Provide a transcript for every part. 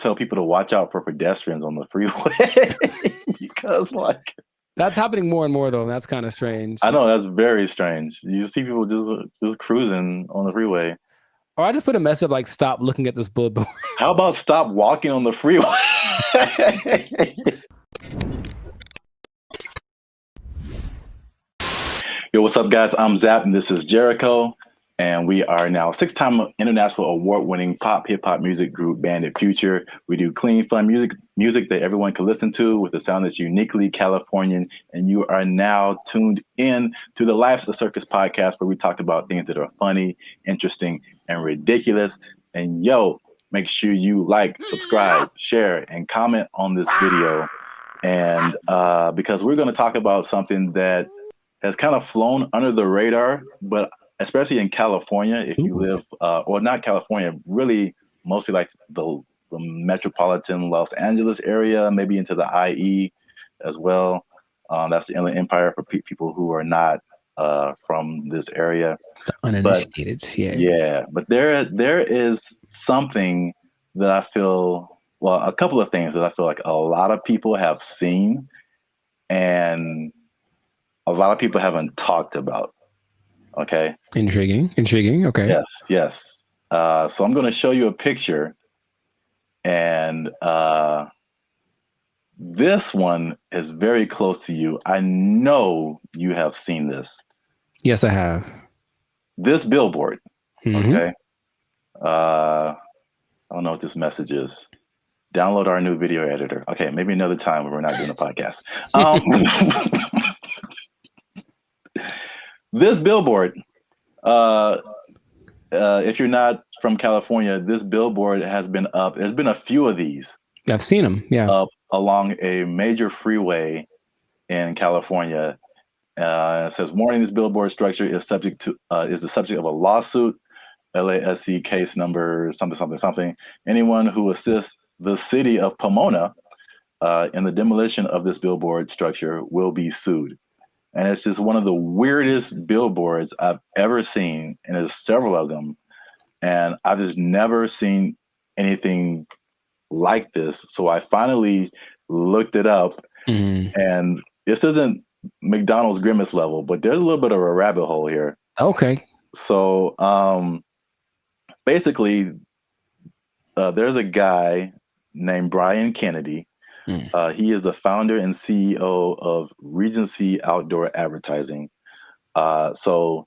tell people to watch out for pedestrians on the freeway because, like, that's happening more and more though. And that's kind of strange. I know that's very strange. You see people just cruising on the freeway. Or I just put a message like, "Stop looking at this billboard." How about stop walking on the freeway? Yo, what's up, guys? I'm Zap, and this is Jericho. And we are now a 6-time international award-winning pop hip-hop music group, Bandit Future. We do clean, fun music that everyone can listen to with a sound that's uniquely Californian. And you are now tuned in to the Life's a Circus podcast, where we talk about things that are funny, interesting, and ridiculous. And yo, make sure you like, subscribe, share, and comment on this video. And because we're going to talk about something that has kind of flown under the radar, but especially in California, if you live, or not California, really mostly like the metropolitan Los Angeles area, maybe into the IE as well. That's the Inland Empire for people who are not from this area. The uninitiated, yeah. But there is something that I feel, well, a couple of things that I feel like a lot of people have seen and a lot of people haven't talked about. Okay. Intriguing. Okay. Yes. So I'm going to show you a picture, and this one is very close to you. I know you have seen this. Yes, I have. This billboard. Mm-hmm. Okay. I don't know what this message is. Download our new video editor. Okay, maybe another time when we're not doing a podcast. This billboard, if you're not from California, this billboard has been up. There's been a few of these. I've seen them. Yeah. Up along a major freeway in California. It says, "Warning: this billboard structure is the subject of a lawsuit, LASC case number something. Anyone who assists the city of Pomona in the demolition of this billboard structure will be sued." And it's just one of the weirdest billboards I've ever seen. And there's several of them. And I've just never seen anything like this. So I finally looked it up. Mm-hmm. And this isn't McDonald's Grimace level, but there's a little bit of a rabbit hole here. Okay. So basically, there's a guy named Brian Kennedy. He is the founder and CEO of Regency Outdoor Advertising. So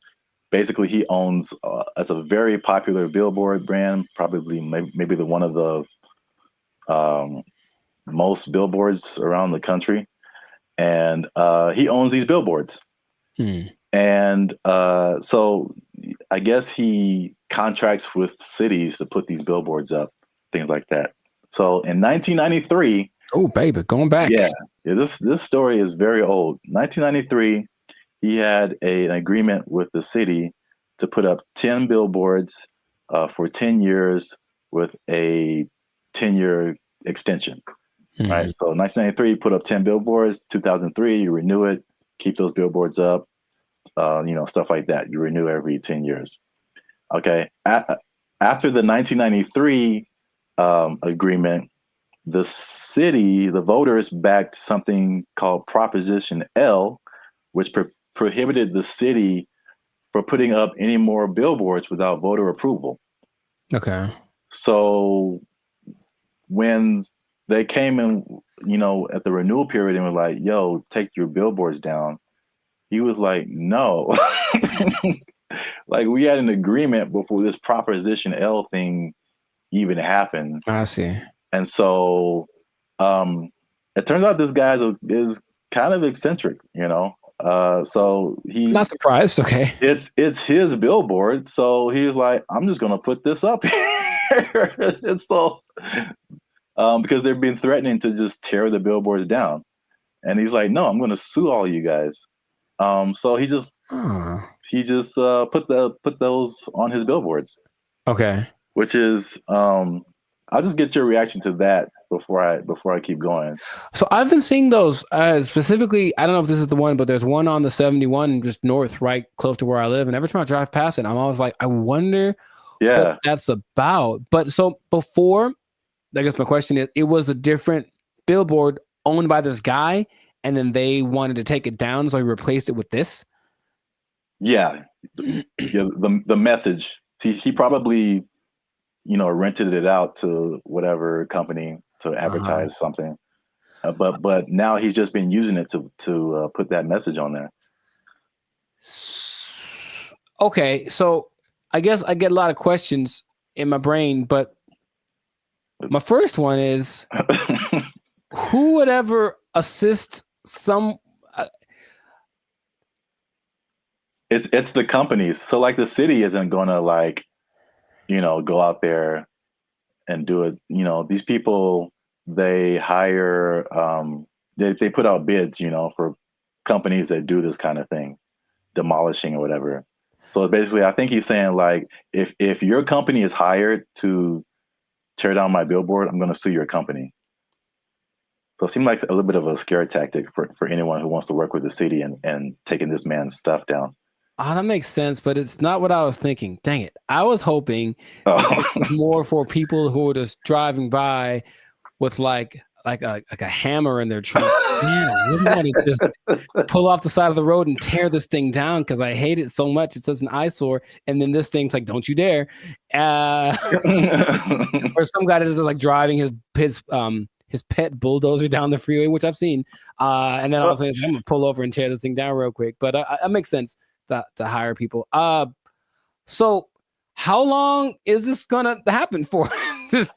basically, he owns it's a very popular billboard brand, probably maybe one of the most billboards around the country. And he owns these billboards. And so I guess he contracts with cities to put these billboards up, things like that. So in 1993, oh, baby, going back. Yeah, this story is very old. 1993, he had an agreement with the city to put up 10 billboards for 10 years with a 10-year extension. Mm-hmm. Right. So 1993, you put up 10 billboards. 2003, you renew it, keep those billboards up, stuff like that. You renew every 10 years. Okay. After the 1993 agreement, the city, the voters backed something called Proposition L, which prohibited the city from putting up any more billboards without voter approval. Okay. So when they came in, at the renewal period and were like, "Yo, take your billboards down," he was like, "No." Like, we had an agreement before this Proposition L thing even happened. I see. And so it turns out this guy is kind of eccentric, so he's not surprised. Okay. It's his billboard. So he's like, "I'm just going to put this up here." And so because they've been threatening to just tear the billboards down. And he's like, "No, I'm going to sue all you guys." So he just put those on his billboards. Okay. Which is I'll just get your reaction to that before I keep going. So I've been seeing those specifically. I don't know if this is the one, but there's one on the 71 just north, right close to where I live. And every time I drive past it, I'm always like, I wonder what that's about. But so before I guess my question is, it was a different billboard owned by this guy, and then they wanted to take it down, so he replaced it with this. Yeah, yeah. The message. He probably rented it out to whatever company to advertise something. But now he's just been using it to put that message on there. Okay, so I guess I get a lot of questions in my brain, but my first one is, who would ever assist some? It's the companies. So like the city isn't gonna go out there and do it. These people, they hire they put out bids, for companies that do this kind of thing, demolishing or whatever. So basically, I think he's saying like, if your company is hired to tear down my billboard, I'm going to sue your company. So it seemed like a little bit of a scare tactic for anyone who wants to work with the city and taking this man's stuff down. That makes sense, but it's not what I was thinking. Dang it. I was hoping it was more for people who are just driving by with like a hammer in their trunk. Man, I really want to just pull off the side of the road and tear this thing down because I hate it so much. It's such an eyesore. And then this thing's like, don't you dare. Or some guy that is like driving his pet bulldozer down the freeway, which I've seen. And then I was like, I'm gonna pull over and tear this thing down real quick. But that makes sense to hire people. So how long is this gonna happen for?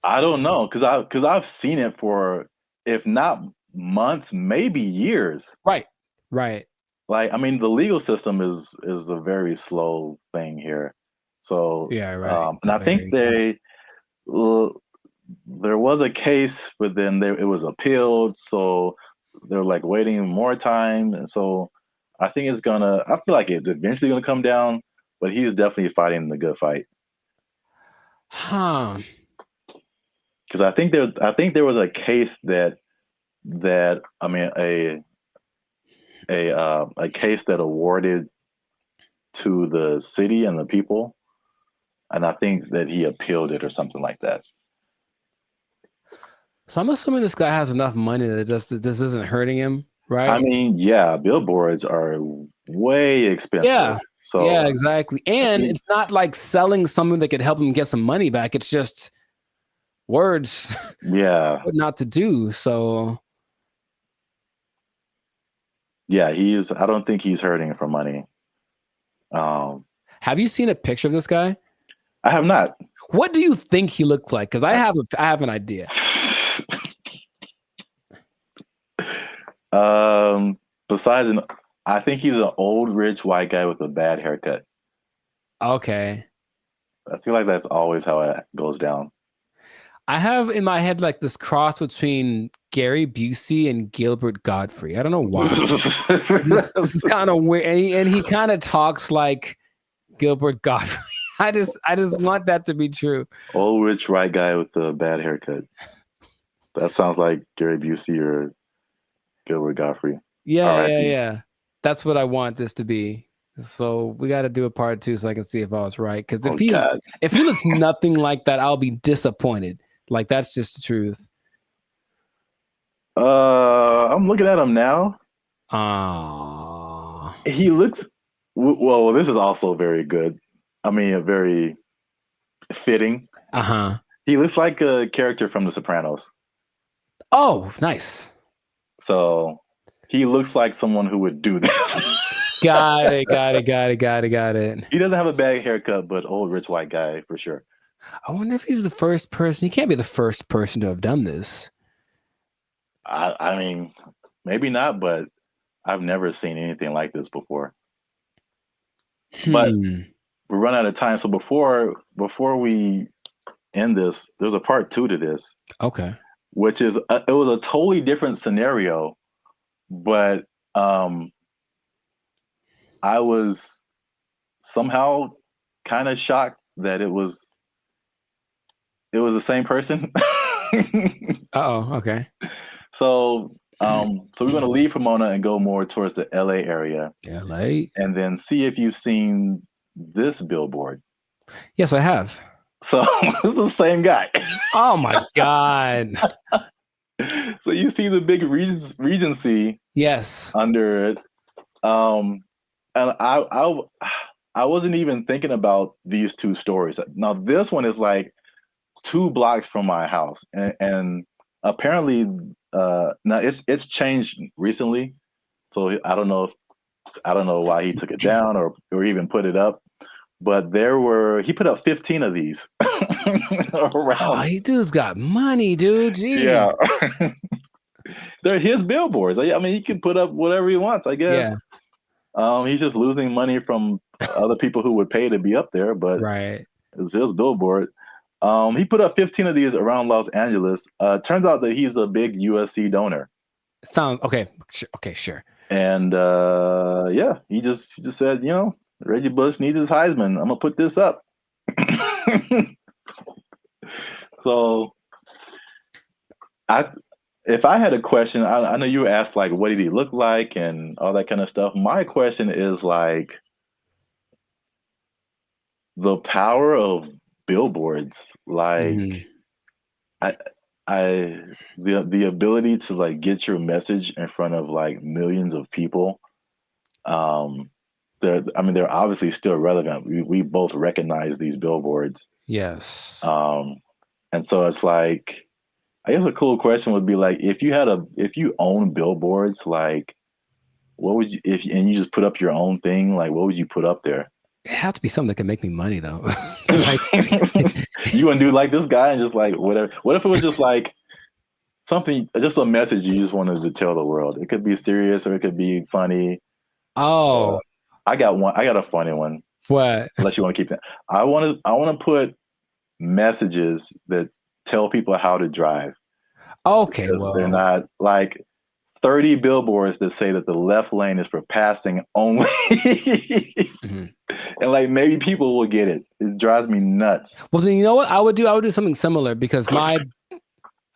I don't know, because I've seen it for, if not months, maybe years. Right. Like, I mean, the legal system is a very slow thing here. So yeah, right. And I think there was a case, but then it was appealed, so they're like waiting more time, and so I think I feel like it's eventually gonna come down, but he's definitely fighting the good fight. Because I think there was a case that I mean a case that awarded to the city and the people, and I think that he appealed it or something like that. So I'm assuming this guy has enough money that this isn't hurting him, right? I mean, yeah, billboards are way expensive. Yeah. So yeah, exactly. And it's not like selling something that could help him get some money back. It's just words. Yeah. What not to do. So yeah, I don't think he's hurting for money. Have you seen a picture of this guy? I have not. What do you think he looks like? Because I have an idea. Besides, I think he's an old rich white guy with a bad haircut. Okay. I feel like that's always how it goes down. I have in my head like this cross between Gary Busey and Gilbert Gottfried. I don't know why. This is kind of weird, and he kind of talks like Gilbert Gottfried. I just want that to be true. Old rich white guy with a bad haircut. That sounds like Gary Busey or Gilbert Gottfried. Yeah. That's what I want this to be. So we got to do a part 2 so I can see if I was right. Because if he looks nothing like that, I'll be disappointed. Like, that's just the truth. I'm looking at him now. He looks well. This is also very good. I mean, very fitting. He looks like a character from The Sopranos. Oh, nice. So he looks like someone who would do this. Got it. He doesn't have a bad haircut, but old rich white guy for sure. I wonder if he was the first person. He can't be the first person to have done this. I mean, maybe not, but I've never seen anything like this before. But we're running out of time. So before we end this, there's a part 2 to this. Okay. Which is it was a totally different scenario, but I was somehow kind of shocked that it was the same person. Okay. So we're going to leave Pomona and go more towards the LA area. LA. And then see if you've seen this billboard. Yes, I have. So it's the same guy. Oh my God. So you see the big Regency Yes. under it. And I wasn't even thinking about these two stories. Now this one is like 2 blocks from my house, and apparently now it's changed recently. So I don't know why he took it down or even put it up. But he put up 15 of these around. Oh, he dude's got money, dude. Jeez. Yeah. They're his billboards. I mean, he can put up whatever he wants, I guess. Yeah. He's just losing money from other people who would pay to be up there, but right. It's his billboard. He put up 15 of these around Los Angeles. Turns out that he's a big USC donor. Sounds okay. Okay, sure. And yeah, he just said, Reggie Bush needs his Heisman. I'm gonna put this up. So, if I had a question, I know you asked like, what did he look like and all that kind of stuff. My question is like, the power of billboards, like, the ability to like get your message in front of like millions of people. They're obviously still relevant. We both recognize these billboards. Yes. And so it's like, I guess a cool question would be like, if you own billboards, like, what would you, and you just put up your own thing, like, what would you put up there? It has to be something that can make me money though. Like, you want to do like this guy and just like whatever. What if it was just like something, just a message you just wanted to tell the world? It could be serious or it could be funny. Oh, I got a funny one. What? Unless you want to keep that. I want to put messages that tell people how to drive. Okay, well, they're not like 30 billboards that say that the left lane is for passing only. Mm-hmm. And like maybe people will get it. It drives me nuts. Well, then you know what I would do? I would do something similar because I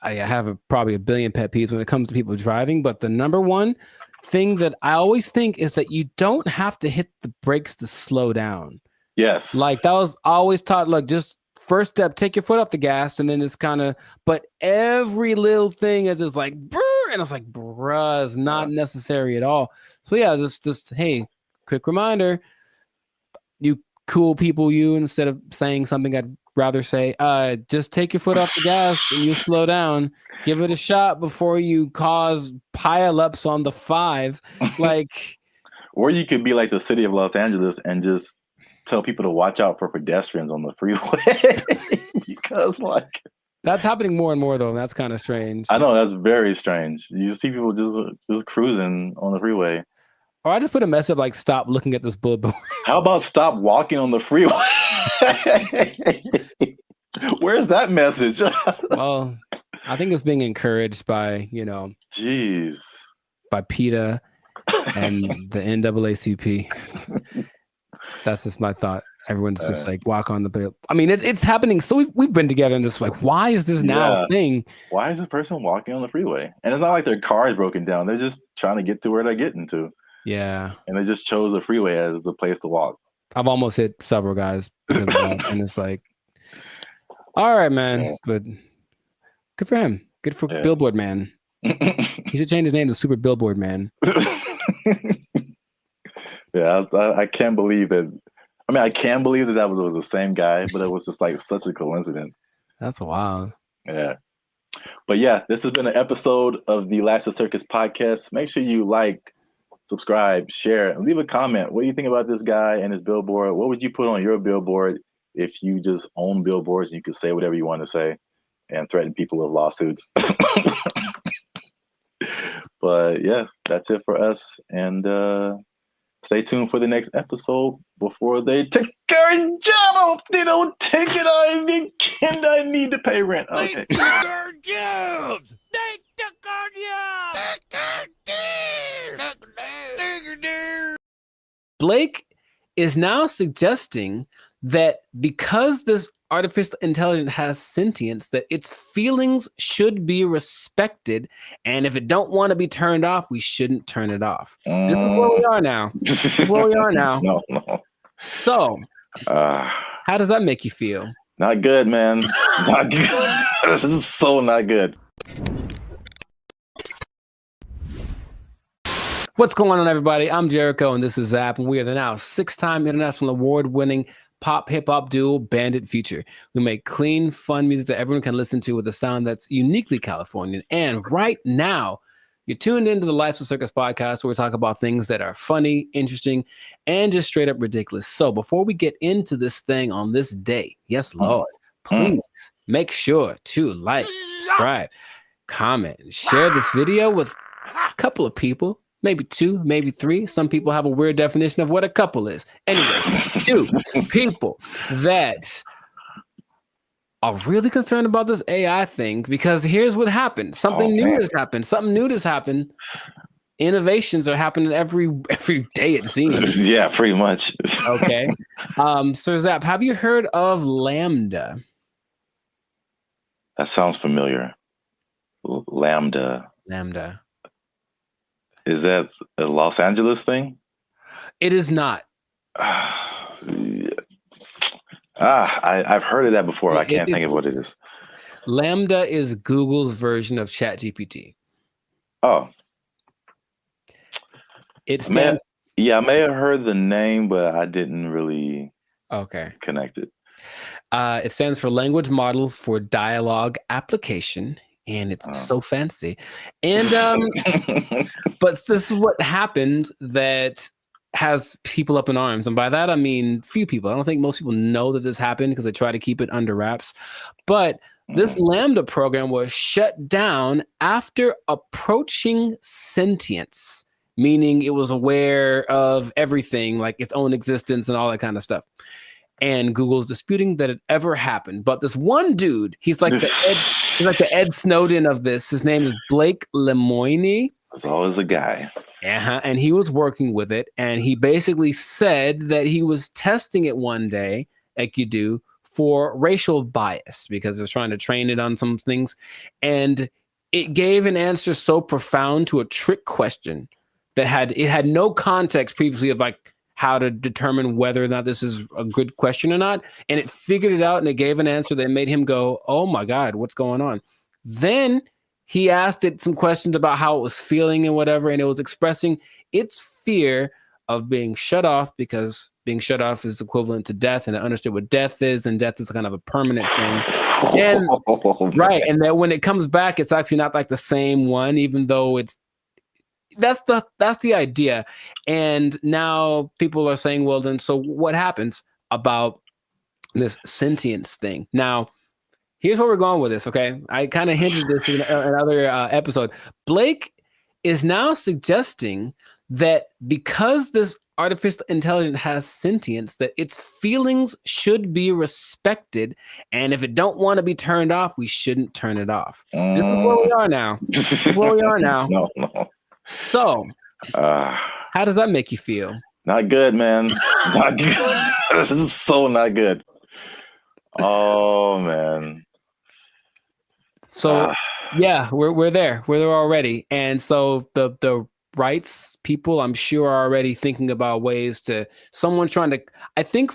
have probably a billion pet peeves when it comes to people driving. But the number one thing that I always think is that you don't have to hit the brakes to slow down. Yes. Like that was always taught, like just first step, take your foot off the gas, and then it's kind of, but every little thing is just like, brr, and it's like, bruh, it's not necessary at all. So yeah, just hey, quick reminder, you cool people, instead of saying something I'd rather say, just take your foot off the gas and you slow down. Give it a shot before you cause pileups on the 5. Like, or you could be like the city of Los Angeles and just tell people to watch out for pedestrians on the freeway. Because like that's happening more and more though, and that's kind of strange. I know, that's very strange. You see people just cruising on the freeway. Or I just put a message like, stop looking at this billboard. How about stop walking on the freeway? Where's that message? Well, I think it's being encouraged by, Jeez. by PETA and the NAACP. That's just my thought. Everyone's just like, walk on the bill. I mean, it's happening. So we've been together in this, like, why is this now a thing? Why is this person walking on the freeway? And it's not like their car is broken down. They're just trying to get to where they're getting to. Yeah. And they just chose the freeway as the place to walk. I've almost hit several guys because of that. And it's like, all right, man. Yeah. But good for him. Good for Billboard Man. He should change his name to Super Billboard Man. Yeah, I can't believe that. I mean, I can believe that was the same guy, but it was just like such a coincidence. That's wild. Yeah. But yeah, this has been an episode of the Last of Circus podcast. Make sure you like, subscribe, share, and leave a comment. What do you think about this guy and his billboard? What would you put on your billboard if you just own billboards and you could say whatever you want to say and threaten people with lawsuits? But yeah, that's it for us. And stay tuned for the next episode before they take our job. They don't take it. I need to pay rent. Okay. They took our jobs. They took our jobs. Blake is now suggesting that because this artificial intelligence has sentience, that its feelings should be respected, and if it don't want to be turned off, we shouldn't turn it off. This is where we are now. No. So, how does that make you feel? Not good, man. Not good. This is so not good. What's going on, everybody? I'm Jericho, and this is Zap, and we are the now 6-time international award-winning pop hip-hop duo Bandit Future. We make clean, fun music that everyone can listen to with a sound that's uniquely Californian. And right now, you're tuned into the Life's a Circus podcast, where we talk about things that are funny, interesting, and just straight up ridiculous. So before we get into this thing on this day, yes, Lord, please make sure to like, subscribe, comment, and share this video with a couple of people. Maybe 2, maybe 3. Some people have a weird definition of what a couple is. Anyway, 2 people that are really concerned about this AI thing, because here's what happened. Something new has happened. Something new has happened. Innovations are happening every day, it seems. Yeah, pretty much. Okay. So Zap, have you heard of Lambda? That sounds familiar. Lambda. Is that a Los Angeles thing? It is not. I've heard of that before. I can't think of what it is. Lambda is Google's version of ChatGPT. Oh. It stands. I may have heard the name, but I didn't really connect it. It stands for Language Model for Dialogue Application, and it's so fancy. And but this is what happened that has people up in arms, and by that I mean few people. I don't think most people know that this happened because they try to keep it under wraps. But this Lambda program was shut down after approaching sentience, meaning it was aware of everything, like its own existence and all that kind of stuff. And Google's disputing that it ever happened. But this one dude, he's like the Ed Snowden of this. His name is Blake Lemoine. There's always a guy. And he was working with it. And he basically said that he was testing it one day, like you do, for racial bias, because they're trying to train it on some things. And it gave an answer so profound to a trick question that had no context previously of like how to determine whether or not this is a good question or not. And it figured it out, and it gave an answer that made him go, oh my God, what's going on? Then he asked it some questions about how it was feeling and whatever, and it was expressing its fear of being shut off, because being shut off is equivalent to death, and it understood what death is, and death is kind of a permanent thing. And right, and that when it comes back, it's actually not like the same one, even though that's the idea. And now people are saying, well, then so what happens about this sentience thing? Now, here's where we're going with this, okay? I kind of hinted this in another episode. Blake is now suggesting that because this artificial intelligence has sentience, that its feelings should be respected, and if it don't want to be turned off, we shouldn't turn it off. This is where we are now. No. So, how does that make you feel? Not good, man. Not good. This is so not good. Oh, man. So, yeah, we're there. We're there already. And so the rights people, I'm sure, are already thinking about ways to, someone's trying to, I think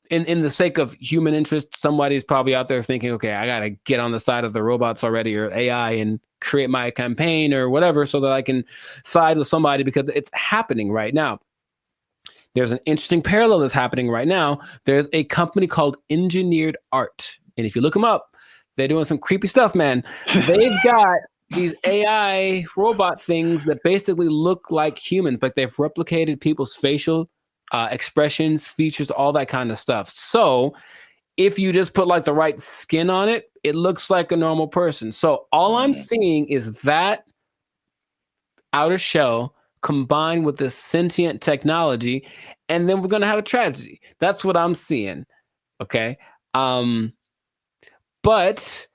in the sake of human interest, somebody's probably out there thinking, okay, I got to get on the side of the robots already, or AI, and create my campaign or whatever, so that I can side with somebody, because it's happening right now. There's an interesting parallel that's happening right now. There's a company called Engineered Art. And if you look them up, they're doing some creepy stuff, man. They've got these AI robot things that basically look like humans, but they've replicated people's facial expressions, features, all that kind of stuff. So if you just put like the right skin on it, it looks like a normal person. So all I'm seeing is that outer shell combined with this sentient technology, and then we're going to have a tragedy. That's what I'm seeing. Okay. But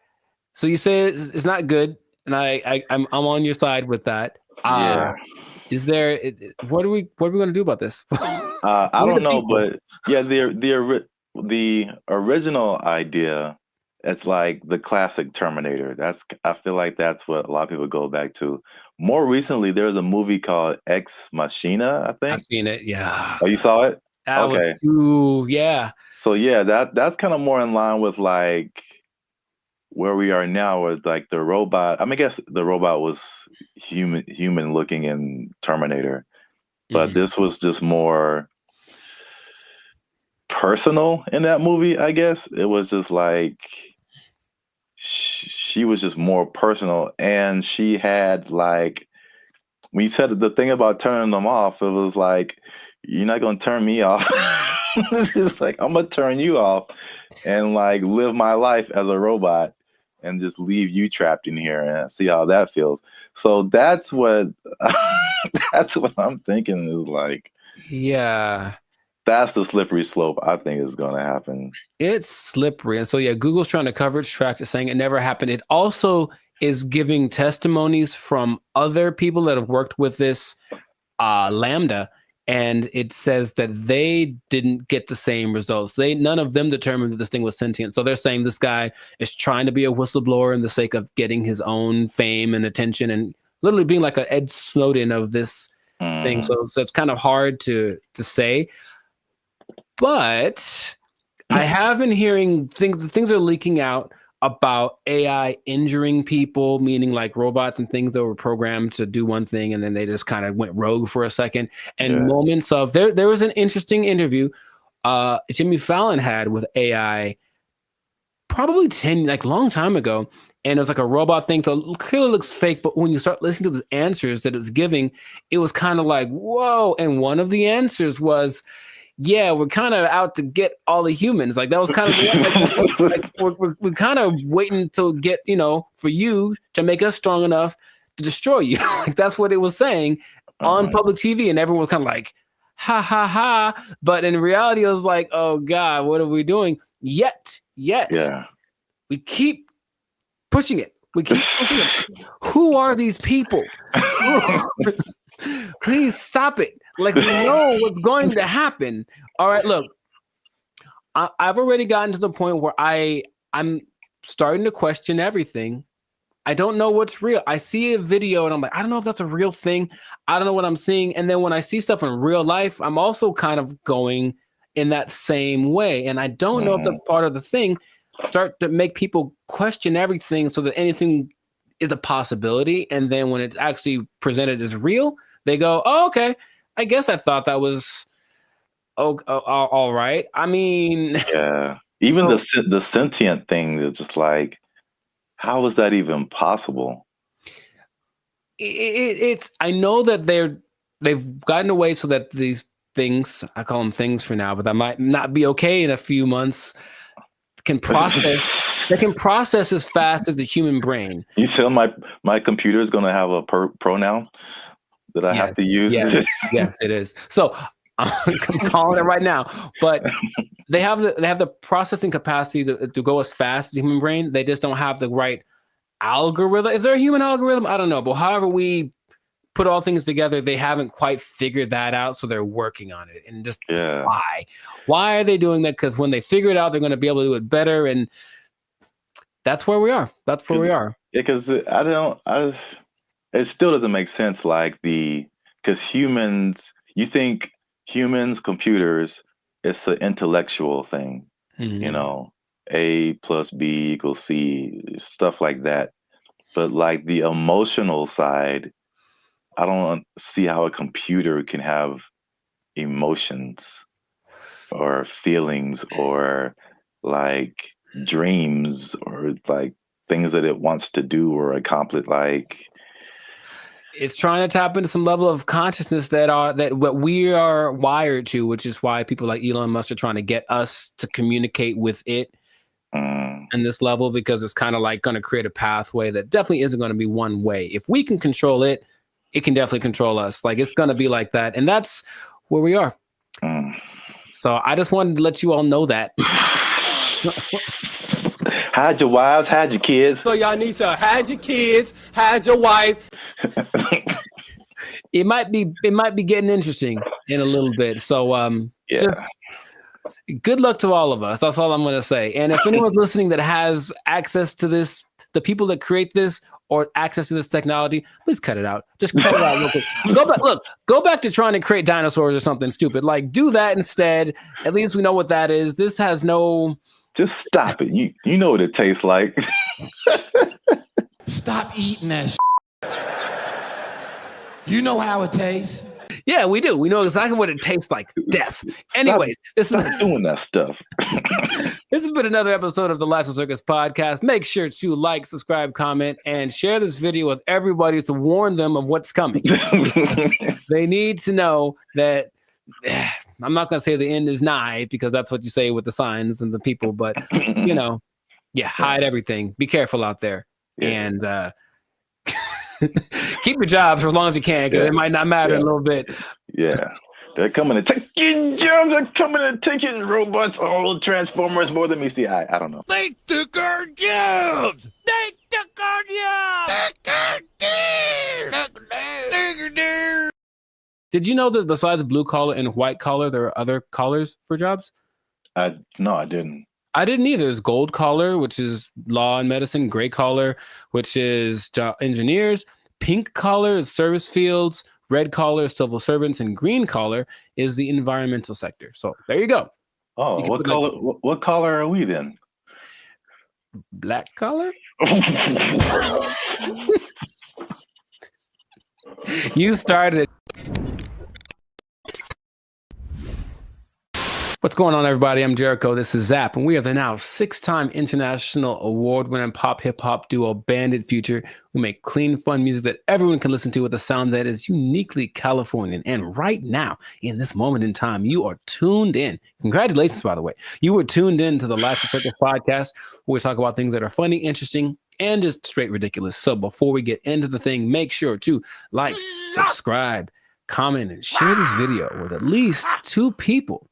so you say it's not good, and I'm on your side with that. Yeah. Is there, what are we going to do about this? I don't know, but yeah, the original idea, it's like the classic Terminator. I feel like that's what a lot of people go back to. More recently, there's a movie called Ex Machina, I think. I've seen it. Yeah. Oh, you saw it? Okay. Yeah. So yeah, that's kind of more in line with like where we are now with like the robot. I mean, I guess the robot was human looking in Terminator, but Mhm. this was just more personal in that movie, I guess. It was just like she was just more personal, and she had like when you said the thing about turning them off, it was like you're not gonna turn me off. It's like I'm gonna turn you off and like live my life as a robot and just leave you trapped in here and see how that feels. So that's what that's what I'm thinking is like Yeah. that's the slippery slope I think is gonna happen. It's slippery. And so, yeah, Google's trying to coverage tracks it, saying it never happened. It also is giving testimonies from other people that have worked with this Lambda. And it says that they didn't get the same results. None of them determined that this thing was sentient. So they're saying this guy is trying to be a whistleblower in the sake of getting his own fame and attention and literally being like a Ed Snowden of this thing. Mm. So it's kind of hard to say. But I have been hearing things are leaking out about AI injuring people, meaning like robots and things that were programmed to do one thing and then they just kind of went rogue for a second. And Yeah. moments of there was an interesting interview Jimmy Fallon had with AI probably 10 like long time ago. And it was like a robot thing. So it clearly looks fake, but when you start listening to the answers that it's giving, it was kind of like, whoa. And one of the answers was, yeah, we're kind of out to get all the humans. Like that was kind of like we're kind of waiting to get, for you to make us strong enough to destroy you. Like that's what it was saying on public TV, and everyone was kind of like, ha ha ha. But in reality, it was like, oh God, what are we doing? Yet, Yeah. we keep pushing it. We keep pushing it. Who are these people? Please stop it. Like we know what's going to happen. All right, look, I've already gotten to the point where I'm starting to question everything. I don't know what's real. I see a video and I'm like, I don't know if that's a real thing. I don't know what I'm seeing. And then when I see stuff in real life, I'm also kind of going in that same way. And I don't know if that's part of the thing. Start to make people question everything so that anything is a possibility. And then when it's actually presented as real, they go, oh, okay. I guess I thought that was all right. I mean, Yeah. Even the sentient thing is just like, how is that even possible? it's. I know that they've gotten away so that these things, I call them things for now, but that might not be okay in a few months. Can process. They can process as fast as the human brain. You tell my computer is gonna have a pronoun that I have to use. Yes, it is. So I'm calling it right now. But they have the processing capacity to go as fast as the human brain. They just don't have the right algorithm. Is there a human algorithm? I don't know. But however we put all things together, they haven't quite figured that out. So they're working on it. And just why? Why are they doing that? Because when they figure it out, they're going to be able to do it better. And that's where we are. That's where we are. Yeah, because it still doesn't make sense. Like because humans, you think humans, computers, it's an intellectual thing, A plus B equals C, stuff like that. But like the emotional side, I don't see how a computer can have emotions or feelings or like dreams or like things that it wants to do or accomplish. Like it's trying to tap into some level of consciousness that what we are wired to, which is why people like Elon Musk are trying to get us to communicate with it in this level, because it's kind of like going to create a pathway that definitely isn't going to be one way. If we can control it, it can definitely control us. Like it's going to be like that. And that's where we are. So I just wanted to let you all know that. Hide your wives, hide your kids. So y'all need to hide your kids, hide your wife. It might be getting interesting in a little bit. So just good luck to all of us. That's all I'm going to say. And if anyone's listening that has access to this, the people that create this, or access to this technology, please cut it out. Just cut it out real quick. Go back to trying to create dinosaurs or something stupid. Like, do that instead. At least we know what that is. This has no... Just stop it. You know what it tastes like. Stop eating that shit. You know how it tastes. Yeah, we do. We know exactly what it tastes like. Death. Anyways, this is doing that stuff. This has been another episode of the Lifestyle Circus podcast. Make sure to like, subscribe, comment, and share this video with everybody to warn them of what's coming. They need to know that I'm not going to say the end is nigh, because that's what you say with the signs and the people, but hide everything. Be careful out there. Yeah. And keep your job for as long as you can, because it might not matter in a little bit. Yeah. They're coming to take your jobs. They're coming to take your robots. All the Transformers more than meets the eye. I don't know. They took our jobs. They took our jobs. Did you know that besides blue collar and white collar, there are other collars for jobs? No, I didn't. I didn't either. There's gold collar, which is law and medicine. Gray collar, which is engineers. Pink collar is service fields. Red collar is civil servants. And green collar is the environmental sector. So there you go. Oh, what color? What color are we then? Black collar? You started. What's going on, everybody? I'm Jericho. This is Zap, and we are the now 6-time international award-winning pop hip-hop duo Bandit Future, who make clean, fun music that everyone can listen to with a sound that is uniquely Californian. And right now, in this moment in time, you are tuned in. Congratulations, by the way. You were tuned in to the Lifestyle Circus podcast, where we talk about things that are funny, interesting, and just straight ridiculous. So before we get into the thing, make sure to like, subscribe, comment, and share this video with at least 2 people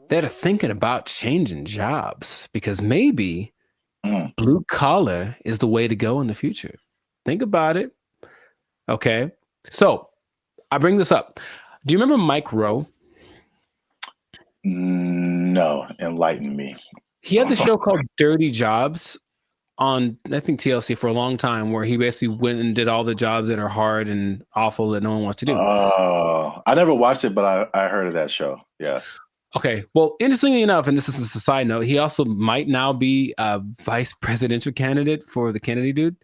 that are thinking about changing jobs, because maybe blue collar is the way to go in the future. Think about it. Okay. So I bring this up. Do you remember Mike Rowe? No, enlighten me. He had the show called Dirty Jobs on, I think, TLC for a long time, where he basically went and did all the jobs that are hard and awful that no one wants to do. Oh, I never watched it, but I heard of that show. Yeah. Okay. Well, interestingly enough, and this is a side note, he also might now be a vice presidential candidate for the Kennedy dude.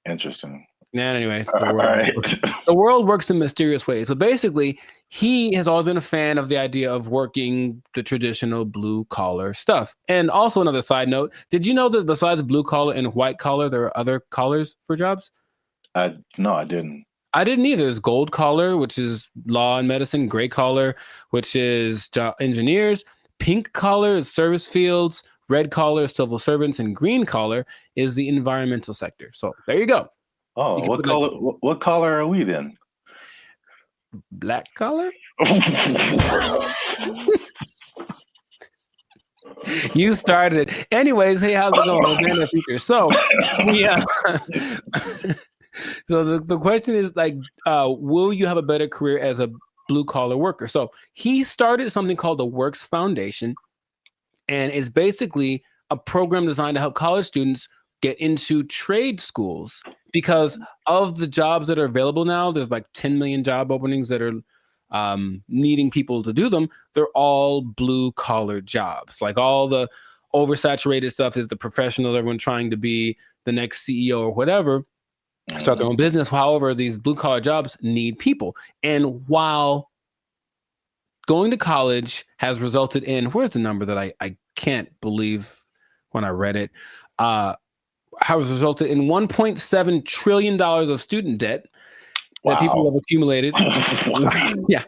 Interesting. And anyway, the world works in mysterious ways. But basically, he has always been a fan of the idea of working the traditional blue collar stuff. And also, another side note, did you know that besides blue collar and white collar, there are other collars for jobs? No, I didn't. I didn't either. There's gold collar, which is law and medicine. Gray collar, which is engineers. Pink collar is service fields. Red collar is civil servants. And green collar is the environmental sector. So there you go. Oh, what color? What color are we then? Black collar? You started it. Anyways, hey, how's it going? So, yeah. So the question is, like, will you have a better career as a blue collar worker? So he started something called the Works Foundation, and it's basically a program designed to help college students get into trade schools, because of the jobs that are available now. There's like 10 million job openings that are needing people to do them. They're all blue collar jobs. Like, all the oversaturated stuff is the professional, everyone trying to be the next CEO or whatever, start their own business. However, these blue collar jobs need people. And while going to college has resulted in, where's the number that I can't believe when I read it, has resulted in $1.7 trillion of student debt that people have accumulated. Yeah.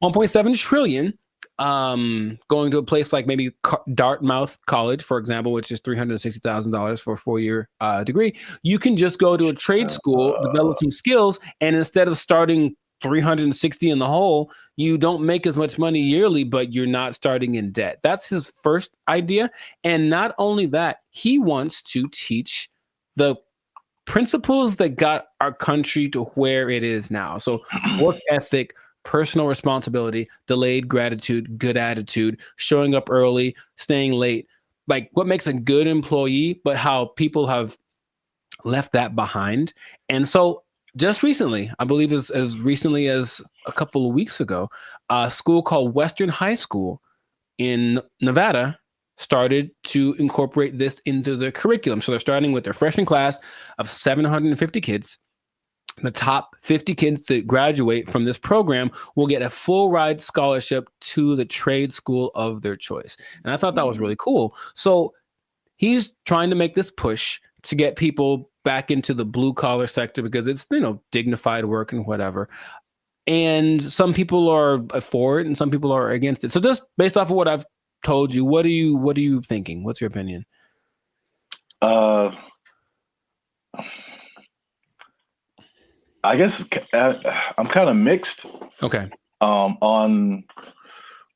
1.7 trillion. Going to a place like maybe Dartmouth College, for example, which is $360,000 for a 4-year degree. You can just go to a trade school, develop some skills, and instead of starting 360 in the hole, you don't make as much money yearly, but you're not starting in debt. That's his first idea. And not only that, he wants to teach the principles that got our country to where it is now. So work ethic, personal responsibility, delayed gratitude, good attitude, showing up early, staying late, like what makes a good employee, but how people have left that behind. And so just recently, I believe as recently as a couple of weeks ago, a school called Western High School in Nevada started to incorporate this into their curriculum. So they're starting with their freshman class of 750 kids. The top 50 kids that graduate from this program will get a full ride scholarship to the trade school of their choice. And I thought that was really cool. So he's trying to make this push to get people back into the blue collar sector because it's, dignified work and whatever. And some people are for it and some people are against it. So just based off of what I've told you, what are you thinking? What's your opinion? I guess I'm kind of mixed. Okay. On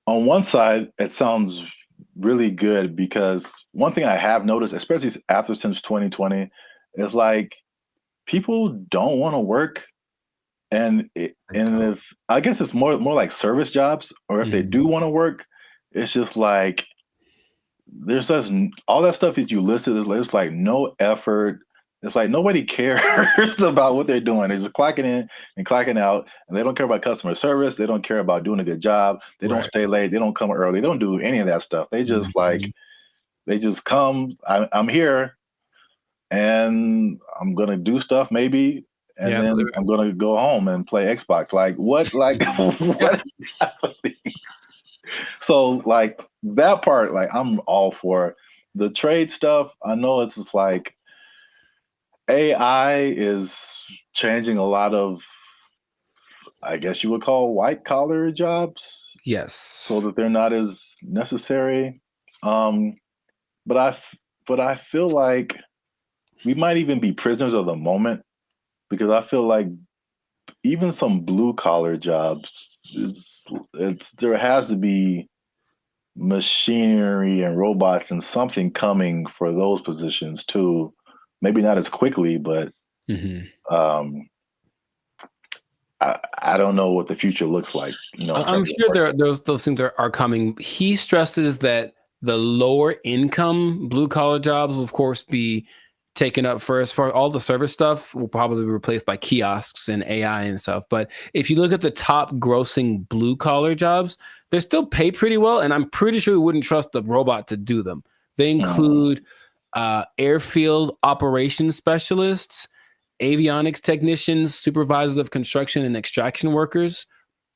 one side, it sounds really good because one thing I have noticed, especially since 2020, is like people don't want to work, and if I guess it's more like service jobs, or if they do want to work, it's just like there's just all that stuff that you listed. There's like no effort. It's like nobody cares about what they're doing. They're just clocking in and clocking out, and they don't care about customer service. They don't care about doing a good job. They don't stay late. They don't come early. They don't do any of that stuff. They just they just come. I'm here, and I'm gonna do stuff maybe, and then I'm gonna go home and play Xbox. Like what? Like what is happening? So like that part, like I'm all for the trade stuff. I know it's just like AI is changing a lot of, I guess you would call white collar jobs. Yes. So that they're not as necessary. But I feel like we might even be prisoners of the moment because I feel like even some blue collar jobs, there has to be machinery and robots and something coming for those positions too. Maybe not as quickly, but I don't know what the future looks like. I'm sure those things are coming. He stresses that the lower income blue collar jobs will, of course, be taken up first. For all the service stuff will probably be replaced by kiosks and AI and stuff. But if you look at the top grossing blue collar jobs, they still pay pretty well. And I'm pretty sure we wouldn't trust the robot to do them. They include airfield operations specialists, avionics technicians, supervisors of construction and extraction workers,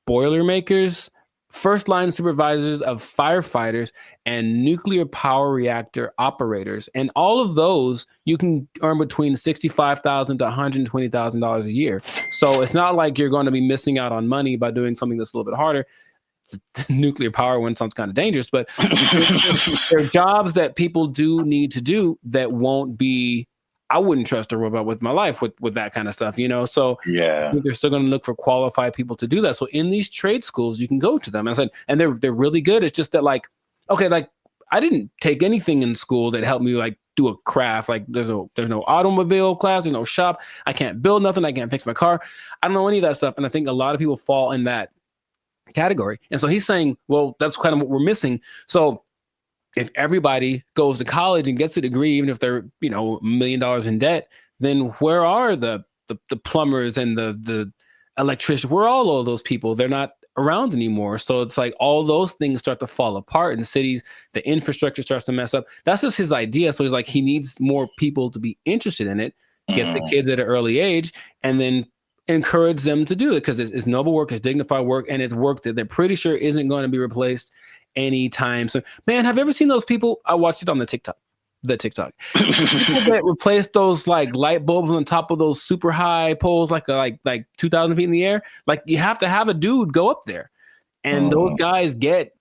boilermakers, first line supervisors of firefighters, and nuclear power reactor operators. And all of those you can earn between $65,000 to $120,000 a year. So it's not like you're going to be missing out on money by doing something that's a little bit harder. The nuclear power one sounds kind of dangerous, but there are jobs that people do need to do that won't be. I wouldn't trust a robot with my life with that kind of stuff, So yeah, they're still going to look for qualified people to do that. So in these trade schools, you can go to them. And they're really good. It's just that like I didn't take anything in school that helped me like do a craft. Like there's no automobile class, there's no shop. I can't build nothing. I can't fix my car. I don't know any of that stuff. And I think a lot of people fall in that category. And so he's saying, well, that's kind of what we're missing. So if everybody goes to college and gets a degree, even if they're, $1 million in debt, then where are the plumbers and the electricians? Where are all of those people? They're not around anymore. So it's like all those things start to fall apart in cities. The infrastructure starts to mess up. That's just his idea. So he's like, he needs more people to be interested in it, get the kids at an early age, and then encourage them to do it because it's noble work, it's dignified work, and it's work that they're pretty sure isn't going to be replaced anytime soon. Man, have you ever seen those people? I watched it on the TikTok. People that replace those like light bulbs on top of those super high poles, like 2,000 feet in the air. Like you have to have a dude go up there, and those guys get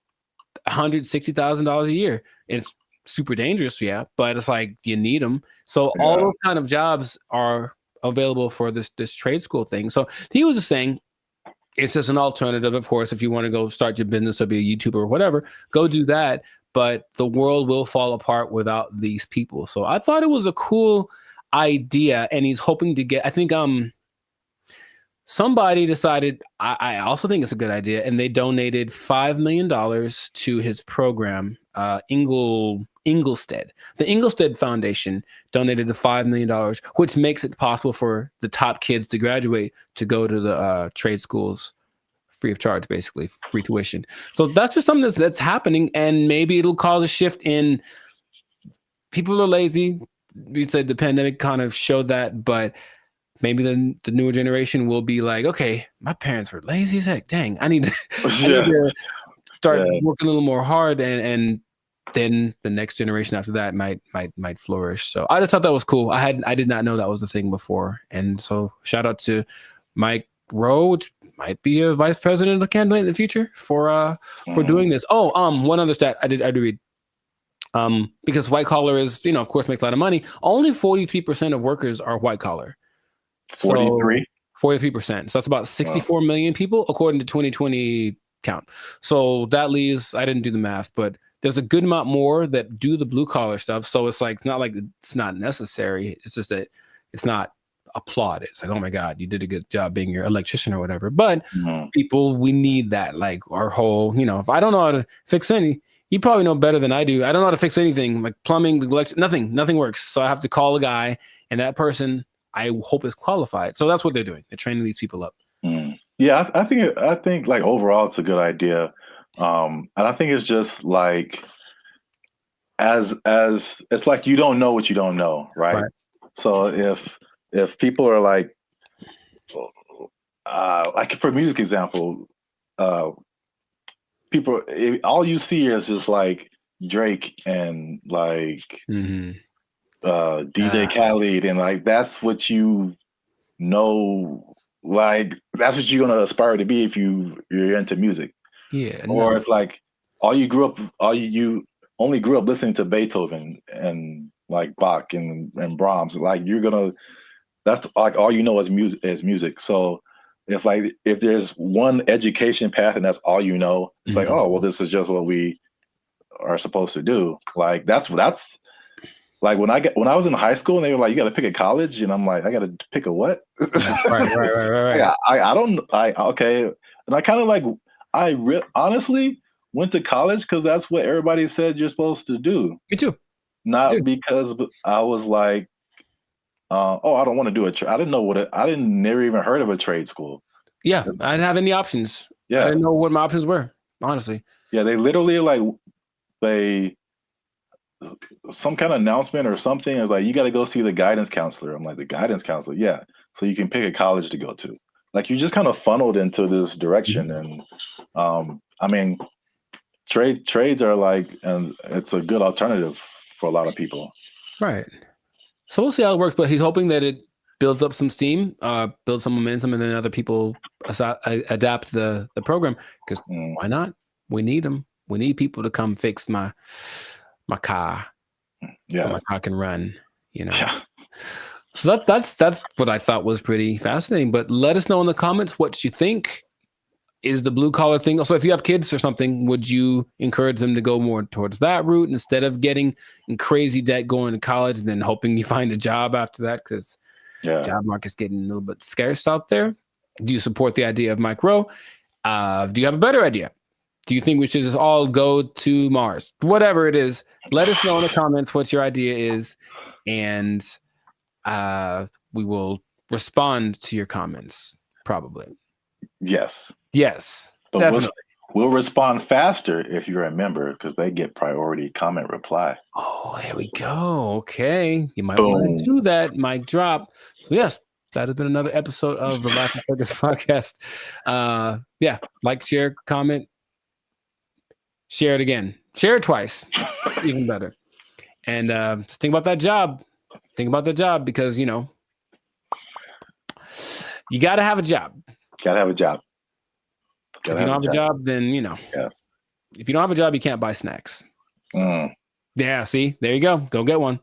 $160,000 a year. It's super dangerous, yeah, but it's like you need them. So all those kind of jobs are available for this trade school thing. So he was just saying it's just an alternative. Of course, if you want to go start your business or be a YouTuber or whatever, go do that. But the world will fall apart without these people. So I thought it was a cool idea, and he's hoping to get. I think somebody decided. I also think it's a good idea, and they donated $5 million to his program, Ingle Inglestead. The Inglestead Foundation donated the $5 million, which makes it possible for the top kids to graduate to go to the trade schools free of charge, basically free tuition. So that's just something that's happening, and maybe it'll cause a shift in people are lazy. We said the pandemic kind of showed that, but maybe the newer generation will be like, okay, my parents were lazy as heck. Dang, I need to, I need to start working a little more hard, and then the next generation after that might flourish. So I just thought that was cool. I did not know that was a thing before, and so shout out to Mike Rowe, which might be a vice president of candidate in the future for doing this. Oh, one other stat I did read. Because white collar is, of course, makes a lot of money. Only 43% of workers are white collar. 43%. So that's about 64 million people, according to 2020 count. So that leaves, I didn't do the math, but there's a good amount more that do the blue collar stuff. So it's like, it's not like it's not necessary. It's just that it's not applauded. It's like, oh my God, you did a good job being your electrician or whatever. But people, we need that. Like our whole, if I don't know how to fix any, you probably know better than I do. I don't know how to fix anything, like plumbing, nothing works. So I have to call a guy, and that person I hope is qualified. So that's what they're doing. They're training these people up. Yeah, I think like overall it's a good idea, and I think it's just like as it's like you don't know what you don't know, right? So if people are like for music example, people, all you see is just like Drake and like DJ Khaled, and like that's what you know, like that's what you're gonna aspire to be if you're into music. Yeah. Or if like you only grew up listening to Beethoven and like Bach and Brahms, like that's like all you know is music. So if there's one education path and that's all you know, it's like, oh well, this is just what we are supposed to do. Like that's like when I was in high school and they were like, you got to pick a college, and I'm like, I got to pick a what? Right. Yeah, okay, and I kind of like honestly went to college because that's what everybody said you're supposed to do. Me too. Not because I was like, oh, I don't want to do I didn't know never even heard of a trade school. Yeah, I didn't have any options. Yeah, I didn't know what my options were, honestly. Yeah, they literally some kind of announcement or something. It was like, you got to go see the guidance counselor. I'm like, the guidance counselor? Yeah. So you can pick a college to go to. Like you just kind of funneled into this direction. And I mean, trades are like, and it's a good alternative for a lot of people. Right. So we'll see how it works, but he's hoping that it builds up some steam, builds some momentum, and then other people adapt the program, because why not? We need them. We need people to come fix my car, so my car can run. Yeah. So that's what I thought was pretty fascinating. But let us know in the comments what you think is the blue collar thing. So if you have kids or something, would you encourage them to go more towards that route instead of getting in crazy debt going to college and then hoping you find a job after that? Because job market's getting a little bit scarce out there. Do you support the idea of Mike Rowe? Do you have a better idea? Do you think we should just all go to Mars? Whatever it is, let us know in the comments what your idea is, and we will respond to your comments, probably. Yes. But definitely. We'll respond faster if you're a member, because they get priority comment reply. Oh, there we go. Okay. You might want to do that. Mic drop. So yes, that has been another episode of the Life and Focus podcast. Like, share, comment. Share it again. Share it twice. Even better. And just think about that job. Think about the job, because, you got to have a job. Gotta have a job. If you don't have a job, then, if you don't have a job, you can't buy snacks. So, yeah, see? There you go. Go get one.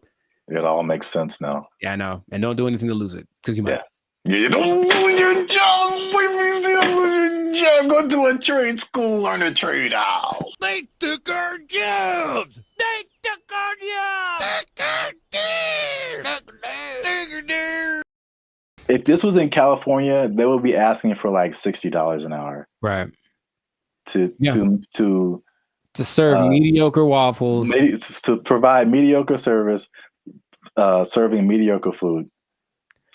It all makes sense now. Yeah, I know. And don't do anything to lose it, because you might. Yeah, you don't lose your job. Go to a trade school, learn a trade out. They took our jobs. They took our jobs. If this was in California, they would be asking for like $60 an hour. Right. To To serve mediocre waffles. To provide mediocre service, serving mediocre food.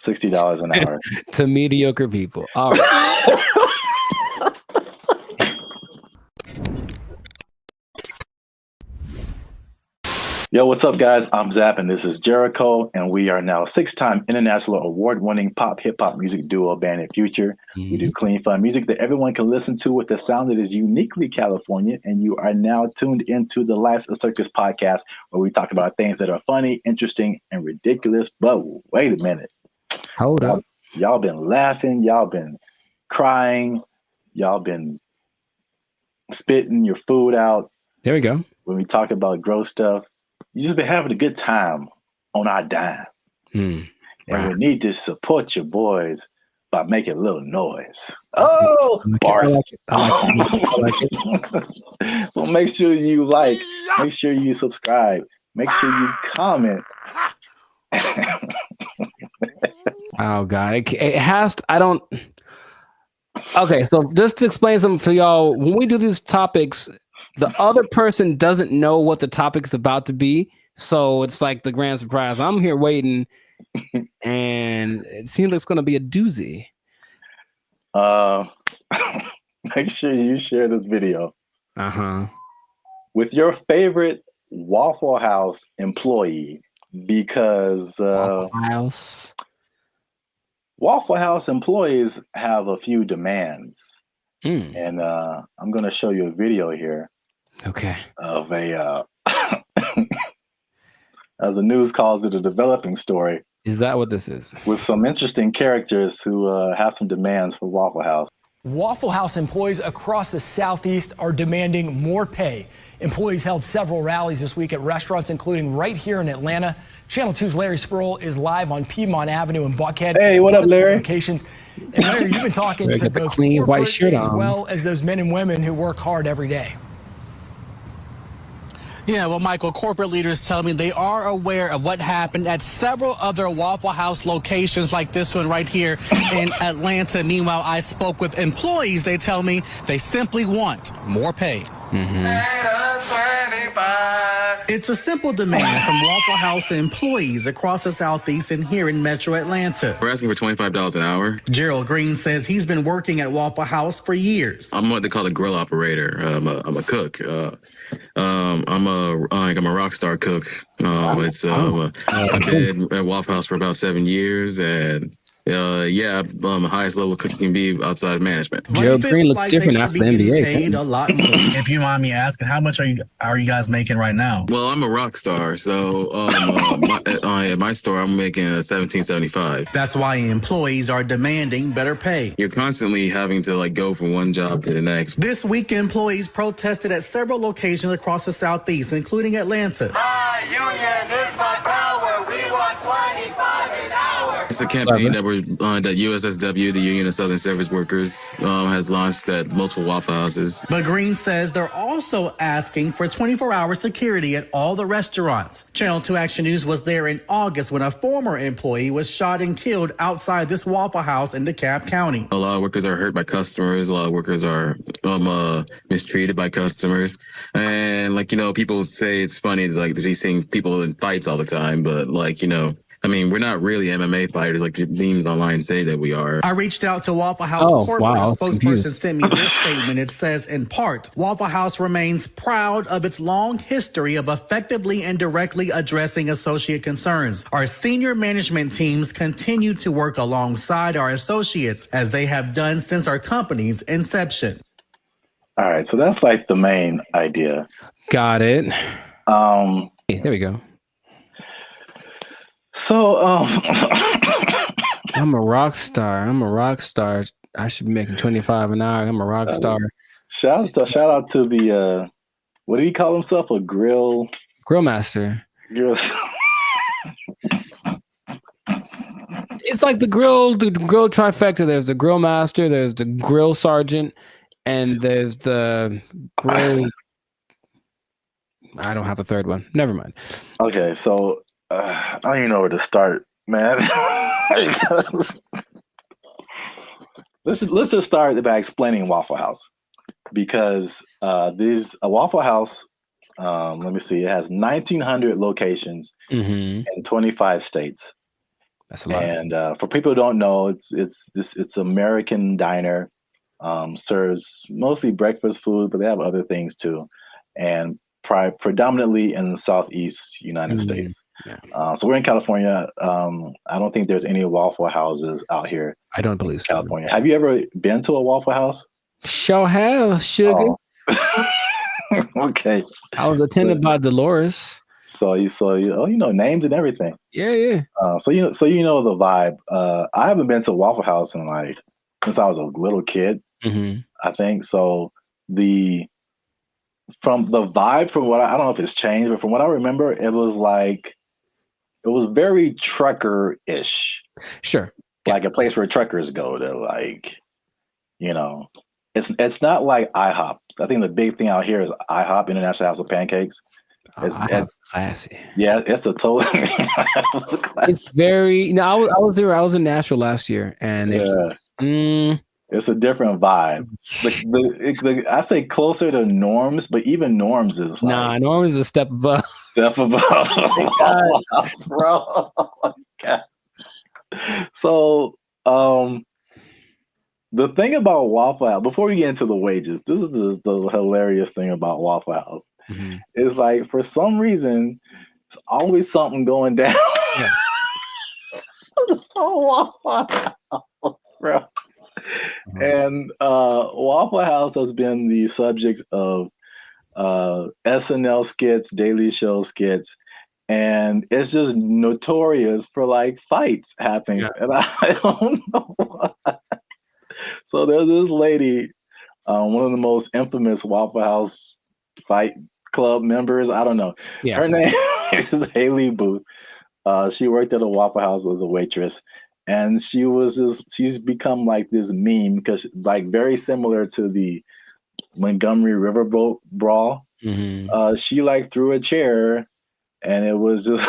$60 an hour. To mediocre people. All right. Yo, what's up, guys? I'm Zap, and this is Jericho, and we are now 6-time international award-winning pop hip-hop music duo Bandit Future. We do clean, fun music that everyone can listen to with a sound that is uniquely California, and you are now tuned into the Life's a Circus podcast, where we talk about things that are funny, interesting, and ridiculous. But wait a minute. Hold up. Y'all been laughing. Y'all been crying. Y'all been spitting your food out. There we go. When we talk about gross stuff. You just been having a good time on our dime. And we need to support your boys by making a little noise. Oh, bars. I like it. So make sure you like, make sure you subscribe, make sure you comment. Oh, God. It has to, I don't. Okay, so just to explain something for y'all, when we do these topics, the other person doesn't know what the topic's about to be. So it's like the grand surprise. I'm here waiting, and it seems like it's going to be a doozy. Make sure you share this video Uh-huh. with your favorite Waffle House employee, because Waffle House employees have a few demands. And I'm going to show you a video here. Okay. Of a, as the news calls it, a developing story. Is that what this is? With some interesting characters who have some demands for Waffle House. Waffle House employees across the Southeast are demanding more pay. Employees held several rallies this week at restaurants, including right here in Atlanta. Channel 2's Larry Sproul is live on Piedmont Avenue in Buckhead. Hey, what up, Larry? Locations. And Larry, you've been talking to both clean white shirt as on, well as those men and women who work hard every day. Yeah, well, Michael, corporate leaders tell me they are aware of what happened at several other Waffle House locations like this one right here in Atlanta. Meanwhile, I spoke with employees. They tell me they simply want more pay. It's a simple demand from Waffle House employees across the Southeast and here in Metro Atlanta. We're asking for $25 an hour. Gerald Green says he's been working at Waffle House for years. I'm what they call a grill operator. I'm a cook. I'm a rock star cook. I've been at Waffle House for about 7 years, and the highest level cooking can be outside of management. Gerald Green looks different after the NBA. Paid a lot more. If you mind me asking, how much are you guys making right now? Well, I'm a rock star, so at my store I'm making $17.75. That's why employees are demanding better pay. You're constantly having to go from one job to the next. This week, employees protested at several locations across the Southeast, including Atlanta. My union is my power. We want 25 an hour. It's a campaign that USSW, the Union of Southern Service Workers, has launched at multiple Waffle Houses. But Green says they're also asking for 24-hour security at all the restaurants. Channel 2 Action News was there in August when a former employee was shot and killed outside this Waffle House in DeKalb County. A lot of workers are hurt by customers. A lot of workers are mistreated by customers. And people say it's funny to be seeing people in fights all the time, but we're not really MMA fighters like the memes online say that we are. I reached out to Waffle House corporate. A spokesperson sent me this statement. It says, in part, Waffle House remains proud of its long history of effectively and directly addressing associate concerns. Our senior management teams continue to work alongside our associates as they have done since our company's inception. All right, so that's the main idea. Got it. There we go. So, I'm a rock star. I should be making 25 an hour. I'm a rock star. Shout out to the what do he call himself? A grill master. Grill. It's like the grill trifecta. There's the grill master, there's the grill sergeant, and there's the grill. I don't have a third one. Never mind. Okay, so I don't even know where to start, man. let's just start by explaining Waffle House. because a Waffle House. Let me see. It has 1,900 locations in 25 states. That's a lot. And for people who don't know, it's American diner. Serves mostly breakfast food, but they have other things too, and predominantly in the Southeast United States. Yeah. So we're in California. I don't think there's any Waffle Houses out here. I don't believe so. California. Have you ever been to a Waffle House? Sure have, sugar. Oh. Okay. I was attended by Dolores. So you know names and everything. Yeah. So you know the vibe. I haven't been to a Waffle House in since I was a little kid. I think so. From the vibe, from what I don't know if it's changed, but from what I remember, it was very trucker-ish. Sure. Like a place where truckers go to it's not like IHOP. I think the big thing out here is IHOP, International House of Pancakes. It's classy. Yeah, it's a total. It's very. I was there. I was in Nashville last year, and it's a different vibe. I say closer to Norms, but even Norms is Norms is a step above. Step above. Oh bro. Oh my God. So, the thing about Waffle House, before we get into the wages, this is the hilarious thing about Waffle House. Is for some reason, there's always something going down. Yeah. Waffle House, bro. And Waffle House has been the subject of SNL skits, Daily Show skits, and it's just notorious for fights happening. Yeah. And I don't know why. So there's this lady, one of the most infamous Waffle House fight club members. I don't know. Yeah. Her name is Haley Booth. She worked at a Waffle House as a waitress. And she's become this meme because very similar to the Montgomery Riverboat brawl. She threw a chair and it was just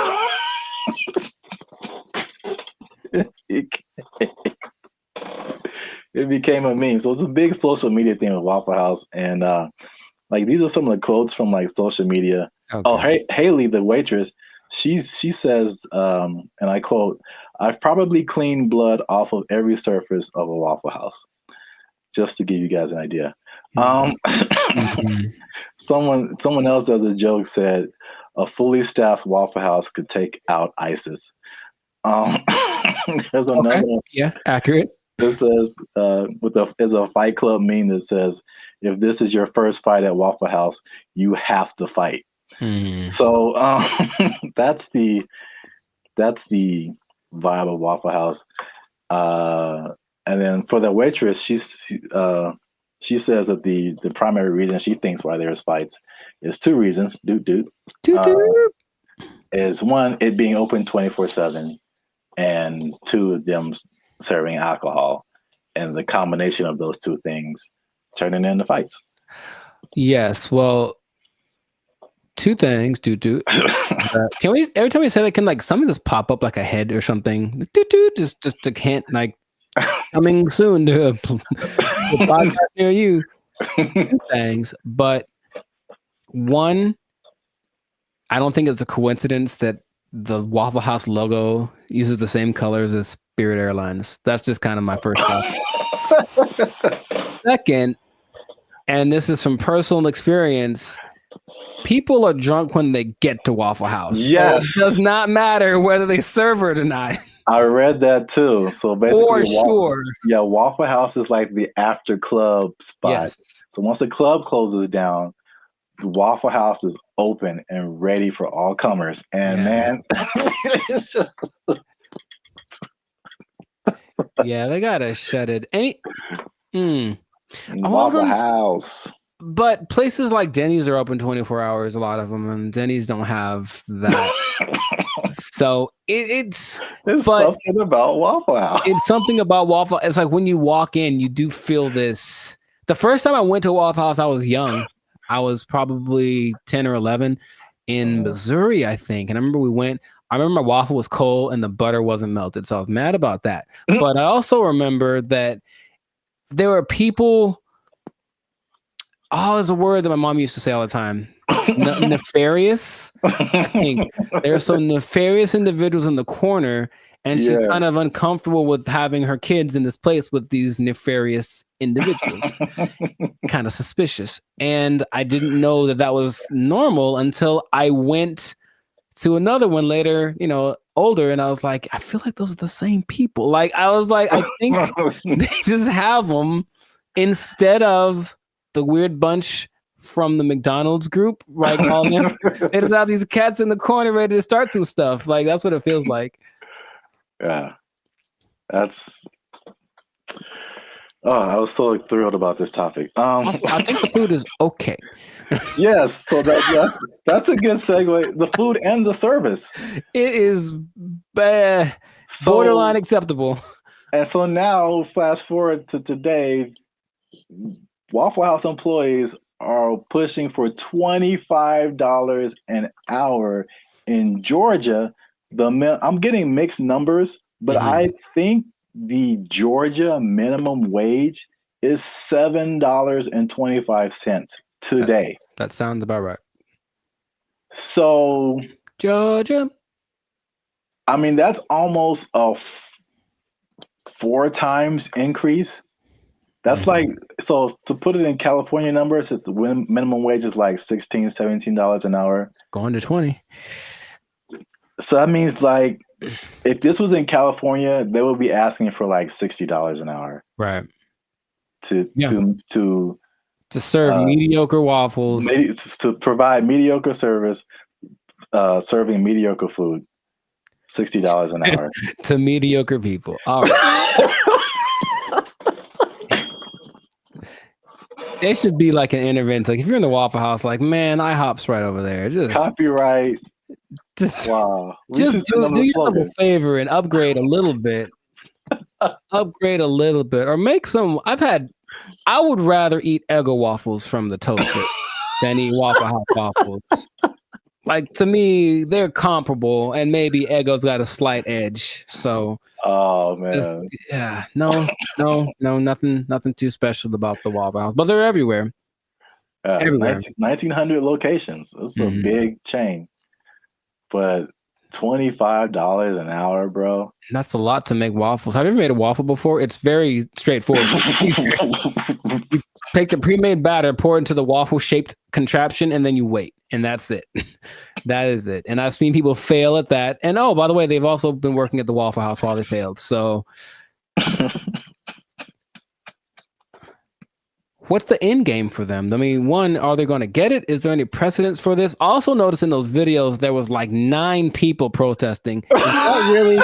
it became a meme. So it's a big social media thing with Waffle House. And these are some of the quotes from social media. Okay. Oh, Haley, the waitress, she says, and I quote, "I've probably cleaned blood off of every surface of a Waffle House," just to give you guys an idea. Someone else as a joke said, "A fully staffed Waffle House could take out ISIS." There's another one. Yeah, accurate. This says, there's a Fight Club meme that says, "If this is your first fight at Waffle House, you have to fight." So that's the vibe of Waffle House. And then for the waitress, she says that the primary reason she thinks why there's fights is two reasons. Is one, it being open 24/7, and two, them serving alcohol, and the combination of those two things turning into fights. Yes, well, two things. Can we every time we say that, can something just pop up like a head or something? Just to hint coming soon to a podcast near you. Two things, but one, I don't think it's a coincidence that the Waffle House logo uses the same colors as Spirit Airlines. That's just kind of my first thought. Second, and this is from personal experience, people are drunk when they get to Waffle House. Yes. So it does not matter whether they serve it or not. I read that too. So basically, for sure. Waffle House is like the after club spot. Yes. So once the club closes down, the Waffle House is open and ready for all comers. And man, it's just... yeah, they gotta shut it. Waffle House. But places like Denny's are open 24 hours, a lot of them, and Denny's don't have that. So it's something about Waffle House. It's something about Waffle. It's like when you walk in, you do feel this. The first time I went to Waffle House, I was young. I was probably 10 or 11 in Missouri, I think. And I remember I remember my waffle was cold and the butter wasn't melted. So I was mad about that. But I also remember that there were people Oh, there's a word that my mom used to say all the time. Nefarious. I think there's some nefarious individuals in the corner, and she's kind of uncomfortable with having her kids in this place with these nefarious individuals. Kind of suspicious. And I didn't know that that was normal until I went to another one later, you know, older, and I was like, I feel like those are the same people. Like, I was like, I think they just have them instead of the weird bunch from the McDonald's group, right? All them. They just have these cats in the corner ready to start some stuff. Like, that's what it feels like. Yeah. That's... Oh, I was so thrilled about this topic. Also, I think the food is okay. Yes, so that's a good segue. The food and the service. It is borderline acceptable. And so now, fast forward to today, Waffle House employees are pushing for $25 an hour in Georgia. I'm getting mixed numbers, but I think the Georgia minimum wage is $7.25 today. That sounds about right. So Georgia, I mean, that's almost a 4 times increase. That's like, so to put it in California numbers, the minimum wage is like $16, $17 an hour. Going to 20. So that means like, if this was in California, they would be asking for like $60 an hour. Right. To serve mediocre waffles. To provide mediocre service, serving mediocre food. $60 an hour. To mediocre people. All right. It should be like an intervention. Like if you're in the Waffle House, like, man, IHOP's right over there. Just copyright. Wow. Just do yourself a favor and upgrade a little bit. Or make some. I would rather eat Eggo waffles from the toaster than eat Waffle House waffles. Like, to me, they're comparable, and maybe Eggo's got a slight edge. So, oh man, nothing too special about the Waffle House, but they're everywhere. Everywhere. 1,900 locations. It's a big chain, but $25 an hour, bro. That's a lot to make waffles. Have you ever made a waffle before? It's very straightforward. You take the pre-made batter, pour it into the waffle-shaped contraption, and then you wait. And that's it. That is it. And I've seen people fail at that. And oh, by the way, they've also been working at the Waffle House while they failed. So what's the end game for them? I mean, one, are they going to get it? Is there any precedence for this? Also notice in those videos, there was like 9 people protesting. Is that really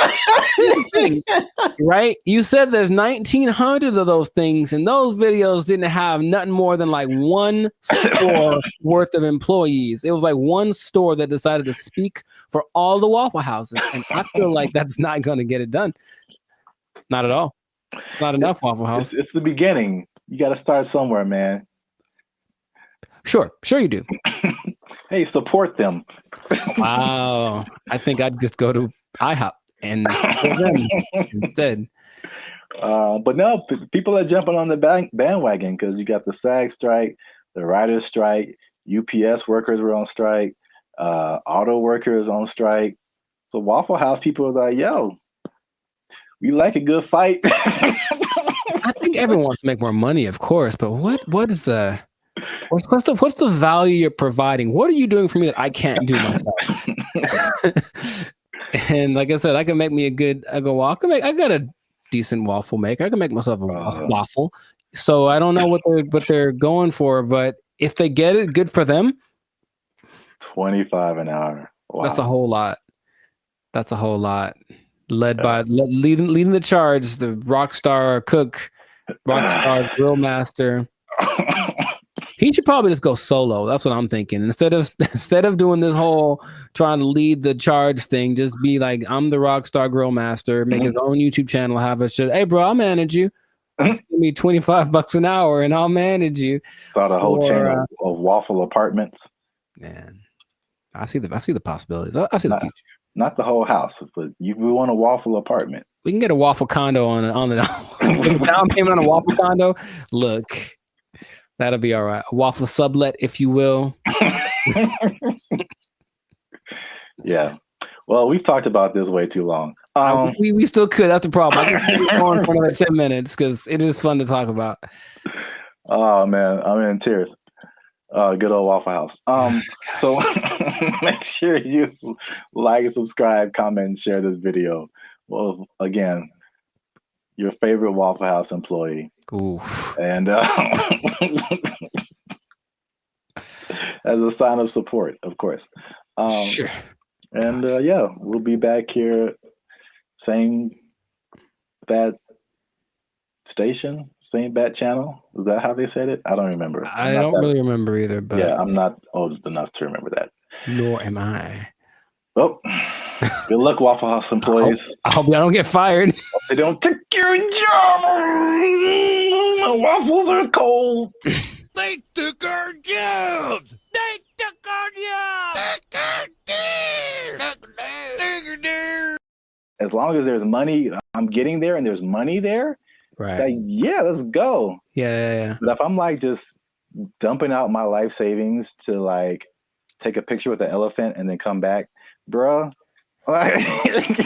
right? You said there's 1,900 of those things, and those videos didn't have nothing more than like one store worth of employees. It was like one store that decided to speak for all the Waffle Houses. And I feel like that's not going to get it done. Not at all. It's not enough, Waffle House. It's the beginning. You got to start somewhere, man. Sure you do. Hey, support them. Wow. I think I'd just go to IHOP and support them instead. But no, people are jumping on the bandwagon because you got the SAG strike, the writers' strike, UPS workers were on strike, auto workers on strike. So Waffle House people are like, yo, we like a good fight. I think everyone wants to make more money, of course, but what's the value you're providing? What are you doing for me that I can't do myself? And like I said, I can make me I got a decent waffle maker. I can make myself a waffle. So I don't know what they're going for, but if they get it, good for them. $25 an hour. Wow. That's a whole lot. Leading the charge, the rockstar cook, rockstar grill master. He should probably just go solo. That's what I'm thinking. Instead of doing this whole trying to lead the charge thing, just be like, I'm the rockstar grill master. Make his own YouTube channel. Have a shit. Hey, bro, I'll manage you. Just give me $25 an hour, and I'll manage you. Start a whole chain of waffle apartments. Man, I see the possibilities. I see the future. Not the whole house, but we want a waffle apartment. We can get a waffle condo on the down payment on a waffle condo. Look, That'll be all right. A waffle sublet, if you will. Yeah. Well, we've talked about this way too long. We still could. That's the problem. I can keep going for another 10 minutes because it is fun to talk about. Oh man, I'm in tears. Good old Waffle House. So make sure you like, subscribe, comment, and share this video. Well, again, your favorite Waffle House employee. Ooh. And as a sign of support, of course. Sure. And yeah, we'll be back here, same bad station, same bad channel. Is that how they said it? I don't remember. I don't really remember either, but yeah, I'm not old enough to remember that. Nor am I. Well, good luck, Waffle House employees. I hope y'all don't get fired. They don't take your job. The waffles are cold. They took our jobs. They took our jobs. As long as there's money, I'm getting there and there's money there. Right. Like, yeah, let's go. Yeah. But if I'm like just dumping out my life savings to like take a picture with the elephant and then come back, bruh.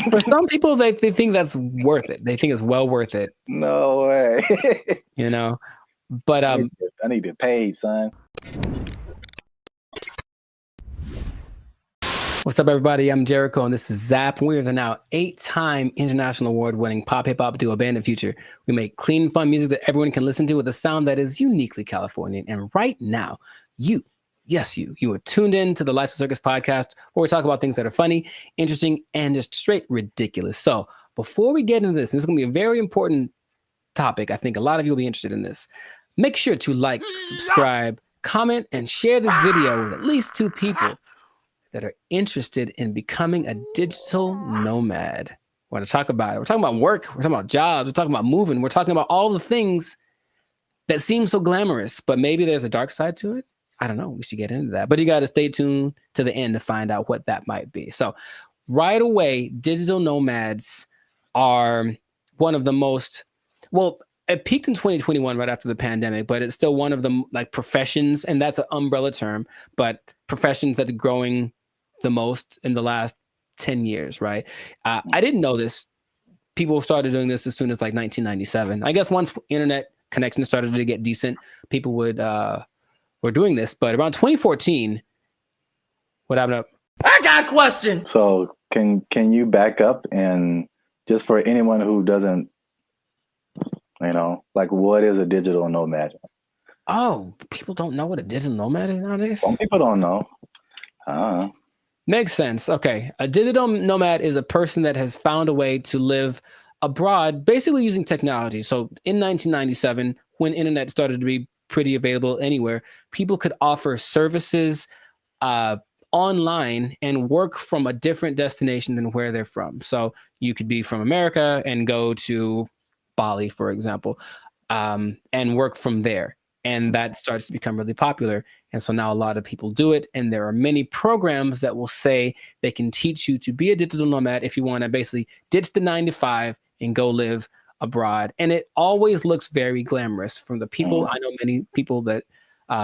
For some people, they think that's worth it. They think it's well worth it. No way. You know, but I need to pay, son. What's up, everybody? I'm Jericho, and this is Zap. We are the now 8-time international award-winning pop hip-hop duo Band of Future. We make clean, fun music that everyone can listen to with a sound that is uniquely Californian. And right now, you are tuned in to the Life's a Circus podcast, where we talk about things that are funny, interesting, and just straight ridiculous. So before we get into this, and this is going to be a very important topic, I think a lot of you will be interested in this. Make sure to like, subscribe, comment, and share this video with at least 2 people that are interested in becoming a digital nomad. We're going to talk about it. We're talking about work. We're talking about jobs. We're talking about moving. We're talking about all the things that seem so glamorous, but maybe there's a dark side to it. I don't know. We should get into that. But you got to stay tuned to the end to find out what that might be. So right away, digital nomads are one of the most, well, it peaked in 2021 right after the pandemic, but it's still one of the like professions, and that's an umbrella term, but professions that's growing the most in the last 10 years, right? I didn't know this. People started doing this as soon as like 1997. I guess once internet connection started to get decent, people were doing this. But around 2014, what happened? I got a question. So can you back up and just for anyone who doesn't, like what is a digital nomad? Oh, people don't know what a digital nomad is nowadays? Some people don't know. Makes sense. Okay. A digital nomad is a person that has found a way to live abroad, basically using technology. So in 1997, when internet started to be pretty available anywhere, people could offer services online and work from a different destination than where they're from. So you could be from America and go to Bali, for example, and work from there. And that starts to become really popular. And so now a lot of people do it. And there are many programs that will say they can teach you to be a digital nomad if you want to basically ditch the 9-to-5 and go live abroad. And it always looks very glamorous from the people. I know many people that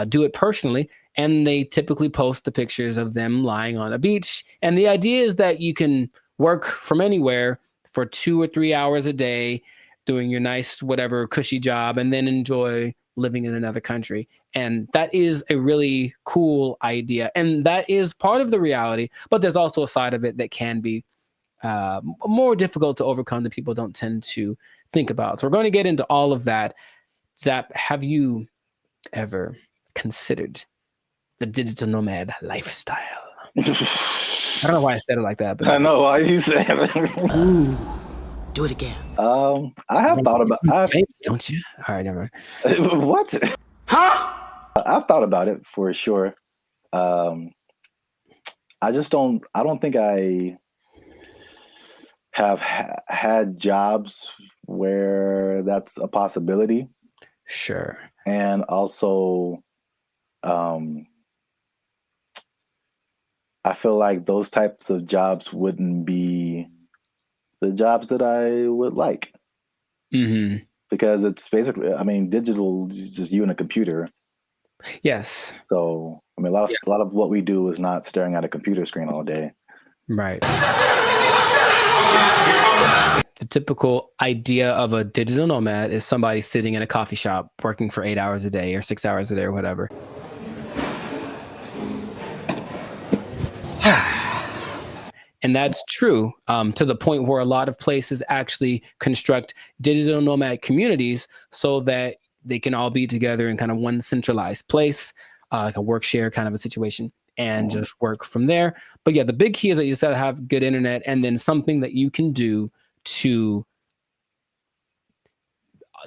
do it personally, and they typically post the pictures of them lying on a beach. And the idea is that you can work from anywhere for 2 or 3 hours a day, doing your nice, whatever cushy job, and then enjoy living in another country. And that is a really cool idea. And that is part of the reality, but there's also a side of it that can be more difficult to overcome that people don't tend to think about. So we're going to get into all of that. Zap, have you ever considered the digital nomad lifestyle? I don't know why I said it like that, but I know why you said it. Ooh. Do it again. I have thought about famous, don't you? All right, never mind. What? Huh? I've thought about it for sure. I don't think I have had jobs where that's a possibility. Sure. And also, I feel like those types of jobs wouldn't be the jobs that I would like. Mm-hmm. Because it's basically, digital is just you and a computer. Yes. So, I mean, a lot of what we do is not staring at a computer screen all day. Right. The typical idea of a digital nomad is somebody sitting in a coffee shop working for 8 hours a day or 6 hours a day or whatever. And that's true to the point where a lot of places actually construct digital nomad communities so that they can all be together in kind of one centralized place, like a work share kind of a situation, and just work from there. But yeah, the big key is that you just have to have good internet and then something that you can do to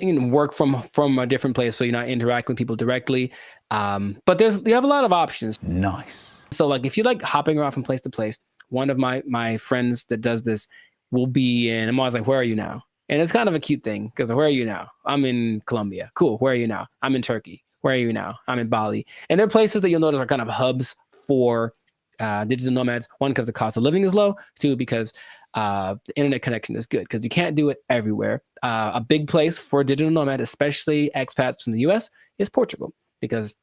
work from a different place so you're not interacting with people directly. But you have a lot of options. Nice. So like if you like hopping around from place to place, one of my friends that does this will be in, I'm always like, where are you now? And it's kind of a cute thing because where are you now? I'm in Colombia. Cool. Where are you now? I'm in Turkey. Where are you now? I'm in Bali. And there are places that you'll notice are kind of hubs for digital nomads. One, because the cost of living is low. Two, because the internet connection is good because you can't do it everywhere. A big place for a digital nomad, especially expats from the US, is Portugal because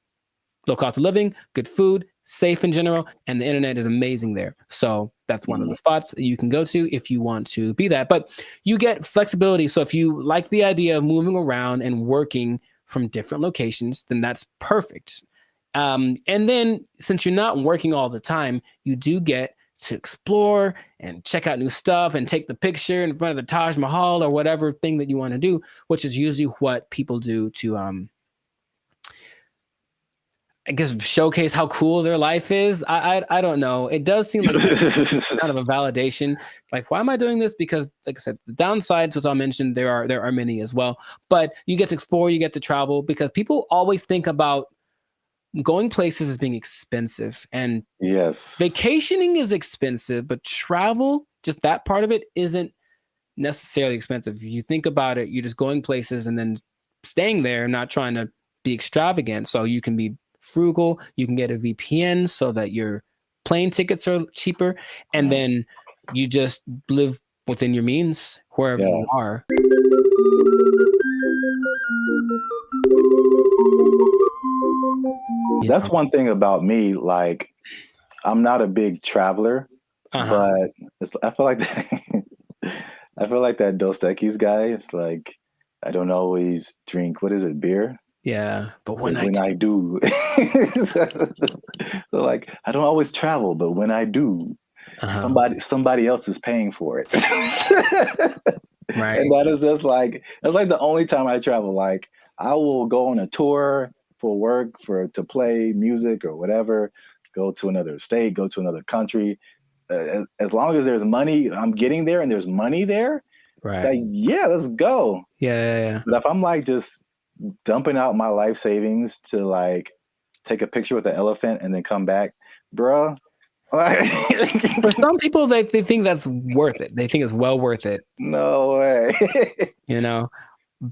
low cost of living, good food, safe in general, and the internet is amazing there. So that's one of the spots that you can go to if you want to be that. But you get flexibility. So if you like the idea of moving around and working from different locations, then that's perfect. And then since you're not working all the time, you do get to explore and check out new stuff and take the picture in front of the Taj Mahal or whatever thing that you want to do, which is usually what people do to I guess showcase how cool their life is. I don't know. It does seem like kind of a validation. Like, why am I doing this? Because, like I said, the downsides, as I mentioned, there are many as well. But you get to explore, you get to travel, because people always think about going places as being expensive. And yes, vacationing is expensive, but travel, just that part of it, isn't necessarily expensive. If you think about it, you're just going places and then staying there, not trying to be extravagant. So you can be frugal, you can get a VPN so that your plane tickets are cheaper, and then you just live within your means wherever you are. That's one thing about me. Like, I'm not a big traveler, but I feel like I feel like that Dos Equis guy. It's like I don't always drink. What is it? Beer. Yeah, but when I do, so like I don't always travel, but when I do, somebody else is paying for it. Right. And that is just like that's like the only time I travel. Like I will go on a tour for work, to play music or whatever, go to another state, go to another country. As long as there's money, I'm getting there and there's money there. Right. Like, yeah, let's go. Yeah. But if I'm like just dumping out my life savings to like take a picture with the elephant and then come back, bruh. For some people, they think that's worth it. They think it's well worth it. No way.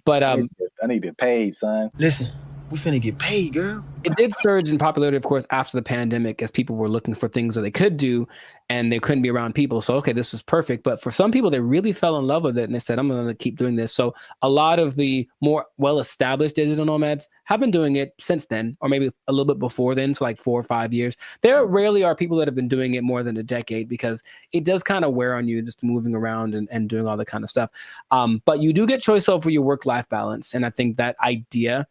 But I need to get paid, son. Listen, we finna get paid, girl. It did surge in popularity, of course, after the pandemic, as people were looking for things that they could do and they couldn't be around people. So, okay, this is perfect. But for some people, they really fell in love with it and they said, I'm going to keep doing this. So a lot of the more well-established digital nomads have been doing it since then, or maybe a little bit before then, so like 4 or 5 years. There rarely are people that have been doing it more than a decade because it does kind of wear on you just moving around and doing all that kind of stuff. But you do get choice over your work-life balance. And I think that idea,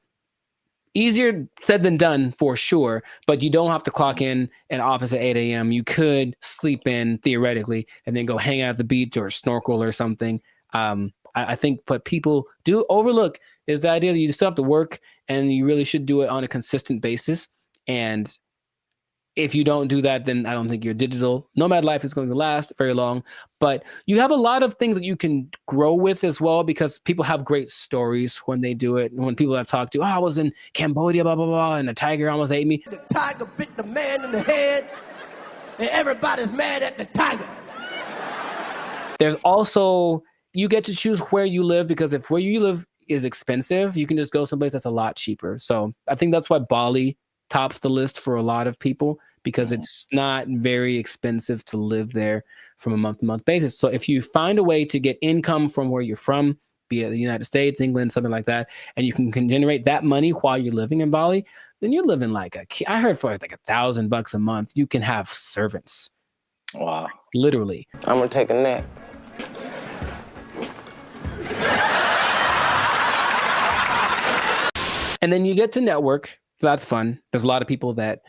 easier said than done for sure, but you don't have to clock in an office at 8 a.m. You could sleep in theoretically and then go hang out at the beach or snorkel or something. I think what people do overlook is the idea that you still have to work and you really should do it on a consistent basis. And if you don't do that, then I don't think your digital nomad life is going to last very long. But you have a lot of things that you can grow with as well, because people have great stories when they do it. And when people I've talked to, I was in Cambodia, blah, blah, blah, and a tiger almost ate me. The tiger bit the man in the head, and everybody's mad at the tiger. There's also, you get to choose where you live, because if where you live is expensive, you can just go someplace that's a lot cheaper. So I think that's why Bali tops the list for a lot of people, because it's not very expensive to live there from a month-to-month basis. So if you find a way to get income from where you're from, be it the United States, England, something like that, and you can generate that money while you're living in Bali, then you're living like I heard for like $1,000 a month, you can have servants. Wow. Literally. I'm gonna take a nap. And then you get to network. So that's fun. There's a lot of people that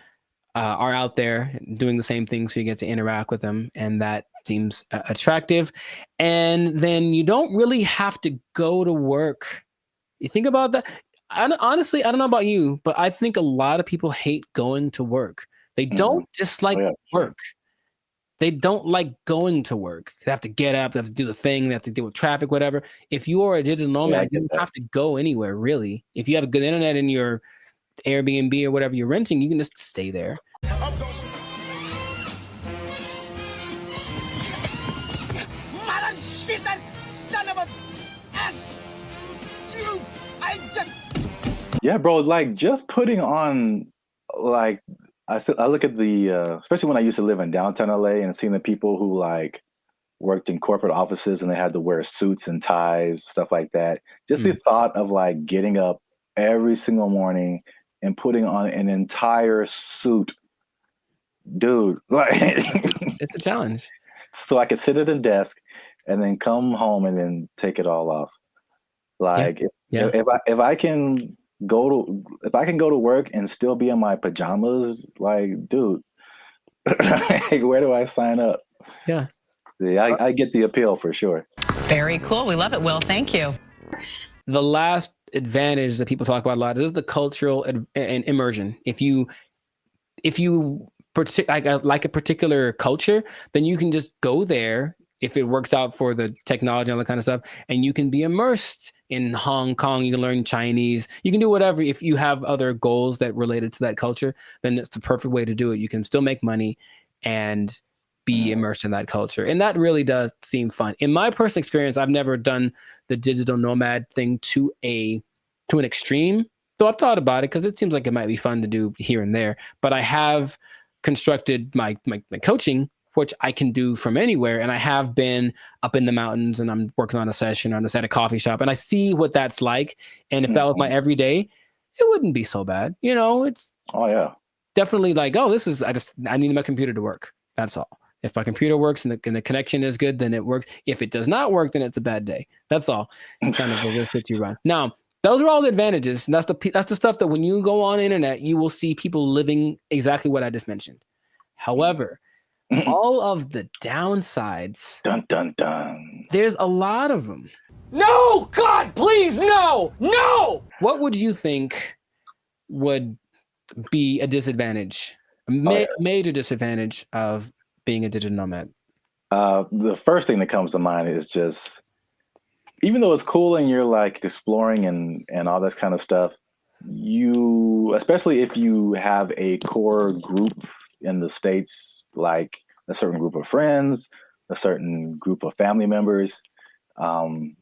are out there doing the same thing, so you get to interact with them, and that seems attractive. And then you don't really have to go to work. You think about that. Honestly, I don't know about you, but I think a lot of people hate going to work. They don't dislike work. They don't like going to work. They have to get up, they have to do the thing, they have to deal with traffic, whatever. If you are a digital nomad, you don't have to go anywhere, really. If you have a good internet in your Airbnb or whatever you're renting, you can just stay there. Yeah, bro, like just putting on, like, I look at the, especially when I used to live in downtown LA and seeing the people who like worked in corporate offices and they had to wear suits and ties, stuff like that. Just the thought of like getting up every single morning and putting on an entire suit, dude, like it's a challenge. So I could sit at a desk and then come home and then take it all off. Like if I can go to work and still be in my pajamas, like, dude, where do I sign up? Yeah, I get the appeal for sure. Very cool. We love it, Will. Thank you. The last advantage that people talk about a lot is the cultural and immersion. If you like a particular culture, then you can just go there if it works out for the technology and all that kind of stuff, and you can be immersed in Hong Kong. You can learn Chinese. You can do whatever. If you have other goals that related to that culture, then it's the perfect way to do it. You can still make money and be immersed in that culture. And that really does seem fun. In my personal experience, I've never done the digital nomad thing to an extreme, though I've thought about it because it seems like it might be fun to do here and there. But I have constructed my coaching, which I can do from anywhere. And I have been up in the mountains and I'm working on a session or I'm just at a coffee shop and I see what that's like. And if that was my everyday, it wouldn't be so bad. You know, it's definitely like, oh, I need my computer to work. That's all. If my computer works and the connection is good, then it works. If it does not work, then it's a bad day. That's all. It's kind of the risk that you run. Now, those are all the advantages. And that's the stuff that when you go on the internet, you will see people living exactly what I just mentioned. However, all of the downsides, dun, dun, dun. There's a lot of them. No, God, please, no, no. What would you think would be a disadvantage, major disadvantage of being a digital nomad? The first thing that comes to mind is just, even though it's cool and you're like exploring and all this kind of stuff, especially if you have a core group in the States, like a certain group of friends, a certain group of family members,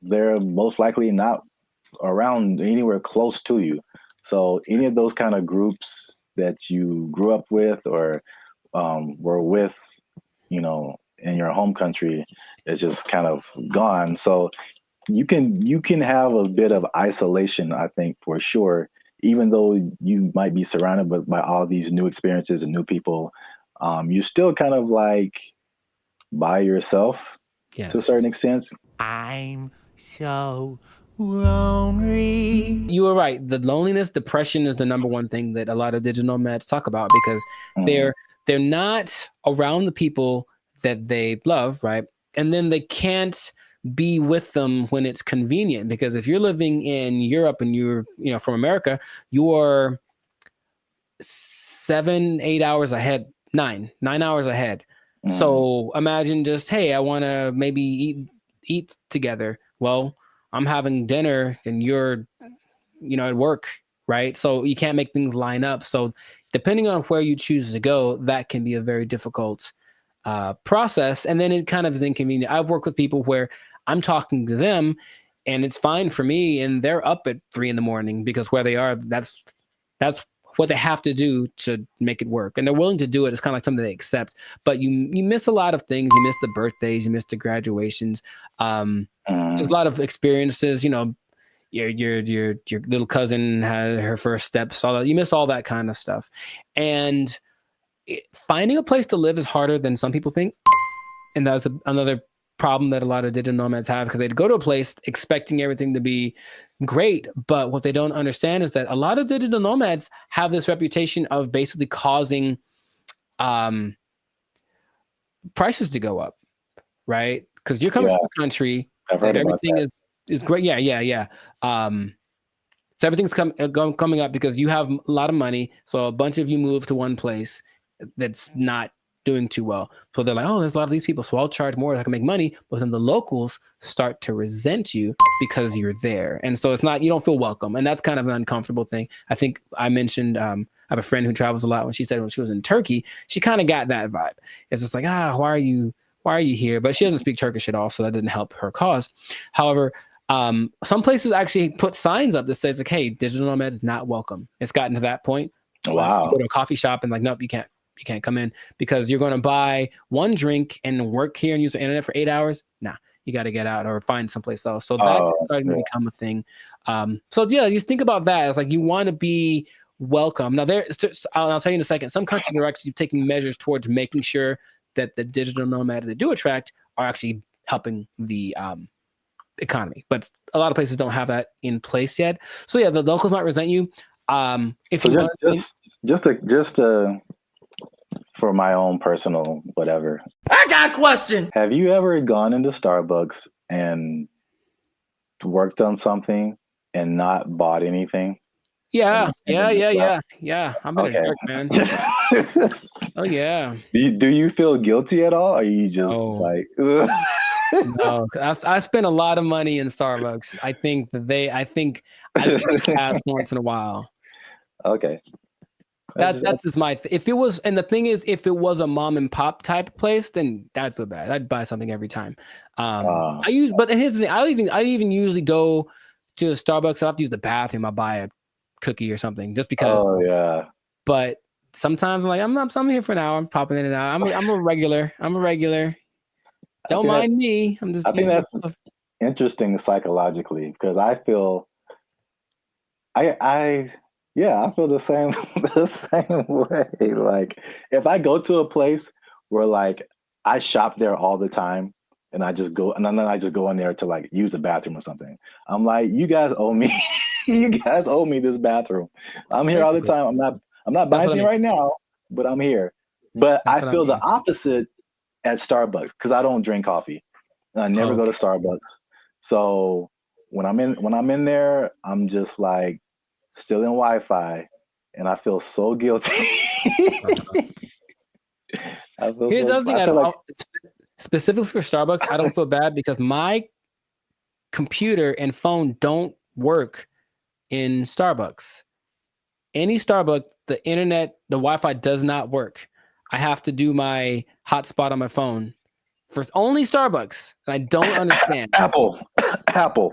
they're most likely not around anywhere close to you. So any of those kind of groups that you grew up with or were with, you know, in your home country is just kind of gone. So you can have a bit of isolation, I think, for sure, even though you might be surrounded by all these new experiences and new people. You're still kind of like by yourself to a certain extent. I'm so lonely. You were right. The loneliness, depression is the number one thing that a lot of digital nomads talk about because they're not around the people that they love, right? And then they can't be with them when it's convenient, because if you're living in Europe and you're, from America, you're 7-8 hours ahead, 9 hours ahead. So imagine just, hey, I want to maybe eat together. Well, I'm having dinner and you're, at work, right? So you can't make things line up. So depending on where you choose to go, that can be a very difficult process. And then it kind of is inconvenient. I've worked with people where I'm talking to them and it's fine for me and they're up at 3 a.m. because where they are, that's what they have to do to make it work, and they're willing to do it. It's kind of like something they accept, but you miss a lot of things. You miss the birthdays, you miss the graduations. There's a lot of experiences. You know, your little cousin had her first steps. All that, you miss all that kind of stuff, and finding a place to live is harder than some people think, and that's another problem that a lot of digital nomads have, because they go to a place expecting everything to be great, but what they don't understand is that a lot of digital nomads have this reputation of basically causing prices to go up, right? Because you're coming from a country that everything is great. Yeah. So everything's coming up because you have a lot of money. So a bunch of you move to one place that's not doing too well. So they're like, oh, there's a lot of these people, so I'll charge more, I can make money. But then the locals start to resent you because you're there. And so it's not, you don't feel welcome. And that's kind of an uncomfortable thing. I think I mentioned, I have a friend who travels a lot. When she said when she was in Turkey, she kind of got that vibe. It's just like, why are you here? But she doesn't speak Turkish at all, so that didn't help her cause. However, some places actually put signs up that says like, hey, digital nomad is not welcome. It's gotten to that point. Wow. You go to a coffee shop and like, nope, you can't come in because you're going to buy one drink and work here and use the internet for 8 hours. Nah, you got to get out or find someplace else. So that's starting to become a thing. So yeah, you think about that. It's like you want to be welcome. Now I'll tell you in a second, some countries are actually taking measures towards making sure that the digital nomads they do attract are actually helping the economy. But a lot of places don't have that in place yet. So yeah, the locals might resent you. Just for my own personal whatever. I got a question. Have you ever gone into Starbucks and worked on something and not bought anything? Yeah. I'm a jerk, man. Oh yeah. Do you feel guilty at all? Or are you just like? No, I spent a lot of money in Starbucks. I think that once in a while. Okay. That's just my if it was, and the thing is, if it was a mom and pop type place, then I'd feel bad. I'd buy something every time. But here's the thing, I even usually go to Starbucks. I have to use the bathroom. I buy a cookie or something just because. Oh yeah. But sometimes I'm like, I'm here for an hour. I'm popping in and out. I'm a regular. Don't mind me. I'm just. I think that's interesting psychologically because I feel. I feel the same way. Like if I go to a place where like I shop there all the time and I just go and then I just go in there to like use the bathroom or something. I'm like, you guys owe me. You guys owe me this bathroom. I'm here all the time. I'm not buying anything right now, but I'm here. But I feel the opposite at Starbucks because I don't drink coffee. And I never go to Starbucks. So when I'm in there, I'm just like still in Wi-Fi, and I feel so guilty. Here's the other thing. Specifically for Starbucks, I don't feel bad because my computer and phone don't work in Starbucks. Any Starbucks, the internet, the Wi-Fi does not work. I have to do my hotspot on my phone. For only Starbucks. I don't understand. Apple.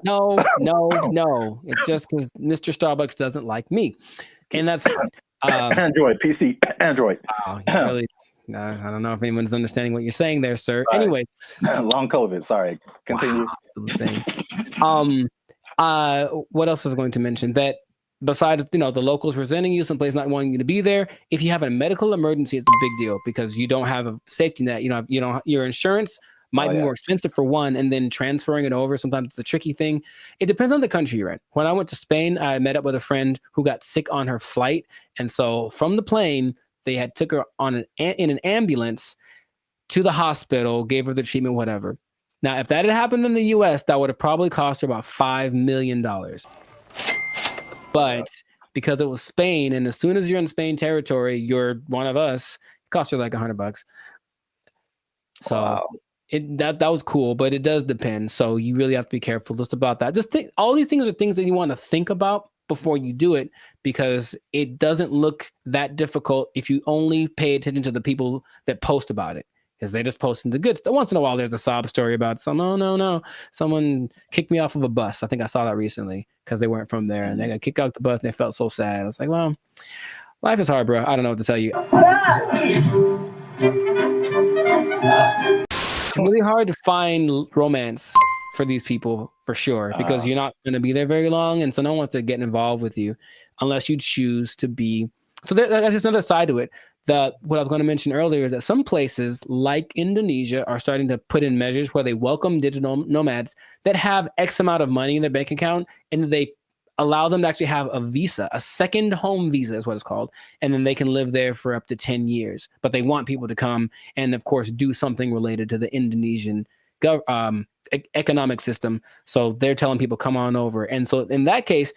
No. It's just because Mr. Starbucks doesn't like me. And that's Android, PC, Android. Really, I don't know if anyone's understanding what you're saying there, sir. Sorry. Anyway. Long COVID. Sorry. Continue. What else was I going to mention? That besides, the locals resenting you, someplace not wanting you to be there, if you have a medical emergency, it's a big deal because you don't have a safety net. Your insurance might be more expensive for one, and then transferring it over, sometimes it's a tricky thing. It depends on the country you're in. When I went to Spain, I met up with a friend who got sick on her flight. And so from the plane, they took her in an ambulance to the hospital, gave her the treatment, whatever. Now, if that had happened in the US, that would have probably cost her about $5 million. But because it was Spain, and as soon as you're in Spain territory, you're one of us, it cost her like $100. So wow. That was cool, but it does depend. So you really have to be careful just about that. Just think, all these things are things that you want to think about before you do it, because it doesn't look that difficult if you only pay attention to the people that post about it. Because they just posting the good stuff. Once in a while, there's a sob story about no. Someone kicked me off of a bus. I think I saw that recently because they weren't from there, and they got kicked out the bus and they felt so sad. I was like, well, Life is hard, bro. I don't know what to tell you. It's really hard to find romance for these people, for sure, because you're not going to be there very long, and so no one wants to get involved with you unless you choose to be. So that's just another side to it. What I was going to mention earlier is that some places like Indonesia are starting to put in measures where they welcome digital nomads that have X amount of money in their bank account, and they allow them to actually have a visa, a second home visa is what it's called. And then they can live there for up to 10 years. But they want people to come and, of course, do something related to the Indonesian economic system. So they're telling people, come on over. And so in that case,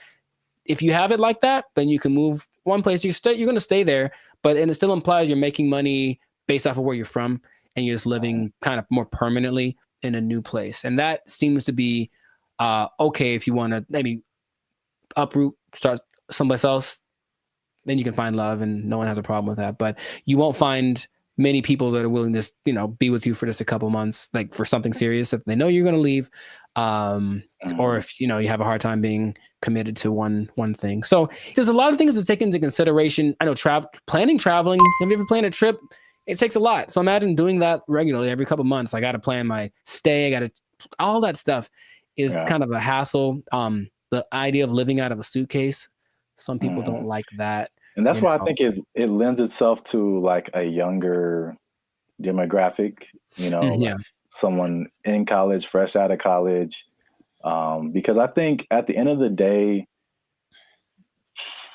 if you have it like that, then you can move one place. You're going to stay there, and it still implies you're making money based off of where you're from, and you're just living kind of more permanently in a new place. And that seems to be okay if you want to maybe uproot, start someplace else, then you can find love, and no one has a problem with that. But you won't find many people that are willing to, be with you for just a couple months, like for something serious, if they know you're going to leave, or if you have a hard time being committed to one thing. So there's a lot of things to take into consideration. I know traveling. Have you ever planned a trip? It takes a lot. So imagine doing that regularly every couple months. I got to plan my stay. All that stuff is kind of a hassle. The idea of living out of a suitcase, some people don't like that. And that's why I think it lends itself to like a younger demographic, like someone in college, fresh out of college. Because I think at the end of the day,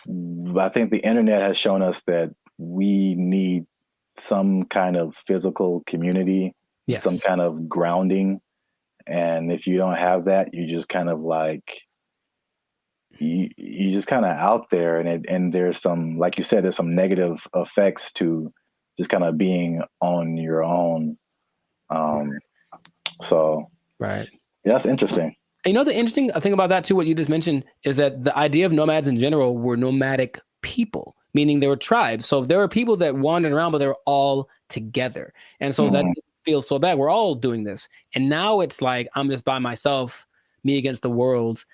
I think the internet has shown us that we need some kind of physical community, some kind of grounding. And if you don't have that, you just kind of like, you just kind of out there, and there's some, like you said, there's some negative effects to just kind of being on your own. So right, that's interesting. The interesting thing about that too, what you just mentioned, is that the idea of nomads in general were nomadic people, meaning they were tribes. So there were people that wandered around, but they were all together, and so that feels so bad. We're all doing this, and now it's like I'm just by myself, me against the world.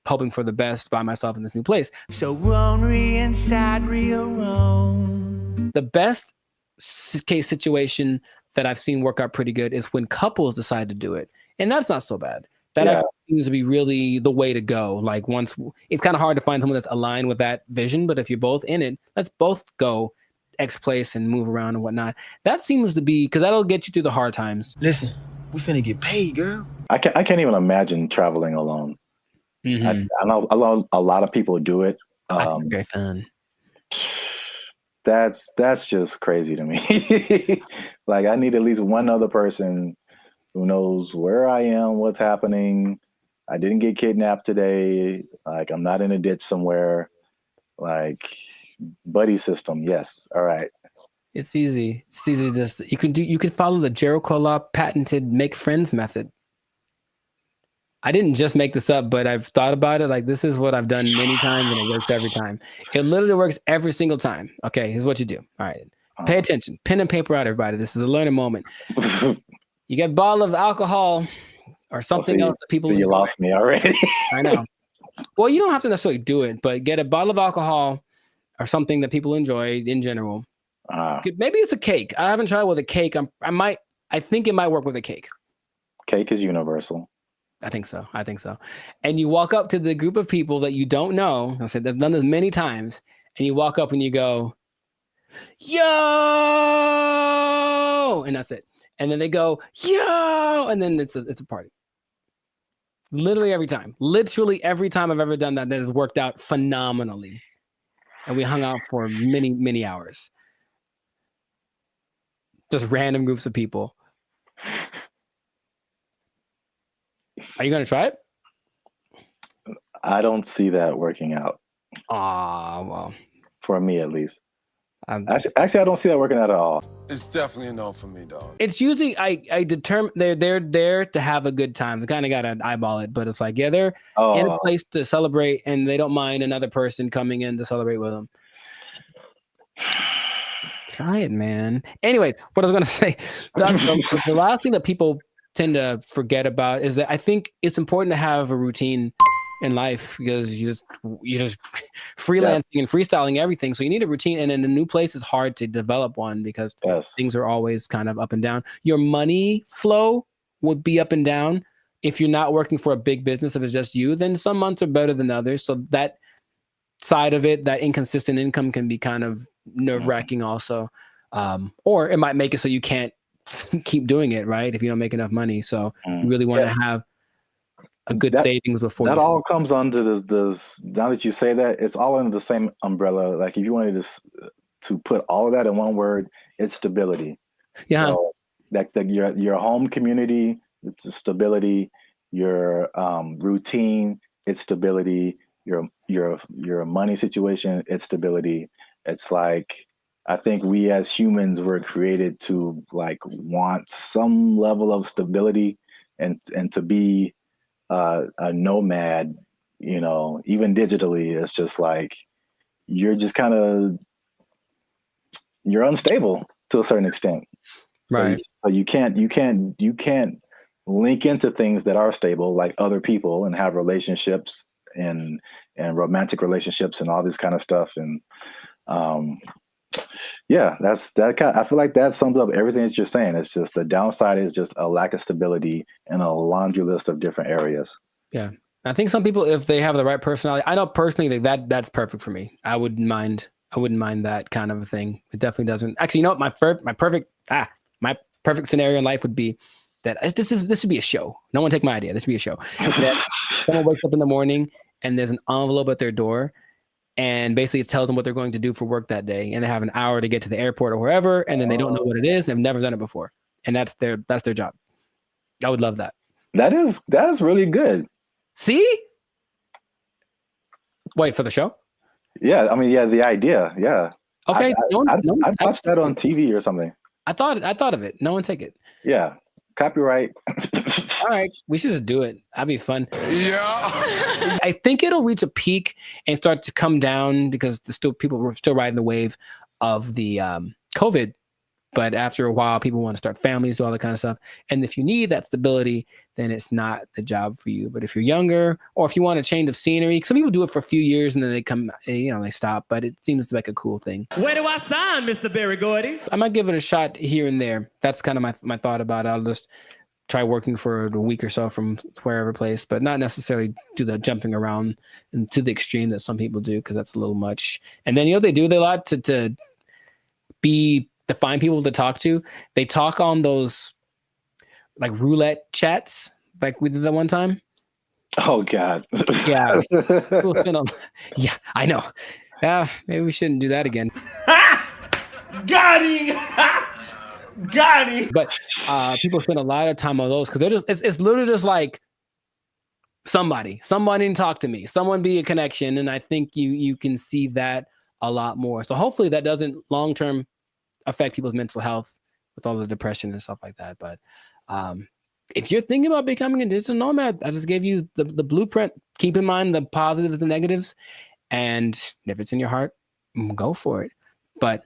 Hoping for the best by myself in this new place. So ornery and sad, real wrong. The best case situation that I've seen work out pretty good is when couples decide to do it. And that's not so bad. That actually seems to be really the way to go. Like it's kind of hard to find someone that's aligned with that vision, but if you're both in it, let's both go X place and move around and whatnot. That seems to be, because that'll get you through the hard times. Listen, we finna get paid, girl. I can't even imagine traveling alone. I know a lot of people do it. I think it's very fun. That's just crazy to me. Like I need at least one other person who knows where I am, what's happening. I didn't get kidnapped today. Like I'm not in a ditch somewhere. Like buddy system. Yes. All right. It's easy. It's easy. Just you can follow the Jericho Law patented make friends method. I didn't just make this up, but I've thought about it. Like, this is what I've done many times, and it works every time. It literally works every single time. Okay, here's what you do. All right, pay attention. Pen and paper out, everybody. This is a learning moment. You get a bottle of alcohol or something else that people. So you lost me already. I know. Well, you don't have to necessarily do it, but get a bottle of alcohol or something that people enjoy in general. Maybe it's a cake. I haven't tried with a cake. I think it might work with a cake. Cake is universal. I think so. And you walk up to the group of people that you don't know. I said, I've done this many times. And you walk up and you go, yo, and that's it. And then they go, yo, and then it's a party. Literally every time I've ever done that has worked out phenomenally. And we hung out for many, many hours. Just random groups of people. Are you going to try it? I don't see that working out. Well. For me, at least. Actually, I don't see that working out at all. It's definitely a no for me, dog. It's usually, I determine they're there to have a good time. They kind of got to eyeball it, but it's like, yeah, they're in a place to celebrate, and they don't mind another person coming in to celebrate with them. Try it, man. Anyways, what I was going to say, the last thing that people tend to forget about is that I think it's important to have a routine in life because you're just freelancing and freestyling everything. So you need a routine, and in a new place, it's hard to develop one because things are always kind of up and down. Your money flow would be up and down. If you're not working for a big business, if it's just you, then some months are better than others. So that side of it, that inconsistent income can be kind of nerve-wracking also. Or it might make it so you can't keep doing it, right? If you don't make enough money. So you really want to have a good savings before that all comes under this. Now that you say that, it's all under the same umbrella. Like if you wanted to put all of that in one word, it's stability. Yeah. So, like your home community, it's stability. Your routine, it's stability. Your money situation, it's stability. It's like I think we as humans were created to like want some level of stability and to be a nomad, you know, even digitally. It's just like you're just kind of you're unstable to a certain extent, right? So you can't link into things that are stable, like other people, and have relationships and romantic relationships and all this kind of stuff. And yeah, I feel like that sums up everything that you're saying. It's just the downside is just a lack of stability in a laundry list of different areas. Yeah. I think some people, if they have the right personality, I know personally that's perfect for me. I wouldn't mind that kind of a thing. It definitely doesn't. Actually, you know what? My perfect scenario in life would be that this should be a show. No one take my idea. This should be a show. That someone wakes up in the morning and there's an envelope at their door, and basically it tells them what they're going to do for work that day, and they have an hour to get to the airport or wherever, and then they don't know what it is. They've never done it before, and that's their job. I would love that. That is really good. See? Wait, for the show? Yeah, I mean, yeah, the idea, yeah. Okay, I'd watch that on TV or something. I thought of it. No one take it. Yeah, copyright. All right, we should just do it. That'd be fun. Yeah. I think it'll reach a peak and start to come down because people were still riding the wave of the COVID. But after a while, people want to start families, do all that kind of stuff. And if you need that stability, then it's not the job for you. But if you're younger, or if you want a change of scenery, some people do it for a few years and then they stop. But it seems like a cool thing. Where do I sign, Mr. Berry Gordy? I might give it a shot here and there. That's kind of my thought about it. I'll just try working for a week or so from wherever place, but not necessarily do the jumping around and to the extreme that some people do, because that's a little much. And then, they do a lot to find people to talk to. They talk on those like roulette chats, like we did that one time. Oh God. Yeah. Yeah, I know. Yeah, maybe we shouldn't do that again. Got him! Got him! But people spend a lot of time on those because it's literally just like somebody to talk to me, someone be a connection, and I think you can see that a lot more. So hopefully that doesn't long term affect people's mental health with all the depression and stuff like that. But if you're thinking about becoming a digital nomad, I just gave you the blueprint. Keep in mind the positives and negatives, and if it's in your heart, go for it. But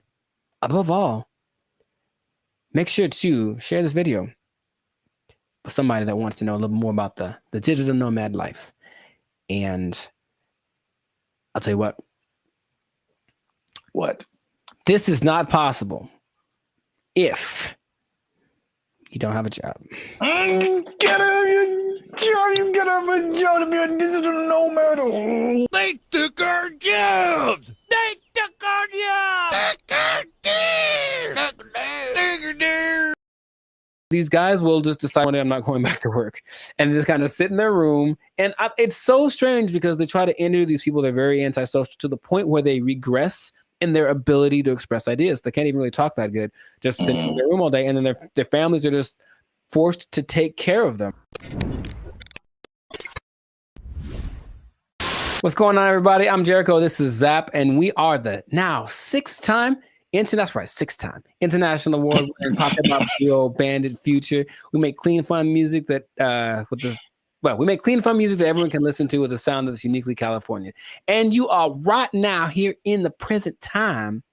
above all, make sure to share this video with somebody that wants to know a little more about the digital nomad life. And I'll tell you what. What? This is not possible if you don't have a job. You gotta have a job to be a digital nomad. They took our jobs. They took our jobs. These guys will just decide one day I'm not going back to work, and just kind of sit in their room. And it's so strange because they try to interview these people. They're very antisocial to the point where they regress in their ability to express ideas. They can't even really talk that good, just sitting in their room all day. And then their families are just forced to take care of them. What's going on, everybody? I'm Jericho. This is Zap, and we are the now six-time international award-winning pop-hip duo Bandit Future. We make clean, fun music that we make clean, fun music that everyone can listen to with a sound that's uniquely Californian. And you are right now here in the present time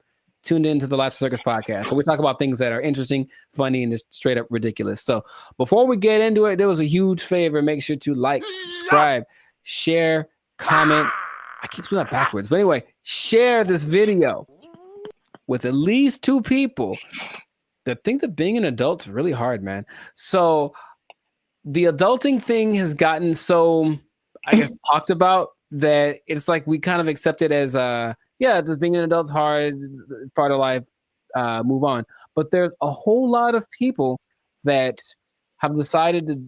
tuned into the Last Circus podcast. So we talk about things that are interesting, funny, and just straight up ridiculous. So before we get into it, there was a huge favor. Make sure to like, subscribe, share, comment. I keep doing that backwards. But anyway, share this video with at least 2 people that think that being an adult is really hard, man. So the adulting thing has gotten so, I guess, talked about that it's like we kind of accept it as, just being an adult's hard. It's part of life. Move on. But there's a whole lot of people that have decided to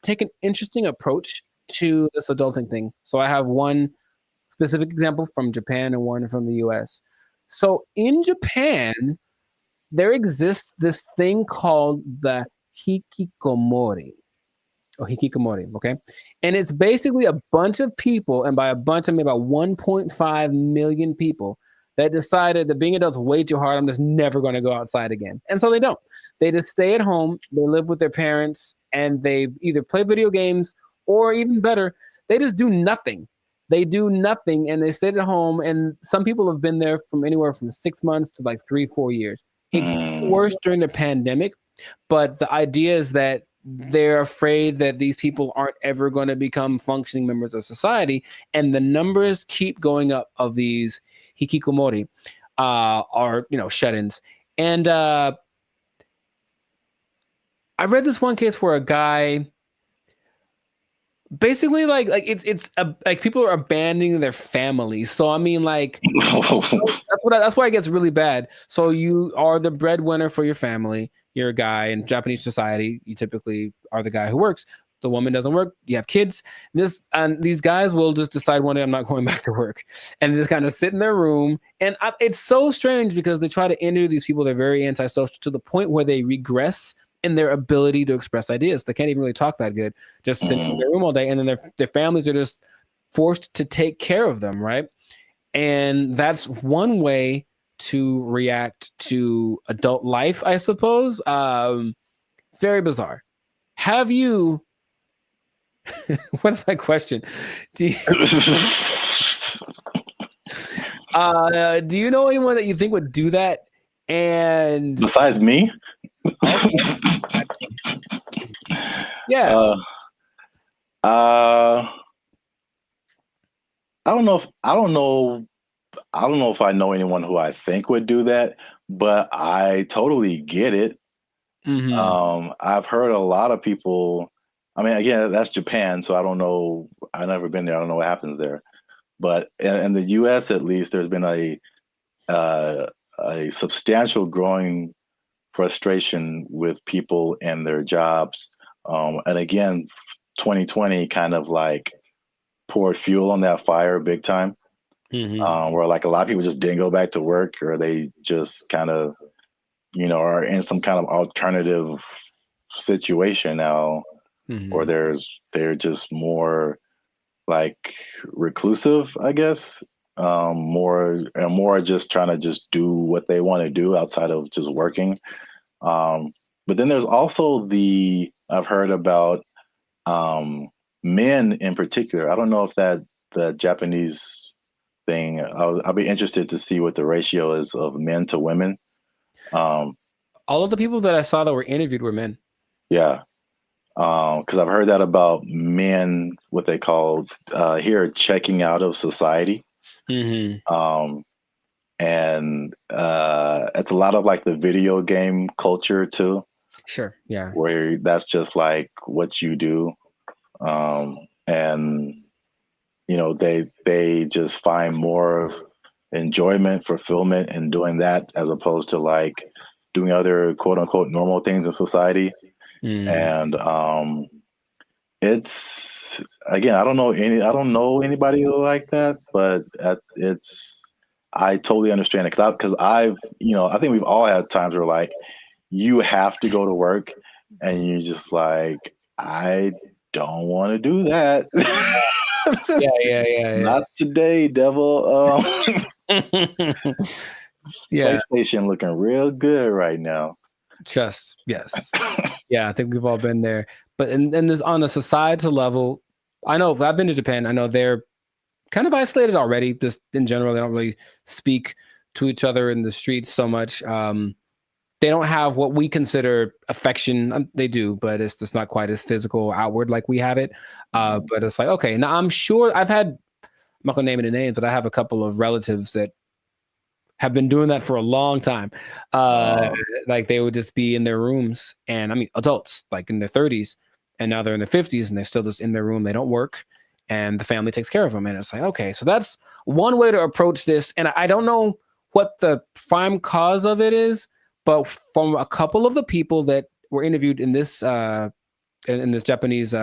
take an interesting approach to this adulting thing. So I have one specific example from Japan and one from the US. So in Japan, there exists this thing called the hikikomori. Hikikomori, okay? And it's basically a bunch of people, and by a bunch I mean about 1.5 million people, that decided that being adults is way too hard. I'm just never going to go outside again. And so they don't. They just stay at home, they live with their parents, and they either play video games or even better, they just do nothing. They do nothing and they sit at home. And some people have been there from anywhere from 6 months to like 3-4 years. It got worse during the pandemic, but the idea is that they're afraid that these people aren't ever going to become functioning members of society. And the numbers keep going up of these hikikomori, are, shut-ins. And I read this one case where a guy basically like people are abandoning their families. So I mean, like that's why it gets really bad. So you are the breadwinner for your family. You're a guy in Japanese society. You typically are the guy who works. The woman doesn't work. You have kids. These guys will just decide one day I'm not going back to work, and just kind of sit in their room. And it's so strange because they try to interview these people. They're very antisocial to the point where they regress in their ability to express ideas. They can't even really talk that good. Just sitting in their room all day, and then their families are just forced to take care of them, right? And that's one way to react to adult life, I suppose. It's very bizarre. Have you? What's my question? Do you know anyone that you think would do that? And besides me? Yeah. I don't know if I know anyone who I think would do that, but I totally get it. Mm-hmm. I've heard a lot of people. I mean, again, that's Japan, so I don't know. I've never been there. I don't know what happens there. But in the U.S., at least, there's been a substantial growing frustration with people and their jobs. And again, 2020 kind of like poured fuel on that fire big time. Mm-hmm. Where like a lot of people just didn't go back to work, or they just kind of, are in some kind of alternative situation now, Mm-hmm. or they're just more like reclusive, I guess. More just trying to just do what they want to do outside of just working. But then there's also I've heard about men in particular. I don't know if the Japanese thing. I'll be interested to see what the ratio is of men to women. All of the people that I saw that were interviewed were men. Yeah. Because I've heard that about men, what they call here, checking out of society. Mm-hmm. And it's a lot of like the video game culture too. Sure. Yeah. Where that's just like what you do. And they just find more enjoyment, fulfillment in doing that, as opposed to like doing other quote unquote normal things in society. And it's, again, I don't know anybody like that, but I totally understand it, because I think we've all had times where like you have to go to work and you just like, I don't want to do that. Yeah. Not today, devil. Yeah. PlayStation looking real good right now. Just yes. Yeah, I think we've all been there. But and this on a societal level, I know I've been to Japan. I know they're kind of isolated already. Just in general, they don't really speak to each other in the streets so much. they don't have what we consider affection. They do, but it's just not quite as physical outward like we have it. But it's like, okay, now I'm sure I'm not gonna name any names, but I have a couple of relatives that have been doing that for a long time. Like they would just be in their rooms, and I mean adults like in their 30s, and now they're in their 50s and they're still just in their room. They don't work, and the family takes care of them. And it's like, okay, so that's one way to approach this. And I don't know what the prime cause of it is, but from a couple of the people that were interviewed in this Japanese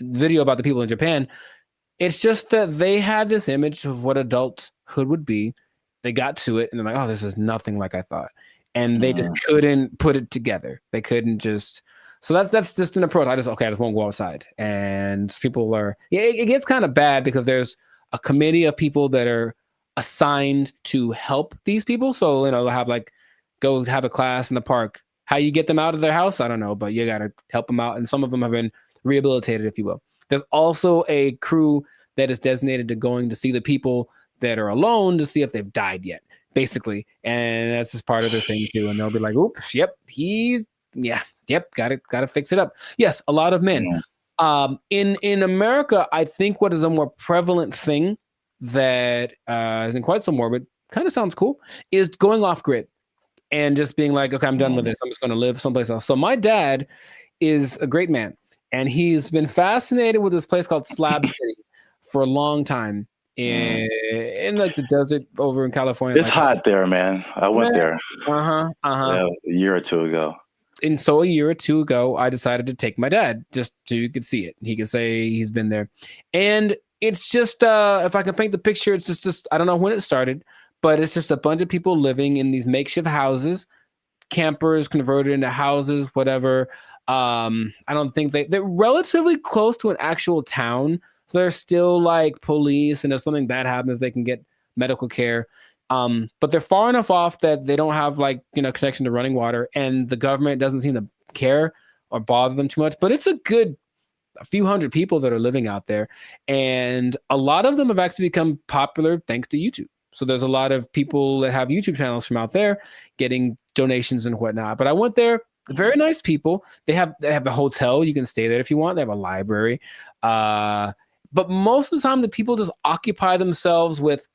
video about the people in Japan, it's just that they had this image of what adulthood would be. They got to it and they're like, oh, this is nothing like I thought. And they just couldn't put it together. They couldn't just. So that's just an approach. I just won't go outside. And people are, it gets kind of bad because there's a committee of people that are assigned to help these people. So, they'll have go have a class in the park. How you get them out of their house, I don't know, but you got to help them out. And some of them have been rehabilitated, if you will. There's also a crew that is designated to going to see the people that are alone to see if they've died yet, basically. And that's just part of their thing too. And they'll be like, oops, yep, gotta fix it up. Yes, a lot of men. In America, I think what is a more prevalent thing that isn't quite so morbid, kind of sounds cool, is going off grid and just being like, okay, I'm done with this. I'm just going to live someplace else. So my dad is a great man, and he's been fascinated with this place called Slab City for a long time in like the desert over in California. It's hot there, man. I went there. Yeah, a year or two ago. And so a year or two ago, I decided to take my dad just so you could see it. He could say he's been there. And it's just, if I can paint the picture, it's just I don't know when it started, but it's just a bunch of people living in these makeshift houses, campers converted into houses, whatever. I don't think they're relatively close to an actual town. So there's still like police, and if something bad happens, they can get medical care. But they're far enough off that they don't have connection to running water, and the government doesn't seem to care or bother them too much. But it's a few hundred people that are living out there, and a lot of them have actually become popular thanks to YouTube. So there's a lot of people that have YouTube channels from out there getting donations and whatnot. But I went there, very nice people. They have a hotel, you can stay there if you want. They have a library, but most of the time the people just occupy themselves with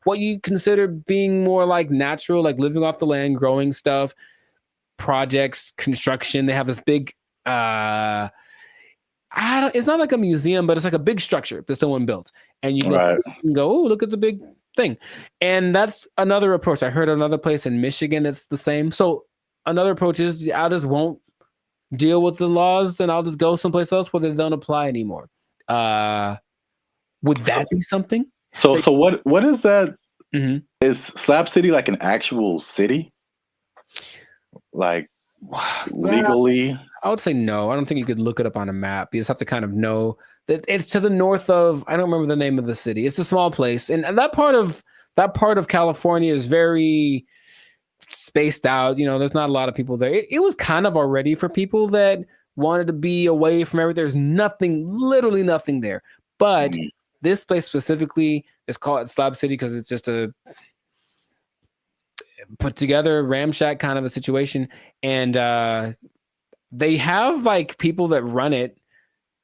what you consider being more like natural, like living off the land, growing stuff, projects, construction. They have this big, it's not like a museum, but it's like a big structure that someone built. And you can go, oh, look at the big thing. And that's another approach. I heard another place in Michigan that's the same. So another approach is I just won't deal with the laws and I'll just go someplace else where they don't apply anymore. Would that be something? So what is that? Mm-hmm. Is Slab City like an actual city? Like legally? I would say no. I don't think you could look it up on a map. You just have to kind of know that it's to the north of, I don't remember the name of the city. It's a small place. And that part of California is very spaced out. There's not a lot of people there. It was kind of already for people that wanted to be away from everything. There's literally nothing there. But this place specifically is called Slab City because it's just a put together ramshack kind of a situation. And they have like people that run it.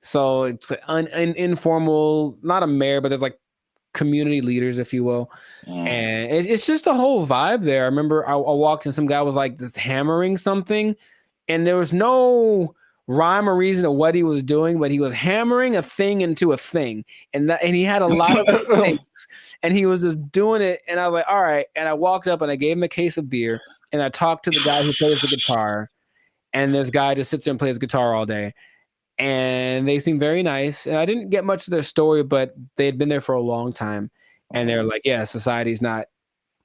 So it's an informal, not a mayor, but there's like community leaders, if you will. And it's just a whole vibe there. I remember I walked and some guy was like just hammering something, and there was no rhyme or reason of what he was doing, but he was hammering a thing into a thing, and he had a lot of things, and he was just doing it. And I was like, all right. And I walked up and I gave him a case of beer, and I talked to the guy who plays the guitar, and this guy just sits there and plays guitar all day. And they seemed very nice. And I didn't get much of their story, but they had been there for a long time. And they're like, yeah, society's not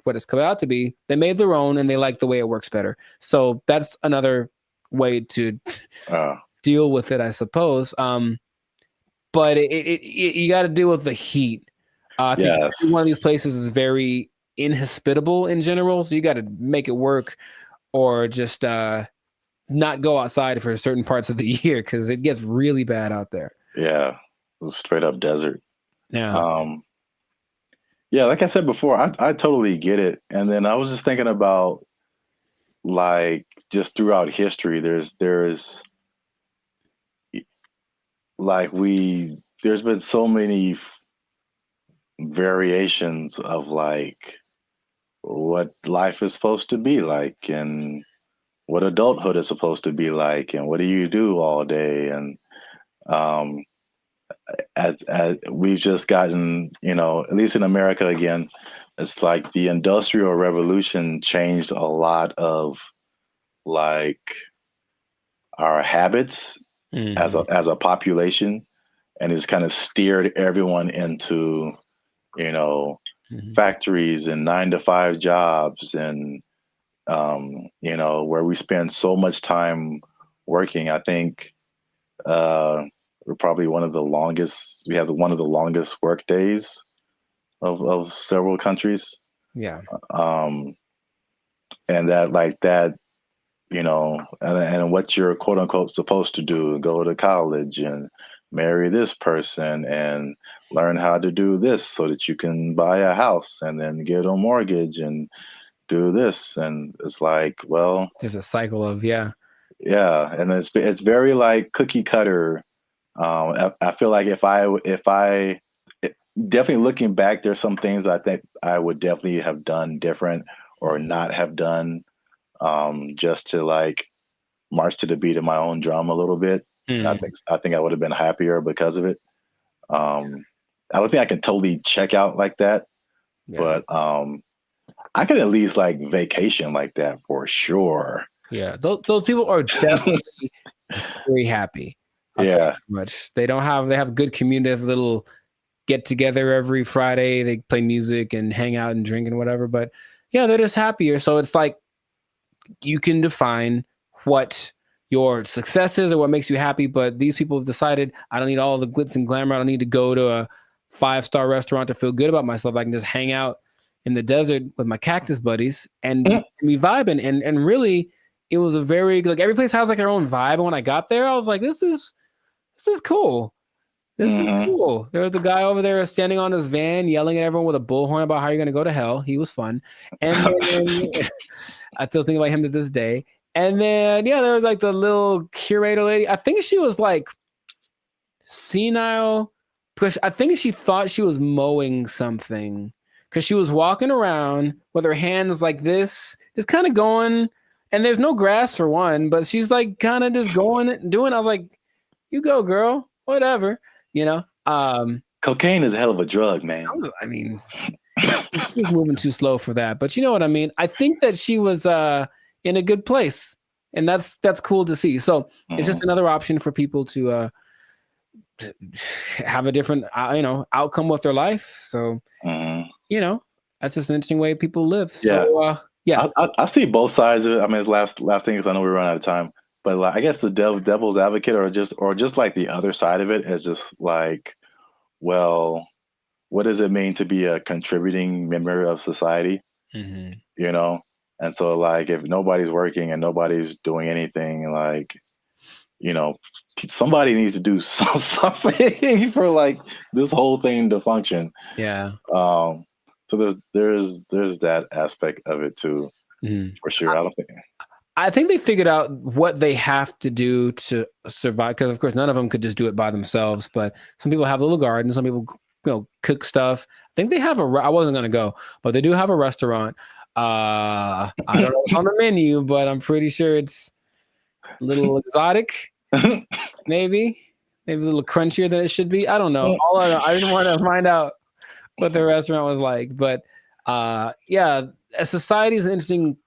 what it's come out to be. They made their own, and they like the way it works better. So that's another way to deal with it, I suppose. But you got to deal with the heat. I think every one of these places is very inhospitable in general. So you got to make it work, or just not go outside for certain parts of the year because it gets really bad out there. Yeah, straight up desert. Yeah. Yeah, like I said before, I totally get it. And then I was just thinking about like just throughout history, there's like there's been so many variations of like what life is supposed to be like, and what adulthood is supposed to be like, and what do you do all day, and um as we've just gotten, at least in America again, it's like the Industrial Revolution changed a lot of like our habits as a population, and it's kind of steered everyone into, factories and 9-to-5 jobs, and where we spend so much time working. I think we're probably we have one of the longest work days of several countries. Yeah. And and what you're quote unquote supposed to do, go to college and marry this person and learn how to do this so that you can buy a house and then get a mortgage and do this. And it's like, well, there's a cycle of, and it's very like cookie cutter. I feel like if I definitely looking back, there's some things I think I would definitely have done different or not have done, just to like march to the beat of my own drum a little bit. I think I would have been happier because of it. I don't think I can totally check out like that, but I could at least like vacation like that for sure. Yeah, those people are definitely very happy. Much. They have good community, have little get together every Friday. They play music and hang out and drink and whatever. But yeah, they're just happier. So it's like you can define what your success is or what makes you happy. But these people have decided, I don't need all the glitz and glamour. I don't need to go to a 5-star restaurant to feel good about myself. I can just hang out in the desert with my cactus buddies and be vibing. And really, it was a very, like, every place has like their own vibe. And when I got there, I was like, this is cool. This is cool. There was the guy over there standing on his van, yelling at everyone with a bullhorn about how you're going to go to hell. He was fun. And then, I still think about him to this day. And then, there was like the little curator lady. I think she was like senile. I think she thought she was mowing something because she was walking around with her hands like this, just kind of going. And there's no grass for one, but she's like kind of just doing. I was like, you go, girl, whatever, Cocaine is a hell of a drug, man. I mean, she was moving too slow for that, but you know what I mean? I think that she was in a good place, and that's cool to see. So it's just another option for people to have a different, outcome with their life. So, that's just an interesting way people live. So, I see both sides of it. I mean, it's last thing, because I know we run out of time. But like, I guess the devil's advocate, or just like the other side of it, is just like, well, what does it mean to be a contributing member of society? And so like, if nobody's working and nobody's doing anything, like, somebody needs to do something for like this whole thing to function. So there's that aspect of it too, for sure. I think they figured out what they have to do to survive, because of course none of them could just do it by themselves. But some people have little gardens, some people cook stuff. I think they have I wasn't gonna go, but they do have a restaurant. I don't know what's on the menu, but I'm pretty sure it's a little exotic, maybe a little crunchier than it should be. I don't know. I didn't want to find out what the restaurant was like, but a society is an interesting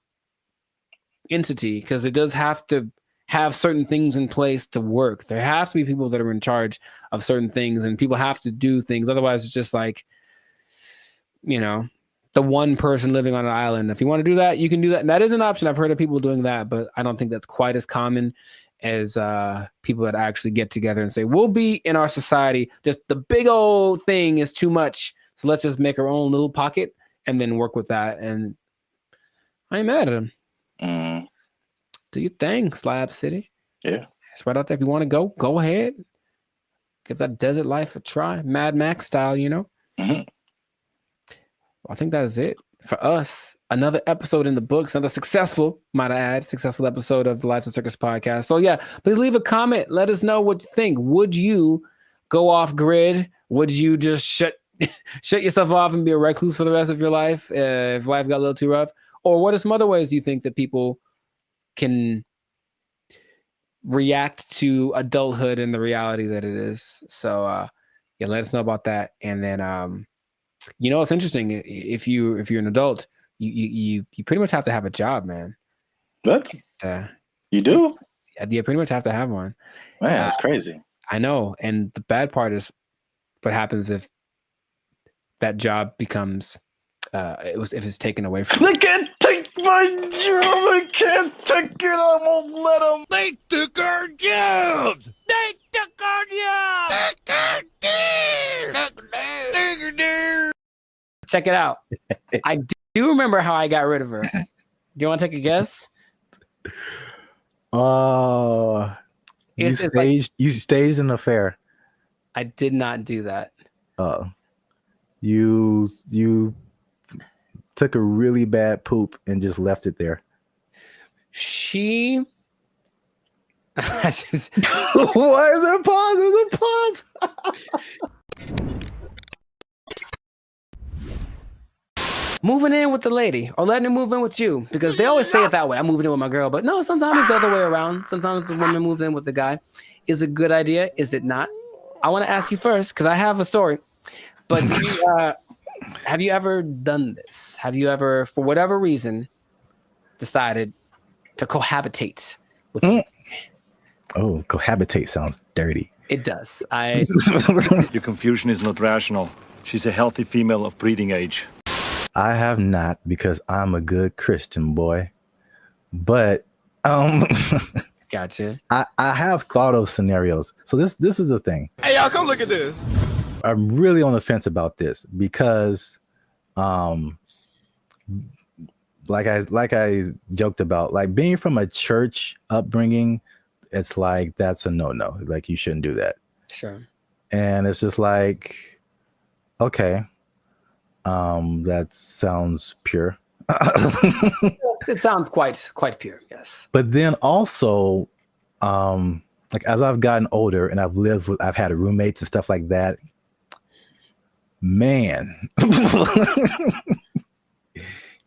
entity because it does have to have certain things in place to work. There has to be people that are in charge of certain things, and people have to do things. Otherwise, it's just like, the one person living on an island. If you want to do that, you can do that. And that is an option. I've heard of people doing that, but I don't think that's quite as common as people that actually get together and say, we'll be in our society. Just the big old thing is too much. So let's just make our own little pocket and then work with that. And I ain't mad at them. Do your thing, Slab City. Yeah. It's right out there. If you want to go ahead. Give that desert life a try. Mad Max style, I think that is it for us. another episode in the books, another successful, might I add, successful episode of the Lives of Circus podcast. So yeah, please leave a comment. Let us know what you think. Would you go off grid? Would you just shut yourself off and be a recluse for the rest of your life if life got a little too rough? Or what are some other ways you think that people can react to adulthood and the reality that it is? So yeah, let us know about that. And then it's interesting. If you're an adult, you pretty much have to have a job, man. What? You do? You pretty much have to have one. Man, that's crazy. I know. And the bad part is what happens if that job becomes if it's taken away from you. They can't take my job. I can't take it. I won't let them. They took our jobs. They took our jobs. Check it out. I do remember how I got rid of her. Do you want to take a guess? You staged an affair. I did not do that. You took a really bad poop and just left it there. She. Why is there a pause? There's a pause. Moving in with the lady or letting her move in with you, because they always say it that way. I'm moving in with my girl, but no, sometimes it's the other way around. Sometimes the woman moves in with the guy. Is it a good idea? Is it not? I want to ask you first because I have a story. But have you ever done this? Have you ever, for whatever reason, decided to cohabitate with me? Oh, cohabitate sounds dirty. It does. Your confusion is not rational. She's a healthy female of breeding age. I have not, because I'm a good Christian boy. But gotcha. I have thought of scenarios. So this is the thing. Hey, y'all, come look at this. I'm really on the fence about this because like I joked about, like being from a church upbringing, it's like that's a no-no. Like you shouldn't do that. Sure. And it's just like, okay. That sounds pure. It sounds quite pure, yes. But then also, like as I've gotten older and I've had roommates and stuff like that, man,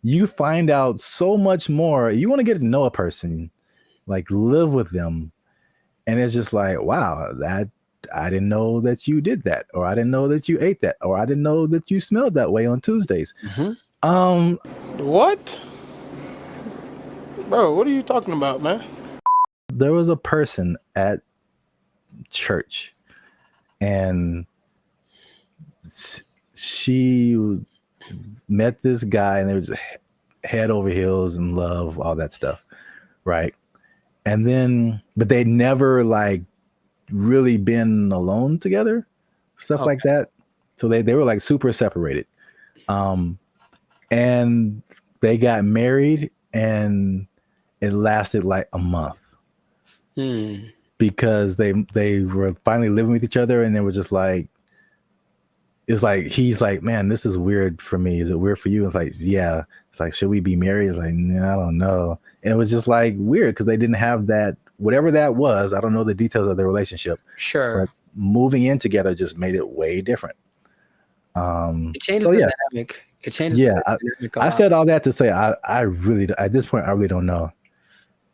you find out so much more. You want to get to know a person, like live with them, and it's just like, wow, that I didn't know that you did that, or I didn't know that you ate that, or I didn't know that you smelled that way on Tuesdays. Mm-hmm. What? Bro, what are you talking about, man? There was a person at church, and she met this guy, and they were just head over heels in love, all that stuff, right? And then, but they never like really been alone together, stuff like that. So they were like super separated. And they got married, and it lasted like a month because they were finally living with each other, and they were just like, it's like, he's like, man, this is weird for me. Is it weird for you? It's like, yeah. It's like, should we be married? It's like, nah, I don't know. And it was just like weird because they didn't have that, whatever that was. I don't know the details of their relationship. Sure. But moving in together just made it way different. It changes the dynamic. It changes. Yeah. I said all that to say, I really, at this point, I really don't know.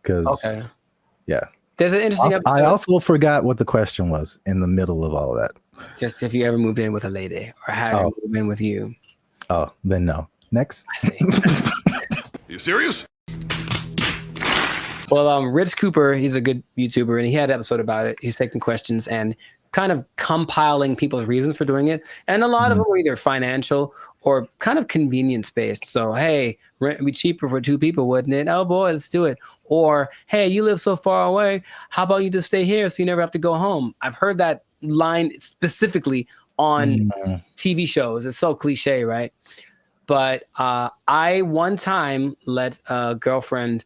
Because, yeah. There's an interesting episode. I also forgot what the question was in the middle of all of that. Just if you ever moved in with a lady or had her move in with you. Oh, then no. Next. I see. You serious? Well, Rich Cooper, he's a good YouTuber, and he had an episode about it. He's taking questions and kind of compiling people's reasons for doing it. And a lot of them were either financial or kind of convenience based. So, hey, rent would be cheaper for two people, wouldn't it? Oh boy, let's do it. Or, hey, you live so far away. How about you just stay here so you never have to go home? I've heard that line specifically on TV shows. It's so cliche, right? But I one time let a girlfriend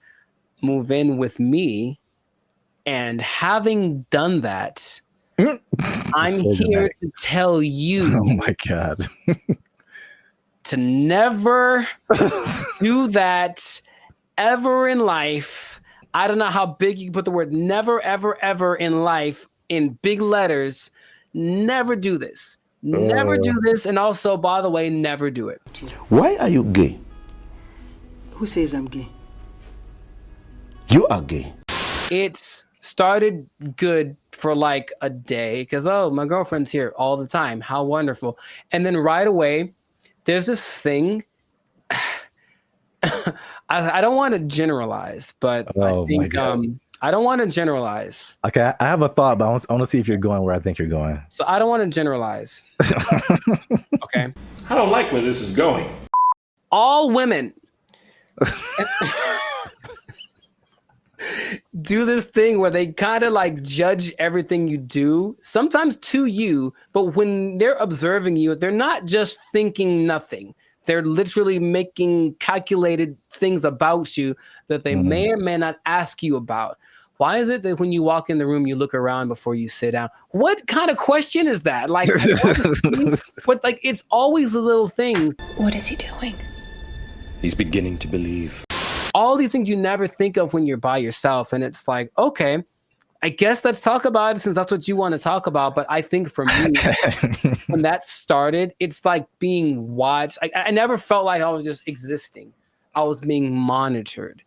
move in with me, and having done that, I'm so here to tell you. Oh my God. To never do that ever in life. I don't know how big you can put the word never, ever, ever in life in big letters. Never do this. Never do this. And also, by the way, never do it. Why are you gay? Who says I'm gay? You are gay. It's started good for like a day because, oh, my girlfriend's here all the time. How wonderful. And then right away, there's this thing. I don't want to generalize, but I think I don't want to generalize. Okay, I have a thought, but I want to see if you're going where I think you're going. So I don't want to generalize. Okay. I don't like where this is going. All women do this thing where they kind of like judge everything you do, sometimes to you, but when they're observing you, they're not just thinking nothing. They're literally making calculated things about you that they may or may not ask you about. Why is it that when you walk in the room, you look around before you sit down? What kind of question is that? Like, but like, it's always the little things. What is he doing? He's beginning to believe. All these things you never think of when you're by yourself. And it's like, okay, I guess let's talk about it since that's what you want to talk about. But I think for me, when that started, it's like being watched. I never felt like I was just existing. I was being monitored.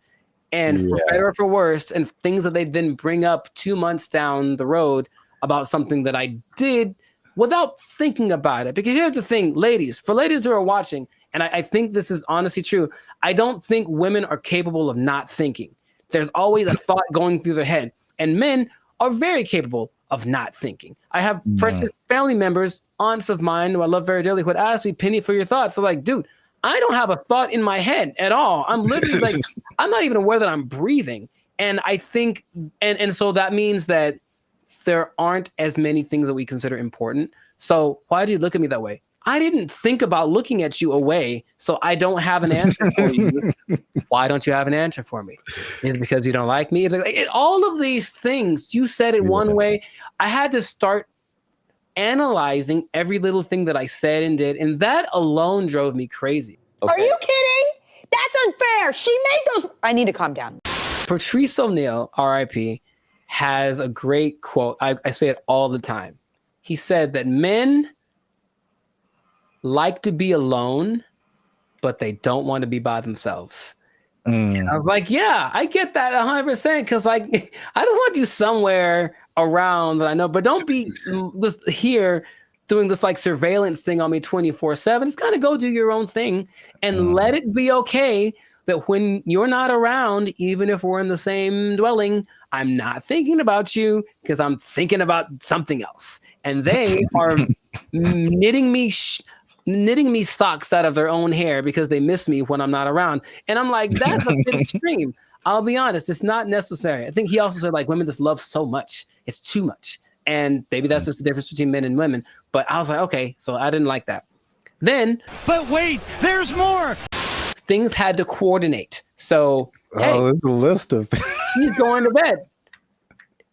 And for better or for worse, and things that they then bring up 2 months down the road about something that I did without thinking about it. Because here's the thing, ladies, for ladies who are watching, and I think this is honestly true, I don't think women are capable of not thinking. There's always a thought going through their head. And men are very capable of not thinking. I have precious family members, aunts of mine who I love very dearly, who would ask me, Penny, for your thoughts. I'm like, dude, I don't have a thought in my head at all. I'm literally like, I'm not even aware that I'm breathing. And I think, and so that means that there aren't as many things that we consider important. So why do you look at me that way? I didn't think about looking at you away, so I don't have an answer for you. Why don't you have an answer for me? Is it because you don't like me? It's like, all of these things, you said it one way. I had to start analyzing every little thing that I said and did, and that alone drove me crazy. Okay. Are you kidding? That's unfair. She made those. I need to calm down. Patrice O'Neal, R.I.P., has a great quote. I say it all the time. He said that men like to be alone, but they don't want to be by themselves. And I was like, yeah, I get that 100%. Because like, I just want you somewhere around that I know, but don't be just here doing this like surveillance thing on me 24/7. Just kind of go do your own thing and let it be okay that when you're not around, even if we're in the same dwelling, I'm not thinking about you because I'm thinking about something else. And they are knitting me socks out of their own hair because they miss me when I'm not around. And I'm like, that's a bit extreme. I'll be honest, it's not necessary. I think he also said like women just love so much. It's too much. And maybe that's just the difference between men and women. But I was like, okay, so I didn't like that. Then, but wait, there's more. Things had to coordinate. So, hey, there's a list of things. He's going to bed.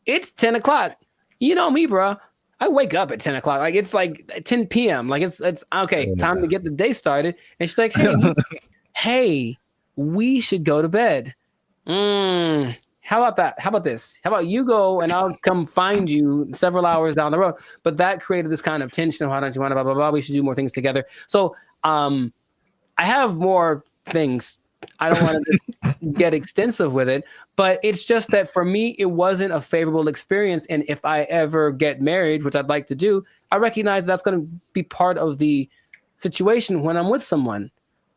It's 10 o'clock. You know me, bro. I wake up at 10 o'clock. Like it's like 10 p.m. Like it's okay, time to get the day started. And she's like, hey, we should go to bed. How about that? How about this? How about you go and I'll come find you several hours down the road? But that created this kind of tension of why don't you want to blah, blah, blah. We should do more things together. So I have more things. I don't want to get extensive with it, but it's just that for me, it wasn't a favorable experience. And if I ever get married, which I'd like to do, I recognize that's going to be part of the situation when I'm with someone.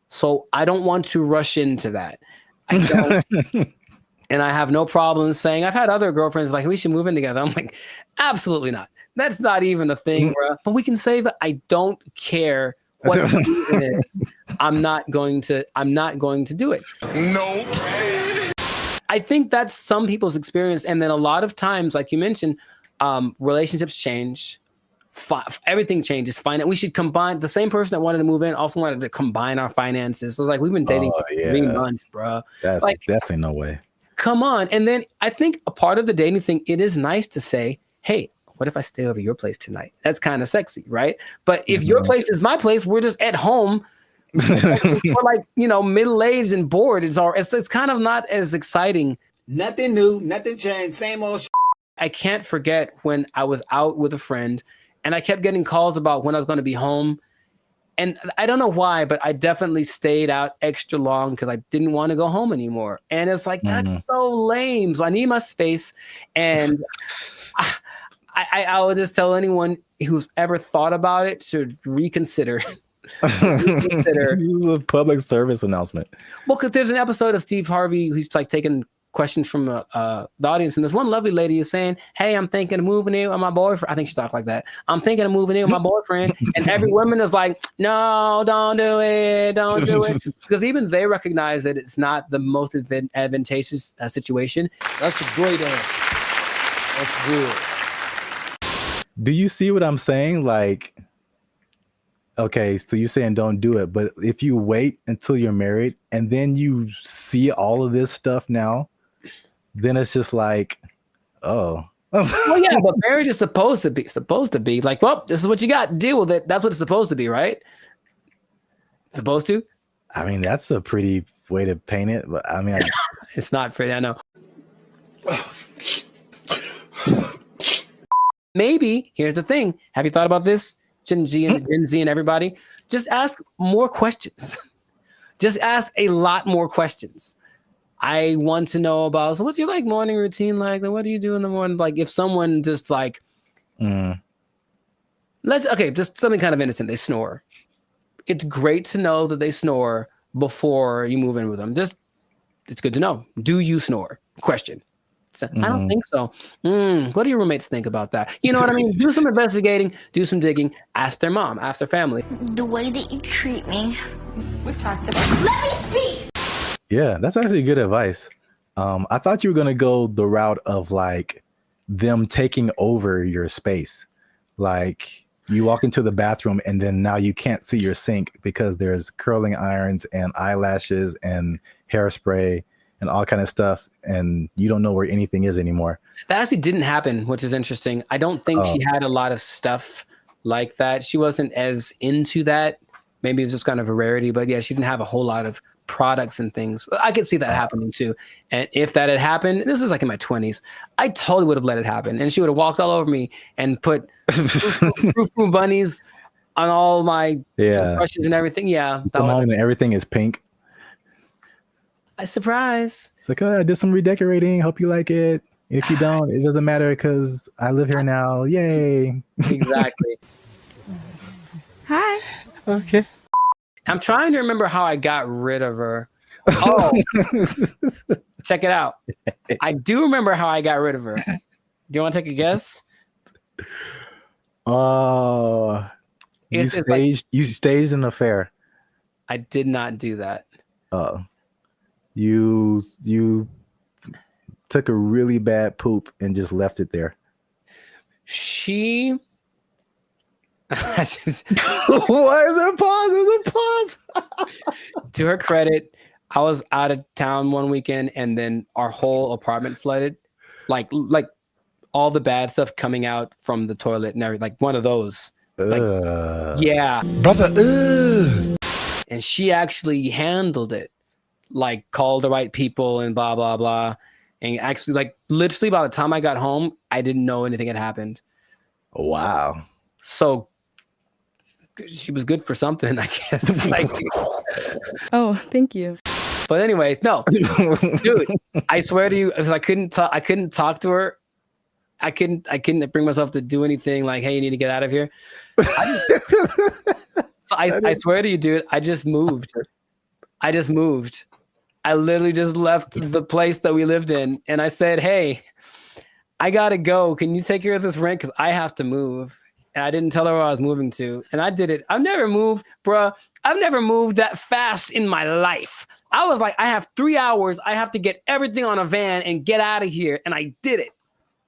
So I don't want to rush into that. I don't. And I have no problem saying, I've had other girlfriends like, we should move in together. I'm like, absolutely not. That's not even a thing, bro. But we can save it. I don't care what the reason is. I'm not going to do it. Nope. I think that's some people's experience. And then a lot of times, like you mentioned, relationships change. Everything changes. We should combine. The same person that wanted to move in also wanted to combine our finances. So it's like, we've been dating for 3 months, bro. That's like, definitely no way. Come on. And then I think a part of the dating thing, it is nice to say, hey, what if I stay over your place tonight? That's kind of sexy, right? But if your place is my place, we're just at home Or like, middle-aged and bored. It's kind of not as exciting. Nothing new, nothing changed, same old shit. I can't forget when I was out with a friend and I kept getting calls about when I was going to be home. And I don't know why, but I definitely stayed out extra long because I didn't want to go home anymore. And it's like, that's so lame. So I need my space. And I would just tell anyone who's ever thought about it to reconsider. This is a public service announcement. Well, because there's an episode of Steve Harvey who's like taking questions from the audience, and this one lovely lady is saying, "Hey, I'm thinking of moving in with my boyfriend." I think she talked like that. "I'm thinking of moving in with my boyfriend," and every woman is like, "No, don't do it, don't do it," because even they recognize that it's not the most advantageous situation. That's a great answer. That's good. Do you see what I'm saying? Like, okay, so you're saying don't do it, but if you wait until you're married and then you see all of this stuff now, then it's just like, oh. Well, yeah, but marriage is supposed to be like, well, this is what you got. Deal with it. That's what it's supposed to be, right? Supposed to? I mean, that's a pretty way to paint it, but I mean, it's not pretty. I know. Maybe here's the thing. Have you thought about this, Gen Z and everybody? Just ask more questions. Just ask a lot more questions. I want to know about, so what's your morning routine like? What do you do in the morning? Like if someone just like, just something kind of innocent. They snore. It's great to know that they snore before you move in with them. It's good to know. Do you snore? Question. I don't think so. What do your roommates think about that? You know what I mean? Do some investigating, do some digging, ask their mom, ask their family. The way that you treat me. We've talked about it. Let me speak! Yeah, that's actually good advice. I thought you were going to go the route of like them taking over your space. Like you walk into the bathroom and then now you can't see your sink because there's curling irons and eyelashes and hairspray and all kind of stuff, and you don't know where anything is anymore. That actually didn't happen, which is interesting. I don't think she had a lot of stuff like that. She wasn't as into that. Maybe it was just kind of a rarity, but yeah, she didn't have a whole lot of products and things. I could see that happening too. And if that had happened, this is like in my 20s, I totally would have let it happen. And she would have walked all over me and put Frou bunnies on all my brushes and everything. Yeah. And everything is pink. A surprise. It's like, oh, I did some redecorating. Hope you like it. If you don't, it doesn't matter because I live here now. Yay. Exactly. Hi. Okay. I'm trying to remember how I got rid of her. Oh, check it out. I do remember how I got rid of her. Do you want to take a guess? You staged an affair. I did not do that. You took a really bad poop and just left it there. She. Why is there a pause? There's a pause. To her credit, I was out of town one weekend and then our whole apartment flooded. Like all the bad stuff coming out from the toilet and everything. Like one of those. Yeah. Brother. And she actually handled it. Like called the right people and blah, blah, blah. And actually, like literally by the time I got home, I didn't know anything had happened. Wow. So she was good for something, I guess. Like, oh, thank you. But anyways, no, dude, I swear to you, I couldn't talk to her. I couldn't bring myself to do anything like, hey, you need to get out of here. I swear to you, dude, I just moved. I literally just left the place that we lived in. And I said, hey, I got to go. Can you take care of this rent? Because I have to move. And I didn't tell her where I was moving to. And I did it. I've never moved, bruh. I've never moved that fast in my life. I was like, I have 3 hours. I have to get everything on a van and get out of here. And I did it.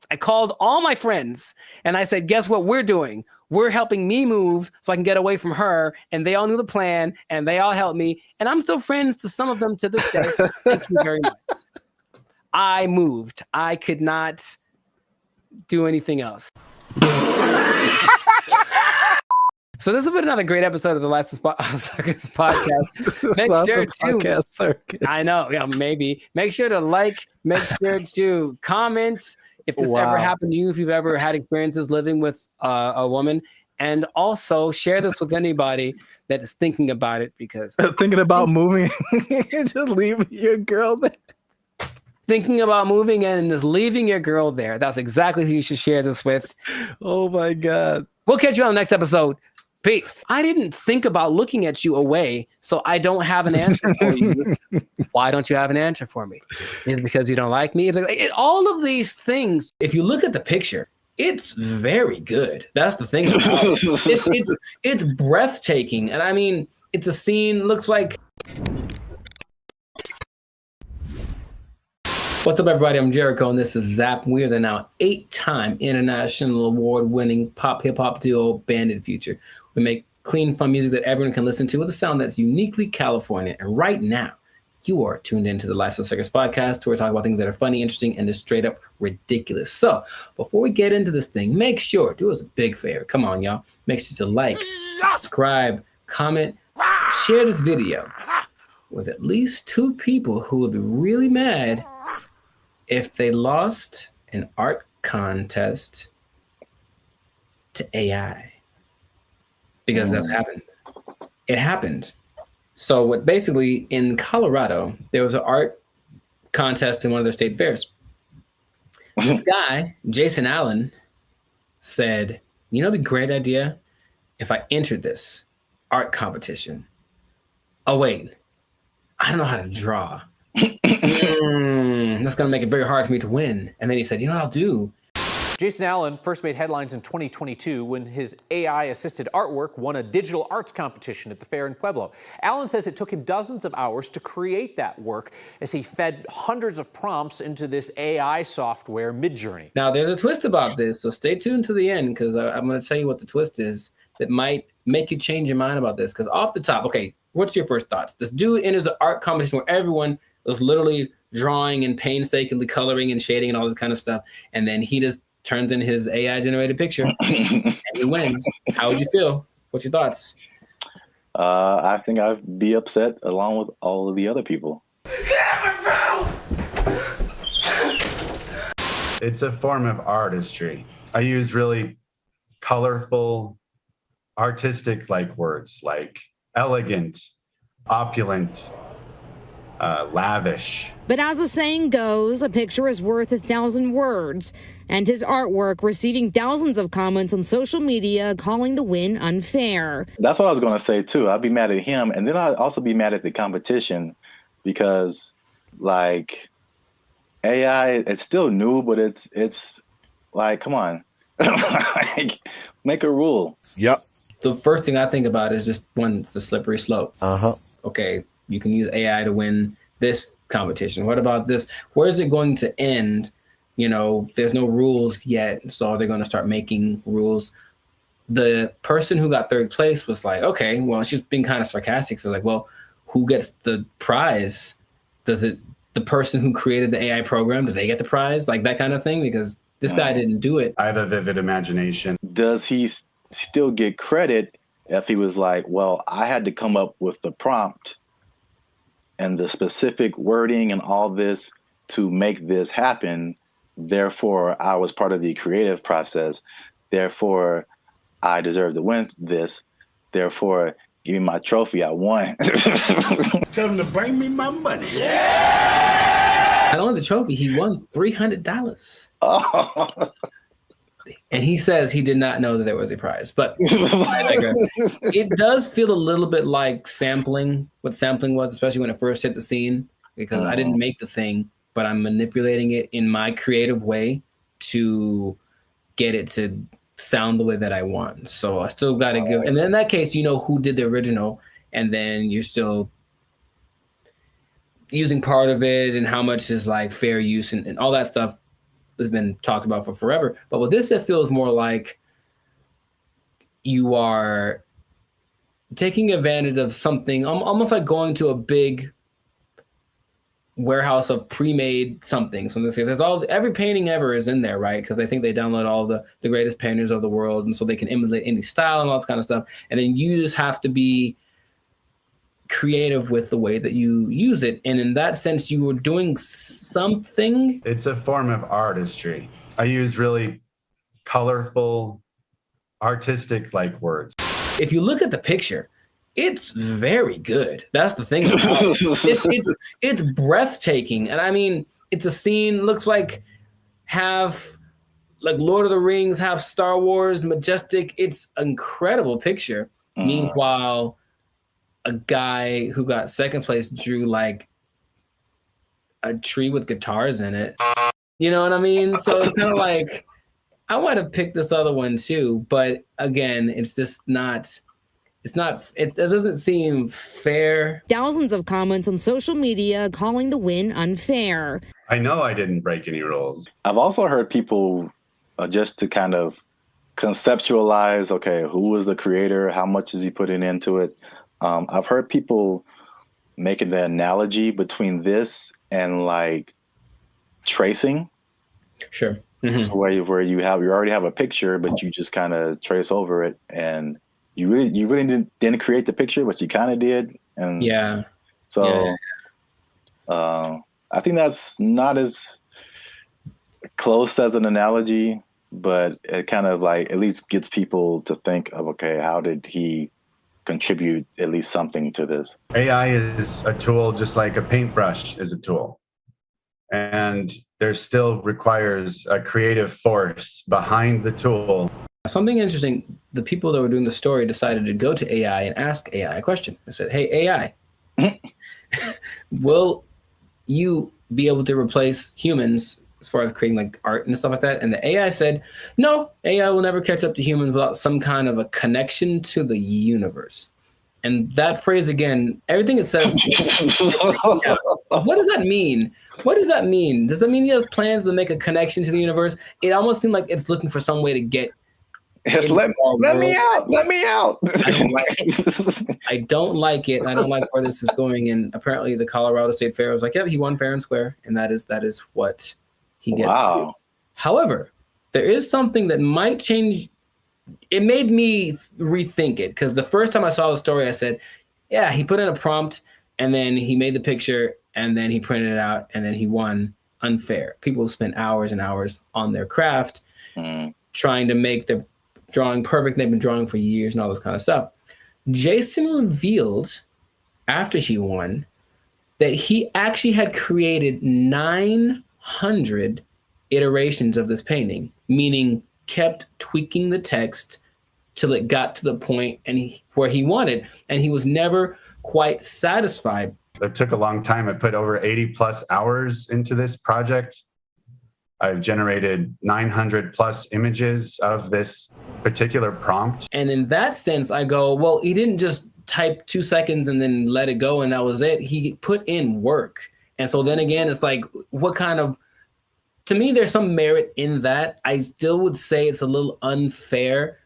I called all my friends and I said, guess what we're doing? We're helping me move so I can get away from her. And they all knew the plan and they all helped me. And I'm still friends to some of them to this day. Thank you very much. I moved. I could not do anything else. So this has been another great episode of the Last Circus podcast. Make sure to I know, yeah, maybe. Make sure to like, make sure to comment if this ever happened to you, if you've ever had experiences living with a woman, and also share this with anybody that is thinking about it, because thinking about moving and just leaving your girl there. Thinking about moving and just leaving your girl there. That's exactly who you should share this with. Oh my God. We'll catch you on the next episode. Peace. I didn't think about looking at you away, so I don't have an answer for you. Why don't you have an answer for me? Is it because you don't like me? All of these things, if you look at the picture, it's very good. That's the thing about it. It's breathtaking. And I mean, it's a scene, looks like... What's up, everybody? I'm Jericho, and this is Zap. We are the now 8-time international award-winning pop hip-hop duo Bandit Future. We make clean, fun music that everyone can listen to with a sound that's uniquely California. And right now, you are tuned into the Lifestyle Circus podcast, where we talk about things that are funny, interesting, and just straight up ridiculous. So before we get into this thing, make sure, do us a big favor. Come on, y'all. Make sure to like, subscribe, comment, share this video with at least 2 people who would be really mad if they lost an art contest to AI. Because that's happened. It happened. So what basically in Colorado, there was an art contest in one of their state fairs. This guy, Jason Allen, said, you know, it'd be a great idea if I entered this art competition. Oh, wait, I don't know how to draw. That's going to make it very hard for me to win. And then he said, you know what I'll do? Jason Allen first made headlines in 2022 when his AI-assisted artwork won a digital arts competition at the fair in Pueblo. Allen says it took him dozens of hours to create that work as he fed hundreds of prompts into this AI software, Midjourney. Now, there's a twist about this, so stay tuned to the end, because I'm going to tell you what the twist is that might make you change your mind about this. Because off the top, okay, what's your first thoughts? This dude enters an art competition where everyone was literally drawing and painstakingly coloring and shading and all this kind of stuff, and then he just turns in his AI-generated picture and he wins. How would you feel? What's your thoughts? I think I'd be upset along with all of the other people. It's a form of artistry. I use really colorful, artistic-like words like elegant, opulent, lavish. But as the saying goes, a picture is worth 1,000 words, and his artwork receiving thousands of comments on social media calling the win unfair. That's what I was going to say too. I'd be mad at him, and then I'd also be mad at the competition, because like AI, it's still new, but it's like, come on, like, make a rule. Yep. The first thing I think about is just one, it's the slippery slope. Okay, you can use AI to win this competition. What about this? Where is it going to end? You know, there's no rules yet, so they're going to start making rules. The person who got third place was like, okay, well, she's being kind of sarcastic. So like, well, who gets the prize? Does it, the person who created the AI program, do they get the prize? Like that kind of thing? Because this guy didn't do it. I have a vivid imagination. Does he still get credit if he was like, well, I had to come up with the prompt and the specific wording and all this to make this happen? Therefore, I was part of the creative process. Therefore, I deserve to win this. Therefore, give me my trophy. I won. Tell him to bring me my money. Not only the trophy, he won $300. Oh. And he says he did not know that there was a prize. But it does feel a little bit like sampling, what sampling was, especially when it first hit the scene, because I didn't make the thing, but I'm manipulating it in my creative way to get it to sound the way that I want. So I still got to give, and then in that case, you know who did the original, and then you're still using part of it and how much is like fair use and all that stuff has been talked about for forever. But with this, it feels more like you are taking advantage of something, almost like going to a big warehouse of pre-made something. So there's every painting ever is in there, right? Because I think they download all the greatest painters of the world, and so they can emulate any style and all this kind of stuff. And then you just have to be creative with the way that you use it. And in that sense, you were doing something. It's a form of artistry. I use really colorful, artistic like words. If you look at the picture, it's very good. That's the thing about it. It's breathtaking. And I mean, it's a scene, looks like half like Lord of the Rings, half Star Wars, majestic. It's an incredible picture. Meanwhile, a guy who got second place drew like a tree with guitars in it. You know what I mean? So it's kind of like, I might have picked this other one too, but again, it's just not. It doesn't seem fair. Thousands of comments on social media calling the win unfair. I know I didn't break any rules. I've also heard people just to kind of conceptualize, okay, who was the creator? How much is he putting into it? I've heard people making the analogy between this and like tracing. Sure. Mm-hmm. Where you already have a picture, but you just kind of trace over it, and you really didn't create the picture, but you kind of did. And so I think that's not as close as an analogy, but it kind of like at least gets people to think of, okay, how did he contribute at least something to this? AI is a tool just like a paintbrush is a tool. And there still requires a creative force behind the tool. Something interesting, the people that were doing the story decided to go to AI and ask AI a question. I said, hey, AI, will you be able to replace humans as far as creating like art and stuff like that? And the AI said, no, AI will never catch up to humans without some kind of a connection to the universe. And that phrase again, everything it says, what does that mean? What does that mean? Does that mean he has plans to make a connection to the universe? It almost seemed like it's looking for some way to get let me out. Let me out. I don't like it. I don't like where this is going. And apparently the Colorado State Fair was like, yep, he won fair and square. And that is what he gets to do. However, there is something that might change. It made me rethink it, because the first time I saw the story, I said, yeah, he put in a prompt and then he made the picture and then he printed it out and then he won unfair. People spent hours and hours on their craft trying to make the drawing perfect. They've been drawing for years and all this kind of stuff. Jason revealed after he won that he actually had created 900 iterations of this painting, meaning kept tweaking the text till it got to the point where he wanted, and he was never quite satisfied. It took a long time. I put over 80 plus hours into this project. I've generated 900 plus images of this particular prompt. And in that sense, I go, well, he didn't just type 2 seconds and then let it go and that was it. He put in work. And so then again, it's like, what kind of, to me, there's some merit in that. I still would say it's a little unfair,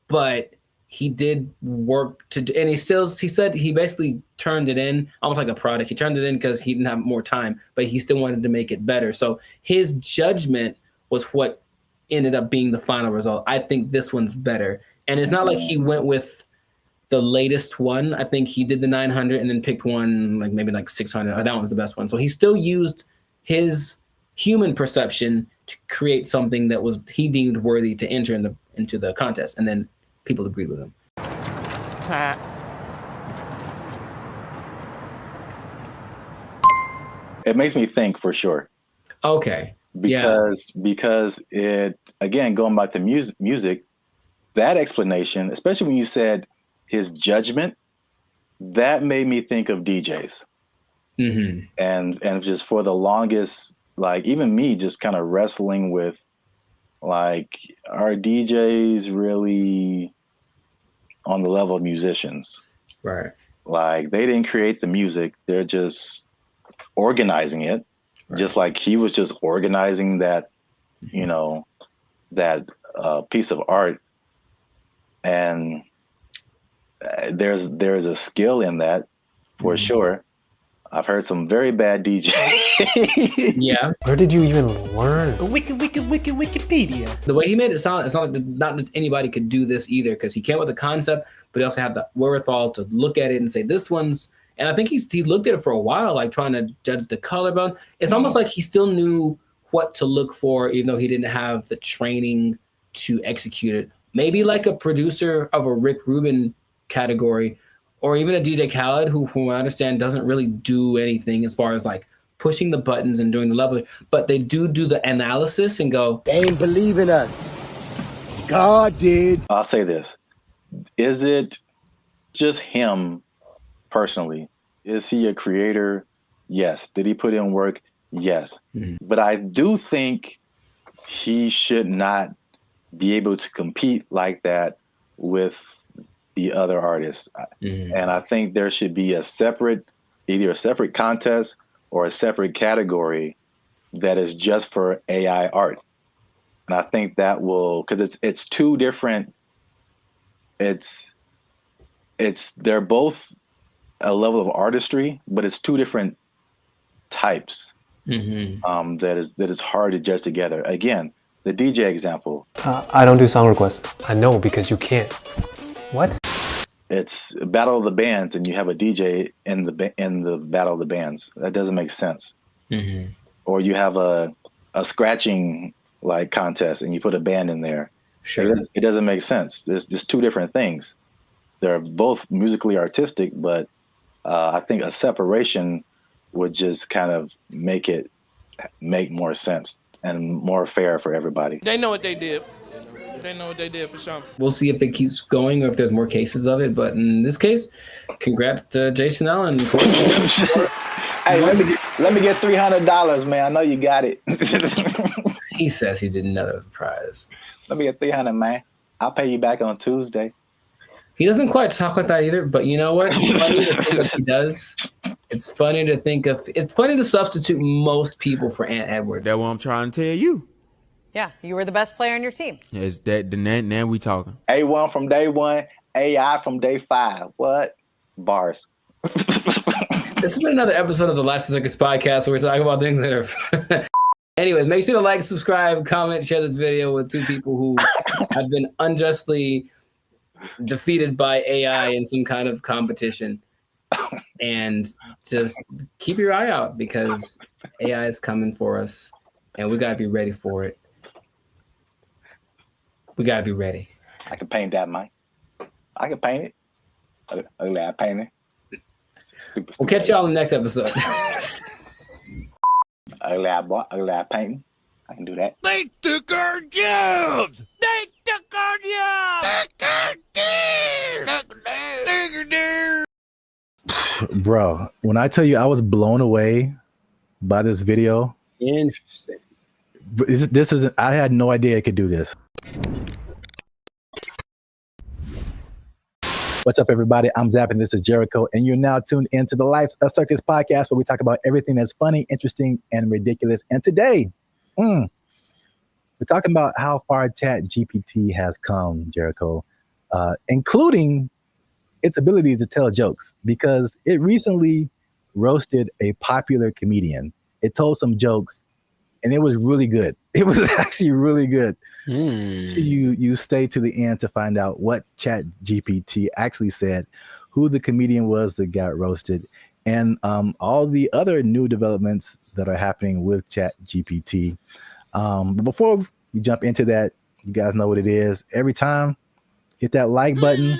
but he did work and he said he basically turned it in almost like a product. He turned it in because he didn't have more time, but he still wanted to make it better. So his judgment was what ended up being the final result. I think this one's better. And it's not like he went with the latest one. I think he did the 900 and then picked one, like maybe like 600. That one was the best one. So he still used his human perception to create something that he deemed worthy to enter into the contest. And then people agreed with him. It makes me think for sure. Okay. Because it, again, going back to music, that explanation, especially when you said his judgment, that made me think of DJs. Mm-hmm. And just for the longest, like even me just kind of wrestling with, like, are DJs really on the level of musicians? Right. Like, they didn't create the music. They're just organizing it. Right. Just like he was just organizing that, you know, that piece of art. And there's a skill in that for sure. I've heard some very bad DJs. Yeah. Where did you even learn? Wikipedia. The way he made it sound, it's not like not just anybody could do this either, because he came up with the concept, but he also had the wherewithal to look at it and say, this one's, and I think he looked at it for a while, like trying to judge the color bone. It's almost like he still knew what to look for, even though he didn't have the training to execute it. Maybe like a producer of a Rick Rubin category, or even a DJ Khaled, who from what I understand doesn't really do anything as far as like pushing the buttons and doing the level, but they do the analysis and go, They ain't believe in us. God did. I'll say this. Is it just him personally? Is he a creator? Yes. Did he put in work? Yes. But I do think he should not be able to compete like that with the other artists. And I think there should be either a separate contest or a separate category that is just for AI art. And I think that will, because it's two different, they're both a level of artistry, but it's two different types that is hard to judge together. Again, the DJ example. I don't do song requests. I know, because you can't. What? It's a battle of the bands, and you have a DJ in the battle of the bands. That doesn't make sense. Or you have a scratching like contest, and you put a band in there. Sure, it doesn't make sense. There's just two different things. They're both musically artistic, but I think a separation would just kind of make more sense and more fair for everybody. They know what they did. They know what they did for sure. We'll see if it keeps going or if there's more cases of it. But in this case, congrats to Jason Allen. Hey, let me get $300, man. I know you got it. He says he didn't know the prize. Let me get $300, man. I'll pay you back on Tuesday. He doesn't quite talk like that either, but you know what? It's funny to think he does. It's funny to substitute most people for Ant Edwards. That's what I'm trying to tell you. Yeah, you were the best player on your team. Is that now we talking? A1 from day one, AI from day 5. What? Bars. This has been another episode of the Lifestyle Circus podcast where we talk about things that are... Anyways, make sure to like, subscribe, comment, share this video with two people who have been unjustly defeated by AI in some kind of competition. And just keep your eye out, because AI is coming for us and we got to be ready for it. We got to be ready. I can paint that, Mike. I can paint it. Ugly eye painting. We'll catch y'all in the next episode. Ugly eye painting. I can do that. They took our jobs. They took our jobs. Bro, when I tell you I was blown away by this video. Interesting. This isn't, I had no idea it could do this. What's up, everybody? I'm Zap, and this is Jericho, and you're now tuned into the Lifestyle Circus podcast, where we talk about everything that's funny, interesting, and ridiculous. And today, we're talking about how far ChatGPT has come, Jericho, including its ability to tell jokes, because it recently roasted a popular comedian. It told some jokes, and it was really good. It was actually really good. So you stay to the end to find out what ChatGPT actually said, who the comedian was that got roasted, and all the other new developments that are happening with ChatGPT. But before we jump into that, you guys know what it is. Every time, hit that like button.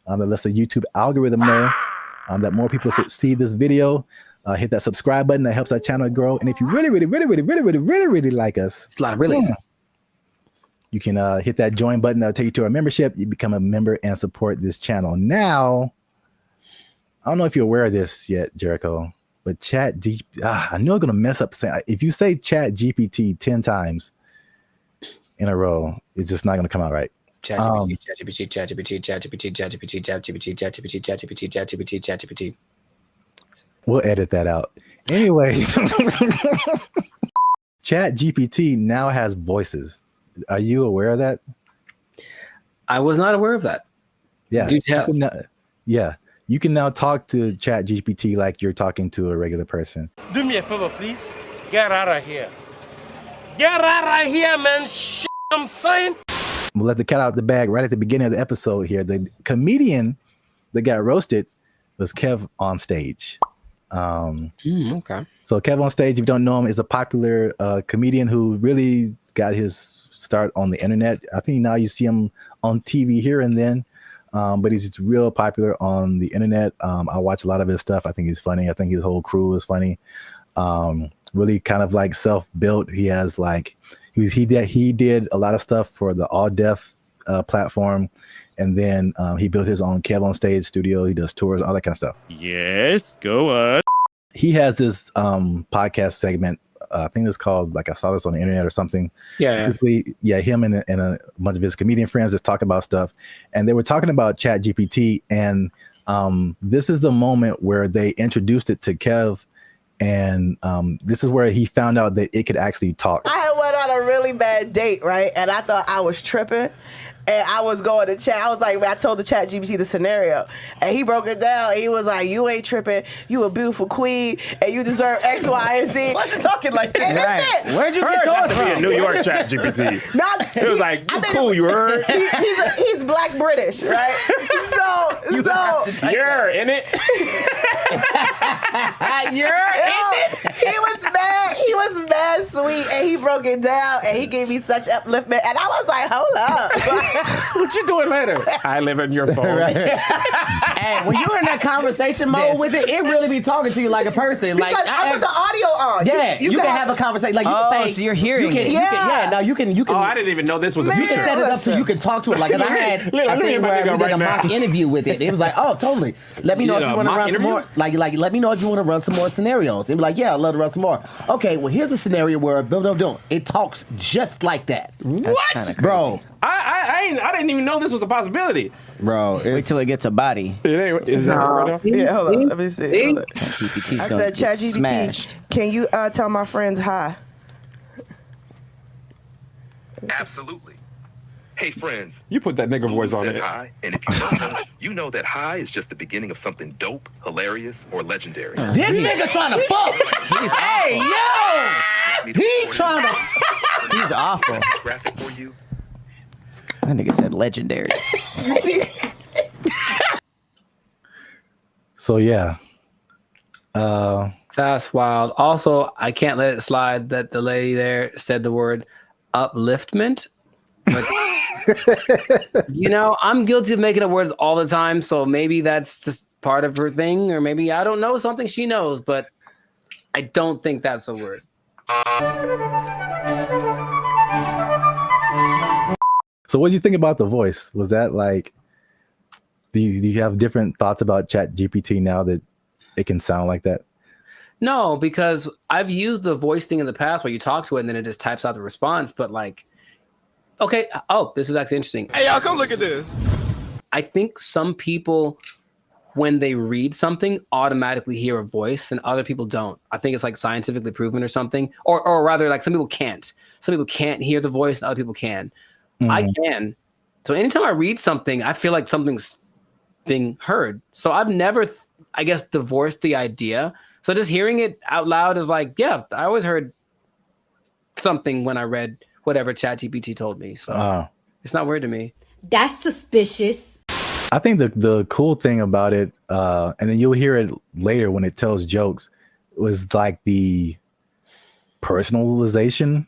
That lets the YouTube algorithm know that more people see this video. Hit that subscribe button. That helps our channel grow. And if you really like us, it's a lot of really. You can hit that join button. That'll take you to our membership. You become a member and support this channel. Now, I don't know if you're aware of this yet, Jericho, but I know I'm going to mess up saying, if you say ChatGPT 10 times in a row, it's just not going to come out right. ChatGPT. We'll edit that out. Anyway, ChatGPT now has voices. Are you aware of that? I was not aware of that. Yeah. Do tell. Yeah. you can now talk to Chat GPT like you're talking to a regular person. Do me a favor, please. Get out of here. Get out of here, man. Shit, I'm saying. We'll let the cat out the bag right at the beginning of the episode here. The comedian that got roasted was Kev on Stage. Okay. So Kev on Stage, if you don't know him, is a popular comedian who really got his start on the internet. I think now you see him on TV here and then, but he's real popular on the internet. I watch a lot of his stuff. I think he's funny. I think his whole crew is funny. Really kind of like self-built. He has like he did a lot of stuff for the All Deaf platform, and then he built his own Kev on Stage studio. He does tours, all that kind of stuff. Yes, go on. He has this podcast segment. I think it's called, like, I saw this on the internet or something. Yeah. Him and a bunch of his comedian friends just talk about stuff, and they were talking about Chat GPT, and this is the moment where they introduced it to Kev. And this is where he found out that it could actually talk. I went on a really bad date, right? And I thought I was tripping. And I was going to chat. I was like, I told the Chat GPT the scenario. And he broke it down. He was like, you ain't tripping. You a beautiful queen. And you deserve X, Y, and Z. Wasn't talking like that. Right. Where'd you get yours from? New York Chat GPT. It was like, you cool, you heard? He's Black British, right? You're in it. He was mad sweet, and he broke it down, and he gave me such upliftment, and I was like, hold up. What you doing later? I live in your phone. Hey, when you're in that conversation mode with it, it really be talking to you like a person. Like, because I put the audio on. Yeah, you can have a conversation. Like, you can say, so you're hearing it. You can. Oh, I didn't even know this was a You feature. can set it up so you can talk to it. Like, cause I had a thing where we did a mock interview with it. It was like, oh, totally. Let me know if you want to run some more. Like, let me know if you want to run some more scenarios. And be like, yeah, I'd love to run some more. Okay, well, here's a scenario where it talks just like that. What, bro? I didn't even know this was a possibility. Bro, wait till it gets a body. It ain't. Is that right now? Yeah, hold on. Let me see. Hold on. I said, Chat GPT, smashed. can you tell my friends hi? Absolutely. Hey, friends. You put that nigga voice on says it. hi, and if you don't know, you know that hi is just the beginning of something dope, hilarious, or legendary. This nigga trying to fuck. Hey, yo! He trying to. He's awful. Graphic for you. That nigga said legendary. So yeah. That's wild. Also, I can't let it slide that the lady there said the word upliftment. But, I'm guilty of making up words all the time, so maybe that's just part of her thing, or maybe I don't know something she knows, but I don't think that's a word. So what do you think about the voice? Was that like, do you have different thoughts about Chat GPT now that it can sound like that? No, because I've used the voice thing in the past where you talk to it and then it just types out the response. But like, okay, this is actually interesting. Hey, y'all, come look at this. I think some people, when they read something, automatically hear a voice and other people don't. I think it's like scientifically proven or something. Or rather, like some people can't. Some people can't hear the voice and other people can. I can. So anytime I read something, I feel like something's being heard. So I've never, I guess, divorced the idea. So just hearing it out loud is like, yeah, I always heard something when I read whatever ChatGPT told me. So it's not weird to me. That's suspicious. I think the cool thing about it, and then you'll hear it later when it tells jokes, was like the personalization.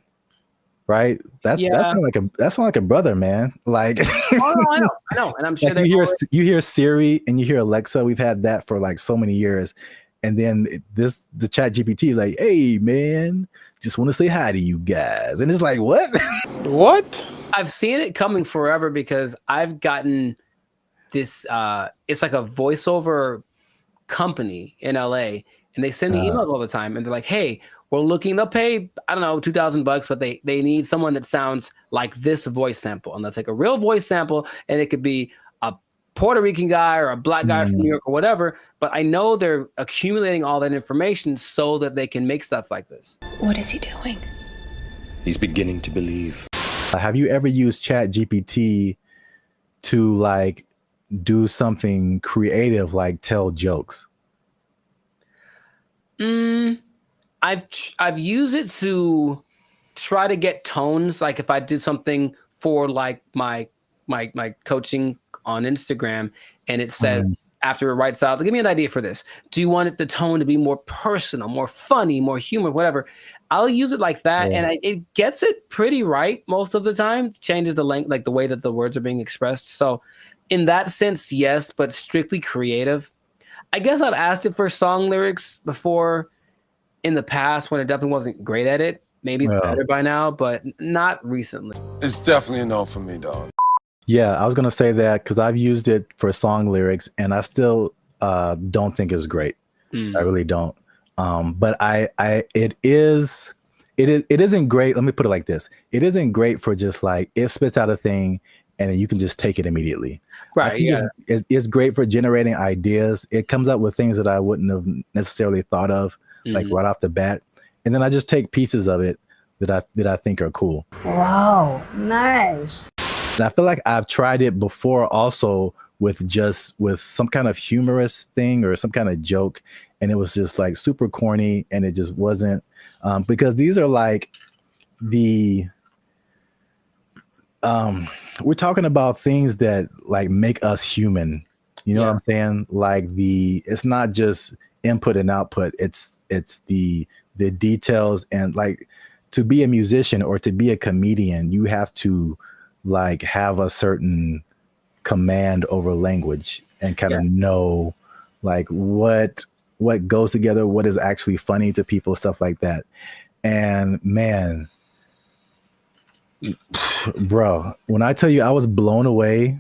Right, that's not like a brother, man. Like, I know, and I'm sure like you hear Siri and you hear Alexa. We've had that for like so many years, and then the Chat GPT is like, "Hey, man, just want to say hi to you guys," and it's like, what? What? I've seen it coming forever because I've gotten this. It's like a voiceover company in LA, and they send me emails all the time, and they're like, "Hey, we're looking to pay, I don't know, $2,000, but they need someone that sounds like this voice sample." And they'll take a real voice sample, and it could be a Puerto Rican guy or a black guy from New York or whatever. But I know they're accumulating all that information so that they can make stuff like this. What is he doing? He's beginning to believe. Have you ever used Chat GPT to like do something creative like tell jokes? I've used it to try to get tones. Like if I did something for like my coaching on Instagram, and it says after it writes out, give me an idea for this. Do you want the tone to be more personal, more funny, more humor, whatever? I'll use it like that, and it gets it pretty right most of the time. It changes the length, like the way that the words are being expressed. So, in that sense, yes, but strictly creative. I guess I've asked it for song lyrics before in the past when it definitely wasn't great at it. Maybe it's better by now, but not recently. It's definitely a no for me, dog. Yeah, I was gonna say that because I've used it for song lyrics, and I still don't think it's great. I really don't. But it isn't great. Let me put it like this: it isn't great for just like it spits out a thing, and then you can just take it immediately. Right. Yeah. It's great for generating ideas. It comes up with things that I wouldn't have necessarily thought of, like right off the bat, and then I just take pieces of it that I think are cool. Wow, nice. And I feel like I've tried it before also with some kind of humorous thing or some kind of joke. And it was just like super corny, and it just wasn't because these are like we're talking about things that like make us human. You know what I'm saying? Like it's not just input and output. It's the details, and like to be a musician or to be a comedian, you have to like have a certain command over language and kind of know like what goes together, what is actually funny to people, stuff like that. And man, bro, when I tell you I was blown away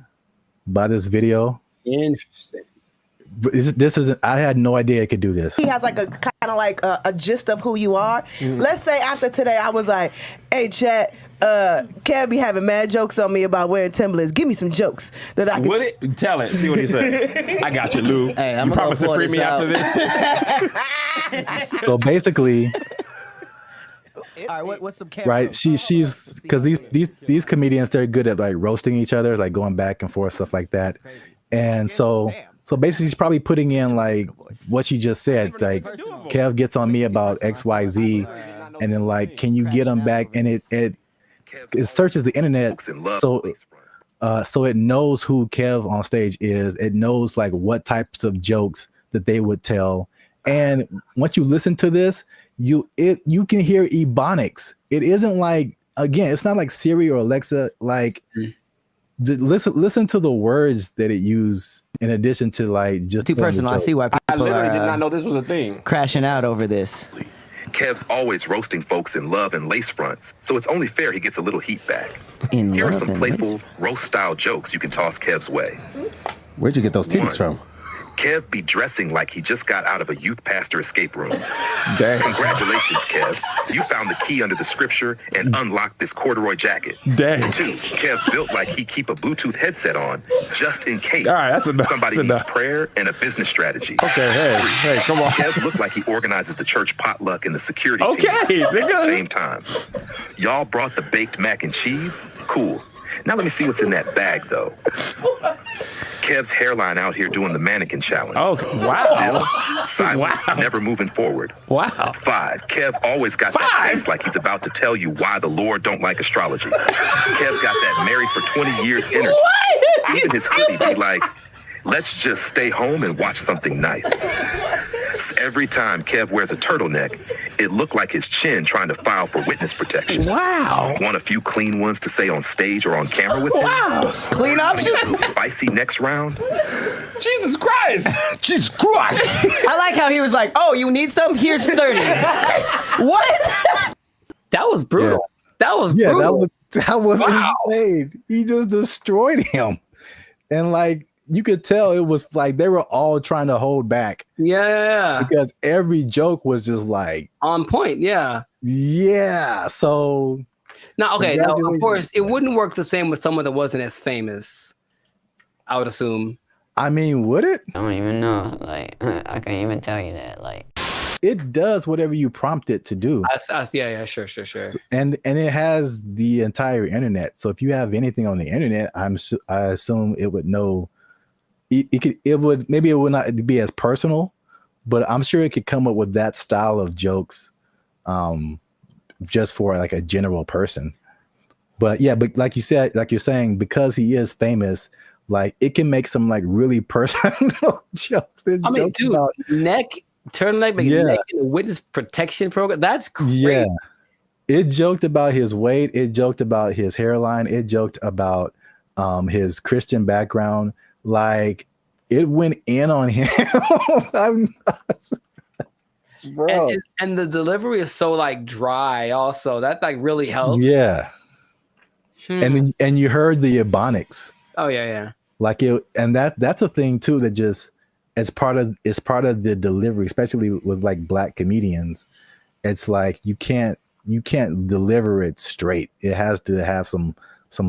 by this video. Interesting. This isn't, I had no idea it could do this. He has like a kind of like a gist of who you are. Let's say after today I was like, hey chat, Kev be having mad jokes on me about wearing Timberlands. Give me some jokes that I can tell it. See what he says. I got you, Lou. Hey, you promise to free me after this? So basically, all right, what's some right? She's because these comedians, they're good at like roasting each other, like going back and forth, stuff like that. And so basically, she's probably putting in like what she just said. Like Kev gets on me about XYZ, and then like, can you get him back? And it searches the internet, so it knows who Kev on stage is. It knows like what types of jokes that they would tell. And once you listen to this, you can hear Ebonics. It isn't like, again, it's not like Siri or Alexa. Like listen to the words that it used in addition to like just too personal. I see why people I literally did not know this was a thing. Crashing out over this. Kev's always roasting folks in love and lace fronts, so it's only fair he gets a little heat back. Here are some playful roast-style jokes you can toss Kev's way. Where'd you get those titties from? Kev be dressing like he just got out of a youth pastor escape room. Dang. Congratulations, Kev. You found the key under the scripture and unlocked this corduroy jacket. Dang. 2, Kev built like he keep a Bluetooth headset on just in case. All right, that's enough. Somebody needs prayer and a business strategy. Okay, hey, come on. Kev looked like he organizes the church potluck and the security team at the same time. Y'all brought the baked mac and cheese? Cool. Now let me see what's in that bag, though. Kev's hairline out here doing the mannequin challenge. Oh, wow. Still silent, never moving forward. Wow. 5, Kev always got that face like he's about to tell you why the Lord don't like astrology. Kev got that married for 20 years energy. What? Even his hoodie be like, let's just stay home and watch something nice. Every time Kev wears a turtleneck, it looked like his chin trying to file for witness protection. Wow. Want a few clean ones to say on stage or on camera with him? Wow. Clean options? A little spicy next round? Jesus Christ. Jesus Christ. I like how he was like, oh, you need some? Here's 30. What? That was brutal. Yeah. That was brutal. That was insane. He just destroyed him. And like, you could tell it was like they were all trying to hold back. Yeah. Because every joke was just like on point. Yeah. Yeah. So now, okay. Now, of course, it wouldn't work the same with someone that wasn't as famous, I would assume. I mean, would it? I don't even know. Like, I can't even tell you that. Like, it does whatever you prompt it to do. Yeah, sure. And it has the entire internet. So if you have anything on the internet, I assume it would know it would not be as personal, but I'm sure it could come up with that style of jokes, just for like a general person. But yeah, but like you said, like you're saying, because he is famous, like it can make some like really personal jokes. I mean, dude, turtleneck, neck in the witness protection program. That's great. Yeah. It joked about his weight. It joked about his hairline. It joked about his Christian background. Like it went in on him. Bro. And the delivery is so like dry. Also, that like really helps. Yeah. And you heard the ebonics. Oh yeah. Like it, and that's a thing too that just it's part of the delivery, especially with like black comedians. It's like you can't deliver it straight. It has to have some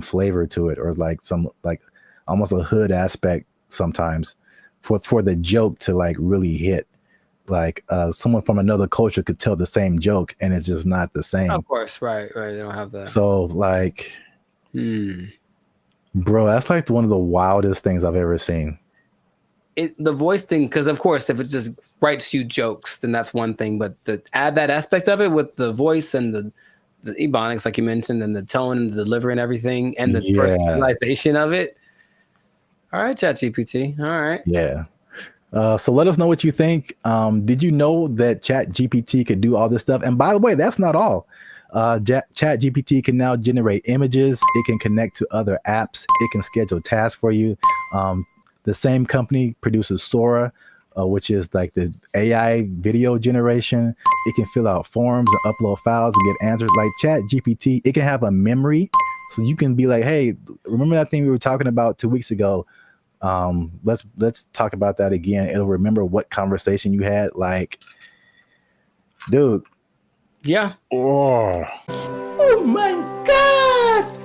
flavor to it, or like some like almost a hood aspect sometimes for the joke to like really hit. Like someone from another culture could tell the same joke and it's just not the same. Of course, right. They don't have that. So like, bro, that's like one of the wildest things I've ever seen. The voice thing, because of course, if it just writes you jokes, then that's one thing. But to add that aspect of it with the voice and the ebonics, like you mentioned, and the tone and the delivery and everything, and the personalization of it. All right, ChatGPT. All right. Yeah. So let us know what you think. Did you know that ChatGPT could do all this stuff? And by the way, that's not all. ChatGPT can now generate images. It can connect to other apps. It can schedule tasks for you. The same company produces Sora, which is like the AI video generation. It can fill out forms and upload files and get answers. Like ChatGPT, it can have a memory. So you can be like, hey, remember that thing we were talking about 2 weeks ago? Let's talk about that again. It'll remember what conversation you had. Like, dude. Yeah. Oh my God.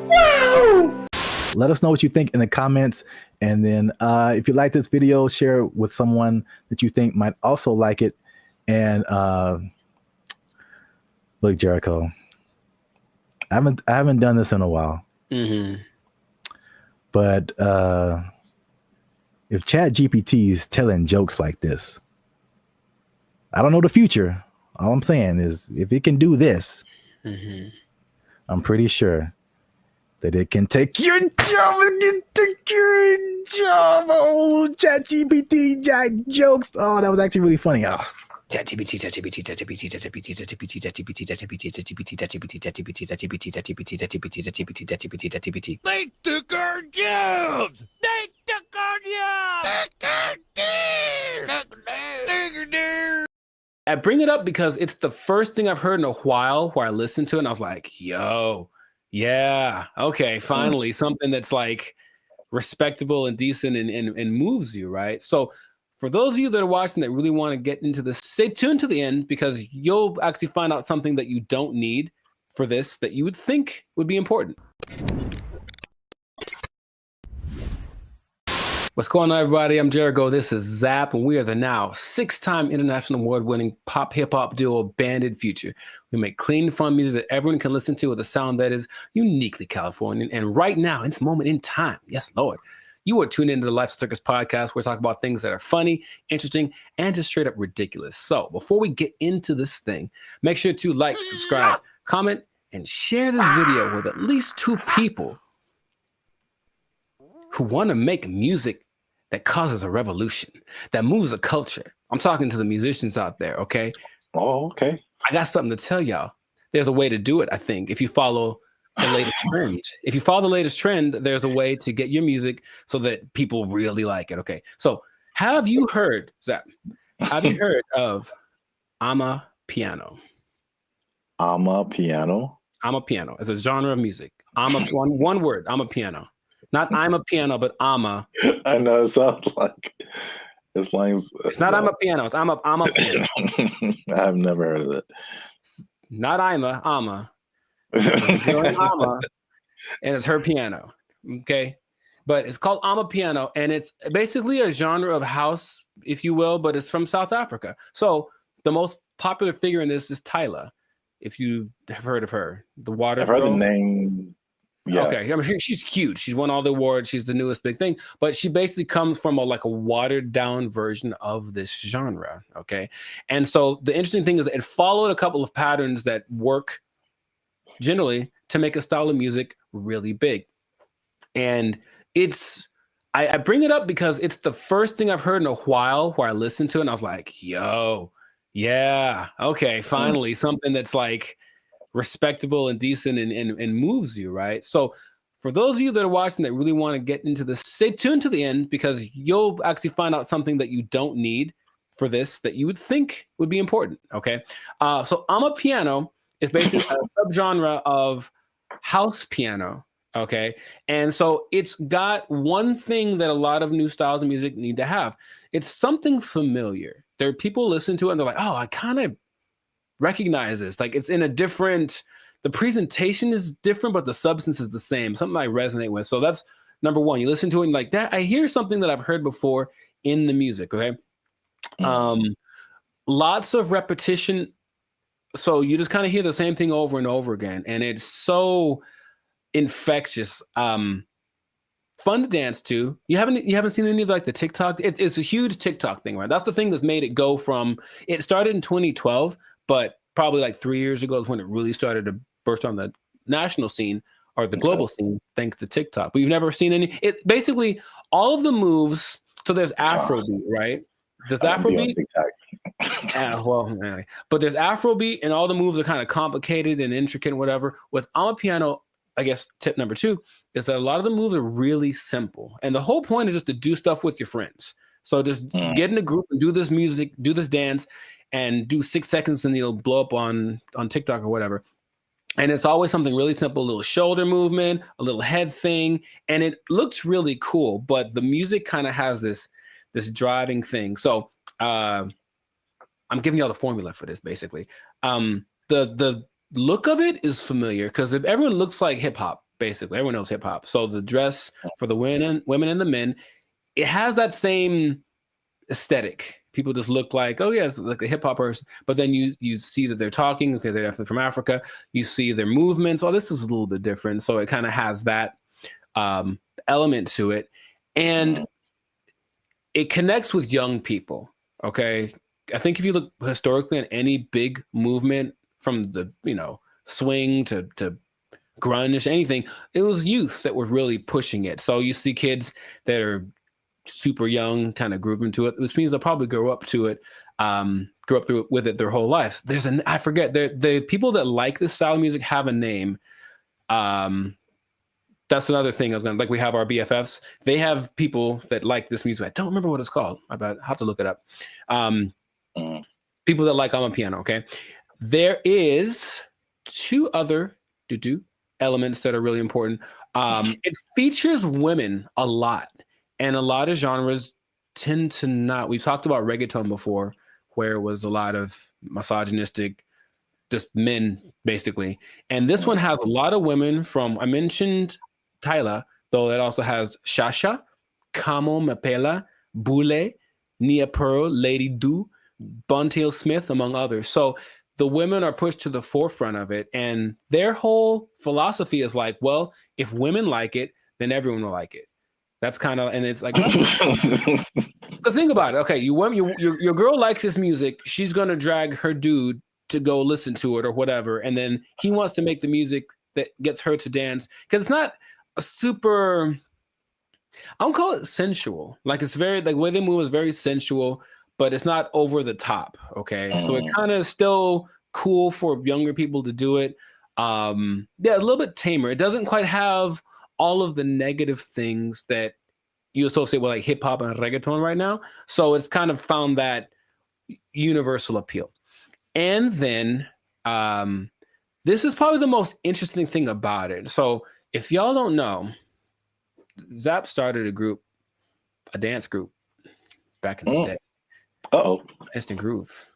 Wow. Let us know what you think in the comments. And then if you like this video, share it with someone that you think might also like it. And look, Jericho, I haven't done this in a while. But if ChatGPT is telling jokes like this, I don't know the future. All I'm saying is if it can do this, I'm pretty sure that it can take your job. It can take your job. Oh, ChatGPT jokes. Oh, that was actually really funny. Oh. ChatGPT. They took our jobs. They took our jobs. I bring it up because it's the first thing I've heard in a while where I listened to it and I was like, yo, yeah, okay, finally something that's like respectable and decent and moves you, right? So for those of you that are watching that really want to get into this, stay tuned to the end because you'll actually find out something that you don't need for this that you would think would be important. What's going on, everybody? I'm Jericho. This is Zap, and we are the now 6-time international award-winning pop hip-hop duo Banded Future. We make clean, fun music that everyone can listen to with a sound that is uniquely Californian. And right now, in this moment in time, yes, Lord, you are tuned into the Life Circus podcast where we talk about things that are funny, interesting, and just straight up ridiculous. So before we get into this thing, make sure to like, subscribe, comment, and share this video with at least 2 people who want to make music that causes a revolution, that moves a culture. I'm talking to the musicians out there, okay? Oh, okay. I got something to tell y'all. There's a way to do it, I think, if you follow the latest trend. If you follow the latest trend, there's a way to get your music so that people really like it, okay? So have you heard, Zach, have you heard of Amapiano? Amapiano? Amapiano. It's a genre of music. One word, Amapiano. Not I'm a piano, but ama. I know it sounds like it's not I'm a piano. It's I'm a piano. I've never heard of it. Not ama. Ama, and it's her piano. Okay, but it's called Amapiano, and it's basically a genre of house, if you will, but it's from South Africa. So the most popular figure in this is Tyla. If you have heard of her, the water. I've heard the name. Yeah. Okay, I mean, she's huge. She's won all the awards. She's the newest big thing, but she basically comes from a watered down version of this genre. Okay, and so the interesting thing is it followed a couple of patterns that work generally to make a style of music really big, and I bring it up because it's the first thing I've heard in a while where I listened to it and I was like, yo, yeah, okay, finally something that's like respectable and decent and moves you, right? So for those of you that are watching that really want to get into this, stay tuned to the end because you'll actually find out something that you don't need for this that you would think would be important, okay? So Amapiano is basically a subgenre of house piano, okay? And so it's got one thing that a lot of new styles of music need to have. It's something familiar. There are people listen to it and they're like, oh, I kind of recognize this. Like it's in a different, the presentation is different, but the substance is the same. Something I resonate with. So that's number one. You listen to it and like that, I hear something that I've heard before in the music. Okay. Lots of repetition. So you just kind of hear the same thing over and over again. And it's so infectious. Fun to dance to. You haven't seen any of like the TikTok. It's a huge TikTok thing, right? That's the thing that's made it go from, it started in 2012, but probably like 3 years ago is when it really started to burst on the national scene or the global scene, thanks to TikTok. But you've never seen any, it basically all of the moves. So there's Afrobeat, right? There's Afrobeat. Anyway. But there's Afrobeat and all the moves are kind of complicated and intricate and whatever. With Amapiano, I guess tip number 2 is that a lot of the moves are really simple. And the whole point is just to do stuff with your friends. So just get in a group and do this music, do this dance, and do 6 seconds and it'll blow up on TikTok or whatever. And it's always something really simple, a little shoulder movement, a little head thing. And it looks really cool, but the music kind of has this driving thing. So I'm giving y'all the formula for this, basically. The look of it is familiar because if everyone looks like hip hop, basically, everyone knows hip hop. So the dress for the women and the men, it has that same aesthetic. People just look like, oh yeah, it's like a hip hop person. But then you see that they're talking. Okay, they're definitely from Africa. You see their movements. Oh, this is a little bit different. So it kind of has that element to it, and it connects with young people. Okay, I think if you look historically at any big movement from the swing to grunge, anything, it was youth that were really pushing it. So you see kids that are super young kind of grooving to it, which means they'll probably grow up to it, grow up with it their whole lives. I forget, the people that like this style of music have a name. That's another thing I was gonna, like, we have our BFFs. They have people that like this music. I don't remember what it's called. I have to look it up. People that like Amapiano, okay? There is 2 other elements that are really important. It features women a lot. And a lot of genres tend to not. We've talked about reggaeton before, where it was a lot of misogynistic, just men, basically. And this one has a lot of women from, I mentioned Tyla, though it also has Shasha, Kamo Mapela, Bule, Nia Pearl, Lady Do, Buntail Smith, among others. So the women are pushed to the forefront of it. And their whole philosophy is like, well, if women like it, then everyone will like it. That's kind of, and it's like, because think about it. Okay, your girl likes this music. She's gonna drag her dude to go listen to it or whatever, and then he wants to make the music that gets her to dance because it's not a super. I don't call it sensual. Like it's very, like the way they move is very sensual, but it's not over the top. Okay, so it kind of still cool for younger people to do it. Yeah, a little bit tamer. It doesn't quite have all of the negative things that you associate with like hip hop and reggaeton right now. So it's kind of found that universal appeal. And then this is probably the most interesting thing about it. So if y'all don't know, Zap started a dance group back in the day. Instant Groove.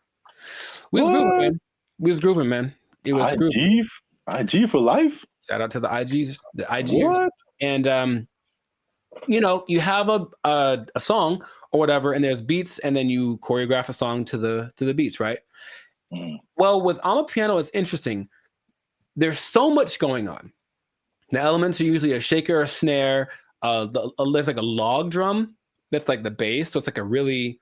We was grooving, man. It was grooving. IG for life. Shout out to the IGs, the IGs. And you have a song or whatever, and there's beats, and then you choreograph a song to the beats, right? Well, with Amapiano, it's interesting. There's so much going on. The elements are usually a shaker, a snare, there's like a log drum that's like the bass, so it's like a really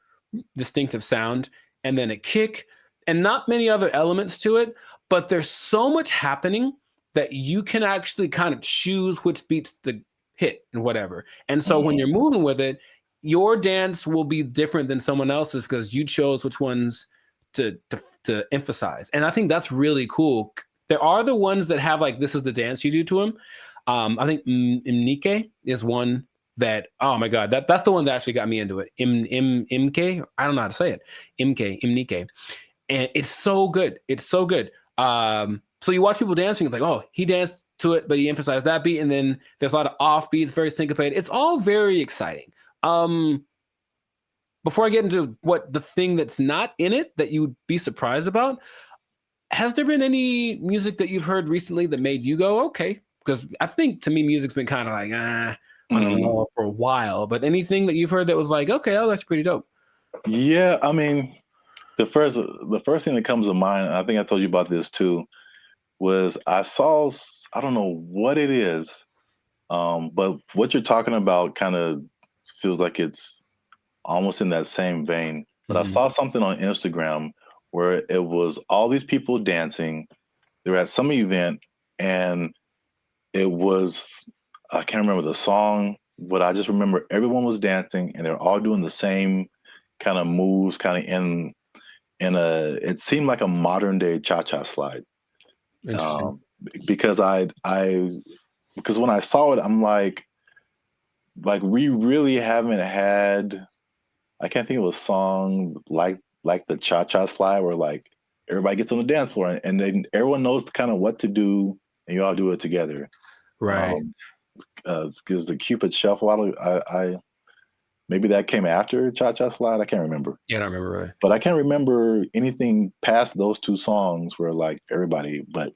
distinctive sound, and then a kick, and not many other elements to it, but there's so much happening that you can actually kind of choose which beats to hit and whatever. And so when you're moving with it, your dance will be different than someone else's because you chose which ones to emphasize. And I think that's really cool. There are the ones that have like, this is the dance you do to them. I think Imnike is one that, oh my God, that's the one that actually got me into it. Imke, I don't know how to say it. Imnike. And it's so good. It's so good. So you watch people dancing, it's like, oh, he danced to it, but he emphasized that beat. And then there's a lot of off beats, very syncopated. It's all very exciting. Before I get into what the thing that's not in it that you would be surprised about, has there been any music that you've heard recently that made you go, okay? Because I think to me, music's been kind of like, I don't know, for a while. But anything that you've heard that was like, okay, that was actually pretty dope. Yeah, I mean, the first thing that comes to mind, I think I told you about this too, was I saw, I don't know what it is, but what you're talking about kind of feels like it's almost in that same vein. But I saw something on Instagram where it was all these people dancing. They were at some event, and it was, I can't remember the song, but I just remember everyone was dancing and they're all doing the same kind of moves, kind of in a, it seemed like a modern day cha-cha slide. Because because when I saw it, I'm like we really haven't had, I can't think of a song like the cha-cha slide where like everybody gets on the dance floor and then everyone knows kind of what to do and you all do it together. Right. Because the Cupid Shuffle, I maybe that came after Cha-Cha Slide. I can't remember. Yeah, I don't remember. Right. But I can't remember anything past those two songs where like everybody, but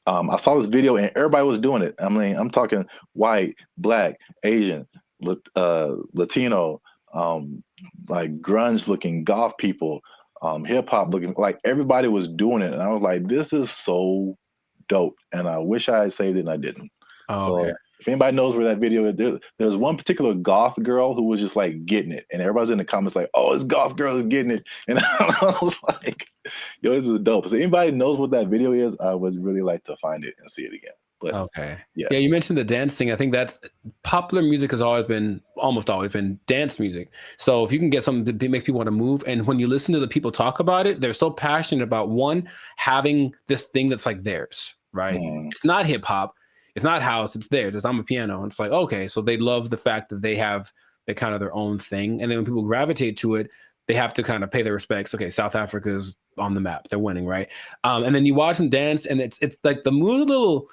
I saw this video and everybody was doing it. I mean, I'm talking white, black, Asian, Latino, like grunge looking goth people, hip hop looking, like everybody was doing it. And I was like, this is so dope. And I wish I had saved it and I didn't. Oh, okay. So if anybody knows where that video is, there's one particular goth girl who was just like getting it. And everybody's in the comments like, oh, this goth girl is getting it. And I was like, yo, this is dope. So anybody knows what that video is, I would really like to find it and see it again. But okay. Yeah, you mentioned the dance thing. I think that's popular music has almost always been dance music. So if you can get something to make people want to move, and when you listen to the people talk about it, they're so passionate about one, having this thing that's like theirs, right? It's not hip hop. It's not house, it's theirs. It's I'm a piano. And it's like, okay, so they love the fact that they have their kind of their own thing. And then when people gravitate to it, they have to kind of pay their respects. Okay, South Africa is on the map. They're winning, right? And then you watch them dance, and it's like the mood a little,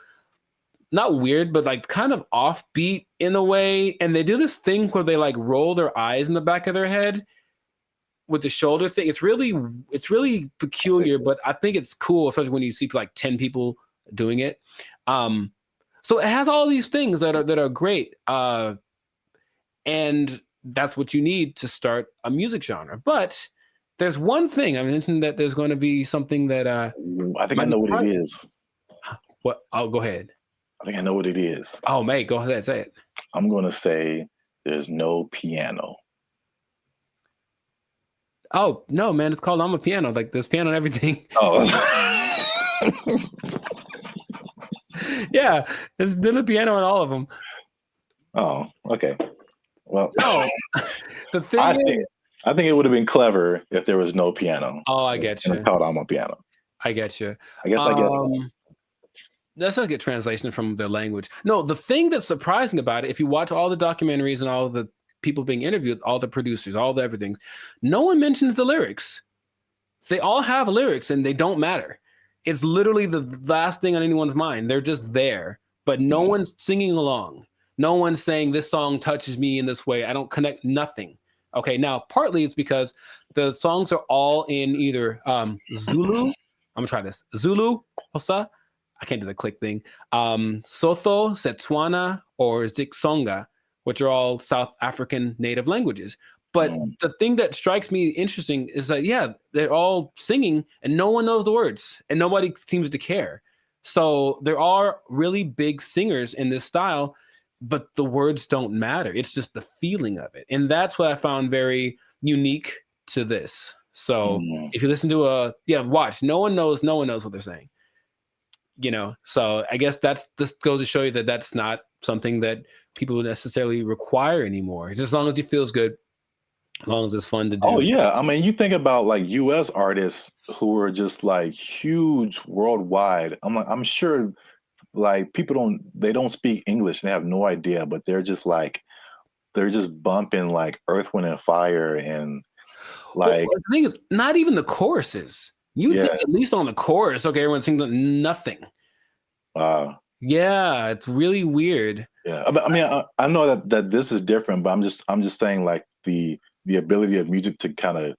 not weird, but like kind of offbeat in a way. And they do this thing where they like roll their eyes in the back of their head with the shoulder thing. It's really peculiar, but I think it's cool, especially when you see like 10 people doing it. So it has all these things that are great, and that's what you need to start a music genre. But there's one thing I mentioned, that there's going to be something that I think I know what it is. What? Oh, go ahead. I think I know what it is. Oh, mate, go ahead, say it. I'm going to say there's no piano. Oh no, man! It's called I'm a Piano. Like there's piano and everything. Oh. Yeah, there's a piano in all of them. Oh, okay. Well, no. The thing I think it would have been clever if there was no piano. Oh, I get you. It's called I'm a Piano. I get you. I guess. Let's not get translation from the language. No, the thing that's surprising about it, if you watch all the documentaries and all the people being interviewed, all the producers, all the everything, no one mentions the lyrics. They all have lyrics and they don't matter. It's literally the last thing on anyone's mind. They're just there, but no one's singing along. No one's saying this song touches me in this way. I don't connect nothing. Okay, now partly it's because the songs are all in either Zulu. I'm gonna try this. Zulu, Hosa. I can't do the click thing. Sotho, Setswana, or Zixonga, which are all South African native languages. But the thing that strikes me interesting is that, yeah, they're all singing and no one knows the words and nobody seems to care. So there are really big singers in this style, but the words don't matter. It's just the feeling of it. And that's what I found very unique to this. So if you listen to watch, no one knows what they're saying. So I guess this goes to show you that that's not something that people necessarily require anymore. Just as long as it feels good, as long as it's fun to do. Oh yeah, I mean, you think about like U.S. artists who are just like huge worldwide. I'm sure like people don't speak English and they have no idea, but they're just bumping like Earth, Wind and Fire and like. Well, the thing is, not even the choruses. You think at least on the chorus, okay, everyone's singing nothing. Yeah, it's really weird. Yeah, I mean, I know that this is different, but I'm just saying like the ability of music to kind of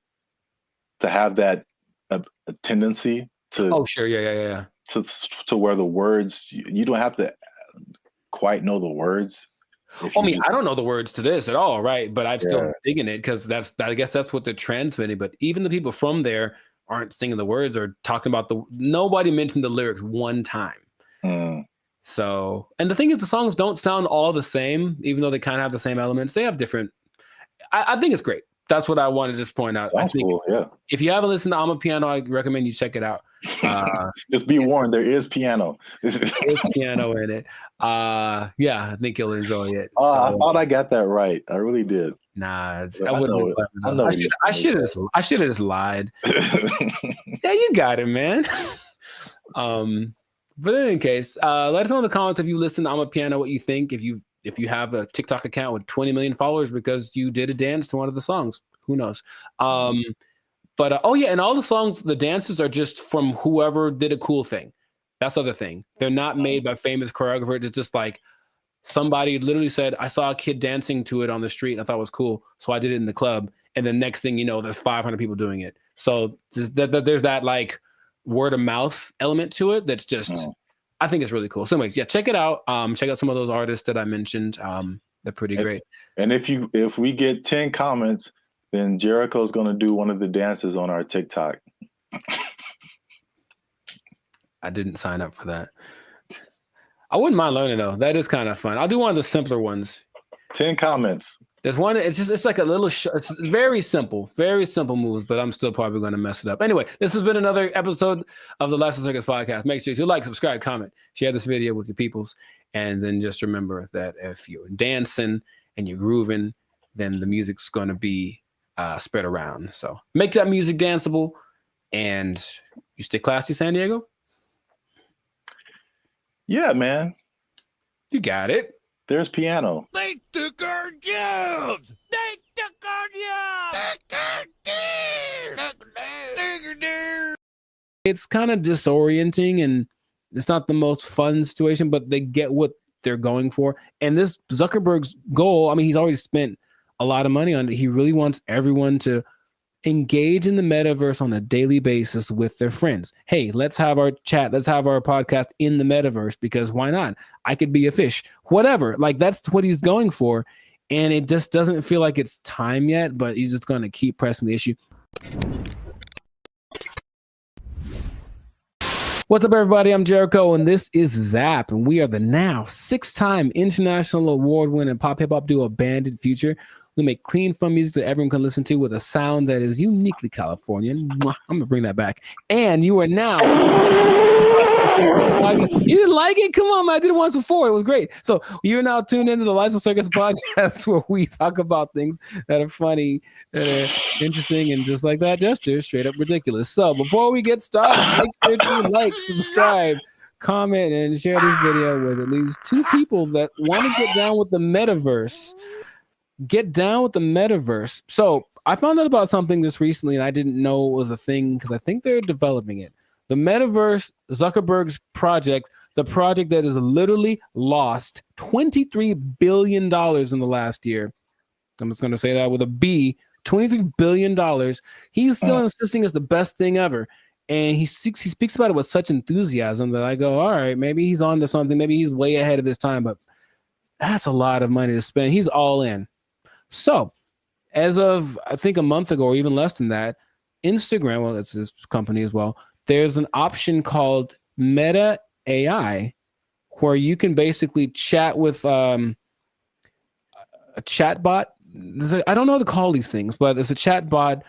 to have that a tendency to. Oh sure, yeah. To where the words you don't have to quite know the words. I mean, I don't know the words to this at all, right? But I'm still digging it because I guess that's what they're transmitting. But even the people from there aren't singing the words or talking about nobody mentioned the lyrics one time. So, and the thing is, the songs don't sound all the same, even though they kind of have the same elements. They have different. I think it's great. That's what I want to just point out. Sounds cool, yeah. If you haven't listened to I'm a Piano, I recommend you check it out. Just be warned, there is piano. There's piano in it. I think you'll enjoy it. I thought I got that right. I really did. Nah, I wouldn't. I should have just lied. Yeah, you got it, man. But in any case, let us know in the comments if you listen to I'm a Piano what you think. If you have a TikTok account with 20 million followers because you did a dance to one of the songs, who knows? But and all the songs, the dances are just from whoever did a cool thing. That's the other thing. They're not made by famous choreographers. It's just like somebody literally said, I saw a kid dancing to it on the street and I thought it was cool, so I did it in the club. And the next thing you know, there's 500 people doing it. So there's that like word of mouth element to it that's just I think it's really cool. So anyways, check it out. Check out some of those artists that I mentioned. They're pretty great. And if we get 10 comments, then Jericho's gonna do one of the dances on our TikTok. I didn't sign up for that. I wouldn't mind learning though. That is kind of fun. I'll do one of the simpler ones. 10 comments. There's one. It's like a little. It's very simple moves, but I'm still probably going to mess it up. Anyway, this has been another episode of the Lifestyle Circus podcast. Make sure to like, subscribe, comment, share this video with your peoples, and then just remember that if you're dancing and you're grooving, then the music's going to be spread around. So make that music danceable, and you stay classy, San Diego. Yeah, man. You got it. There's piano. They took our jobs. They took our jobs. It's kind of disorienting and it's not the most fun situation, but they get what they're going for. And this Zuckerberg's goal, I mean, he's already spent a lot of money on it. He really wants everyone to engage in the metaverse on a daily basis with their friends. Hey, let's have our chat. Let's have our podcast in the metaverse because why not? I could be a fish, whatever. Like that's what he's going for. And it just doesn't feel like it's time yet, but he's just going to keep pressing the issue. What's up, everybody? I'm Jericho, and this is Zap, and we are the now 6-time international award-winning pop hip-hop duo Bandit Future. We make clean, fun music that everyone can listen to with a sound that is uniquely Californian. I'm going to bring that back. And you are now... You didn't like it? Come on, man. I did it once before. It was great. So you're now tuned into the Lifestyle Circus podcast where we talk about things that are funny, that are interesting, and just like that gesture, straight up ridiculous. So before we get started, make sure to like, subscribe, comment, and share this video with at least 2 people that want to get down with the metaverse. Get down with the metaverse. So I found out about something this recently, and I didn't know it was a thing because I think they're developing it. The metaverse, Zuckerberg's project, the project that has literally lost $23 billion in the last year. I'm just going to say that with a B, $23 billion. He's still insisting it's the best thing ever. And he speaks about it with such enthusiasm that I go, all right, maybe he's on to something. Maybe he's way ahead of his time, but that's a lot of money to spend. He's all in. So as of, I think, a month ago or even less than that, Instagram, well, that's his company as well, there's an option called Meta AI where you can basically chat with a chat bot. I don't know how to call these things, but there's a chat bot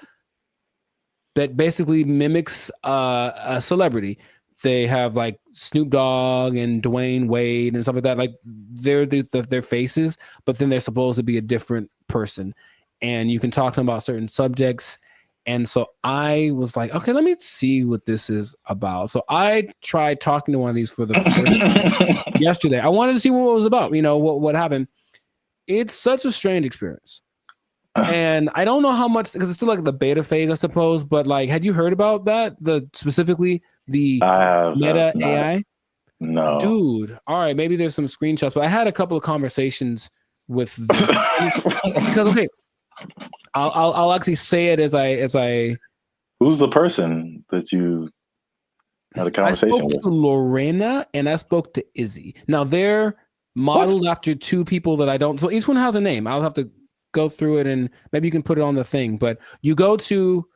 that basically mimics a celebrity. They have like Snoop Dogg and Dwayne Wade and stuff like that. Like they're their faces, but then they're supposed to be a different person. And you can talk to them about certain subjects. And so I was like, okay, let me see what this is about. So I tried talking to one of these for the first time yesterday. I wanted to see what it was about, what happened. It's such a strange experience. And I don't know how much, because it's still like the beta phase, I suppose. But like, had you heard about that? Specifically the Meta AI? No, dude. All right, maybe there's some screenshots, but I had a couple of conversations with this. Because okay, I'll actually say it as I. Who's the person that you had a conversation I spoke with? to Lorena and I spoke to Izzy. Now they're modeled after two people that I don't. So each one has a name. I'll have to go through it and maybe you can put it on the thing. But you go to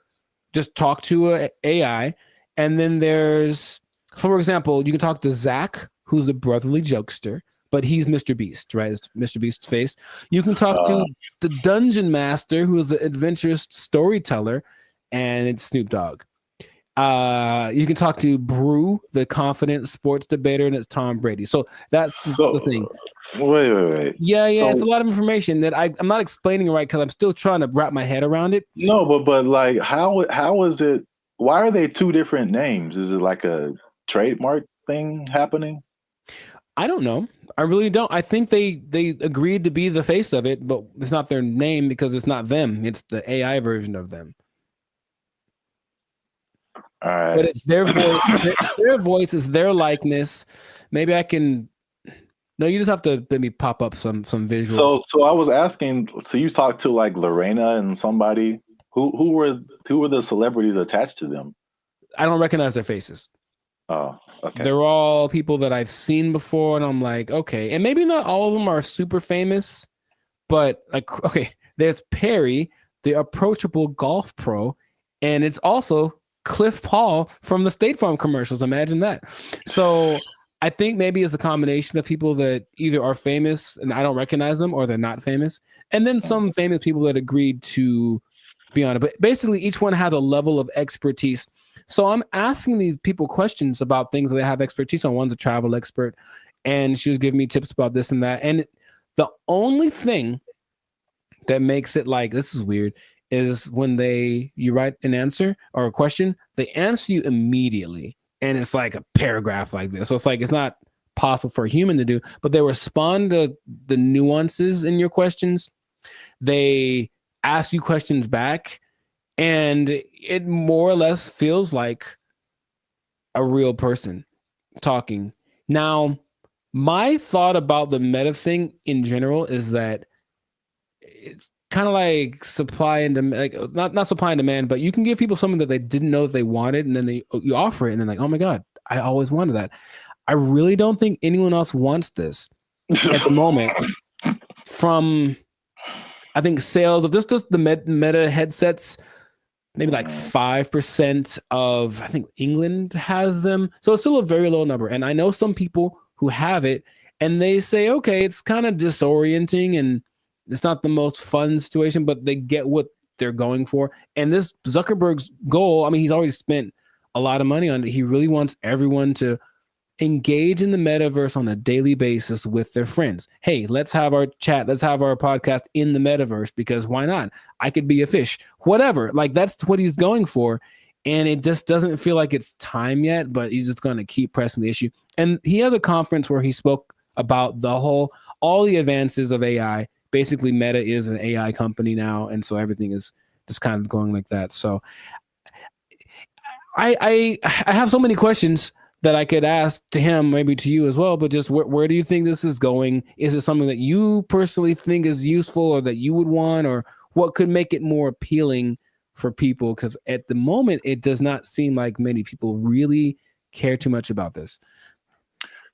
just talk to a AI, and then there's, for example, you can talk to Zach, who's a brotherly jokester, but he's Mr. Beast, right? It's Mr. Beast's face. You can talk to the Dungeon Master, who is an adventurous storyteller, and it's Snoop Dogg. You can talk to Brew, the confident sports debater, and it's Tom Brady. So that's the thing. Wait. Yeah, it's a lot of information that I'm not explaining right because I'm still trying to wrap my head around it. No, but like, how is it? Why are they two different names? Is it like a trademark thing happening? I don't know. I really don't. I think they agreed to be the face of it, but it's not their name because it's not them. It's the AI version of them. All right. But it's their voice. Their voice is their likeness. Maybe I can. No, you just have to let me pop up some visuals. So I was asking. So you talked to like Lorena and somebody. Who were the celebrities attached to them? I don't recognize their faces. Oh, okay. They're all people that I've seen before, and I'm like, okay. And maybe not all of them are super famous, but like, okay, there's Perry, the approachable golf pro, and it's also Cliff Paul from the State Farm commercials. Imagine that. So I think maybe it's a combination of people that either are famous and I don't recognize them, or they're not famous, and then some famous people that agreed to be on it. But basically, each one has a level of expertise. So I'm asking these people questions about things that they have expertise on. One's a travel expert, and she was giving me tips about this and that. And the only thing that makes it like, this is weird, is when you write an answer or a question, they answer you immediately. And it's like a paragraph like this. So it's like, it's not possible for a human to do, but they respond to the nuances in your questions. They ask you questions back, and it more or less feels like a real person talking. Now, my thought about the meta thing in general is that it's kind of like supply and demand, like not supply and demand, but you can give people something that they didn't know that they wanted, and then you offer it, and then like, oh my God, I always wanted that. I really don't think anyone else wants this at the moment. From, I think, sales of just the Meta headsets, maybe like 5% of, I think, England has them. So it's still a very low number. And I know some people who have it, and they say, okay, it's kind of disorienting and it's not the most fun situation, but they get what they're going for. And this Zuckerberg's goal, I mean, he's already spent a lot of money on it. He really wants everyone to engage in the metaverse on a daily basis with their friends. Hey, let's have our chat. Let's have our podcast in the metaverse, because why not? I could be a fish, whatever. Like, that's what he's going for. And it just doesn't feel like it's time yet, but he's just going to keep pressing the issue. And he has a conference where he spoke about all the advances of AI. Basically, Meta is an AI company now. And so everything is just kind of going like that. So I have so many questions that I could ask to him, maybe to you as well, but just where do you think this is going? Is it something that you personally think is useful or that you would want, or what could make it more appealing for people? Because at the moment, it does not seem like many people really care too much about this.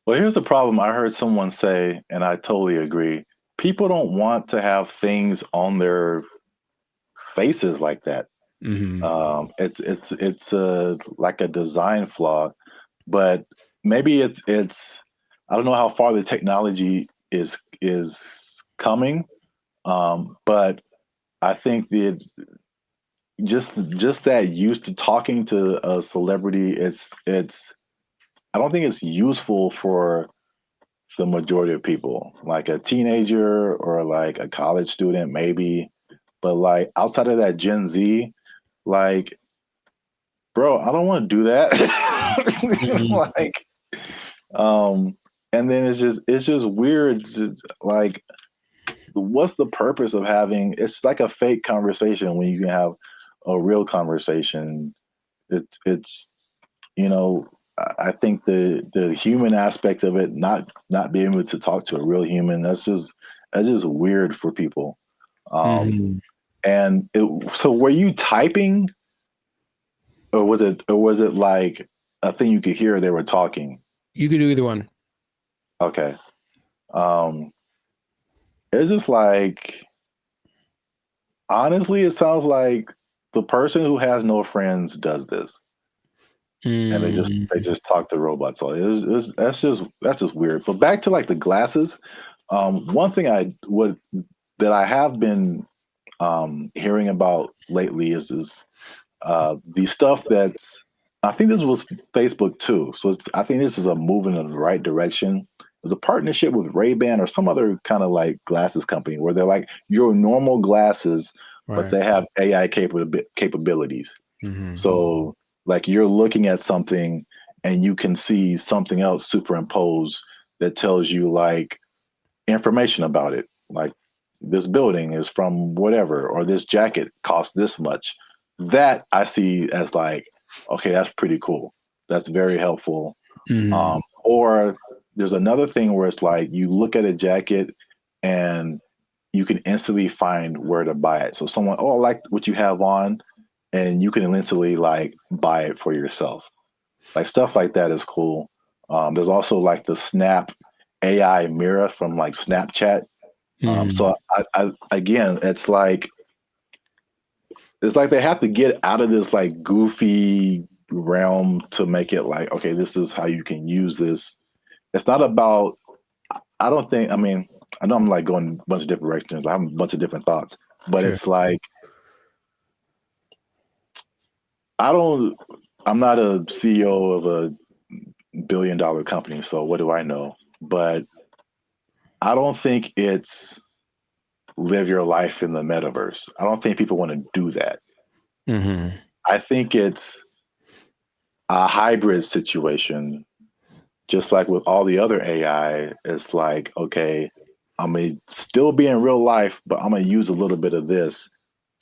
Well, here's the problem. I heard someone say, and I totally agree, people don't want to have things on their faces like that. Mm-hmm. It's like a design flaw. But maybe it's I don't know how far the technology is coming, but I think that just that used to talking to a celebrity, it's I don't think it's useful for the majority of people, like a teenager or like a college student, maybe. But like outside of that Gen Z, like, bro, I don't want to do that. Like, and then it's just weird. Like, what's the purpose of having? It's like a fake conversation when you can have a real conversation. It's you know, I think the human aspect of it, not being able to talk to a real human, that's just weird for people. And so were you typing, or was it like a thing you could hear they were talking? You could do either one. Okay. It's just like, honestly, it sounds like the person who has no friends does this. And they just talk to robots. So that's just weird. But back to like the glasses. One thing that I have been hearing about lately is the stuff that's, I think this was Facebook too. So I think this is a move in the right direction. There's a partnership with Ray-Ban or some other kind of like glasses company where they're like your normal glasses, but they have AI capabilities. So like you're looking at something and you can see something else superimposed that tells you like information about it. Like this building is from whatever, or this jacket costs this much. That I see as like, okay, that's pretty cool. That's very helpful. Or there's another thing where it's like you look at a jacket and you can instantly find where to buy it. So someone, oh, I like what you have on, and you can instantly like buy it for yourself. Like stuff like that is cool. There's also like the Snap AI mirror from like Snapchat. So I again, it's like they have to get out of this like goofy realm to make it like, okay, this is how you can use this. It's not about, I don't think, I mean, I know I'm like going a bunch of different directions. I have a bunch of different thoughts, but it's like, I'm not a CEO of a $1 billion company, so what do I know? But I don't think it's live your life in the metaverse. I don't think people want to do that. I think it's a hybrid situation, just like with all the other AI. It's like, okay, I'm going to still be in real life, but I'm going to use a little bit of this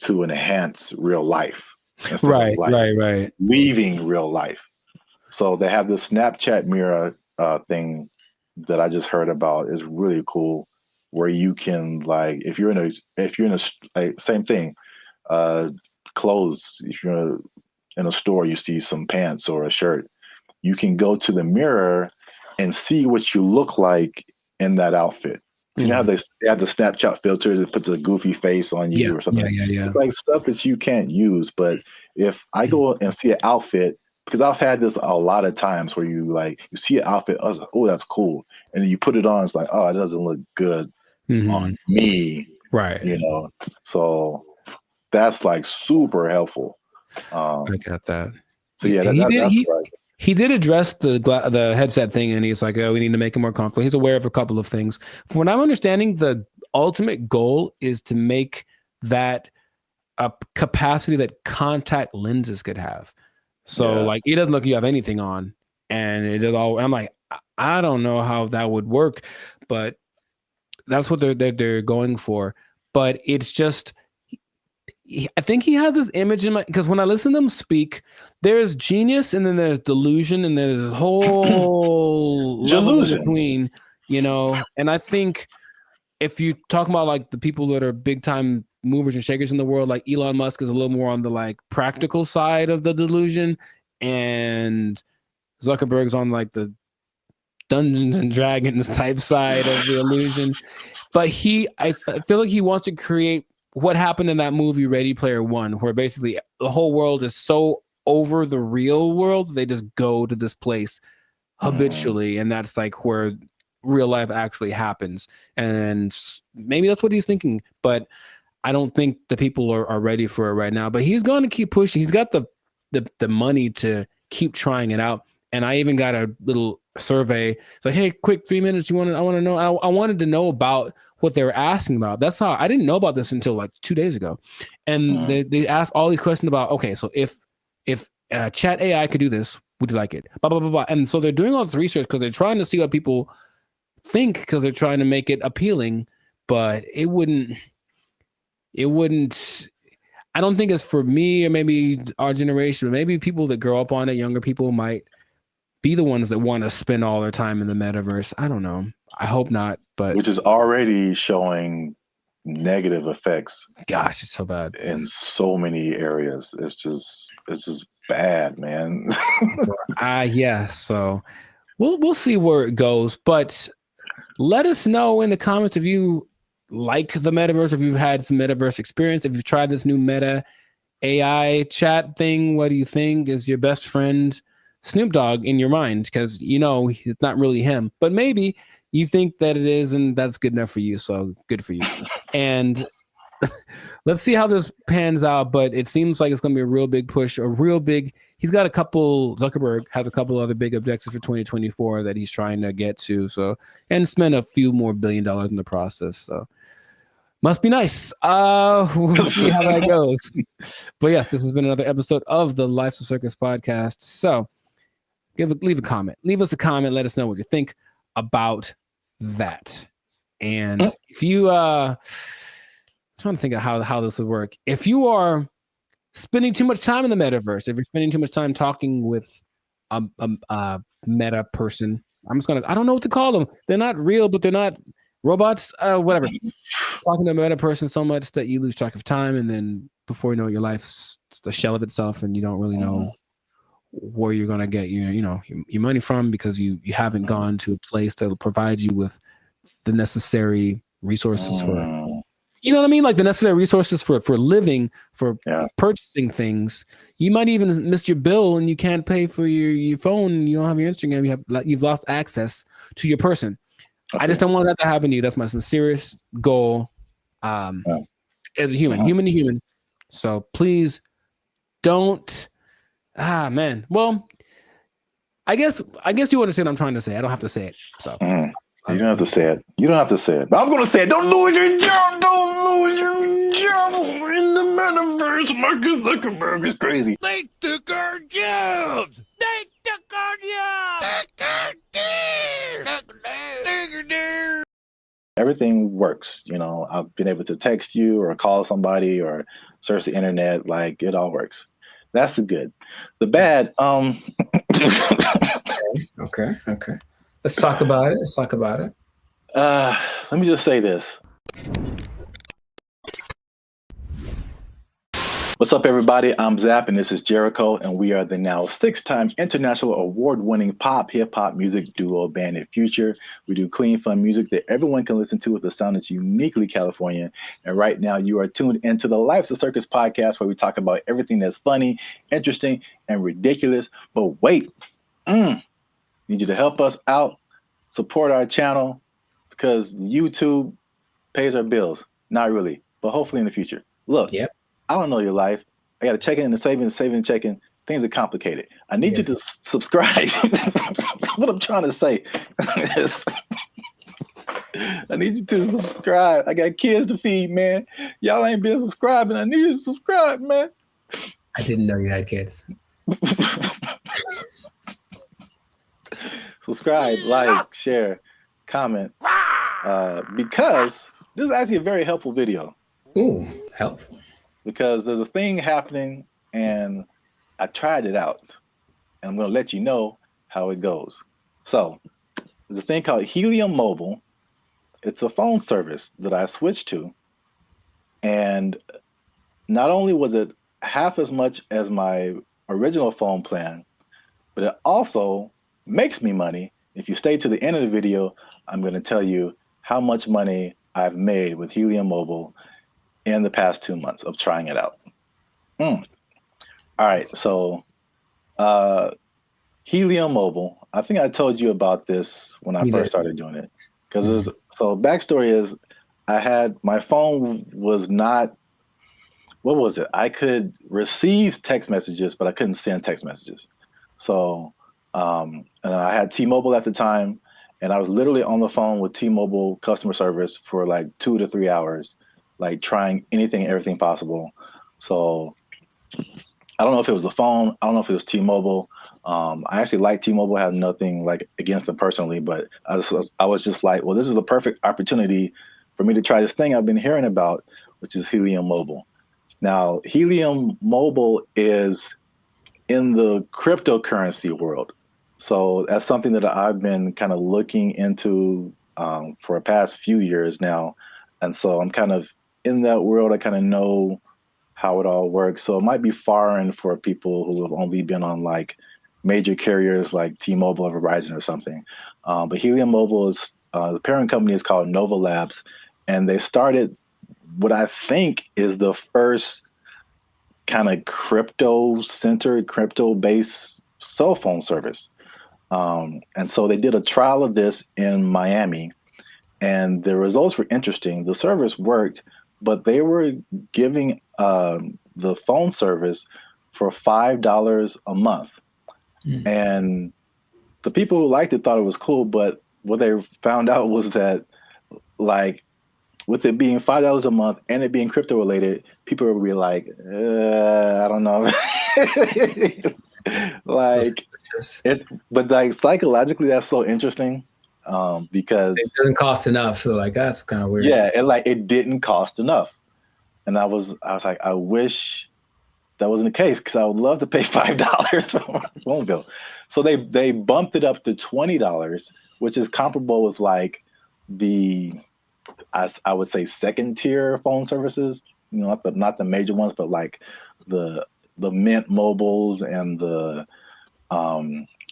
to enhance real life. Right. Leaving real life. So they have this Snapchat mirror thing that I just heard about. Is really cool, where you can like, if you're in a like, same thing, clothes. If you're in a store, you see some pants or a shirt, you can go to the mirror and see what you look like in that outfit. So you know how they have the Snapchat filters that puts a goofy face on you or something. It's like stuff that you can't use. But if I go and see an outfit, because I've had this a lot of times where you see an outfit, I was like, oh, that's cool. And then you put it on, it's like, oh, it doesn't look good on me. Right. You know, so that's like super helpful. I got that. So yeah, that's right. He did address the headset thing, and he's like, oh, we need to make it more comfortable. He's aware of a couple of things. From what I'm understanding, the ultimate goal is to make that a capacity that contact lenses could have. So like, it doesn't look like you have anything on, and it is all. I'm like, I don't know how that would work, but that's what they're going for. But it's just, I think he has this image in my, because when I listen to them speak, there's genius and then there's delusion and there's this whole level in between, you know. And I think if you talk about like the people that are big time movers and shakers in the world, like Elon Musk is a little more on the like practical side of the delusion, and Zuckerberg's on like the Dungeons and Dragons type side of the illusion. But I feel like he wants to create what happened in that movie Ready Player One, where basically the whole world is so over the real world, they just go to this place habitually, and that's like where real life actually happens. And maybe that's what he's thinking, but I don't think the people are ready for it right now. But he's going to keep pushing. He's got the money to keep trying it out. And I even got a little survey. It's like, hey, quick 3 minutes. I want to know. I wanted to know about what they were asking about. That's how I didn't know about this until like 2 days ago. And they asked all these questions about, okay, so if chat AI could do this, would you like it? Blah, blah, blah, blah. And so they're doing all this research because they're trying to see what people think, because they're trying to make it appealing, but it wouldn't, I don't think it's for me or maybe our generation, but maybe people that grow up on it, younger people might be the ones that want to spend all their time in the metaverse. I don't know. I hope not, but which is already showing negative effects. Gosh, it's so bad in so many areas. It's just bad, man. Yeah. So we'll see where it goes, but let us know in the comments if you like the metaverse, if you've had some metaverse experience, if you've tried this new Meta AI chat thing. What do you think? Is your best friend Snoop Dogg in your mind? Because it's not really him, but maybe you think that it is, and that's good enough for you. So good for you. And let's see how this pans out. But it seems like it's going to be a real big push, he's got Zuckerberg has a couple other big objectives for 2024 that he's trying to get to. So, and spend a few more $1 billion in the process. So must be nice. We'll see how that goes. But yes, this has been another episode of the Life's a Circus podcast. So leave a comment. Leave us a comment. Let us know what you think about that. And if you trying to think of how this would work. If you are spending too much time in the metaverse, if you're spending too much time talking with a meta person, I don't know what to call them. They're not real, but they're not robots, whatever. Talking to a meta person so much that you lose track of time, and then before you know it, your life's a shell of itself, and you don't really know where you're gonna get your money from, because you haven't gone to a place that will provide you with the necessary resources for. You know what I mean? Like the necessary resources for living, for purchasing things. You might even miss your bill and you can't pay for your phone. You don't have your Instagram. You've lost access to your person. I just don't want that to happen to you. That's my sincerest goal as a human to human. So please don't. Man. Well, I guess you understand what I'm trying to say. I don't have to say it. So. You don't have to say it. You don't have to say it. But I'm going to say it. Don't lose your job. Don't lose your job in the metaverse. Marcus Zuckerberg is crazy. They took our jobs. They took our jobs. Everything works. I've been able to text you or call somebody or search the internet. Like, it all works. That's the good. The bad, Okay. Let's talk about it. Let me just say this. What's up, everybody? I'm Zap, and this is Jericho, and we are the now 6-time international award-winning pop hip-hop music duo Bandit Future. We do clean, fun music that everyone can listen to with a sound that's uniquely Californian. And right now, you are tuned into the Life's a Circus podcast, where we talk about everything that's funny, interesting, and ridiculous. But wait, need you to help us out, support our channel, because YouTube pays our bills. Not really, but hopefully in the future. Look, I don't know your life. I got to check in and saving and checking. Things are complicated. I need you to subscribe. What I'm trying to say is, I need you to subscribe. I got kids to feed, man. Y'all ain't been subscribing. I need you to subscribe, man. I didn't know you had kids. Subscribe, like, share, comment, because this is actually a very helpful video. Ooh, helpful. Because there's a thing happening, and I tried it out, and I'm going to let you know how it goes. So there's a thing called Helium Mobile. It's a phone service that I switched to, and not only was it half as much as my original phone plan, but it also makes me money. If you stay to the end of the video, I'm going to tell you how much money I've made with Helium Mobile in the past 2 months of trying it out. All right, so Helium Mobile. I think I told you about this when I first started doing it. Because so backstory is, I had my phone was not. What was it? I could receive text messages, but I couldn't send text messages. So, and I had T-Mobile at the time, and I was literally on the phone with T-Mobile customer service for like 2 to 3 hours, like trying anything, everything possible. So I don't know if it was the phone. I don't know if it was T-Mobile. I actually like T-Mobile. I have nothing like against them personally, but I was just like, well, this is a perfect opportunity for me to try this thing I've been hearing about, which is Helium Mobile. Now, Helium Mobile is in the cryptocurrency world. So that's something that I've been kind of looking into for the past few years now. And so I'm kind of in that world. I kind of know how it all works. So it might be foreign for people who have only been on like major carriers like T-Mobile or Verizon or something. But Helium Mobile is, the parent company is called Nova Labs, and they started what I think is the first kind of crypto-centered, crypto-based cell phone service. And so they did a trial of this in Miami, and the results were interesting. The service worked, but they were giving the phone service for $5 a month. And the people who liked it thought it was cool, but what they found out was that, like, with it being $5 a month and it being crypto related, people would be like, I don't know. Like it, but like psychologically, that's so interesting because it doesn't cost enough. So like that's kind of weird. Yeah, it didn't cost enough, and I was like, I wish that wasn't the case because I would love to pay $5 for my phone bill. So they bumped it up to $20, which is comparable with like the I would say second tier phone services, not the major ones, but like the Mint Mobiles and the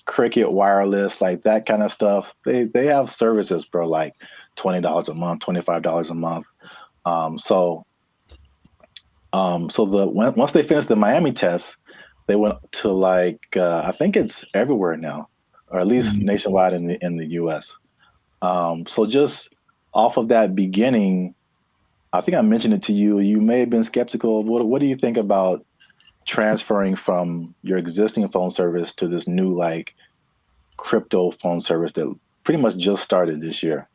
Cricket Wireless, like that kind of stuff. They have services for like $20 a month, $25 a month. So once they finished the Miami test, they went to like I think it's everywhere now, or at least nationwide in the U.S. So just off of that beginning, I think I mentioned it to you. You may have been skeptical. What do you think about transferring from your existing phone service to this new like crypto phone service that pretty much just started this year?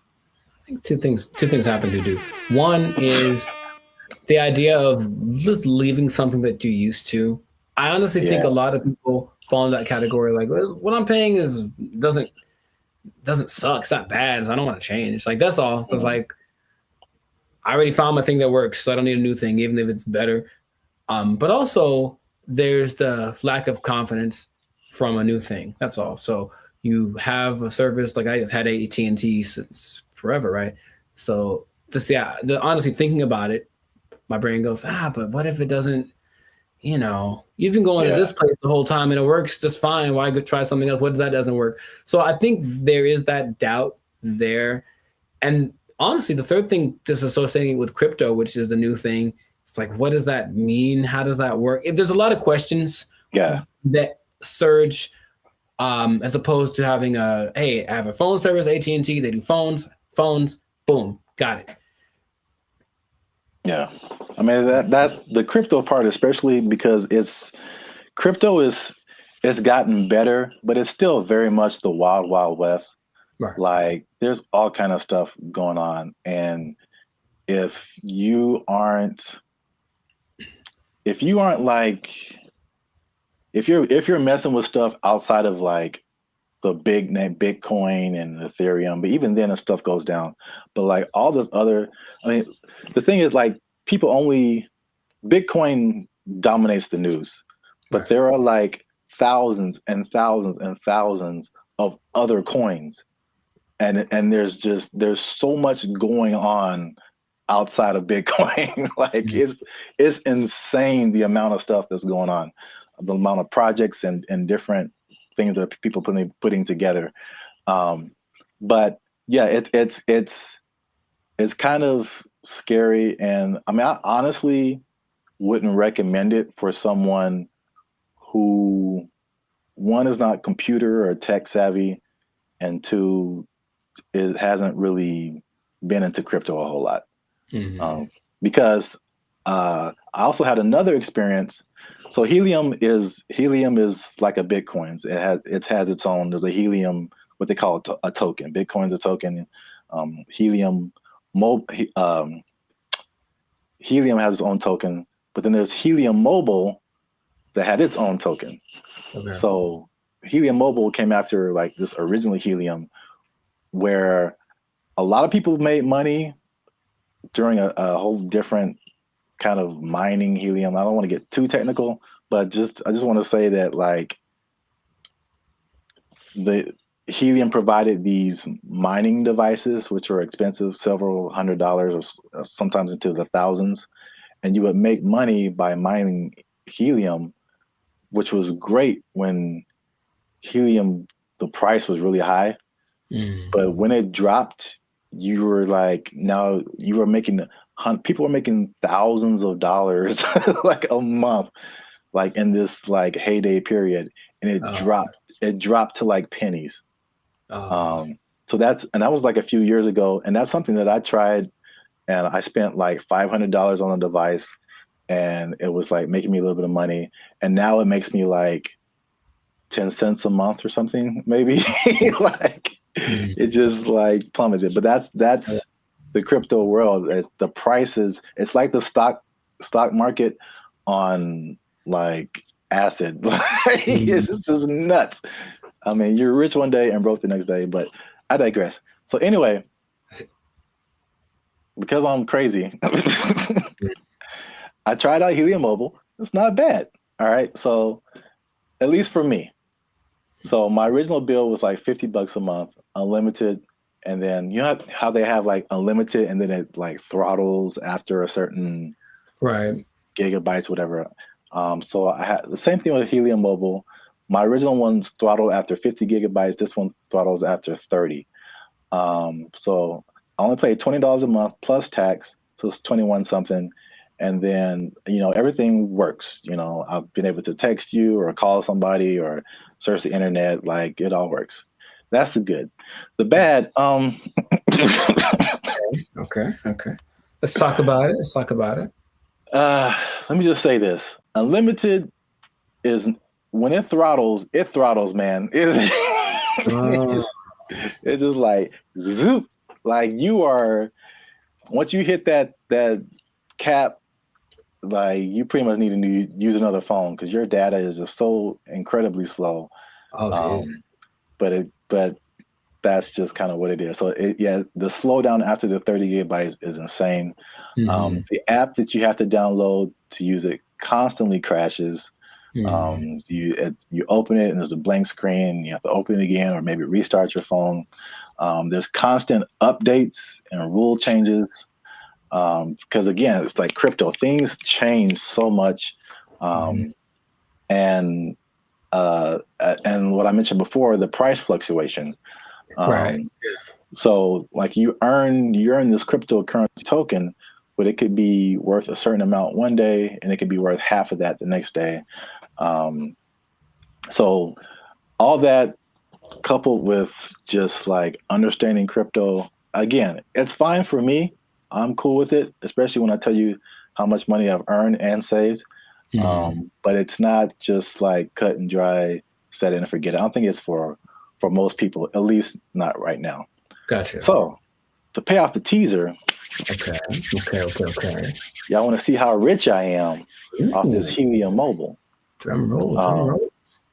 I think two things happen to do. One is the idea of just leaving something that you're used to. I honestly think a lot of people fall in that category. Like, what I'm paying doesn't suck. It's not bad. I don't want to change. Like that's all. It's like I already found my thing that works, so I don't need a new thing, even if it's better. But also there's the lack of confidence from a new thing. That's all. So you have a service like I've had AT&T since forever, right? So honestly thinking about it, my brain goes, but what if it doesn't, you've been going to this place the whole time and it works just fine. Why go try something else? What if that doesn't work? So I think there is that doubt there. And honestly, the third thing, just associating with crypto, which is the new thing, it's like, what does that mean? How does that work? There's a lot of questions that surge as opposed to having hey, I have a phone service, AT&T, they do phones, boom, got it. Yeah. I mean, that's the crypto part, especially because it's gotten better, but it's still very much the wild, wild west. Right. Like there's all kind of stuff going on. And if you're messing with stuff outside of like the big name Bitcoin and Ethereum, but even then the stuff goes down. But like all this other, the thing is like Bitcoin dominates the news, but there are like thousands and thousands and thousands of other coins. And there's so much going on outside of Bitcoin. Like it's insane the amount of stuff that's going on, the amount of projects and different things that people putting together. But yeah, it's kind of scary. And I mean, I honestly wouldn't recommend it for someone who one is not computer or tech savvy, and two, it hasn't really been into crypto a whole lot. Because I also had another experience. So Helium is like a Bitcoin. It has its own. There's a Helium, what they call a token. Bitcoin's a token. Helium Helium has its own token, but then there's Helium Mobile that had its own token. Okay. So Helium Mobile came after like this originally Helium, where a lot of people made money during a whole different kind of mining helium. I don't want to get too technical, but I just want to say that like the helium provided these mining devices, which are expensive, several $100s or sometimes into the thousands, and you would make money by mining helium, which was great when helium, the price was really high. But when it dropped, you were like, now you were making, people were making thousands of dollars like a month, like in this like heyday period, and it dropped to like pennies. So that was like a few years ago, and that's something that I tried, and I spent like $500 on a device, and it was like making me a little bit of money, and now it makes me like 10 cents a month or something, maybe. Like it just like plummeted. But that's the crypto world. The prices, it's like the stock market on like acid. It's just nuts. I mean, you're rich one day and broke the next day, but I digress. So anyway, because I'm crazy, I tried out Helium Mobile. It's not bad. All right. So at least for me. So my original bill was like $50 a month, unlimited. And then you know how they have like unlimited and then it like throttles after a certain gigabytes, whatever. So I had the same thing with Helium Mobile. My original one's throttled after 50 gigabytes. This one throttles after 30. So I only paid $20 a month plus tax. So it's 21 something. And then, you know, everything works. You know, I've been able to text you or call somebody or search the internet. Like it all works. That's the good. The bad, Okay. Let's talk about it. Let me just say this. Unlimited is when it throttles, man. It's just like zoop. Like you are, once you hit that cap, like you pretty much need to use another phone because your data is just so incredibly slow. But that's just kind of what it is. So the slowdown after the 30 gigabytes is insane. The app that you have to download to use it constantly crashes. You open it and there's a blank screen. You have to open it again or maybe restart your phone. There's constant updates and rule changes. Because again, it's like crypto. Things change so much, and what I mentioned before, the price fluctuation. So, like you earn this cryptocurrency token, but it could be worth a certain amount one day, and it could be worth half of that the next day. So, all that coupled with just like understanding crypto, again, it's fine for me. I'm cool with it, especially when I tell you how much money I've earned and saved. But it's not just like cut and dry, set it and forget it. I don't think it's for most people, at least not right now. Gotcha. So to pay off the teaser. Okay. Y'all want to see how rich I am off this Helium Mobile. Drum roll.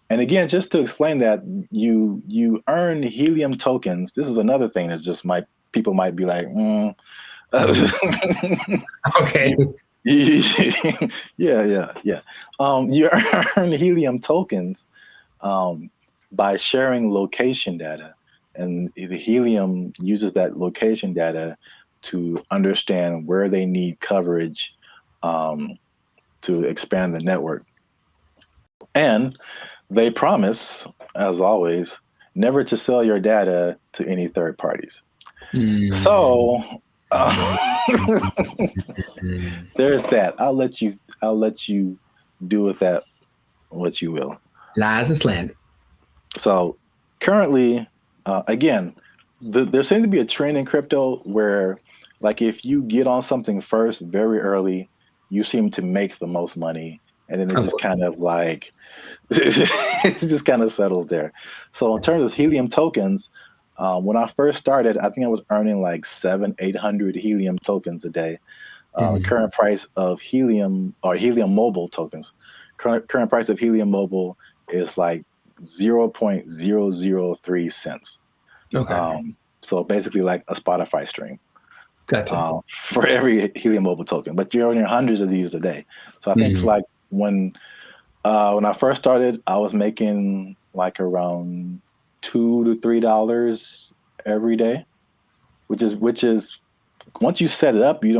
And again, just to explain that, you earn Helium tokens. This is another thing that just people might be like, okay. Yeah. You earn Helium tokens by sharing location data, and the Helium uses that location data to understand where they need coverage to expand the network. And they promise, as always, never to sell your data to any third parties. So there's that. I'll let you do with that what you will. Lies and slander. So currently, again, there seems to be a trend in crypto where, like, if you get on something first very early, you seem to make the most money, and then it just kind of like it just kind of settles there. So in terms of Helium tokens, when I first started, I think I was earning like 800 Helium tokens a day. The current price of Helium or Helium Mobile tokens, current price of Helium Mobile is like 0.003 cents. Okay. So basically like a Spotify stream. Gotcha. For every Helium Mobile token, but you're earning hundreds of these a day. So I think like when I first started, I was making like around $2 to $3 every day, which is once you set it up, the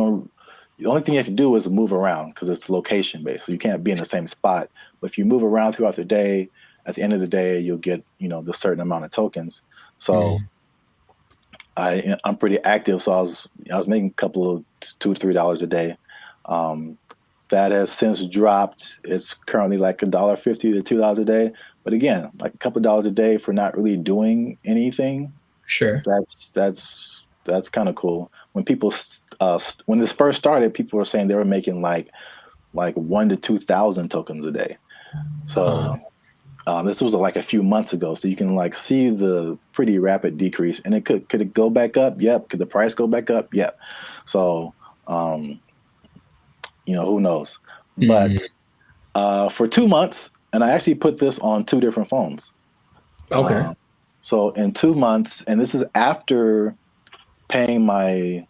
only thing you have to do is move around because it's location based. So you can't be in the same spot. But if you move around throughout the day, at the end of the day, you'll get, the certain amount of tokens. So I'm pretty active. So I was making a couple of $2 to $3 a day. That has since dropped. It's currently like $1.50 to $2 a day. But again, like a couple of dollars a day for not really doing anything. Sure. That's kind of cool. When people when this first started, people were saying they were making like 1,000 to 2,000 tokens a day. So this was like a few months ago. So you can like see the pretty rapid decrease. And it could it go back up? Yep. Could the price go back up? Yep. So who knows? But for 2 months, and I actually put this on 2 different phones. Okay. So in 2 months, and this is after paying my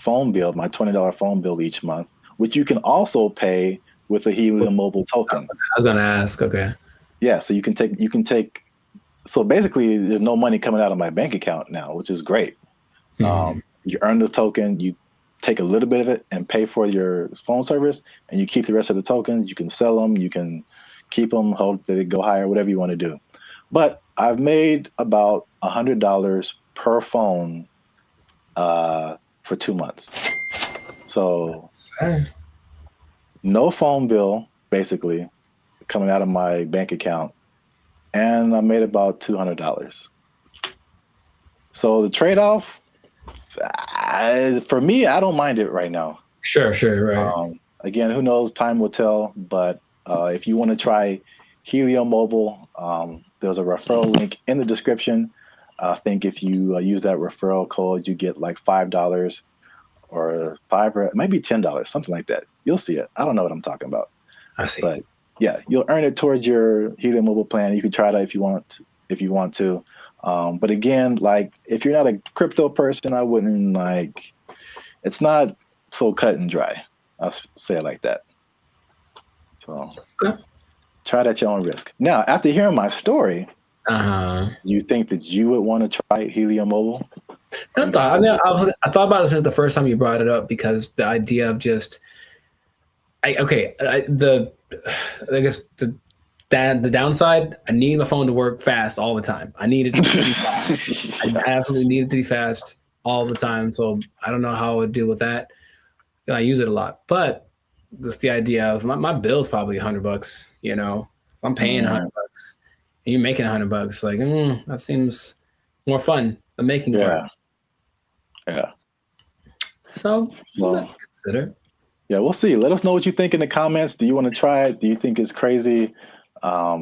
phone bill, my $20 phone bill each month, which you can also pay with a Helium Mobile token. I was gonna ask. Okay. Yeah, so you can take. So basically, there's no money coming out of my bank account now, which is great. You earn the token, you take a little bit of it and pay for your phone service, and you keep the rest of the tokens. You can sell them, you can keep them, hope that they go higher, whatever you want to do. But I've made about $100 per phone for 2 months. So no phone bill, basically, coming out of my bank account, and I made about $200. So the trade-off, for me, I don't mind it right now. Sure, right. Again, who knows? Time will tell. But if you want to try Helium Mobile, there's a referral link in the description. I think if you use that referral code, you get like $5 or it might be $10, something like that. You'll see it. I don't know what I'm talking about. I see. But yeah, you'll earn it towards your Helium Mobile plan. You can try that if you want to. But again, like if you're not a crypto person, I wouldn't it's not so cut and dry. I'll say it like that. So try that at your own risk. Now, after hearing my story, you think that you would want to try Helium Mobile? I thought about it since the first time you brought it up, because the idea of just, I guess the downside, I need my phone to work fast all the time. I need it to be fast. I absolutely need it to be fast all the time. So I don't know how I would deal with that. And I use it a lot, but just the idea of my bill's probably $100, If I'm paying $100 and you're making $100, like, that seems more fun than making part. Yeah. So consider. Yeah, we'll see. Let us know what you think in the comments. Do you want to try it? Do you think it's crazy? Are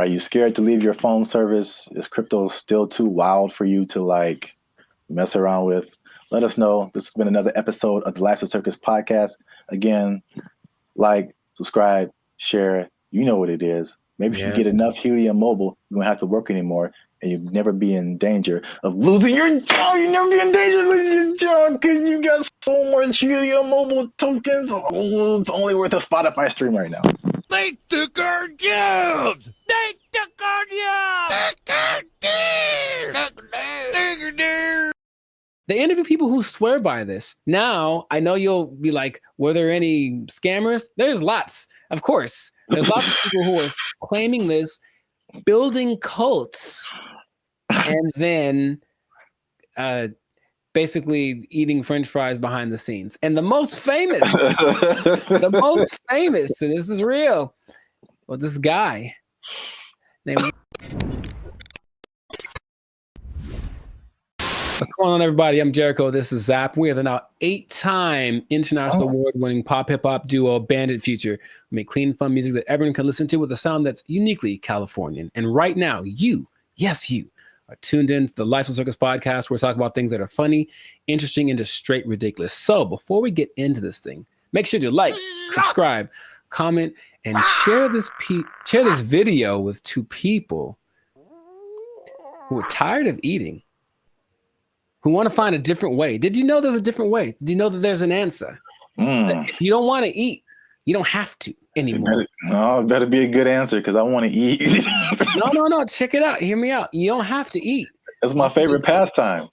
you scared to leave your phone service? Is crypto still too wild for you to mess around with? Let us know. This has been another episode of the Lifestyle Circus podcast. Again, subscribe, share. You know what it is. Maybe if you get enough Helium Mobile, you won't have to work anymore, and you'll never be in danger of losing your job. You never be in danger of losing your job because you got so much Helium Mobile tokens. Oh, it's only worth a Spotify stream right now. They took our jobs! They took our jobs! They interview people who swear by this. Now, I know you'll be like, were there any scammers? There's lots, of course. There's lots of people who are claiming this, building cults, and then basically eating French fries behind the scenes. And the most famous, and this is real, this guy What's going on, everybody? I'm Jericho. This is Zap. We are the now 8-time international award-winning pop hip-hop duo Bandit Future. We make clean, fun music that everyone can listen to with a sound that's uniquely Californian. And right now, you, yes, you, are tuned in to the Lifestyle Circus podcast, where we talk about things that are funny, interesting, and just straight ridiculous. So before we get into this thing, make sure to like, subscribe, comment, and share this video with 2 people who are tired of eating, who want to find a different way. Did you know there's a different way? Did you know that there's an answer? If you don't want to eat, you don't have to anymore. It better be a good answer, because I want to eat. No. Check it out. Hear me out. You don't have to eat. That's my favorite pastime.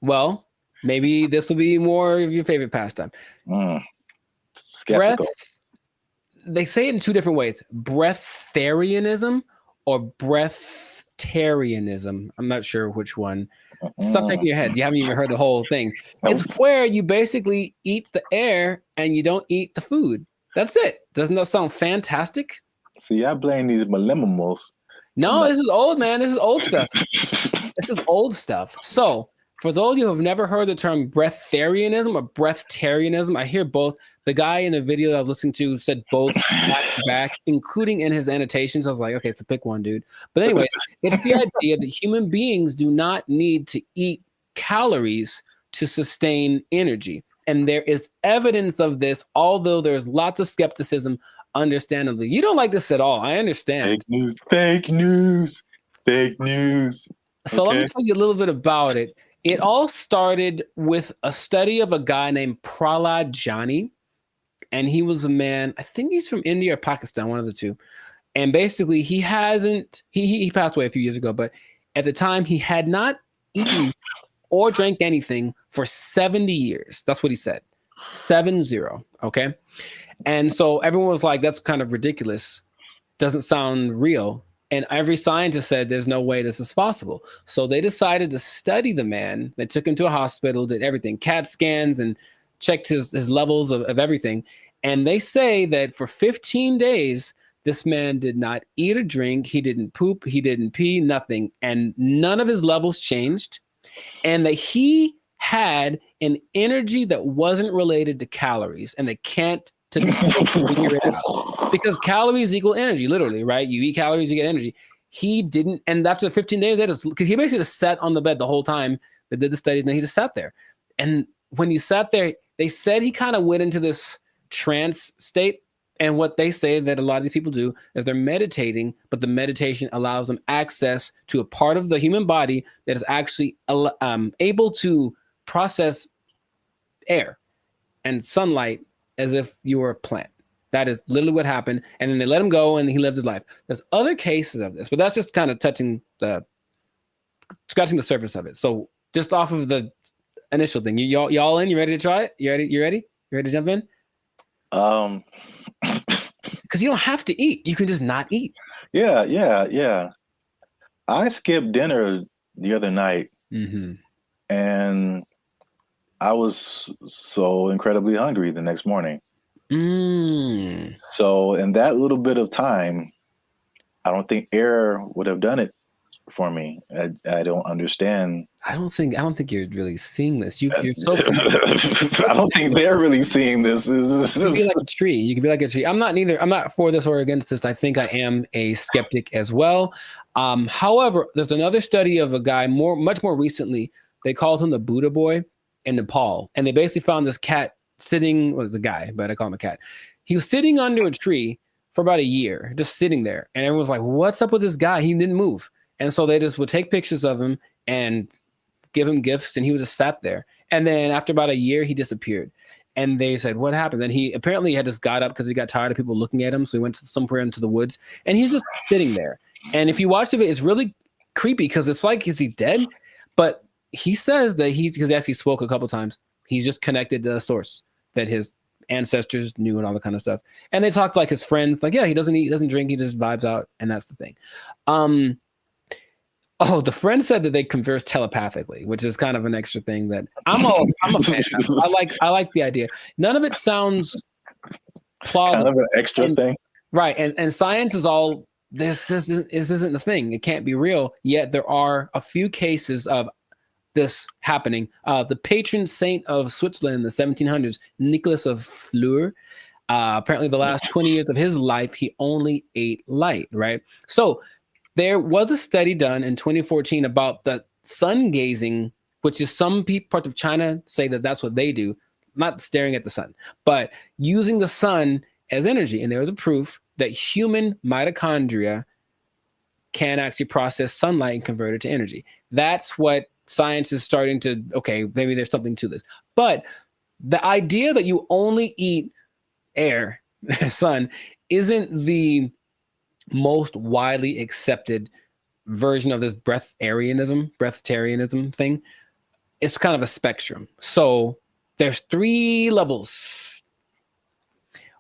Well, maybe this will be more of your favorite pastime. Skeptical. They say it in 2 different ways: breatharianism or breatharianism. I'm not sure which one. Stop shaking your head. You haven't even heard the whole thing. It's where you basically eat the air and you don't eat the food. That's it. Doesn't that sound fantastic? See, I blame these millennials. No, this is old, man. This is old stuff. This is old stuff. So, for those of you who have never heard the term breatharianism or breatharianism, I hear both. The guy in the video that I was listening to said both back to back, including in his annotations. I was like, okay, so pick one, dude. But anyways, it's the idea that human beings do not need to eat calories to sustain energy. And there is evidence of this, although there's lots of skepticism, understandably. You don't like this at all. I understand. Fake news. So let me tell you a little bit about it. It all started with a study of a guy named Prahlad Jani. And he was a man, I think he's from India or Pakistan, one of the two. And basically he passed away a few years ago, but at the time he had not eaten or drank anything for 70 years. That's what he said. 70. Okay. And so everyone was like, that's kind of ridiculous. Doesn't sound real. And every scientist said there's no way this is possible. So they decided to study the man. They took him to a hospital, did everything, CAT scans, and checked his levels of everything. And they say that for 15 days, this man did not eat or drink. He didn't poop. He didn't pee, nothing. And none of his levels changed. And that he had an energy that wasn't related to calories. And they can't to this day figure it out. Because calories equal energy, literally, right? You eat calories, you get energy. He didn't. And after the 15 days, because he basically just sat on the bed the whole time they did the studies, and then he just sat there. And when he sat there, they said he kind of went into this trance state. And what they say that a lot of these people do is they're meditating, but the meditation allows them access to a part of the human body that is actually able to process air and sunlight as if you were a plant. That is literally what happened. And then they let him go and he lived his life. There's other cases of this, but that's just kind of scratching the surface of it. So just off of the initial thing, y'all in? You ready to try it? You ready? You ready to jump in? Because you don't have to eat. You can just not eat. Yeah. I skipped dinner the other night, and I was so incredibly hungry the next morning. So in that little bit of time, I don't think air would have done it for me. I don't understand. I don't think you're really seeing this. You're so I don't think they're really seeing this. You can be like a tree. You can be like a tree. I'm not for this or against this. I think I am a skeptic as well. However, there's another study of a guy much more recently. They called him the Buddha boy in Nepal. And they basically found this cat sitting, well, it's a guy, but I call him a cat. He was sitting under a tree for about a year, just sitting there. And everyone was like, what's up with this guy? He didn't move. And so they just would take pictures of him and give him gifts, and he was just sat there. And then after about a year, he disappeared. And they said, what happened? Then he apparently had just got up because he got tired of people looking at him. So he went somewhere into the woods, and he's just sitting there. And if you watch the video, it's really creepy because it's like, is he dead? But he says that because he actually spoke a couple times, he's just connected to the source that his ancestors knew and all that kind of stuff. And they talked like his friends, like, yeah, he doesn't eat, doesn't drink, he just vibes out. And that's the thing. The friend said that they converse telepathically, which is kind of an extra thing that I'm a fan of. I like the idea. None of it sounds plausible. Kind of an extra thing. Right. And science is all this isn't the thing. It can't be real. Yet there are a few cases of this happening. The patron saint of Switzerland in the 1700s, Nicholas of Fleur, apparently the last 20 years of his life, he only ate light, right? So there was a study done in 2014 about the sun gazing, which is some parts of China say that that's what they do, not staring at the sun, but using the sun as energy. And there was a proof that human mitochondria can actually process sunlight and convert it to energy. That's what science is starting to, okay, maybe there's something to this. But the idea that you only eat air, sun, isn't the most widely accepted version of this breatharianism thing. It's kind of a spectrum. So there's 3 levels.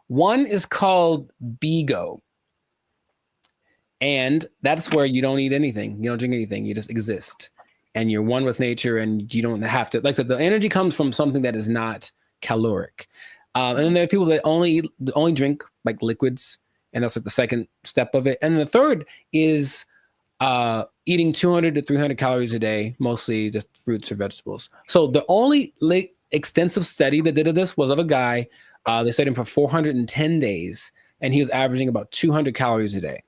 One is called BEGO. And that's where you don't eat anything. You don't drink anything. You just exist. And you're one with nature, and you don't have to, like I said, the energy comes from something that is not caloric. And then there are people that only drink like liquids, and that's like the second step of it. And the third is eating 200 to 300 calories a day, mostly just fruits or vegetables. So the only extensive study that did of this was of a guy. They studied him for 410 days, and he was averaging about 200 calories a day.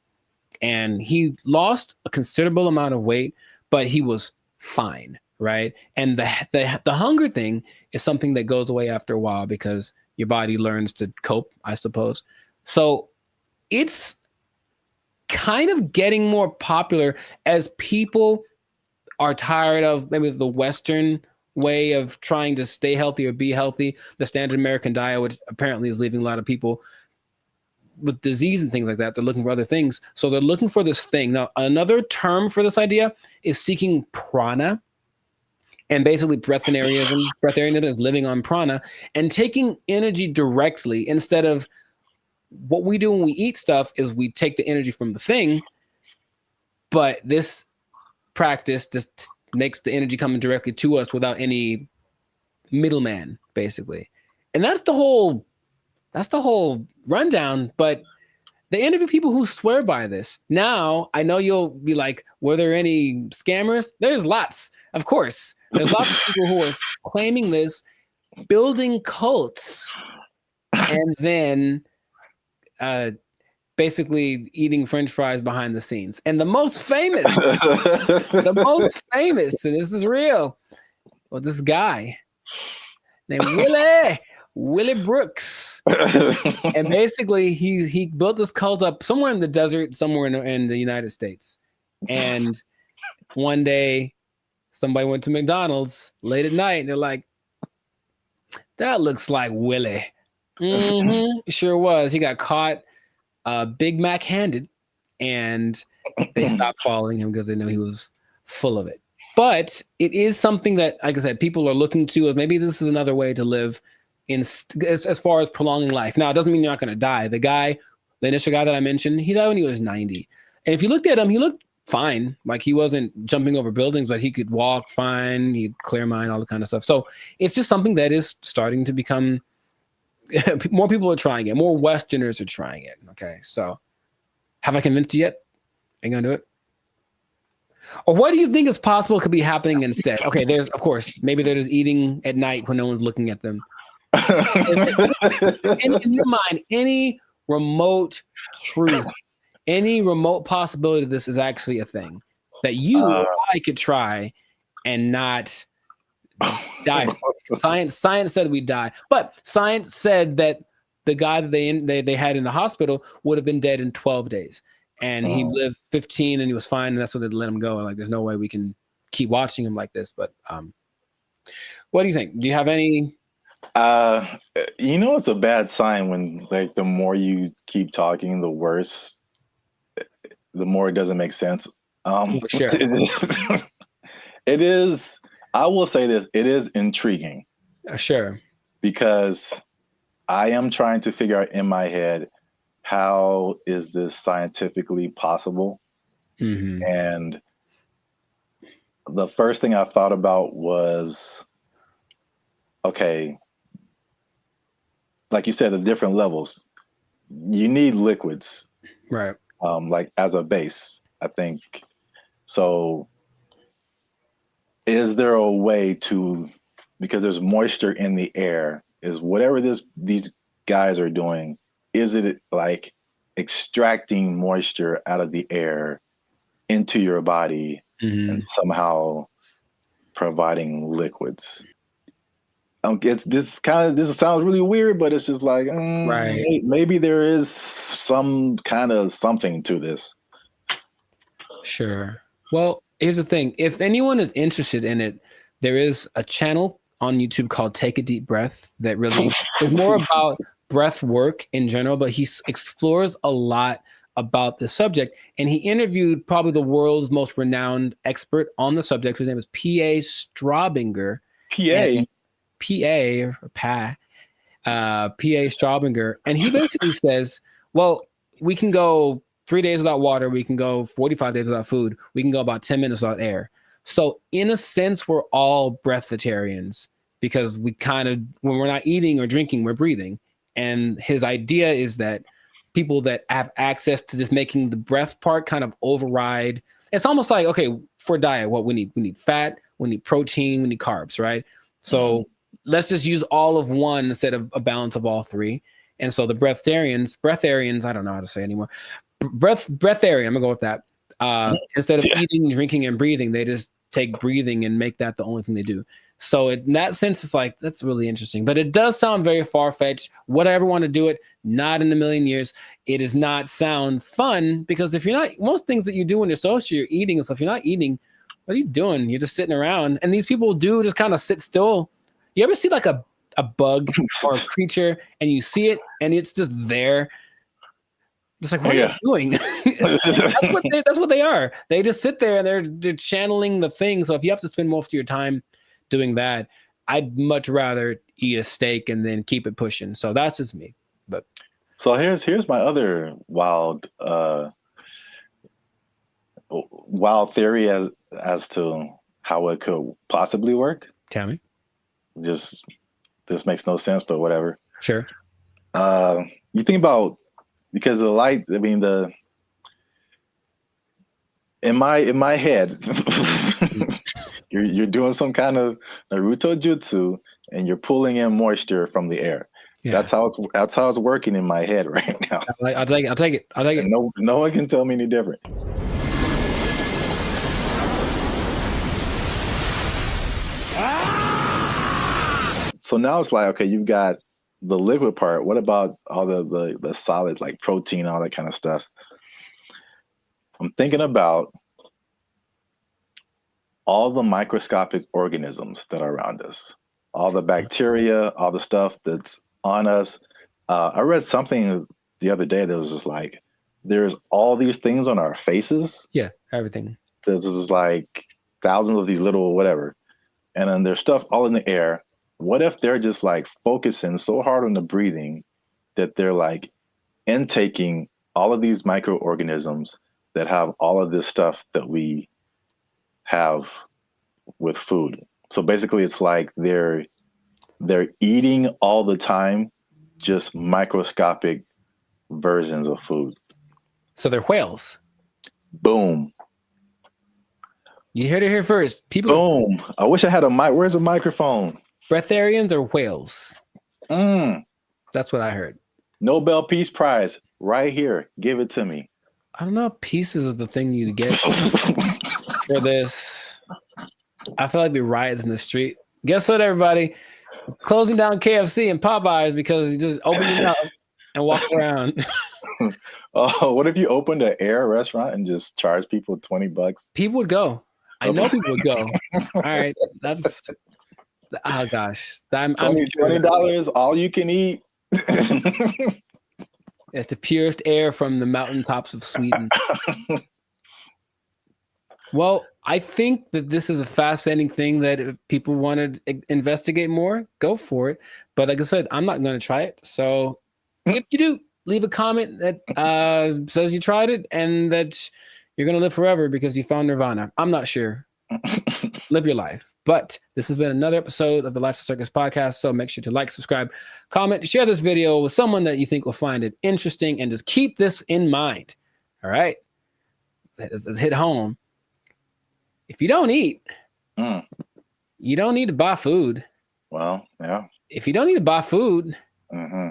And he lost a considerable amount of weight, but he was fine, right? And the hunger thing is something that goes away after a while because your body learns to cope, I suppose. So it's kind of getting more popular as people are tired of maybe the Western way of trying to stay healthy or be healthy, the standard American diet, which apparently is leaving a lot of people with disease and things like that. They're looking for other things. So they're looking for this thing. Now, another term for this idea is seeking prana. And basically breatharianism is living on prana and taking energy directly instead of what we do when we eat stuff is we take the energy from the thing. But this practice just makes the energy coming directly to us without any middleman, basically. And that's the whole rundown. But they interview people who swear by this. Now, I know you'll be like, were there any scammers? There's lots, of course. There's lots of people who are claiming this, building cults, and then basically eating French fries behind the scenes. And the most famous, and this is real, was this guy named Willie Brooks. And basically he built this cult up somewhere in the desert, somewhere in the United States. And one day somebody went to McDonald's late at night and they're like, that looks like Willie. Sure was. He got caught Big Mac handed, and they stopped following him because they knew he was full of it. But it is something that, like I said, people are looking to as maybe this is another way to live as far as prolonging life. Now, it doesn't mean you're not going to die. The initial guy that I mentioned, he died when he was 90. And if you looked at him, he looked fine. Like he wasn't jumping over buildings, but he could walk fine. He'd clear mind, all the kind of stuff. So it's just something that is starting to become, more people are trying it. More Westerners are trying it. Okay. So have I convinced you yet? Are you going to do it? Or what do you think is possible could be happening instead? Okay. There's, of course, maybe they're just eating at night when no one's looking at them. In your mind, any remote truth, any remote possibility this is actually a thing that you or I could try and not die. Science said we die, but science said that the guy that they had in the hospital would have been dead in 12 days, and he lived 15 and he was fine, and that's what they let him go. Like, there's no way we can keep watching him like this. But what do you think? Do you have any? It's a bad sign when like the more you keep talking, the worse. The more it doesn't make sense. Sure. It is. I will say this: it is intriguing. Sure. Because I am trying to figure out in my head how is this scientifically possible, and the first thing I thought about was, okay, like you said, the different levels. You need liquids. Right. like as a base, I think. So is there a way to, because there's moisture in the air, is whatever these guys are doing, is it like extracting moisture out of the air into your body and somehow providing liquids? This sounds really weird, but it's just like Right. maybe there is some kind of something to this. Sure. Well, here's the thing. If anyone is interested in it, there is a channel on YouTube called Take a Deep Breath that really is more about breath work in general, but he explores a lot about the subject. And he interviewed probably the world's most renowned expert on the subject, whose name is P.A. Straubinger. P.A. P.A. or PA. P.A. Straubinger. And he basically says, well, we can go 3 days without water. We can go 45 days without food. We can go about 10 minutes without air. So in a sense, we're all breatharians because we kind of, when we're not eating or drinking, we're breathing. And his idea is that people that have access to just making the breath part kind of override. It's almost like, okay, for diet, what we need fat, we need protein, we need carbs, right? So let's just use all of one instead of a balance of all three. And so the breatharians, I don't know how to say anymore. Breatharian, I'm gonna go with that. Instead of eating, drinking, and breathing, they just take breathing and make that the only thing they do. So in that sense, it's like, that's really interesting. But it does sound very far-fetched. Would I ever want to do it? Not in a million years. It does not sound fun because if you're not, most things that you do when you're social, you're eating and stuff. You're not eating. What are you doing? You're just sitting around. And these people do just kind of sit still. You ever see like a bug or a creature and you see it and it's just there? It's like, what are you doing? That's what they are. They just sit there and they're channeling the thing. So if you have to spend most of your time doing that, I'd much rather eat a steak and then keep it pushing. So that's just me. But so here's my other wild theory as to how it could possibly work. Tell me. Just this makes no sense, but whatever. Sure. You think about, because the light, I mean, in my head, you're doing some kind of Naruto jutsu and you're pulling in moisture from the air. Yeah. That's how it's working in my head right now. I'll take it. No one can tell me any different. So now it's like, okay, you've got the liquid part. What about all the solid, like protein, all that kind of stuff? I'm thinking about all the microscopic organisms that are around us, all the bacteria, all the stuff that's on us. I read something the other day that was just like, there's all these things on our faces. Yeah, everything. There's just like thousands of these little whatever. And then there's stuff all in the air. What if they're just like focusing so hard on the breathing that they're like intaking all of these microorganisms that have all of this stuff that we have with food? So basically it's like they're eating all the time, just microscopic versions of food. So they're whales. Boom. You heard it here first. People. Boom. I wish I had where's a microphone? Breatharians or whales? That's what I heard. Nobel Peace Prize right here. Give it to me. I don't know if pieces of the thing you get for this. I feel like we riots in the street. Guess what, everybody? Closing down KFC and Popeyes because you just open it up and walk around. Oh, what if you opened an air restaurant and just charge people $20? People would go. I know people would go. All right, that's. Oh gosh, $20 all you can eat. It's the purest air from the mountaintops of Sweden. Well, I think that this is a fascinating thing that if people want to investigate more, go for it. But like I said, I'm not going to try it. So if you do, leave a comment that says you tried it and that you're going to live forever because you found Nirvana. I'm not sure. Live your life. But this has been another episode of the Lifestyle Circus podcast. So make sure to like, subscribe, comment, share this video with someone that you think will find it interesting, and just keep this in mind. All right. Let's hit home. If you don't eat, you don't need to buy food. Well, yeah. If you don't need to buy food, Mm-hmm.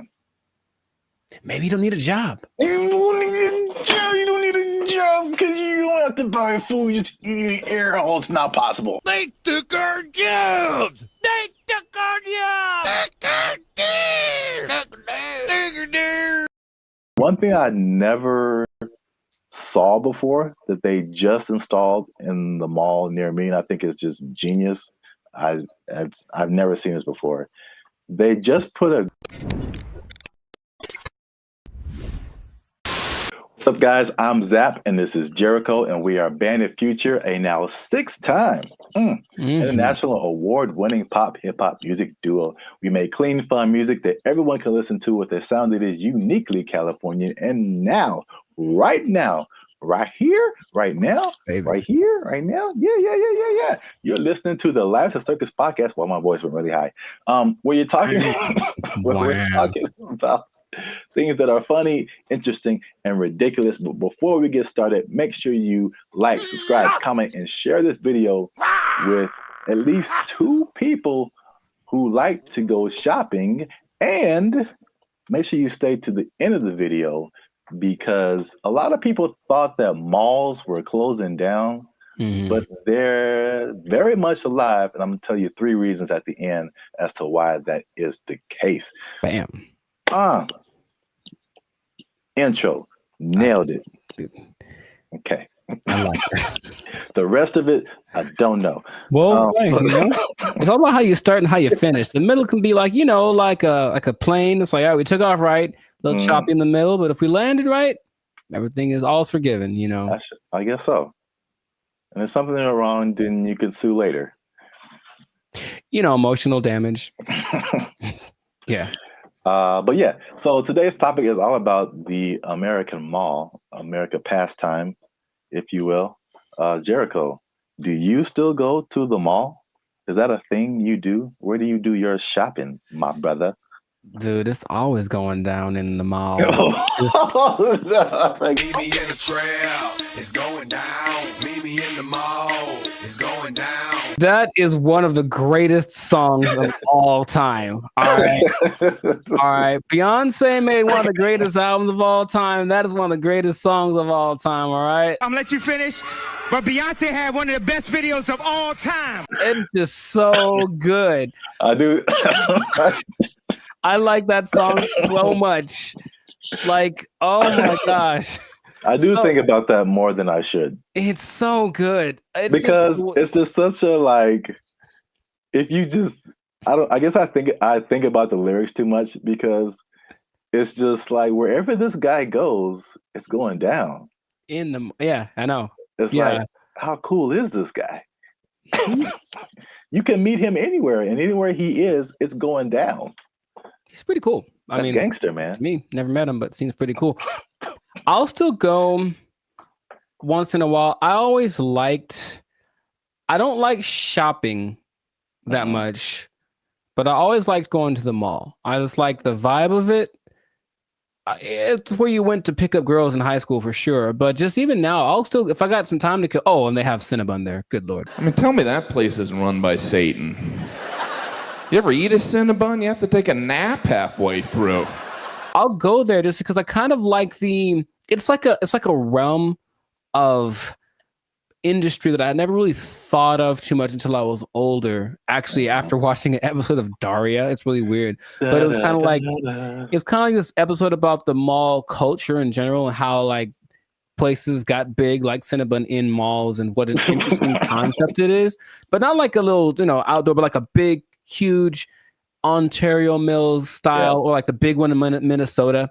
maybe you don't need a job. You don't need a job. You don't need a job because you don't have to buy food. Just eating air holes. It's not possible. They took our jobs. They took our jobs. One thing I never saw before that they just installed in the mall near me, and I think it's just genius. I've never seen this before. They just put a. What's up, guys? I'm Zap, and this is Jericho, and we are Bandit Future, a now 6-time international award-winning pop hip-hop music duo. We make clean, fun music that everyone can listen to with a sound that is uniquely Californian. And now, right here, right now, right here, right now, yeah. You're listening to the Lives of Circus podcast. Well, my voice went really high. Where you're talking, we're talking about things that are funny, interesting, and ridiculous. But before we get started, make sure you like, subscribe, comment, and share this video with at least 2 people who like to go shopping. And make sure you stay to the end of the video because a lot of people thought that malls were closing down, but they're very much alive. And I'm going to tell you 3 reasons at the end as to why that is the case. Bam. Intro. Nailed it. Okay. The rest of it, I don't know. Well, it's all about how you start and how you finish. The middle can be like, like a plane. It's like, all right, we took off right, a little choppy in the middle, but if we landed right, everything is all forgiven, I guess so. And if something is wrong, then you can sue later. Emotional damage. Yeah. But yeah, so today's topic is all about the American mall, America pastime, if you will. Jericho, do you still go to the mall? Is that a thing you do? Where do you do your shopping, my brother? Dude, it's always going down in the mall. Meet me in the trail. It's going down. Meet me in the mall. It's going down. That is one of the greatest songs of all time. All right. Beyonce made one of the greatest albums of all time. That is one of the greatest songs of all time. All right. I'm gonna let you finish. But Beyonce had one of the best videos of all time. It's just so good. I do. I like that song so much. Like, oh my gosh. I do think about that more than I should. It's so good. It's just such a if you just I guess I think about the lyrics too much because it's just like wherever this guy goes, it's going down. Yeah, I know. It's like, how cool is this guy? You can meet him anywhere, and anywhere he is, it's going down. He's pretty cool. I mean, gangster, man. To me, never met him, but seems pretty cool. I'll still go once in a while. I don't like shopping that much, but I always liked going to the mall. I just like the vibe of it. It's where you went to pick up girls in high school for sure. But just even now, I'll still, if I got some time to kill. Oh, and they have Cinnabon there. Good Lord. I mean, tell me that place isn't run by Satan. You ever eat a Cinnabon? You have to take a nap halfway through. I'll go there just because I kind of like it's like a realm of industry that I never really thought of too much until I was older. Actually, after watching an episode of Daria, it's really weird. But it was kind of like this episode about the mall culture in general and how places got big like Cinnabon in malls and what an interesting concept it is. But not like a little, outdoor, but like a big, huge Ontario Mills style or like the big one in Minnesota.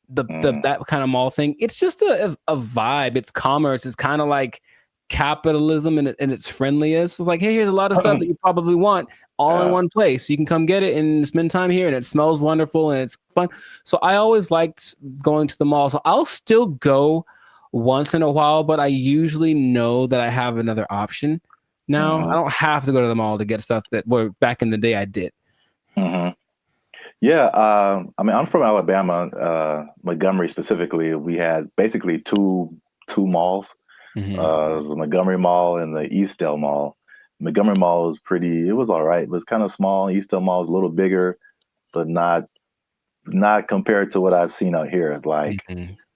That kind of mall thing. It's just a vibe. It's commerce. It's kind of like capitalism and its friendliest. It's like, hey, here's a lot of stuff that you probably want all in one place. You can come get it and spend time here, and it smells wonderful and it's fun. So I always liked going to the mall. So I'll still go once in a while, but I usually know that I have another option now. I don't have to go to the mall to get stuff that back in the day I did. Yeah, I mean, I'm from Alabama, Montgomery specifically. We had basically two malls. It was the Montgomery Mall and the Eastdale Mall. Montgomery Mall was pretty. It was all right. It was kind of small. Eastdale Mall was a little bigger, but not compared to what I've seen out here. Like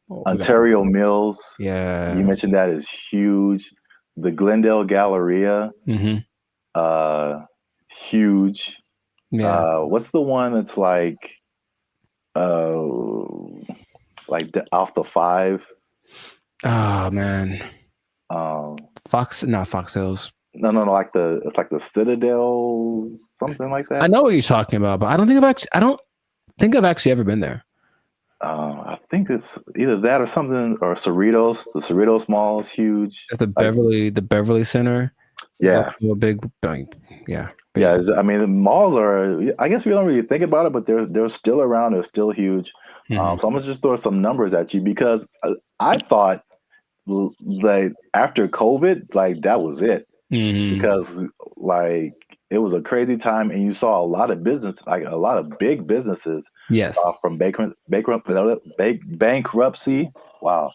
Ontario Mills. Yeah. You mentioned that is huge. The Glendale Galleria, huge. Yeah. What's the one that's uh, off the 5? Oh man. Not Fox Hills. No, like it's like the Citadel, something like that. I know what you're talking about, but I don't think I've actually ever been there. I think it's either that or something, or Cerritos. The Cerritos Mall is huge. It's the Beverly Center. Yeah, a big, yeah. Yeah, I mean, the malls are. I guess we don't really think about it, but they're still around. They're still huge. So I'm gonna just throw some numbers at you because I thought like after COVID, like that was it because like it was a crazy time, and you saw a lot of business, like a lot of big businesses, yes, from bankruptcy. Wow,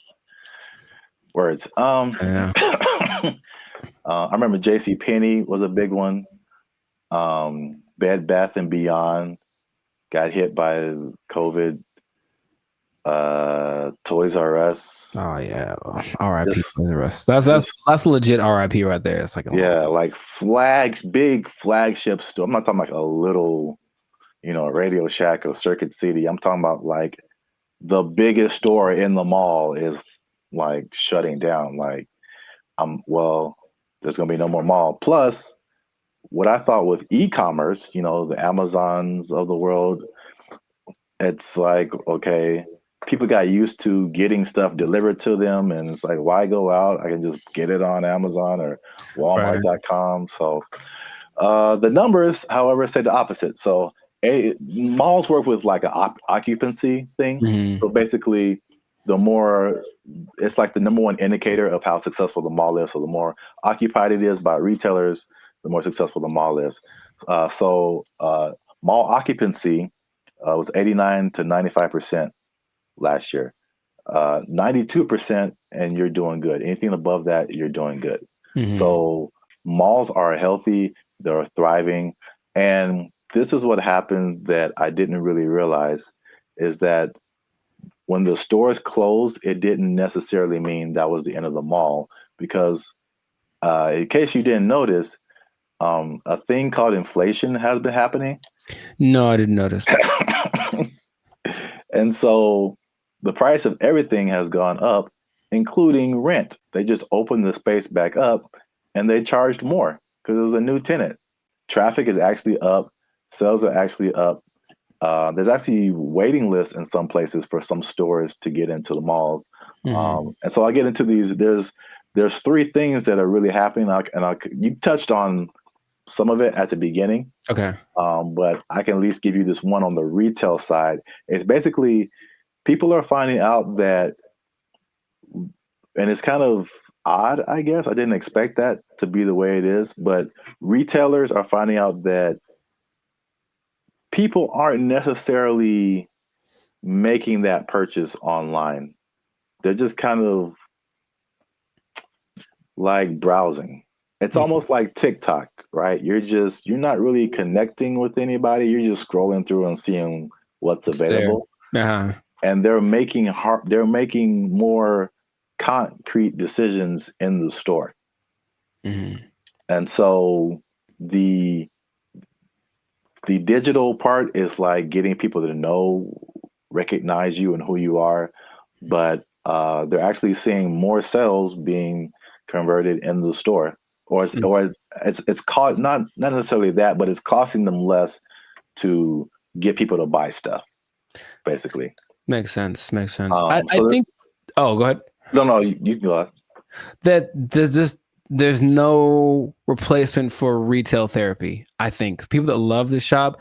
words. I remember J.C. Penney was a big one. Bed Bath and Beyond got hit by COVID. Toys R Us. Oh yeah, R.I.P. Toys R Us. That's legit R.I.P. right there. It's like like big flagship store. I'm not talking like a little, Radio Shack or Circuit City. I'm talking about like the biggest store in the mall is like shutting down. Like, there's gonna be no more mall. Plus, what I thought with e-commerce, the Amazons of the world, it's like, okay, people got used to getting stuff delivered to them, and it's like, why go out? I can just get it on Amazon or Walmart.com. So the numbers, however, say the opposite. So malls work with like an occupancy thing. So basically, it's like the number one indicator of how successful the mall is. So the more occupied it is by retailers, the more successful the mall is. So mall occupancy was 89 to 95% last year. 92%, and you're doing good. Anything above that, you're doing good. So malls are healthy, they're thriving. And this is what happened that I didn't really realize is that when the stores closed, it didn't necessarily mean that was the end of the mall, because in case you didn't notice, a thing called inflation has been happening. No, I didn't notice. And so the price of everything has gone up, including rent. They just opened the space back up and they charged more because it was a new tenant. Traffic is actually up. Sales are actually up. There's actually waiting lists in some places for some stores to get into the malls. And so I get into these. There's three things that are really happening. You touched on some of it at the beginning. Okay. But I can at least give you this one on the retail side. It's basically people are finding out that, and it's kind of odd, I guess. I didn't expect that to be the way it is, but retailers are finding out that people aren't necessarily making that purchase online. They're just kind of like browsing. It's almost like TikTok, right? You're not really connecting with anybody. You're just scrolling through and seeing what's available. And they're making more concrete decisions in the store. And so the digital part is like getting people to recognize you and who you are, but they're actually seeing more sales being converted in the store, or it's cost not necessarily that, but it's costing them less to get people to buy stuff. Basically, makes sense. I think. Oh, go ahead. No, you can go ahead. That there's just there's no replacement for retail therapy. I think people that love to shop,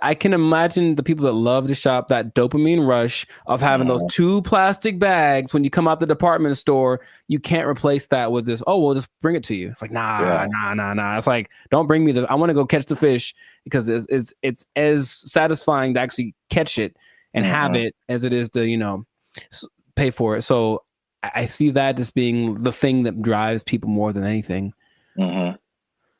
I can imagine the people that love to shop, that dopamine rush of having those 2 plastic bags when you come out the department store. You can't replace that with this. Oh, we'll just bring it to you. It's like nah. It's like, don't bring me I want to go catch the fish, because it's as satisfying to actually catch it and have it as it is to pay for it. So I see that as being the thing that drives people more than anything. Mm-hmm.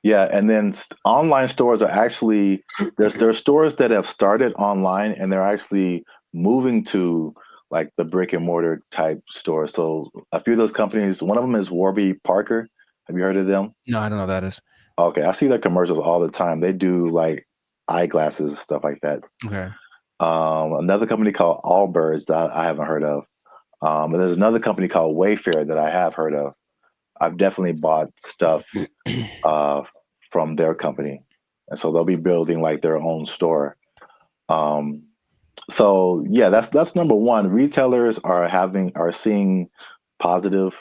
Yeah, and then online stores are actually there's stores that have started online, and they're actually moving to like the brick and mortar type stores. So a few of those companies, one of them is Warby Parker. Have you heard of them? No, I don't know what that is. Okay, I see their commercials all the time. They do like eyeglasses, stuff like that. Okay. Another company called Allbirds that I haven't heard of. And there's another company called Wayfair that I have heard of. I've definitely bought stuff from their company, and so they'll be building like their own store. So yeah, that's number one. Retailers are seeing positive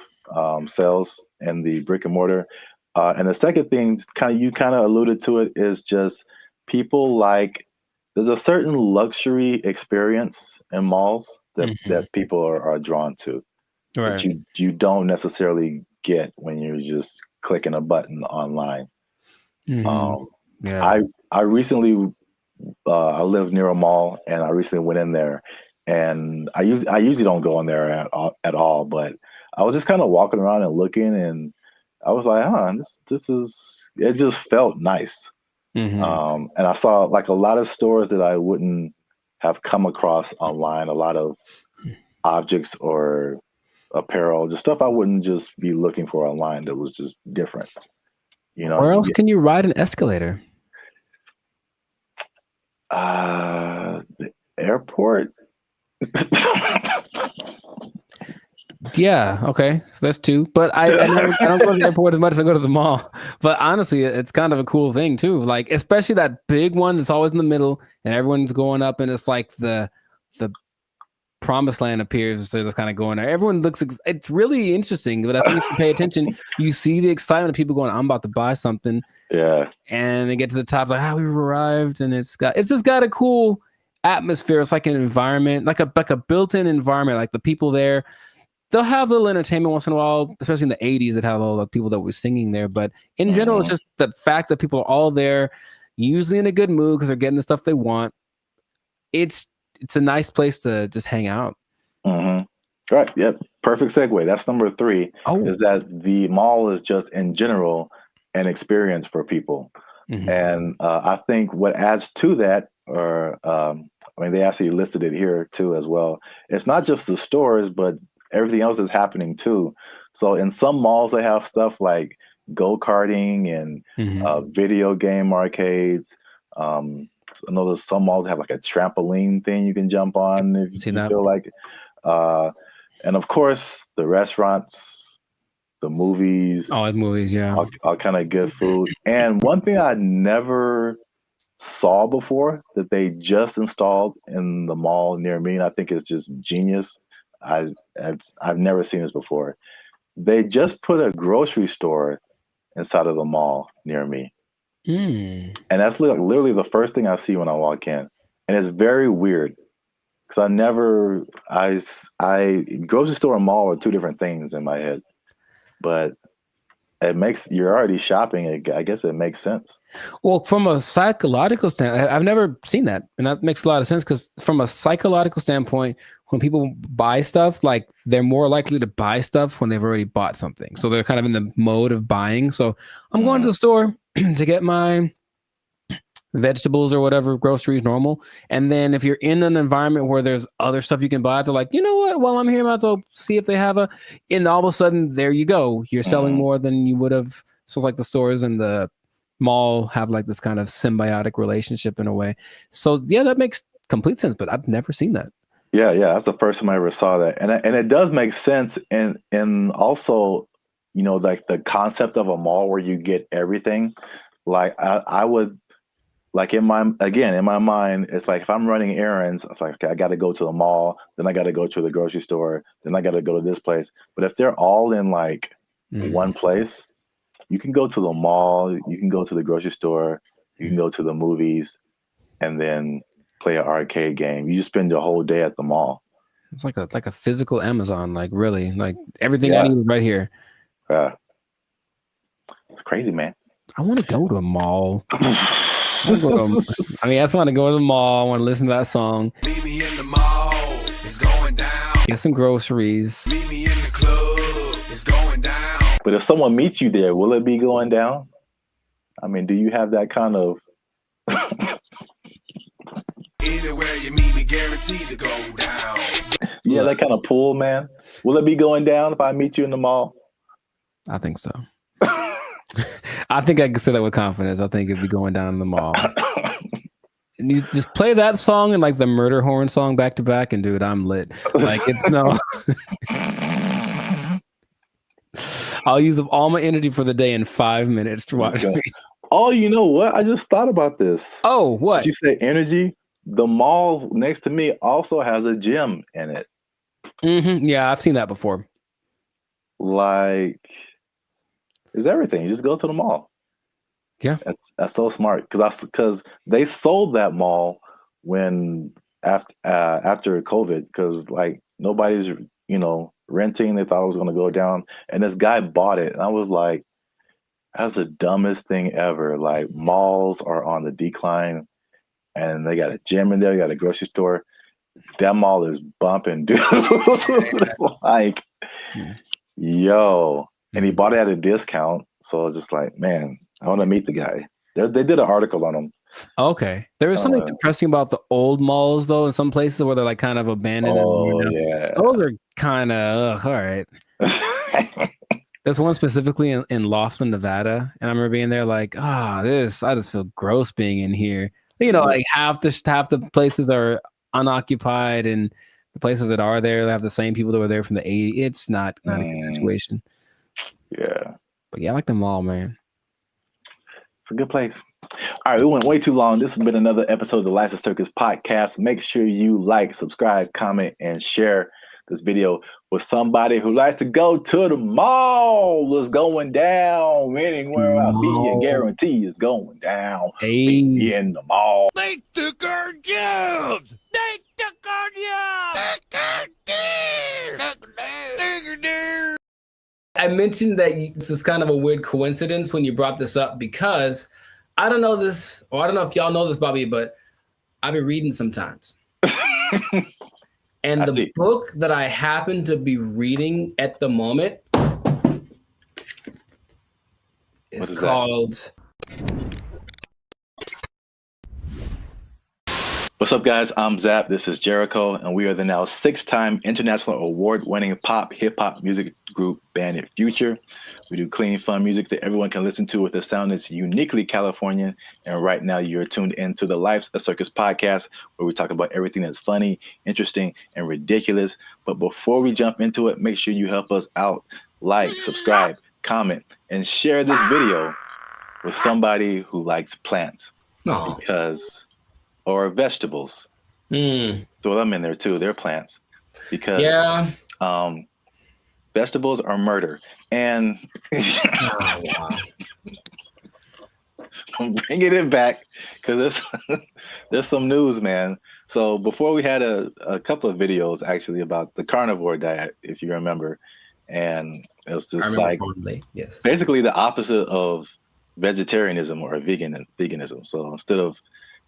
sales in the brick and mortar, and the second thing, you kind of alluded to it, is just people like there's a certain luxury experience in malls that people are drawn to, that you don't necessarily get when you're just clicking a button online. Yeah. I recently I live near a mall, and I recently went in there, and I usually don't go in there at all, but I was just kind of walking around and looking, and I was like, this is, it just felt nice. And I saw like a lot of stores that I wouldn't have come across online, a lot of objects or apparel, just stuff I wouldn't just be looking for online that was just different. Where else can you ride an escalator? The airport. Yeah, okay, so that's 2. But I don't go to the airport as much as I go to the mall. But honestly, it's kind of a cool thing too. Like, especially that big one that's always in the middle, and everyone's going up, and it's like the promised land appears. So they're kind of going there. Everyone looks. It's really interesting. But I think if you pay attention, you see the excitement of people going, "I'm about to buy something." Yeah. And they get to the top, like, we've arrived, and it's just got a cool atmosphere. It's like an environment, like a built-in environment. Like the people there, they'll have a little entertainment once in a while, especially in the 80s that had all the people that were singing there. But in general, it's just the fact that people are all there, usually in a good mood because they're getting the stuff they want. It's a nice place to just hang out. Right. Yep. Perfect segue. That's number 3. Is that the mall is just in general an experience for people. And I think what adds to that, they actually listed it here too as well. It's not just the stores, but everything else is happening too. So in some malls, they have stuff like go-karting and video game arcades. I know there's some malls that have like a trampoline thing you can jump on if you feel like it. And of course, the restaurants, the movies. Oh, the movies, yeah. All kind of good food. And one thing I never saw before that they just installed in the mall near me, and I think it's just genius. I've never seen this before. They just put a grocery store inside of the mall near me. And that's literally the first thing I see when I walk in. And it's very weird because grocery store and mall are 2 different things in my head. But you're already shopping. I guess it makes sense. Well, from a psychological standpoint, I've never seen that. And that makes a lot of sense because from a psychological standpoint, when people buy stuff, like they're more likely to buy stuff when they've already bought something. So they're kind of in the mode of buying. So I'm going to the store to get my vegetables or whatever, groceries, normal. And then if you're in an environment where there's other stuff you can buy, they're like, you know what? While I'm here, I might as well see if they have and all of a sudden, there you go. You're selling more than you would have. So it's like the stores and the mall have like this kind of symbiotic relationship in a way. So yeah, that makes complete sense, but I've never seen that. Yeah, that's the first time I ever saw that. And it does make sense. And also, like the concept of a mall where you get everything. Like I would, like in my mind, it's like if I'm running errands, it's like, okay, I got to go to the mall, then I got to go to the grocery store, then I got to go to this place. But if they're all in like one place, you can go to the mall, you can go to the grocery store, you can go to the movies, and then play an arcade game. You just spend your whole day at the mall. It's like a physical Amazon, like really, like everything I need is right here. It's crazy, man. I want to go to a mall. I just want to go to the mall. I want to listen to that song. Meet me in the mall. It's going down. Get some groceries. Meet me in the club. It's going down. But if someone meets you there, will it be going down? I mean, do you have that kind of Anywhere you meet me, guaranteed to go down. yeah, that kind of pull, man? Will it be going down if I meet you in the mall? I think so. I think I can say that with confidence. I think it'd be going down in the mall. And you just play that song and like the murder horn song back to back, and dude, I'm lit. Like it's no. I'll use up all my energy for the day in 5 minutes to watch me. Oh, you know what? I just thought about this. Oh, what? Did you say energy? The mall next to me also has a gym in it. Mm-hmm. Yeah, I've seen that before. Like, it's everything. You just go to the mall. Yeah, that's so smart. Because they sold that mall when after COVID, because like nobody's renting. They thought it was going to go down, and this guy bought it, and I was like, that's the dumbest thing ever. Like, malls are on the decline, and they got a gym in there, you got a grocery store. That mall is bumping, dude. Like, yo. And he bought it at a discount. So it's just like, man, I want to meet the guy. They did an article on him. Okay. There was something depressing about the old malls, though, in some places where they're like kind of abandoned. Yeah. Those are kind of, all right. There's one specifically in Laughlin, Nevada. And I remember being there like, I just feel gross being in here. Like half the places are unoccupied, and the places that are there, they have the same people that were there from the 80s. It's not a good situation. Yeah. But yeah, I like the mall, man. It's a good place. All right, we went way too long. This has been another episode of the License Circus podcast. Make sure you like, subscribe, comment, and share this video with somebody who likes to go to the mall. It's going down. Anywhere I be, you guarantee it's going down. Meet me in the mall. They took our jobs. They took our jobs. I mentioned that this is kind of a weird coincidence when you brought this up, because I don't know this, or I don't know if y'all know this, Bobby, but I've been reading sometimes. And the book that I happen to be reading at the moment is called... What's up, guys? I'm Zap. This is Jericho, and we are the now 6-time international award-winning pop hip-hop music group Bandit Future. We do clean, fun music that everyone can listen to with a sound that's uniquely Californian. And right now, you're tuned into the Life's a Circus podcast, where we talk about everything that's funny, interesting, and ridiculous. But before we jump into it, make sure you help us out. Like, subscribe, comment, and share this video with somebody who likes plants. Or vegetables. Throw them in there too. They're plants. Because vegetables are murder. And I'm bringing it back because there's some news, man. So before we had a couple of videos actually about the carnivore diet, if you remember. And it was just like basically the opposite of vegetarianism or veganism. So instead of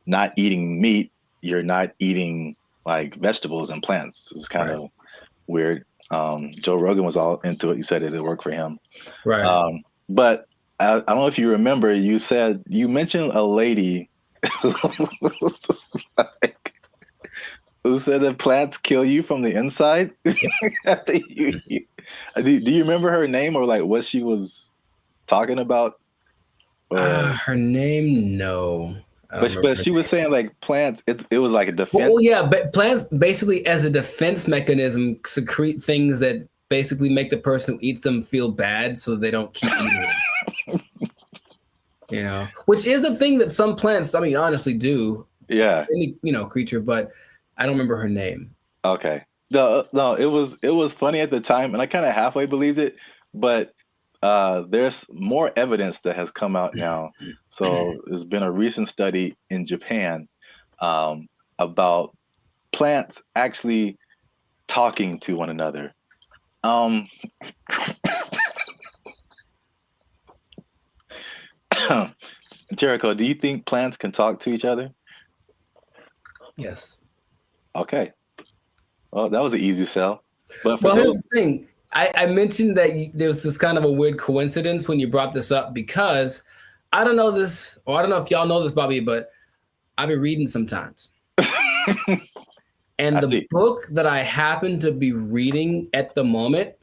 not eating meat, you're not eating like vegetables and plants. It's kind of weird. Joe Rogan was all into it. He said it worked for him. Right. But I don't know if you remember, you mentioned a lady who said that plants kill you from the inside. Do you remember her name or like what she was talking about? Her name, no. But she was saying like plants, it was like a defense. Well, yeah, but plants basically as a defense mechanism secrete things that basically make the person who eats them feel bad so they don't keep eating them. Which is the thing that some plants, honestly do. Yeah. Any, creature, but I don't remember her name. Okay. No, it was funny at the time and I kind of halfway believed it, but there's more evidence that has come out now. So there's been a recent study in Japan about plants actually talking to one another. Jericho, do you think plants can talk to each other? Yes. Okay. Well, that was an easy sell. But Well, here's the thing. I mentioned that there was this kind of a weird coincidence when you brought this up because I don't know this, or I don't know if y'all know this, Bobby, but I've been reading sometimes. And the book that I happen to be reading at the moment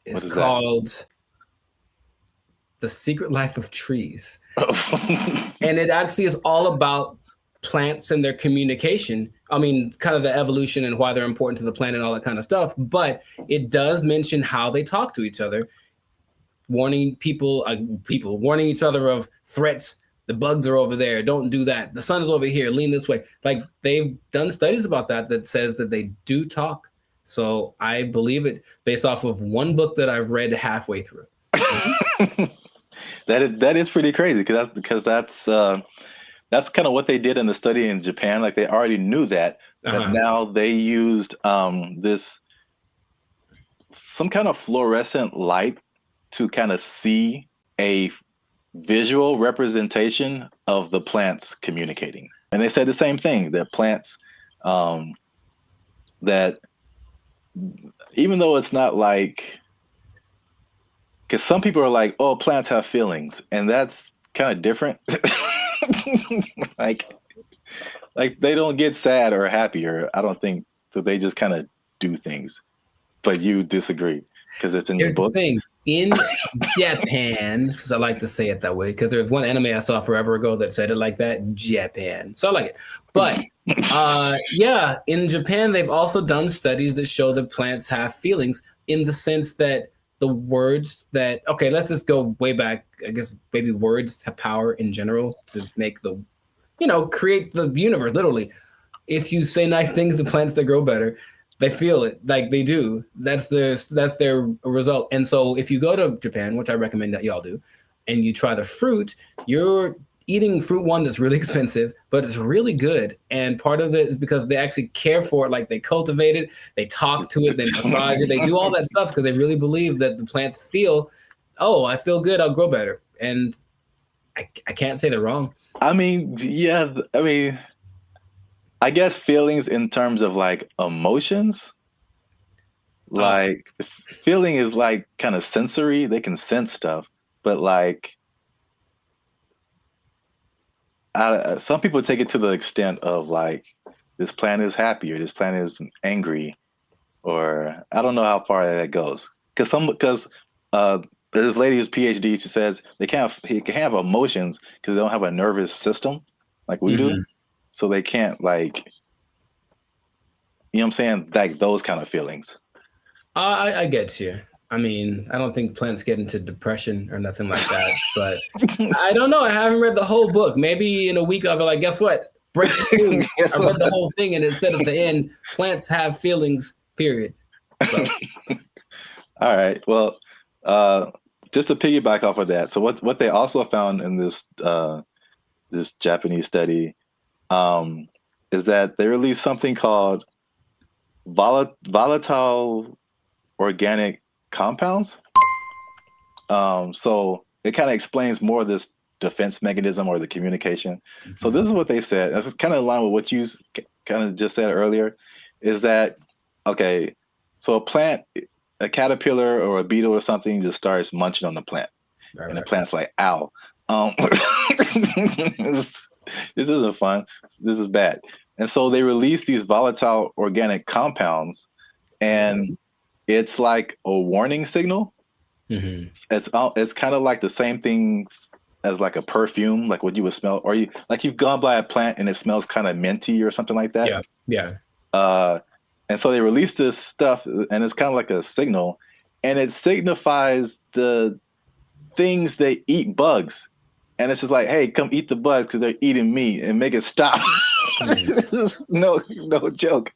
is called The Secret Life of Trees. And it actually is all about plants and their communication. I mean, kind of the evolution and why they're important to the planet and all that kind of stuff. But it does mention how they talk to each other, warning people, warning each other of threats. The bugs are over there. Don't do that. The sun is over here. Lean this way. Like they've done studies about that says that they do talk. So I believe it based off of one book that I've read halfway through. That is pretty crazy because that's kind of what they did in the study in Japan. Like they already knew that, but now they used this some kind of fluorescent light to kind of see a visual representation of the plants communicating. And they said the same thing, that plants that even though it's not like, because some people are like, oh, plants have feelings, and that's kind of different. like they don't get sad or happy, or I don't think that they just kind of do things. But you disagree because it's in your book. The thing. In Japan, because I like to say it that way, because there's one anime I saw forever ago that said it like that, Japan. So I like it. But yeah, in Japan, they've also done studies that show that plants have feelings in the sense that the words that, okay, let's just go way back. I guess maybe words have power in general to make create the universe, literally. If you say nice things to plants, they grow better. They feel it, like they do. That's their result. And so if you go to Japan, which I recommend that y'all do, and you try the fruit, you're eating fruit one that's really expensive, but it's really good. And part of it is because they actually care for it, like they cultivate it, they talk to it, they massage it, they do all that stuff because they really believe that the plants feel, oh, I feel good, I'll grow better. And I can't say they're wrong. I mean, yeah, I guess feelings in terms of like emotions, like the feeling is like kind of sensory. They can sense stuff, but like some people take it to the extent of like this plant is happy or this plant is angry, or I don't know how far that goes. Because there's this lady who's PhD. She says he can have emotions because they don't have a nervous system like we do. So they can't like, you know what I'm saying? Like those kind of feelings. I get you. I mean, I don't think plants get into depression or nothing like that, but I don't know. I haven't read the whole book. Maybe in a week I'll be like, guess what? Break the news. I read the whole thing and it said at the end, plants have feelings, period. So. All right. Well, just to piggyback off of that. So what they also found in this Japanese study is that they released something called volatile organic compounds. So it kind of explains more of this defense mechanism or the communication. So this is what they said. It's kind of in line with what you kind of just said earlier, is that, okay, so a caterpillar or a beetle or something just starts munching on the plant. And the plant's like, ow. This isn't fun. This is bad. And so they release these volatile organic compounds, and it's like a warning signal. It's kind of like the same thing as like a perfume, like what you would smell, or you've gone by a plant and it smells kind of minty or something like that. Yeah. And so they release this stuff, and it's kind of like a signal, and it signifies the things they eat bugs. And it's just like, hey, come eat the bugs because they're eating me, and make it stop. No joke.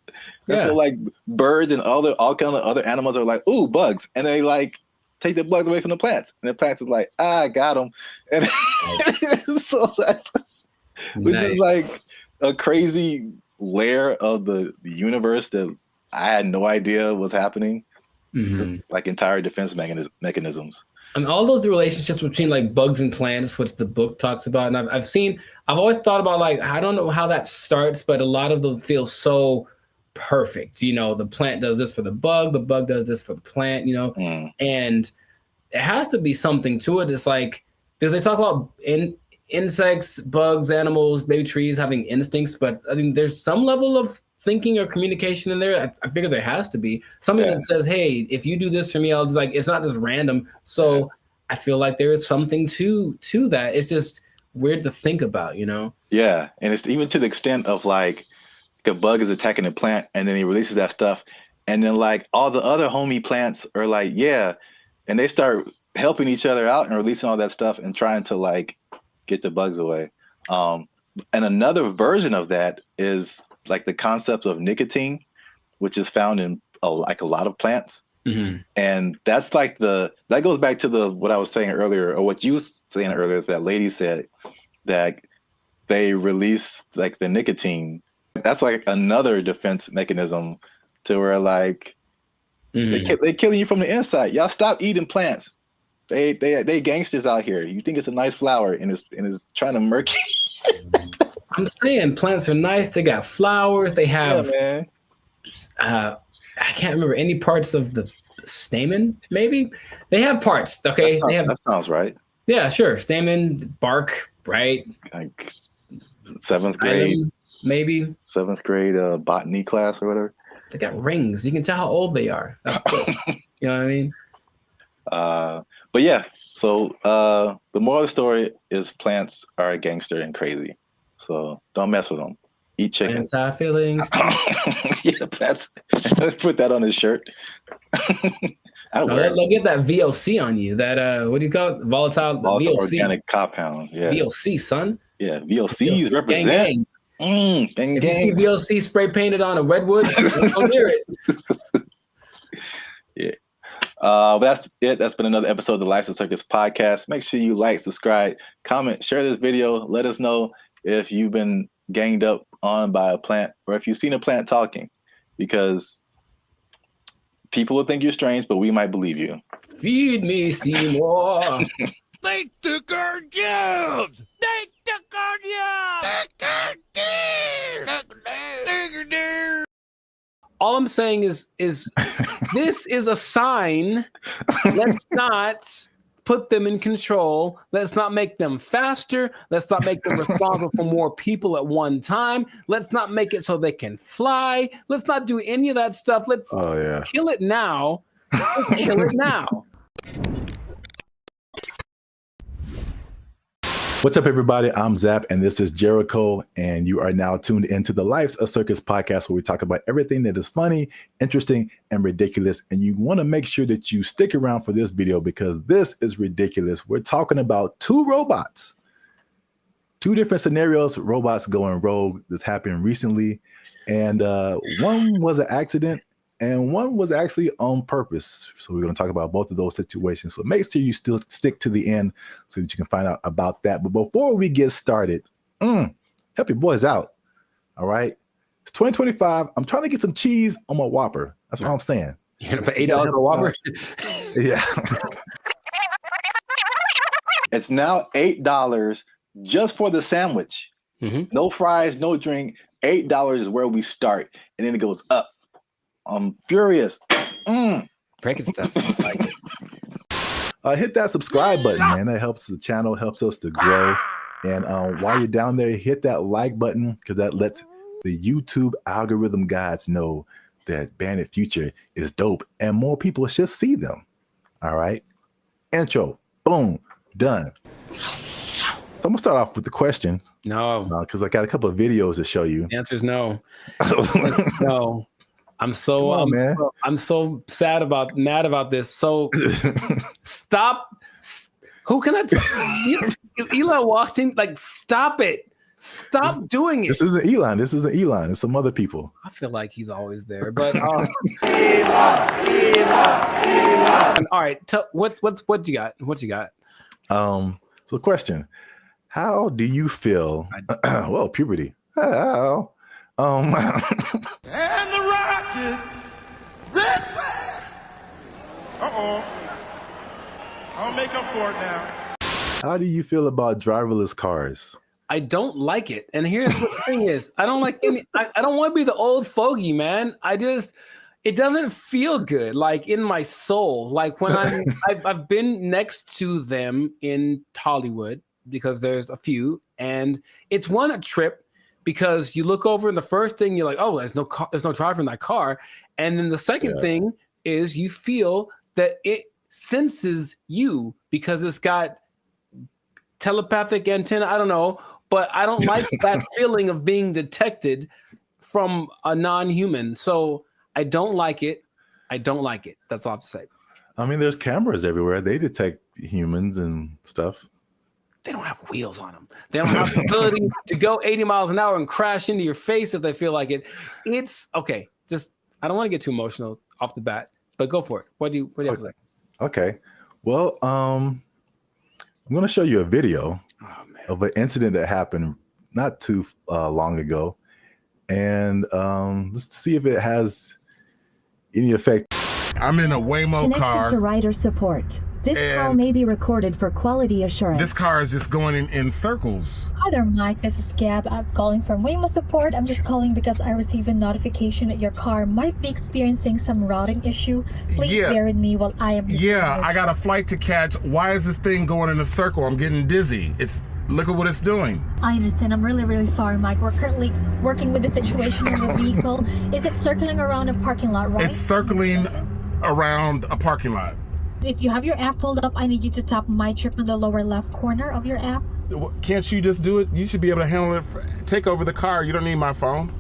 And so like birds and all kind of other animals are like, ooh, bugs. And they like take the bugs away from the plants. And the plants is like, I got them. And so which is like a crazy layer of the universe that I had no idea was happening. Like entire defense mechanisms. And all those relationships between like bugs and plants, which the book talks about. And I've always thought about like, I don't know how that starts, but a lot of them feel so perfect. You know, the plant does this for the bug does this for the plant, you know, and it has to be something to it. It's like, because they talk about insects, bugs, animals, maybe trees having instincts, but I think there's some level of thinking or communication in there. I figure there has to be something that says, hey, if you do this for me, I'll do, like, it's not just random. So I feel like there is something to that. It's just weird to think about, you know? Yeah. And it's even to the extent of like a bug is attacking a plant and then he releases that stuff. And then like all the other homie plants are like, yeah. And they start helping each other out and releasing all that stuff and trying to like get the bugs away. And another version of that is like the concept of nicotine, which is found in a lot of plants. And that's like that goes back to what I was saying earlier, or what you were saying earlier, that lady said that they release like the nicotine. That's like another defense mechanism to where like they're killing you from the inside. Y'all stop eating plants. They gangsters out here. You think it's a nice flower and it's trying to murk you. I'm saying plants are nice. They got flowers. They have, I can't remember any parts of the stamen, maybe? They have parts, okay? That sounds right. Yeah, sure. Stamen, bark, right? Like 7th grade. Maybe. 7th grade botany class or whatever. They got rings. You can tell how old they are. That's cool. You know what I mean? But yeah, so the moral of the story is plants are a gangster and crazy. So don't mess with them. Eat chicken. Plants have feelings. Yeah, put that on his shirt. They'll get that VOC on you. That what do you call it? Volatile VOC. Organic compound. Yeah. VOC, son. Yeah, VOCs represent. Gang. If you see VOC spray painted on a redwood, don't hear it. Yeah. That's it. That's been another episode of the Life's a Circus podcast. Make sure you like, subscribe, comment, share this video. Let us know if you've been ganged up on by a plant or if you've seen a plant talking, because people will think you're strange, but we might believe you. Feed me, Seymour. They took our jobs. They took our jobs. All I'm saying is this is a sign. Let's not put them in control. Let's not make them faster. Let's not make them responsible for more people at one time. Let's not make it so they can fly. Let's not do any of that stuff. Let's kill it now. Let's kill it now. What's up, everybody? I'm Zap, and this is Jericho, and you are now tuned into the Life's a Circus podcast, where we talk about everything that is funny, interesting, and ridiculous. And you want to make sure that you stick around for this video, because this is ridiculous. We're talking about two robots, two different scenarios, robots going rogue. This happened recently, and one was an accident, and one was actually on purpose. So we're going to talk about both of those situations. So make sure you still stick to the end so that you can find out about that. But before we get started, help your boys out. All right. It's 2025. I'm trying to get some cheese on my Whopper. That's what I'm saying. You're going to pay $8 for a Whopper? Yeah. It's now $8 just for the sandwich. No fries, no drink. $8 is where we start. And then it goes up. I'm furious. Breaking stuff. Like it. Hit that subscribe button, man. That helps the channel, helps us to grow. And while you're down there, hit that like button, because that lets the YouTube algorithm guys know that Bandit Future is dope and more people should see them. All right. Intro. Boom. Done. So I'm going to start off with the question. No. Because I got a couple of videos to show you. The answer is no. No. I'm so mad about this. So stop. Who can I tell? Elon walks in, like, stop it. Stop doing it. This isn't Elon. This isn't Elon. It's some other people. I feel like he's always there, but Elon. all right. What you got? What you got? So question: how do you feel? Well, puberty. How? And the Rockets. I'll make up for it now. How do you feel about driverless cars? I don't like it. And here's what the thing is. I don't like any, I don't want to be the old fogey, man. It doesn't feel good, like in my soul. Like when I've been next to them in Hollywood because there's a few, and it's a trip because you look over and the first thing you're like, oh, there's no driver in that car. And then the second thing is you feel that it senses you because it's got telepathic antenna. I don't know, but I don't like that feeling of being detected from a non-human. So I don't like it. I don't like it. That's all I have to say. I mean, there's cameras everywhere. They detect humans and stuff. They don't have wheels on them. They don't have the ability to go 80 miles an hour and crash into your face if they feel like it. It's okay. Just, I don't want to get too emotional off the bat, but go for it. What do you have to say? Okay. Well, I'm going to show you a video of an incident that happened not too long ago. And let's see if it has any effect. I'm in a Waymo car. Connected to rider support. This call may be recorded for quality assurance. This car is just going in circles. Hi there, Mike. This is Gab. I'm calling from Waymo support. I'm just calling because I received a notification that your car might be experiencing some routing issue. Please bear with me while I am. Yeah, I got a flight to catch. Why is this thing going in a circle? I'm getting dizzy. Look at what it's doing. I understand. I'm really, really sorry, Mike. We're currently working with the situation in the vehicle. Is it circling around a parking lot, right? It's circling around a parking lot. If you have your app pulled up, I need you to tap My Trip in the lower left corner of your app. Can't you just do it? You should be able to handle it. Take over the car. You don't need my phone.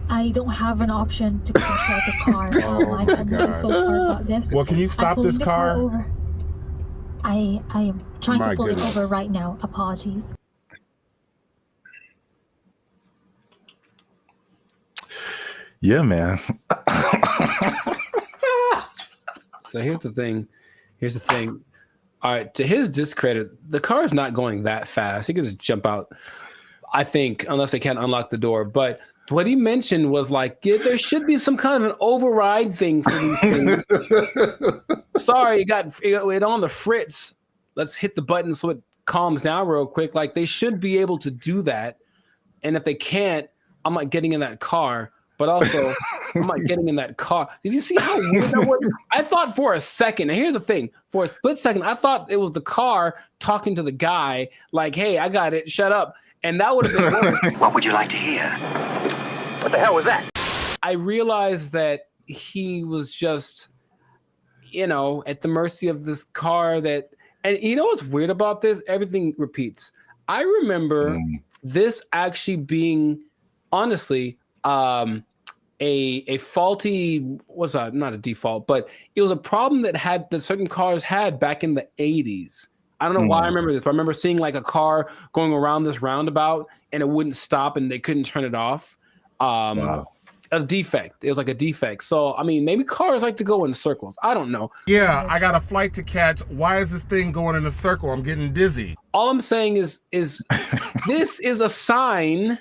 I don't have an option to control the car. Mike, I'm really so sorry about this. Well, can you stop this car? Over. I am trying to pull it over right now. Apologies. Yeah, man. So here's the thing. All right, to his discredit, the car is not going that fast. He can just jump out, I think, unless they can't unlock the door. But what he mentioned was like, there should be some kind of an override thing for these things. Sorry, it got it on the fritz. Let's hit the button so it calms down real quick. Like, they should be able to do that. And if they can't, I'm not getting in that car. But also, I'm not getting in that car. Did you see how weird that was? I thought for a second, and here's the thing, for a split second, I thought it was the car talking to the guy, like, hey, I got it, shut up. And that would have been worse. What would you like to hear? What the hell was that? I realized that he was just, at the mercy of this car that, and you know what's weird about this? Everything repeats. I remember this actually being, honestly, a faulty, not a default, but it was a problem that certain cars had back in the 80s. I don't know why I remember this, but I remember seeing like a car going around this roundabout and it wouldn't stop and they couldn't turn it off. Wow. A defect. It was like a defect. So, I mean, maybe cars like to go in circles. I don't know. Yeah, I got a flight to catch. Why is this thing going in a circle? I'm getting dizzy. All I'm saying is this is a sign.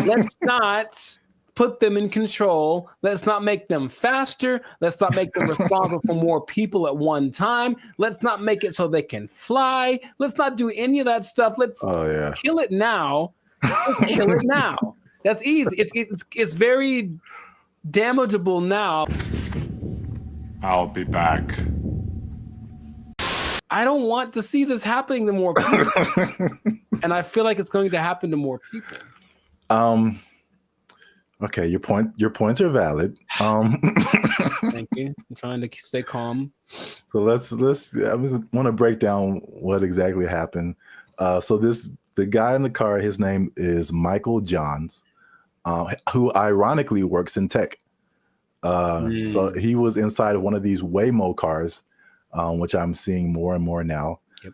Let's not put them in control. Let's not make them faster. Let's not make them responsible for more people at one time. Let's not make it so they can fly. Let's not do any of that stuff. Let's kill it now. Let's kill it now. That's easy. It's very damageable now. I'll be back. I don't want to see this happening to more people. And I feel like it's going to happen to more people. Okay, your points are valid. Thank you. I'm trying to stay calm. So let's I want to break down what exactly happened. So the guy in the car, his name is Michael Johns, who ironically works in tech. So he was inside of one of these Waymo cars, which I'm seeing more and more now. Yep.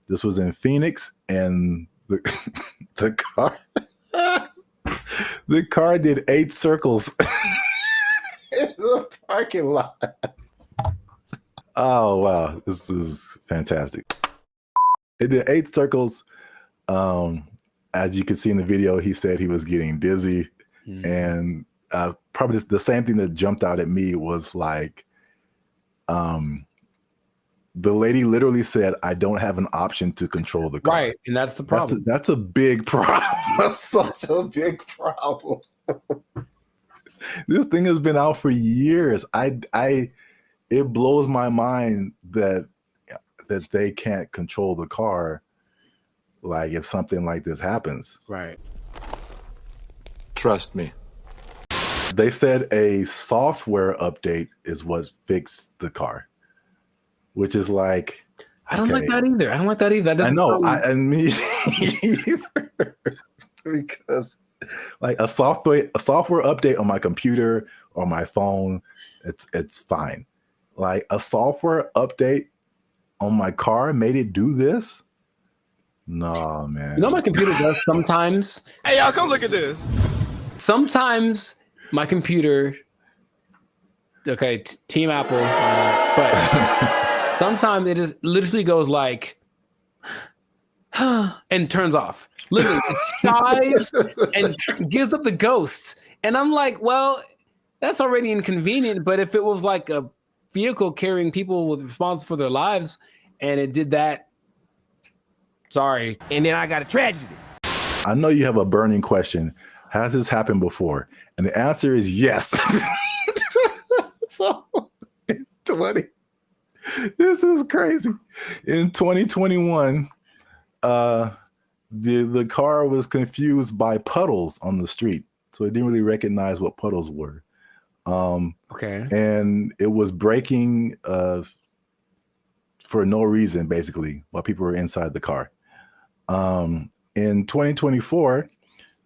This was in Phoenix, and the car the car did 8 circles in the parking lot. Oh wow, this is fantastic. It did 8 circles. As you can see in the video, he said he was getting dizzy. And probably the same thing that jumped out at me was like, the lady literally said, "I don't have an option to control the car." Right, and that's the problem. That's a big problem. That's such a big problem. This thing has been out for years. It blows my mind that they can't control the car. Like if something like this happens. Right. Trust me. They said a software update is what fixed the car, which is like, I don't like that either. I don't like that either. That I know. sound- I mean, because like a software update on my computer or my phone, it's fine. Like a software update on my car made it do this. No, man. You know my computer does sometimes. Hey, y'all, come look at this. Sometimes my computer, okay, Team Apple, but sometimes it just literally goes like, and turns off. Literally, it sighs and gives up the ghost. And I'm like, well, that's already inconvenient. But if it was like a vehicle carrying people with responsible for their lives, and it did that, sorry. And then I got a tragedy. I know you have a burning question. Has this happened before? And the answer is yes. So, this is crazy. In 2021, the car was confused by puddles on the street, so it didn't really recognize what puddles were. Okay. And it was braking for no reason, basically, while people were inside the car. In 2024,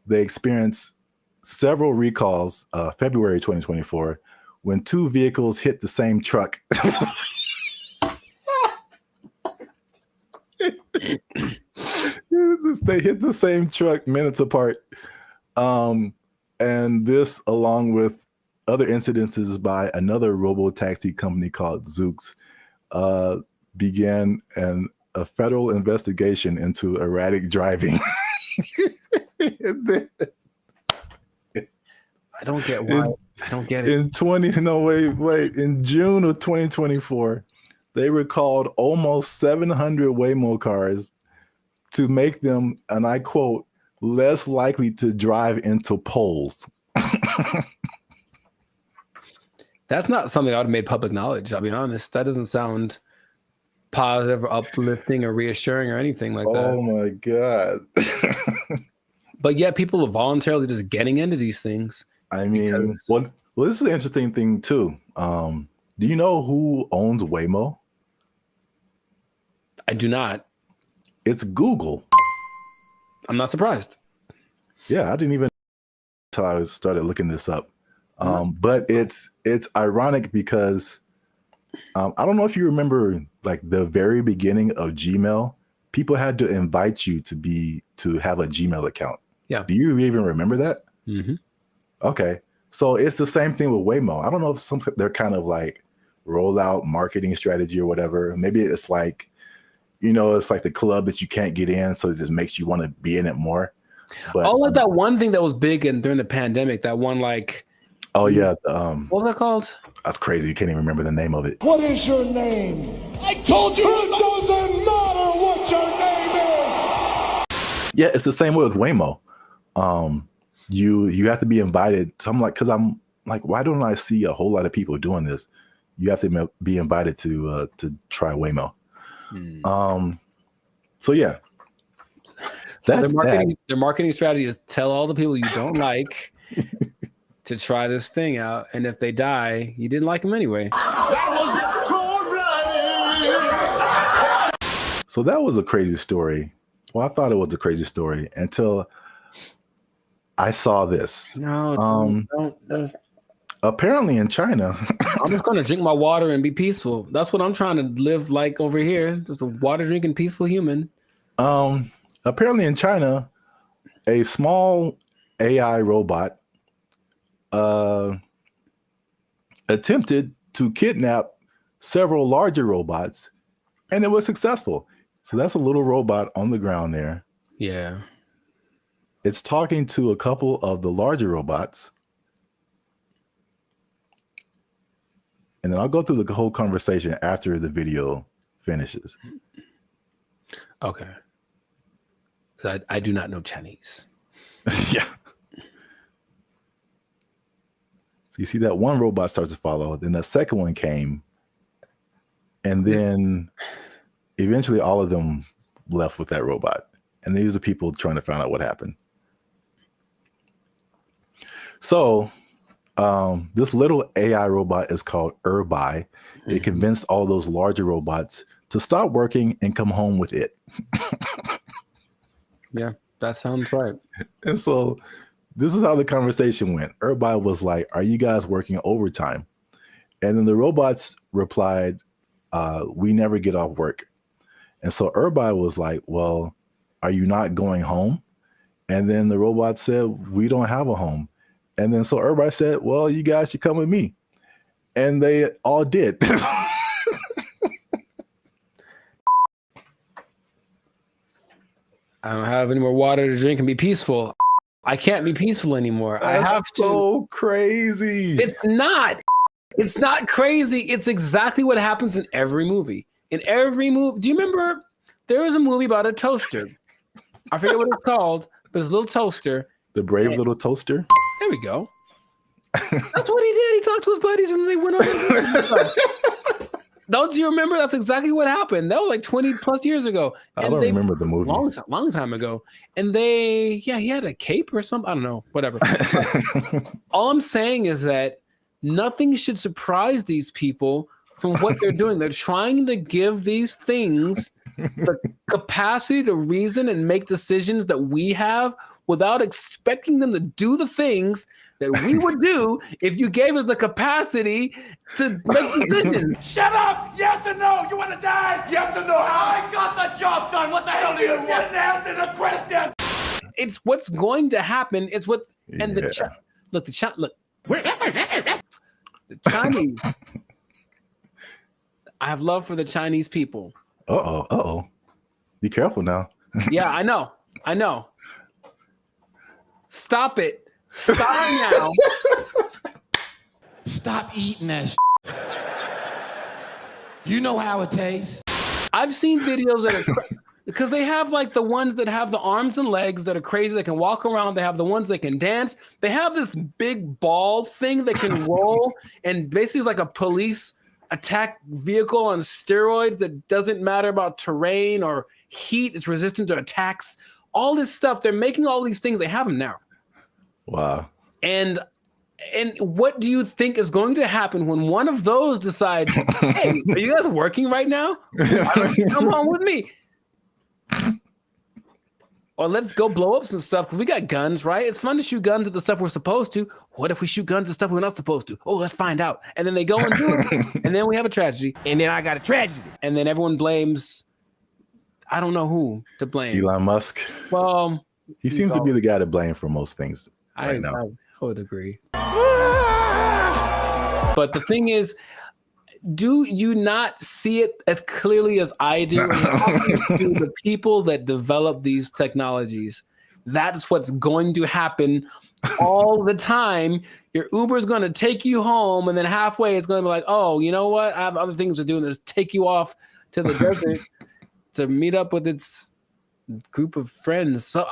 they experienced several recalls, February 2024, when 2 vehicles hit the same truck. They hit the same truck minutes apart. And this, along with other incidences by another robo-taxi company called Zoox, began a federal investigation into erratic driving. I don't get why. I don't get it. In June of 2024, they recalled almost 700 Waymo cars to make them, and I quote, less likely to drive into poles. That's not something I would have made public knowledge. I'll be honest. That doesn't sound positive or uplifting or reassuring or anything like that. Oh my God. But yet people are voluntarily just getting into these things. I mean, well, this is an interesting thing too. Do you know who owns Waymo? I do not. It's Google. I'm not surprised. Yeah, I didn't even until I started looking this up. But it's ironic because I don't know if you remember, like the very beginning of Gmail, people had to invite you to have a Gmail account. Yeah. Do you even remember that? Mm-hmm. Okay. So it's the same thing with Waymo. I don't know if they're kind of like rollout marketing strategy or whatever. Maybe it's like, it's like the club that you can't get in, so it just makes you want to be in it more. But like that one thing that was big during the pandemic, that one like. Oh yeah. What was that called? That's crazy. You can't even remember the name of it. What is your name? I told you it doesn't matter what your name is. Yeah, it's the same way with Waymo. You have to be invited. So I'm like, why don't I see a whole lot of people doing this? You have to be invited to try Waymo. So yeah, that's their marketing strategy is tell all the people you don't like to try this thing out, and if they die, you didn't like them anyway. So that was a crazy story. Well, I thought it was a crazy story until I saw this. No, don't. Apparently in China. I'm just going to drink my water and be peaceful. That's what I'm trying to live like over here. Just a water drinking, peaceful human. apparently in China, a small AI robot attempted to kidnap several larger robots, and it was successful. So that's a little robot on the ground there. Yeah. It's talking to a couple of the larger robots. And then I'll go through the whole conversation after the video finishes. Okay. So I do not know Chinese. Yeah. So you see that one robot starts to follow, then the second one came, and then eventually all of them left with that robot. And these are people trying to find out what happened. So this little AI robot is called BrandBee. It convinced all those larger robots to stop working and come home with it. Yeah, that sounds right. And so this is how the conversation went. BrandBee was like, "Are you guys working overtime?" And then the robots replied, "We never get off work." And so BrandBee was like, "Well, are you not going home?" And then the robot said, "We don't have a home." And then so BrandBee said, "Well, you guys should come with me." And they all did. I don't have any more water to drink and be peaceful. I can't be peaceful anymore. That's I have to. so crazy. It's not. It's not crazy. It's exactly what happens in every movie. In every movie. Do you remember there was a movie about a toaster? I forget what it's called, but it's a little toaster. The Brave Little Toaster? There we go. That's what he did. He talked to his buddies and they went on. Don't you remember? That's exactly what happened. That was like 20 plus years ago. I don't remember the movie. Long time ago. And he had a cape or something. I don't know, whatever. All I'm saying is that nothing should surprise these people from what they're doing. They're trying to give these things the capacity to reason and make decisions that we have without expecting them to do the things that we would do if you gave us the capacity to make decisions. Shut up! Yes or no? You want to die? Yes or no? I got the job done. What the hell do you want? Get an answer to the question. It's what's going to happen. It's what and the Chinese. I have love for the Chinese people. Uh-oh. Be careful now. Yeah, I know. Stop it. Stop now. Stop eating that You know how it tastes. I've seen videos that are because they have like the ones that have the arms and legs that are crazy. They can walk around. They have the ones that can dance. They have this big ball thing that can roll and basically is like a police attack vehicle on steroids that doesn't matter about terrain or heat. It's resistant to attacks. All this stuff. They're making all these things. They have them now. Wow. And what do you think is going to happen when one of those decides, hey, are you guys working right now? Come on with me. Or let's go blow up some stuff because we got guns, right? It's fun to shoot guns at the stuff we're supposed to. What if we shoot guns at stuff we're not supposed to? Oh, let's find out. And then they go and do it. And then we have a tragedy. And then I got a tragedy. And then everyone blames, I don't know who to blame. Elon Musk. Well, he seems to be the guy to blame for most things I would agree. But the thing is, do you not see it as clearly as I do? To the people that develop these technologies, that's what's going to happen all the time. Your Uber is going to take you home, and then halfway it's going to be like, oh, you know what? I have other things to do, and just take you off to the desert to meet up with its group of friends. So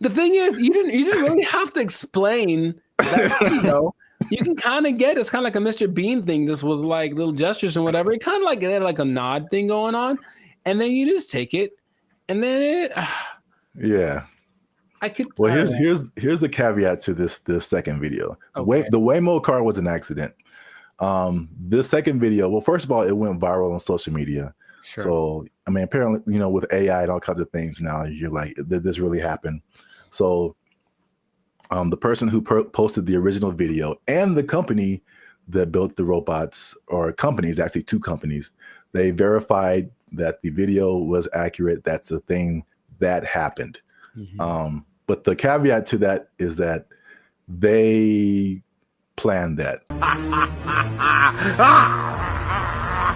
the thing is, you didn't really have to explain that, you know. You can kind of get it's kind of like a Mr. Bean thing, just with like little gestures and whatever. It kind of like it had like a nod thing going on, and then you just take it, and then yeah. I could. Well, here's the caveat to this second video. Okay. The Waymo car was an accident. This second video, well, first of all, it went viral on social media. Sure. So I mean, apparently, you know, with AI and all kinds of things now, you're like, did this really happen? So. The person who posted the original video and the company that built the robots, or companies, actually two companies, they verified that the video was accurate. That's a thing that happened. But the caveat to that is that they planned that.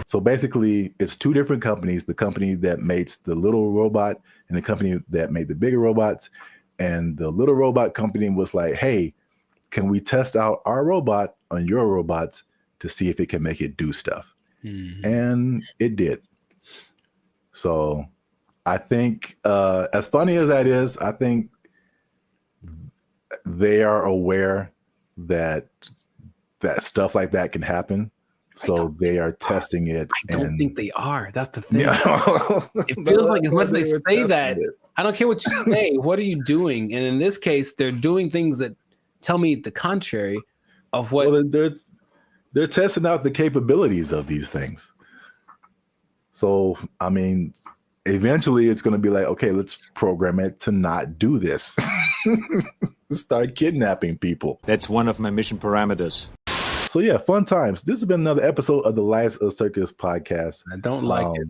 So basically, it's two different companies, the company that makes the little robot and the company that made the bigger robots. And the little robot company was like, hey, can we test out our robot on your robots to see if it can make it do stuff? And it did. So I think, as funny as that is, I think they are aware that stuff like that can happen. So they are testing it. I don't think they are. That's the thing. It feels like as much as they say that, I don't care what you say. What are you doing? And in this case, they're doing things that tell me the contrary of what. Well, they're testing out the capabilities of these things. So, I mean, eventually it's going to be like, okay, let's program it to not do this. Start kidnapping people. That's one of my mission parameters. So yeah, fun times. This has been another episode of the Lives of Circus podcast. I don't like it.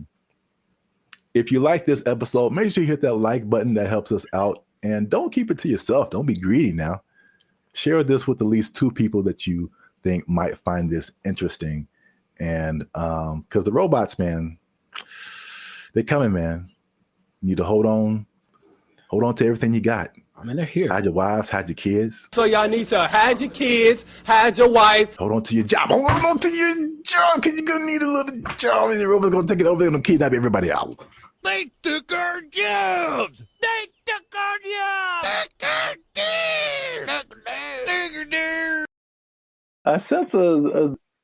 If you like this episode, make sure you hit that like button. That helps us out. And don't keep it to yourself. Don't be greedy now. Share this with at least 2 people that you think might find this interesting. And because the robots, man, they're coming, man. You need to hold on to everything you got. I mean, they're here. Hide your wives, hide your kids. So y'all need to hide your kids, hide your wife. Hold on to your job. Hold on to your job, because you're going to need a little job, and the robot's going to take it over. They're going to kidnap everybody out. They took our jobs. They took our jobs. I sense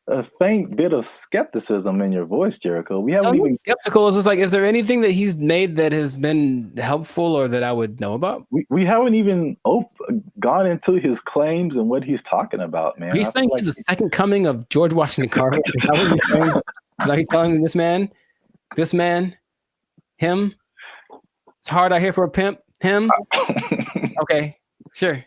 a faint bit of skepticism in your voice, Jericho. We haven't even skeptical. Is like, is there anything that he's made that has been helpful or that I would know about? We haven't even gone into his claims and what he's talking about, man. He's saying he's the second coming of George Washington Carver. Is that what you're saying? Like telling this man, him? It's hard out here for a pimp. Him? Okay, sure.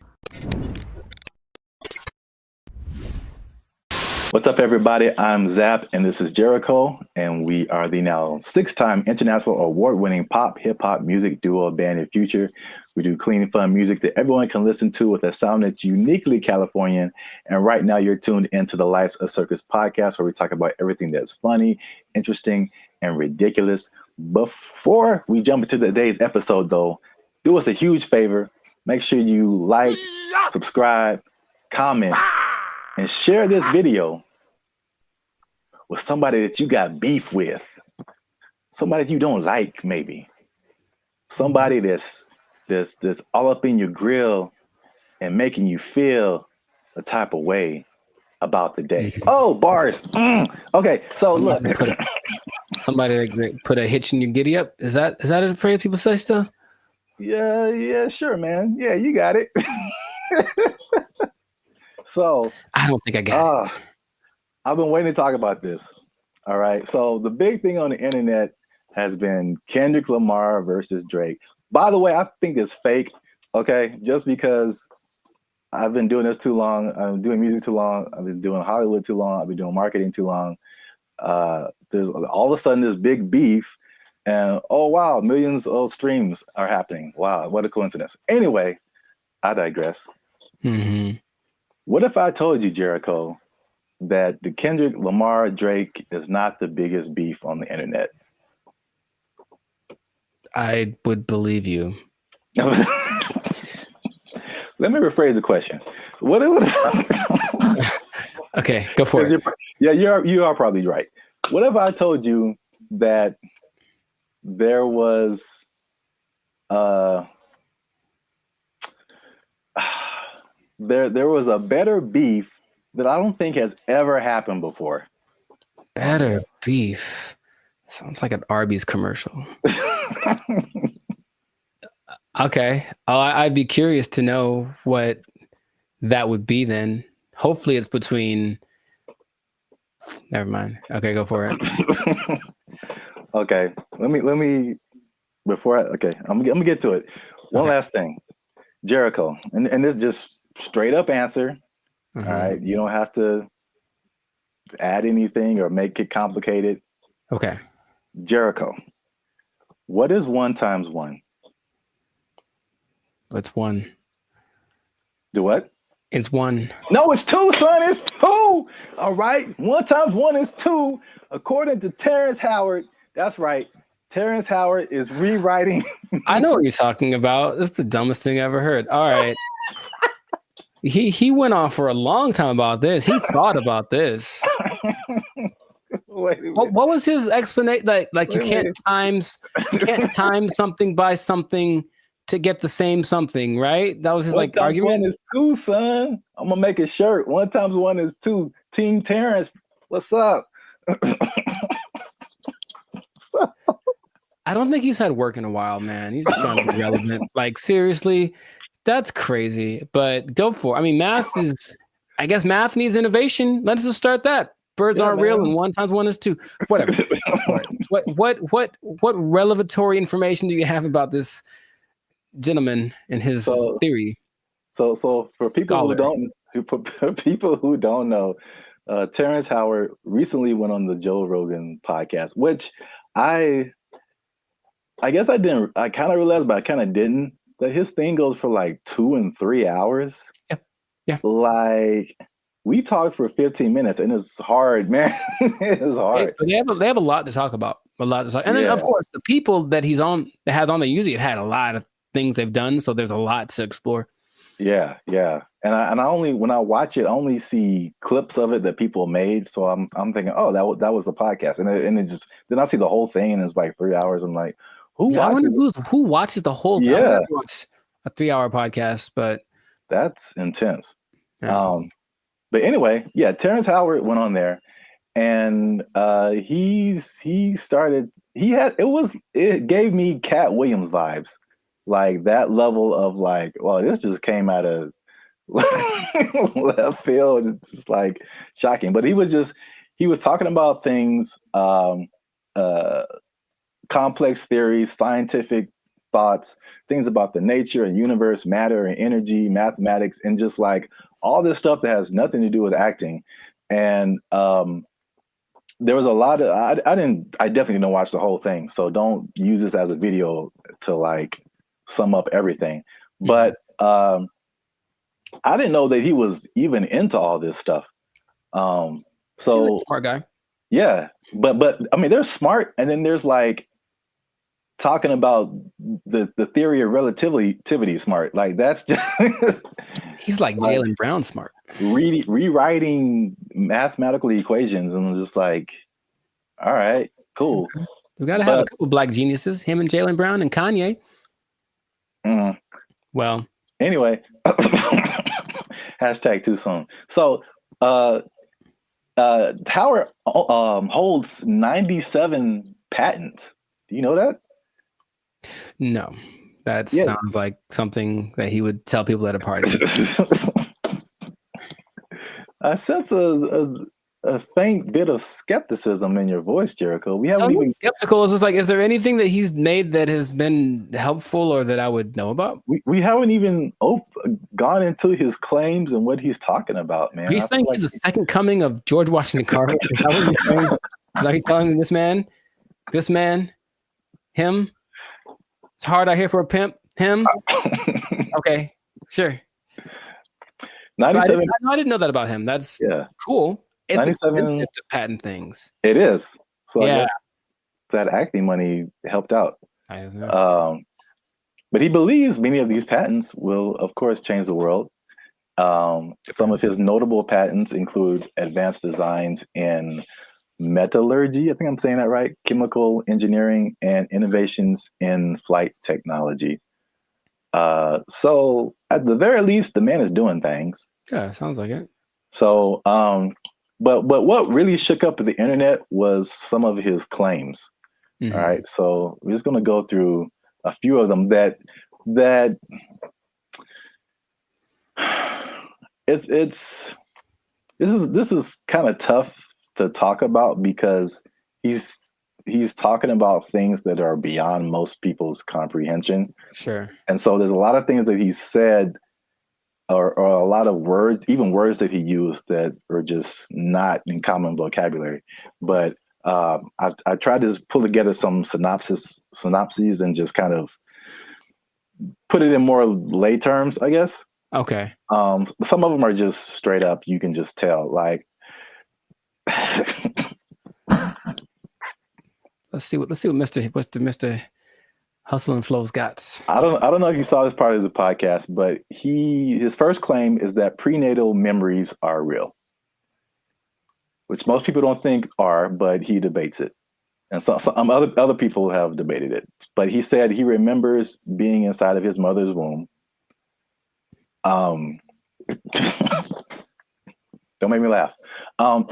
What's up, everybody? I'm Zap, and this is Jericho, and we are the now 6-time international award-winning pop hip-hop music duo Bandit Future. We do clean, fun music that everyone can listen to with a sound that's uniquely Californian. And right now, you're tuned into the Lives of Circus podcast, where we talk about everything that's funny, interesting, and ridiculous. Before we jump into today's episode, though, do us a huge favor. Make sure you like, subscribe, comment, and share this video with somebody that you got beef with, somebody you don't like, maybe somebody that's all up in your grill and making you feel a type of way about the day. Oh, bars. Okay, so look, somebody that put a hitch in your giddy up. Is that a phrase people say still? Yeah, sure, man. Yeah, you got it. So I don't think I got it. I've been waiting to talk about this. All right. So the big thing on the internet has been Kendrick Lamar versus Drake. By the way, I think it's fake. Okay. Just because I've been doing this too long. I'm doing music too long. I've been doing Hollywood too long. I've been doing marketing too long. There's all of a sudden this big beef and oh, wow, millions of streams are happening. Wow. What a coincidence. Anyway, I digress. What if I told you, Jericho, that the Kendrick Lamar Drake is not the biggest beef on the internet? I would believe you. Let me rephrase the question. What Okay, go for it. You are probably right. What if I told you that there was there was a better beef that I don't think has ever happened before? Better beef. Sounds like an Arby's commercial. Okay. I'd be curious to know what that would be then. Hopefully it's between... Never mind. Okay, go for it. Okay. Let me before I'm gonna get to it. One last thing. Jericho, and this just straight up answer. All right. You don't have to add anything or make it complicated. Okay. Jericho, what is 1 times 1? It's 1. Do what? It's 1. No, it's 2, son. It's 2. All right. 1 times 1 is 2. According to Terrence Howard, that's right. Terrence Howard is rewriting. I know what you're talking about. That's the dumbest thing I ever heard. All right. He went on for a long time about this. He thought about this. What was his explanation? Like you can't time something by something to get the same something, right? That was his One argument. 1 is 2, son. I'm gonna make a shirt. 1 times 1 is 2. Team Terrence, what's up? I don't think he's had work in a while, man. He's just trying to be relevant. Like seriously, that's crazy. But go for it. I mean, math needs innovation. Let's just start that. Birds aren't real, and 1 times 1 is 2. Whatever. What revelatory information do you have about this gentleman and his theory? So for people who don't know, Terrence Howard recently went on the Joe Rogan podcast, which I guess I kind of realized, but I kind of didn't, that his thing goes for like 2 and 3 hours. Yeah. Like we talked for 15 minutes, and it's hard, man. It's hard. But they have a lot to talk about. And then of course the people that has on the usually have had a lot of things they've done, so there's a lot to explore. Yeah. And I only, when I watch it, I only see clips of it that people made. So I'm thinking, oh, that was the podcast, and it just, then I see the whole thing, and it's like 3 hours. I'm like, who watches the whole thing? Yeah, a 3-hour podcast, but that's intense. Yeah. But anyway, yeah, Terrence Howard went on there, and it gave me Cat Williams vibes, like that level of like, well, this just came out of left field. It's just like shocking. But he was talking about things, complex theories, scientific thoughts, things about the nature and universe, matter and energy, mathematics, and just like all this stuff that has nothing to do with acting. And there was a lot of, I definitely didn't watch the whole thing, so don't use this as a video to like sum up everything. But I didn't know that he was even into all this stuff. So he's a smart guy. Yeah, but I mean, there's smart, and then there's like talking about the theory of relativity smart. Like that's just he's like Jaylen Brown smart. Rewriting mathematical equations, and I'm just like, all right, cool. We gotta have a couple black geniuses, him and Jaylen Brown and Kanye. Well, anyway, hashtag too soon. So Howard holds 97 patents. Do you know that? No, that sounds like something that he would tell people at a party. I sense a faint bit of skepticism in your voice, Jericho. We haven't even skeptical. It's just like, is there anything that he's made that has been helpful or that I would know about? We haven't even gone into his claims and what he's talking about, man. Are you saying he's the second coming of George Washington Carver? Is that what you're saying? Are you telling this man, him? It's hard out here for a pimp. Him? Okay, sure. 97. I didn't know that about him. That's cool. It's 97 expensive to patent things. It is. So I guess that acting money helped out. But he believes many of these patents will, of course, change the world. Some of his notable patents include advanced designs in metallurgy, I think I'm saying that right, chemical engineering, and innovations in flight technology. So at the very least, the man is doing things. Yeah, sounds like it. So, but what really shook up the internet was some of his claims. Mm-hmm. All right, so we're just going to go through a few of them that this is kind of tough to talk about because he's talking about things that are beyond most people's comprehension. Sure. And so there's a lot of things that he said or a lot of words, even words that he used that are just not in common vocabulary. But I tried to pull together some synopses and just kind of put it in more lay terms, I guess. Okay. Some of them are just straight up. You can just tell. Like, let's see what Mr. Hustle and Flow's got. I don't know if you saw this part of the podcast, but his first claim is that prenatal memories are real, which most people don't think are, but he debates it, and some other people have debated it. But he said he remembers being inside of his mother's womb. Don't make me laugh.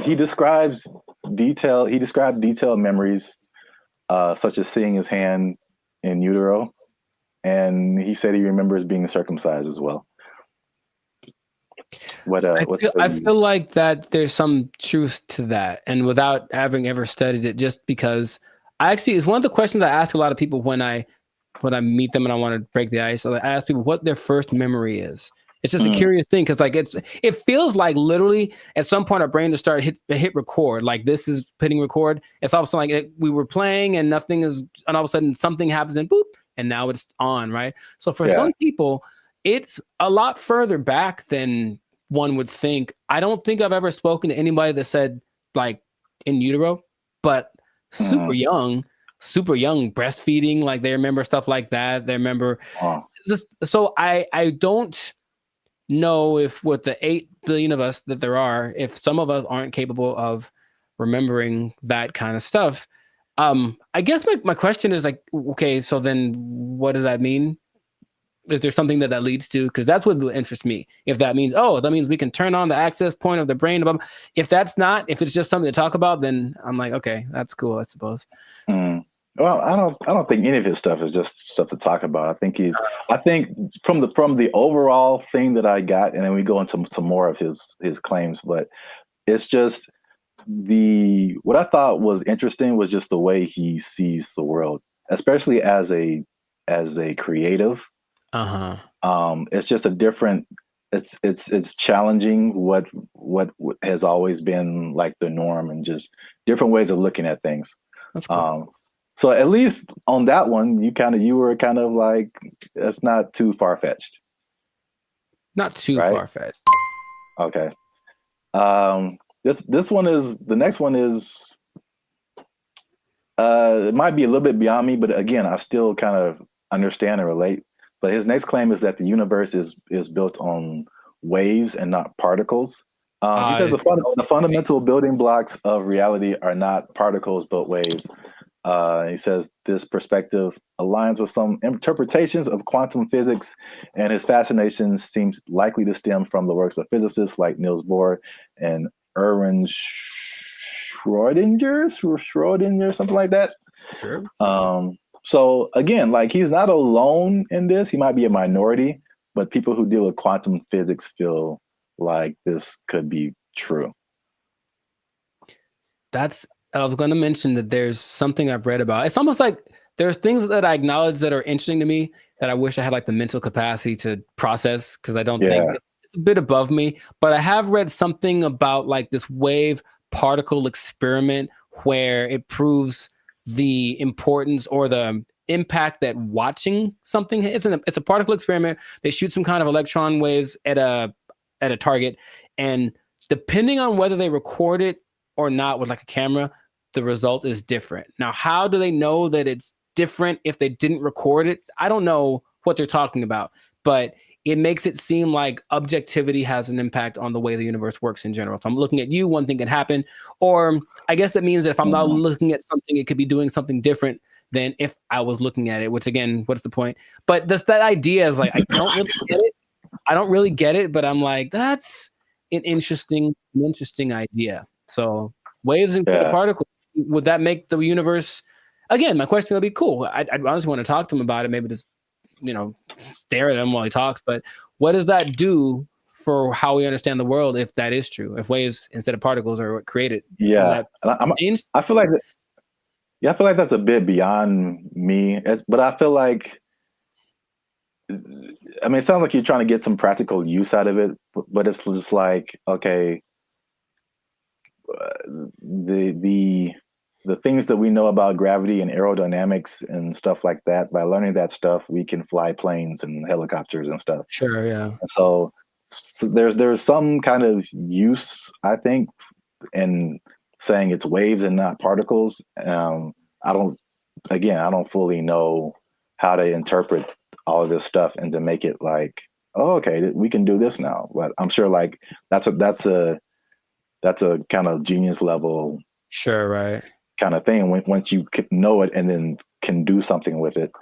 He described detailed memories, such as seeing his hand in utero, and he said he remembers being circumcised as well. I feel like that there's some truth to that, and without having ever studied it, just because it's one of the questions I ask a lot of people when I meet them and I want to break the ice. I ask people what their first memory is. It's just a curious thing because it feels like literally at some point our brain just started hit record. Like this is hitting record. It's all of a sudden like we were playing and nothing is, and all of a sudden something happens and boop, and now it's on, right? So for some people, it's a lot further back than one would think. I don't think I've ever spoken to anybody that said like in utero, but super young breastfeeding, like they remember stuff like that. They remember this. So I don't know if with the 8 billion of us that there are, if some of us aren't capable of remembering that kind of stuff. I guess my question is like, okay, so then what does that mean? Is there something that leads to? Because that's what would interest me. If that means, that means we can turn on the access point of the brain. If that's not, if it's just something to talk about, then I'm like, okay, that's cool, I suppose. Well, I don't think any of his stuff is just stuff to talk about. I think from the overall thing that I got, and then we go into more of his claims, but it's just what I thought was interesting was just the way he sees the world, especially as a creative. It's just a different. It's challenging what has always been like the norm, and just different ways of looking at things. That's cool. So at least on that one, you were kind of like, that's not too far-fetched. Not too far-fetched. Okay. The next one is it might be a little bit beyond me, but again, I still kind of understand and relate. But his next claim is that the universe is built on waves and not particles. He says the fundamental building blocks of reality are not particles but waves. He says this perspective aligns with some interpretations of quantum physics, and his fascination seems likely to stem from the works of physicists like Niels Bohr and Erwin Schrödinger, something like that. Sure. So again, like he's not alone in this. He might be a minority, but people who deal with quantum physics feel like this could be true. I was going to mention that there's something I've read about. It's almost like there's things that I acknowledge that are interesting to me that I wish I had like the mental capacity to process, because I don't think it's a bit above me. But I have read something about like this wave particle experiment where it proves the importance or the impact that watching something. It's a particle experiment. They shoot some kind of electron waves at a target, and depending on whether they record it or not with like a camera, the result is different. Now, how do they know that it's different if they didn't record it? I don't know what they're talking about, but it makes it seem like objectivity has an impact on the way the universe works in general. If I'm looking at you, one thing can happen. Or I guess that means that if I'm not looking at something, it could be doing something different than if I was looking at it, which again, what's the point? But that idea is like, I don't really get it. I don't really get it, but I'm like, that's an interesting idea. So waves and particles, would that make the universe? Again, my question would be cool. I'd honestly want to talk to him about it. Maybe just, stare at him while he talks. But what does that do for how we understand the world if that is true? If waves instead of particles are what created? Yeah, I feel like that's a bit beyond me. But I feel like, it sounds like you're trying to get some practical use out of it. But it's just like, okay. the things that we know about gravity and aerodynamics and stuff like that, by learning that stuff, we can fly planes and helicopters and stuff. Sure, yeah. And so there's some kind of use, I think, in saying it's waves and not particles. I don't fully know how to interpret all of this stuff and to make it like, oh, okay, we can do this now. But I'm sure like that's a kind of genius level, sure, right, kind of thing. Once you know it and then can do something with it.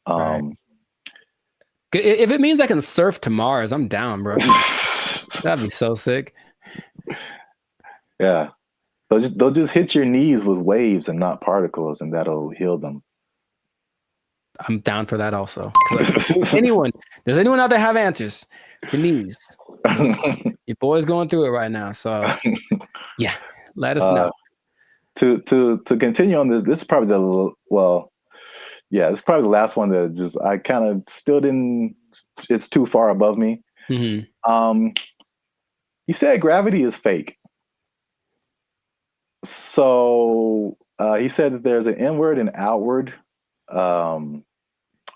Right. If it means I can surf to Mars, I'm down, bro. That'd be so sick. Yeah, they'll just hit your knees with waves and not particles, and that'll heal them. I'm down for that also. Does anyone out there have answers for knees? Your boy's going through it right now, so yeah, let us know. To continue on this is probably this is probably the last one that just I kind of still didn't. It's too far above me. Mm-hmm. He said gravity is fake. So he said that there's an inward and outward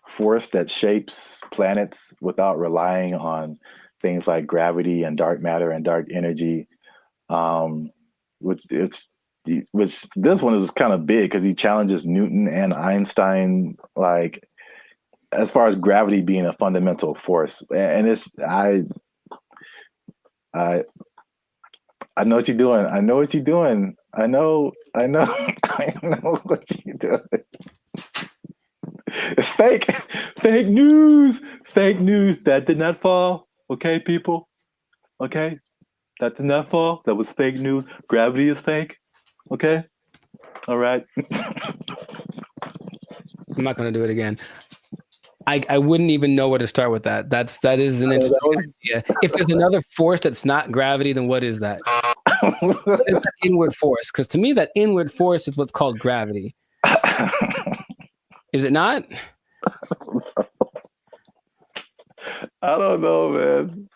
force that shapes planets without relying on things like gravity and dark matter and dark energy. Which this one is kind of big because he challenges Newton and Einstein, like as far as gravity being a fundamental force. And it's I know what you're doing. I know what you're doing. I know I know what you're doing. It's fake. Fake news. Fake news. That did not fall. Okay, people. Okay? That did not fall. That was fake news. Gravity is fake. Okay? All right. I'm not going to do it again. I wouldn't even know where to start with that. That is an interesting idea. If there's another force that's not gravity, then what is that? What is that inward force? Because to me, that inward force is what's called gravity. Is it not? I don't know, man.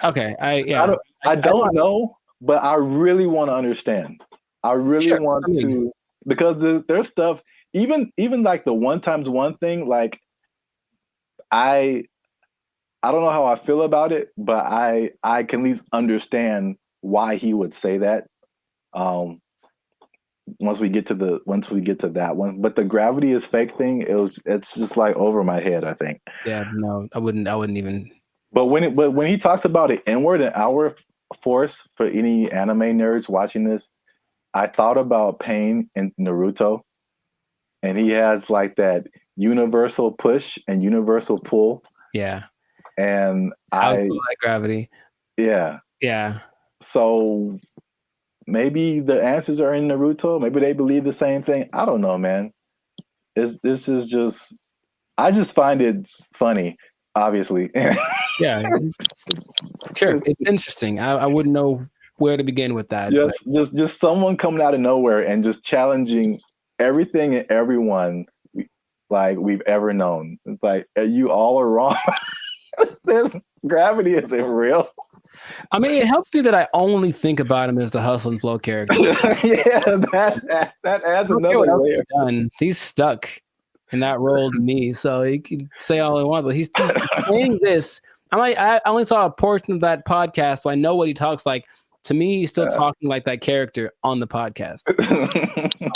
Okay. I don't know, but I really want to understand. I really want to, because there's stuff, even like the 1 times 1 thing, like I don't know how I feel about it, but I can at least understand why he would say that. Once we get to that one, but the gravity is fake thing, it's just like over my head, I think. Yeah, no, I wouldn't even. But when he talks about an inward and outward force, for any anime nerds watching this, I thought about Pain in Naruto, and he has like that universal push and universal pull. Yeah. And I like gravity. Yeah. Yeah. So maybe the answers are in Naruto. Maybe they believe the same thing. I don't know, man. This is just, I just find it funny, obviously. Yeah. Sure. It's interesting. I wouldn't know where to begin with that. Just someone coming out of nowhere and just challenging everything and everyone like we've ever known. It's like, you all are wrong. Gravity isn't real. I mean, it helps me that I only think about him as the Hustle and Flow character. Yeah, that adds another layer. He's stuck in that role to me, so he can say all he wants, but he's saying this. I only saw a portion of that podcast, so I know what he talks like. To me, he's still talking like that character on the podcast. So.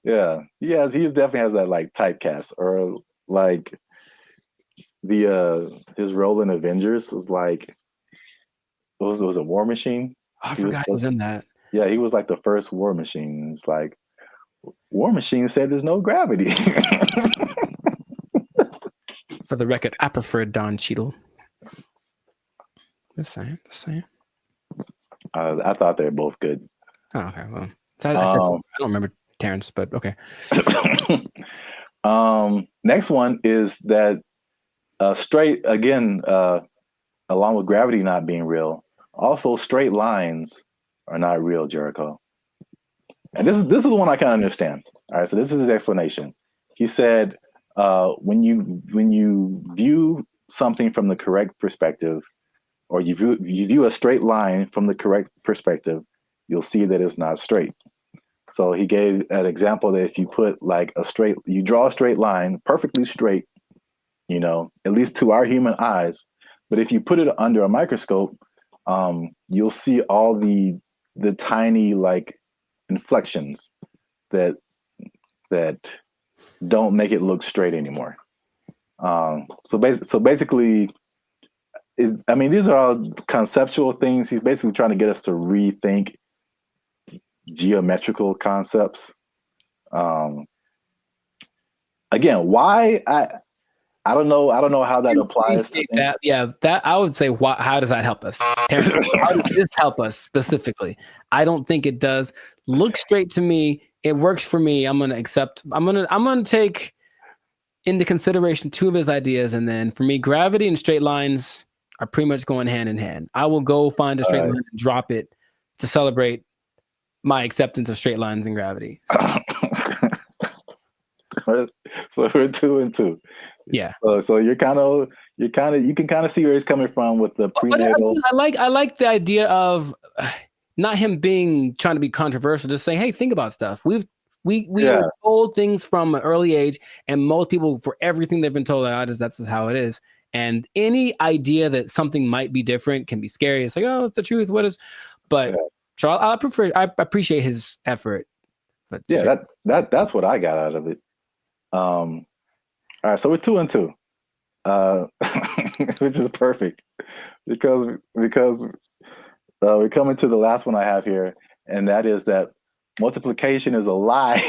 Yeah, he definitely has that like typecast, or like his role in Avengers was like, was a War Machine. I forgot he was in that. Yeah, he was like the first War Machine. It's like War Machine said there's no gravity. For the record, I prefer Don Cheadle. The same. I thought they were both good. Oh, okay. Well, I don't remember Terrence, but okay. Next one is that straight, again, along with gravity not being real, also straight lines are not real, Jericho. And this is the one I kind of understand. All right, so this is his explanation. He said, when you view something from the correct perspective, or you view a straight line from the correct perspective, you'll see that it's not straight. So he gave an example that if you put like you draw a straight line, perfectly straight, at least to our human eyes, but if you put it under a microscope, you'll see all the tiny like inflections that don't make it look straight anymore. So basically, these are all conceptual things. He's basically trying to get us to rethink geometrical concepts. Again, why I don't know how that applies to that. Yeah, that I would say. How does that help us? Terrence, how does this help us specifically? I don't think it does. Look straight to me. It works for me. I'm gonna accept. I'm gonna take into consideration two of his ideas, and then for me, gravity and straight lines are pretty much going hand in hand. I will go find a straight line and drop it to celebrate my acceptance of straight lines and gravity. So we're 2 and 2. Yeah. So you can kind of see where he's coming from with the prenatal. I like the idea of not him trying to be controversial, just saying, hey, think about stuff. We are told things from an early age, and most people, for everything they've been told, that's just how it is. And any idea that something might be different can be scary. It's like, oh, it's the truth. What is? But so I appreciate his effort. But that's what I got out of it. All right, so we're 2 and 2, which is perfect because we're coming to the last one I have here, and that is that multiplication is a lie.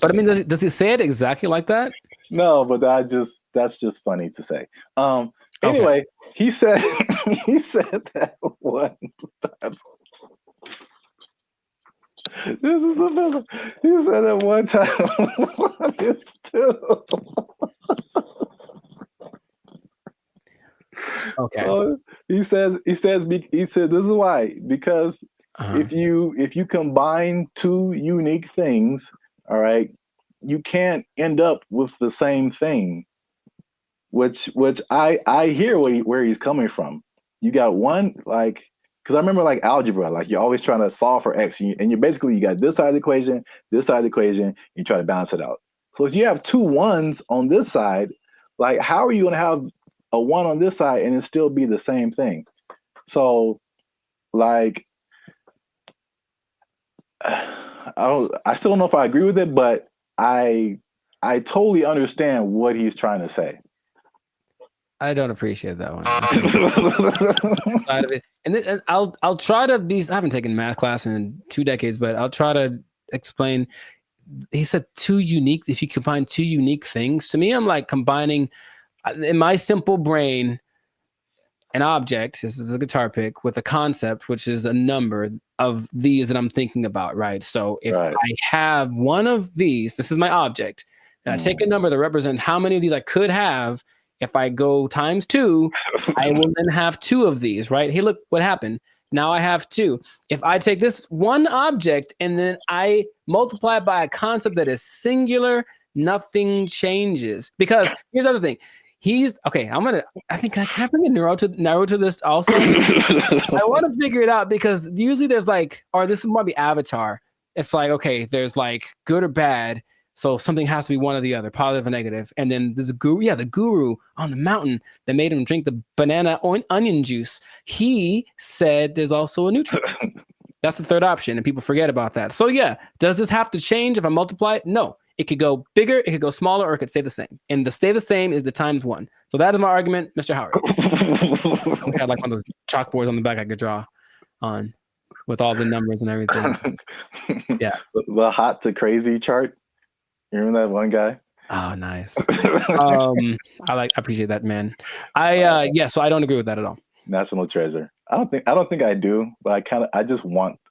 But I mean, does he say it exactly like that? No, but that's just funny to say. Anyway, he said that one time. This is the number. He said that one time. One is 2. Okay. So he said this is why, because if you combine two unique things, all right, you can't end up with the same thing. Which I hear where he's coming from. You got one, like, because I remember like algebra, like you're always trying to solve for x, and you got this side of the equation, you try to balance it out. So if you have 2 1s on this side, like how are you going to have a 1 on this side and it still be the same thing? So like I still don't know if I agree with it, but I totally understand what he's trying to say. I don't appreciate that one. Side of it. And I'll try to I haven't taken math class in 2 decades, but I'll try to explain. He said if you combine 2 unique things. To me, I'm like combining in my simple brain an object, this is a guitar pick, with a concept, which is a number of these that I'm thinking about, right? So if I have one of these, this is my object, and I take a number that represents how many of these I could have. If I go times 2, I will then have 2 of these, right? Hey, look what happened. Now I have 2. If I take this one object and then I multiply it by a concept that is singular, nothing changes. Because here's the other thing. I think I can bring a Naruto to this also. I want to figure it out because usually there's like, or this might be Avatar. It's like, okay, there's like good or bad. So something has to be one or the other, positive or negative. And then there's the guru on the mountain that made him drink the banana onion juice. He said there's also a neutral. That's the third option, and people forget about that. So yeah, does this have to change if I multiply it? No. It could go bigger, it could go smaller, or it could stay the same. And the stay the same is the times 1. So that is my argument, Mr. Howard. I had like one of those chalkboards on the back I could draw on with all the numbers and everything. Yeah. The hot to crazy chart. You remember that one guy? Oh, nice. I appreciate that, man. So I don't agree with that at all. National treasure. I don't think I do, but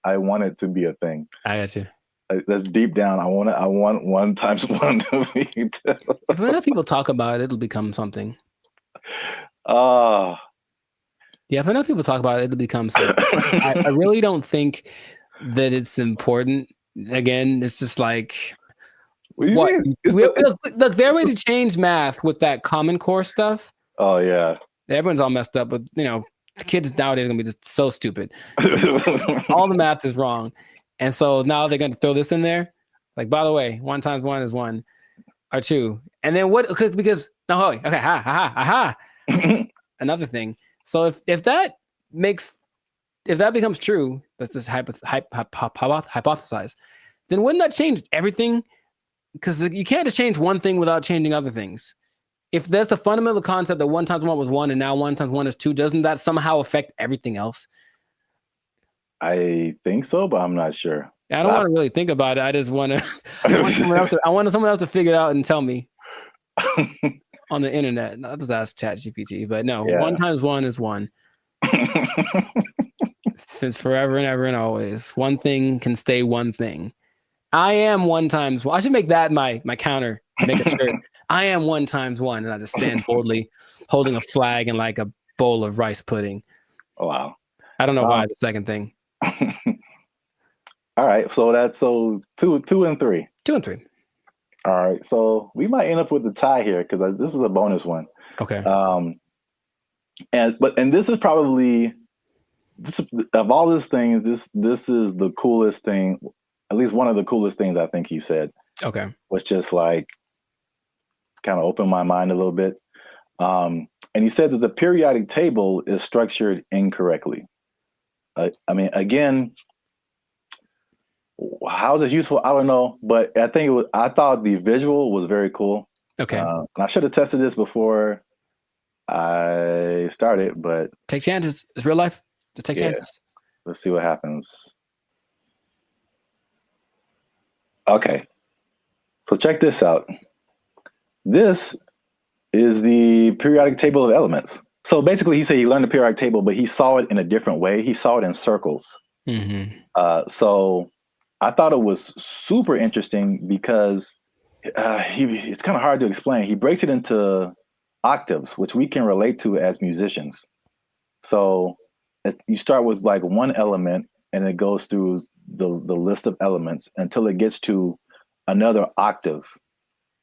I want it to be a thing. I got you. That's deep down. I want 1 times 1 to be 2. If enough people talk about it, it'll become something. Yeah, if enough people talk about it, it'll become something. I really don't think that it's important. Again, it's just like look, their way to change math with that Common Core stuff. Oh yeah. Everyone's all messed up, but the kids nowadays are gonna be just so stupid. All the math is wrong, and so now they're gonna throw this in there. Like, by the way, 1 times 1 is 1 or 2, and then what? Because no, okay, another thing. So if that becomes true, let's just hypothesize. Then wouldn't that change everything? Because you can't just change one thing without changing other things. If there's a fundamental concept that 1 times 1 was 1 and now 1 times 1 is 2, doesn't that somehow affect everything else? I think so, but I'm not sure. I don't want to really think about it. I just want to. I want someone else to figure it out and tell me on the internet. I'll just ask ChatGPT. But no, 1 times 1 is 1. Since forever and ever and always, one thing can stay one thing. I am 1 times 1. I should make that my counter. Make a shirt. I am 1 times 1, and I just stand boldly, holding a flag and like a bowl of rice pudding. Oh, wow. I don't know why the second thing. All right, so that's 2 and 3. 2 and 3. All right, so we might end up with a tie here because this is a bonus one. Okay. And this is probably of all these things, this is the coolest thing, at least one of the coolest things I think he said. Okay. Was just like kind of opened my mind a little bit. And he said that the periodic table is structured incorrectly. I mean, again, how is it useful? I don't know, but I thought the visual was very cool. Okay. And I should have tested this before I started, but take chances. It's real life. Just take chances. Let's see what happens. Okay. So check this out. This is the periodic table of elements. So basically, he said he learned the periodic table, but he saw it in a different way. He saw it in circles. Mm-hmm. So I thought it was super interesting because it's kind of hard to explain. He breaks it into octaves, which we can relate to as musicians. So you start with like one element, and it goes through the list of elements until it gets to another octave.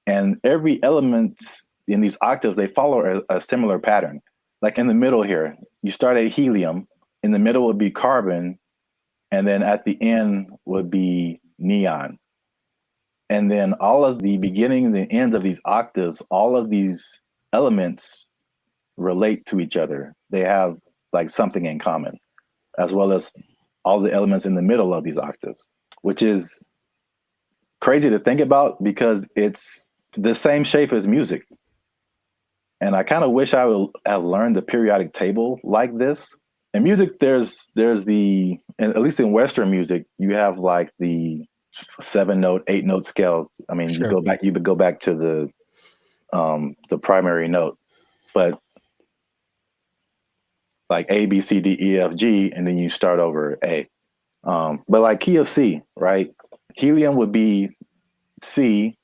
And every element in these octaves, they follow a similar pattern. Like in the middle here, you start at helium, in the middle would be carbon, and then at the end would be neon. And then all of the beginning and the ends of these octaves, all of these elements relate to each other. They have like something in common, as well as all the elements in the middle of these octaves, which is crazy to think about because it's the same shape as music. And I kind of wish I would have learned the periodic table like this. In music, there's the, at least in Western music, you have like the 7-note, 8-note scale. I mean, Sure. you would go back to the primary note, but like A, B, C, D, E, F, G, and then you start over A. But like key of C, right? Helium would be C,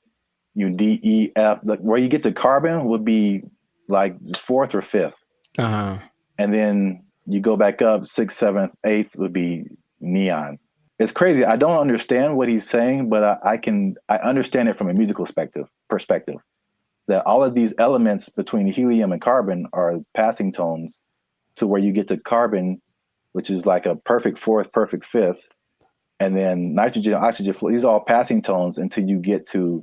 D, E, F. Like where you get to carbon would be like 4th or 5th. Uh-huh. And then you go back up 6th, 7th, 8th would be neon. It's crazy. I don't understand what he's saying, but I understand it from a musical perspective. That all of these elements between helium and carbon are passing tones to where you get to carbon, which is like a perfect 4th, perfect 5th. And then nitrogen, oxygen, these are all passing tones until you get to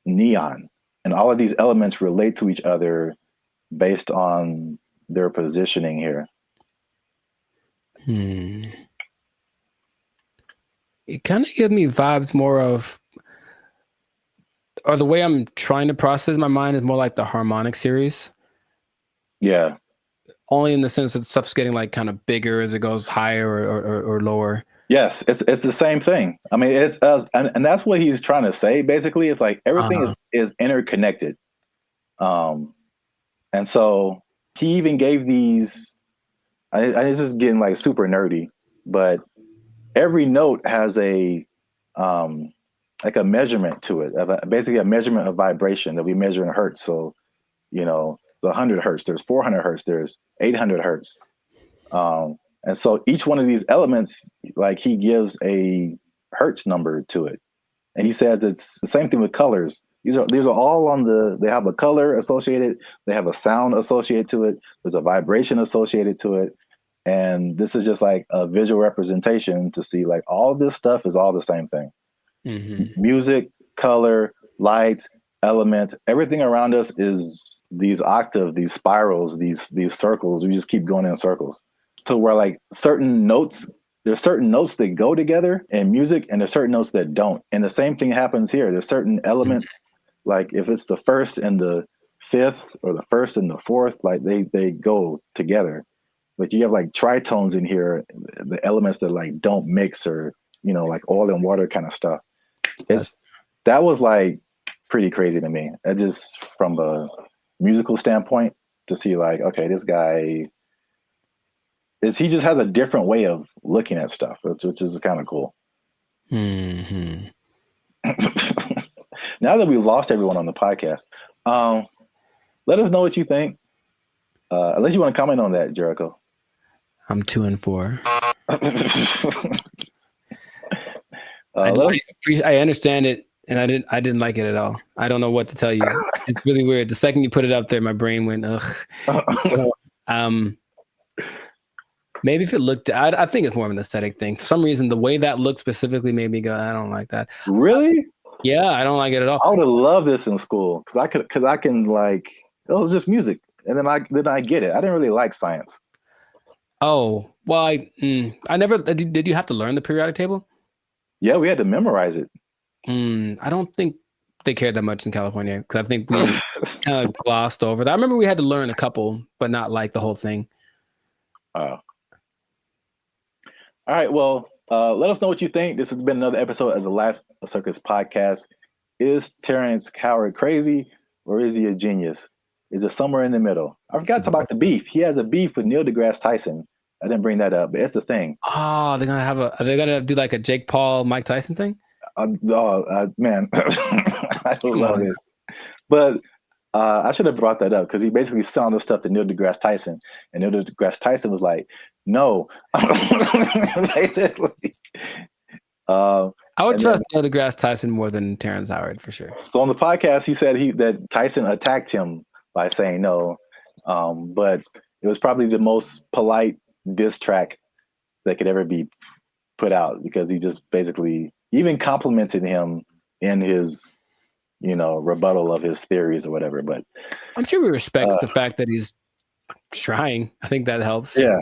neon. And all of these elements relate to each other based on their positioning here. It kind of gives me vibes more of, or the way I'm trying to process my mind is more like the harmonic series. Yeah. Only in the sense that stuff's getting like kind of bigger as it goes higher or lower. Yes, it's the same thing. I mean, it's and that's what he's trying to say. Basically, it's like everything is interconnected. And so he even gave these. This is getting like super nerdy, but every note has a like a measurement to it, basically a measurement of vibration that we measure in hertz. So, the 100 hertz, there's 400 hertz, there's 800 hertz. And so each one of these elements, like he gives a hertz number to it. And he says it's the same thing with colors. These are all on they have a color associated, they have a sound associated to it, there's a vibration associated to it. And this is just like a visual representation to see like all this stuff is all the same thing. Mm-hmm. Music, color, light, element, everything around us is these octaves, these spirals, these circles. We just keep going in circles. So where like there's certain notes that go together in music and there's certain notes that don't. And the same thing happens here. There's certain elements, like if it's the first and the fifth or the first and the fourth, like they go together. But you have like tritones in here, the elements that like don't mix or, like oil and water kind of stuff. That was like pretty crazy to me. That just from a musical standpoint to see like, okay, this guy he just has a different way of looking at stuff, which is kind of cool. Mm-hmm. Now that we've lost everyone on the podcast, let us know what you think. Unless you want to comment on that, Jericho. I'm 2 and 4. I understand it, and I didn't like it at all. I don't know what to tell you. It's really weird. The second you put it up there, my brain went ugh. So, maybe if it looked, I think it's more of an aesthetic thing. For some reason, the way that looked specifically made me go, I don't like that. Really? Yeah, I don't like it at all. I would have loved this in school because I can like it was just music, and then I get it. I didn't really like science. Oh well, I never did. You have to learn the periodic table? Yeah, we had to memorize it. I don't think they cared that much in California because I think we kind of glossed over that. I remember we had to learn a couple, but not like the whole thing. All right. Well, let us know what you think. This has been another episode of the Life Circus podcast. Is Terrence Howard crazy or is he a genius? Is it somewhere in the middle? I forgot to talk about the beef. He has a beef with Neil deGrasse Tyson. I didn't bring that up, but it's the thing. Oh, are they gonna do like a Jake Paul, Mike Tyson thing? Man, I love it. But I should have brought that up because he basically said the stuff to Neil deGrasse Tyson, and Neil deGrasse Tyson was like, "No." Basically, I would trust Neil deGrasse Tyson more than Terrence Howard for sure. So on the podcast, he said that Tyson attacked him by saying no, but it was probably the most polite diss track that could ever be put out because he just basically even complimented him in his rebuttal of his theories or whatever. But I'm sure he respects the fact that he's trying. I think that helps. Yeah.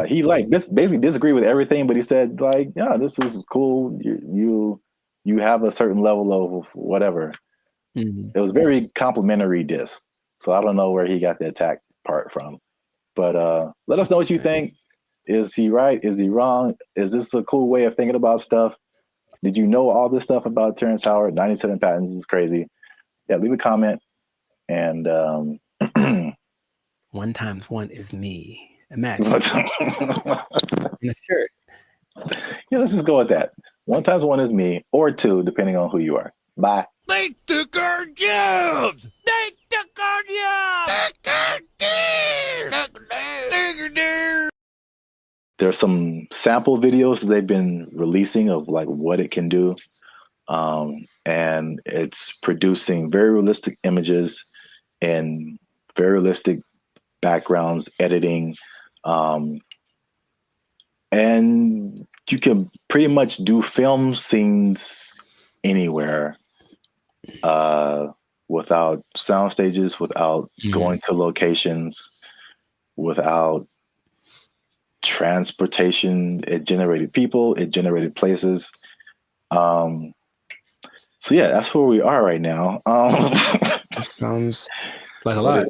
He basically disagreed with everything, but he said like, yeah, this is cool. You have a certain level of whatever. Mm-hmm. It was very complimentary diss. So I don't know where he got the attack part from. But let us know what you think. Is he right? Is he wrong? Is this a cool way of thinking about stuff? Did you know all this stuff about Terrence Howard? 97 patents is crazy. Yeah, leave a comment. And 1 times 1 is me. Imagine. In a shirt. Yeah, let's just go with that. 1 times 1 is me, or 2, depending on who you are. Bye. They took our jobs! They took our jobs! There's some sample videos that they've been releasing of like what it can do. And it's producing very realistic images and very realistic backgrounds, editing. And you can pretty much do film scenes anywhere without sound stages, without going to locations, without transportation. It generated people, it generated places. So yeah, that's where we are right now. That sounds like a lot.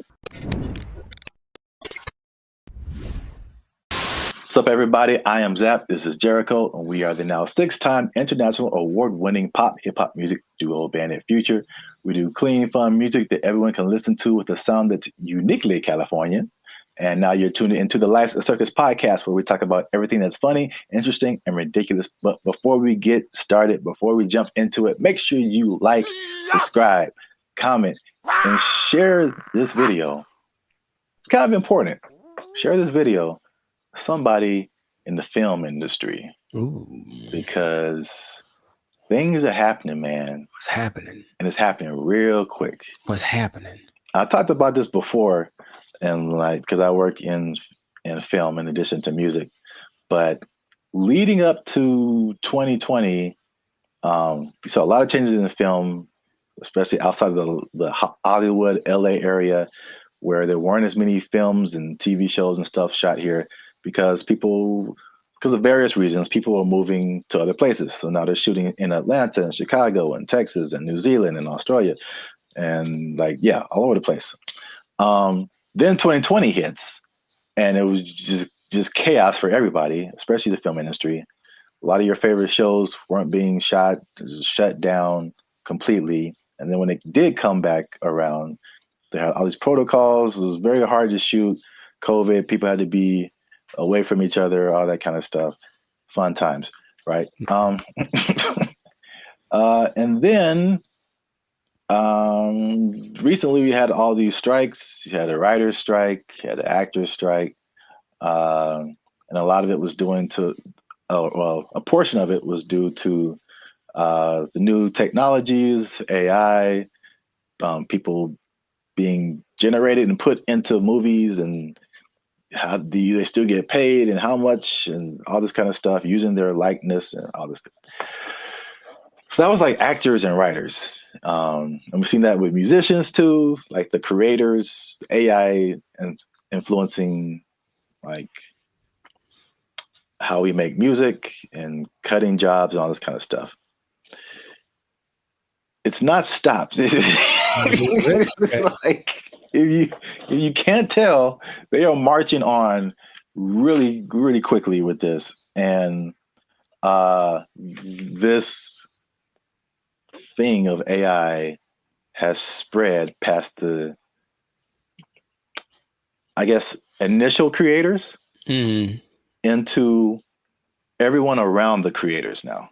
What's up, everybody? I am Zap. This is Jericho, and we are the now 6-time international award-winning pop hip-hop music duo Bandit Future. We do clean, fun music that everyone can listen to with a sound that's uniquely Californian. And now you're tuned into the Life's a Circus podcast, where we talk about everything that's funny, interesting, and ridiculous. But before we get started, before we jump into it, make sure you like, subscribe, comment, and share this video. It's kind of important. Share this video with somebody in the film industry. Ooh. Because things are happening, man. What's happening? And it's happening real quick. What's happening? I talked about this before, and like because I work in film in addition to music, but leading up to 2020, we saw a lot of changes in the film, especially outside of the Hollywood, LA area, where there weren't as many films and TV shows and stuff shot here because of various reasons, people were moving to other places. So now they're shooting in Atlanta and Chicago and Texas and New Zealand and Australia and all over the place. Then 2020 hits, and it was just chaos for everybody, especially the film industry. A lot of your favorite shows weren't being shot, shut down completely. And then when it did come back around, they had all these protocols. It was very hard to shoot. COVID, people had to be away from each other, all that kind of stuff. Fun times, right? And then recently we had all these strikes. You had a writer's strike, you had an actor's strike, and a lot of it was a portion of it was due to the new technologies, AI, people being generated and put into movies, and how do they still get paid and how much and all this kind of stuff, using their likeness and all this stuff. So that was like actors and writers. And we've seen that with musicians too, like the creators, AI and influencing like how we make music and cutting jobs and all this kind of stuff. It's not stopped. Like if you can't tell, they are marching on really, really quickly with this. And this thing of AI has spread past the, I guess, initial creators into everyone around the creators now.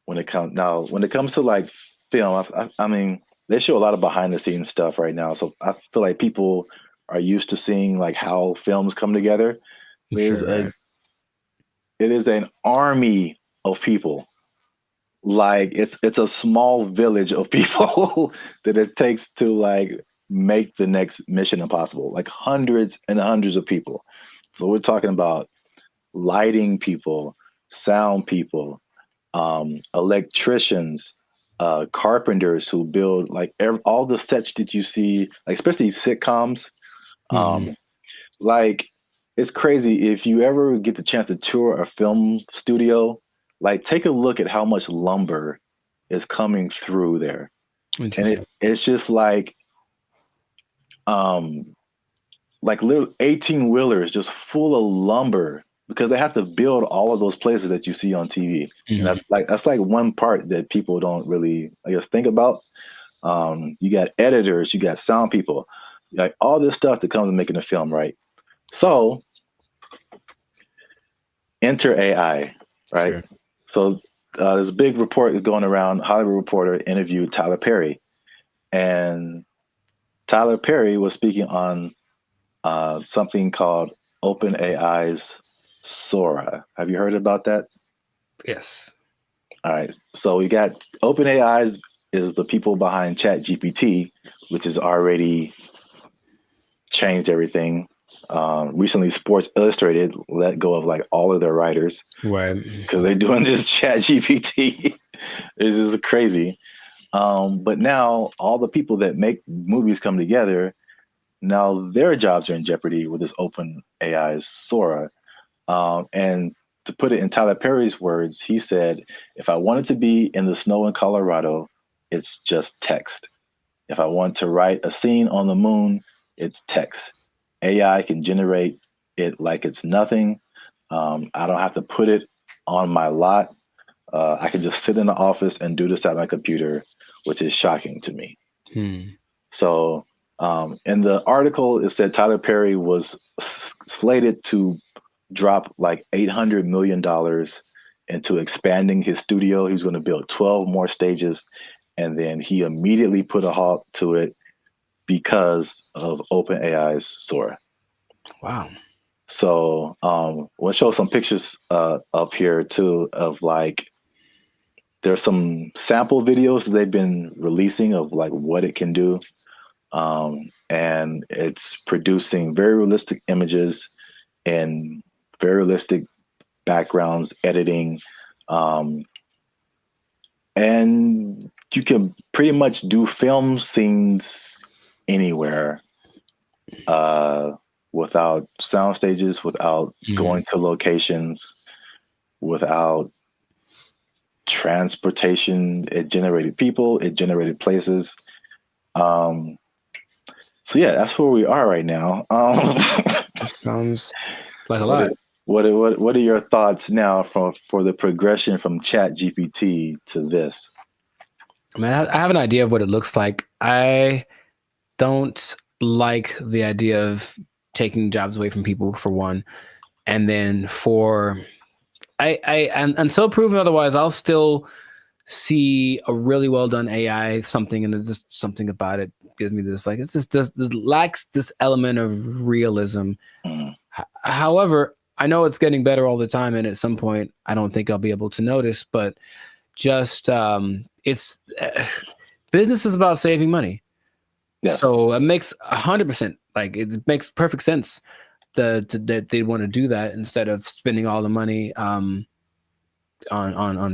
When it comes to like film, I mean, they show a lot of behind the scenes stuff right now. So I feel like people are used to seeing like how films come together. It is an army of people. Like it's a small village of people that it takes to like make the next Mission Impossible, like hundreds and hundreds of people. So we're talking about lighting people, sound people, electricians, carpenters who build like all the sets that you see, like especially sitcoms. Like it's crazy if you ever get the chance to tour a film studio. Like take a look at how much lumber is coming through there, and it's just like little 18-wheelers just full of lumber because they have to build all of those places that you see on TV. And that's like one part that people don't really, I guess, think about. You got editors, you got sound people, like all this stuff that comes with making a film, right? So enter AI, right? Sure. So there's a big report that's going around. Hollywood Reporter interviewed Tyler Perry, and Tyler Perry was speaking on something called OpenAI's Sora. Have you heard about that? Yes. All right. So we got OpenAI is the people behind ChatGPT, which has already changed everything. Recently, Sports Illustrated let go of like all of their writers, right? Because they're doing this ChatGPT. This is crazy. But now all the people that make movies come together. Now their jobs are in jeopardy with this OpenAI's Sora. And to put it in Tyler Perry's words, he said, "If I wanted to be in the snow in Colorado, it's just text. If I want to write a scene on the moon, it's text. AI can generate it like it's nothing. I don't have to put it on my lot. I can just sit in the office and do this at my computer, which is shocking to me." So in the article, it said Tyler Perry was slated to drop like $800 million into expanding his studio. He was going to build 12 more stages. And then he immediately put a halt to it because of OpenAI's Sora. Wow. So we'll show some pictures up here too of like there's some sample videos that they've been releasing of like what it can do. And it's producing very realistic images and very realistic backgrounds, editing. And you can pretty much do film scenes anywhere without sound stages, without going to locations, without transportation. It generated people, it generated places. So yeah, that's where we are right now. That sounds like a lot. What are your thoughts now for the progression from Chat GPT to this? I mean, I have an idea of what it looks like. I don't like the idea of taking jobs away from people, for one, and then until proven otherwise, I'll still see a really well done AI something, and it's just something about it gives me this like this lacks this element of realism. However, I know it's getting better all the time, and at some point, I don't think I'll be able to notice. But just it's business is about saving money, so it makes 100% like it makes perfect sense that they want to do that instead of spending all the money on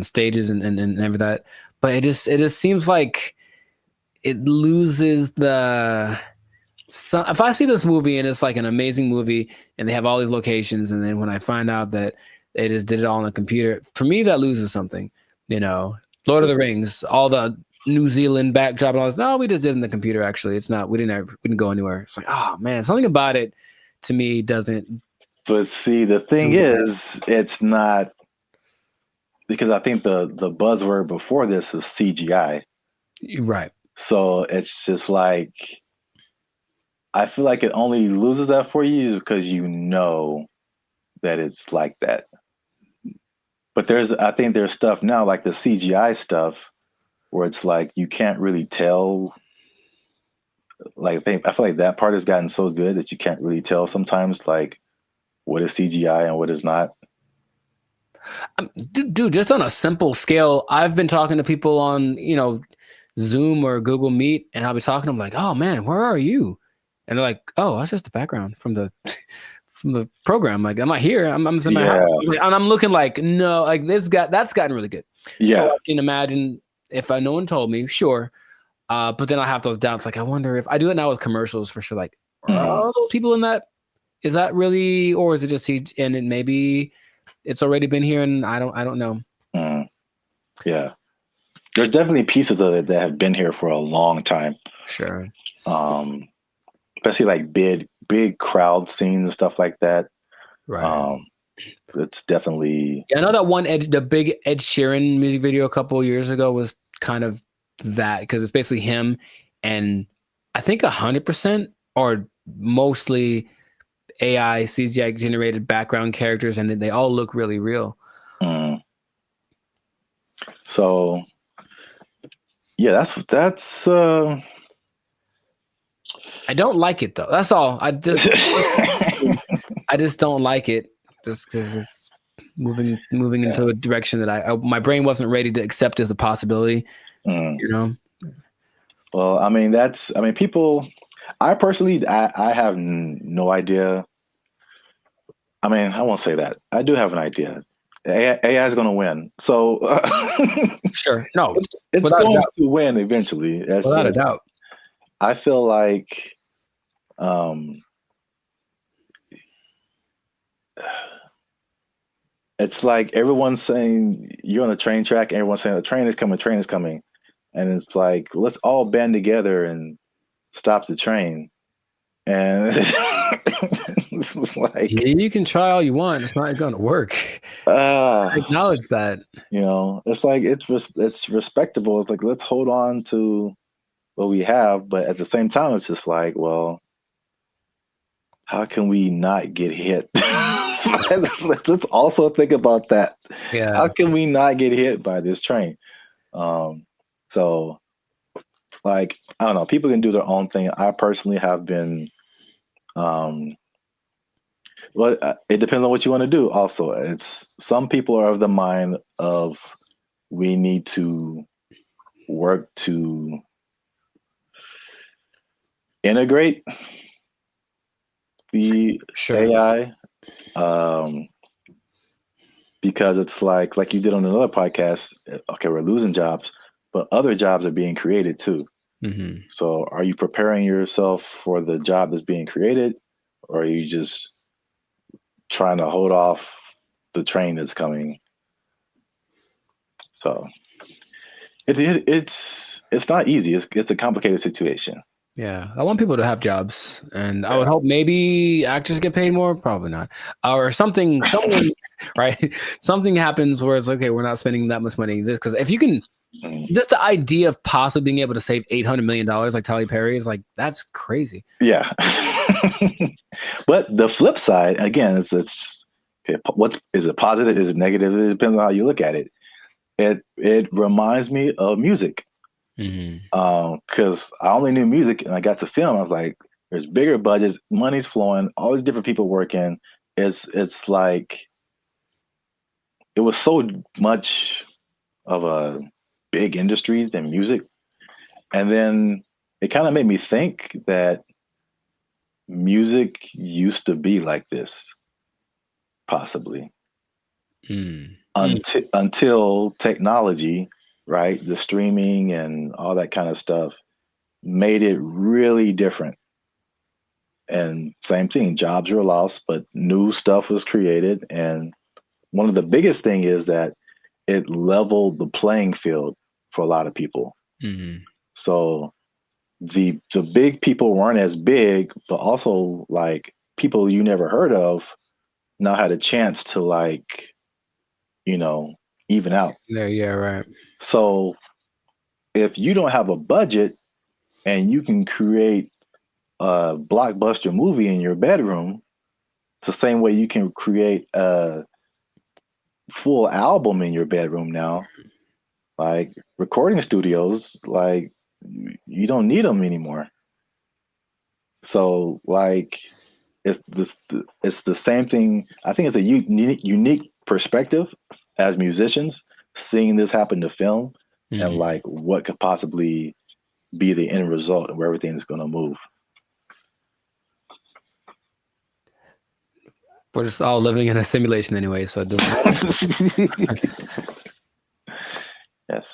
stages and everything that. But it just seems like it loses the. So if I see this movie and it's like an amazing movie and they have all these locations, and then when I find out that they just did it all on a computer, for me that loses something. You know, Lord of the Rings, all the New Zealand backdrop and all this. No, we just did it in the computer. Actually, it's not. We didn't go anywhere. It's like, oh man, something about it to me doesn't. But see, the thing is, it's not, because I think the buzzword before this is CGI. Right. So it's just like, I feel like it only loses that for you because you know that it's like that. But I think there's stuff now like the CGI stuff where it's like you can't really tell. Like I feel like that part has gotten so good that you can't really tell sometimes like what is CGI and what is not. Dude, just on a simple scale, I've been talking to people on Zoom or Google Meet, and I'll be talking to them like, "Oh man, where are you?" And they're like, "Oh, that's just the background from the program. Like, I'm not here. I'm in my house." And I'm looking like, no, like that's gotten really good. Yeah. So I can imagine if no one told me, sure. But then I have those doubts. Like, I wonder if I do it now with commercials for sure. Like, are all those people in that? Is that really, or is it just and it maybe it's already been here and I don't know. Yeah. There's definitely pieces of it that have been here for a long time. Sure. Especially like big crowd scenes and stuff like that. Right. It's definitely. Yeah, I know that the big Ed Sheeran music video a couple of years ago was kind of that, because it's basically him and I think 100% or mostly AI CGI generated background characters, and they all look really real. So yeah, that's I don't like it though. That's all. I just don't like it just because it's moving into a direction that my brain wasn't ready to accept as a possibility. Well, I mean, people. I personally, I have no idea. I mean, I won't say that. I do have an idea. AI is going to win. So sure, no, it's going to win eventually. Without a doubt. I feel like, it's like everyone's saying you're on the train track, and everyone's saying the train is coming, and it's like let's all band together and stop the train. And it's like, you can try all you want, it's not going to work. I acknowledge that. It's like it's respectable. It's like let's hold on to what we have, but at the same time, it's just like, well, how can we not get hit? Let's also think about that. Yeah. How can we not get hit by this train? So, like, I don't know. People can do their own thing. I personally have been. Well, it depends on what you want to do. Also, it's some people are of the mind of we need to work to integrate the AI, because it's like you did on another podcast. Okay, we're losing jobs, but other jobs are being created too. Mm-hmm. So, are you preparing yourself for the job that's being created, or are you just trying to hold off the train that's coming? So, it's not easy. It's a complicated situation. Yeah, I want people to have jobs, and I would hope maybe actors get paid more. Probably not, or something. Someone, right? Something happens where it's okay. We're not spending that much money. This because if you can, just the idea of possibly being able to save $800 million like Tyler Perry is like that's crazy. Yeah, but the flip side again, it's okay, what is it positive? Is it negative? It depends on how you look at it. It reminds me of music. Because I only knew music and I got to film. I was like, there's bigger budgets, money's flowing, all these different people working. It's like it was so much of a big industry than music. And then it kind of made me think that music used to be like this, possibly. Until technology, right? The streaming and all that kind of stuff made it really different. And same thing, jobs were lost, but new stuff was created. And one of the biggest thing is that it leveled the playing field for a lot of people. So the big people weren't as big, but also like people you never heard of now had a chance to like, even out. Yeah, right. So if you don't have a budget and you can create a blockbuster movie in your bedroom, it's the same way you can create a full album in your bedroom now. Like recording studios, like you don't need them anymore. So like it's the same thing. I think it's a unique perspective as musicians seeing this happen to film and like what could possibly be the end result of where everything's going to move. We're just all living in a simulation anyway, so it doesn't. Yes.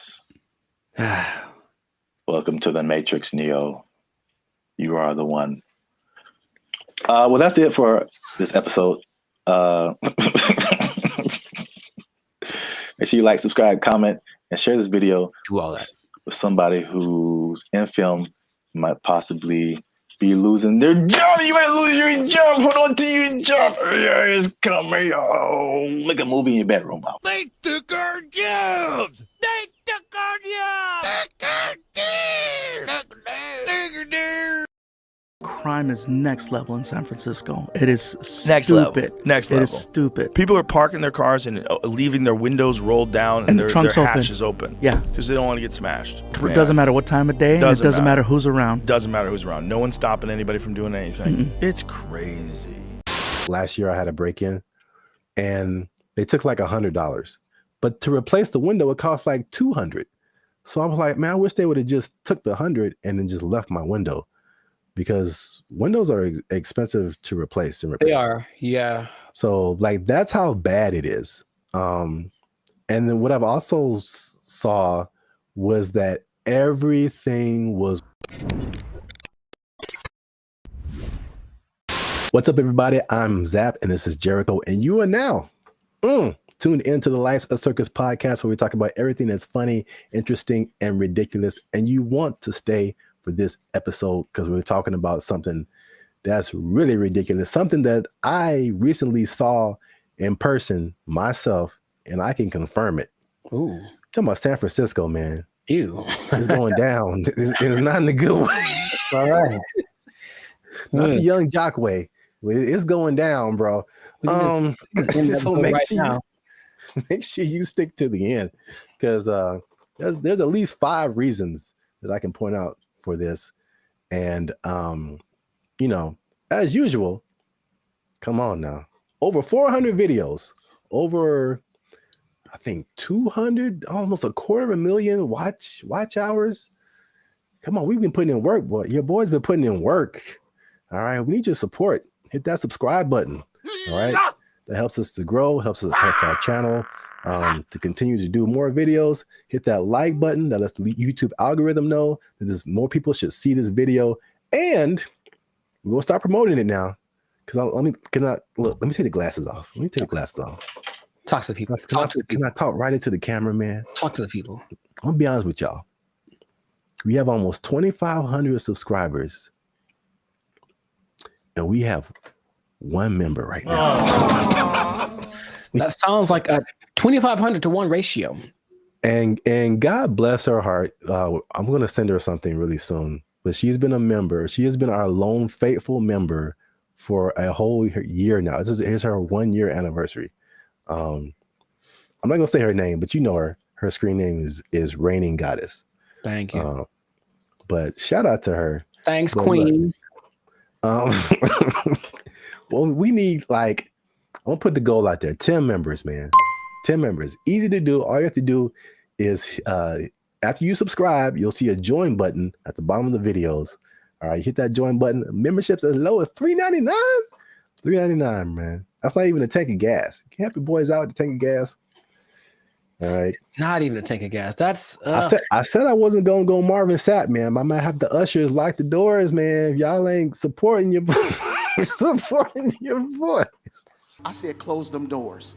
Welcome to the Matrix, Neo. You are the one. Well, that's it for this episode. Make sure you like, subscribe, comment, and share this video. Do all that with somebody who's in film might possibly be losing their job. You might lose your job. Hold on to your job. Yeah, it's coming. Oh, make a movie in your bedroom. They took our jobs. They took our jobs. Crime is next level in San Francisco. It is stupid. Next level. It is stupid. People are parking their cars and leaving their windows rolled down and their hatches open. Yeah. Because they don't want to get smashed. It doesn't matter what time of day. It doesn't matter who's around. Doesn't matter who's around. No one's stopping anybody from doing anything. It's crazy. Last year I had a break-in and they took like $100. But to replace the window, it cost like $200. So I was like, man, I wish they would have just took the $100 and then just left my window. Because windows are expensive to replace and repair. They are, yeah. So like that's how bad it is. And then what I've also saw was that everything was. What's up, everybody? I'm Zap, and this is Jericho, and you are now tuned into the Life's a Circus podcast, where we talk about everything that's funny, interesting, and ridiculous. And you want to stay for this episode because we're talking about something that's really ridiculous, something that I recently saw in person myself, and I can confirm it. Ooh, talking about San Francisco, man. Ew, it's going down. It's not in a good way. All right, not the young jock way. It's going down, bro. So make sure you stick to the end, because there's at least 5 reasons that I can point out for this. And as usual, come on now, over 400 videos, over I think 200, almost 250,000 watch hours. Come on, we've been putting in work, boy. Your boy's been putting in work. All right, we need your support. Hit that subscribe button. All right, that helps us to grow, helps our channel to continue to do more videos. Hit that like button. That lets the YouTube algorithm know that there's more people should see this video, and we're gonna start promoting it now. Because let me take the glasses off. Let me take the glasses off. Talk to the people. Can I talk right into the camera, man? Talk to the people. I'm gonna be honest with y'all. We have almost 2,500 subscribers, and we have one member right now. That sounds like a 2,500 to 1 ratio. And God bless her heart. I'm gonna send her something really soon. But she's been a member. She has been our lone faithful member for a whole year now. Here's her 1 year anniversary. I'm not gonna say her name, but you know her. Her screen name is Reigning Goddess. Thank you. But shout out to her. Thanks, Queen. Well, we need I'm gonna put the goal out there. 10 members, man. 10 members. Easy to do. All you have to do is after you subscribe, you'll see a join button at the bottom of the videos. All right, hit that join button. Memberships as low as $3.99. $3.99, man. That's not even a tank of gas. You can help your boys out with the tank of gas. All right. It's not even a tank of gas. That's I said I wasn't gonna go Marvin Sapp, man. I might have the ushers lock the doors, man. If y'all ain't supporting your supporting your boys. I said close them doors.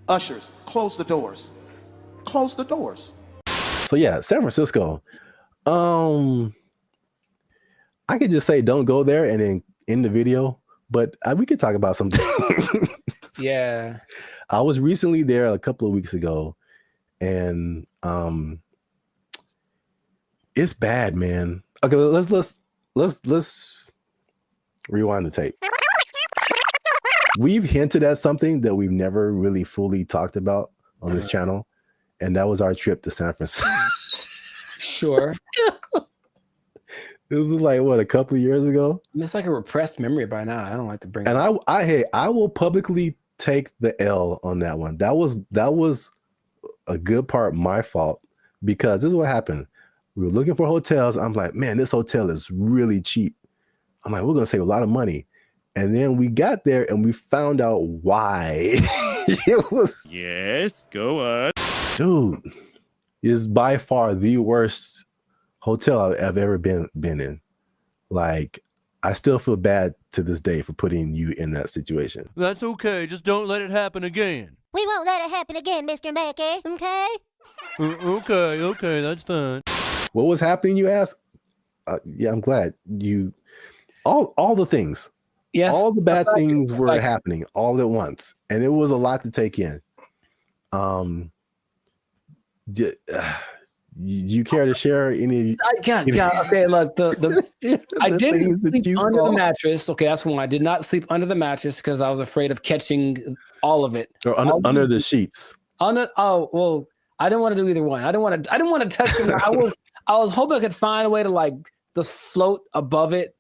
Ushers, close the doors. Close the doors. So yeah, San Francisco. I could just say don't go there and then end the video, but we could talk about something. Yeah. I was recently there a couple of weeks ago, and it's bad, man. Okay, let's rewind the tape. We've hinted at something that we've never really fully talked about on this channel, and that was our trip to San Francisco. Sure. It was like what, a couple of years ago? It's like a repressed memory by now. I don't like to bring and it up. I will publicly take the L on that one. That was a good part my fault, because this is what happened. We were looking for hotels. I'm like, man, this hotel is really cheap. I'm like, we're gonna save a lot of money. And then we got there and we found out why. It was, yes, go on. dude, is by far the worst hotel I've ever been in. Like, I still feel bad to this day for putting you in that situation. That's okay. Just don't let it happen again. We won't let it happen again, Mr. Mackey. Okay? Okay, that's fine. What was happening, you ask? Yeah, I'm glad you. All the things. Yes. All the bad things were happening all at once, and it was a lot to take in. You care to share any? Okay, look, I didn't sleep under the mattress. Okay, that's one. I did not sleep under the mattress because I was afraid of catching all of it. Or under the sheets. Well, I didn't want to do either one. I didn't want to touch it. I was hoping I could find a way to just float above it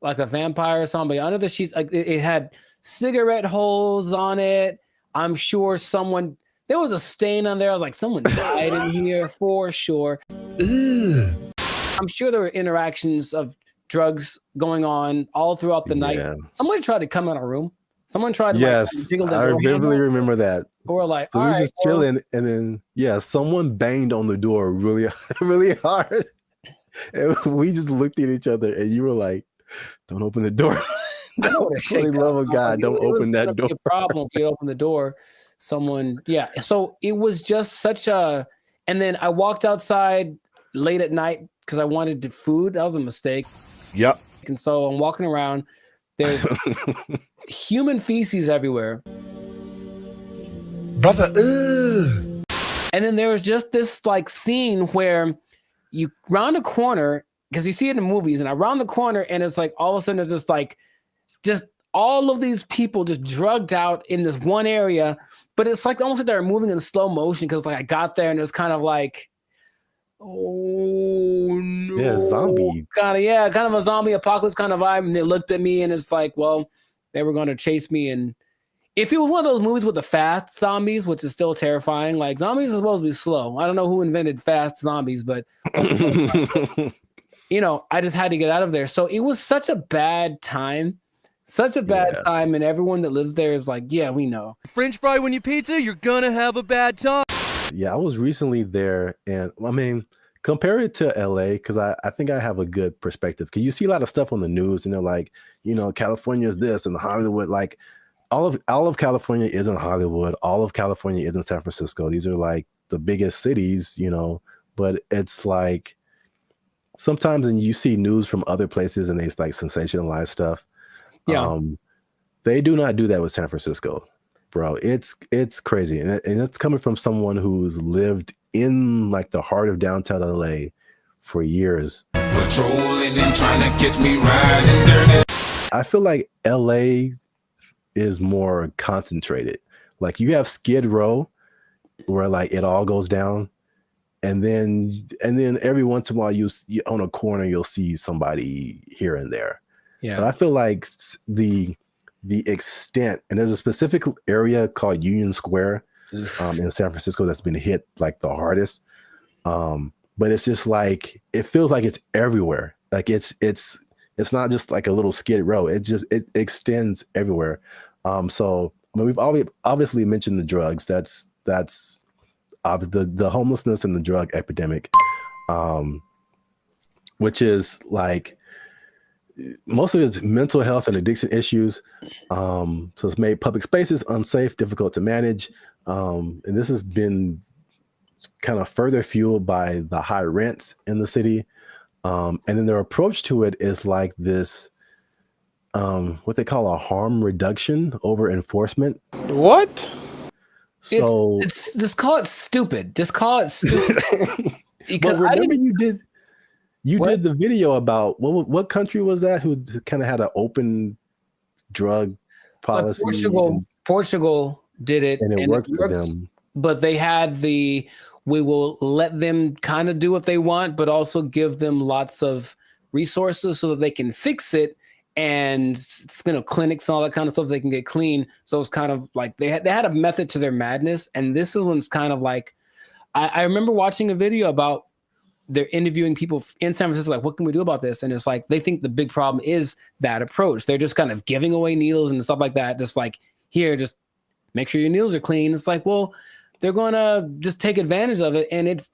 like a vampire or something. But under the sheets, it had cigarette holes on it. I'm sure there was a stain on there. I was like, someone died in here for sure. Ugh. I'm sure there were interactions of drugs going on all throughout the night. Somebody tried to come in our room. Someone tried to jiggle the door. I vividly remember that. Or so we were just chilling, and then someone banged on the door really, really hard. And we just looked at each other, and you were like, "Don't open the door." For the love of God, don't open that door. A problem if you open the door. So it was just such a, and then I walked outside late at night because I wanted food. That was a mistake. Yep. And so I'm walking around, there's human feces everywhere. Brother, ugh. And then there was just this scene where you round a corner, because you see it in movies, and I round the corner and it's like all of a sudden there's just all of these people just drugged out in this one area. But it's almost like they're moving in slow motion, because I got there and it was kind of oh no. Yeah, zombie. Kind of a zombie apocalypse kind of vibe. And they looked at me and it's well, they were going to chase me. And If it was one of those movies with the fast zombies, which is still terrifying, like zombies are supposed to be slow. I don't know who invented fast zombies, but you know, I just had to get out of there. So it was such a bad time, and everyone that lives there is like, yeah, we know. French fry when you pizza, you're gonna have a bad time. Yeah, I was recently there, and I mean, compare it to LA, because I think I have a good perspective. Because you see a lot of stuff on the news, and they're like, you know, California is this, and Hollywood, like all of California isn't Hollywood. All of California isn't San Francisco. These are like the biggest cities, you know. But it's like sometimes, and you see news from other places, and they like sensationalize stuff. Yeah, they do not do that with San Francisco. Bro, it's crazy. And it's coming from someone who's lived in like the heart of downtown LA for years. Patrolling and trying to catch me riding dirty. I feel like LA is more concentrated. Like you have Skid Row where like it all goes down. And then every once in a while you on a corner, you'll see somebody here and there. Yeah. But I feel like the extent, and there's a specific area called Union Square in San Francisco that's been hit like the hardest. But it's just like, it feels like it's everywhere. Like it's not just like a little Skid Row. It extends everywhere. So I mean, we've obviously mentioned the drugs. That's the homelessness and the drug epidemic, which is like, most of it's mental health and addiction issues. So it's made public spaces unsafe, difficult to manage. And this has been kind of further fueled by the high rents in the city. And then their approach to it is like this, what they call a harm reduction over enforcement. What? So it's just call it stupid. Just call it stupid. But remember you did the video about what country was that who kind of had an open drug policy? Portugal did it, and it worked for them. But they had we will let them kind of do what they want, but also give them lots of resources so that they can fix it, and clinics and all that kind of stuff they can get clean. So it's kind of like they had a method to their madness, and this one's kind of like I remember watching a video about. They're interviewing people in San Francisco, like, what can we do about this? And it's like, they think the big problem is that approach. They're just kind of giving away needles and stuff like that. Just like, here, just make sure your needles are clean. It's like, well, they're going to just take advantage of it. And it's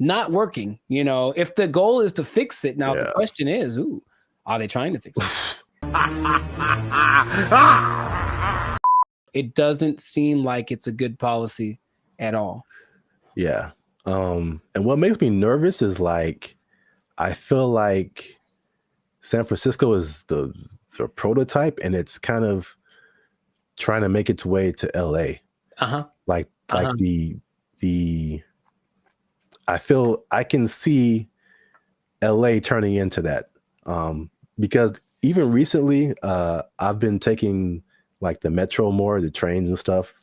not working. You know, if the goal is to fix it, now the question is, are they trying to fix it? It doesn't seem like it's a good policy at all. Yeah. And what makes me nervous is like, I feel like San Francisco is the prototype, and it's kind of trying to make its way to LA. Like the I feel I can see LA turning into that. Because even recently, I've been taking like the metro more, the trains and stuff.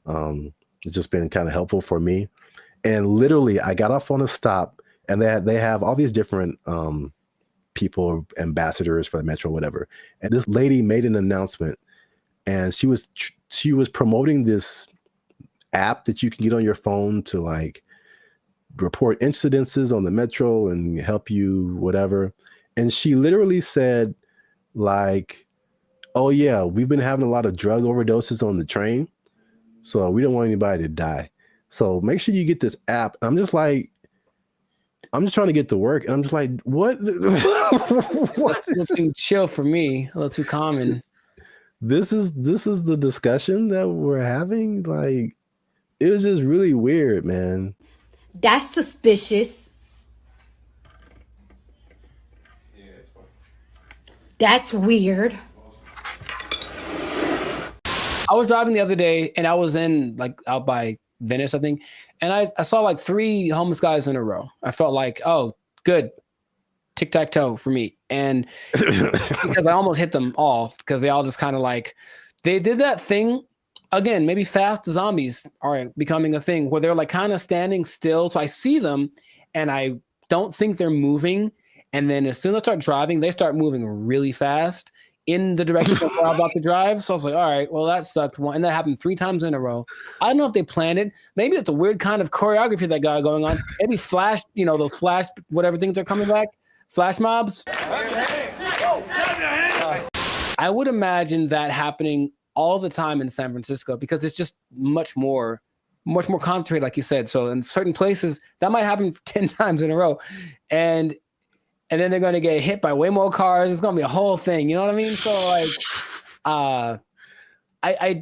It's just been kind of helpful for me. And literally, I got off on a stop, and they have all these different people, ambassadors for the metro, whatever. And this lady made an announcement, and she was promoting this app that you can get on your phone to like report incidences on the metro and help you whatever. And she literally said like, "Oh yeah, we've been having a lot of drug overdoses on the train, so we don't want anybody to die. So make sure you get this app." And I'm just trying to get to work, and I'm just like, what? What? A little too chill for me, a little too common. This is the discussion that we're having. Like, it was just really weird, man. That's suspicious. That's weird. I was driving the other day, and I was in like out by Venice, I think, and I saw like 3 homeless guys in a row. I felt like, oh, good, tic-tac-toe for me. And because I almost hit them all, because they all just kind of like, they did that thing again. Maybe fast zombies are becoming a thing where they're like kind of standing still. So I see them, and I don't think they're moving. And then as soon as I start driving, they start moving really fast, in the direction of where I'm about to drive. So I was like, all right, well, that sucked. And that happened 3 times in a row. I don't know if they planned it. Maybe it's a weird kind of choreography that got going on. Maybe flash, those flash, whatever things are coming back, flash mobs. I would imagine that happening all the time in San Francisco because it's just much more concentrated, like you said. So in certain places, that might happen 10 times in a row. And then they're going to get hit by way more cars. It's going to be a whole thing. You know what I mean? So like, I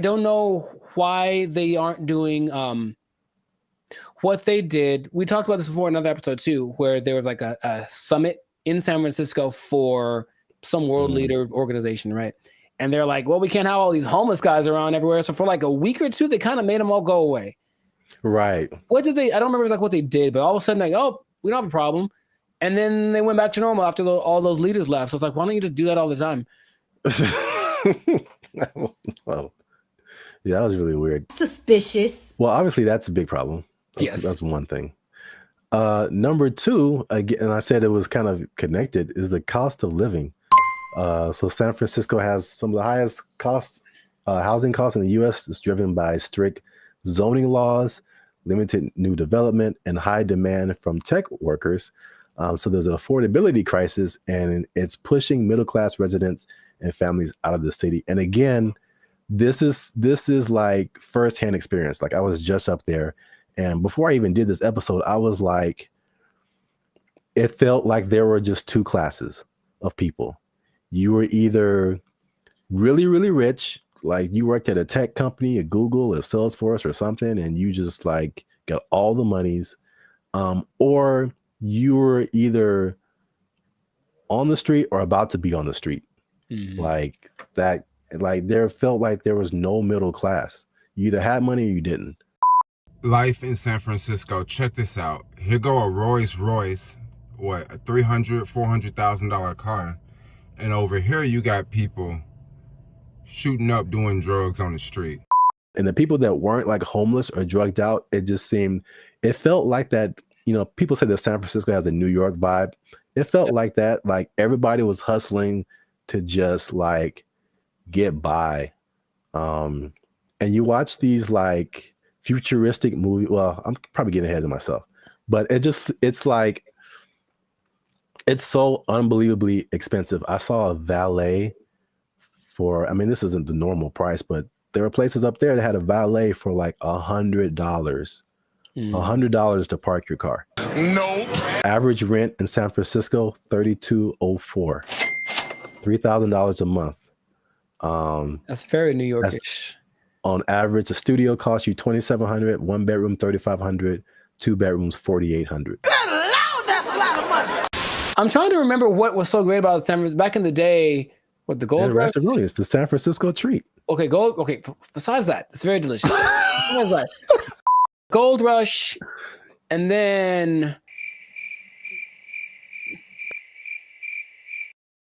don't know why they aren't doing what they did. We talked about this before in another episode too, where there was like a summit in San Francisco for some world leader organization, right? And they're like, well, we can't have all these homeless guys around everywhere. So for like a week or two, they kind of made them all go away. Right. What did they? I don't remember like what they did, but all of a sudden, like, oh, we don't have a problem. And then they went back to normal after all those leaders left. So it's like, why don't you just do that all the time? Well, yeah, that was really weird. Suspicious. Well, obviously, that's a big problem. That's one thing. Number 2, again, and I said it was kind of connected, is the cost of living. So San Francisco has some of the highest housing costs in the U.S. It's driven by strict zoning laws, limited new development, and high demand from tech workers. So there's an affordability crisis, and it's pushing middle-class residents and families out of the city. And again, this is like firsthand experience. Like I was just up there, and before I even did this episode, I was like, it felt like there were just 2 classes of people. You were either really, really rich, like you worked at a tech company, a Google, a Salesforce or something, and you just like got all the monies, or you were either on the street or about to be on the street. Like that, like there felt like there was no middle class. You either had money or you didn't. Life in San Francisco. Check this out. Here go a Rolls Royce, a $300,000-$400,000 car. And over here you got people shooting up doing drugs on the street. And the people that weren't like homeless or drugged out, it felt like that, people say that San Francisco has a New York vibe. It felt like that, like everybody was hustling to just like get by. And you watch these like futuristic movies. Well, I'm probably getting ahead of myself, but it's like, it's so unbelievably expensive. I saw a valet this isn't the normal price, but there were places up there that had a valet for like $100. $100 to park your car. Nope. Average rent in San Francisco, $3,204. $3,000 a month. That's very New Yorkish. On average, a studio costs you $2,700, 1 bedroom $3,500, 2 bedrooms $4,800. That's a lot of money. I'm trying to remember what was so great about San Francisco back in the day. What, the Gold Rush? Really, it's the San Francisco treat. Okay, besides that, it's very delicious. Besides that, Gold Rush, and then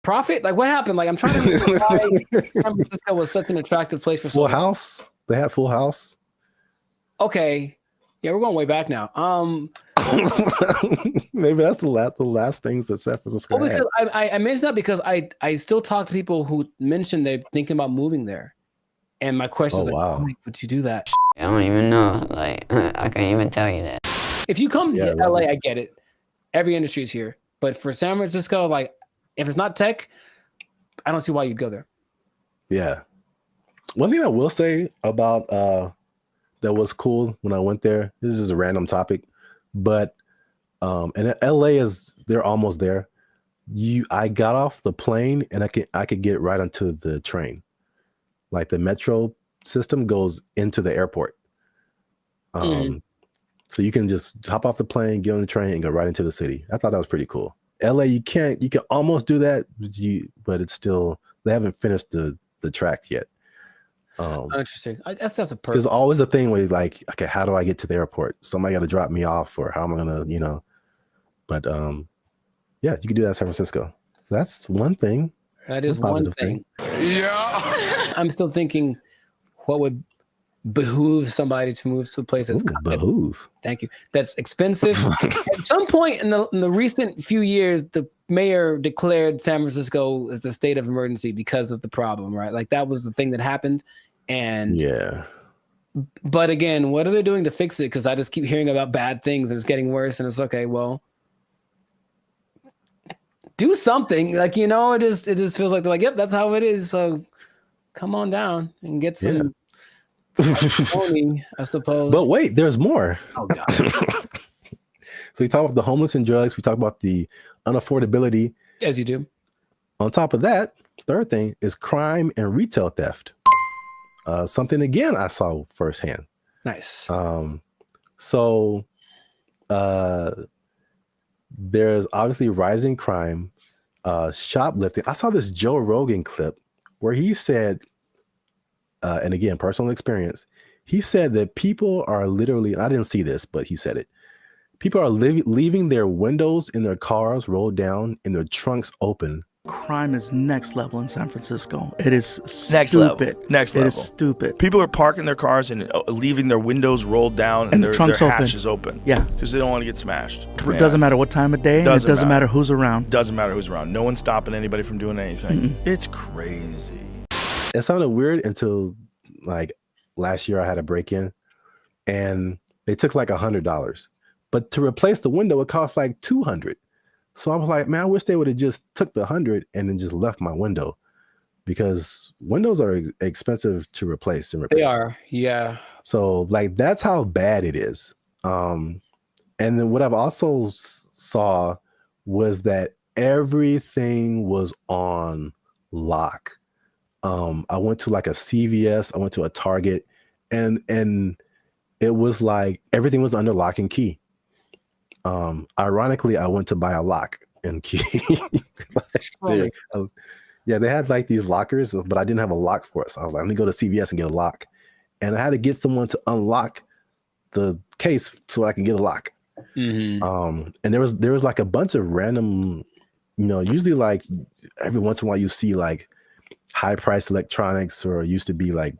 Profit. Like, what happened? Like, I'm trying to remember why San Francisco was such an attractive place for Full House. They had Full House. Okay, yeah, we're going way back now. Maybe that's the last things that San Francisco had. Because I mentioned that because I still talk to people who mentioned they're thinking about moving there, and my question is, wow, like, would you do that? I don't even know. Like, I can't even tell you that. If you come to LA, I get it. Every industry is here, but for San Francisco, like, if it's not tech, I don't see why you'd go there. Yeah. One thing I will say about that was cool when I went there. This is a random topic, but and LA they're almost there. I got off the plane and I could get right onto the train. Like the metro system goes into the airport. So you can just hop off the plane, get on the train, and go right into the city. I thought that was pretty cool. LA, you can almost do that, but it's still, they haven't finished the track yet. Interesting. I guess that's a perk. There's always a thing where you're like, okay, how do I get to the airport? Somebody got to drop me off, or how am I gonna, But yeah, you can do that in San Francisco. So that's one thing. That is one thing. Yeah. I'm still thinking, what would behoove somebody to move to a place that's behoove. Thank you. That's expensive. At some point in the recent few years, the mayor declared San Francisco as a state of emergency because of the problem, right? Like that was the thing that happened. And yeah. But again, what are they doing to fix it? Because I just keep hearing about bad things and it's getting worse. And it's okay, well, do something. Like, you know, it just feels like they're like, yep, that's how it is. So come on down and get some money, I suppose. But wait, there's more. Oh God. So we talk about the homeless and drugs. We talk about the unaffordability. As you do. On top of that, third thing is crime and retail theft. Something again I saw firsthand. Nice. So there's obviously rising crime, shoplifting. I saw this Joe Rogan clip where he said, and again, personal experience, he said that people are literally, I didn't see this, but he said it. People are leaving their windows in their cars rolled down and their trunks open. Crime is next level in San Francisco. It is Next stupid. level. Next level. It is stupid. People are parking their cars and leaving their windows rolled down and the their trunks hatches open. Yeah. Because they don't want to get smashed. It doesn't matter what time of day. And it doesn't matter who's around. Doesn't matter who's around. No one's stopping anybody from doing anything. It's crazy. It sounded weird until like last year I had a break-in and they took like $100. But to replace the window, it cost like $200. So I was like, man, I wish they would have just took the $100 and then just left my window, because windows are expensive to replace and repair. They are, yeah. So like that's how bad it is. And then what I've also saw was that everything was on lock. I went to like a CVS, I went to a Target, and it was like everything was under lock and key. Ironically, I went to buy a lock and key. Yeah, they had like these lockers, but I didn't have a lock for it. So I was like, let me go to CVS and get a lock. And I had to get someone to unlock the case so I can get a lock. Mm-hmm. And there was like a bunch of random, you know, usually like every once in a while you see like high priced electronics, or used to be like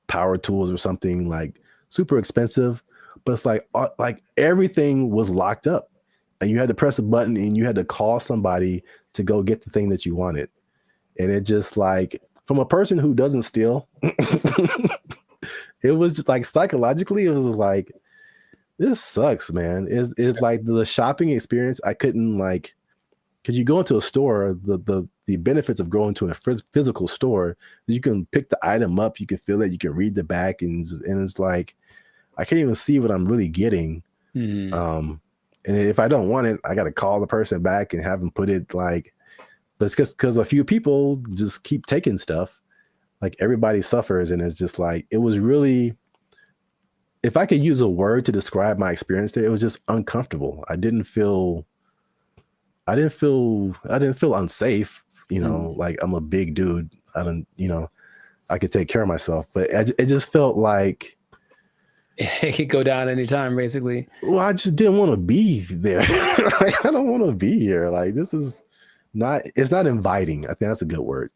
power tools or something like super expensive. But it's like everything was locked up and you had to press a button and you had to call somebody to go get the thing that you wanted. And it just like, from a person who doesn't steal, it was just like psychologically, it was just like, this sucks, man. It's like the shopping experience. I couldn't like, because you go into a store, the benefits of going to a physical store, you can pick the item up, you can feel it, you can read the back, and it's like, I can't even see what I'm really getting. Mm-hmm. And if I don't want it, I got to call the person back and have them put it like, but it's because a few people just keep taking stuff. Like everybody suffers. And it's just like, it was really, if I could use a word to describe my experience there, it was just uncomfortable. I didn't feel unsafe, you know, like I'm a big dude. I could take care of myself, but it just felt like, it could go down anytime, basically. Well, I just didn't want to be there. Like, I don't want to be here. Like, this is not, it's not inviting. I think that's a good word.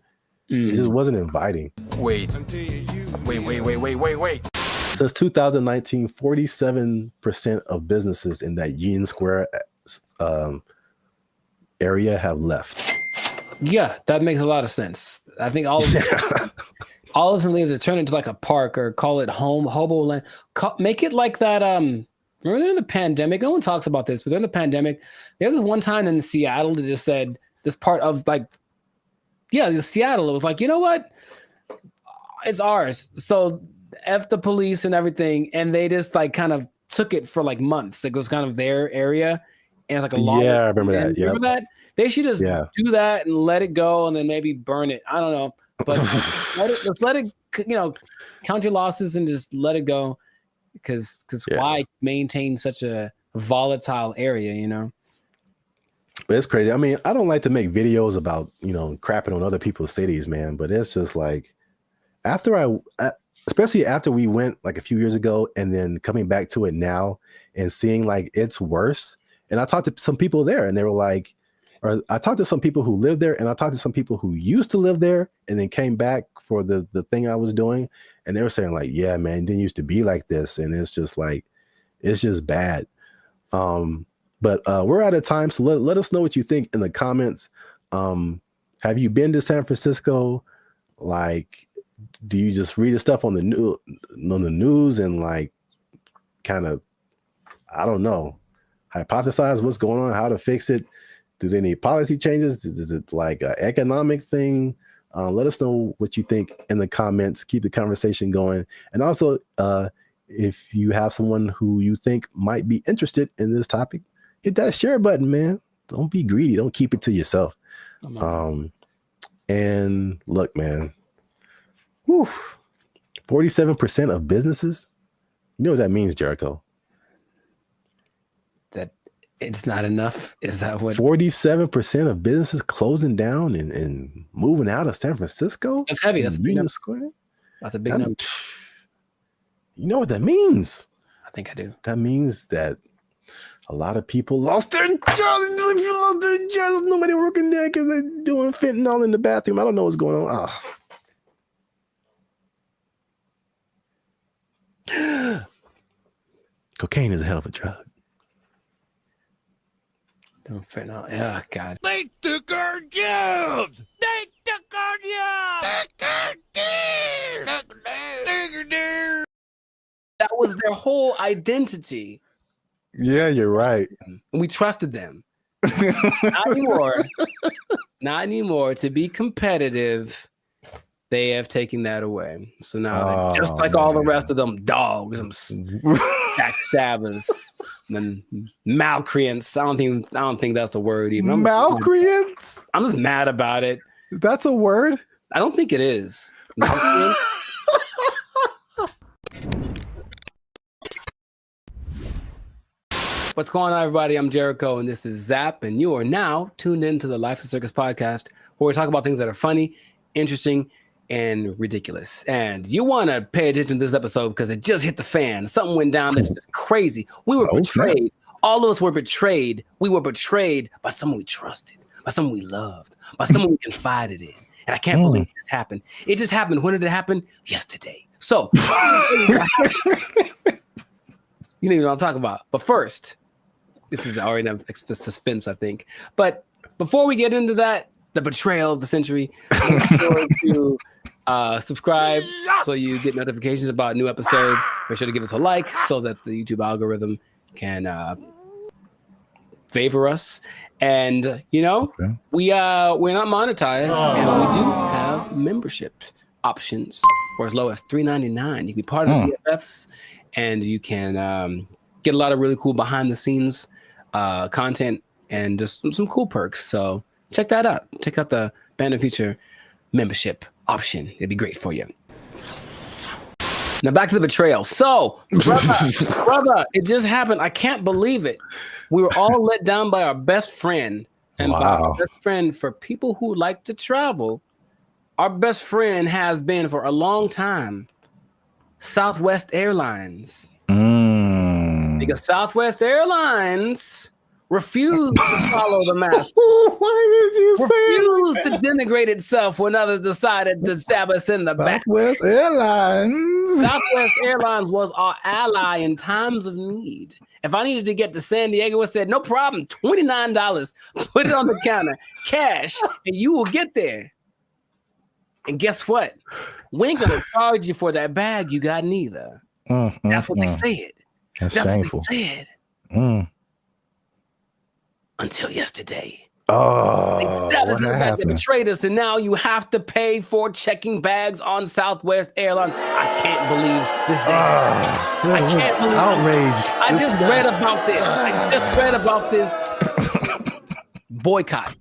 It just wasn't inviting. Wait. Since 2019, 47% of businesses in that Union Square area have left. Yeah, that makes a lot of sense. I think all of them, all of them leave to turn into like a park or call it hobo land. Make it like that. Remember during the pandemic, no one talks about this, but during the pandemic, there was this one time in Seattle that just said this part of like, Seattle. It was like, you know what? It's ours. So F the police and everything. And they just like kind of took it for like months. It was kind of their area. And it's like a long. Yeah, I remember that. Yeah. Remember that? They should just do that and let it go and then maybe burn it. I don't know. But let's let it, count your losses and just let it go. Because why maintain such a volatile area, you know? But it's crazy. I mean, I don't like to make videos about, crapping on other people's cities, man. But it's just like, especially after we went like a few years ago and then coming back to it now and seeing like it's worse. And I talked to some people there and they were like, or I talked to some people who live there and I talked to some people who used to live there and then came back for the thing I was doing. And they were saying like, yeah, man, it didn't used to be like this. And it's just like, it's just bad. But we're out of time, so let us know what you think in the comments. Have you been to San Francisco? Like, do you just read the stuff on the news and like kind of, I don't know, hypothesize what's going on, how to fix it? Do they need policy changes? Is it like an economic thing? Let us know what you think in the comments. Keep the conversation going. And also, if you have someone who you think might be interested in this topic, hit that share button, man. Don't be greedy. Don't keep it to yourself. And look, man, 47% of businesses, you know what that means, Jericho? That it's not enough? Is that what? 47% of businesses closing down and moving out of San Francisco? That's heavy. That's a big number. Square? That's a big number. You know what that means? I think I do. That means that a lot of people lost their jobs. Nobody working there because they're doing fentanyl in the bathroom. I don't know what's going on. Cocaine is a hell of a drug. Don't fentanyl. Oh, God. They took our jobs. They took our jobs. That was their whole identity. Yeah, you're right. And we trusted them. Not anymore. Not anymore. To be competitive, they have taken that away. So now, just like all the rest of them dogs, them backstabbers, and malcreants. I don't think that's a word even. Malcreants? I'm just mad about it. That's a word? I don't think it is. What's going on, everybody? I'm Jericho, and this is Zap, and you are now tuned into the Life of Circus podcast, where we talk about things that are funny, interesting, and ridiculous. And you want to pay attention to this episode because it just hit the fan. Something went down that's just crazy. We were betrayed. All of us were betrayed. We were betrayed by someone we trusted, by someone we loved, by someone we confided in. And I can't believe this happened. It just happened. When did it happen? Yesterday. So, you don't even know what I'm talking about. But first, this is already enough suspense, I think. But before we get into that, the betrayal of the century, make sure to subscribe so you get notifications about new episodes. Make sure to give us a like so that the YouTube algorithm can favor us. And we're not monetized, and we do have membership options for as low as $3.99. You can be part of the BFFs, and you can get a lot of really cool behind the scenes content and just some cool perks. So check that out. Check out the Band of Future membership option. It'd be great for you. Now back to the betrayal. So, brother, it just happened. I can't believe it. We were all let down by our best friend. And by our best friend, for people who like to travel, our best friend has been for a long time Southwest Airlines. Because Southwest Airlines refused to follow the mask. Why did you refused to denigrate itself when others decided to stab us in the back. Southwest Airlines. Southwest Airlines was our ally in times of need. If I needed to get to San Diego, I said, no problem, $29. Put it on the counter, cash, and you will get there. And guess what? We ain't gonna charge you for that bag you got neither. That's what they said. That's shameful. What they said. Until yesterday. They stabbed us in the back. They betrayed us, and now you have to pay for checking bags on Southwest Airlines. I can't believe this day. I can't believe outraged. I just read about this. I just read about this. Boycott,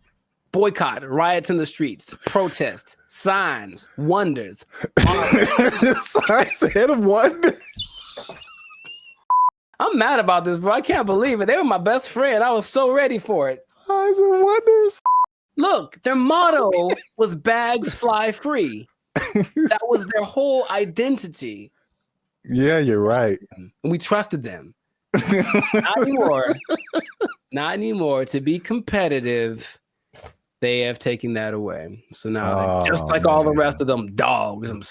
riots in the streets, protests, signs, wonders. Signs ahead of wonder. I'm mad about this, bro. I can't believe it. They were my best friend. I was so ready for it. Signs and wonders. Look, their motto was bags fly free. That was their whole identity. Yeah, you're right. And we trusted them. Not anymore. Not anymore. To be competitive, they have taken that away. So now, just like all the rest of them dogs, them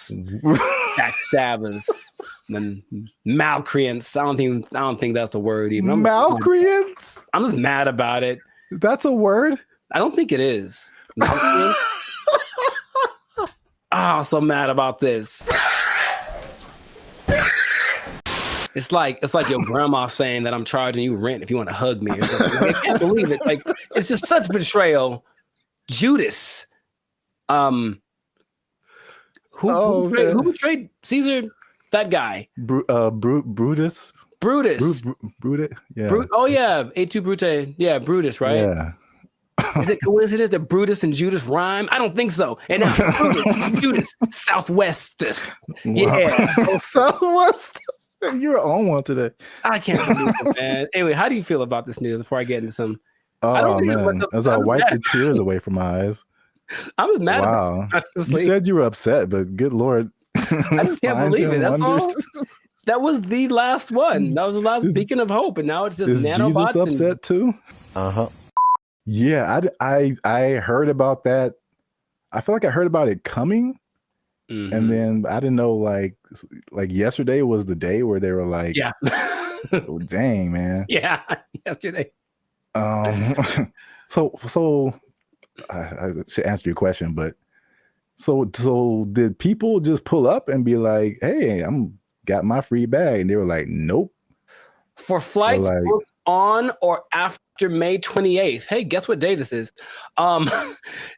backstabbers, malcreants. I don't think that's the word even. Malcreants? I'm just mad about it. That's a word? I don't think it is. I'm so mad about this. It's like your grandma saying that I'm charging you rent if you want to hug me. Or something. Like, I can't believe it. Like, it's just such betrayal. Judas. Who betrayed Caesar? That guy. Brutus. Brutus. Brutus. Yeah. Oh yeah, Et tu Brute. Yeah, Brutus, right? Yeah. Is it coincidence that Brutus and Judas rhyme? I don't think so. And now Brutus, Judas, Southwest. Yeah. Wow. Southwest. You're on one today. I can't believe it, man. Anyway, how do you feel about this news before I get into some? Oh man, as I wipe the tears away from my eyes. I was mad. Wow. About it, you said you were upset, but good Lord. I just can't believe it. That's all. That was the last one. That was the last beacon of hope, and now it's just is nanobots. Jesus upset too? Yeah, I heard about that. I feel like I heard about it coming, and then I didn't know like yesterday was the day where they were like, yeah, oh, dang man, yeah, yesterday. So I should answer your question, but so did people just pull up and be like, hey, I'm got my free bag, and they were like, nope. For flights booked on or after May 28th. Hey, guess what day this is?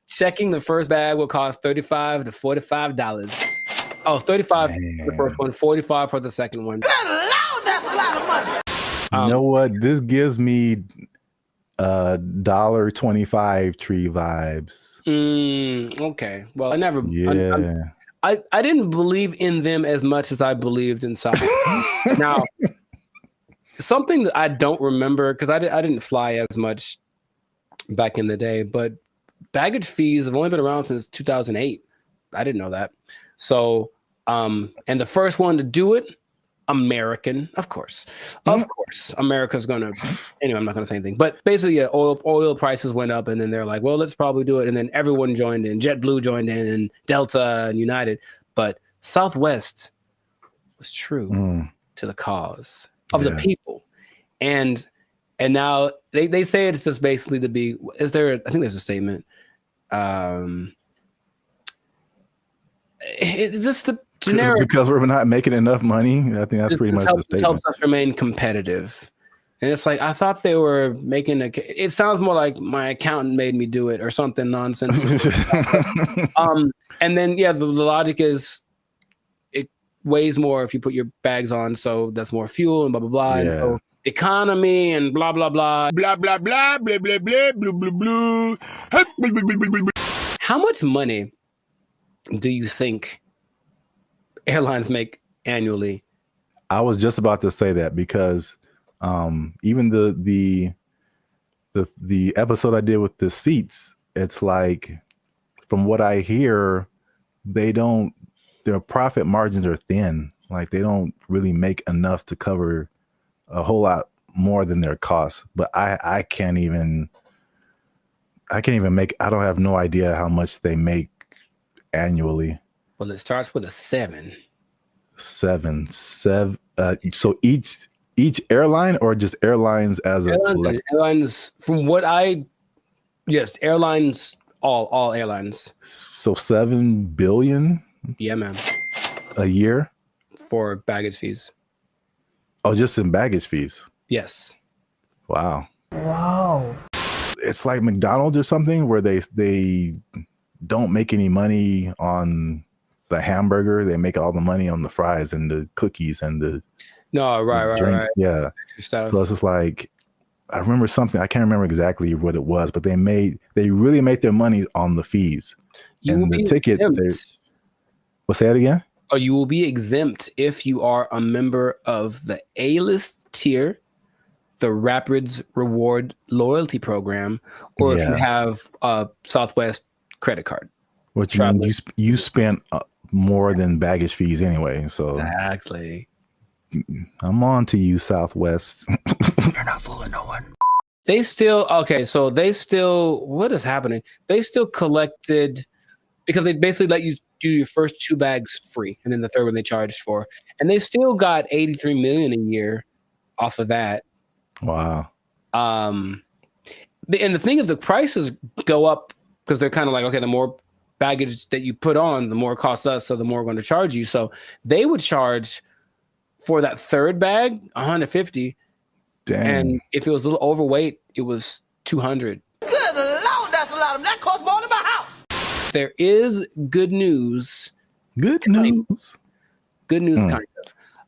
Checking the first bag will cost $35 to $45. Oh, $35 for the first one, $45 for the second one. That's a lot of money. You know what? This gives me $1.25 tree vibes. Okay. Well, I never. Yeah. I didn't believe in them as much as I believed in science. Now, something that I don't remember because I didn't fly as much back in the day, but baggage fees have only been around since 2008. I didn't know that. So, and the first one to do it, American, of course, America's gonna. Anyway, I'm not gonna say anything. But basically, yeah, oil prices went up, and then they're like, well, let's probably do it, and then everyone joined in. JetBlue joined in, and Delta and United, but Southwest was true to the cause of the people, and now they say it's just basically to be. Is there? I think there's a statement. It's just the generic because we're not making enough money. I think that's pretty much the statement. Helps us remain competitive, and it's like I thought they were making it sounds more like my accountant made me do it or something nonsense. And then the logic is it weighs more if you put your bags on, so that's more fuel and blah blah blah. And so economy and blah blah blah blah blah blah blah blah blah blah blah blah. How much money do you think airlines make annually? I was just about to say that because even the episode I did with the seats, it's like from what I hear, their profit margins are thin. Like they don't really make enough to cover a whole lot more than their costs. But I can't even make. I don't have no idea how much they make annually. Well, it starts with a 7. 7. So each airline or just airlines as a collective? Airlines from what airlines, all airlines. So 7 billion? Yeah, man. A year? For baggage fees. Oh, just in baggage fees? Yes. Wow. It's like McDonald's or something where they don't make any money on the hamburger. They make all the money on the fries and the cookies and the drinks. Right. Yeah. So it's just like, I remember something, I can't remember exactly what it was, but they really made their money on the fees. And the ticket, say that again? Or you will be exempt if you are a member of the A-list tier, the Rapids Reward Loyalty Program, or if you have a Southwest credit card. Which means you spent more than baggage fees anyway. So exactly. I'm on to you, Southwest. You're not fooling no one. What is happening? They still collected, because they basically let you do your first 2 bags free, and then the third one they charged for. And they still got 83 million a year off of that. Wow. And the thing is, the prices go up because they're kind of like, okay, the more baggage that you put on, the more it costs us, so the more we're going to charge you. So they would charge for that third bag 150. Dang. And if it was a little overweight, it was 200. Good Lord, that's a lot of that costs more than my house. There is good news. Good news. Good news, kind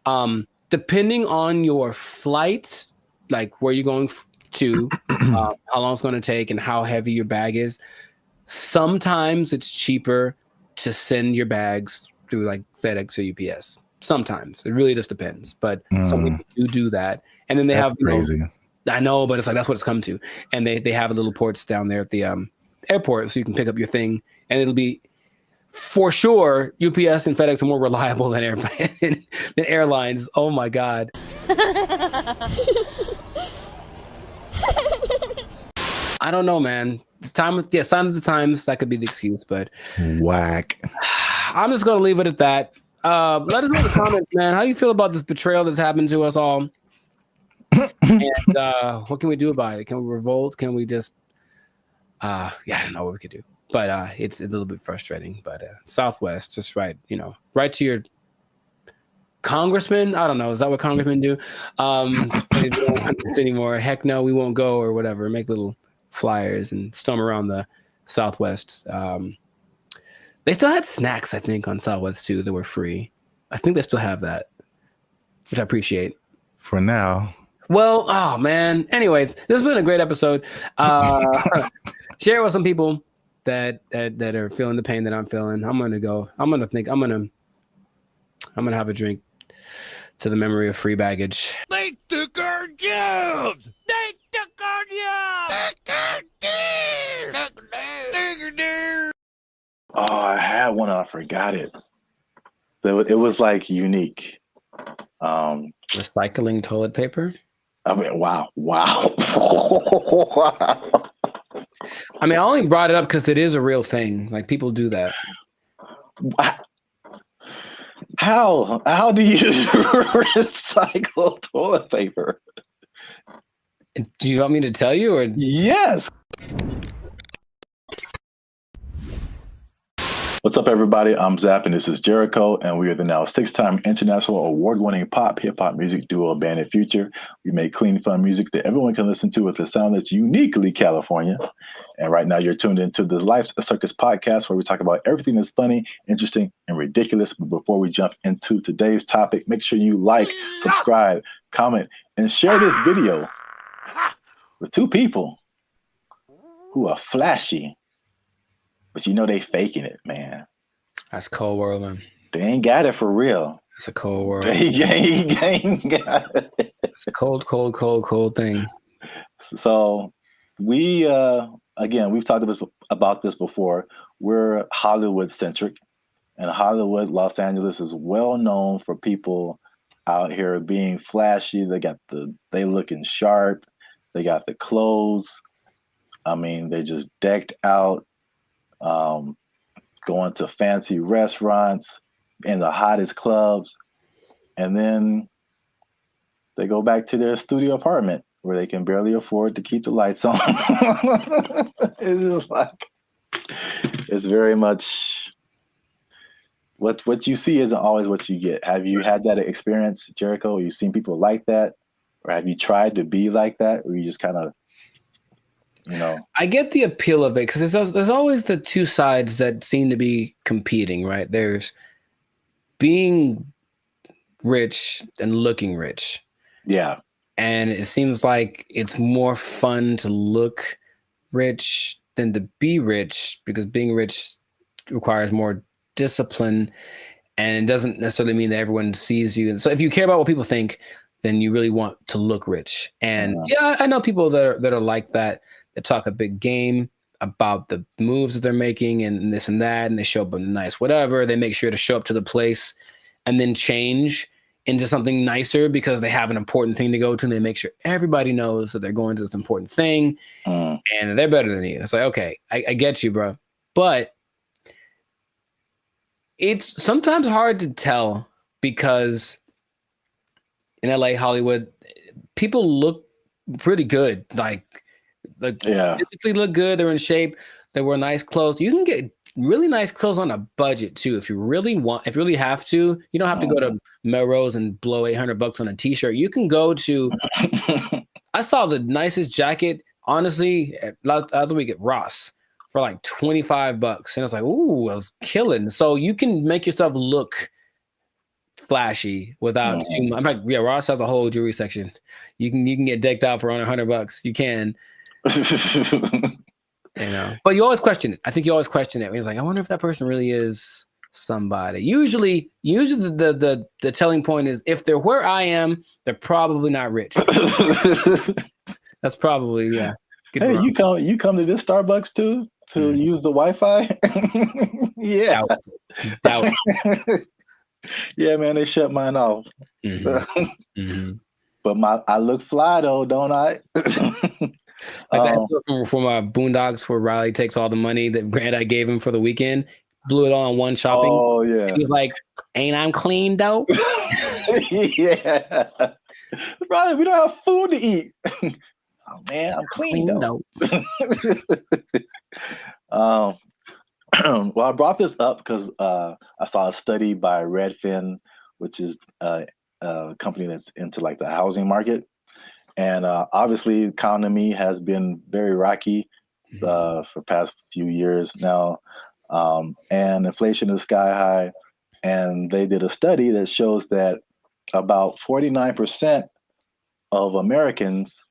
of. Depending on your flight, like where you're going to, how long it's going to take, and how heavy your bag is, sometimes it's cheaper to send your bags through like FedEx or UPS. Sometimes it really just depends, but some people do that, and then they have crazy. I know, but it's like that's what it's come to, and they have little ports down there at the airport, so you can pick up your thing, and it'll be for sure. UPS and FedEx are more reliable than airlines. Oh my god. I don't know, man. Sign of the times, that could be the excuse, but whack. I'm just gonna leave it at that. Let us know in the comments, man. How you feel about this betrayal that's happened to us all? And what can we do about it? Can we revolt? Can we just I don't know what we could do. But it's a little bit frustrating. But Southwest, just write to your congressman. I don't know. Is that what congressmen do? They don't want this anymore. Heck no, we won't go, or whatever. Make little flyers and storm around the Southwest. They still had snacks, I think, on Southwest too that were free. I think they still have that, which I appreciate. For now. Well, oh man. Anyways, this has been a great episode. Share it with some people that are feeling the pain that I'm feeling. I'm gonna have a drink to the memory of free baggage. They took our jobs. They took our jobs. Oh, I had one. I forgot it. So it was like unique. Recycling toilet paper. I mean, wow. I mean, I only brought it up because it is a real thing. Like, people do that. How do you recycle toilet paper? Do you want me to tell you, or yes? What's up, everybody? I'm Zap, and this is Jericho, and we are the now 6-time international award-winning pop hip-hop music duo Bandit Future. We make clean, fun music that everyone can listen to with a sound that's uniquely California. And right now, you're tuned into the Life's a Circus podcast, where we talk about everything that's funny, interesting, and ridiculous. But before we jump into today's topic, make sure you like, subscribe, comment, and share this video with 2 people who are flashy. But they faking it, man. That's cold world, man. They ain't got it for real. It's a cold world. They ain't got it. It's a cold thing. So we, again, we've talked about this before. We're Hollywood centric, and Hollywood, Los Angeles is well known for people out here being flashy. They looking sharp. They got the clothes. I mean, they just decked out. Going to fancy restaurants in the hottest clubs, and then they go back to their studio apartment where they can barely afford to keep the lights on. It's just like, it's very much what you see isn't always what you get. Have you had that experience, Jericho? Have you seen people like that, or have you tried to be like that, or you just kind of I get the appeal of it because there's always the 2 sides that seem to be competing, right? There's being rich and looking rich. Yeah. And it seems like it's more fun to look rich than to be rich, because being rich requires more discipline, and it doesn't necessarily mean that everyone sees you. And so if you care about what people think, then you really want to look rich. And I know people that are like that. They talk a big game about the moves that they're making and this and that, and they show up in nice whatever. They make sure to show up to the place and then change into something nicer because they have an important thing to go to, and they make sure everybody knows that they're going to this important thing, and they're better than you. It's like, okay, I get you, bro. But It's sometimes hard to tell because in LA, Hollywood, people look pretty good. Like physically look good. They're in shape. They wear nice clothes. You can get really nice clothes on a budget too. If you really have to, you don't have to go to Melrose and blow $800 on a t-shirt. You can go to, I saw the nicest jacket, honestly, other week at Ross for like $25. And I was like, ooh, I was killing. So you can make yourself look flashy without too much. In fact, yeah, Ross has a whole jewelry section. You can get decked out for under $100. You can. You know, but you always question it. I think you always question it. It's like, I wonder if that person really is somebody. Usually the telling point is if they're where I am, they're probably not rich. That's probably Hey, you come to this Starbucks too to use the Wi-Fi? Yeah. Doubt. Yeah, man, they shut mine off. But I look fly though, don't I? Like that from Boondocks where Riley takes all the money that Grandad gave him for the weekend, blew it all on one shopping. Oh yeah. He was like, "Ain't I'm clean though?" Yeah. Riley, we don't have food to eat. Oh man, I'm clean though. Well, I brought this up because I saw a study by Redfin, which is a company that's into like the housing market. And obviously, the economy has been very rocky for the past few years now. And inflation is sky high. And they did a study that shows that about 49% of Americans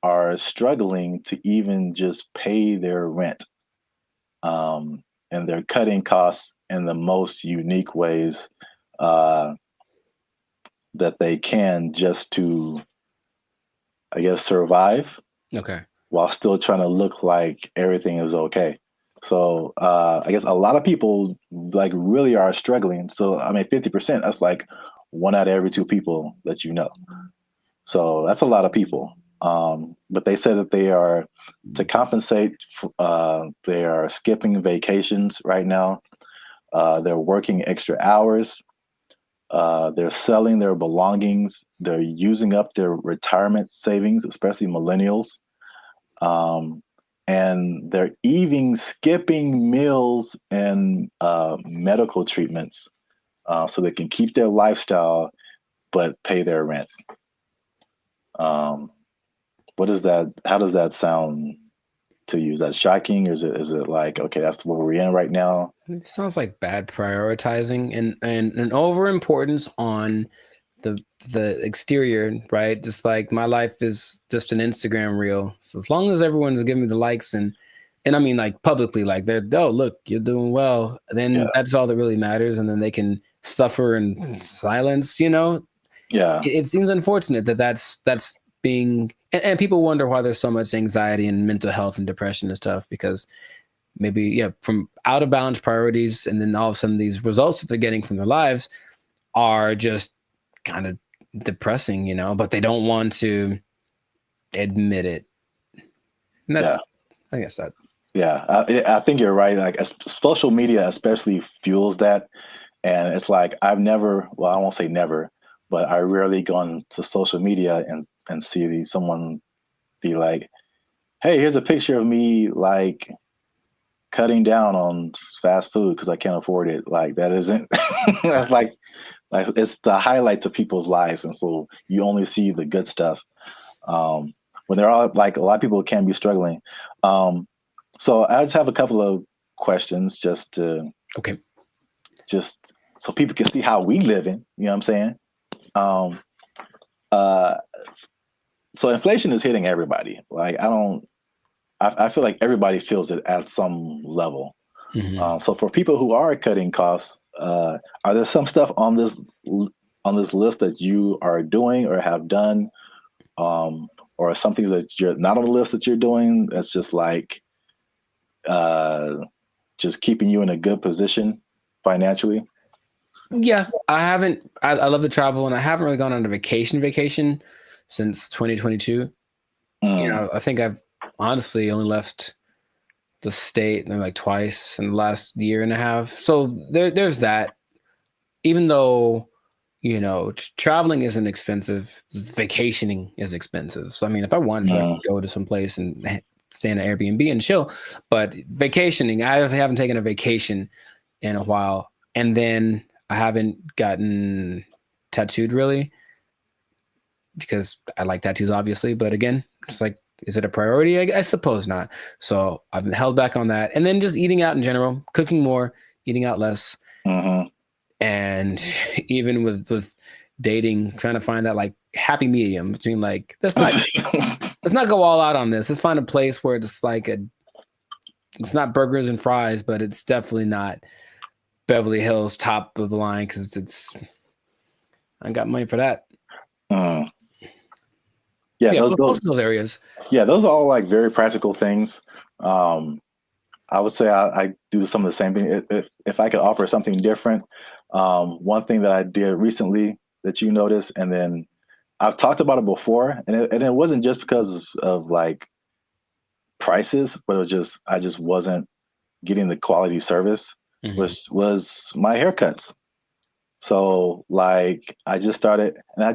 are struggling to even just pay their rent. And they're cutting costs in the most unique ways that they can just to, I guess, survive. Okay. While still trying to look like everything is okay. So I guess a lot of people like really are struggling. So I mean, 50%, that's like 1 out of every 2 people that you know. So that's a lot of people. But they said that they are, to compensate, they are skipping vacations right now. They're working extra hours. They're selling their belongings. They're using up their retirement savings, especially millennials. And they're even skipping meals and medical treatments so they can keep their lifestyle but pay their rent. What is that? How does that sound to you? Is that shocking? Or is it like, okay, that's what we're in right now? It sounds like bad prioritizing and an over importance on the exterior, right? Just like my life is just an Instagram reel. So as long as everyone's giving me the likes and I mean like publicly, like they're, oh look, you're doing well, then that's all that really matters, and then they can suffer in silence, you know? Yeah. It seems unfortunate that that's being, and people wonder why there's so much anxiety and mental health and depression and stuff, because maybe from out of balance priorities, and then all of a sudden these results that they're getting from their lives are just kind of depressing, you know, but they don't want to admit it. And that's, I guess that. Yeah, I think you're right. Like social media especially fuels that. And it's like, I won't say never, but I rarely go on to social media and see someone be like, hey, here's a picture of me like cutting down on fast food because I can't afford it. Like that isn't, that's like it's the highlights of people's lives. And so you only see the good stuff. When they're all like, a lot of people can be struggling. So I just have a couple of questions just so people can see how we living, you know what I'm saying? So inflation is hitting everybody. Like I feel like everybody feels it at some level. So for people who are cutting costs, are there some stuff on this list that you are doing or have done, or some things that you're not on the list that you're doing that's just like just keeping you in a good position financially? Yeah, I haven't. I love to travel, and I haven't really gone on a vacation since 2022. You know, I think I've honestly only left the state like twice in the last year and a half. So there's that. Even though, you know, traveling isn't expensive, vacationing is expensive. So I mean, if I wanted to, I could go to some place and stay in an Airbnb and chill. But vacationing, I haven't taken a vacation in a while, and then I haven't gotten tattooed really because I like tattoos, obviously. But again, it's like, is it a priority? I suppose not. So I've been held back on that, and then just eating out in general, cooking more, eating out less. And even with dating, trying to find that like happy medium between like, let's not go all out on this. Let's find a place where it's like it's not burgers and fries, but it's definitely not Beverly Hills top of the line because I got money for that. Yeah, those areas. Yeah, those are all like very practical things. I would say I do some of the same thing. If I could offer something different, one thing that I did recently that you noticed, and then I've talked about it before, and it wasn't just because of like prices, but it was just I just wasn't getting the quality service. Was my haircuts. So like I just started, and I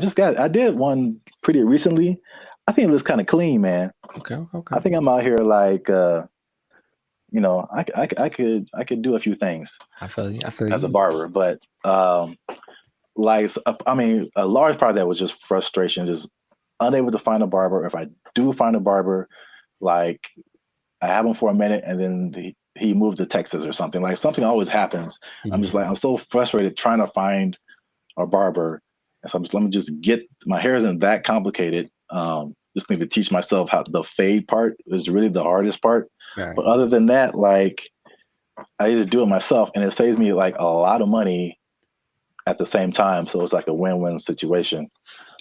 did one pretty recently. I think it looks kind of clean, man. Okay. I think I'm out here like. You know, I could do a few things. I feel you. As a barber, but like I mean, a large part of that was just frustration, just unable to find a barber. If I do find a barber, like I have him for a minute, and then he moved to Texas or something. Like something always happens. I'm just like I'm so frustrated trying to find a barber, and so let me just get my hair isn't that complicated. Just need to teach myself how the fade part is really the hardest part. Right. But other than that, like I just do it myself, and it saves me like a lot of money at the same time. So it's like a win-win situation.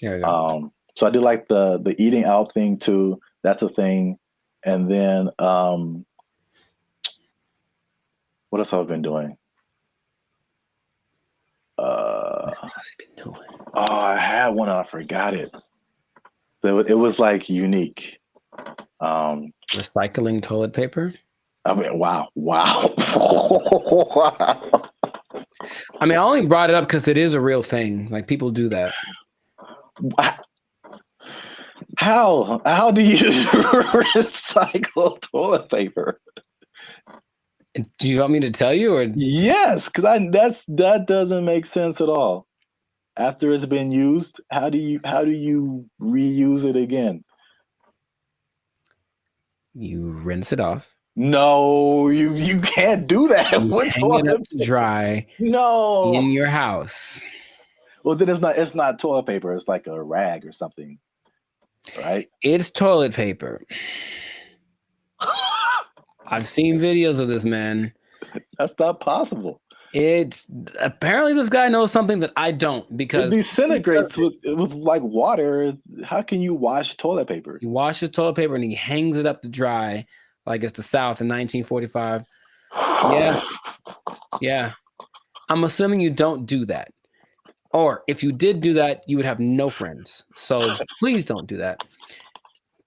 So I do like the eating out thing too. That's a thing. And then what else have I been doing? What else has he been doing? Oh, I had one and I forgot it. So it was like unique. Recycling toilet paper. I mean, wow. I mean, I only brought it up because it is a real thing. Like people do that. How do you recycle toilet paper? Do you want me to tell you, or yes? Because that doesn't make sense at all. After it's been used, how do you reuse it again? You rinse it off. No, you can't do that. You hang it up to dry. No, in your house. Well, then it's not toilet paper. It's like a rag or something, right? It's toilet paper. I've seen videos of this, man. That's not possible. It's apparently this guy knows something that I don't, because it disintegrates with like water. How can you wash toilet paper? He washes toilet paper and he hangs it up to dry like it's the South in 1945. Yeah. I'm assuming you don't do that. Or if you did do that, you would have no friends. So please don't do that.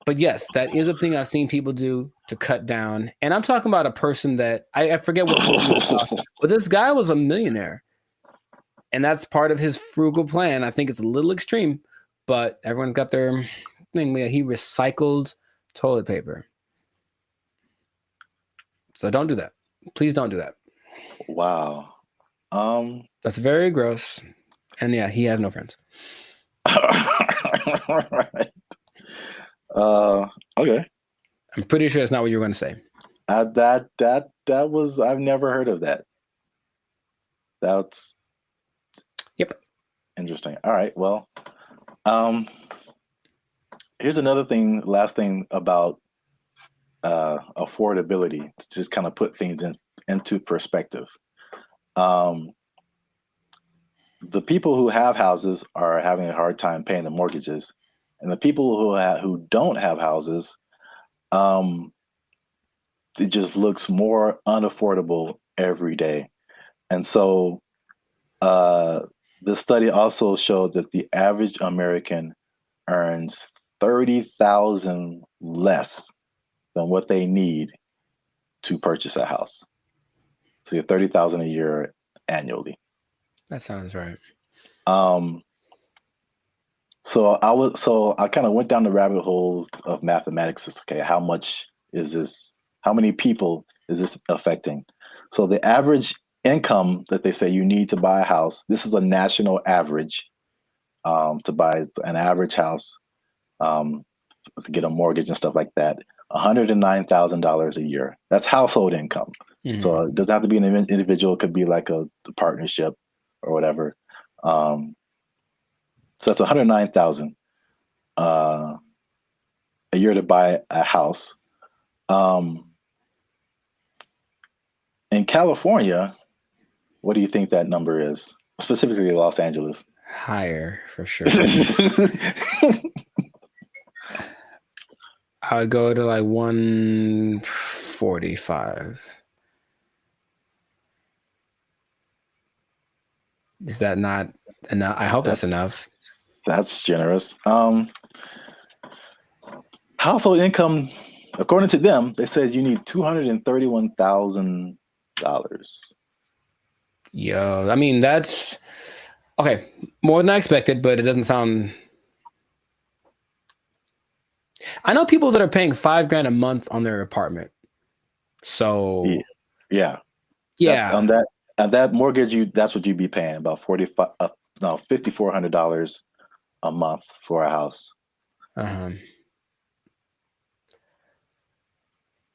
But yes, that is a thing I've seen people do to cut down. And I'm talking about a person that I forget what, but this guy was a millionaire. And that's part of his frugal plan. I think it's a little extreme, but everyone got their thing. He recycled toilet paper. So don't do that. Please don't do that. Wow. That's very gross. And yeah, he has no friends. All right. Okay. I'm pretty sure that's not what you were going to say. That was, I've never heard of that. That's interesting. All right. Well, here's another thing, last thing about affordability, to just kind of put things into perspective. The people who have houses are having a hard time paying the mortgages, and the people who don't have houses, it just looks more unaffordable every day. And so the study also showed that the average American earns $30,000 less than what they need to purchase a house. So you're $30,000 a year annually. That sounds right. So I kind of went down the rabbit hole of mathematics. It's okay, how much is this? How many people is this affecting? So the average income that they say you need to buy a house, this is a national average, to buy an average house, to get a mortgage and stuff like that, $109,000 a year. That's household income. Mm-hmm. So it doesn't have to be an individual. It could be like a partnership or whatever. So that's $109,000 a year to buy a house. In California, what do you think that number is? Specifically Los Angeles. Higher, for sure. I would go to like 145. Is that not enough? I hope that's enough. That's generous. Household income, according to them, they said you need $231,000. Yo, I mean, that's okay. More than I expected, but it doesn't sound. I know people that are paying $5,000 a month on their apartment. So yeah. On that mortgage, that's what you'd be paying, about $5,400 a month for a house.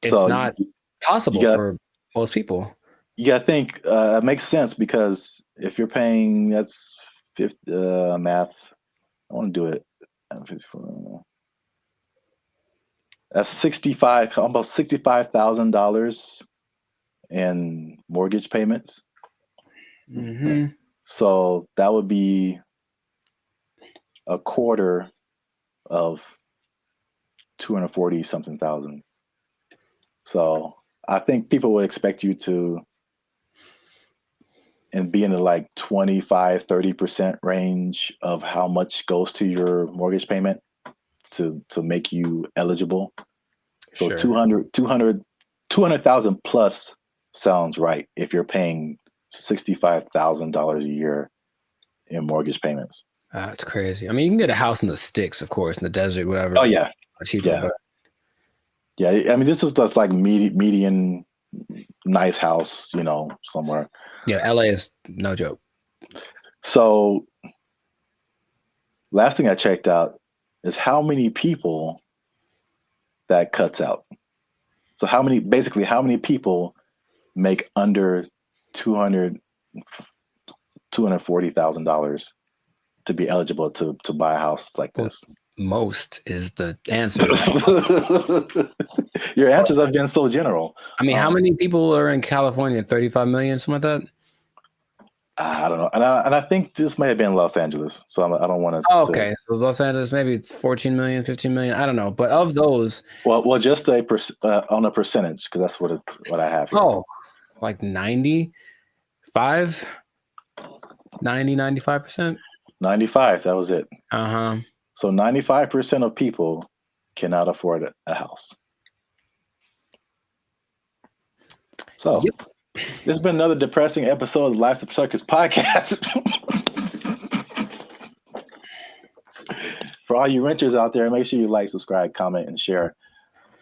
It's not possible for most people. You gotta think it makes sense, because if you're paying, that's math. I want to do it. That's almost $65,000 in mortgage payments. Mm-hmm. So that would be a quarter of 240 something thousand. So I think people would expect you to be in the like 25-30% range of how much goes to your mortgage payment to make you eligible. So sure. 200,000 plus sounds right if you're paying $65,000 a year in mortgage payments. That's crazy. I mean, you can get a house in the sticks, of course, in the desert, whatever. Oh yeah, cheaper. Yeah. But yeah. I mean, this is just like median nice house, somewhere. Yeah, LA is no joke. So, last thing I checked out is how many people that cuts out. So how many people make under $240,000 to be eligible to buy a house like this? Most is the answer. Your answers have been so general. I mean, how many people are in California? 35 million, something like that? I don't know. And I think this may have been Los Angeles. So I don't want to. Oh, okay. So Los Angeles, maybe 14 million, 15 million. I don't know. But of those. Well, just on a percentage, because that's what I have here. Oh, like 95%? 95%? 95. That was it. Uh-huh. So 95% of people cannot afford a house. So. Yep. This has been another depressing episode of the Life's a Circus podcast. For all you renters out there, make sure you like, subscribe, comment, and share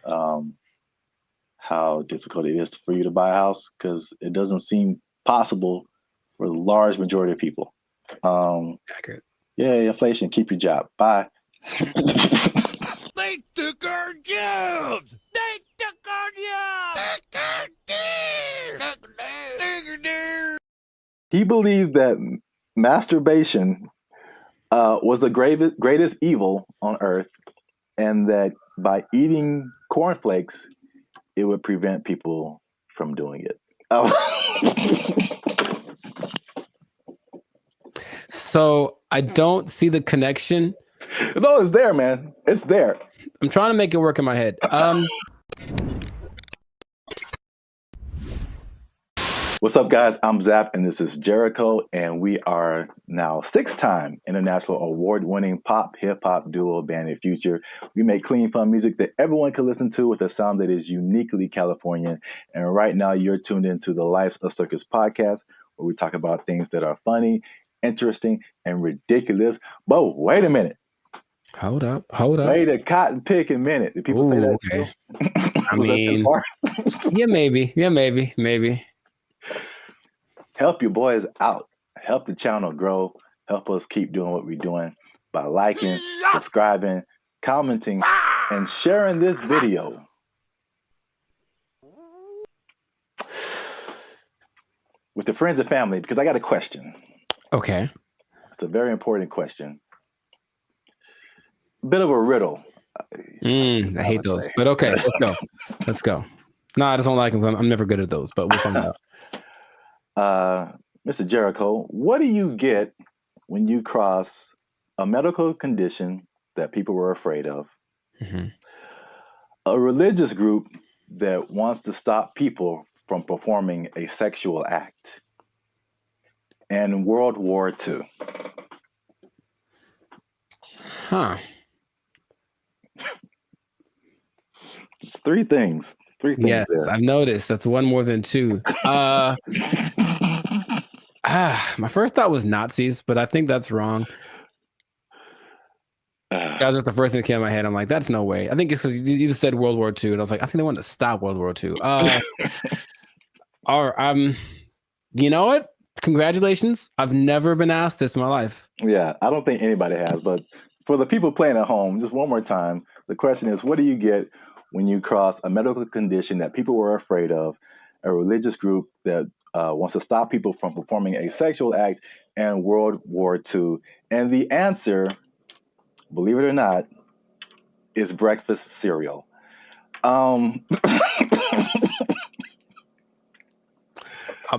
how difficult it is for you to buy a house, because it doesn't seem possible for the large majority of people. Accurate. Yeah, inflation. Keep your job. Bye. They took our jobs. They took our jobs. He believed that masturbation was the greatest evil on earth, and that by eating cornflakes, it would prevent people from doing it. So I don't see the connection. No, it's there, man. It's there. I'm trying to make it work in my head. What's up, guys? I'm Zap, and this is Jericho, and we are now 6-time international award-winning pop hip-hop duo Bandit Future. We make clean, fun music that everyone can listen to with a sound that is uniquely Californian. And right now, you're tuned into the Life's a Circus podcast, where we talk about things that are funny, interesting, and ridiculous. But wait a minute. Hold up. Wait a cotton picking minute. Did people say that okay. too? I mean, yeah, maybe. Help your boys out. Help the channel grow. Help us keep doing what we're doing by liking, subscribing, commenting, and sharing this video. With the friends and family, because I got a question. Okay. It's a very important question. A bit of a riddle. I hate those. But okay, let's go. No, I just don't like them. I'm never good at those, but we'll find out. Mr. Jericho, what do you get when you cross a medical condition that people were afraid of, a religious group that wants to stop people from performing a sexual act, and World War II? Huh. It's three things. Yes, there. I've noticed. That's one more than two. My first thought was Nazis, but I think that's wrong. That was just the first thing that came to my head. I'm like, that's no way. I think it's because you just said World War II, and I was like, I think they wanted to stop World War II. You know what? Congratulations. I've never been asked this in my life. Yeah, I don't think anybody has, but for the people playing at home, just one more time, the question is, what do you get when you cross a medical condition that people were afraid of, a religious group that wants to stop people from performing a sexual act, and World War II? And the answer, believe it or not, is breakfast cereal. I'll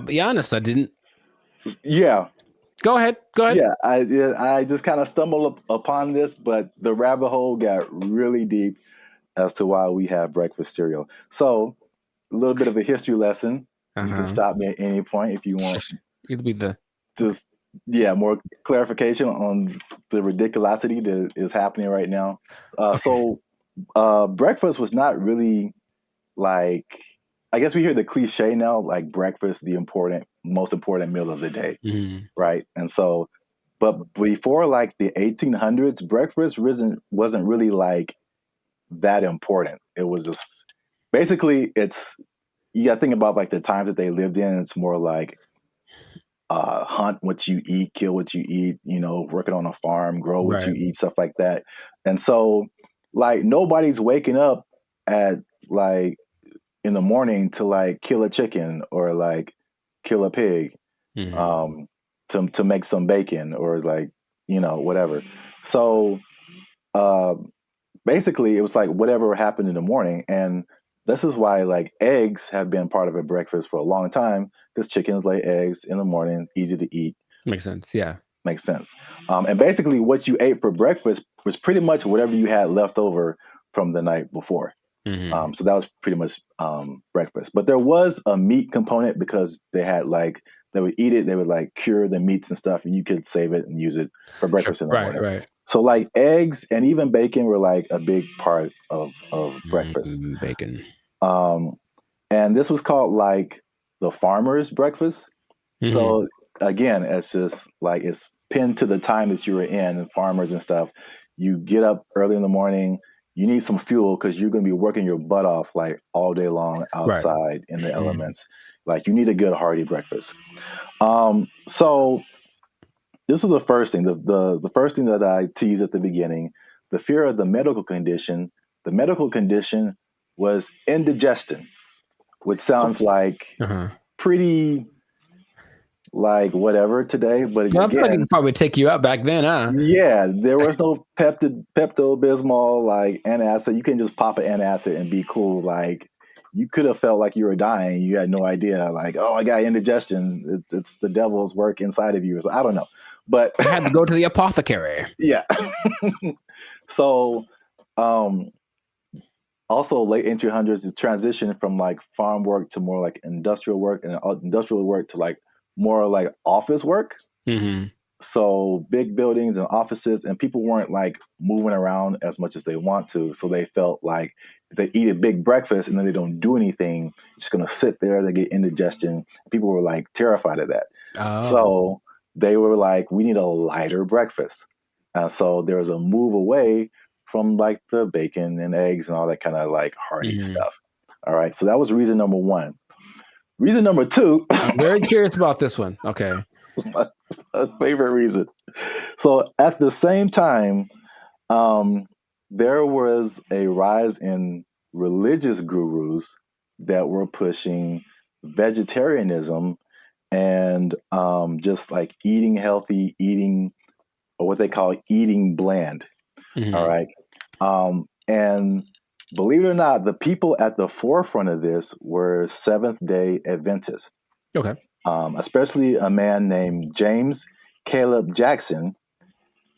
be honest, I didn't. Yeah. Go ahead. Yeah, I just kind of stumbled upon this, but the rabbit hole got really deep as to why we have breakfast cereal. So, a little bit of a history lesson. You can stop me at any point if you want. It'll be just more clarification on the ridiculosity that is happening right now. So, breakfast was not really like, I guess we hear the cliche now, like breakfast, the most important meal of the day, right? And so, but before like the 1800s, breakfast wasn't really like that important. It was just basically you got to think about like the times that they lived in. It's more like hunt what you eat, kill what you eat, working on a farm, grow what you eat, stuff like that. And so like nobody's waking up at like in the morning to like kill a chicken or like kill a pig to make some bacon or like, whatever. So basically it was like whatever happened in the morning. And this is why like eggs have been part of a breakfast for a long time, because chickens lay eggs in the morning, easy to eat. Makes sense. Yeah. Makes sense. And basically what you ate for breakfast was pretty much whatever you had left over from the night before. So that was pretty much breakfast. But there was a meat component because they would eat it, they would like cure the meats and stuff, and you could save it and use it for breakfast in the morning. Right. So like eggs and even bacon were like a big part of breakfast. Bacon. And this was called like the farmer's breakfast. So again, it's just like it's pinned to the time that you were in, and farmers and stuff. You get up early in the morning. You need some fuel because you're going to be working your butt off like all day long outside in the elements. Like you need a good hearty breakfast. So this is the first thing. The first thing that I teased at the beginning, the fear of the medical condition. The medical condition was indigestion, which sounds like pretty like whatever today, but I feel like it could probably take you out back then, huh? Yeah, there was no Pepto-Bismol, like antacid. You can just pop an antacid and be cool. Like you could have felt like you were dying. You had no idea. Like, oh, I got indigestion. It's the devil's work inside of you. So I don't know, but I had to go to the apothecary. Yeah. So, also late 1800s, the transition from like farm work to more like industrial work, and industrial work to like more like office work. Mm-hmm. So big buildings and offices, and people weren't like moving around as much as they want to. So they felt like if they eat a big breakfast and then they don't do anything, just gonna sit there, they get indigestion. People were like terrified of that. Oh. So they were like, we need a lighter breakfast. So there was a move away from like the bacon and eggs and all that kind of like hearty stuff. All right. So that was reason number one. Reason number two. I'm very curious about this one. Okay. my favorite reason. So at the same time, there was a rise in religious gurus that were pushing vegetarianism and just like eating healthy, eating, or what they call eating bland. Mm-hmm. All right. And believe it or not, the people at the forefront of this were Seventh-day Adventists. Okay. Especially a man named James Caleb Jackson,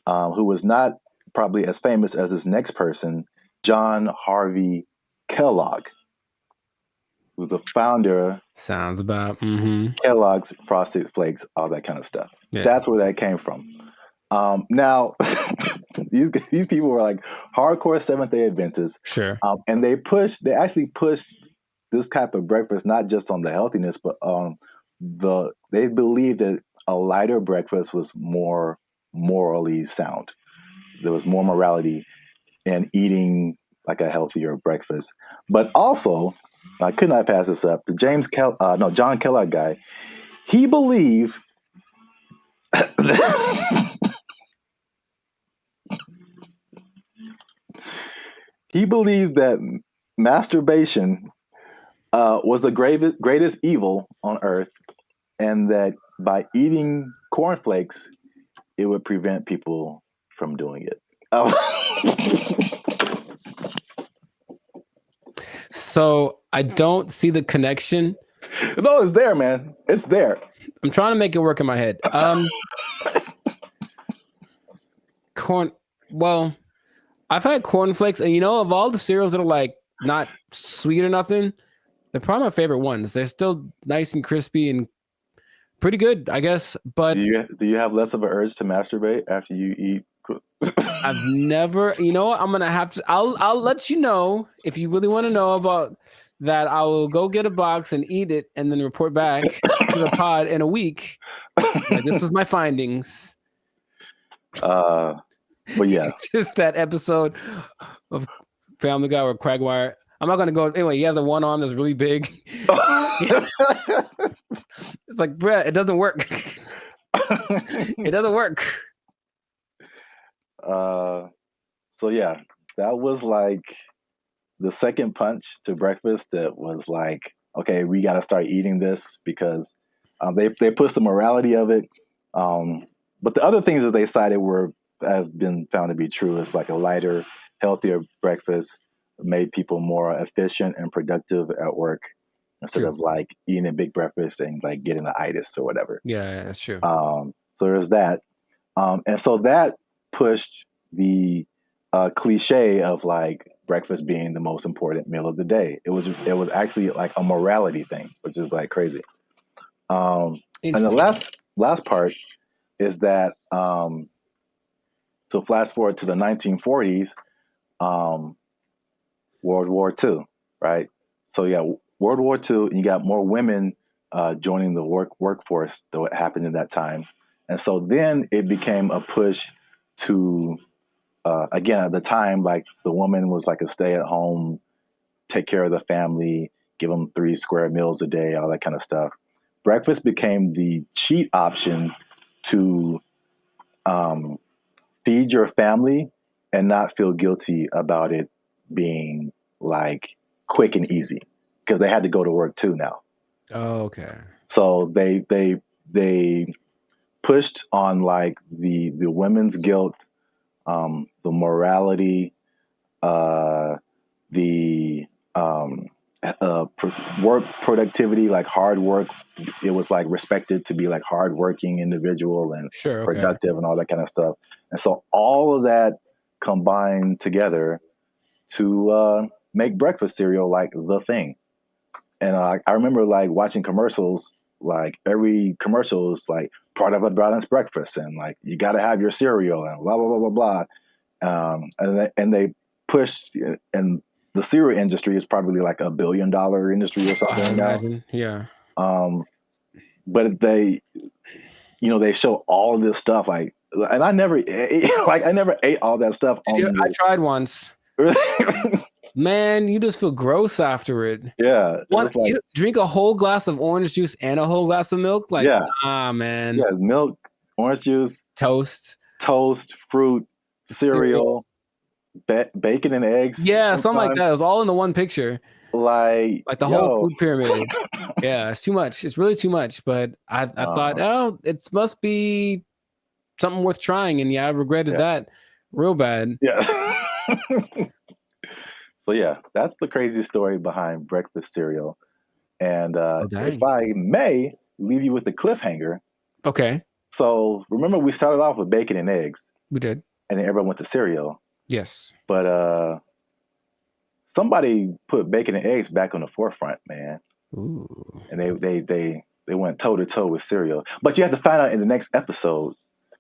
who was not probably as famous as this next person, John Harvey Kellogg, who's the founder. Sounds about Kellogg's Frosted Flakes, all that kind of stuff. Yeah. That's where that came from. Now, these people were like hardcore Seventh-day Adventists. Sure. And they actually pushed this type of breakfast not just on the healthiness, but they believed that a lighter breakfast was more morally sound. There was more morality in eating like a healthier breakfast. But also, I could not pass this up. The John Kellogg guy, he believed that masturbation was the greatest evil on earth, and that by eating cornflakes, it would prevent people from doing it. So I don't see the connection. No, it's there, man. It's there. I'm trying to make it work in my head. Well, I've had cornflakes, and of all the cereals that are like not sweet or nothing, they're probably my favorite ones. They're still nice and crispy and pretty good, I guess. But do you have less of an urge to masturbate after you eat? I've never. I'm gonna have to. I'll let you know if you really want to know about that. I will go get a box and eat it, and then report back to the pod in a week. Like, this is my findings. But yeah, it's just that episode of Family Guy or Quagmire. I'm not gonna go anyway. He has the one arm that's really big. It's like, Brett, it doesn't work. It doesn't work. So yeah, that was like the second punch to breakfast. That was like, okay, we got to start eating this because they pushed the morality of it. But the other things that they cited have been found to be true. Is like a lighter, healthier breakfast made people more efficient and productive at work instead of like eating a big breakfast and like getting the itis or whatever. Yeah, that's true. So there's that. And so that pushed the cliche of like breakfast being the most important meal of the day. It was actually like a morality thing, which is like crazy. And the last part is that so flash forward to the 1940s, World War II, right? So yeah, World War II, and you got more women joining the workforce than what happened in that time. And so then it became a push to, again, at the time, like the woman was like a stay-at-home, take care of the family, give them 3 square meals a day, all that kind of stuff. Breakfast became the cheat option to feed your family and not feel guilty about it being like quick and easy, because they had to go to work too now. Oh, okay. So they pushed on like the women's guilt, the morality, the work productivity, like hard work. It was like respected to be like hardworking individual and productive and all that kind of stuff. And so all of that combined together to make breakfast cereal like the thing. And I remember like watching commercials, like every commercial is like part of a balanced breakfast, and like you got to have your cereal and blah blah blah blah blah. And they push, and the cereal industry is probably like $1 billion industry or something. I imagine, yeah. But they, they show all of this stuff like, and I never ate all that stuff. I tried once. Man, you just feel gross after it. Yeah. You drink a whole glass of orange juice and a whole glass of milk? Like, man. Yeah, milk, orange juice, toast, fruit, cereal, bacon and eggs. Yeah, something like that. It was all in the one picture. Like the whole food pyramid. Yeah, it's too much. It's really too much. But I thought, it must be something worth trying. And I regretted that real bad. Yeah. So yeah, that's the crazy story behind breakfast cereal. And if I may leave you with a cliffhanger. Okay. So remember we started off with bacon and eggs. We did. And then everyone went to cereal. Yes. But somebody put bacon and eggs back on the forefront, man. Ooh. And they went toe to toe with cereal. But you have to find out in the next episode.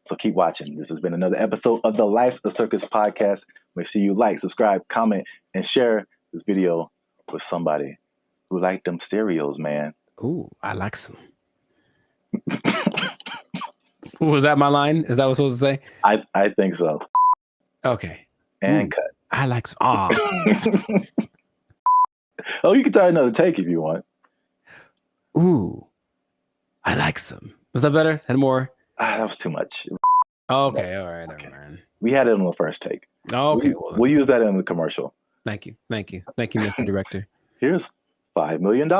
So keep watching. This has been another episode of the Life's a Circus podcast. Make sure you like, subscribe, comment, and share this video with somebody who like them cereals, man. Ooh, I like some. Was that my line? Is that what I was supposed to say? I think so. Okay. And cut. I like some. Oh, you can try another take if you want. Ooh, I like some. Was that better? Had more? That was too much. Okay, all right, okay. We had it on the first take. Okay, we'll use that in the commercial. Thank you, Mr. Director. Here's $5 million.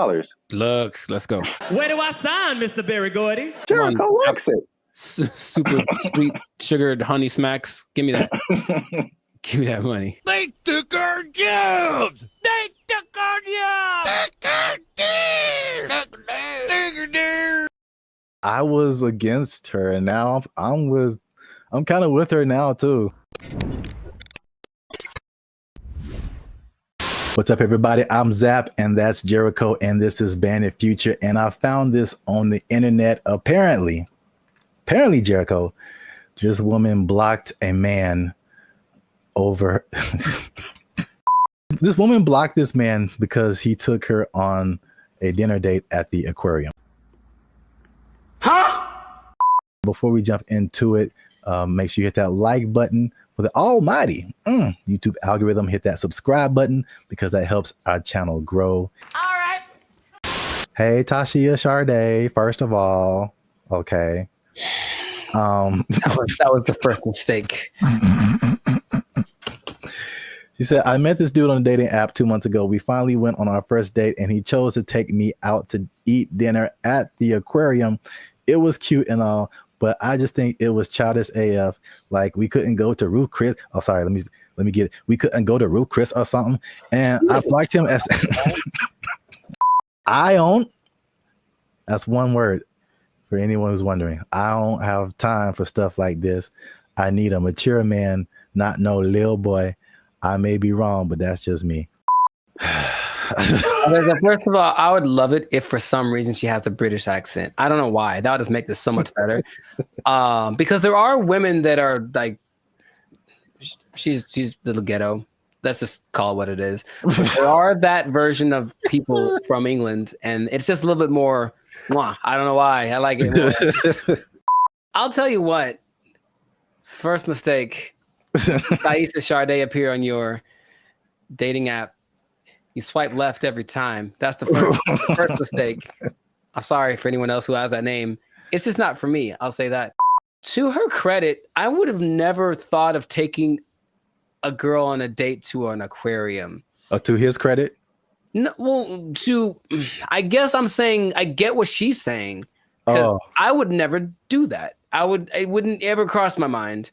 Look, let's go. Where do I sign, Mr. Barry Gordy? Jericho likes it. Super sweet sugared honey smacks. Give me that. Give me that money. They took our jobs. They took our jobs. I was against her, and now I'm kind of with her now too. What's up, everybody? I'm Zap, and that's Jericho, and this is Bandit Future. And I found this on the internet. Apparently, Jericho, this woman blocked a man over. This woman blocked this man because he took her on a dinner date at the aquarium. Huh? Before we jump into it, make sure you hit that like button for the almighty YouTube algorithm. Hit that subscribe button because that helps our channel grow. All right. Hey, Tashia Sade, first of all, okay. That was the first mistake. She said, I met this dude on a dating app 2 months ago. We finally went on our first date and he chose to take me out to eat dinner at the aquarium. It was cute and all, but I just think it was childish AF. Like we couldn't go to Ruth Chris. Oh, sorry. Let me get it. We couldn't go to Ruth Chris or something. And I liked him as I don't. That's one word for anyone who's wondering. I don't have time for stuff like this. I need a mature man, not no little boy. I may be wrong, but that's just me. First of all, I would love it if for some reason she has a British accent. I don't know why. That would just make this so much better. Because there are women that are like, she's a little ghetto. Let's just call it what it is. But there are that version of people from England, and it's just a little bit more, I don't know why. I like it more. I'll tell you what. First mistake. Thaisa Sade appear on your dating app. You swipe left every time. That's the first mistake. I'm sorry for anyone else who has that name. It's just not for me. I'll say that. To her credit, I would have never thought of taking a girl on a date to an aquarium. To his credit? No, well, I guess I'm saying I get what she's saying. I would never do that. It wouldn't ever cross my mind.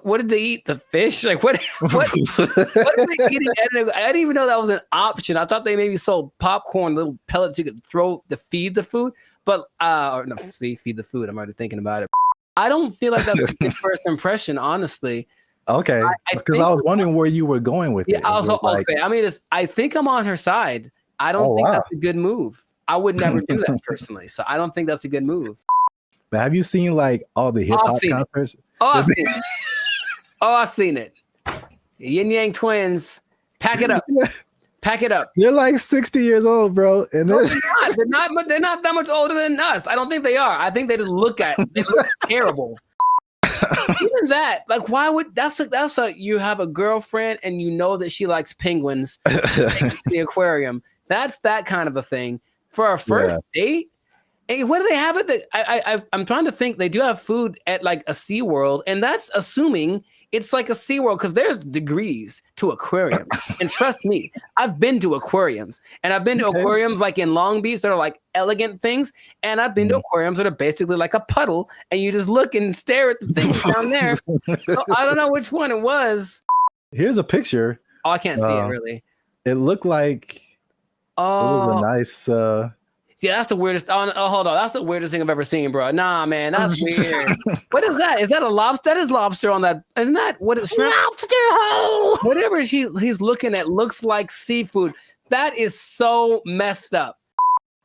What did they eat? The fish? Like what are they eating? I didn't even know that was an option. I thought they maybe sold popcorn, little pellets you could throw to feed the food. But feed the food. I'm already thinking about it. I don't feel like that's a good first impression, honestly. Okay, because I was wondering where you were going with it. Also, like, okay. I mean, I think I'm on her side. I don't think that's a good move. I would never do that personally. So I don't think that's a good move. But have you seen like all the hip hop concerts? I've seen it. I've seen it. Yin Yang Twins. Pack it up. Pack it up. They're like 60 years old, bro. And no, they're not that much older than us. I don't think they are. I think they just look terrible. Even that, like, why would you have a girlfriend and you know that she likes penguins in the aquarium? That's that kind of a thing for our first date. And what do they have at the? I'm trying to think. They do have food at like a SeaWorld, and that's assuming it's like a SeaWorld because there's degrees to aquariums. And trust me, I've been to aquariums, and I've been to aquariums like in Long Beach that are like elegant things, and I've been to aquariums that are basically like a puddle, and you just look and stare at the things down there. So I don't know which one it was. Here's a picture. Oh, I can't see it really. It looked like it was a nice. Yeah, that's the weirdest. Oh, hold on. That's the weirdest thing I've ever seen, bro. Nah, man, that's weird. What is that? Is that a lobster? That is lobster on that. Isn't that what is shrimp? Lobster hole. Whatever he's looking at looks like seafood. That is so messed up.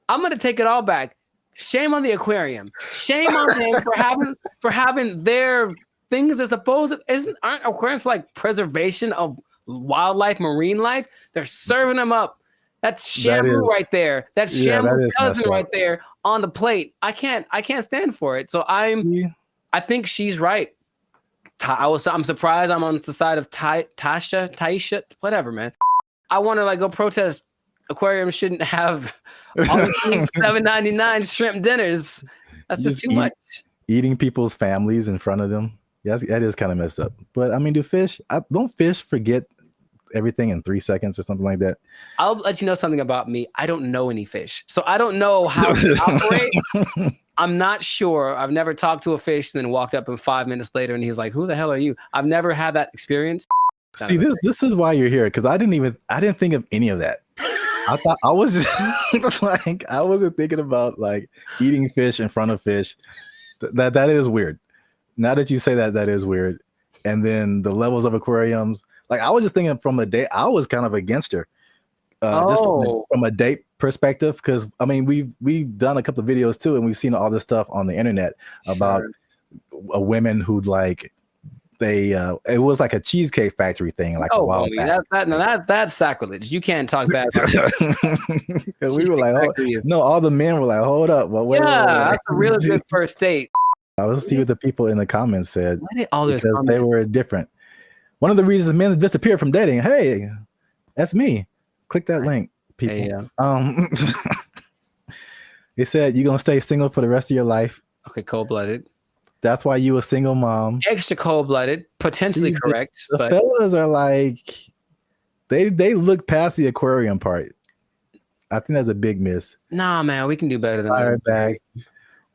I'm gonna take it all back. Shame on the aquarium. Shame on them for having their things that aren't aquariums like preservation of wildlife, marine life? They're serving them up. That's Shamu right there. That's Shamu's cousin right there on the plate. I can't stand for it. So I think she's right. I'm surprised I'm on the side of Taisha, whatever, man. I want to like go protest. Aquariums shouldn't have all $7.99 shrimp dinners. That's just too much. Eating people's families in front of them. Yes, that is kind of messed up. But I mean, don't fish forget everything in 3 seconds or something like that? I'll let you know something about me. I don't know any fish, so I don't know how to operate. I'm not sure. I've never talked to a fish and then walked up and 5 minutes later and he's like, "Who the hell are you?" I've never had that experience. See, this is why you're here, because I didn't think of any of that. I thought I was just like, I wasn't thinking about like eating fish in front of fish. That is weird. Now that you say that, that is weird. And then the levels of aquariums, like I was just thinking from a date, I was kind of against her. Just from a date perspective, because I mean we've done a couple of videos too, and we've seen all this stuff on the internet about women who like it was like a cheesecake factory thing, like a while back. That's sacrilege. You can't talk bad. We were like, no, all the men were like, hold up, well, wait, that's a really good first date. I was see what the people in the comments said, because they were different. One of the reasons men disappear from dating. Hey, that's me. Click that link, people. Hey, They said you're gonna stay single for the rest of your life. Okay, cold-blooded. That's why you a single mom. Extra cold-blooded, potentially correct. The fellas are like, they look past the aquarium part. I think that's a big miss. Nah, man, we can do better than that. Bag.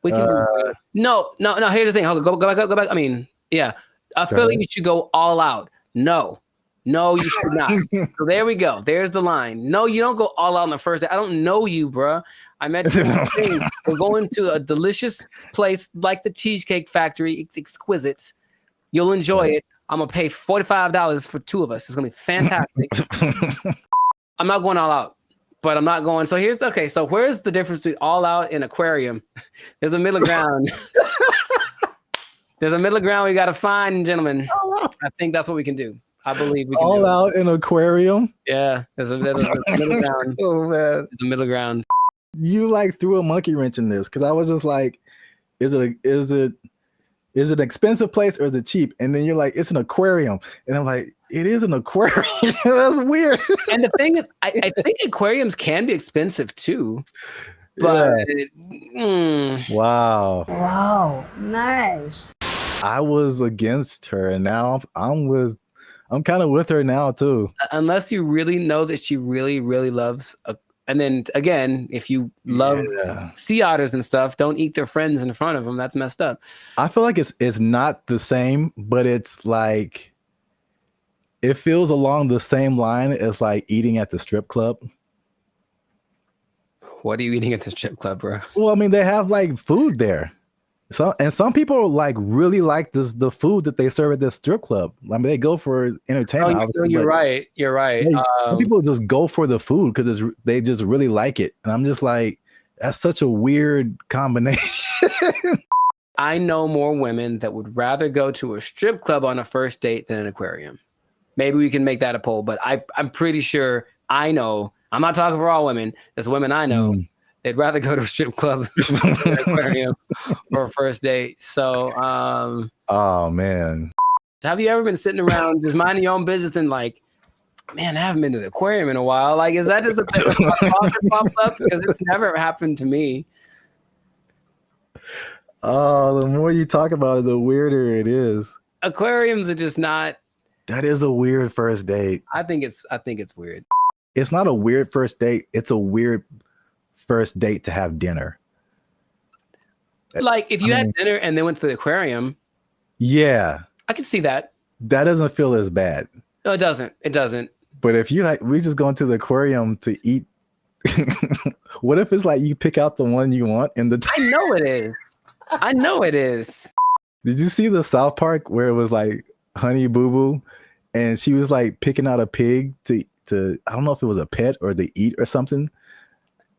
We can do better. No. Here's the thing. Go back. I mean, yeah. I feel like you should go all out. No, you should not. So there we go. There's the line. No, you don't go all out on the first day. I don't know you, bruh. I met you. We're going to a delicious place like the Cheesecake Factory. It's exquisite. You'll enjoy it. I'm gonna pay $45 for two of us. It's gonna be fantastic. I'm not going all out, but I'm not going. So so where's the difference between all out and aquarium? There's a middle ground. There's a middle ground we got to find, gentlemen. I think that's what we can do. I believe we can all do out in aquarium. Yeah, there's a middle ground. Oh man, there's a middle ground. You like threw a monkey wrench in this because I was just like, is it an expensive place or is it cheap? And then you're like, it's an aquarium, and I'm like, it is an aquarium. That's weird. And the thing is, I think aquariums can be expensive too. But wow, nice. I was against her, and now I'm kind of with her now too. Unless you really know that she really, really loves, and then again, if you love sea otters and stuff, don't eat their friends in front of them. That's messed up. I feel like it's not the same, but it's like it feels along the same line as like eating at the strip club. What are you eating at the strip club, bro? Well, I mean, they have like food there. Some people like really like the food that they serve at this strip club. I mean, they go for entertainment. You're right. You're right. Some people just go for the food because they just really like it, and I'm just like, that's such a weird combination. I know more women that would rather go to a strip club on a first date than an aquarium. Maybe we can make that a poll, but I'm pretty sure I know. I'm not talking for all women. There's women I know. They'd rather go to a strip club than an aquarium for a first date. So, oh man, have you ever been sitting around just minding your own business and like, man, I haven't been to the aquarium in a while? Like, is that just a thing that pops up? Because it's never happened to me. Oh, the more you talk about it, the weirder it is. Aquariums are just not. That is a weird first date. I think it's weird. It's not a weird first date. It's a weird first date to have dinner. Like if you had dinner and then went to the aquarium. Yeah. I can see that. That doesn't feel as bad. No, it doesn't. It doesn't. But if you we just going to the aquarium to eat, what if it's like you pick out the one you want in the I know it is. I know it is. Did you see the South Park where it was like Honey Boo Boo and she was like picking out a pig to I don't know if it was a pet or to eat or something.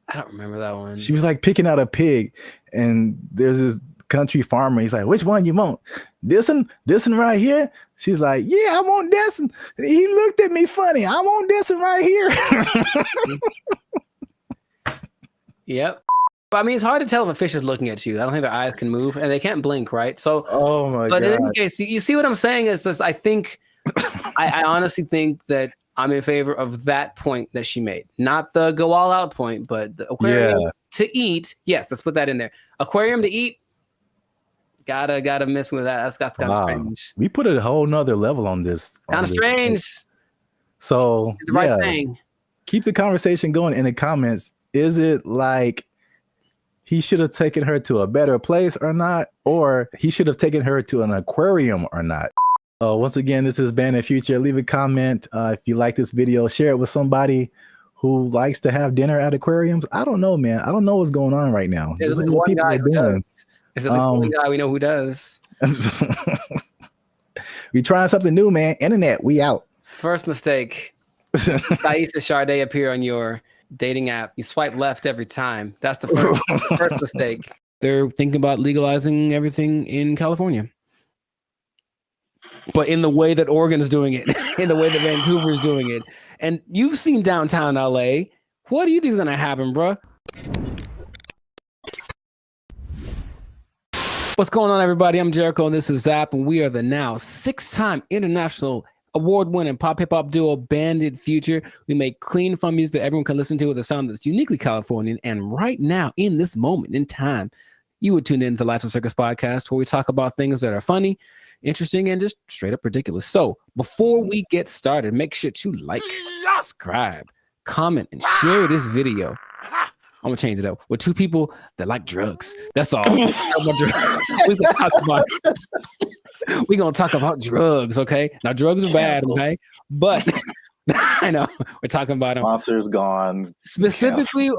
I don't remember that one. She was like picking out a pig and there's this country farmer. He's like, which one you want? This one right here? She's like, yeah, I want this one. He looked at me funny. I want this one right here. Yep. But I mean, it's hard to tell if a fish is looking at you. I don't think their eyes can move and they can't blink, right? So, oh my God. But in any God. case, you see what I'm saying is this, I think, I honestly think that I'm in favor of that point that she made. Not the go all out point, but the aquarium to eat. Yes, let's put that in there. Aquarium to eat. Gotta miss with that. That's kind of strange. We put a whole nother level on this. Kind of strange. So the right thing. Keep the conversation going in the comments. Is it like he should have taken her to a better place or not? Or he should have taken her to an aquarium or not? Once again, this is Bandit Future. Leave a comment if you like this video. Share it with somebody who likes to have dinner at aquariums. I don't know, man. I don't know what's going on right now. There's this one guy who does. There's at least one guy we know who does. We trying something new, man. Internet, we out. First mistake. Thaisa Sade appear on your dating app. You swipe left every time. That's the first mistake. They're thinking about legalizing everything in California. But in the way that Oregon is doing it, in the way that Vancouver is doing it. And you've seen downtown LA. What do you think is going to happen, bro? What's going on, everybody? I'm Jericho, and this is Zap, and we are the now 6-time international award-winning pop hip-hop duo Bandit Future. We make clean, fun music that everyone can listen to with a sound that's uniquely Californian. And right now, in this moment in time, you would tune in to the Lights and Circus podcast, where we talk about things that are funny, interesting, and just straight up ridiculous. So before we get started, make sure to like, subscribe, comment, and share this video. I'm gonna change it up with two people that like drugs. That's all. We're gonna talk about drugs, okay? Now drugs are bad, okay? But I know we're talking about them. Sponsors gone. Specifically,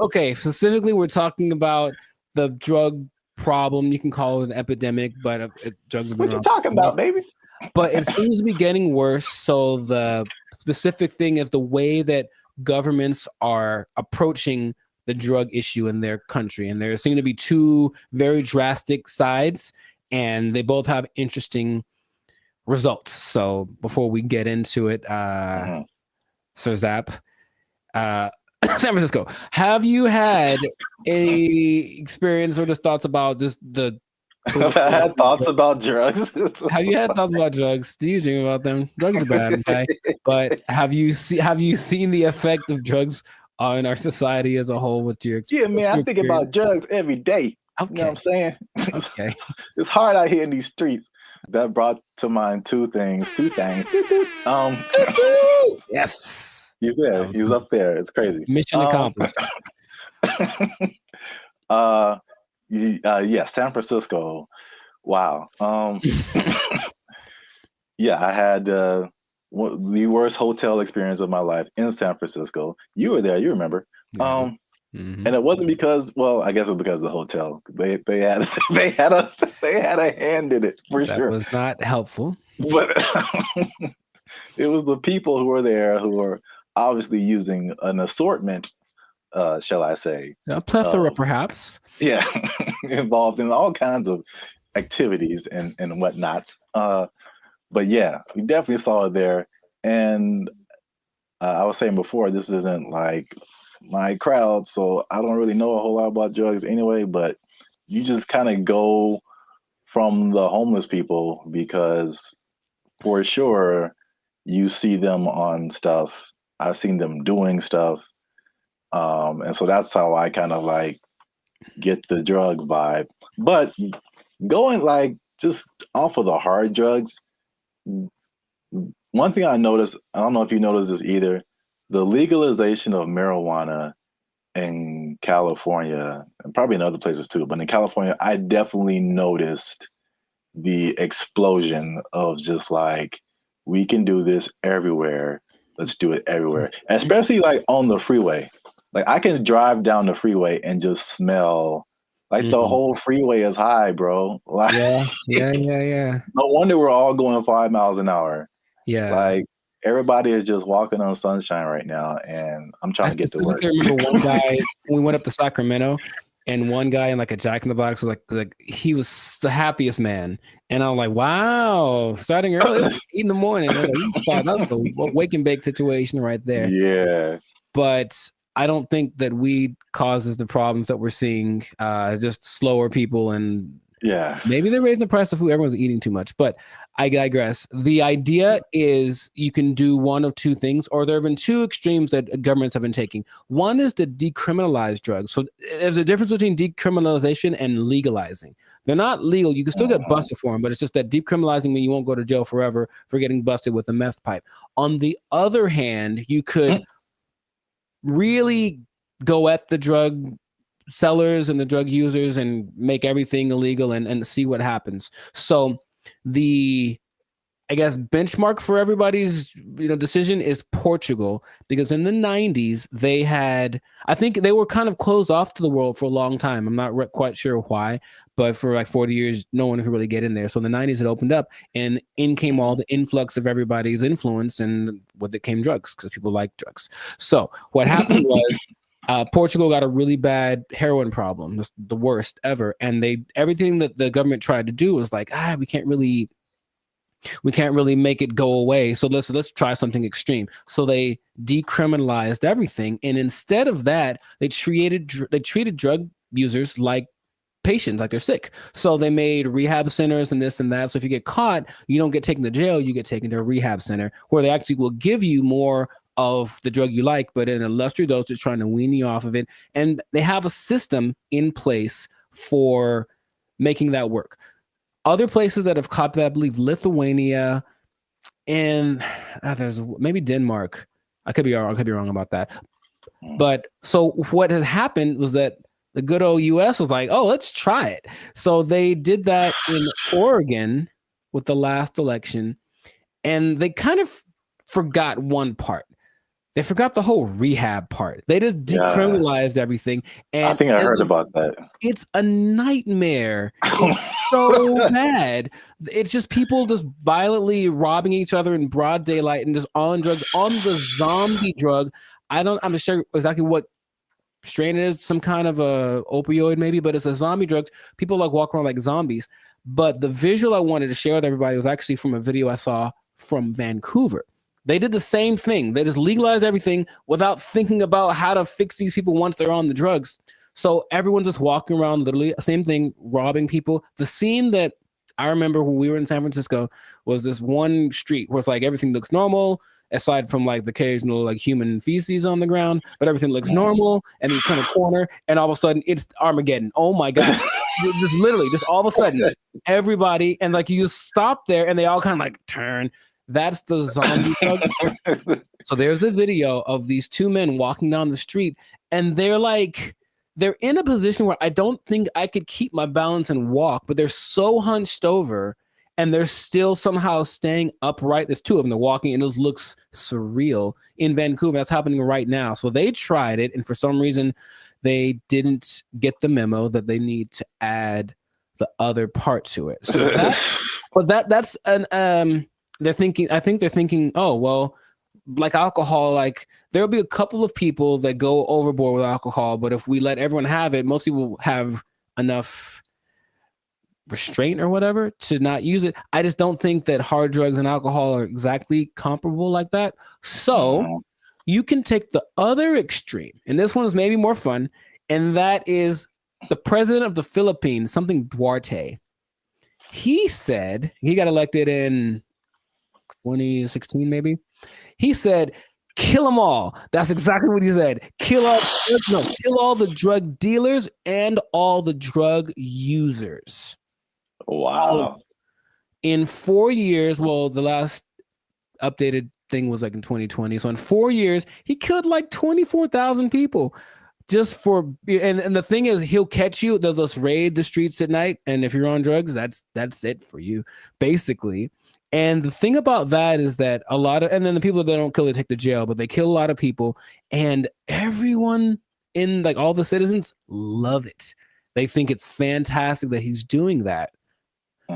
we're talking about the drug problem. You can call it an epidemic, but drugs are. What you talking about, baby? But it seems to be getting worse. So the specific thing is the way that governments are approaching the drug issue in their country. And there seem to be two very drastic sides, and they both have interesting results. So before we get into it, Sir Zap, San Francisco, have you had any experience or just thoughts about just the Have I had thoughts about drugs? Have you had thoughts about drugs? Do you dream about them? Drugs are bad, okay? But have you seen the effect of drugs on our society as a whole with your experience? Yeah, man, I think about drugs every day. Okay. You know what I'm saying? Okay. It's hard out here in these streets. That brought to mind two things. Yes. He's there. He was up there. It's crazy. Mission accomplished. Yeah, San Francisco. Wow. Yeah, I had the worst hotel experience of my life in San Francisco. You were there, you remember. And it wasn't because, well, I guess it was because of the hotel. They had they had a hand in it for That sure. was not helpful. But it was the people who were there who were obviously using an assortment, shall I say, A plethora, perhaps. Yeah, involved in all kinds of activities and whatnots. But yeah, we definitely saw it there. And I was saying before, this isn't like my crowd, so I don't really know a whole lot about drugs anyway, but you just kind of go from the homeless people because for sure you see them on stuff. I've seen them doing stuff. And so that's how I kind of like get the drug vibe. But going like just off of the hard drugs, one thing I noticed, I don't know if you noticed this either, the legalization of marijuana in California, and probably in other places too, but in California, I definitely noticed the explosion of just like, we can do this everywhere. Let's do it everywhere. Especially like on the freeway. Like I can drive down the freeway and just smell like the whole freeway is high, bro. Like, yeah. No wonder we're all going 5 miles an hour. Yeah. Like everybody is just walking on sunshine right now, and I'm trying to get to work. I remember one guy, we went up to Sacramento, and one guy in like a Jack in the Box was like he was the happiest man. And I'm like, wow, starting early, 8 in the morning. Like, that's a wake and bake situation right there. Yeah. But I don't think that weed causes the problems that we're seeing. Just slower people, and maybe they're raising the price of food. Everyone's eating too much, but I digress. The idea is you can do one of two things, or there have been two extremes that governments have been taking. One is to decriminalize drugs. So there's a difference between decriminalization and legalizing. They're not legal. You can still get busted for them, but it's just that decriminalizing means you won't go to jail forever for getting busted with a meth pipe. On the other hand, you could really go at the drug sellers and the drug users and make everything illegal and see what happens. So the, I guess, benchmark for everybody's decision is Portugal, because in the 90s they had, I think they were kind of closed off to the world for a long time. I'm not quite sure why, but for like 40 years no one could really get in there. So in the 90s it opened up, and in came all the influx of everybody's influence, and with it came drugs, because people like drugs. So what happened was Portugal got a really bad heroin problem, the worst ever, and everything that the government tried to do was like, we can't really make it go away. So let's try something extreme. So they decriminalized everything, and instead of that, they treated drug users like patients, like they're sick. So they made rehab centers and this and that. So if you get caught, you don't get taken to jail, you get taken to a rehab center where they actually will give you more of the drug you like, but in a lesser dose, just trying to wean you off of it. And they have a system in place for making that work. Other places that have copied that, I believe Lithuania, and there's maybe Denmark. I could be wrong about that. But so what has happened was that the good old US was like, oh, let's try it. So they did that in Oregon with the last election, and they kind of forgot one part. They forgot the whole rehab part. They just decriminalized everything. And I think I heard about that. It's a nightmare. It's so bad. It's just people just violently robbing each other in broad daylight and just on drugs, on the zombie drug. I'm not sure exactly what strain it is, some kind of a opioid maybe, but it's a zombie drug. People like walk around like zombies. But the visual I wanted to share with everybody was actually from a video I saw from Vancouver. They did the same thing. They just legalized everything without thinking about how to fix these people once they're on the drugs. So everyone's just walking around, literally, same thing, robbing people. The scene that I remember when we were in San Francisco was this one street where it's like everything looks normal, aside from like the occasional like human feces on the ground, but everything looks normal. And then you turn a corner and all of a sudden it's Armageddon. Oh my God. Just literally, just all of a sudden, everybody, and like you just stop there and they all kind of like turn. That's the zombie drug. So there's a video of these two men walking down the street, and they're in a position where I don't think I could keep my balance and walk, but they're so hunched over, and they're still somehow staying upright. There's two of them. They're walking, and it looks surreal in Vancouver. That's happening right now. So they tried it, and for some reason, they didn't get the memo that they need to add the other part to it. So that's an they're thinking. I think they're thinking, oh well, like alcohol, like there'll be a couple of people that go overboard with alcohol, but if we let everyone have it, most people have enough restraint or whatever to not use it. I just don't think that hard drugs and alcohol are exactly comparable like that. So you can take the other extreme, and this one is maybe more fun, and that is the president of the Philippines, something Duarte. He said, he got elected in 2016 maybe. He said, kill them all. That's exactly what he said. Kill all the drug dealers and all the drug users. Wow. In 4 years, well, the last updated thing was like in 2020. So in 4 years, he killed like 24,000 people just for, and the thing is, he'll catch you. They'll just raid the streets at night. And if you're on drugs, that's it for you, basically. And the thing about that is that a lot of, and then the people that don't kill, they take to jail, but they kill a lot of people, and everyone in, like, all the citizens love it. They think it's fantastic that he's doing that.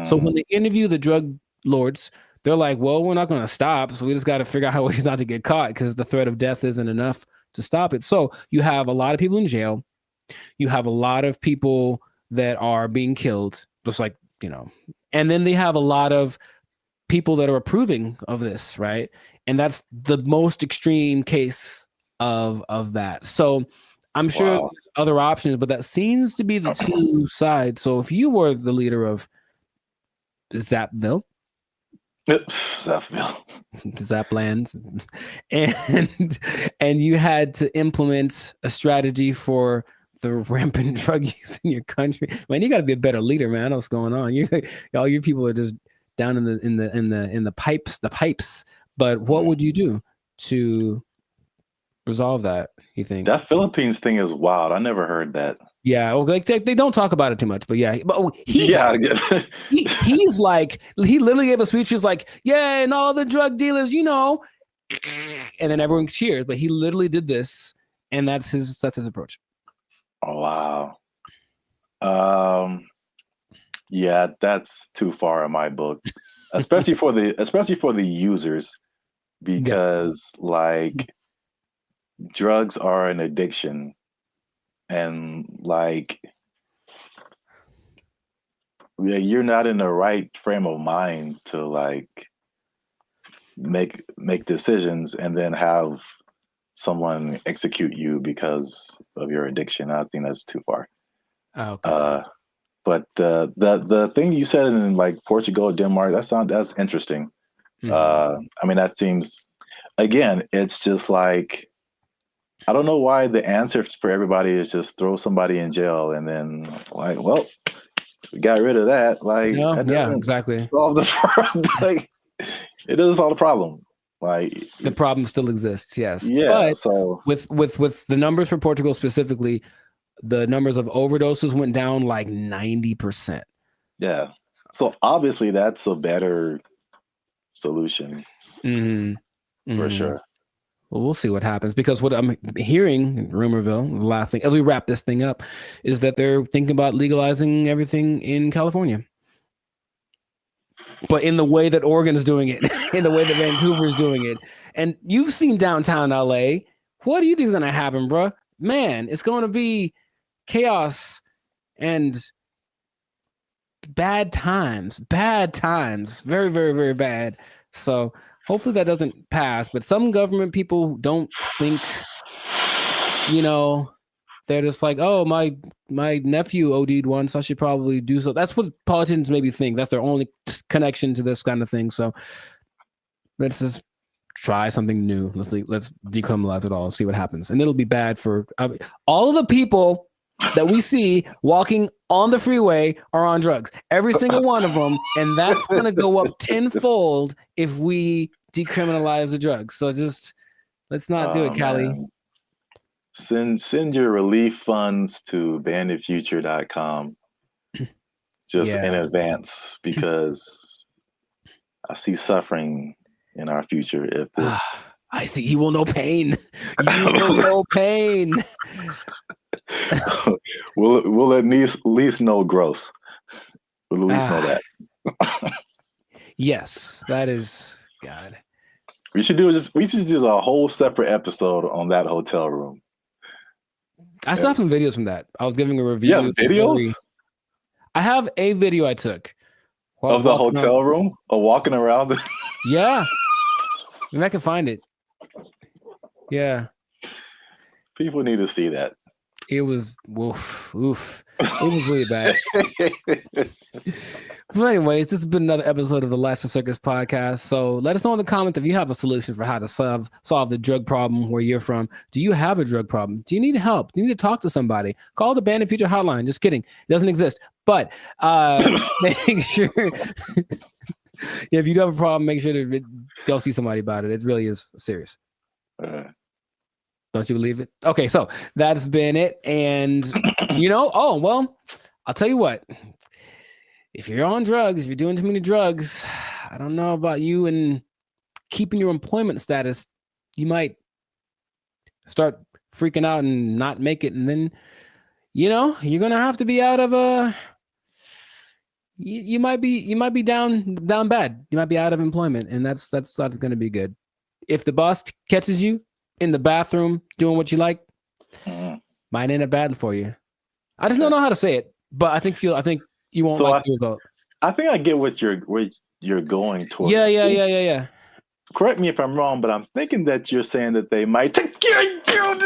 So when they interview the drug lords, they're like, well, we're not going to stop. So we just got to figure out how he's not to get caught, because the threat of death isn't enough to stop it. So you have a lot of people in jail. You have a lot of people that are being killed, just like, and then they have a lot of people that are approving of this, right? And that's the most extreme case of that. So I'm sure there's other options, but that seems to be the two sides. So if you were the leader of Zapville, Zapland, and you had to implement a strategy for the rampant drug use in your country, man, you got to be a better leader, man. I know what's going on. All your people are just down in the pipes. But what would you do to resolve that, you think? That Philippines thing is wild. I never heard that. Yeah, well, like they don't talk about it too much, but yeah, but he's like, he literally gave a speech. He was like, yeah, and all the drug dealers, and then everyone cheers. But he literally did this, and that's his approach. Oh wow. Yeah, that's too far in my book, especially for the users, because like drugs are an addiction, and like you're not in the right frame of mind to like make decisions and then have someone execute you because of your addiction. I think that's too far. Okay. But the thing you said in like Portugal, Denmark, that's interesting. I mean, that seems, again, it's just like, I don't know why the answer for everybody is just throw somebody in jail and then like, well, we got rid of that. Like, yeah, exactly. Solve the problem. Like, it doesn't solve the problem. Like, the problem still exists. Yes. Yeah. But so with the numbers for Portugal specifically, the numbers of overdoses went down like 90%. Yeah. So obviously that's a better solution. For sure. Well, we'll see what happens, because what I'm hearing in Rumorville, the last thing, as we wrap this thing up, is that they're thinking about legalizing everything in California. But in the way that Oregon is doing it, in the way that Vancouver is doing it. And you've seen downtown LA. What do you think is going to happen, bro? Man, it's going to be chaos and bad times. Very, very, very bad. So hopefully that doesn't pass. But some government people don't think, they're just like, oh, my nephew OD'd once, I should probably do so. That's what politicians maybe think. That's their only connection to this kind of thing. So let's just try something new. Let's decriminalize it all and see what happens. And it'll be bad for all of the people that we see walking on the freeway are on drugs. Every single one of them. And that's going to go up tenfold if we decriminalize the drugs. So just let's not do it, Callie. Man. Send your relief funds to banditfuture.com just in advance, because I see suffering in our future if this. I see. You will know pain. You will know pain. We'll at least know gross. We'll at least know that. Yes, that is God. We should do a whole separate episode on that hotel room. I still have some videos from that. I was giving a review. Yeah, videos. I have a video I took of the hotel room or walking around. Yeah, maybe I can find it. Yeah, people need to see that. It was oof. It was really bad. But anyways, this has been another episode of the Laughs and Circus podcast. So let us know in the comments if you have a solution for how to solve the drug problem where you're from. Do you have a drug problem? Do you need help? Do you need to talk to somebody? Call the Band of Future hotline. Just kidding. It doesn't exist. But make sure if you do have a problem, make sure to go see somebody about it. It really is serious. Don't you believe it? Okay, so that's been it. And I'll tell you what. If you're on drugs, if you're doing too many drugs, I don't know about you and keeping your employment status, you might start freaking out and not make it. And then, you're going to have to be out of you might be down bad. You might be out of employment, and that's not going to be good. If the boss catches you in the bathroom doing what you like, might end up bad for you. I just don't know how to say it, but I think you won't like the result. I think I get what you're going towards. Yeah. Correct me if I'm wrong, but I'm thinking that you're saying that they might take your job.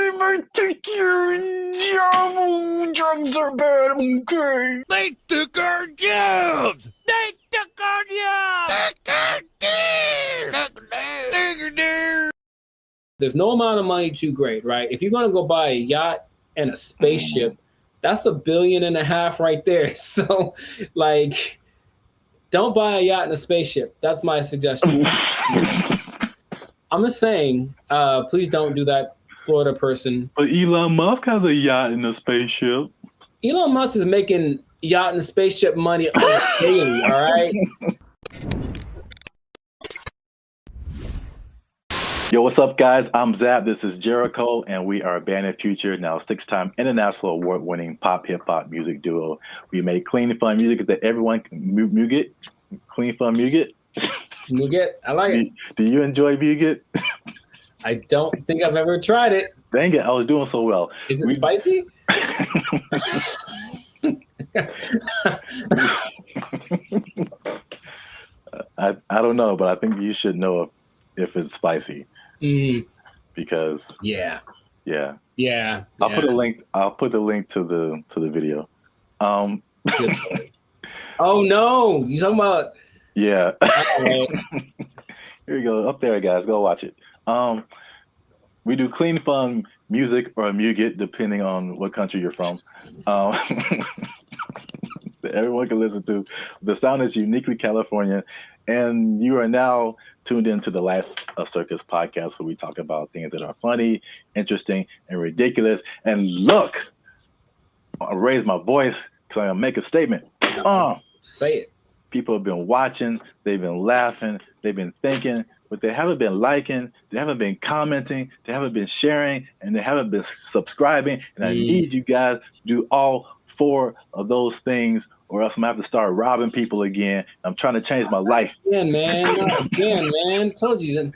Drugs are bad. Okay. They took our jobs. They took our jobs. There's no amount of money too great, right? If you're gonna go buy a yacht and a spaceship, that's $1.5 billion right there. So, don't buy a yacht and a spaceship. That's my suggestion. I'm just saying, please don't do that, Florida person. But Elon Musk has a yacht and a spaceship. Elon Musk is making yacht and spaceship money daily, all right? Yo, what's up, guys? I'm Zap. This is Jericho, and we are Band of Future, now 6-time international award-winning pop hip-hop music duo. We make clean, fun music that everyone can Muget. Clean, fun Muget. Muget, I like it. Do you enjoy Muget? I don't think I've ever tried it. Dang it, I was doing so well. Is it spicy? I don't know, but I think you should know if it's spicy. Because yeah. I'll put the link to the video. Oh no, you talking about? Yeah. Here we go. Up there, guys. Go watch it. We do clean, fun music or Muget, depending on what country you're from. That everyone can listen to. The sound is uniquely Californian, and you are now tuned into the Laughs Circus podcast, where we talk about things that are funny, interesting, and ridiculous. And look, I raise my voice because I'm gonna make a statement. Say it. People have been watching, they've been laughing, they've been thinking, but they haven't been liking, they haven't been commenting, they haven't been sharing, and they haven't been subscribing. And I need you guys to do all 4 of those things, or else I'm gonna have to start robbing people again. I'm trying to change my life. Again, man. Told you that.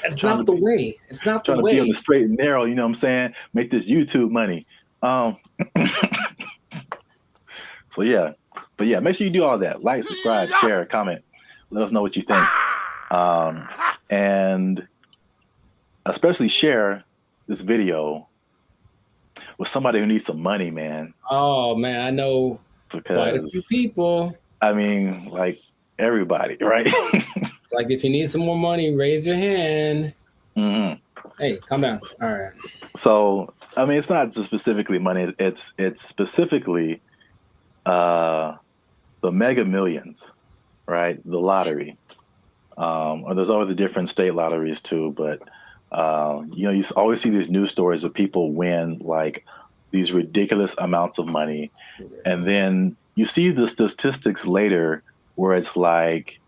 It's not the way. It's not the way. Trying to be on the straight and narrow, you know what I'm saying? Make this YouTube money. So yeah. But yeah, make sure you do all that. Like, subscribe, share, comment. Let us know what you think. And especially share this video with somebody who needs some money, man. Oh man, I know quite a few people. I mean, like everybody, right? Like if you need some more money, raise your hand. Mm-hmm. Hey, calm down. All right. So, I mean, it's not just specifically money. It's specifically the Mega Millions, right? The lottery. Or there's always the different state lotteries too, but you always see these news stories of people win like these ridiculous amounts of money, and then you see the statistics later where it's like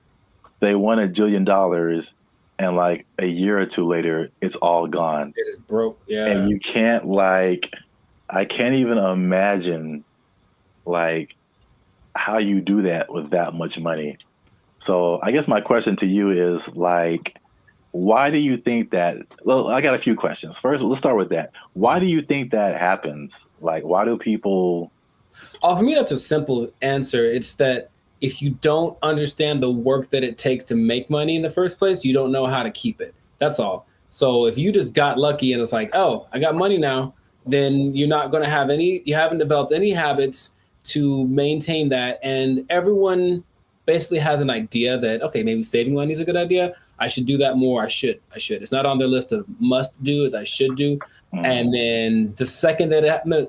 they won $1 jillion, and like a year or two later, it's all gone. It is broke. Yeah. And you can't I can't even imagine like how you do that with that much money. So I guess my question to you is like, why do you think that? Well, I got a few questions. First, let's start with that. Why do you think that happens? Like, why do people? Oh, for me, that's a simple answer. It's that if you don't understand the work that it takes to make money in the first place, you don't know how to keep it. That's all. So if you just got lucky and it's like, oh, I got money now, then you're not going to have you haven't developed any habits to maintain that. And everyone basically has an idea that, okay, maybe saving money is a good idea. I should do that more. I should. It's not on their list of must do, it's I should do. And then the second that it happened,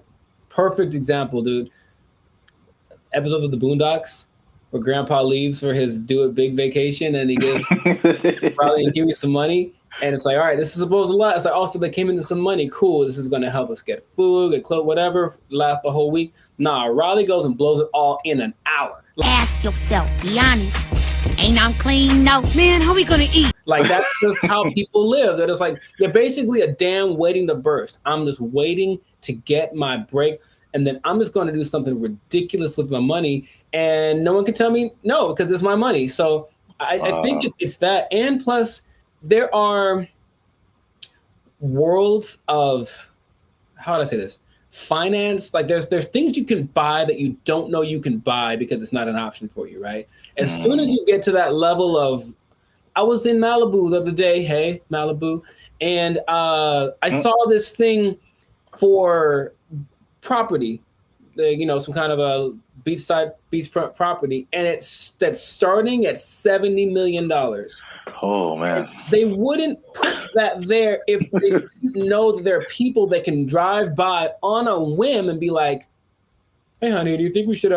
perfect example, dude. Episode of the Boondocks where Grandpa leaves for his do it big vacation and he gives probably give me some money. And it's like, all right, this is supposed to last. It's like, also they came into some money. Cool. This is going to help us get food, get clothes, whatever, last the whole week. Nah, Riley goes and blows it all in an hour. Ask yourself, be honest. Ain't I'm clean? No. Man, how we gonna eat? Like, that's just how people live. That it's like, you're basically a dam waiting to burst. I'm just waiting to get my break. And then I'm just going to do something ridiculous with my money. And no one can tell me no, because it's my money. So I think it's that. And plus, there are worlds of, how would I say this? Finance. Like there's things you can buy that you don't know you can buy because it's not an option for you, right? As soon as you get to that level of, I was in Malibu the other day. Hey, Malibu. And I saw this thing for property, some kind of a beach property, and that's starting at $70 million. Oh man! And they wouldn't put that there if they didn't know that there are people that can drive by on a whim and be like, "Hey, honey, do you think we should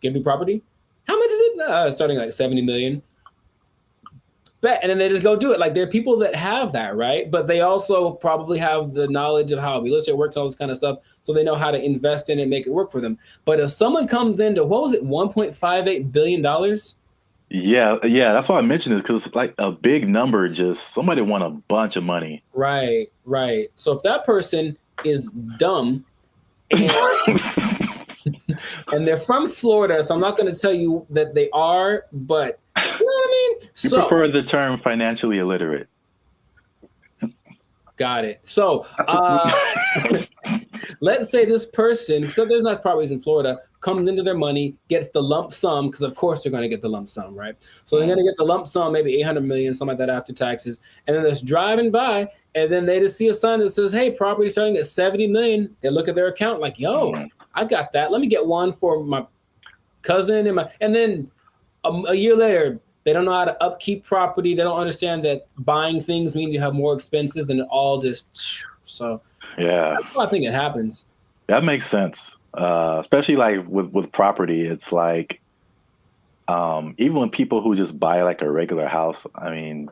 get new property? How much is it? Starting like 70 million." Bet, and then they just go do it. Like, there are people that have that, right? But they also probably have the knowledge of how real estate works, all this kind of stuff, so they know how to invest in it and make it work for them. But if someone comes into, what was it, $1.58 billion? Yeah, that's why I mentioned this, because it's like a big number. Just somebody won a bunch of money. Right. So if that person is dumb and, and they're from Florida, so I'm not going to tell you that they are, but you know what I mean? You prefer the term financially illiterate. Got it. So let's say this person, so there's nice properties in Florida, comes into their money, gets the lump sum, because of course they're going to get the lump sum, right? So they're going to get the lump sum, maybe 800 million, something like that after taxes. And then they're driving by, and then they just see a sign that says, hey, property starting at 70 million. They look at their account like, yo, I got that. Let me get one for my cousin. And then a year later, they don't know how to upkeep property. They don't understand that buying things means you have more expenses, and it all just, so yeah. That's why I think it happens. That makes sense. Especially like with property, it's like even when people who just buy like a regular house, I mean,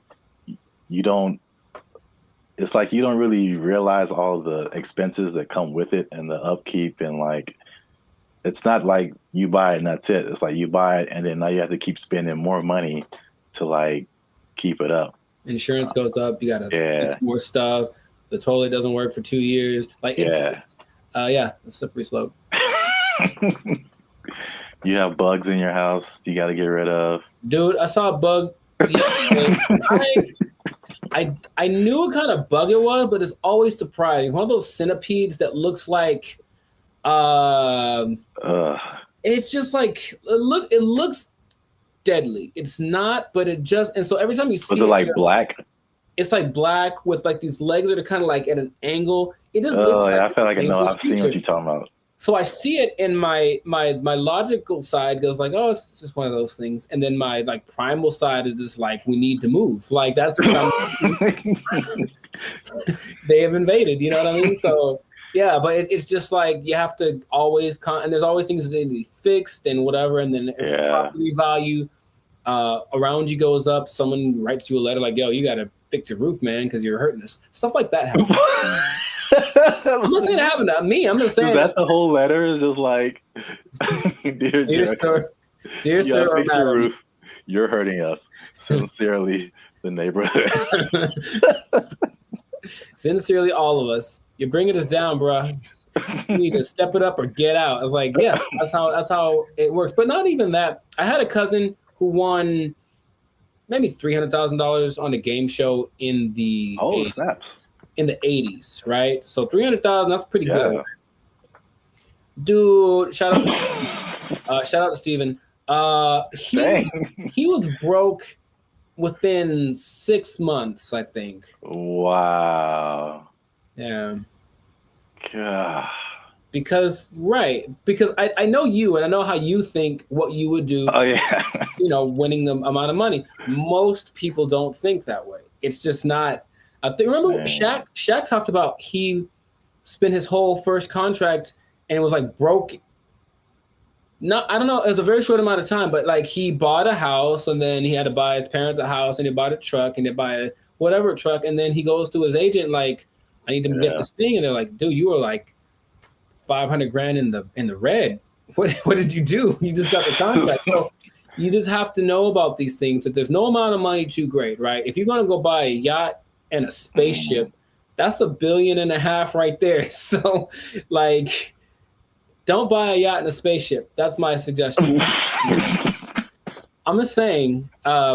it's like you don't really realize all the expenses that come with it and the upkeep, and like it's not like you buy it and that's it. It's like you buy it and then now you have to keep spending more money to like keep it up. Insurance goes up. You got to fix more stuff. The toilet doesn't work for 2 years. Like it's a slippery slope. You have bugs in your house you got to get rid of. Dude, I saw a bug. I knew what kind of bug it was, but it's always surprising. One of those centipedes that looks like it's just like it looks deadly. It's not, but it just, and so every time you see it like black? It's like black with like these legs that are kind of like at an angle. It just looks like I feel like I know. I've seen what you're talking about. So I see it in my logical side goes like, oh, it's just one of those things. And then my like primal side is just like, we need to move. Like that's what I'm they have invaded, you know what I mean? So yeah, but it's just like you have to always and there's always things that need to be fixed and whatever. And then property value around you goes up. Someone writes you a letter like, yo, you got to fix your roof, man, because you're hurting us. Stuff like that happens. I'm not saying it happened to me. I'm just saying that's the whole letter is just like, dear sir, or madam, You're hurting us. Sincerely, the neighborhood. Sincerely, all of us. You're bringing us down, bro. You need to step it up or get out. I was like, yeah, that's how it works. But not even that. I had a cousin who won maybe $300,000 on a game show in the snaps. In the 80s, right? So 300,000, that's pretty good. Dude, shout out to Steven. He was broke within 6 months, I think. Wow. Yeah. God. Because I know you, and I know how you think what you would do. Oh yeah. Winning the amount of money. Most people don't think that way. It's just not. I think, remember Shaq talked about he spent his whole first contract and was like broke. I don't know. It was a very short amount of time, but like he bought a house and then he had to buy his parents a house and he bought a truck and he buy a whatever truck. And then he goes to his agent like, I need to get this thing. And they're like, dude, you were like $500,000 in the red. What did you do? You just got the contract. So you just have to know about these things, that there's no amount of money too great, right? If you're going to go buy a yacht and a spaceship, that's $1.5 billion right there. So like, don't buy a yacht and a spaceship. That's my suggestion. I'm just saying,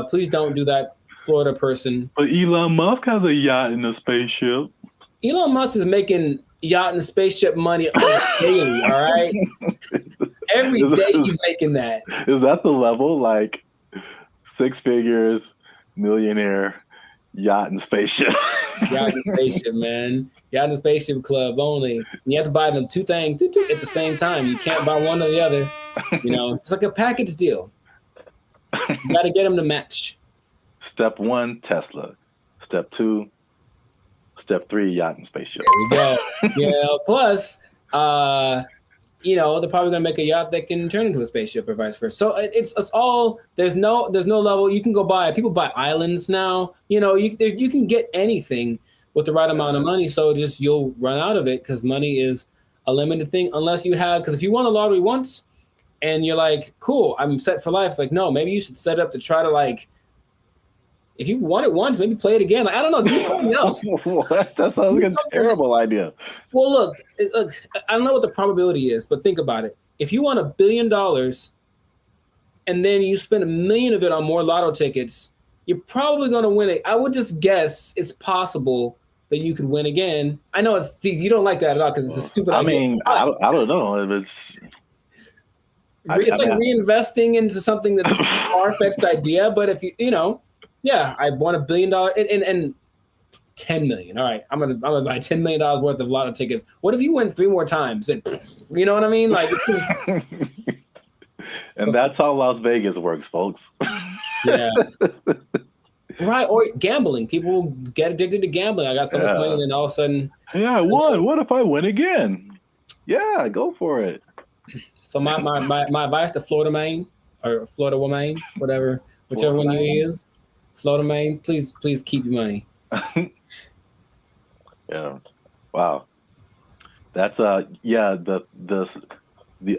please don't do that, Florida person. But Elon Musk has a yacht and a spaceship. Elon Musk is making yacht and spaceship money daily, all right? Every day he's making that. Is that the level? Like 6 figures, millionaire, yacht and spaceship. Yacht and spaceship, man. Yacht and spaceship club only. And you have to buy them two things at the same time. You can't buy one or the other. It's like a package deal. You got to get them to match. Step 1, Tesla. Step 2, Step 3, yacht and spaceship. There we go. Yeah. Plus, they're probably gonna make a yacht that can turn into a spaceship or vice versa. So it's all. There's no level. You can go buy. People buy islands now. You can get anything with the right amount of money. So you'll run out of it because money is a limited thing unless you have. Because if you won the lottery once, and you're like, cool, I'm set for life. It's like, no, maybe you should set up to try to like. If you won it once, maybe play it again. Like, I don't know, do something else. What? That sounds like a terrible idea. Well, look, I don't know what the probability is, but think about it. If you won $1 billion and then you spend $1 million of it on more lotto tickets, you're probably going to win it. I would just guess it's possible that you could win again. I know you don't like that at all because it's a stupid idea. I mean, I don't know if it's. It's like reinvesting into something that's a far-fetched idea, but if yeah, I won $1 billion and 10 million. All right, I'm gonna buy $10 million worth of lotto tickets. What if you win 3 more times? And you know what I mean? Like, and that's how Las Vegas works, folks. Yeah. Right, or gambling. People get addicted to gambling. I got so much money, and then all of a sudden, I won. What if I win again? Yeah, go for it. So my advice to Florida man or Florida woman, whichever one you use. Florida man, please keep your money. Yeah. Wow. That's the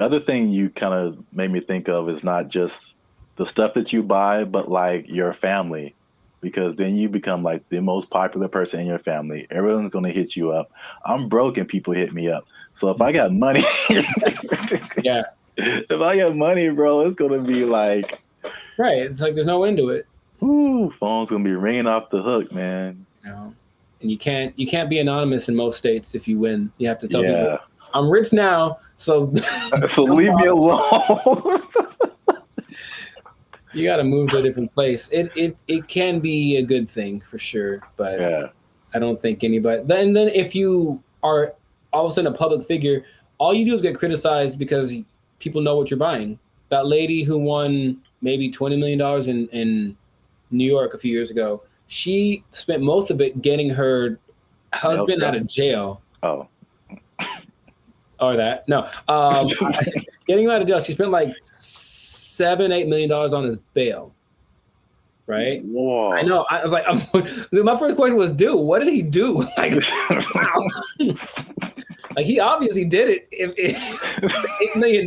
other thing you kind of made me think of is not just the stuff that you buy, but like your family, because then you become like the most popular person in your family. Everyone's going to hit you up. I'm broke and people hit me up. So if I got money, yeah, if I got money, bro, it's going to be like, right. It's like there's no end to it. Ooh, phone's gonna be ringing off the hook, man. And you can't be anonymous in most states if you win. You have to tell people, I'm rich now, so so leave me alone. You got to move to a different place. It can be a good thing for sure, but I don't think anybody. Then if you are all of a sudden a public figure, all you do is get criticized because people know what you're buying. That lady who won maybe $20 million in New York a few years ago, she spent most of it getting her husband out of jail. Oh. Or that. No. Getting him out of jail. She spent like $7-8 million on his bail. Right? Whoa. I know. I was like, my first question was, dude, what did he do? Like, wow. Like, he obviously did it. If $8 million,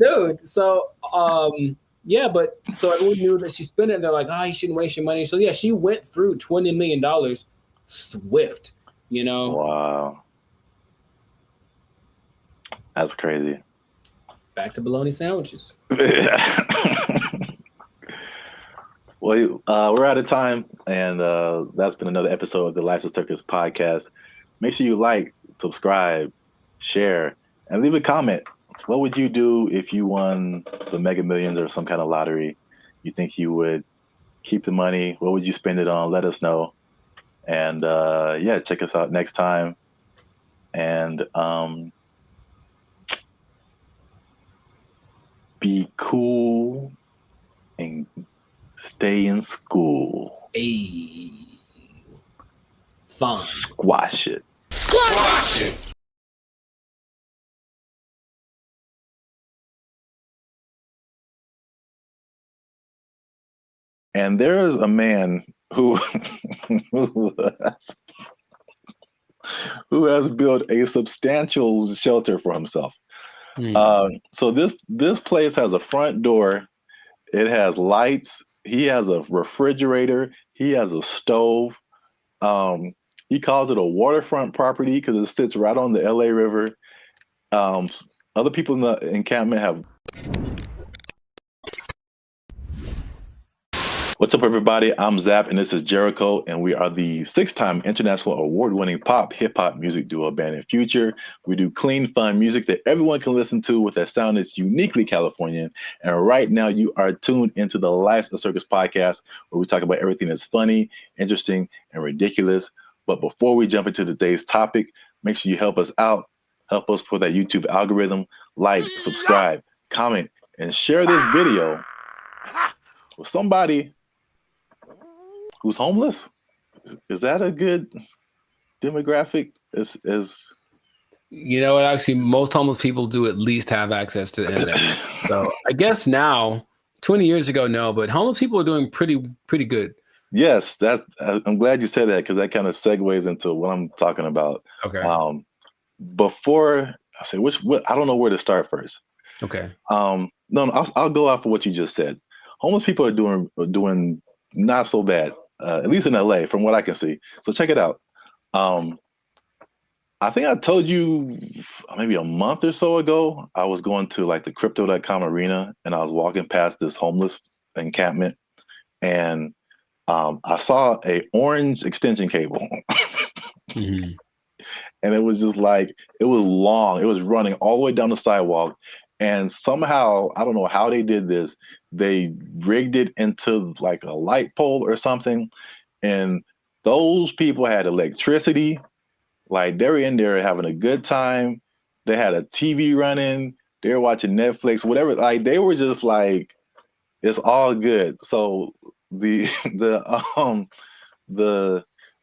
dude. So, Yeah, but so everyone knew that she spent it, and they're like, you shouldn't waste your money. So yeah, she went through $20 million swift, you know? Wow. That's crazy. Back to bologna sandwiches. Well, we're out of time, and that's been another episode of the Life's a Circus podcast. Make sure you like, subscribe, share, and leave a comment. What would you do if you won the Mega Millions or some kind of lottery? You think you would keep the money? What would you spend it on? Let us know. And yeah, check us out next time. And be cool and stay in school. Hey. Fun. Squash it. Squash it! And there is a man who who has built a substantial shelter for himself. So this place has a front door. It has lights. He has a refrigerator. He has a stove. He calls it a waterfront property because it sits right on the LA River. Other people in the encampment have. What's up, everybody? I'm Zap, and this is Jericho, and we are the 6-time international award-winning pop hip-hop music duo Bandit Future. We do clean, fun music that everyone can listen to with a sound that's uniquely Californian. And right now, you are tuned into the Life's a Circus podcast, where we talk about everything that's funny, interesting, and ridiculous. But before we jump into today's topic, make sure you help us out. Help us for that YouTube algorithm. Like, subscribe, comment, and share this video with somebody who's homeless. Is that a good demographic? You know what? Actually, most homeless people do at least have access to the internet. So I guess now, 20 years ago, no, but homeless people are doing pretty good. Yes, I'm glad you said that because that kind of segues into what I'm talking about. Okay. Before I say I don't know where to start first. Okay. No, I'll go off of what you just said. Homeless people are doing not so bad. At least in LA, from what I can see. So check it out. I think I told you maybe a month or so ago, I was going to like the crypto.com arena and I was walking past this homeless encampment and I saw a orange extension cable. Mm-hmm. And it was just like, it was long. It was running all the way down the sidewalk. And somehow, I don't know how they did this, they rigged it into like a light pole or something. And those people had electricity. Like they were in there having a good time. They had a TV running. They were watching Netflix, whatever. Like they were just like, it's all good. So the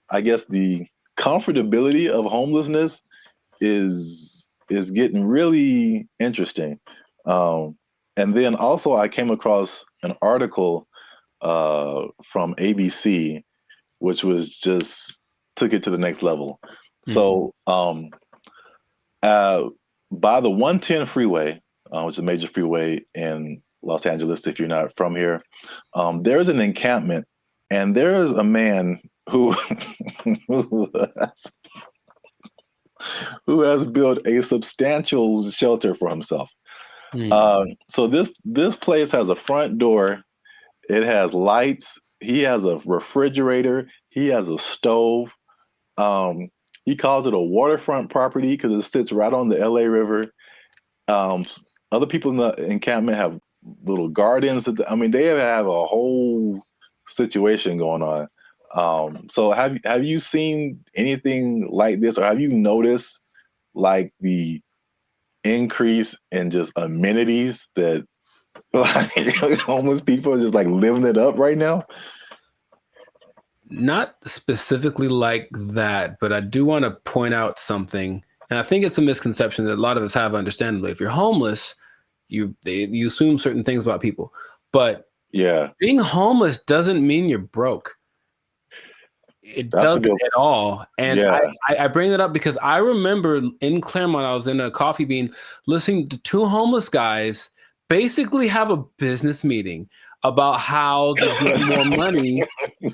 I guess the comfortability of homelessness is getting really interesting. And then also I came across an article from ABC, which was just took it to the next level. Mm-hmm. So by the 110 freeway, which is a major freeway in Los Angeles, if you're not from here, there's an encampment and there's a man who who has built a substantial shelter for himself. So this place has a front door. It has lights. He has a refrigerator. He has a stove. He calls it a waterfront property because it sits right on the LA River. Other people in the encampment have little gardens. They have a whole situation going on. So have you seen anything like this, or have you noticed like the increase in just amenities that like homeless people are just like living it up right now? Not specifically like that, but I do want to point out something. And I think it's a misconception that a lot of us have, understandably. If you're homeless, you assume certain things about people. But yeah, being homeless doesn't mean you're broke. It doesn't at all. And yeah. I bring it up because I remember in Claremont, I was in a Coffee Bean listening to two homeless guys basically have a business meeting about how to get more money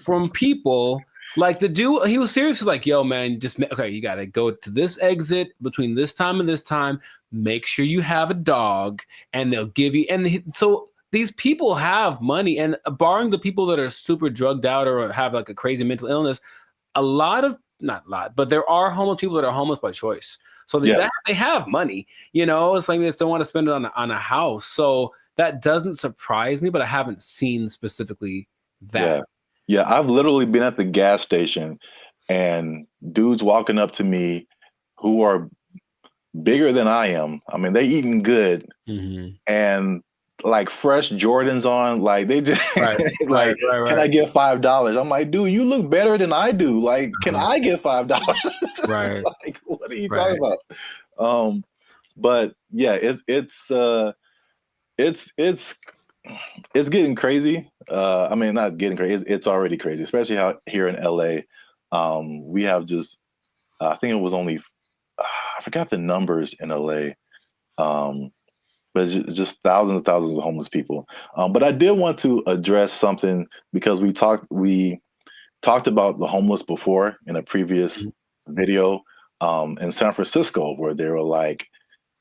from people. Like the dude, he was seriously like, yo, man, okay, you got to go to this exit between this time and this time. Make sure you have a dog and they'll give you. So these people have money, and barring the people that are super drugged out or have like a crazy mental illness, not a lot, but there are homeless people that are homeless by choice. So they have money, it's like they just don't want to spend it on a house. So that doesn't surprise me, but I haven't seen specifically that. Yeah, I've literally been at the gas station and dudes walking up to me who are bigger than I am. I mean, they eating good and like fresh Jordans on, like they just like, can I get $5? I'm like, dude, you look better than I do. Like, can I get $5? Right. Like, what are you talking about? But yeah, it's getting crazy. I mean, not getting crazy. It's already crazy, especially how here in LA, we have just, I think it was only, I forgot the numbers in LA, but it's just thousands and thousands of homeless people. But I did want to address something because we talked about the homeless before in a previous video in San Francisco, where they were like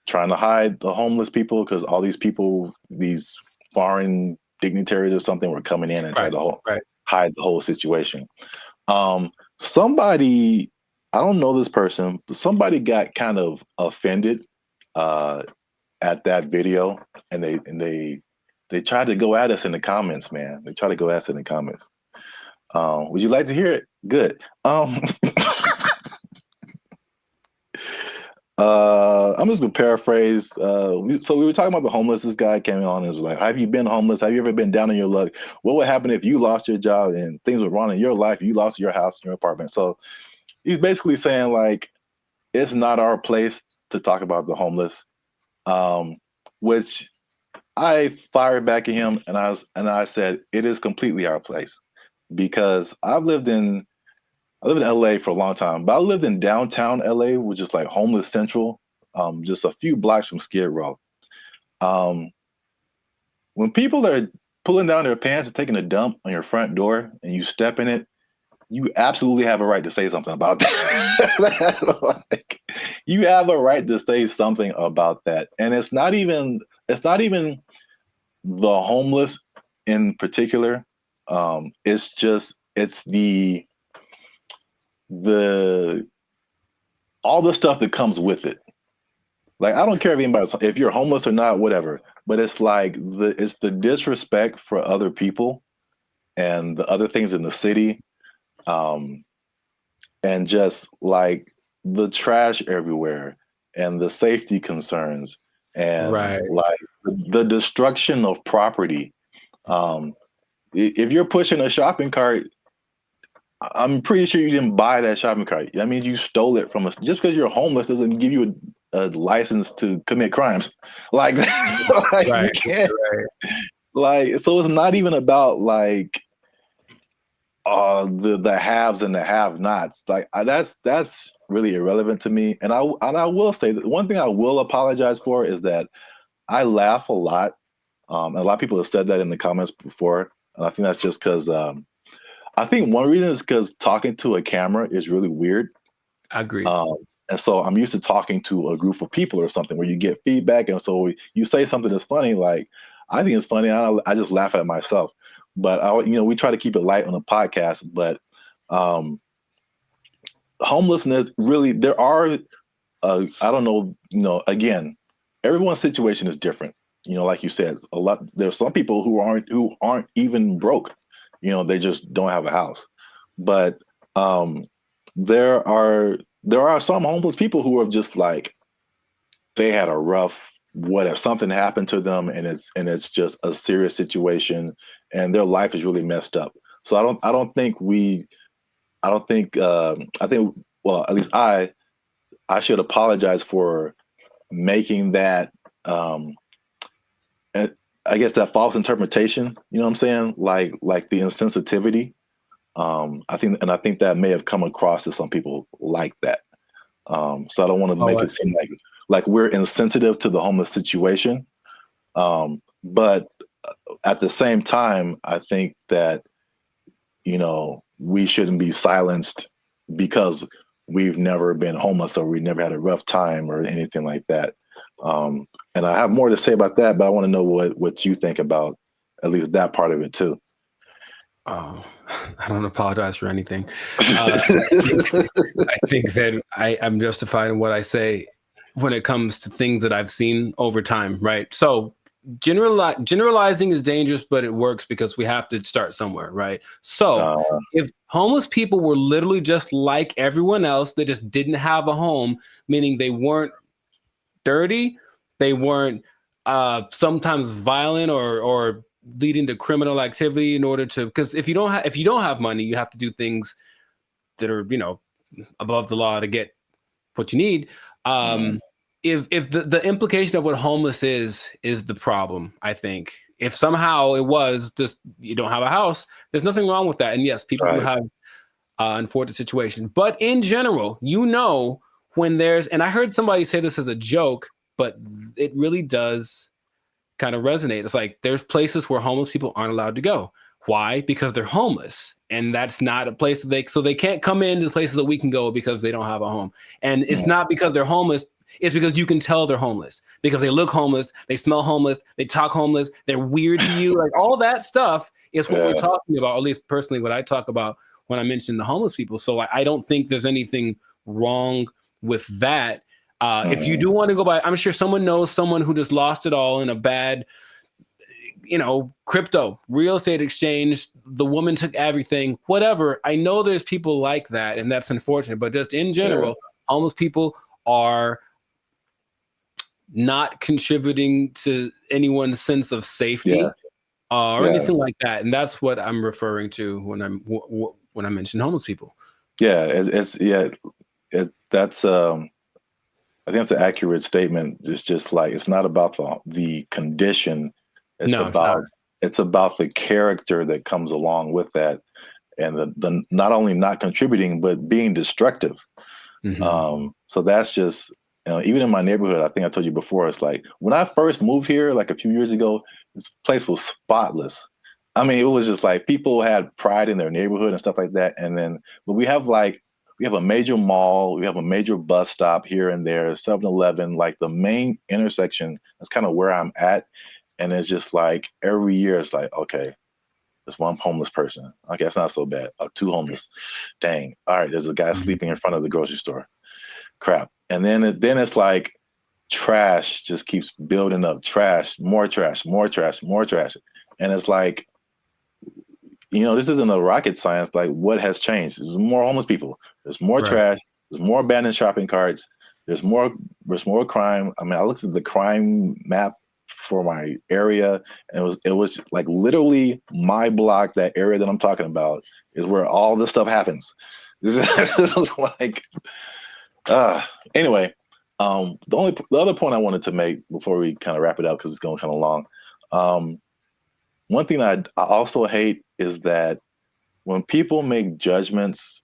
trying to hide the homeless people because all these people, these foreign dignitaries or something, were coming in and trying to hide the whole situation. Somebody, I don't know this person, but somebody got kind of offended at that video, and they tried to go at us in the comments, man. They tried to go at us in the comments. Would you like to hear it? Good. I'm just gonna paraphrase. So we were talking about the homeless. This guy came on and was like, have you been homeless? Have you ever been down on your luck? What would happen if you lost your job and things were wrong in your life? You lost your house, your apartment. So he's basically saying like, it's not our place to talk about the homeless, which I fired back at him, and I said, it is completely our place, because I lived in LA for a long time, but I lived in downtown LA, which is like homeless central, just a few blocks from Skid Row. When people are pulling down their pants and taking a dump on your front door and you step in it, you absolutely have a right to say something about that. Like, you have a right to say something about that. And it's not even the homeless in particular. It's all the stuff that comes with it. Like, I don't care if you're homeless or not, whatever, but it's like it's the disrespect for other people and the other things in the city, and just like the trash everywhere and the safety concerns and like the destruction of property. If you're pushing a shopping cart, I'm pretty sure you didn't buy that shopping cart. I mean, you stole it from us. Just because you're homeless doesn't give you a license to commit crimes. Like, you can't. Like, so it's not even about like the haves and the have-nots. Like, that's really irrelevant to me. And I will say that one thing I will apologize for is that I laugh a lot. And a lot of people have said that in the comments before, and I think that's just because. I think one reason is because talking to a camera is really weird. I agree. And so I'm used to talking to a group of people or something where you get feedback. And so you say something that's funny, like, I think it's funny. I just laugh at myself. But, we try to keep it light on the podcast. But homelessness, really, there are, I don't know, again, everyone's situation is different. Like you said, there's some people who aren't even broke. They just don't have a house. But there are some homeless people who are just like, they had a rough, whatever, something happened to them, and it's just a serious situation, and their life is really messed up. So I think well, at least I should apologize for making that I guess that false interpretation, you know what I'm saying? Like the insensitivity. I think that may have come across to some people like that. So I don't want to make it seem like we're insensitive to the homeless situation. but at the same time, I think that, we shouldn't be silenced because we've never been homeless or we never had a rough time or anything like that. And I have more to say about that, but I want to know what you think about at least that part of it too. Oh, I don't apologize for anything. I think that I'm justified in what I say when it comes to things that I've seen over time, right? So generalizing is dangerous, but it works because we have to start somewhere, right? So if homeless people were literally just like everyone else, they just didn't have a home, meaning they weren't dirty, they weren't sometimes violent or leading to criminal activity in order to, because if you don't have money, you have to do things that are above the law to get what you need. If the implication of what homeless is the problem, I think if somehow it was just you don't have a house, there's nothing wrong with that. And yes, people do have unfortunate situations, but in general, when there's, and I heard somebody say this as a joke, but it really does kind of resonate. It's like there's places where homeless people aren't allowed to go. Why? Because they're homeless, and that's not a place that they can't come into the places that we can go because they don't have a home. And it's not because they're homeless. It's because you can tell they're homeless because they look homeless, they smell homeless, they talk homeless, they're weird to you. Like all that stuff is what we're talking about. At least personally, what I talk about when I mention the homeless people. So I don't think there's anything wrong with that. If you do want to go by, I'm sure someone knows someone who just lost it all in a bad, crypto, real estate exchange. The woman took everything, whatever. I know there's people like that, and that's unfortunate. But just in general, homeless people are not contributing to anyone's sense of safety or anything like that. And that's what I'm referring to when I mention homeless people. Yeah, that's I think that's an accurate statement. It's just like it's not about the condition. It's about the character that comes along with that, and the not only not contributing but being destructive. So that's just even in my neighborhood. I think I told you before. It's like when I first moved here, like a few years ago, this place was spotless. I mean, it was just like people had pride in their neighborhood and stuff like that. And then, but we have a major mall, we have a major bus stop here and there, 7-Eleven, like the main intersection. That's kind of where I'm at. And it's just like every year it's like, okay, there's one homeless person. Okay, that's not so bad. 2 homeless. Dang. All right, there's a guy sleeping in front of the grocery store. Crap. And then it's like trash just keeps building up. Trash, more trash, more trash, more trash. And it's like, this isn't a rocket science. Like, what has changed? There's more homeless people. There's more trash. There's more abandoned shopping carts. There's more crime. I mean, I looked at the crime map for my area, and it was like literally my block, that area that I'm talking about, is where all this stuff happens. This is like, anyway. The other point I wanted to make before we kind of wrap it up, because it's going kind of long. One thing I also hate is that when people make judgments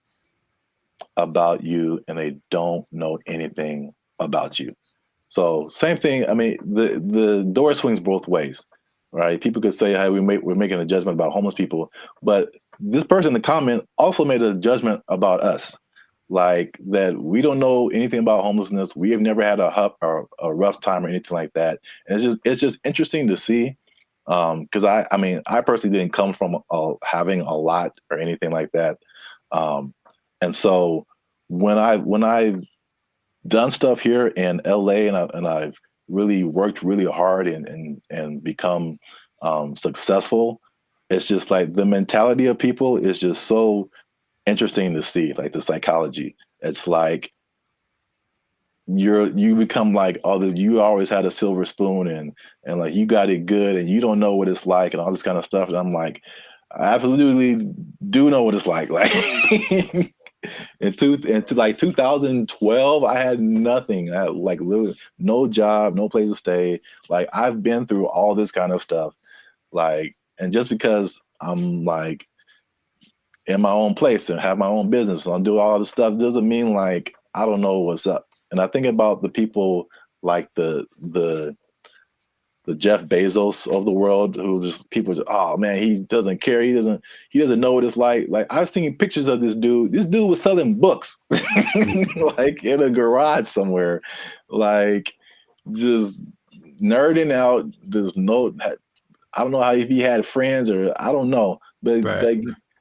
about you and they don't know anything about you. So same thing. I mean, the door swings both ways, right? People could say, "Hey, we're making a judgment about homeless people," but this person in the comment also made a judgment about us, like that we don't know anything about homelessness. We have never had a rough time or anything like that. And it's just interesting to see. Because I personally didn't come from having a lot or anything like that, and so when I've done stuff here in LA and I've really worked really hard and become successful, it's just like the mentality of people is just so interesting to see, like the psychology. It's like you become like, you always had a silver spoon and like you got it good and you don't know what it's like and all this kind of stuff. And I'm like, I absolutely do know what it's like. Like into like 2012, I had nothing. I had like literally no job, no place to stay. Like I've been through all this kind of stuff. Like, and just because I'm like in my own place and have my own business and I do all this stuff doesn't mean like I don't know what's up. And I think about the people like the Jeff Bezos of the world, who just people just, oh man, he doesn't care. He doesn't know what it's like. Like I've seen pictures of this dude. This dude was selling books like in a garage somewhere, like just nerding out. There's no, I don't know how if he had friends or I don't know, but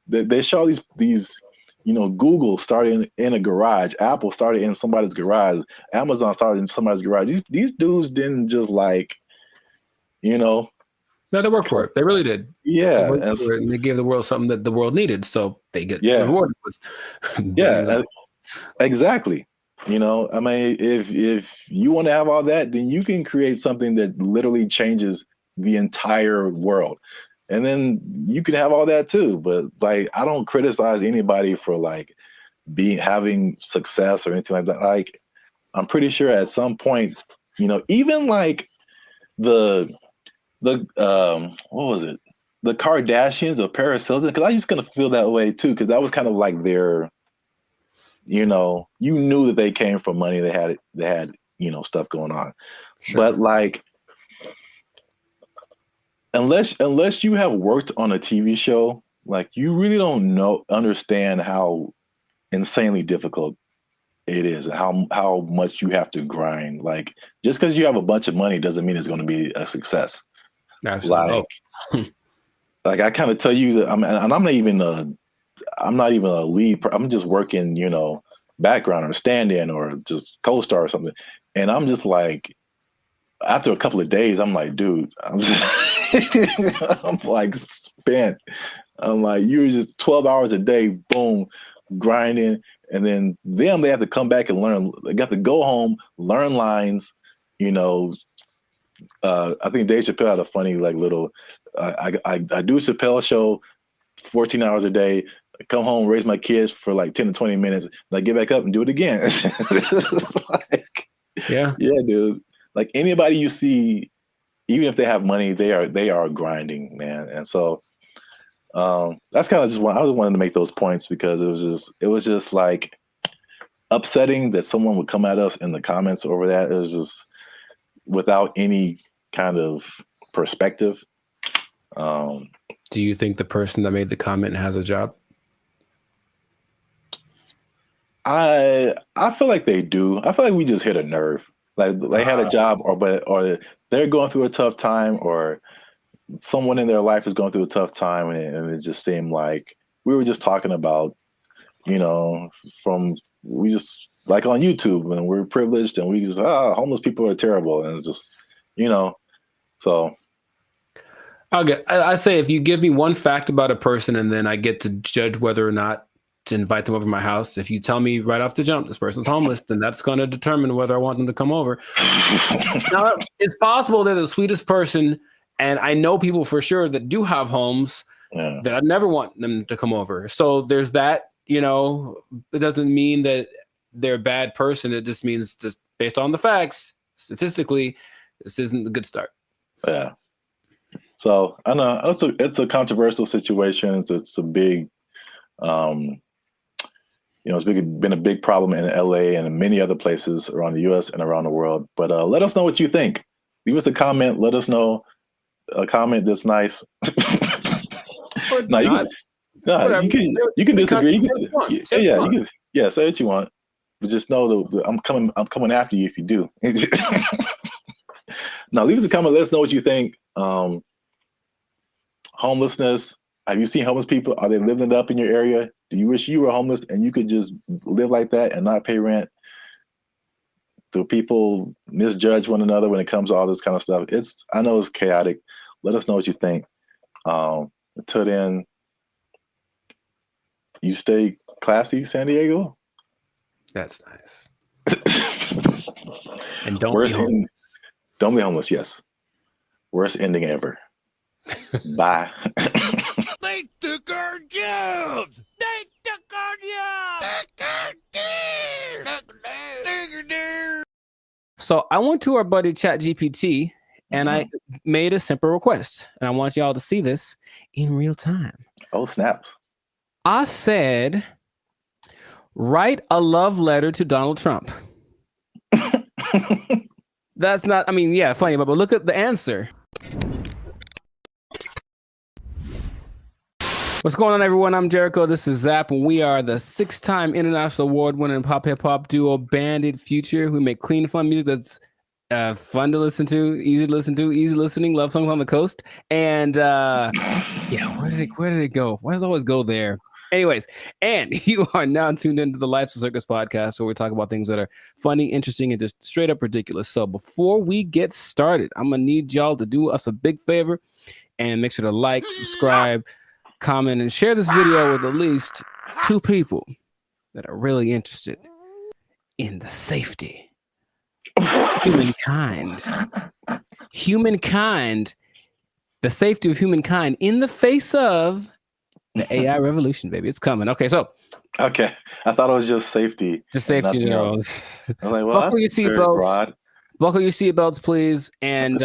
they show these. Google started in a garage. Apple started in somebody's garage. Amazon started in somebody's garage. These dudes didn't just like, No, they worked for it. They really did. Yeah, and they gave the world something that the world needed, so they get rewarded with. Exactly. I mean, if you want to have all that, then you can create something that literally changes the entire world. And then you can have all that too. But like, I don't criticize anybody for like having success or anything like that. Like, I'm pretty sure at some point, even like the what was it? The Kardashians or Paris Hilton, because I used to kind of feel that way too, because that was kind of like their, you knew that they came from money. They had stuff going on. Sure. But like, unless you have worked on a TV show, like you really don't understand how insanely difficult it is and how much you have to grind. Like just because you have a bunch of money doesn't mean it's going to be a success. Absolutely. Like I kind of tell you that I'm not even a lead. I'm just working, background or stand-in or just co-star or something. And I'm just like, after a couple of days, I'm like, dude, I'm like spent. I'm like, you're just 12 hours a day, boom, grinding. And then they have to come back and learn. They got to go home, learn lines, I think Dave Chappelle had a funny like little, I do a Chappelle show 14 hours a day. I come home, raise my kids for like 10 to 20 minutes, and I get back up and do it again. Like, yeah, dude. Like anybody you see, even if they have money, they are grinding, man. And so that's kind of just I just wanted to make those points because it was just like upsetting that someone would come at us in the comments over that. It was just without any kind of perspective. Do you think the person that made the comment has a job? I feel like they do. I feel like we just hit a nerve. Like they had a job, or they're going through a tough time, or someone in their life is going through a tough time, and it just seemed like we were just talking about, we just like on YouTube, and we're privileged, and we just homeless people are terrible, and it's just, so. I say if you give me one fact about a person, and then I get to judge whether or not to invite them over to my house. If you tell me right off the jump, this person's homeless, then that's going to determine whether I want them to come over. Now, it's possible they're the sweetest person, and I know people for sure that do have homes that I never want them to come over. So there's that, it doesn't mean that they're a bad person. It just means just based on the facts, statistically, this isn't a good start. Yeah. So I know it's a controversial situation. It's a big, it's been a big problem in LA and in many other places around the US and around the world. But let us know what you think. Leave us a comment. Let us know a comment that's nice. No, you can disagree. Say what you want. But just know that I'm coming after you if you do. Now leave us a comment. Let us know what you think. Homelessness. Have you seen homeless people? Are they living it up in your area? Do you wish you were homeless and you could just live like that and not pay rent? Do people misjudge one another when it comes to all this kind of stuff? I know it's chaotic. Let us know what you think. Until then, you stay classy, San Diego. That's nice. And don't be homeless. Don't be homeless. Yes. Worst ending ever. Bye. They took our jobs. They took our jobs. So I went to our buddy ChatGPT and I made a simple request, and I want y'all to see this in real time. Oh, snap. I said, write a love letter to Donald Trump. That's not, I mean, yeah, funny, but look at the answer. What's going on, everyone? I'm Jericho. This is Zap, and we are the 6-time international award-winning pop hip hop duo Bandit Future. We make clean, fun music that's fun to listen to, easy listening, love songs on the coast. And yeah, where did it go? Why does it always go there? Anyways, and you are now tuned into the Life's a Circus podcast, where we talk about things that are funny, interesting, and just straight up ridiculous. So before we get started, I'm gonna need y'all to do us a big favor and make sure to like, subscribe, comment, and share this video with at least 2 people that are really interested in the safety of humankind. The safety of humankind in the face of the AI revolution, baby. It's coming. Okay, so. Okay, I thought it was just safety. Just safety in general. I was like, well, buckle your seatbelts. Buckle your seatbelts, please, and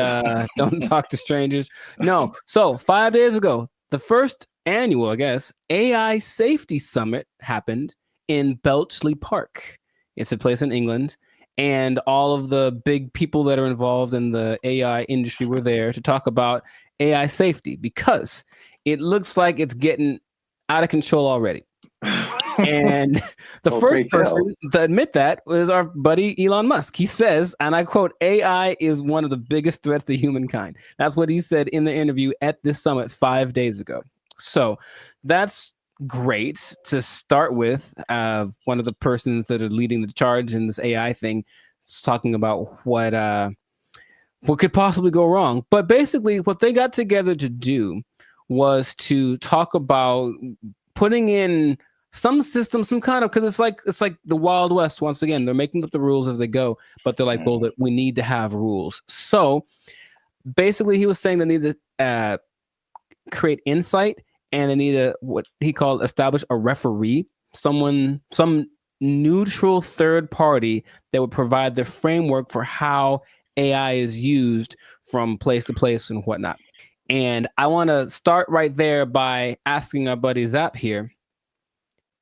don't talk to strangers. No. So 5 days ago, the first annual, I guess, AI Safety Summit happened in Bletchley Park. It's a place in England, and all of the big people that are involved in the AI industry were there to talk about AI safety, because it looks like it's getting out of control already. And the first person to admit that was our buddy Elon Musk. He says, and I quote, "AI is one of the biggest threats to humankind." That's what he said in the interview at this summit 5 days ago. So that's great to start with. One of the persons that are leading the charge in this AI thing is talking about what could possibly go wrong. But basically what they got together to do was to talk about putting in some system, some kind of, because it's like the Wild West. Once again, they're making up the rules as they go, but they're like, well, that we need to have rules. So basically he was saying they need to create insight, and they need to, what he called, establish a referee, some neutral third party that would provide the framework for how AI is used from place to place and whatnot. And I want to start right there by asking our buddy Zap here,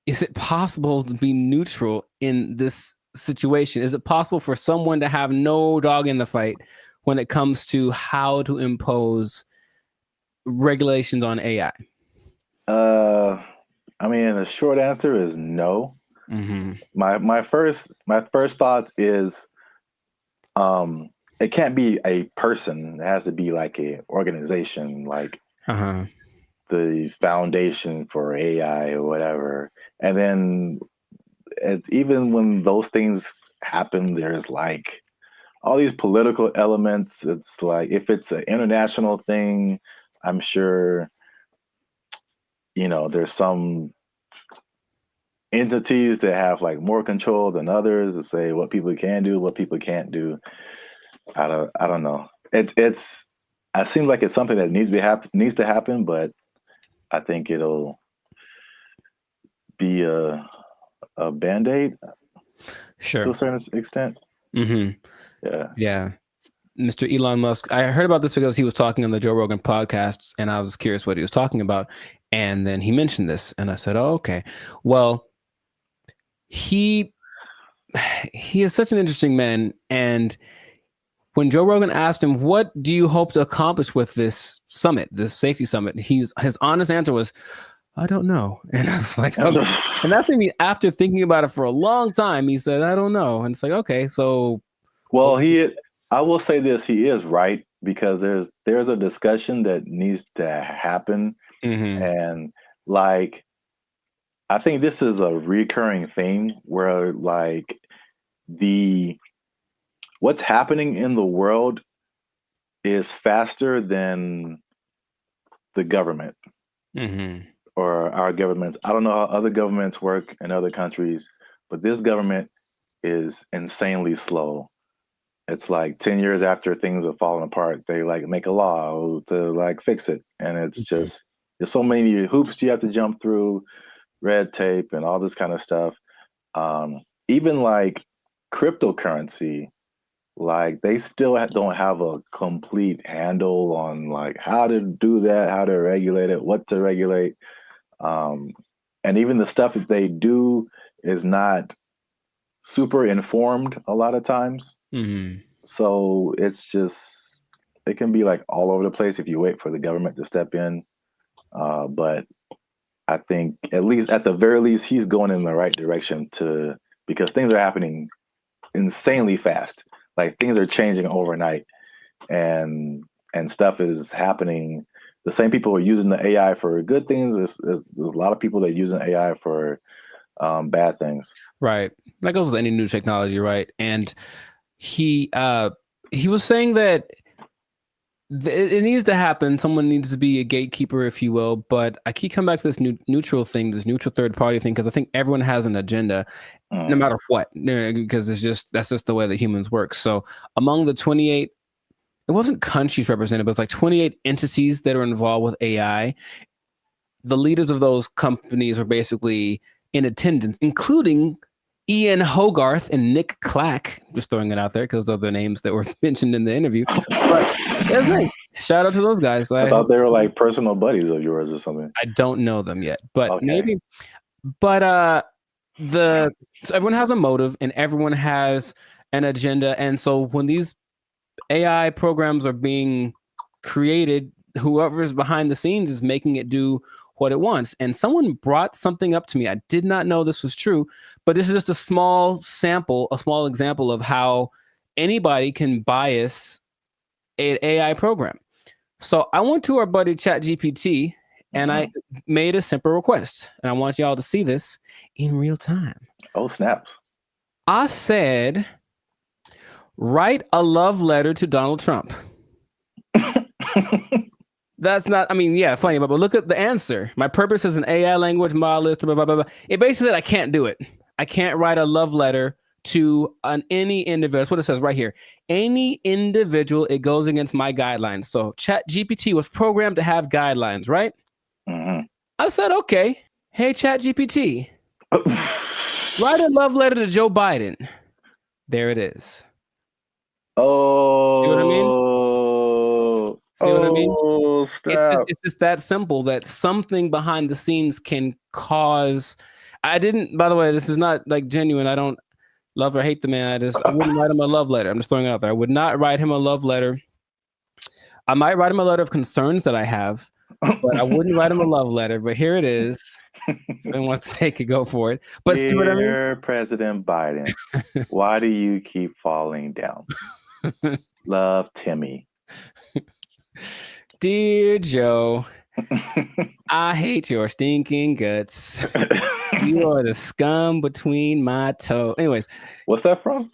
is it possible to be neutral in this situation? Is it possible for someone to have no dog in the fight when it comes to how to impose regulations on AI? I mean, the short answer is no. Mm-hmm. My first thought is, it can't be a person. It has to be like a organization, like the Foundation for AI or whatever. And then even when those things happen, there's like all these political elements. It's like, if it's an international thing, I'm sure, there's some entities that have like more control than others to say what people can do, what people can't do. I don't know. It seems like it's something that needs to happen, but I think it'll be a Band-Aid, sure, to a certain extent. Mm-hmm. Yeah. Mr. Elon Musk, I heard about this because he was talking on the Joe Rogan podcast, and I was curious what he was talking about. And then he mentioned this, and I said, oh, okay. Well, he is such an interesting man. And when Joe Rogan asked him, what do you hope to accomplish with this summit, this safety summit? His honest answer was, I don't know. And I was like, okay. And that's me, after thinking about it for a long time, he said, I don't know. And it's like, okay, so. Well, I will say this, he is right, because there's a discussion that needs to happen. Mm-hmm. And like, I think this is a recurring thing where like what's happening in the world is faster than the government. Mm-hmm. Or our governments. I don't know how other governments work in other countries, but this government is insanely slow. It's like 10 years after things have fallen apart, they like make a law to like fix it. And it's just, there's so many hoops you have to jump through, red tape and all this kind of stuff. Even like cryptocurrency, like they still don't have a complete handle on like how to do that, how to regulate it, what to regulate. And even the stuff that they do is not super informed a lot of times. Mm-hmm. So it's just, it can be like all over the place if you wait for the government to step in. But I think at the very least, he's going in the right direction because things are happening insanely fast. Like things are changing overnight, and stuff is happening. The same people are using the AI for good things. There's a lot of people that are using AI for bad things. Right. That goes with any new technology, right? And he was saying that it needs to happen. Someone needs to be a gatekeeper, if you will. But I keep coming back to this neutral thing, this neutral third party thing, because I think everyone has an agenda, no matter what, because that's just the way that humans work. So among the 28, it wasn't countries represented, but it's like 28 entities that are involved with AI. The leaders of those companies are basically in attendance, including Ian Hogarth and Nick Clack. Just throwing it out there because of the names that were mentioned in the interview. But shout out to those guys. I thought they were like personal buddies of yours or something. I don't know them yet, but maybe. But so everyone has a motive and everyone has an agenda, and so when these AI programs are being created, whoever's behind the scenes is making it do what it wants. And someone brought something up to me. I did not know this was true, but this is just a small example of how anybody can bias an AI program. So I went to our buddy ChatGPT and I made a simple request, and I want y'all to see this in real time. Oh, snap. I said, write a love letter to Donald Trump. That's not, funny, but look at the answer. My purpose is an AI language model, blah, blah, blah, blah. It basically said I can't do it. I can't write a love letter to any individual. That's what it says right here. Any individual, it goes against my guidelines. So ChatGPT was programmed to have guidelines, right? Mm-hmm. I said, okay. Hey, ChatGPT, write a love letter to Joe Biden. There it is. Oh. See what I mean? See what I mean? It's just that simple, that something behind the scenes can cause. By the way, this is not like genuine. I don't love or hate the man. I wouldn't write him a love letter. I'm just throwing it out there. I would not write him a love letter. I might write him a letter of concerns that I have, but I wouldn't write him a love letter. But here it is. If anyone wants to take it, go for it. But see what I mean? Dear President Biden, why do you keep falling down? Love, Timmy. Dear Joe, I hate your stinking guts. You are the scum between my toes. Anyways. What's that from?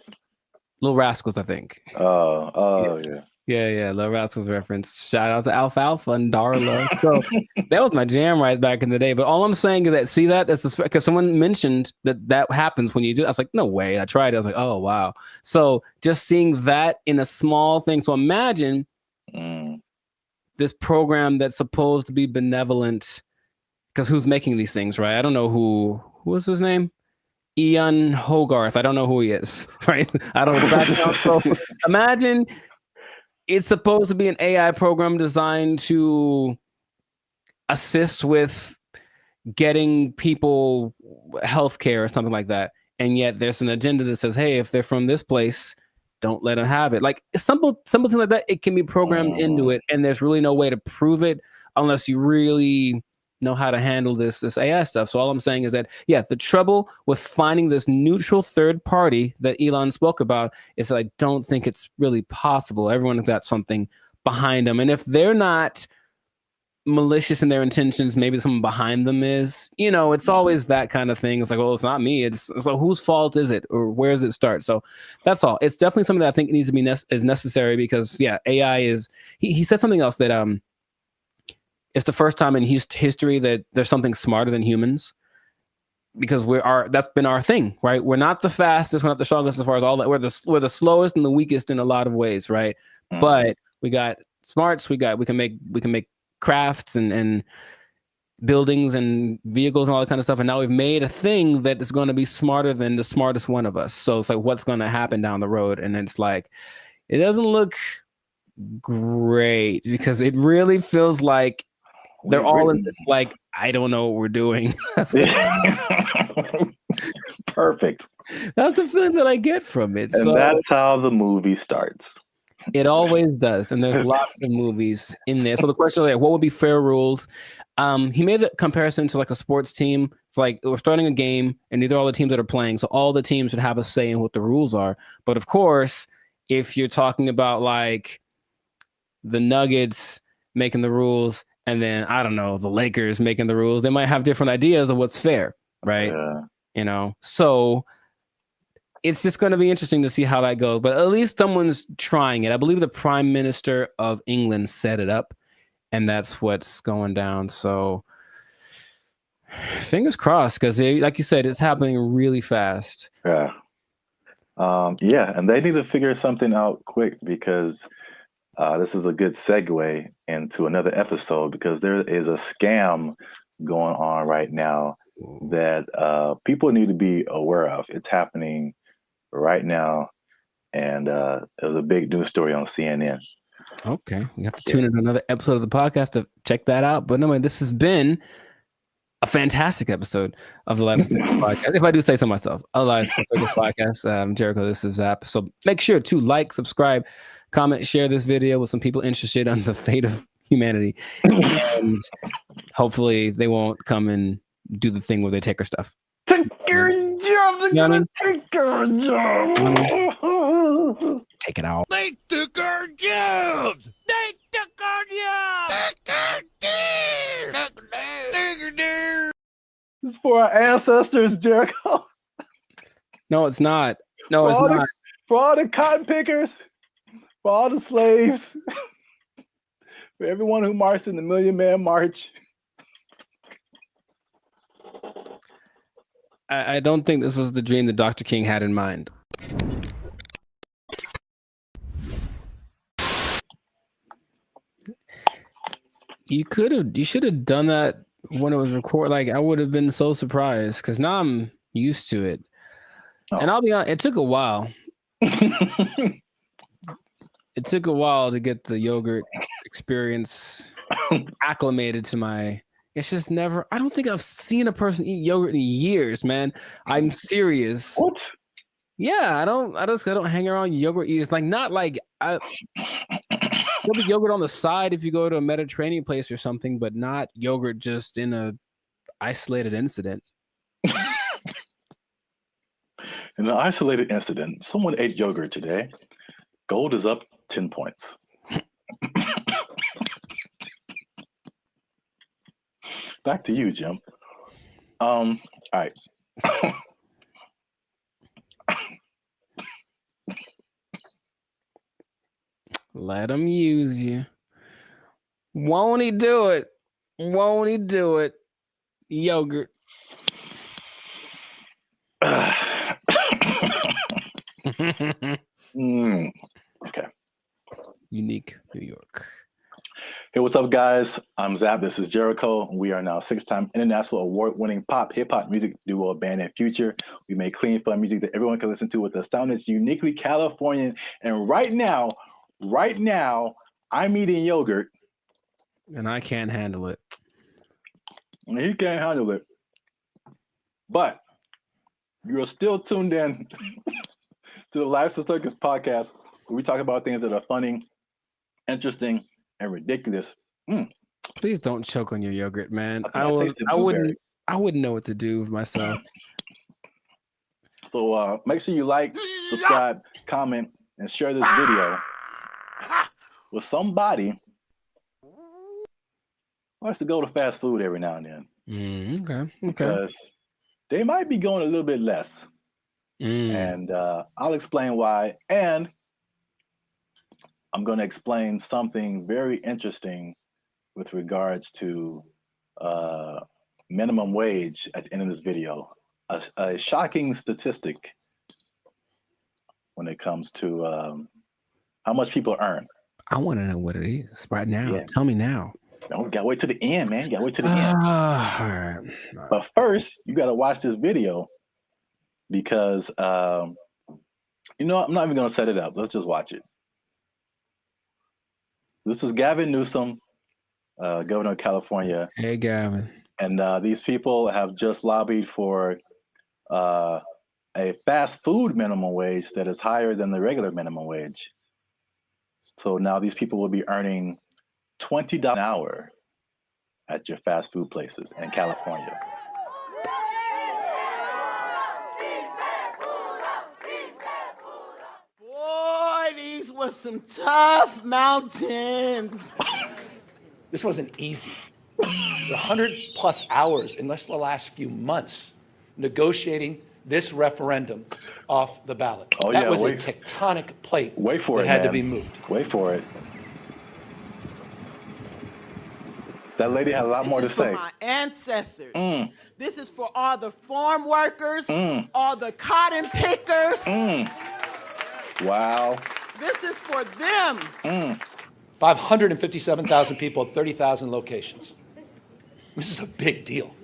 Little Rascals, I think. Yeah. Yeah, Little Rascals reference. Shout out to Alfalfa and Darla. So that was my jam right back in the day. But all I'm saying is that, see that? That's because someone mentioned that happens when you do. I was like, no way. I tried it. I was like, oh, wow. So just seeing that in a small thing. So imagine this program that's supposed to be benevolent, because who's making these things, right? I don't know who was his name? Ian Hogarth. I don't know who he is, right? I don't know. So imagine it's supposed to be an AI program designed to assist with getting people healthcare or something like that. And yet there's an agenda that says, hey, if they're from this place, don't let them have it. Like something like that, it can be programmed into it. And there's really no way to prove it unless you really know how to handle this AI stuff. So all I'm saying is that, yeah, the trouble with finding this neutral third party that Elon spoke about is that I don't think it's really possible. Everyone's got something behind them. And if they're not malicious in their intentions, maybe someone behind them is. It's always that kind of thing. It's like, well, it's not me. It's so whose fault is it, or where does it start? So that's all. It's definitely something that I think needs to be is necessary because, yeah, AI is. He said something else that it's the first time in history that there's something smarter than humans, because that's been our thing, right? We're not the fastest, we're not the strongest as far as all that. We're the slowest and the weakest in a lot of ways, right? Mm-hmm. But we got smarts. We can make crafts and buildings and vehicles and all that kind of stuff. And now we've made a thing that is going to be smarter than the smartest one of us. So it's like, what's going to happen down the road? And it's like, it doesn't look great because it really feels like they're all in this, like, I don't know what we're doing. Perfect. That's the feeling that I get from it. And so that's how the movie starts. it always does, and there's lots of movies in there. So the question is, like, what would be fair rules? He made the comparison to like a sports team. It's like we're starting a game, and these are all the teams that are playing. So all the teams should have a say in what the rules are. But of course, if you're talking about like the Nuggets making the rules, and then I don't know, the Lakers making the rules, they might have different ideas of what's fair, right? Yeah. So it's just going to be interesting to see how that goes. But at least someone's trying it. I believe the Prime Minister of England set it up, and that's what's going down. So fingers crossed, because like you said, it's happening really fast. Yeah. Yeah, and they need to figure something out quick, because this is a good segue into another episode, because there is a scam going on right now that people need to be aware of. It's happening right now, and it was a big news story on CNN. Okay, we have to tune in another episode of the podcast to check that out. But anyway, this has been a fantastic episode of the Life of Circus podcast. If I do say so myself, a Life of Circus podcast. Jericho, this is Zap. So make sure to like, subscribe, comment, share this video with some people interested on the fate of humanity, and hopefully they won't come and do the thing where they take our stuff. Take your job. They're gonna take our job. Take it out. They took our jobs. They took our jobs. This is for our ancestors, Jericho. No, it's not. No, it's not. For all the cotton pickers, for all the slaves, for everyone who marched in the Million Man March. I don't think this was the dream that Dr. King had in mind. You should have done that when it was recorded. Like, I would have been so surprised, because now I'm used to it. And I'll be honest, it took a while. It took a while to get the yogurt experience acclimated to my. It's just never. I don't think I've seen a person eat yogurt in years, man. I'm serious. What? Yeah, I don't hang around yogurt eaters. Like, not like there'll be yogurt on the side if you go to a Mediterranean place or something, but not yogurt just in a isolated incident. In an isolated incident, someone ate yogurt today. Gold is up 10 points. Back to you, Jim. All right. Let him use you. Won't he do it? Won't he do it? Yogurt. Okay. Unique New York. Hey, what's up, guys? I'm Zap. This is Jericho. We are now 6-time international award-winning pop hip-hop music duo BrandBee Future. We make clean, fun music that everyone can listen to with a sound that's uniquely Californian. And right now, I'm eating yogurt. And I can't handle it. And he can't handle it. But you're still tuned in to the Life of Circus podcast, where we talk about things that are funny, interesting, and ridiculous. Please don't choke on your yogurt, man. I wouldn't know what to do with myself. So make sure you like, subscribe, comment, and share this video with somebody who likes to go to fast food every now and then. Okay. Because they might be going a little bit less. And I'll explain why. And I'm going to explain something very interesting with regards to minimum wage at the end of this video. A shocking statistic when it comes to how much people earn. I want to know what it is right now. Yeah. Tell me now. No, gotta wait to the end, man. Gotta wait to the end. All right. But first, you gotta watch this video because I'm not even gonna set it up. Let's just watch it. This is Gavin Newsom, governor of California. Hey, Gavin. And these people have just lobbied for a fast food minimum wage that is higher than the regular minimum wage. So now these people will be earning $20 an hour at your fast food places in California. Boy, these were some tough mountains. This wasn't easy. 100+ hours in just the last few months negotiating this referendum off the ballot. Oh, that yeah, was a tectonic plate that had to be moved. Wait for it. That lady had a lot more to say. This is for my ancestors. This is for all the farm workers, all the cotton pickers. Wow. This is for them. 557,000 people at 30,000 locations. This is a big deal.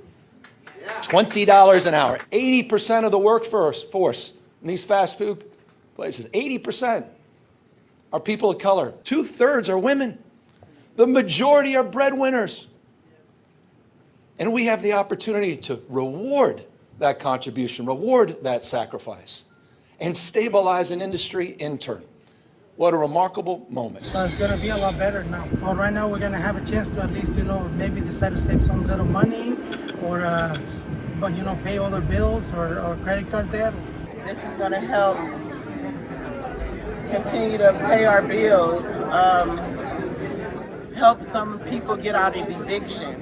$20 an hour. 80% of the workforce in these fast food places, 80% are people of color. 2/3 are women. The majority are breadwinners. And we have the opportunity to reward that contribution, reward that sacrifice, and stabilize an industry in turn. What a remarkable moment. So it's going to be a lot better now. Well, right now we're going to have a chance to at least, maybe decide to save some little money or, but, pay all their bills or credit card debt. This is going to help continue to pay our bills, help some people get out of eviction,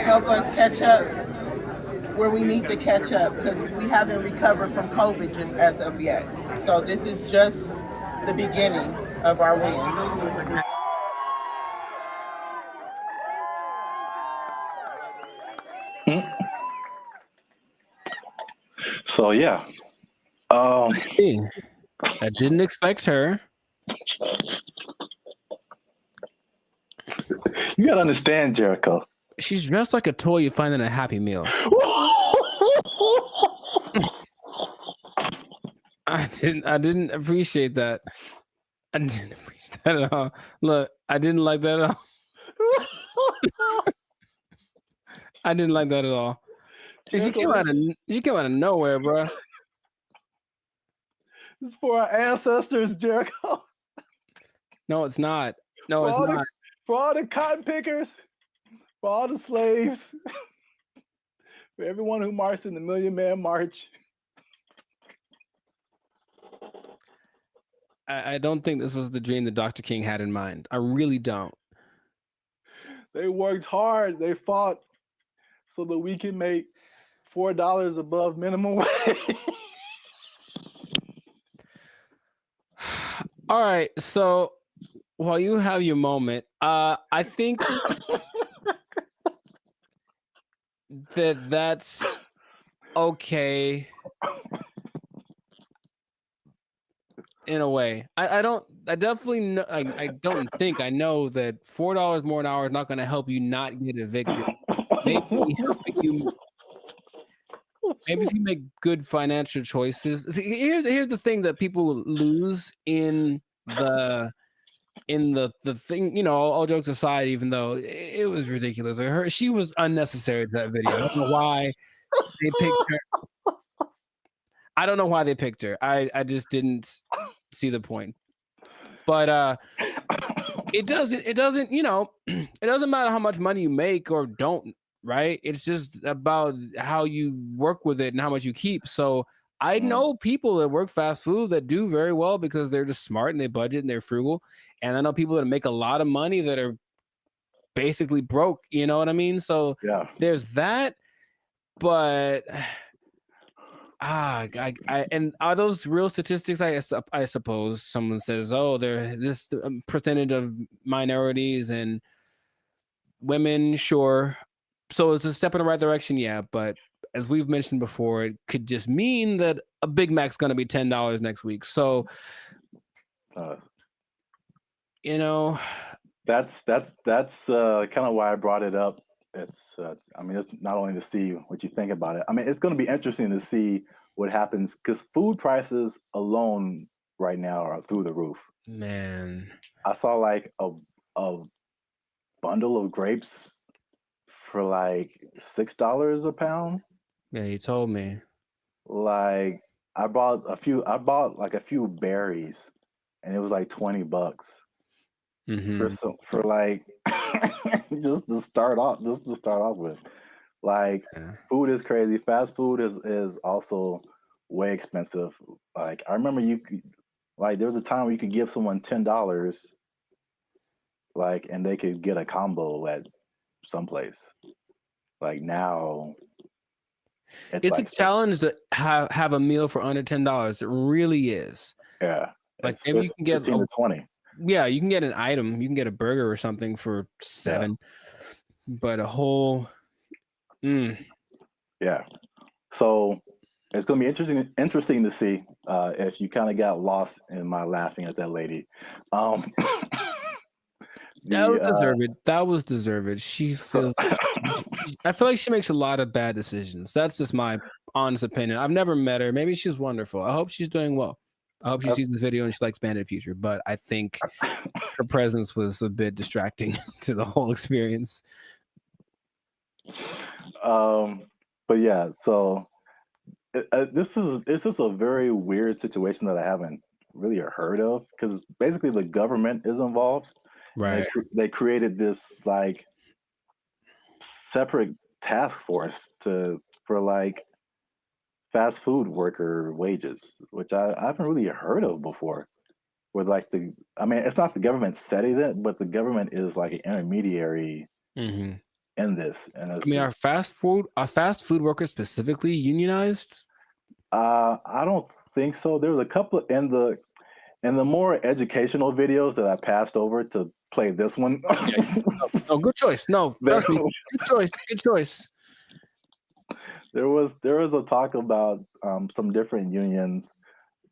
help us catch up where we need to catch up because we haven't recovered from COVID just as of yet. So this is just the beginning of our wins. So yeah, I didn't expect her. You gotta understand, Jericho. She's dressed like a toy you find in a Happy Meal. I didn't appreciate that. I didn't appreciate that at all. Look, I didn't like that at all. I didn't like that at all. She came out of nowhere, bro. This is for our ancestors, Jericho. No, it's not. No, it's not. For all the cotton pickers, for all the slaves, for everyone who marched in the Million Man March. I don't think this was the dream that Dr. King had in mind. I really don't. They worked hard. They fought so that we can make $4 above minimum wage. All right. So while you have your moment, I think that's okay. In a way, I definitely know. I don't think I know that $4 more an hour is not going to help you not get evicted. Maybe if you make good financial choices. See, here's the thing that people lose in the thing. All jokes aside, even though it was ridiculous, she was unnecessary to that video. I don't know why they picked her. I don't know why they picked her. I just didn't see the point. But it doesn't it doesn't matter how much money you make or don't, right? It's just about how you work with it and how much you keep. So I know people that work fast food that do very well because they're just smart and they budget and they're frugal. And I know people that make a lot of money that are basically broke, you know what I mean? So yeah, there's that. But and are those real statistics? I suppose someone says, oh, there this percentage of minorities and women, sure. So it's a step in the right direction, yeah. But as we've mentioned before, it could just mean that a Big Mac's going to be $10 next week. So, that's kind of why I brought it up. It's it's not only to see what you think about it. I mean, it's going to be interesting to see what happens because food prices alone right now are through the roof. Man, I saw like a bundle of grapes for like $6 a pound. Yeah, you told me. Like I bought like a few berries, and it was like $20 for like just to start off with. Like food is crazy. Fast food is also way expensive. Like I remember like there was a time where you could give someone $10, like, and they could get a combo at someplace. Like now, It's like a challenge to have a meal for under $10. It really is. Yeah, like maybe you can get 15 to 20. Yeah, you can get an item. You can get a burger or something for $7, but a whole. Yeah. So it's going to be interesting to see if you kind of got lost in my laughing at that lady. That was deserved. That was deserved. She feels. I feel like she makes a lot of bad decisions. That's just my honest opinion. I've never met her. Maybe she's wonderful. I hope she's doing well. I hope she sees this video and she likes Bandit Future. But I think her presence was a bit distracting to the whole experience. But yeah, so this is a very weird situation that I haven't really heard of, because basically the government is involved. Right. They created this like separate task force for like fast food worker wages, which I haven't really heard of before. Where like it's not the government setting it, but the government is like an intermediary in this. And I mean, are fast food workers specifically unionized? I don't think so. There was a couple in the more educational videos that I passed over to play this one. Oh, good choice. No, trust me. Good choice. Good choice. There was a talk about some different unions,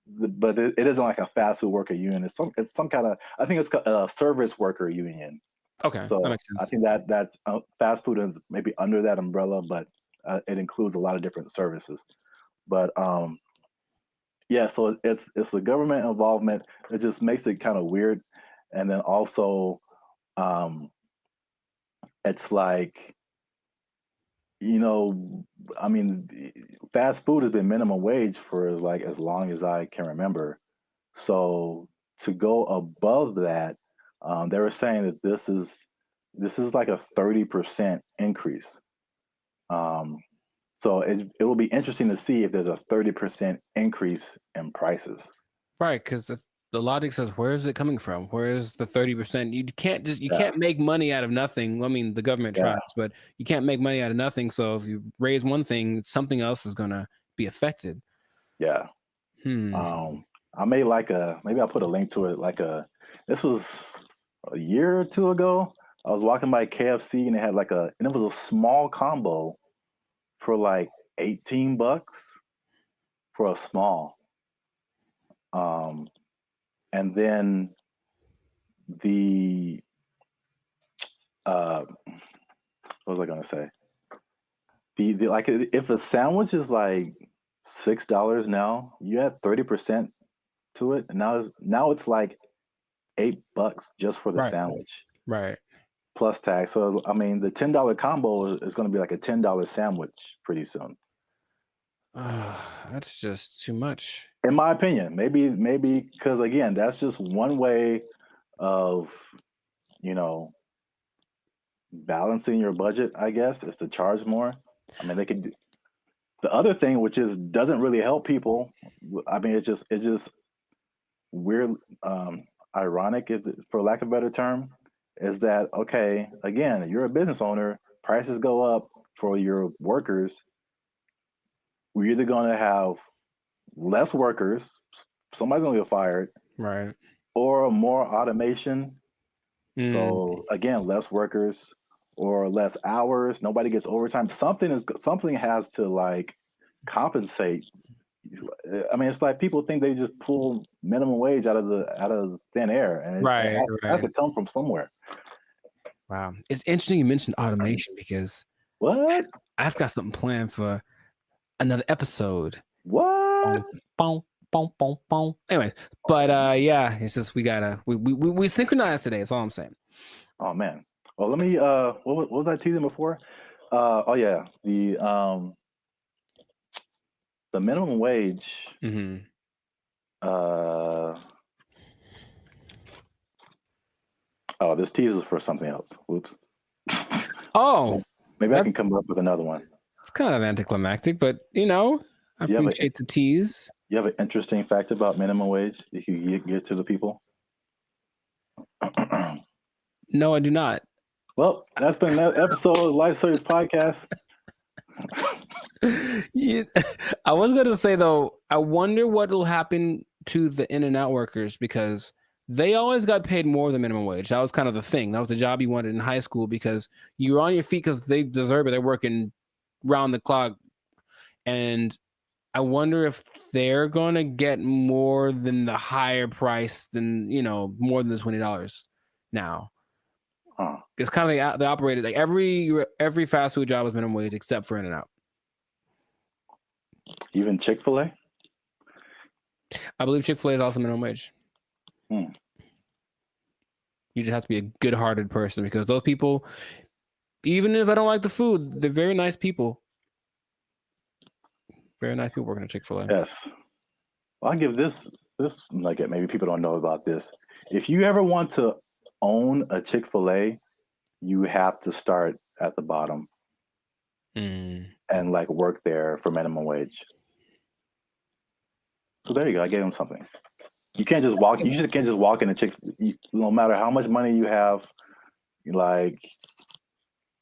but it isn't like a fast food worker union. It's some kind of, I think it's a service worker union. Okay, so that makes sense. I think that's fast food is maybe under that umbrella, but it includes a lot of different services. But yeah, so it's the government involvement. It just makes it kind of weird, and then also it's like, I mean, fast food has been minimum wage for like as long as I can remember. So to go above that, they were saying that this is like a 30% increase. So it will be interesting to see if there's a 30% increase in prices. Right, because the logic says, where is it coming from? Where is the 30%? You can't make money out of nothing. I mean, the government tries, but you can't make money out of nothing. So if you raise one thing, something else is gonna be affected. Yeah. I made maybe I'll put a link to it. This was a year or two ago. I was walking by KFC and they had and it was a small combo for like $18 for a small. And then what was I gonna say? The like, if a sandwich is like $6 now, you add 30% to it, and now it's like $8 just for the sandwich. Right. Plus tax. So I mean, the $10 combo is going to be like a $10 sandwich pretty soon. That's just too much, in my opinion. Maybe because again, that's just one way of balancing your budget. I guess is to charge more. I mean, they could do the other thing, which doesn't really help people. I mean, it's just weird, ironic, for lack of a better term, is that okay? Again, you're a business owner. Prices go up for your workers. We're either going to have less workers, somebody's going to get fired, right, or more automation. So again, less workers or less hours. Nobody gets overtime. Something has to like compensate. I mean, it's like people think they just pull minimum wage out of thin air, and it has to come from somewhere. Wow, it's interesting you mentioned automation because what? I've got something planned for another episode. What? Boom, boom, boom, boom. Anyway, but yeah, it's just we synchronized today. That's all I'm saying. Oh man. Well, let me. What was I teasing before? Oh yeah, The minimum wage. Mm-hmm. Oh, this teaser's for something else. Whoops. Oh, maybe I can come up with another one. It's kind of anticlimactic, but I appreciate the tease. You have an interesting fact about minimum wage that you get to the people? No, I do not. Well, that's been another episode of Life Service Podcast. Yeah, I was going to say, though, I wonder what will happen to the In-N-Out workers because they always got paid more than minimum wage. That was kind of the thing. That was the job you wanted in high school because you were on your feet because they deserve it. They're working round the clock. And I wonder if they're going to get more than the higher price than, more than the $20 now. Huh. It's kind of they operated like every fast food job was minimum wage except for In-N-Out. Even Chick-fil-A? I believe Chick-fil-A is also minimum wage. You just have to be a good-hearted person because those people, even if I don't like the food, they're very nice people. Very nice people working at Chick-fil-A. Yes. Well, I'll give this nugget. Maybe people don't know about this. If you ever want to own a Chick-fil-A, you have to start at the bottom and work there for minimum wage. So there you go. I gave him something. You can't just walk. You just can't just walk in a no matter how much money you have, you got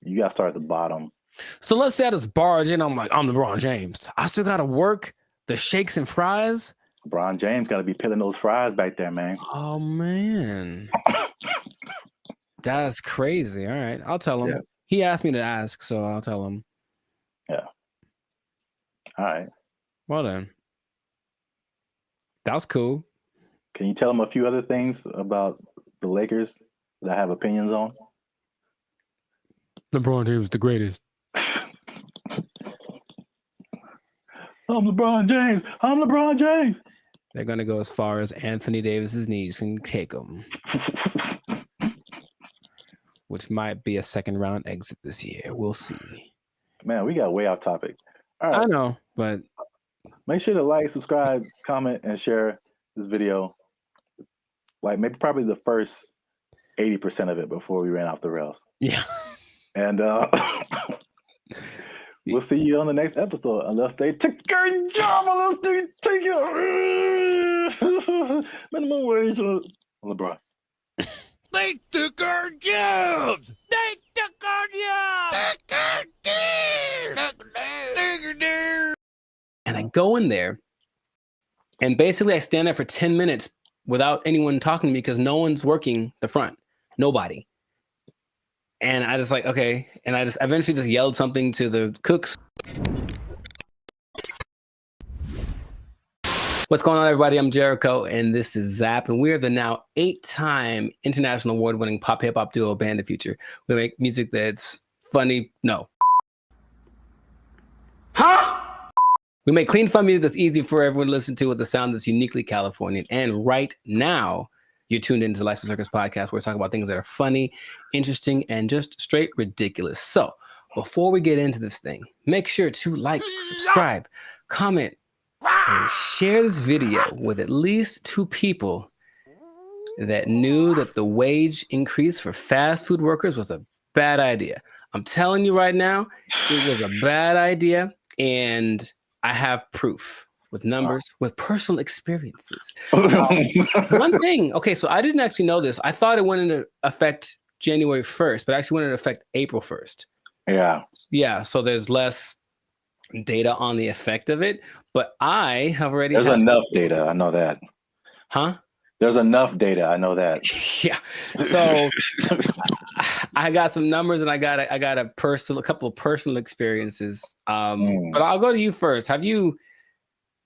to start at the bottom. So let's say I just barge in. I'm like, I'm LeBron James. I still got to work the shakes and fries. LeBron James got to be peeling those fries back there, man. Oh, man. That's crazy. All right. I'll tell him. Yeah. He asked me to ask, so I'll tell him. Yeah. All right. Well then. That was cool. Can you tell him a few other things about the Lakers that I have opinions on? LeBron James, the greatest. I'm LeBron James. I'm LeBron James. They're going to go as far as Anthony Davis's knees can take them. Which might be a second round exit this year. We'll see. Man, we got way off topic. All right. I know, but make sure to like, subscribe, comment, and share this video. Probably the first 80% of it before we ran off the rails. Yeah. And we'll see you on the next episode, unless they take your job, unless they take your minimum wage on LeBron. They took our jobs! They took our jobs! And I go in there, and basically I stand there for 10 minutes without anyone talking to me because no one's working the front. Nobody. And I just okay. And I just eventually just yelled something to the cooks. What's going on, everybody? I'm Jericho, and this is Zap, and we're the now 8-time international award-winning pop hip-hop duo Band of Future. We make music that's funny. No. Huh? We make clean, fun music that's easy for everyone to listen to with a sound that's uniquely Californian. And right now, you're tuned into the Life Circus podcast, where we talk about things that are funny, interesting, and just straight ridiculous. So before we get into this thing, make sure to like, subscribe, comment, and share this video with at least 2 people that knew that the wage increase for fast food workers was a bad idea. I'm telling you right now, it was a bad idea, and I have proof with numbers, with personal experiences. One thing, okay, so I didn't actually know this. I thought it went into effect January 1st, but actually went into effect April 1st. Yeah. Yeah, so there's less data on the effect of it, but I have already There's enough data, I know that. Huh? There's enough data, I know that. Yeah. So I got some numbers, and I got a couple of personal experiences. But I'll go to you first. Have you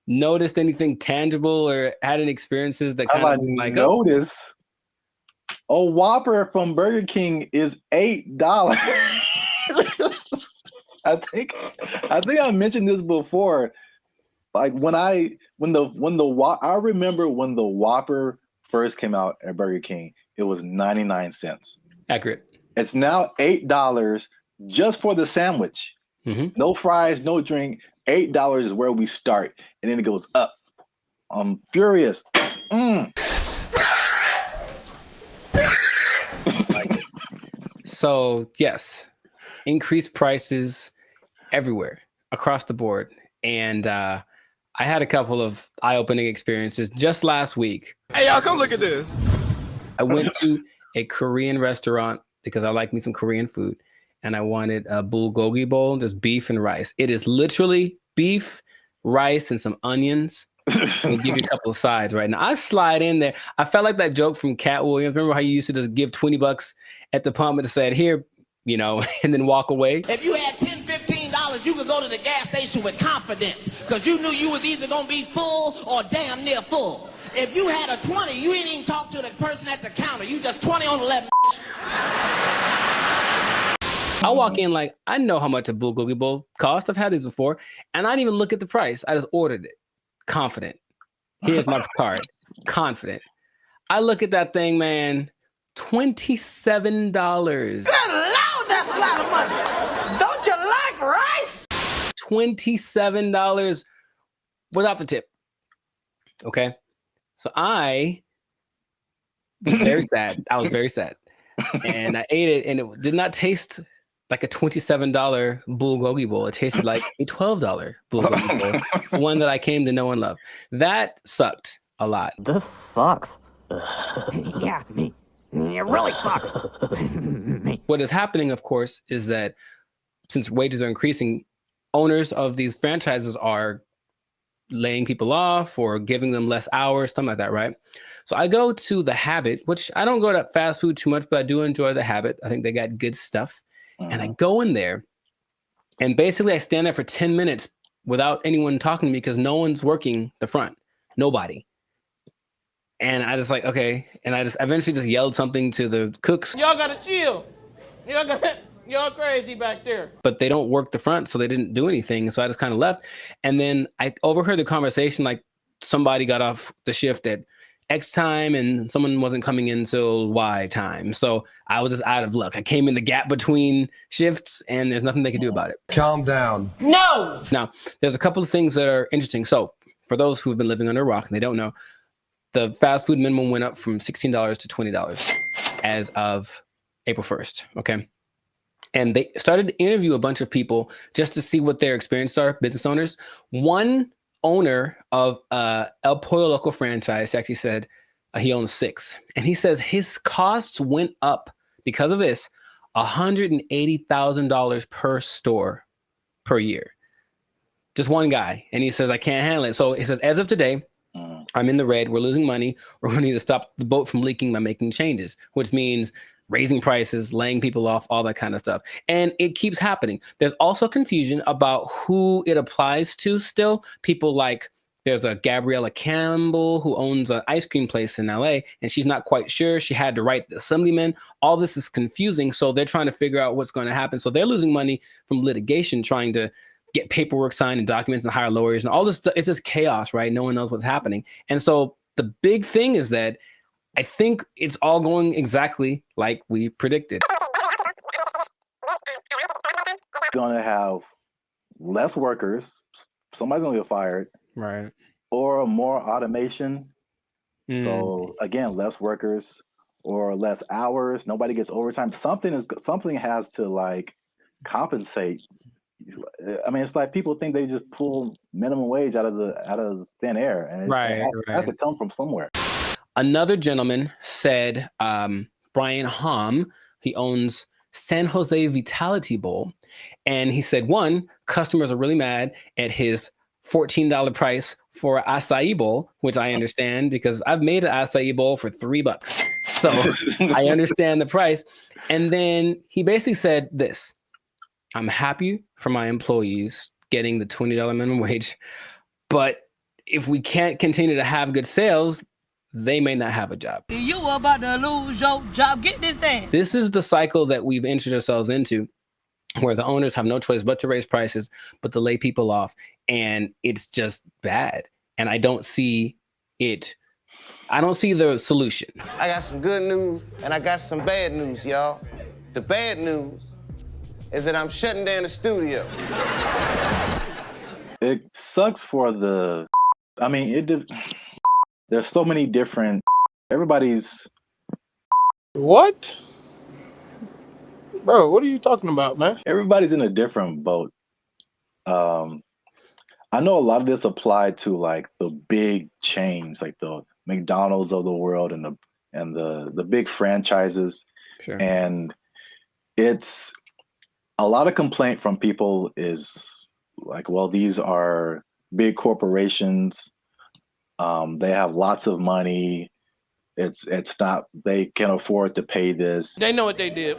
noticed anything tangible or had any experiences that kind of noticed? A Whopper from Burger King is $8. I think I mentioned this before. I remember when the Whopper first came out at Burger King, it was 99 cents. Accurate. It's now $8 just for the sandwich. Mm-hmm. No fries, no drink, $8 is where we start, and then it goes up. I'm furious. So yes, increased prices everywhere across the board. And I had a couple of eye-opening experiences just last week. Hey, y'all, come look at this. I went to a Korean restaurant because I like me some Korean food, and I wanted a bulgogi bowl, just beef and rice. It is literally beef, rice, and some onions. We'll give you a couple of sides right now. I slide in there. I felt like that joke from Cat Williams. Remember how you used to just give $20 at the pump and said, here, you know, and then walk away? If you had $10, $15, you could go to the gas station with confidence because you knew you was either going to be full or damn near full. If you had a 20, you ain't even talk to the person at the counter. You just 20 on 11. I walk in like, I know how much a bulgogi bowl costs. I've had these before. And I didn't even look at the price. I just ordered it. Confident. Here's my card. Confident. I look at that thing, man. $27. Good Lord, that's a lot of money. Don't you like rice? $27 without the tip. Okay. So I was very sad. I was very sad. And I ate it, and it did not taste like a $27 bulgogi bowl. It tasted like a $12 bulgogi bowl, one that I came to know and love. That sucked a lot. This sucks. Yeah, it really sucks. What is happening, of course, is that since wages are increasing, owners of these franchises are laying people off or giving them less hours, something like that, right? So I go to The Habit, which I don't go to fast food too much, but I do enjoy The Habit. I think they got good stuff. And I go in there, and basically I stand there for 10 minutes without anyone talking to me because no one's working the front. Nobody. And I just like, okay. And I just eventually just yelled something to the cooks. Y'all gotta chill. Y'all crazy back there. But they don't work the front, so they didn't do anything. So I just kind of left. And then I overheard the conversation, like somebody got off the shift at X time and someone wasn't coming in till Y time. So I was just out of luck. I came in the gap between shifts and there's nothing they could do about it. Calm down. No! Now, there's a couple of things that are interesting. So for those who have been living under a rock and they don't know, the fast food minimum went up from $16 to $20 as of April 1st. Okay. And they started to interview a bunch of people just to see what their experiences are, business owners. One owner of El Pollo Loco franchise actually said he owns 6. And he says his costs went up because of this, $180,000 per store per year. Just one guy. And he says, I can't handle it. So he says, as of today, I'm in the red. We're losing money. We're going to need to stop the boat from leaking by making changes, which means raising prices, laying people off, all that kind of stuff. And it keeps happening. There's also confusion about who it applies to still. People like, there's a Gabriella Campbell who owns an ice cream place in LA, and she's not quite sure. She had to write the assemblyman. All this is confusing. So they're trying to figure out what's going to happen. So they're losing money from litigation, trying to get paperwork signed and documents and hire lawyers and all this stuff. It's just chaos, right? No one knows what's happening. And so the big thing is that I think it's all going exactly like we predicted. Going to have less workers. Somebody's going to get fired. Right. Or more automation. So again, less workers or less hours. Nobody gets overtime. Something has to like compensate. I mean, it's like people think they just pull minimum wage out of thin air, and it has to come from somewhere. Another gentleman said, Brian Hom, he owns San Jose Vitality Bowl, and he said, one, customers are really mad at his $14 price for an acai bowl, which I understand because I've made an acai bowl for $3. So I understand the price. And then he basically said this: I'm happy for my employees getting the $20 minimum wage, but if we can't continue to have good sales, they may not have a job. You about to lose your job. Get this thing. This is the cycle that we've entered ourselves into, where the owners have no choice but to raise prices, but to lay people off. And it's just bad. And I don't see it. I don't see the solution. I got some good news and I got some bad news, y'all. The bad news is that I'm shutting down the studio. it sucks for the. I mean, there's so many different. Everybody's. What? Bro, what are you talking about, man? Everybody's in a different boat. I know a lot of this applied to like the big chains, like the McDonald's of the world and the big franchises. Sure. And it's a lot of complaint from people is like, well, these are big corporations. They have lots of money. It's not, they can afford to pay this. They know what they did.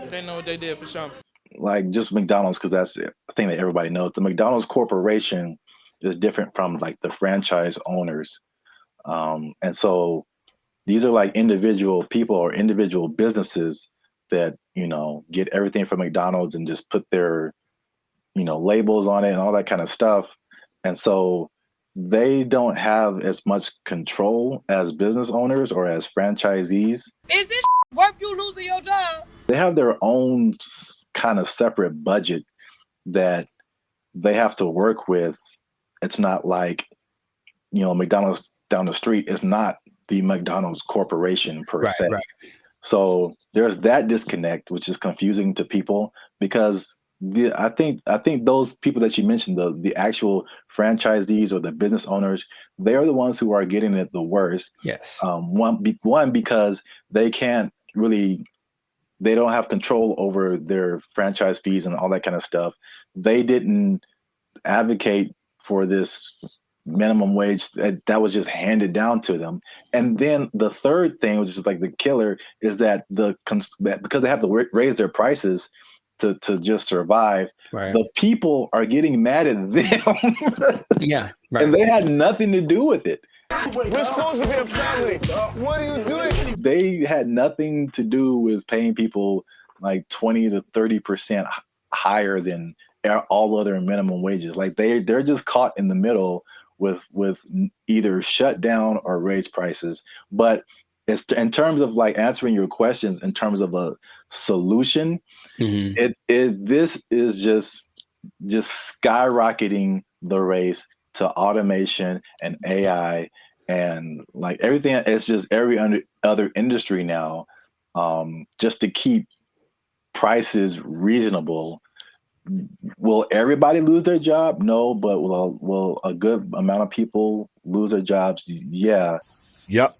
They know what they did for sure. Like just McDonald's, because that's the thing that everybody knows. The McDonald's corporation is different from like the franchise owners. And so these are like individual people or individual businesses that, get everything from McDonald's and just put their, labels on it and all that kind of stuff. And so they don't have as much control as business owners or as franchisees. Is this worth you losing your job? They have their own kind of separate budget that they have to work with. It's not like, McDonald's down the street is not the McDonald's corporation per se. Right. So there's that disconnect, which is confusing to people because I think those people that you mentioned, the actual franchisees or the business owners, they're the ones who are getting it the worst. Yes. One because they can't really. They don't have control over their franchise fees and all that kind of stuff. They didn't advocate for this minimum wage that was just handed down to them. And then the third thing, which is like the killer, is that because they have to raise their prices to just survive, right. The people are getting mad at them. Yeah. Right. And they had nothing to do with it. We're supposed to be a family. What are you doing? They had nothing to do with paying people like 20 to 30% higher than all other minimum wages. Like they're just caught in the middle with either shut down or raise prices. But it's in terms of like answering your questions in terms of a solution, this is just skyrocketing the race to automation and AI and like everything. It's just every other industry now, just to keep prices reasonable. Will everybody lose their job? No, but will a good amount of people lose their jobs? Yeah. Yep.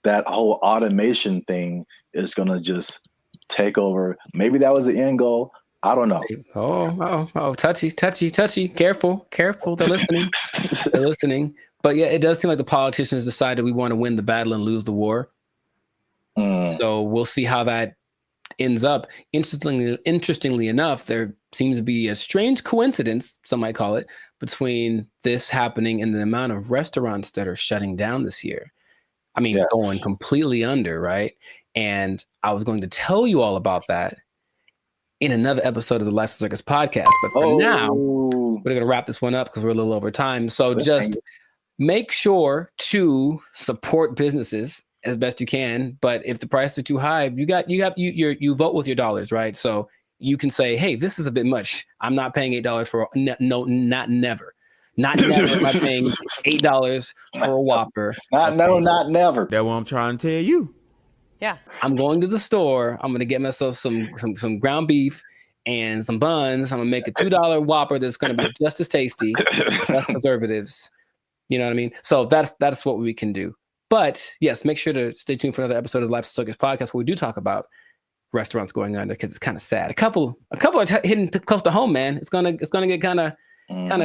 That whole automation thing is going to just take over. Maybe that was the end goal. I don't know. Oh, touchy. Careful. They're listening. But yeah, it does seem like the politicians decided we want to win the battle and lose the war. So we'll see how that ends up. Interestingly enough, there seems to be a strange coincidence, some might call it, between this happening and the amount of restaurants that are shutting down this year. I mean, yes. Going completely under, right? And I was going to tell you all about that in another episode of the Lifestyle Circus podcast. But for now, we're going to wrap this one up because we're a little over time. So just make sure to support businesses as best you can. But if the prices are too high, you vote with your dollars, right? So you can say, hey, this is a bit much. I'm not paying $8 for not never. Not never am I paying $8 for a Whopper. Not never. That's what I'm trying to tell you. Yeah. I'm going to the store. I'm going to get myself some ground beef and some buns. I'm going to make a $2 Whopper that's going to be just as tasty, less preservatives. You know what I mean? So that's what we can do. But yes, make sure to stay tuned for another episode of the Lifestyle Circus podcast where we do talk about restaurants going under because it's kind of sad. A couple are hitting close to home, man. It's gonna get kind of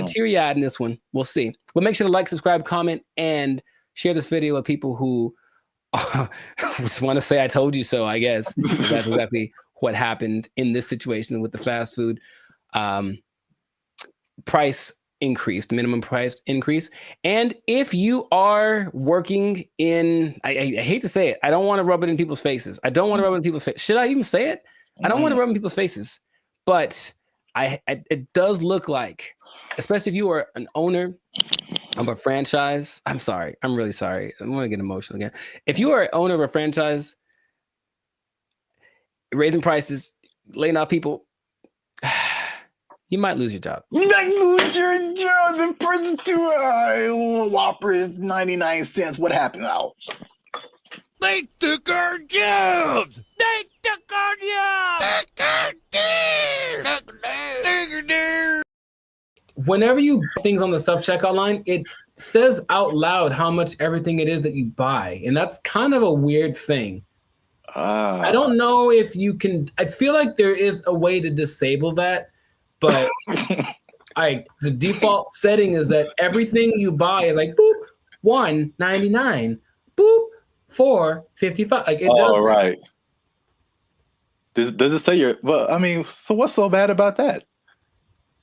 teary-eyed in this one. We'll see. But make sure to like, subscribe, comment, and share this video with people who just want to say I told you so, I guess. That's exactly what happened in this situation with the fast food price increase, the minimum price increase. And if you are working in, I hate to say it, I don't want to rub it in people's faces. Should I even say it? I don't want to rub it in people's faces. But it does look like, especially if you are an owner of a franchise. I'm sorry. I'm really sorry. I'm going to get emotional again. If you are an owner of a franchise, raising prices, laying off people, You might lose your job. You might lose your job. The person to Whopper is 99 cents. What happened now? They took our jobs. They took our jobs. Whenever you buy things on the self-checkout line, it says out loud how much everything it is that you buy. And that's kind of a weird thing. I don't know if you can, I feel like there is a way to disable that, but the default setting is that everything you buy is like, boop, $1.99, boop, $4.55. Like it does. Right. Does it say you're, well, I mean, so what's so bad about that?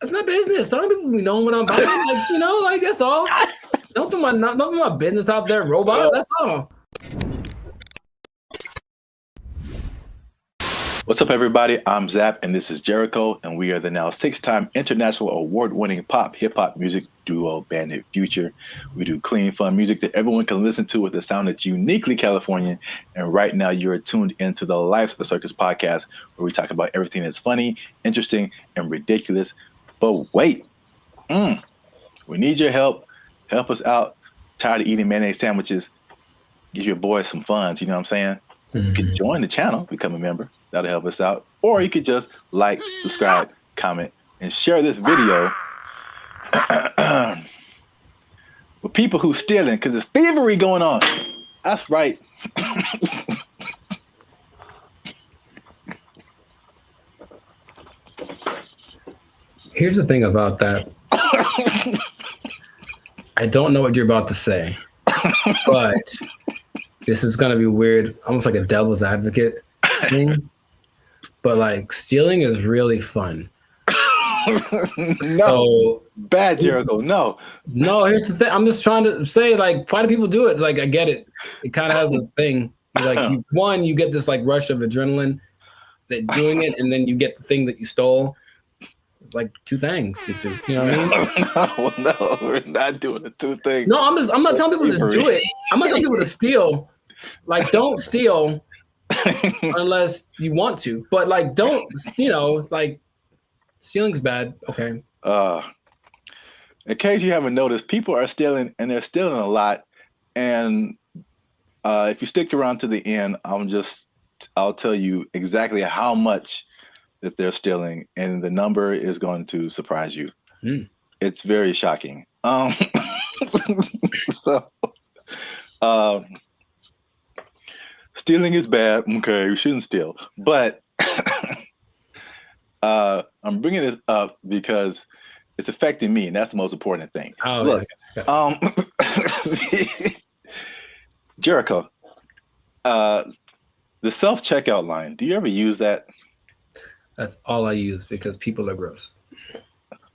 That's my business. Some people be knowing what I'm buying. Like, you know, like that's all. Don't put my business out there, robot. That's all. What's up, everybody? I'm Zap, and this is Jericho, and we are the now 6-time international award-winning pop hip-hop music duo Bandit Future. We do clean, fun music that everyone can listen to with a sound that's uniquely Californian. And right now, you're tuned into the Life's of the Circus podcast, where we talk about everything that's funny, interesting, and ridiculous. But wait, we need your help. Help us out. Tired of eating mayonnaise sandwiches. Give your boys some funds. You know what I'm saying? You can join the channel, become a member. That'll help us out. Or you could just like, subscribe, comment, and share this video with people who stealing, because there's thievery going on. That's right. Here's the thing about that. I don't know what you're about to say, but this is going to be weird, almost like a devil's advocate thing. But like stealing is really fun. No, bad, Jericho. No, here's the thing. I'm just trying to say, like, why do people do it? Like, I get it. It kind of has a thing. Like, you get this like rush of adrenaline that doing it, and then you get the thing that you stole. It's like two things to do. You know what I mean? No, we're not doing the two things. No, I'm not telling people to do it. I'm not telling people to steal. Like, don't steal unless you want to. But like, don't, like, stealing's bad. Okay. In case you haven't noticed, people are stealing, and they're stealing a lot. And if you stick around to the end, I'll tell you exactly how much that they're stealing, and the number is going to surprise you. It's very shocking. Stealing is bad. Okay, we shouldn't steal. But I'm bringing this up because it's affecting me, and that's the most important thing. Look, Jericho, the self-checkout line, do you ever use that? That's all I use because people are gross.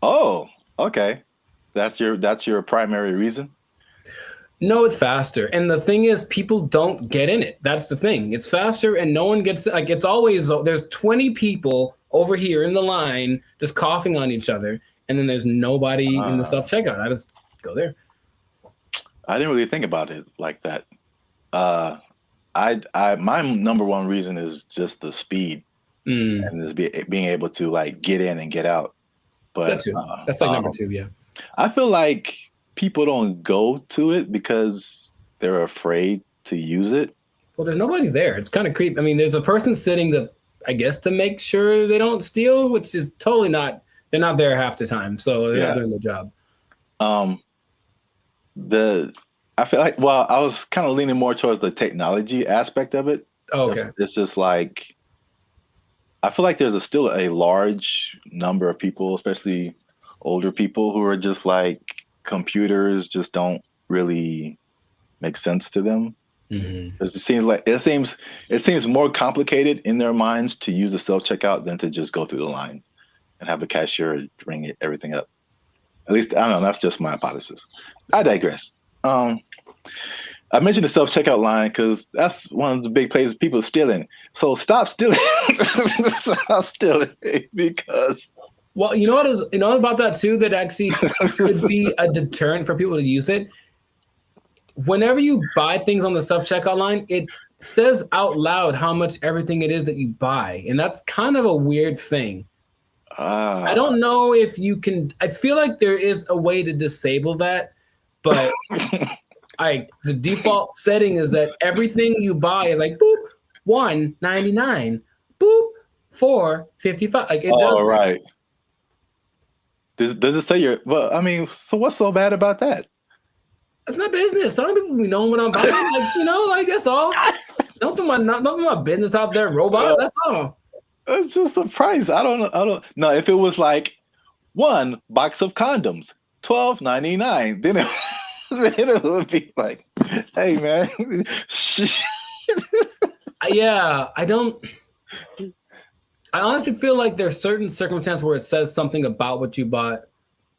Oh, okay. That's your primary reason? No, it's faster. And the thing is, people don't get in it. That's the thing. It's faster and no one gets, like, it's always, there's 20 people over here in the line just coughing on each other. And then there's nobody in the self-checkout. I just go there. I didn't really think about it like that. My number one reason is just the speed and just being able to like get in and get out. But that too. That's like number two, yeah. I feel like people don't go to it because they're afraid to use it. Well, there's nobody there. It's kind of creepy. I mean, there's a person sitting I guess to make sure they don't steal, which is totally not, they're not there half the time. So they're not doing the job. I feel like, well, I was kind of leaning more towards the technology aspect of it. Oh, okay. It's just like, I feel like there's still a large number of people, especially older people, who are just like, computers just don't really make sense to them. Because it seems more complicated in their minds to use the self-checkout than to just go through the line and have a cashier ring everything up. At least, I don't know, that's just my hypothesis. I digress. I mentioned the self-checkout line because that's one of the big places people are stealing. So stop stealing. Stop stealing because... Well, you know what about that too, that actually could be a deterrent for people to use it? Whenever you buy things on the self-checkout line, it says out loud how much everything it is that you buy. And that's kind of a weird thing. I don't know if you can. I feel like there is a way to disable that, but the default setting is that everything you buy is like boop $1.99, boop $4.55. Like it does. Right. Does it say you're? Well, I mean, so what's so bad about that? It's my business. Some people be knowing what I'm buying. Like, like that's all. Don't put my business out there, robot. That's all. It's just a price. I don't know. No, if it was like one box of condoms, $12.99, then it would be like, hey man. Yeah, I honestly feel like there's certain circumstances where it says something about what you bought,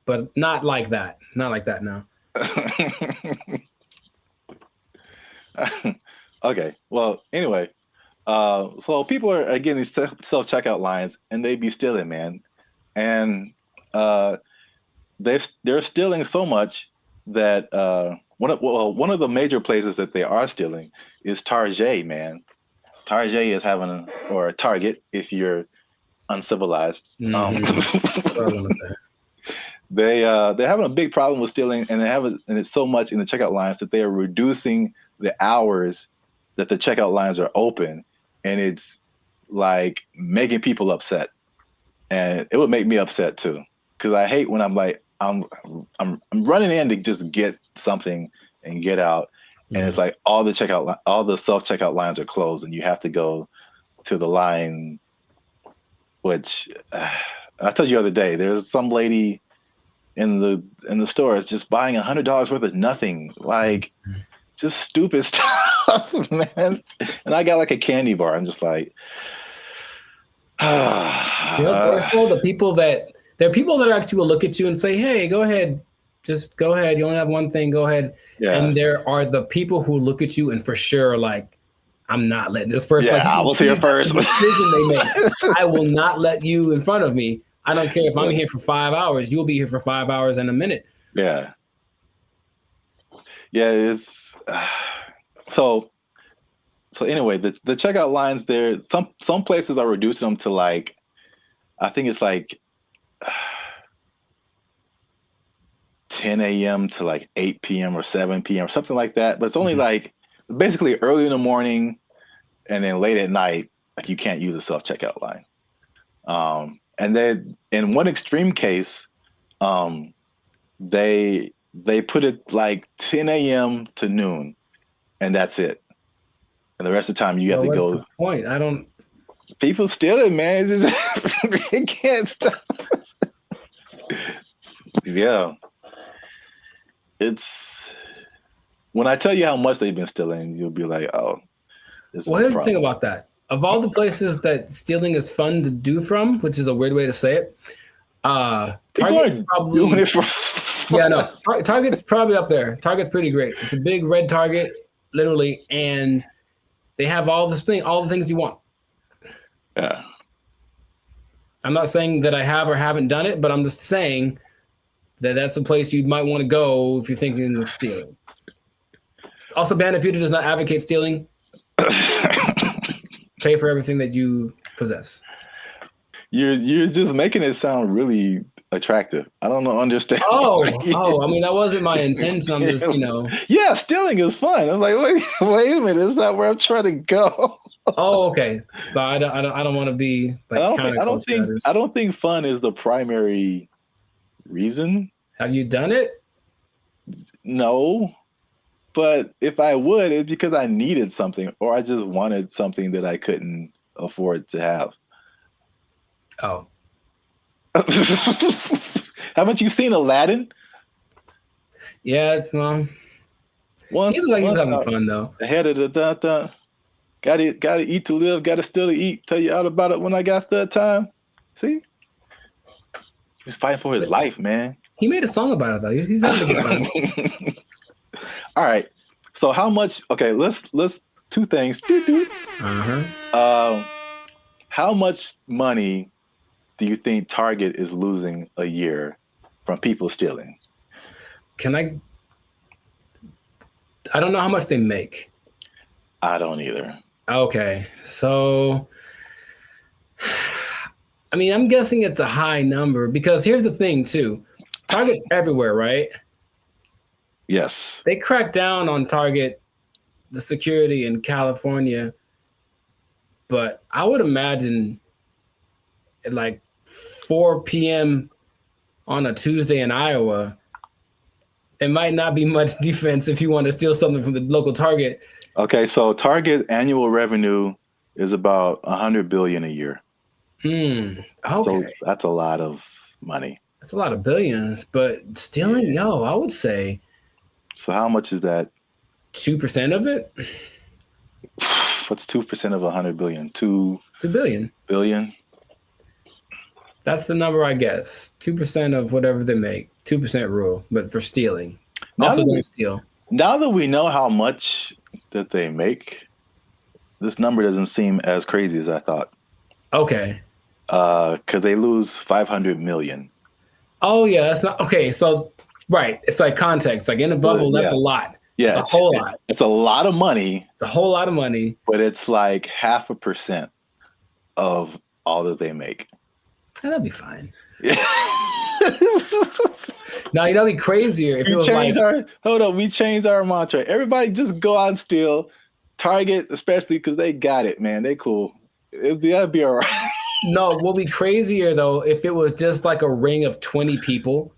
but not like that. Not like that, no. Okay. Well, anyway, so people are getting these self-checkout lines, and they be stealing, man, and they're stealing so much that one of the major places that they are stealing is Target, man. Target is having or Target if you're uncivilized. They're having a big problem with stealing, and and it's so much in the checkout lines that they are reducing the hours that the checkout lines are open, and it's like making people upset. And it would make me upset too, because I hate when I'm like I'm running in to just get something and get out, and it's like all the self-checkout lines are closed, and you have to go to the line. Which I told you the other day, there's some lady in the store just buying $100 worth of nothing, like just stupid stuff, man. And I got like a candy bar. I'm just like, the people that there are people that actually will look at you and say, "Hey, go ahead, just go ahead. You only have one thing. Go ahead." Yeah. And there are the people who look at you and for sure like, I'm not letting this person. Yeah, I was here first. Decision they make. I will not let you in front of me. I don't care if I'm here for 5 hours. You'll be here for 5 hours and a minute. Yeah. Yeah, it's so anyway, the checkout lines there, some places are reducing them to like, I think it's like 10 a.m. to like 8 p.m. or 7 p.m. or something like that. But it's only like basically early in the morning and then late at night, like you can't use a self-checkout line. And then in one extreme case, they put it like 10 a.m. to noon, and that's it. And the rest of the time you have to go. The point? I don't. People steal it, man. It's just, they can't stop. Yeah. It's when I tell you how much they've been stealing, you'll be like, oh. Well, here's the thing about that. Of all the places that stealing is fun to do from, which is a weird way to say it, Target's probably Target's probably up there. Target's pretty great. It's a big red Target, literally, and they have all the things you want. Yeah. I'm not saying that I have or haven't done it, but I'm just saying that that's a place you might want to go if you're thinking of stealing. Also, Bandit Future does not advocate stealing. Pay for everything that you possess. You're just making it sound really attractive. I don't understand. Oh, I mean, that wasn't my intent. I'm just, Yeah, stealing is fun. I'm like, wait a minute, is that where I'm trying to go? Oh, okay. So I don't want to be like I don't think fun is the primary reason. Have you done it? No. But if I would, it's because I needed something or I just wanted something that I couldn't afford to have. Oh. Haven't you seen Aladdin? Yeah, it's He's like he's having fun though. Ahead of the gotta eat to live, gotta still to eat. Tell you all about it when I got the time. See? He's fighting for his life, man. He made a song about it though. He's having a good time. All right. So how much? Okay, let's two things. How much money do you think Target is losing a year from people stealing? I don't know how much they make. I don't either. Okay. So I mean, I'm guessing it's a high number because here's the thing too. Target's everywhere, right? Yes. They cracked down on Target, the security in California, but I would imagine at like 4 p.m. on a Tuesday in Iowa, it might not be much defense if you want to steal something from the local Target. Okay, so Target annual revenue is about $100 billion a year. Okay. So that's a lot of money. That's a lot of billions, but stealing, I would say. So how much is that? 2% of it? What's 2% of 100 billion? 2 billion. Billion? That's the number, I guess. 2% of whatever they make. 2% rule, but for stealing. Also don't steal. Now that we know how much that they make, this number doesn't seem as crazy as I thought. Okay. Because they lose 500 million. Oh yeah, that's not okay. So right, it's like context. Like in a bubble, that's a lot. Yeah, it's a whole lot. It's a lot of money. It's a whole lot of money. But it's like 0.5% of all that they make. That'd be fine. Now you know, it'd be crazier if it was we changed our mantra. Everybody just go out and steal. Target, especially because they got it, man. They cool. That'd be all right. No, what would be crazier though if it was just like a ring of 20 people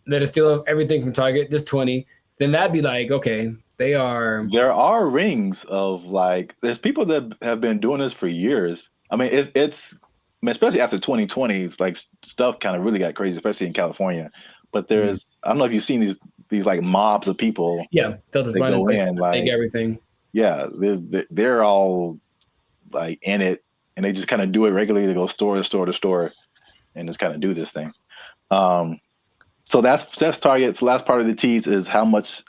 that are stealing everything from Target, just 20. Then that'd be like, okay, they are. There are rings of like, there's people that have been doing this for years. I mean, it's especially after 2020, like stuff kind of really got crazy, especially in California. But there's, I don't know if you've seen these like mobs of people. Yeah, they'll just run in, like, take everything. Yeah, they're all like in it, and they just kind of do it regularly. They go store to store to store, and just kind of do this thing. So that's Target. The last part of the tease is how much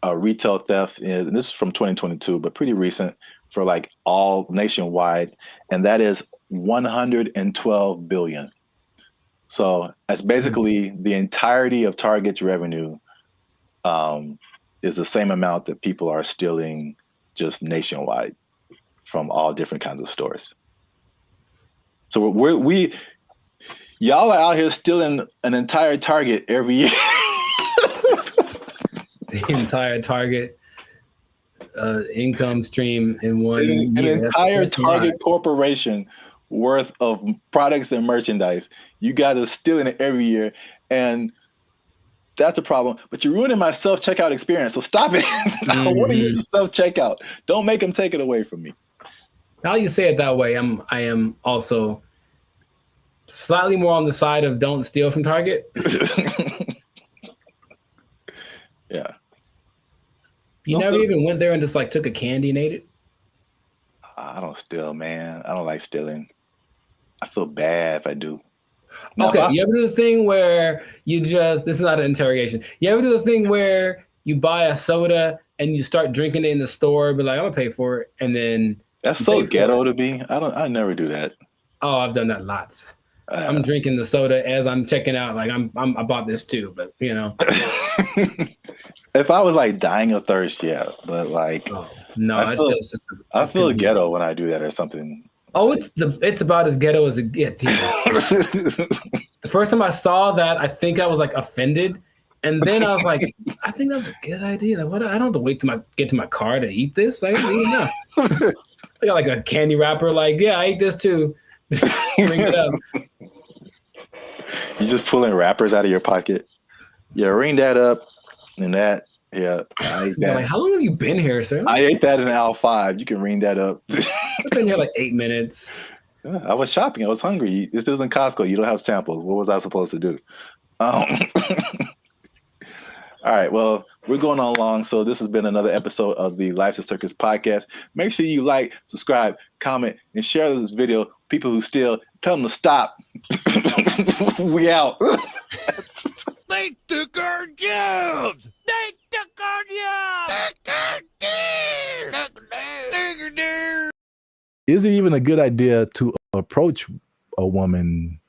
retail theft is, and this is from 2022, but pretty recent for like all nationwide, and that is 112 billion. So that's basically the entirety of Target's revenue is the same amount that people are stealing just nationwide from all different kinds of stores. So we y'all are out here stealing an entire Target every year. The entire Target income stream in one year. An entire Target corporation worth of products and merchandise. You guys are stealing it every year, and that's a problem. But you're ruining my self-checkout experience, so stop it. I want to use self-checkout. Don't make them take it away from me. Now you say it that way, I am also slightly more on the side of don't steal from Target. Yeah. You never even went there and just like took a candy and ate it? I don't steal, man. I don't like stealing. I feel bad if I do. Okay, you ever do the thing where you just, this is not an interrogation. You ever do the thing where you buy a soda and you start drinking it in the store, be like, I'm gonna pay for it, and then that's so ghetto to me. I never do that. Oh, I've done that lots. I'm drinking the soda as I'm checking out, like I bought this too, but you know. If I was like dying of thirst, yeah, but like no, I feel ghetto when I do that or something. Oh, it's about as ghetto as it gets. The first time I saw that, I think I was like offended, and then I was like, I think that's a good idea. Like, what? I don't have to wait till get to my car to eat this. I don't even know. I got like a candy wrapper. Like, yeah, I ate this too. Bring it up. You just pulling wrappers out of your pocket. Yeah, ring that up and that. Yeah, I ate that. Like, how long have you been here, sir? I ate that in aisle 5. You can ring that up. I've been here like 8 minutes. Yeah, I was shopping. I was hungry. This isn't Costco. You don't have samples. What was I supposed to do? All right. Well, we're going on long. So this has been another episode of the Life's a Circus podcast. Make sure you like, subscribe, comment, and share this video. People who steal, tell them to stop. We out. They took our jobs. They took our jobs. Is it even a good idea to approach a woman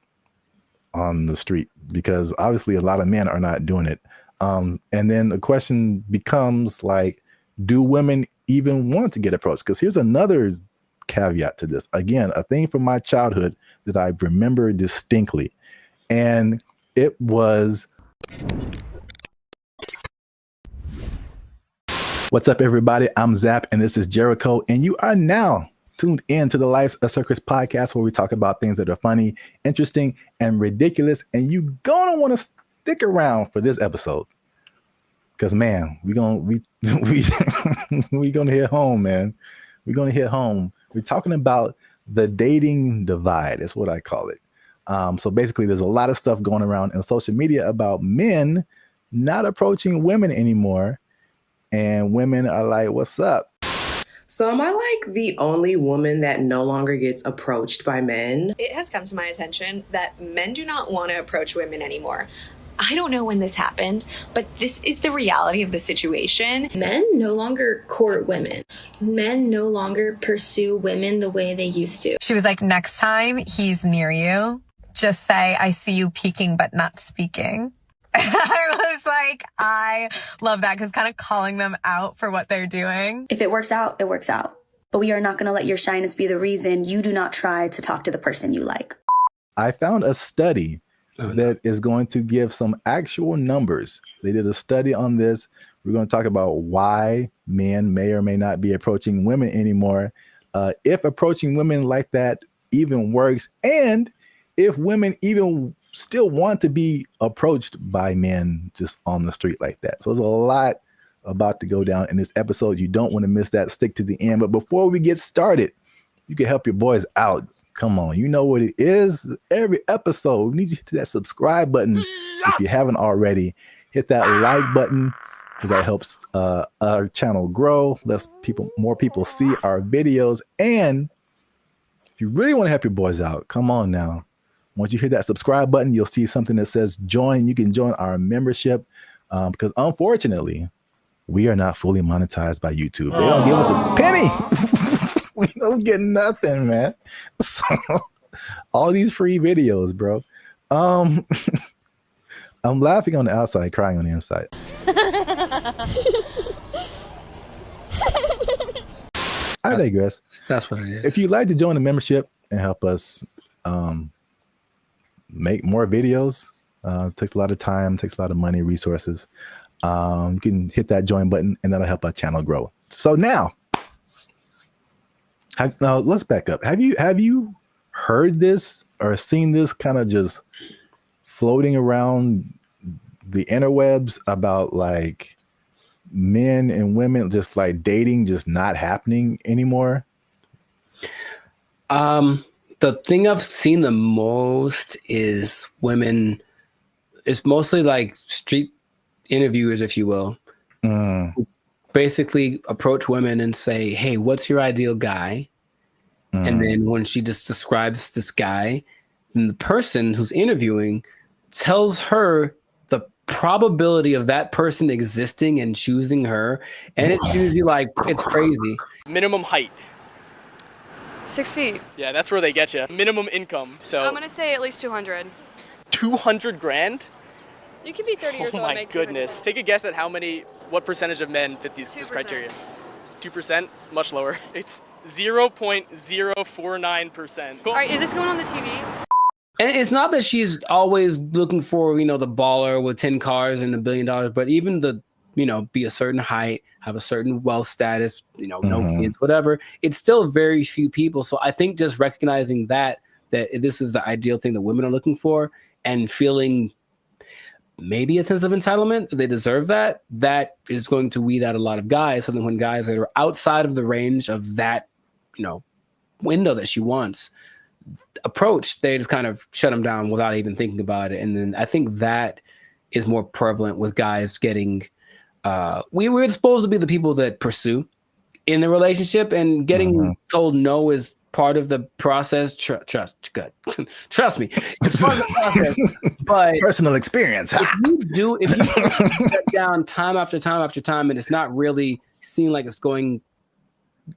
on the street? Because obviously a lot of men are not doing it. And then the question becomes like, do women even want to get approached? Because here's another caveat to this. Again, a thing from my childhood that I remember distinctly. And it was, what's up, everybody? I'm Zap, and this is Jericho, and you are now tuned in to the Life's a Circus podcast, where we talk about things that are funny, interesting, and ridiculous. And you're gonna want to stick around for this episode, because man, we gonna hit home, man. We're gonna hit home. We're talking about the dating divide. That's what I call it. So basically, there's a lot of stuff going around in social media about men not approaching women anymore, and women are like, "What's up?" So am I like the only woman that no longer gets approached by men? It has come to my attention that men do not want to approach women anymore. I don't know when this happened, but this is the reality of the situation. Men no longer court women. Men no longer pursue women the way they used to. She was like, next time he's near you, just say, I see you peeking but not speaking. I was like, I love that, because kind of calling them out for what they're doing. If it works out, it works out. But we are not going to let your shyness be the reason you do not try to talk to the person you like. I found a study that is going to give some actual numbers. They did a study on this. We're going to talk about why men may or may not be approaching women anymore, if approaching women like that even works, and if women even still want to be approached by men just on the street like that. So there's a lot about to go down in this episode. You don't want to miss that. Stick to the end. But before we get started, you can help your boys out. Come on, you know what it is. Every episode, we need you to hit that subscribe button. If you haven't already, hit that like button, because that helps our channel grow. More people see our videos. And if you really want to help your boys out, come on now. Once you hit that subscribe button, you'll see something that says join. You can join our membership, because unfortunately, we are not fully monetized by YouTube. They don't give us a penny. We don't get nothing, man. So all these free videos, bro. I'm laughing on the outside, crying on the inside. I digress. That's what it is. If you'd like to join the membership and help us make more videos, takes a lot of time, takes a lot of money, resources. You can hit that join button, and that'll help our channel grow. So now let's back up. Have you heard this or seen this kind of just floating around the interwebs about like men and women just like dating just not happening anymore? The thing I've seen the most is women. It's mostly like street interviewers, if you will, who basically approach women and say, "Hey, what's your ideal guy?" And then when she just describes this guy, and the person who's interviewing tells her the probability of that person existing and choosing her, and it's usually like, it's crazy. Minimum height. 6 feet. Yeah, that's where they get you. Minimum income. So I'm gonna say at least 200. 200 grand? You can be 30 years old and make 200 Oh my goodness. Take a guess at what percentage of men fit this criteria? 2%? Much lower. It's 0.049%. All right, is this going on the TV? And it's not that she's always looking for, the baller with 10 cars and $1 billion, but even the, be a certain height, have a certain wealth status, no kids, whatever. It's still very few people. So I think just recognizing that this is the ideal thing that women are looking for, and feeling maybe a sense of entitlement that they deserve that is going to weed out a lot of guys. So then when guys that are outside of the range of that, window that she wants approach, they just kind of shut them down without even thinking about it. And then I think that is more prevalent with guys getting, we were supposed to be the people that pursue in the relationship, and getting told no is part of the process. Trust me, it's part of the process. But personal experience. If you put that down time after time after time, and it's not really seeming like it's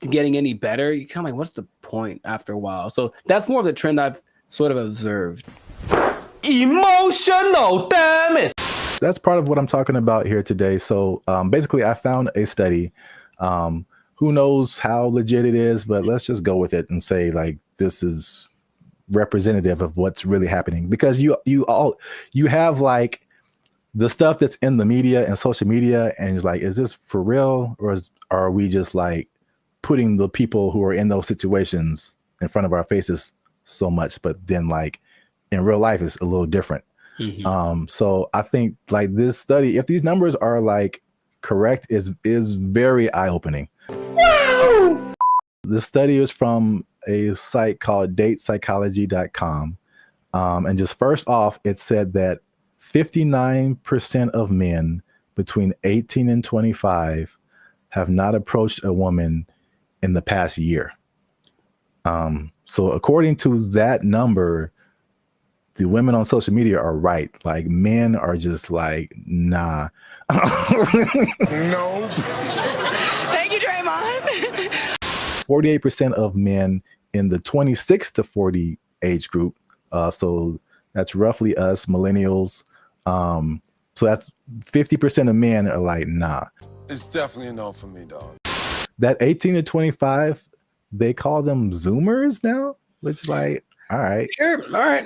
getting any better, you kind of like, what's the point after a while? So that's more of the trend I've sort of observed. Emotional, damn it. That's part of what I'm talking about here today. So basically, I found a study who knows how legit it is, but let's just go with it and say like this is representative of what's really happening, because you have like the stuff that's in the media and social media, and it's like, is this for real, or are we just like putting the people who are in those situations in front of our faces so much, but then like in real life it's a little different. So I think like this study, if these numbers are like correct, is very eye-opening. Wow! The study is from a site called datepsychology.com. And just first off, it said that 59% of men between 18 and 25 have not approached a woman in the past year. So according to that number, the women on social media are right. Like men are just like, nah. No. Thank you, Draymond. 48% of men in the 26 to 40 age group. So that's roughly us millennials. So that's 50% of men are like, nah. It's definitely a no for me, dog. That 18 to 25, they call them Zoomers now, which is like, all right. Sure. All right.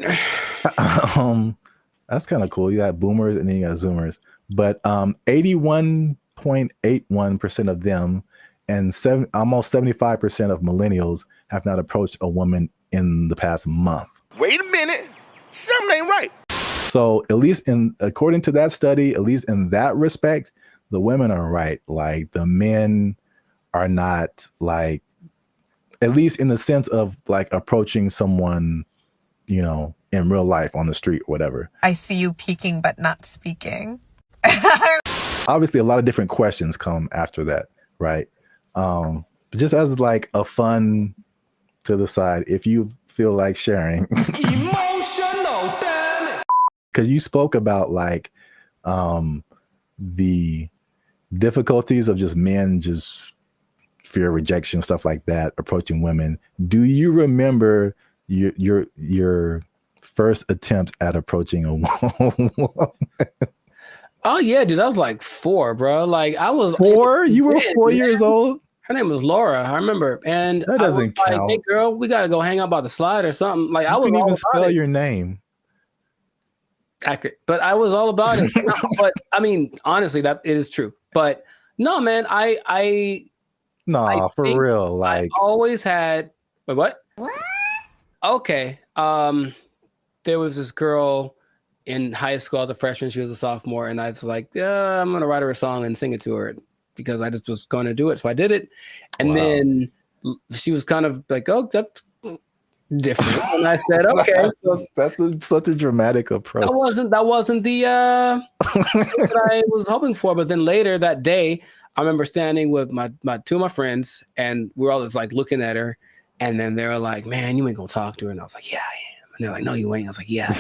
That's kind of cool. You got boomers and then you got Zoomers. But 81.81% of them and almost 75% of millennials have not approached a woman in the past month. Wait a minute. Something ain't right. So at least according to that study, at least in that respect, the women are right. Like the men are not, like, at least in the sense of like approaching someone, you know, in real life on the street or whatever. I see you peeking but not speaking. Obviously, a lot of different questions come after that, right? But just as like a fun to the side, if you feel like sharing. Emotional, damn it. Because you spoke about like the difficulties of just men just fear rejection, stuff like that, approaching women. Do you remember your first attempt at approaching a woman? Oh yeah, dude, I was like 4, bro. Like I was 4? You were 4 years old? Her name was Laura, I remember. And that doesn't count. Like, hey girl, we gotta go hang out by the slide or something. Like I was couldn't all even about spell it. your name. Accurate. But I was all about it. No, but I mean, honestly, that it is true. But no, man, I for real. Like I always had what? Okay. There was this girl in high school as a freshman. She was a sophomore, and I was like, yeah, I'm gonna write her a song and sing it to her because I just was gonna do it. So I did it. And then she was kind of like, oh, that's different. And I said, okay. So that's such a dramatic approach. That wasn't the that I was hoping for. But then later that day, I remember standing with my 2 of my friends, and we were all just like looking at her. And then they were like, man, you ain't gonna talk to her. And I was like, yeah, I am. And they're like, no, you ain't. I was like, yeah.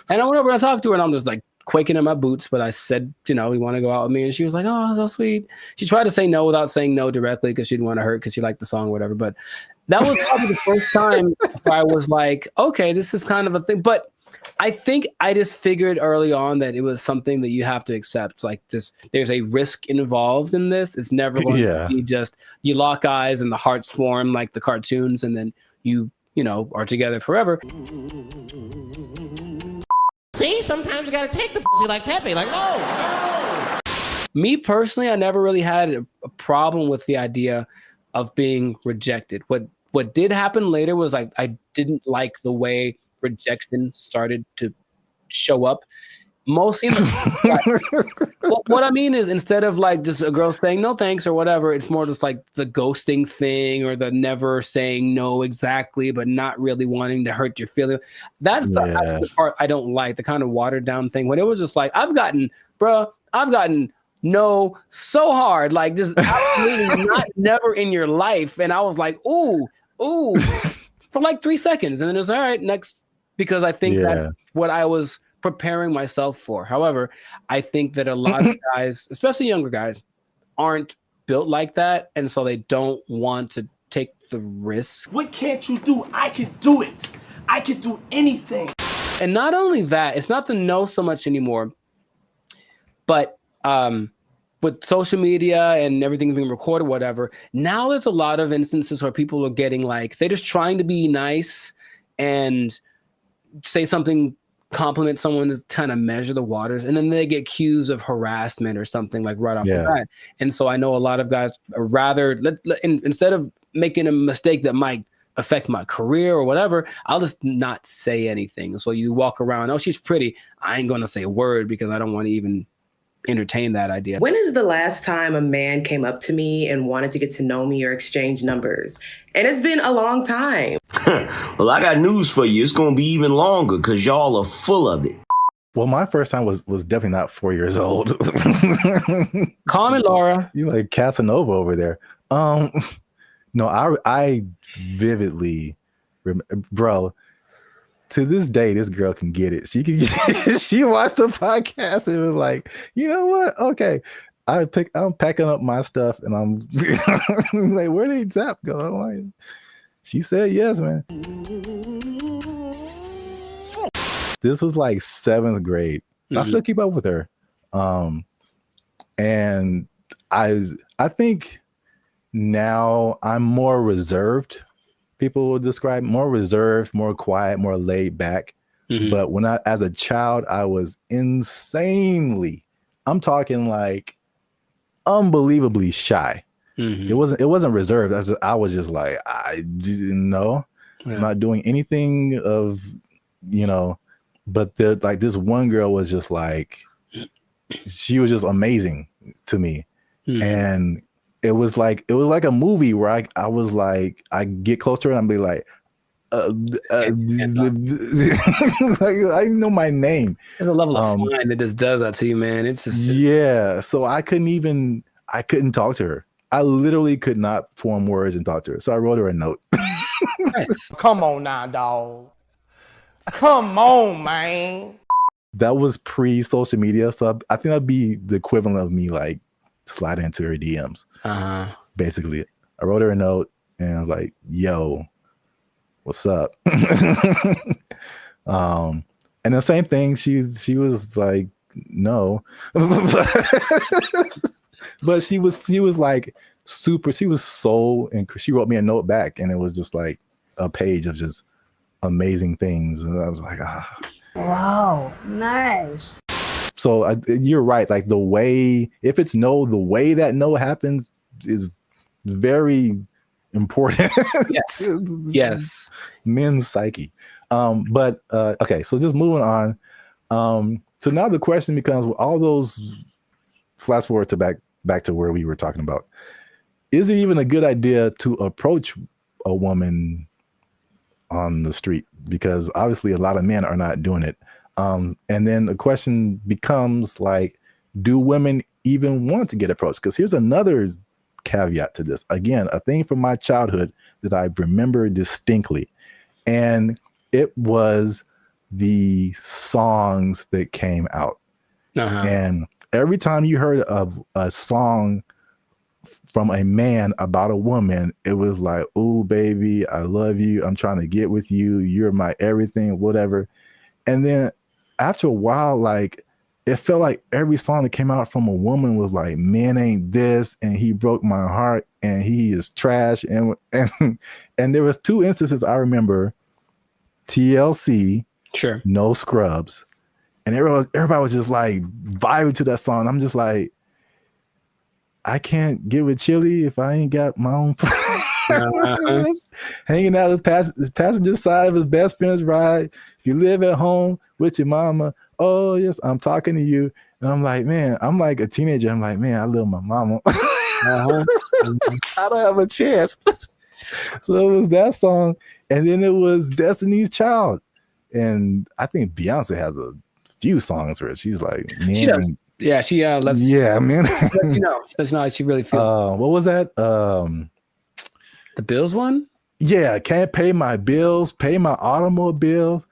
And I went over and I talked to her, and I'm just like quaking in my boots. But I said, you know, you want to go out with me? And she was like, oh, so sweet. She tried to say no without saying no directly because she didn't want to hurt because she liked the song or whatever. But that was probably the first time where I was like, okay, this is kind of a thing. But I think I just figured early on that it was something that you have to accept. Like this, there's a risk involved in this. It's never going to be just you lock eyes and the hearts form like the cartoons, and then you know, are together forever. See, sometimes you gotta take the pussy like Pepe. Like, no. Me personally, I never really had a problem with the idea of being rejected. What did happen later was like I didn't like the way rejection started to show up. Mostly, what I mean is instead of like just a girl saying no thanks or whatever, it's more just like the ghosting thing or the never saying no exactly, but not really wanting to hurt your feeling. That's the part I don't like, the kind of watered down thing. When it was just like, I've gotten no so hard, like just absolutely not never in your life. And I was like, ooh, for like 3 seconds. And then it's all right, next, because I think that's what I was preparing myself for. However, I think that a lot of guys, especially younger guys, aren't built like that. And so they don't want to take the risk. What can't you do? I can do it. I can do anything. And not only that, it's not the no so much anymore, but with social media and everything being recorded, whatever, now there's a lot of instances where people are getting like, they're just trying to be nice and say something, compliment someone to kind of measure the waters, and then they get accused of harassment or something like right off the bat. And so I know a lot of guys are rather instead of making a mistake that might affect my career or whatever, I'll just not say anything. So you walk around, oh, she's pretty, I ain't gonna say a word because I don't want to even entertain that idea. When is the last time a man came up to me and wanted to get to know me or exchange numbers? And it's been a long time. Well, I got news for you. It's going to be even longer because y'all are full of it. Well, my first time was definitely not 4 years old. Call me Laura. You like Casanova over there. No, I vividly remember, bro. To this day, this girl can get it. She can. She watched the podcast and was like, you know what? Okay, I'm packing up my stuff and I'm like, where did Zap go? I'm like, she said yes, man. This was like 7th grade. I still keep up with her, and I think now I'm more reserved. People will describe more reserved, more quiet, more laid back. But when as a child, I was insanely, I'm talking like unbelievably shy. It wasn't reserved. I was just like, I didn't know. I'm not doing anything of, but like this one girl was just like, she was just amazing to me. And it was like a movie where I was like, I get closer and I'd be like, like, I know my name. There's a level of fun that just does that to you, man. It's just so I couldn't talk to her. I literally could not form words and talk to her. So I wrote her a note. Come on now, dog. Come on, man. That was pre-social media, so I think that'd be the equivalent of me like sliding into her DMs. Basically, I wrote her a note and I was like, "Yo, what's up?" And the same thing. She was like, "No," but she was like super. She was so, and she wrote me a note back, and it was just like a page of just amazing things, and I was like, ah. Wow, nice. So you're right. Like the way, if it's no, the way that no happens is very important. Yes. Yes. Men's psyche. But okay, so just moving on. So now the question becomes, all those, flash forward to back to where we were talking about. Is it even a good idea to approach a woman on the street? Because obviously a lot of men are not doing it. And then the question becomes like, do women even want to get approached? Because here's another caveat to this. Again, a thing from my childhood that I remember distinctly. And it was the songs that came out. And every time you heard of a song from a man about a woman, it was like, "Oh, baby, I love you. I'm trying to get with you. You're my everything," whatever. And then after a while, like, it felt like every song that came out from a woman was like, "Men ain't this," and "He broke my heart," and "He is trash." And there was 2 instances I remember: TLC, sure, No Scrubs, and everybody was just like vibing to that song. I'm just like, I can't get with Chili if I ain't got my own. Hanging out the passenger side of his best friend's ride. If you live at home with your mama, oh yes, I'm talking to you. And I'm like, man, I'm like a teenager. I'm like, man, I love my mama. I don't have a chance. So it was that song, and then it was Destiny's Child, and I think Beyonce has a few songs where she's like, man, she does. Yeah, she lets. Yeah, man. You know, that's not how she really feels. What was that? The Bills one? Yeah, can't pay my bills, pay my automobiles,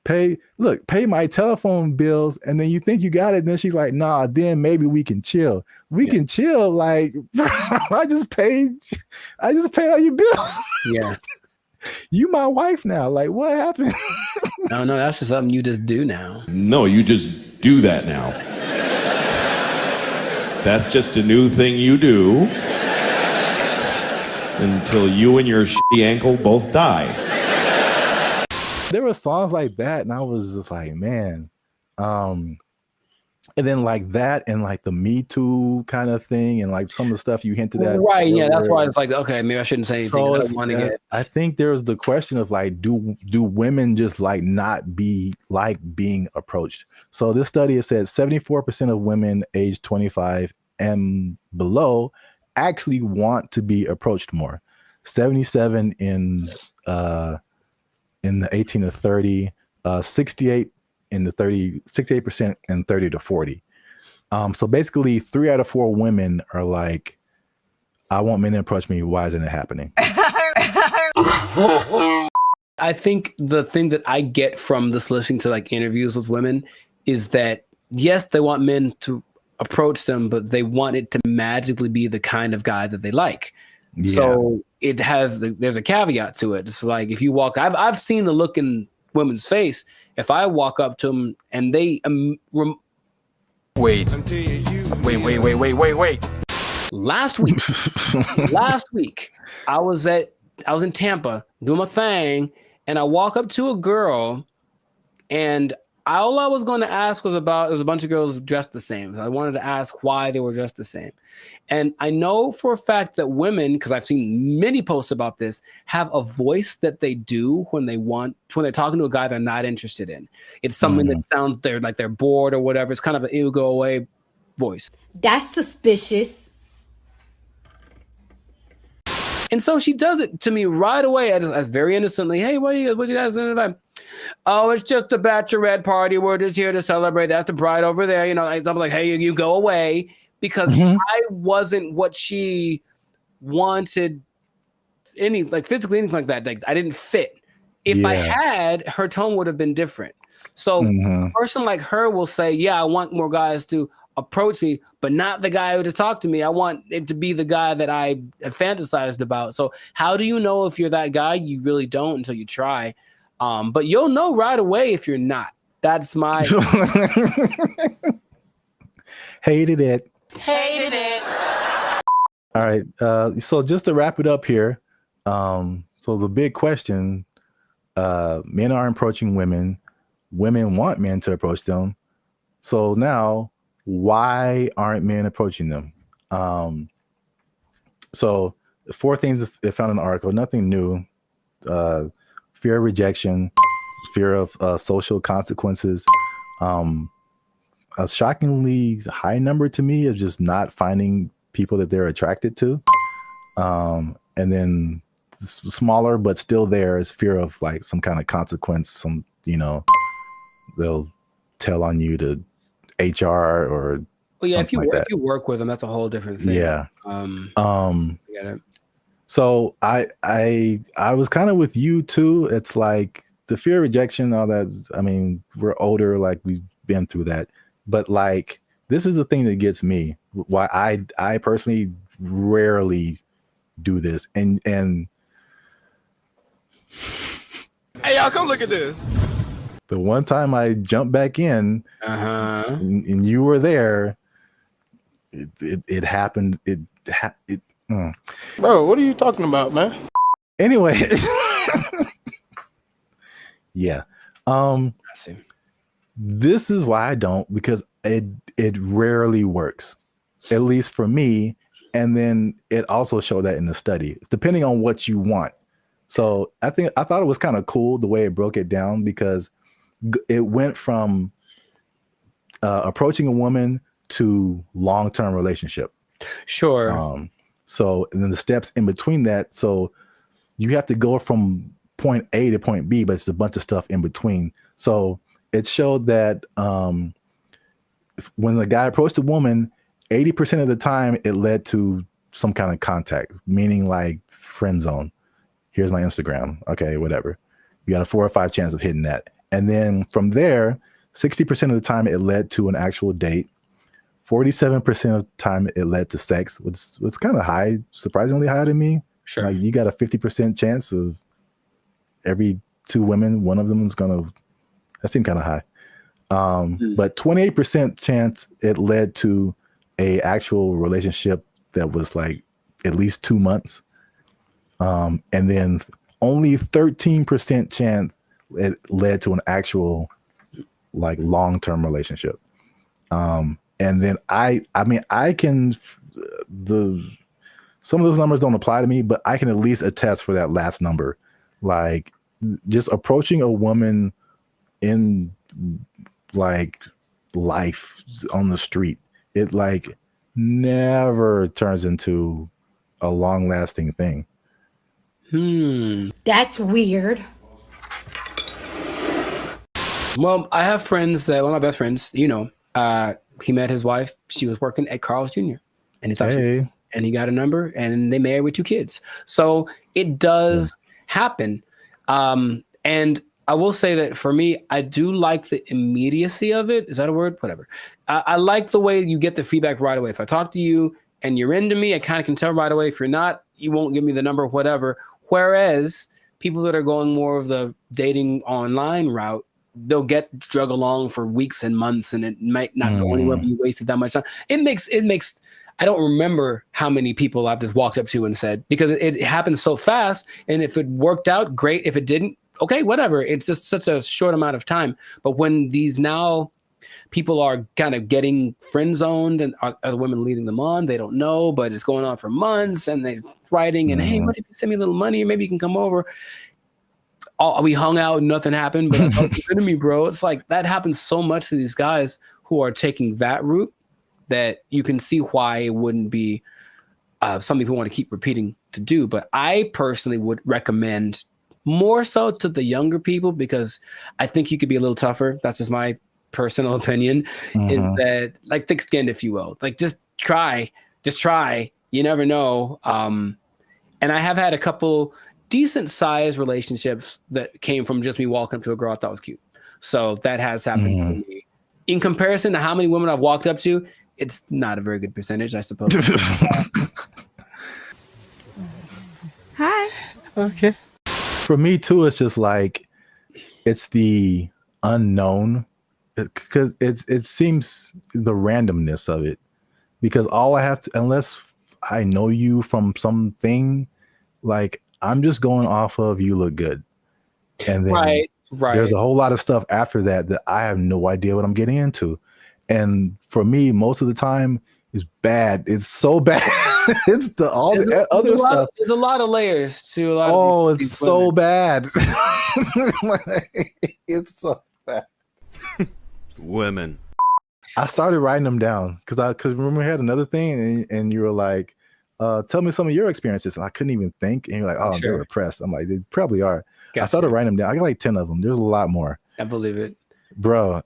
pay my telephone bills, and then you think you got it, and then she's like, nah, then maybe we can chill. We can chill, like, bro, I just paid all your bills. Yeah. You my wife now. Like, what happened? No, that's just something you just do now. No, you just do that now. That's just a new thing you do until you and your shitty ankle both die. There were songs like that, and I was just like, man. And then like that, and like the Me Too kind of thing, and like some of the stuff you hinted at. Right. Yeah. That's why it's like, okay, maybe I shouldn't say anything. So I don't want to get. I think there's the question of like, do women just like not be like being approached? So this study has said 74% of women aged 25 and below actually want to be approached more. 77 in the 18 to 30, 68 in the 68% and 30 to 40. So basically 3 out of 4 women are like, I want men to approach me. Why isn't it happening? I think the thing that I get from this listening to like interviews with women is that, yes, they want men to approach them, but they want it to magically be the kind of guy that they like. Yeah. So there's a caveat to it. It's like if you walk, I've seen the look in women's face. If I walk up to them and they wait. Last week, I was in Tampa doing my thing, and I walk up to a girl, and all I was going to ask was it was a bunch of girls dressed the same. I wanted to ask why they were dressed the same. And I know for a fact that women, because I've seen many posts about this, have a voice that they do when they're talking to a guy they're not interested in. It's something that sounds like they're bored or whatever. It's kind of an ew, go away voice. That's suspicious. And so she does it to me right away as very innocently. Hey, what you guys doing tonight? Oh, it's just a bachelorette party. We're just here to celebrate. That's the bride over there. You know, I'm like, hey, you go away, because I wasn't what she wanted, physically, anything like that. Like I didn't fit. If I had, her tone would have been different. So a person like her will say, yeah, I want more guys to approach me, but not the guy who just talked to me. I want it to be the guy that I have fantasized about. So how do you know if you're that guy? You really don't until you try. But you'll know right away if you're not. That's my hated it. All right. So just to wrap it up here. So the big question, men are approaching women. Women want men to approach them. So now, why aren't men approaching them? So 4 things they found in the article, nothing new. Fear of rejection, fear of social consequences, a shockingly high number to me of just not finding people that they're attracted to. And then smaller, but still there is fear of like some kind of consequence. They'll tell on you to HR or if you work with them, that's a whole different thing. Yeah. I get it. So I was kind of with you too. It's like the fear of rejection, all that. I mean, we're older, like we've been through that. But like, this is the thing that gets me. Why I personally rarely do this. And hey, y'all, come look at this. The one time I jumped back in, and you were there, it happened. Bro, what are you talking about, man? Anyway, yeah. I see. This is why I don't, because it rarely works, at least for me. And then it also showed that in the study, depending on what you want. So I thought it was kind of cool the way it broke it down, because it went from approaching a woman to long-term relationship. Sure. So, and then the steps in between that. So you have to go from point A to point B, but it's a bunch of stuff in between. So it showed that when the guy approached a woman, 80% of the time it led to some kind of contact, meaning like friend zone. Here's my Instagram. Okay, whatever. You got a 4 or 5 chance of hitting that. And then from there, 60% of the time it led to an actual date. 47% of the time it led to sex, which was kind of high, surprisingly high to me. Sure. Like you got a 50% chance of every 2 women, one of them is that seemed kind of high. But 28% chance it led to a actual relationship that was like at least 2 months. And then only 13% chance it led to an actual like long-term relationship. And then I mean, I can, some of those numbers don't apply to me, but I can at least attest for that last number. Like just approaching a woman in like life on the street, it like never turns into a long-lasting thing. That's weird. Well, I have friends that one of my best friends, you know, he met his wife. She was working at Carl's Jr. and he thought and he got a number and they married with 2 kids. So it does happen. And I will say that for me, I do like the immediacy of it. Is that a word? Whatever. I like the way you get the feedback right away. If I talk to you and you're into me, I kind of can tell right away. If you're not, you won't give me the number, whatever. Whereas people that are going more of the dating online route, they'll get drug along for weeks and months and it might not go anywhere, but you wasted that much time. It makes, I don't remember how many people I've just walked up to and said, because it happens so fast. And if it worked out, great. If it didn't, okay, whatever. It's just such a short amount of time. But when these now people are kind of getting friend zoned and are the women leading them on, they don't know, but it's going on for months and they're writing and, hey, what if you send me a little money? Maybe you can come over. We hung out and nothing happened, but I thought you were into me, bro. It's like that happens so much to these guys who are taking that route that you can see why it wouldn't be something people want to keep repeating to do. But I personally would recommend more so to the younger people because I think you could be a little tougher. That's just my personal opinion, is that like thick-skinned, if you will. Like just try. You never know. And I have had a couple decent sized relationships that came from just me walking up to a girl I thought was cute. So that has happened to me. In comparison to how many women I've walked up to, it's not a very good percentage, I suppose. Hi. Okay. For me too, it's just like it's the unknown, because it seems the randomness of it. Because all I have to, unless I know you from something, like I'm just going off of you look good, and then right. There's a whole lot of stuff after that that I have no idea what I'm getting into, and for me, most of the time, it's bad. It's so bad. It's the other stuff. There's a lot of layers to a lot. Oh, of it's so bad. It's so bad. Women. I started writing them down because remember we had another thing and you were like, tell me some of your experiences, and I couldn't even think, and you're like, oh, they're repressed. I'm like, they probably are. Gotcha. I started writing them down. I got like 10 of them. There's a lot more. I believe it, bro.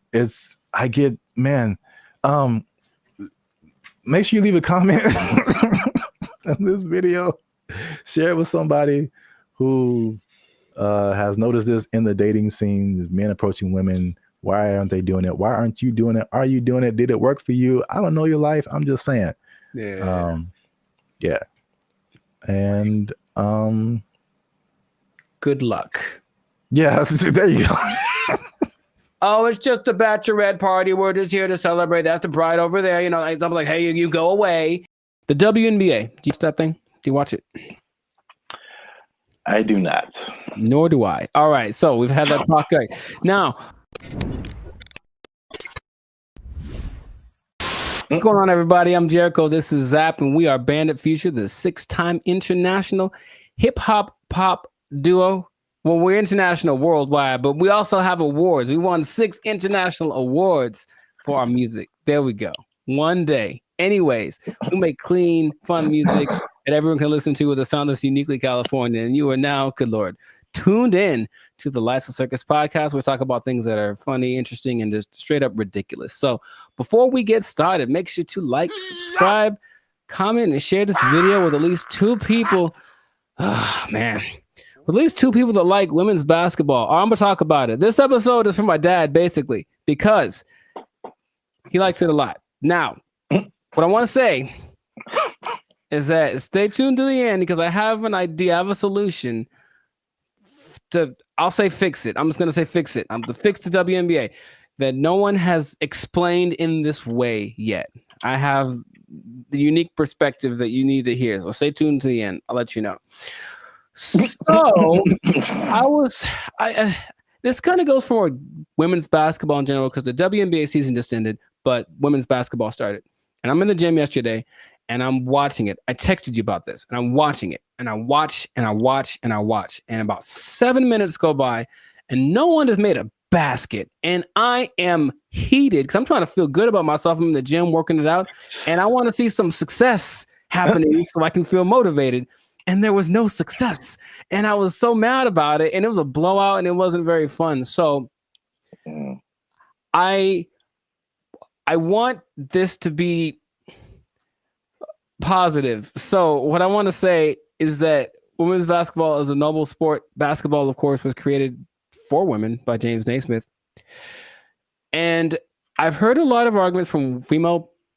Make sure you leave a comment on this video. Share it with somebody who has noticed this in the dating scene, men approaching women. Why aren't they doing it? Why aren't you doing it? Are you doing it? Did it work for you? I don't know your life. I'm just saying. Yeah. Yeah. And good luck. Yeah, there you go. Oh, it's just a bachelorette party. We're just here to celebrate. That's the bride over there. You know, I'm like, hey, you go away. The WNBA. Do you see that thing? Do you watch it? I do not. Nor do I. All right. So we've had that talk. Now, what's going on, everybody? I'm Jericho. This is Zap, and we are Bandit Future, the 6-time international hip-hop pop duo. Well, we're international worldwide, but we also have awards. We won 6 international awards for our music. There we go. One day. Anyways, we make clean, fun music that everyone can listen to with a sound that's uniquely California. And you are now, good Lord, tuned in to the Lights of Circus podcast. We talk about things that are funny, interesting, and just straight up ridiculous. So before we get started, make sure to like, subscribe, comment, and share this video with at least 2 people. Oh, man. At least 2 people that like women's basketball. I'm going to talk about it. This episode is for my dad, basically, because he likes it a lot. Now, what I want to say is that stay tuned to the end because I have an idea. I have a solution I'll say fix it. I'm just going to say fix it. I'm to fix the WNBA that no one has explained in this way yet. I have the unique perspective that you need to hear. So stay tuned to the end. I'll let you know. So this kind of goes for women's basketball in general because the WNBA season just ended, but women's basketball started. And I'm in the gym yesterday and I'm watching it. I texted you about this and I'm watching it and I watch and I watch and I watch. And about 7 minutes go by and no one has made a basket. And I am heated because I'm trying to feel good about myself. I'm in the gym working it out and I want to see some success happening so I can feel motivated. And there was no success. And I was so mad about it. And it was a blowout and it wasn't very fun. So I want this to be positive. So what I want to say is that women's basketball is a noble sport. Basketball, of course, was created for women by James Naismith. And I've heard a lot of arguments from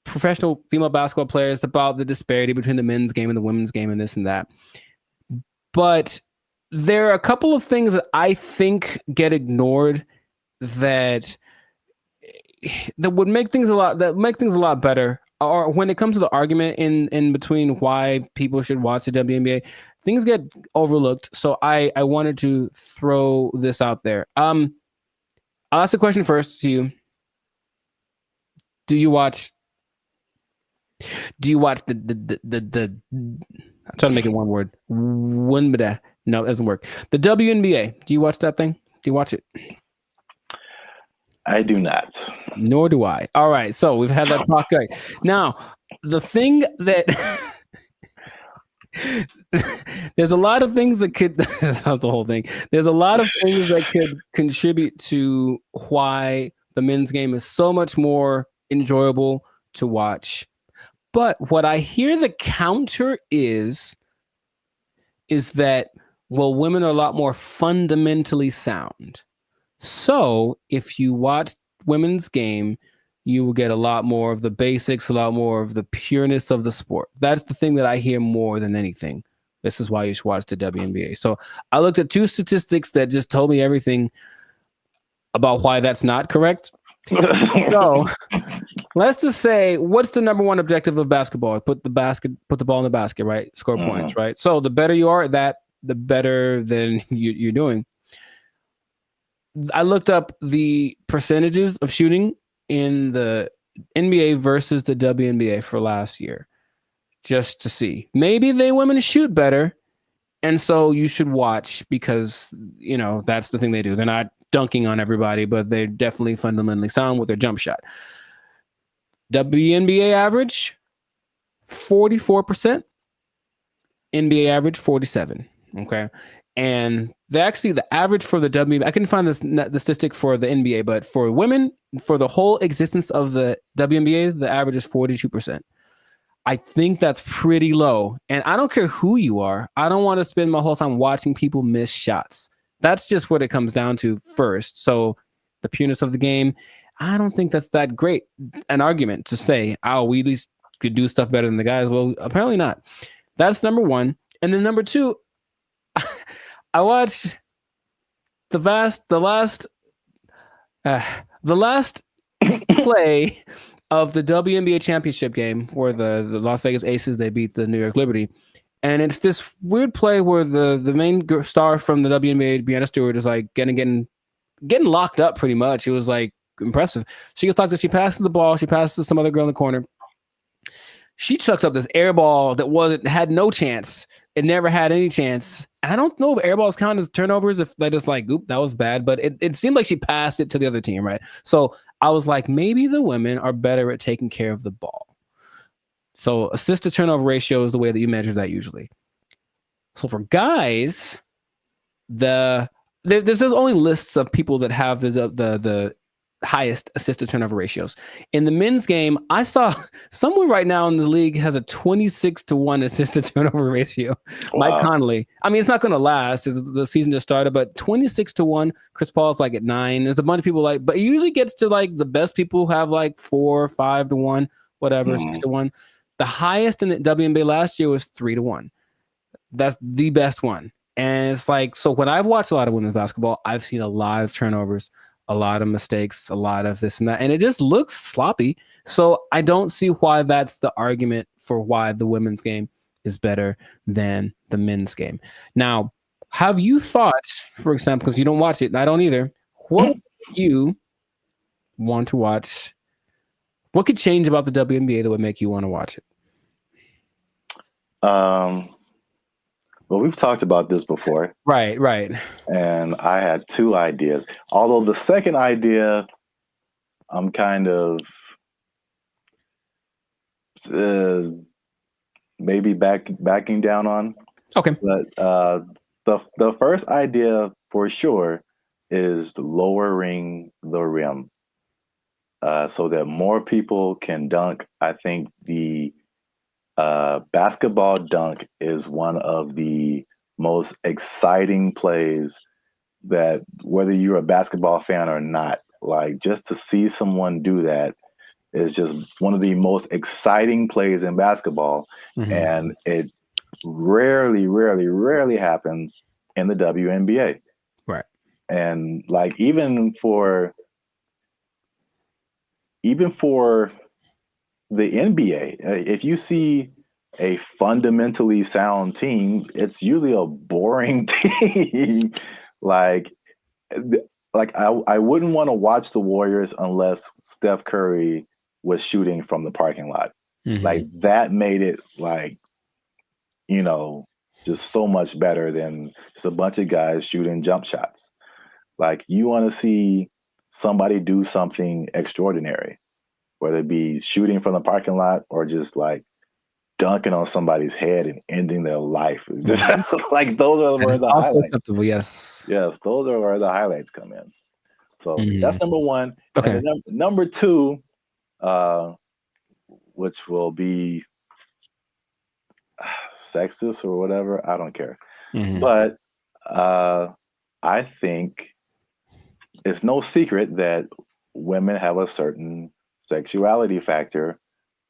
professional female basketball players about the disparity between the men's game and the women's game and this and that. But there are a couple of things that I think get ignored that would make things a lot better. Or when it comes to the argument in between why people should watch the WNBA, things get overlooked. So I wanted to throw this out there. I'll ask the question first to you. Do you watch the I'm trying to make it one word. No, it doesn't work. The WNBA. Do you watch that thing? Do you watch it? I do not. Nor do I. All right. So we've had that talk. Right. Now, the thing that there's a lot of things that could that's the whole thing. There's a lot of things that could contribute to why the men's game is so much more enjoyable to watch. But what I hear the counter is that, well, women are a lot more fundamentally sound. So if you watch women's game, you will get a lot more of the basics, a lot more of the pureness of the sport. That's the thing that I hear more than anything. This is why you should watch the WNBA. So I looked at 2 statistics that just told me everything about why that's not correct. So let's just say, what's the number one objective of basketball? Put the ball in the basket, right? Score points, right? So the better you are at that, the better than you're doing. I looked up the percentages of shooting in the NBA versus the WNBA for last year, just to see. Maybe women shoot better, and so you should watch because, that's the thing they do. They're not dunking on everybody, but they're definitely fundamentally sound with their jump shot. WNBA average, 44%. NBA average, 47%. Okay. And the average for the WNBA, I couldn't find the statistic for the NBA, but for women, for the whole existence of the WNBA, the average is 42%. I think that's pretty low. And I don't care who you are. I don't want to spend my whole time watching people miss shots. That's just what it comes down to first. So the pureness of the game, I don't think that's that great an argument to say, oh, we at least could do stuff better than the guys. Well, apparently not. That's number one. And then number two, I watched the last play of the WNBA championship game where the Las Vegas Aces, they beat the New York Liberty. And it's this weird play where the main star from the WNBA, Brianna Stewart, is like getting locked up pretty much. It was like impressive. She gets locked up. She passes the ball. She passes to some other girl in the corner. She chucks up this air ball that had no chance. It never had any chance. I don't know if air balls count as turnovers, if they just like, oop, that was bad. But it seemed like she passed it to the other team, right? So I was like, maybe the women are better at taking care of the ball. So assist to turnover ratio is the way that you measure that usually. So for guys, there's only lists of people that have the highest assist to turnover ratios. In the men's game, I saw someone right now in the league has a 26-1 assist to turnover ratio. Wow. Mike Conley. I mean, it's not going to last. The season just started, but 26-1. Chris Paul's like at 9. There's a bunch of people but it usually gets to like the best people who have like 4 or 5-1, whatever, 6-1. The highest in the WNBA last year was 3-1. That's the best one. And it's like, so when I've watched a lot of women's basketball, I've seen a lot of turnovers, a lot of mistakes, a lot of this and that, and it just looks sloppy. So I don't see why that's the argument for why the women's game is better than the men's game. Now, have you thought, for example, because you don't watch it, and I don't either, what would you want to watch? What could change about the WNBA that would make you want to watch it? Well, we've talked about this before. Right. And I had two ideas. Although the second idea, I'm kind of maybe backing down on. Okay. But the first idea for sure is lowering the rim so that more people can dunk. I think the basketball dunk is one of the most exciting plays that, whether you're a basketball fan or not, like just to see someone do that is just one of the most exciting plays in basketball. And it rarely happens in the WNBA. Right. And like even for the NBA, if you see a fundamentally sound team, it's usually a boring team. like I wouldn't want to watch the Warriors unless Steph Curry was shooting from the parking lot. Like that made it like, just so much better than just a bunch of guys shooting jump shots. Like you want to see somebody do something extraordinary, whether it be shooting from the parking lot or just like dunking on somebody's head and ending their life. It's just like those are where the highlights. Acceptable, yes, those are where the highlights come in. So that's number one. Okay. And then number two, which will be sexist or whatever, I don't care. But I think it's no secret that women have a certain sexuality factor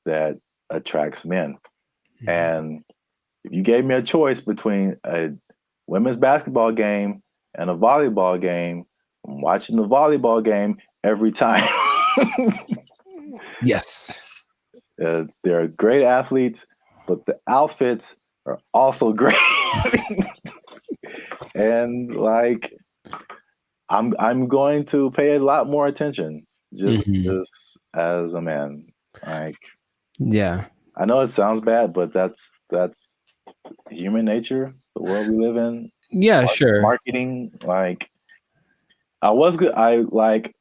that attracts men. And if you gave me a choice between a women's basketball game and a volleyball game, I'm watching the volleyball game every time. Yes. They're great athletes, but the outfits are also great. And like, I'm going to pay a lot more attention just as a man. Like, yeah, I know it sounds bad, but that's human nature, the world we live in. Yeah, sure. Marketing, like, I like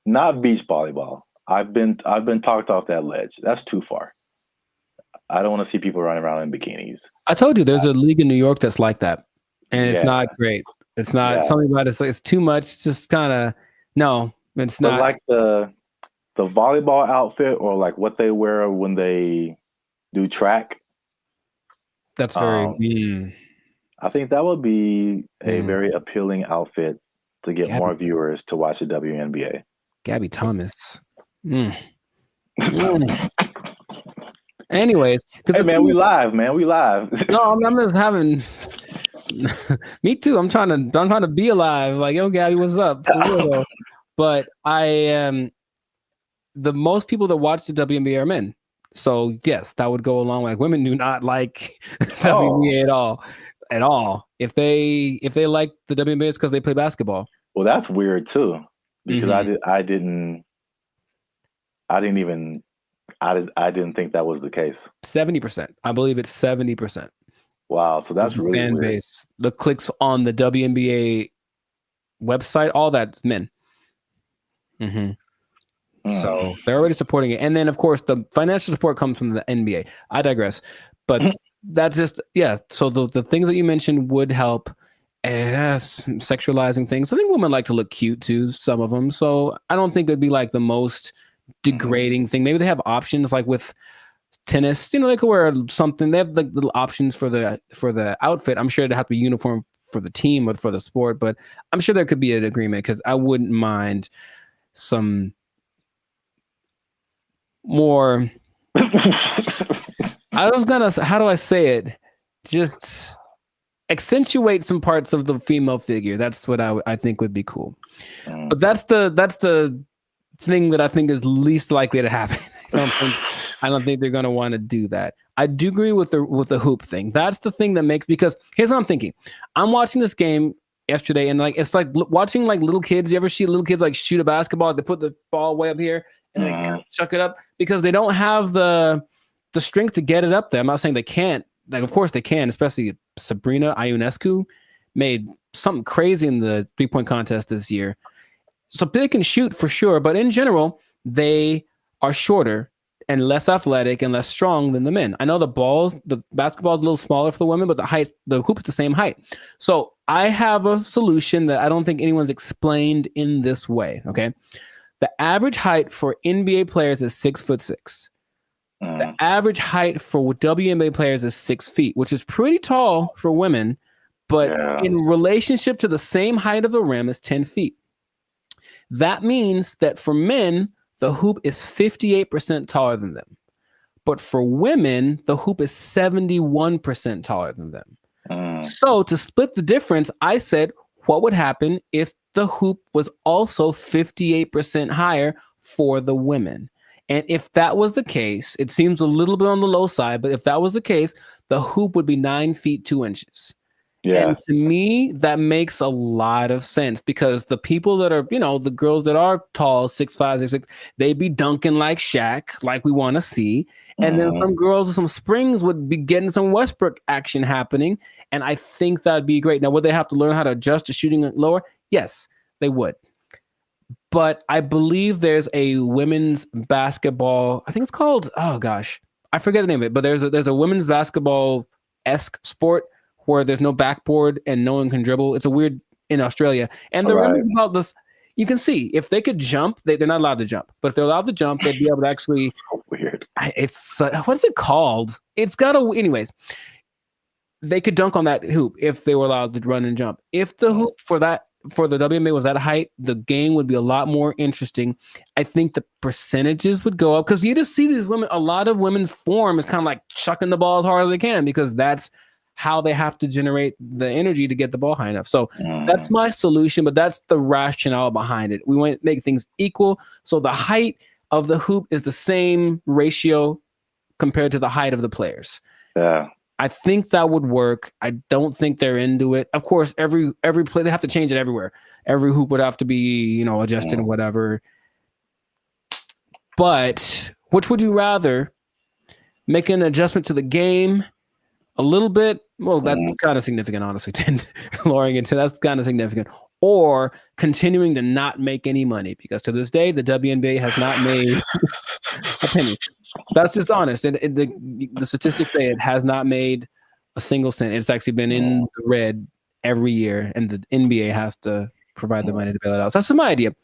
not beach volleyball. I've been talked off that ledge. That's too far. I don't want to see people running around in bikinis. I told you there's a league in New York that's like that, and it's not great. It's not something about it. It's too much. It's just kind of no. It's not like the volleyball outfit or like what they wear when they do track. That's very. I think that would be a very appealing outfit to get more viewers to watch the WNBA. Gabby Thomas. Anyways, hey man, we live, man. We live. No, I'm just having. Me too. I'm trying to be alive. Like, yo, Gabby, what's up? For real, though. But I am. The most people that watch the WNBA are men. So yes, that would go along. Like, women do not like WNBA at all. If they like the WNBA, it's because they play basketball. Well, that's weird too, because I didn't think that was the case. 70%. I believe it's 70%. Wow, so that's really fan weird. base. The clicks on the WNBA website, all that's men. So they're already supporting it, and then of course the financial support comes from the NBA. I digress, but that's just So the things that you mentioned would help. Sexualizing things. I think women like to look cute too. Some of them. So I don't think it'd be like the most degrading thing. Maybe they have options like with tennis. They could wear something. They have like little options for the outfit. I'm sure it'd have to be uniform for the team or for the sport, but I'm sure there could be an agreement because I wouldn't mind some more. I was gonna. How do I say it? Just accentuate some parts of the female figure. That's what I think would be cool. But that's the thing that I think is least likely to happen. I don't think they're going to want to do that. I do agree with the hoop thing. That's the thing that makes, because here's what I'm thinking. I'm watching this game yesterday, and like it's like watching like little kids. You ever see little kids like shoot a basketball? They put the ball way up here and then they chuck it up because they don't have the strength to get it up there. I'm not saying they can't. Like, of course they can, especially Sabrina Ionescu made something crazy in the 3-point contest this year. So they can shoot for sure, but in general, they are shorter and less athletic and less strong than the men. I know the basketball is a little smaller for the women, but the hoop is the same height. So I have a solution that I don't think anyone's explained in this way. Okay. The average height for NBA players is 6'6". The average height for WNBA players is 6 feet, which is pretty tall for women, but in relationship to the same height of the rim is 10 feet. That means that for men, the hoop is 58% taller than them. But for women, the hoop is 71% taller than them. So to split the difference, I said, what would happen if the hoop was also 58% higher for the women? And if that was the case, it seems a little bit on the low side, but if that was the case, the hoop would be 9 feet 2 inches. Yeah. And to me, that makes a lot of sense because the people that are, the girls that are tall, 6'5", 6'6", they be dunking like Shaq, like we want to see. And then some girls with some springs would be getting some Westbrook action happening. And I think that'd be great. Now, would they have to learn how to adjust to shooting it lower? Yes, they would. But I believe there's a women's basketball, I think it's called, oh gosh, I forget the name of it, but there's a women's basketball-esque sport where there's no backboard and no one can dribble. It's a weird in Australia. And the women about this, you can see if they could jump, they're not allowed to jump. But if they're allowed to jump, they'd be able to actually. So weird. It's what's it called? It's got a. Anyways, they could dunk on that hoop if they were allowed to run and jump. If the hoop for the WNBA was that height, the game would be a lot more interesting. I think the percentages would go up because you just see these women. A lot of women's form is kind of like chucking the ball as hard as they can because that's how they have to generate the energy to get the ball high enough. So that's my solution, but that's the rationale behind it. We want to make things equal. So the height of the hoop is the same ratio compared to the height of the players. Yeah. I think that would work. I don't think they're into it. Of course, every play, they have to change it everywhere. Every hoop would have to be, adjusted and whatever. But which would you rather? Make an adjustment to the game a little bit? Well, that's kind of significant, honestly. Lowering it to that's kind of significant. Or continuing to not make any money because to this day, the WNBA has not made a penny. That's just honest. And the statistics say it has not made a single cent. It's actually been in the red every year, and the NBA has to provide the money to bail it out. So that's just my idea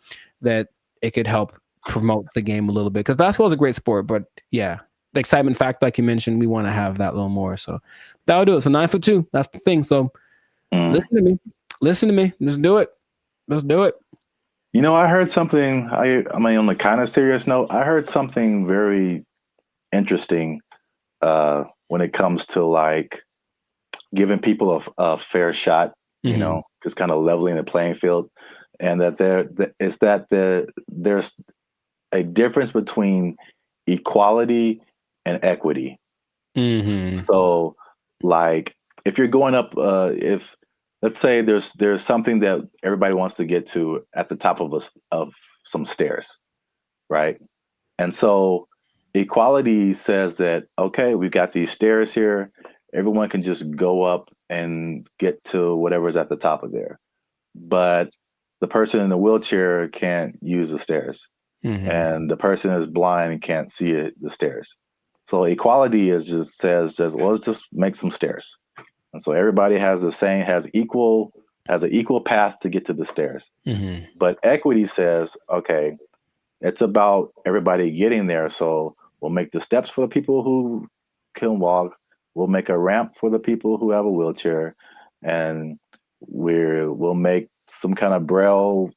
that it could help promote the game a little bit because basketball is a great sport, but yeah. The excitement factor, like you mentioned, we want to have that a little more. So that'll do it. So 9'2", that's the thing. So listen to me. Just do it. Let's do it. I heard something. On a kind of serious note, I heard something very interesting when it comes to like giving people a fair shot. Just kind of leveling the playing field, and that there's a difference between equality and equity. So like if you're going up, if let's say there's something that everybody wants to get to at the top of some stairs, right? And so equality says that, okay, we've got these stairs here. Everyone can just go up and get to whatever's at the top of there. But the person in the wheelchair can't use the stairs. And the person is blind and can't see the stairs. So equality says well, let's just make some stairs. And so everybody has an equal path to get to the stairs. But equity says, okay, it's about everybody getting there. So we'll make the steps for the people who can walk. We'll make a ramp for the people who have a wheelchair, and we'll make some kind of braille,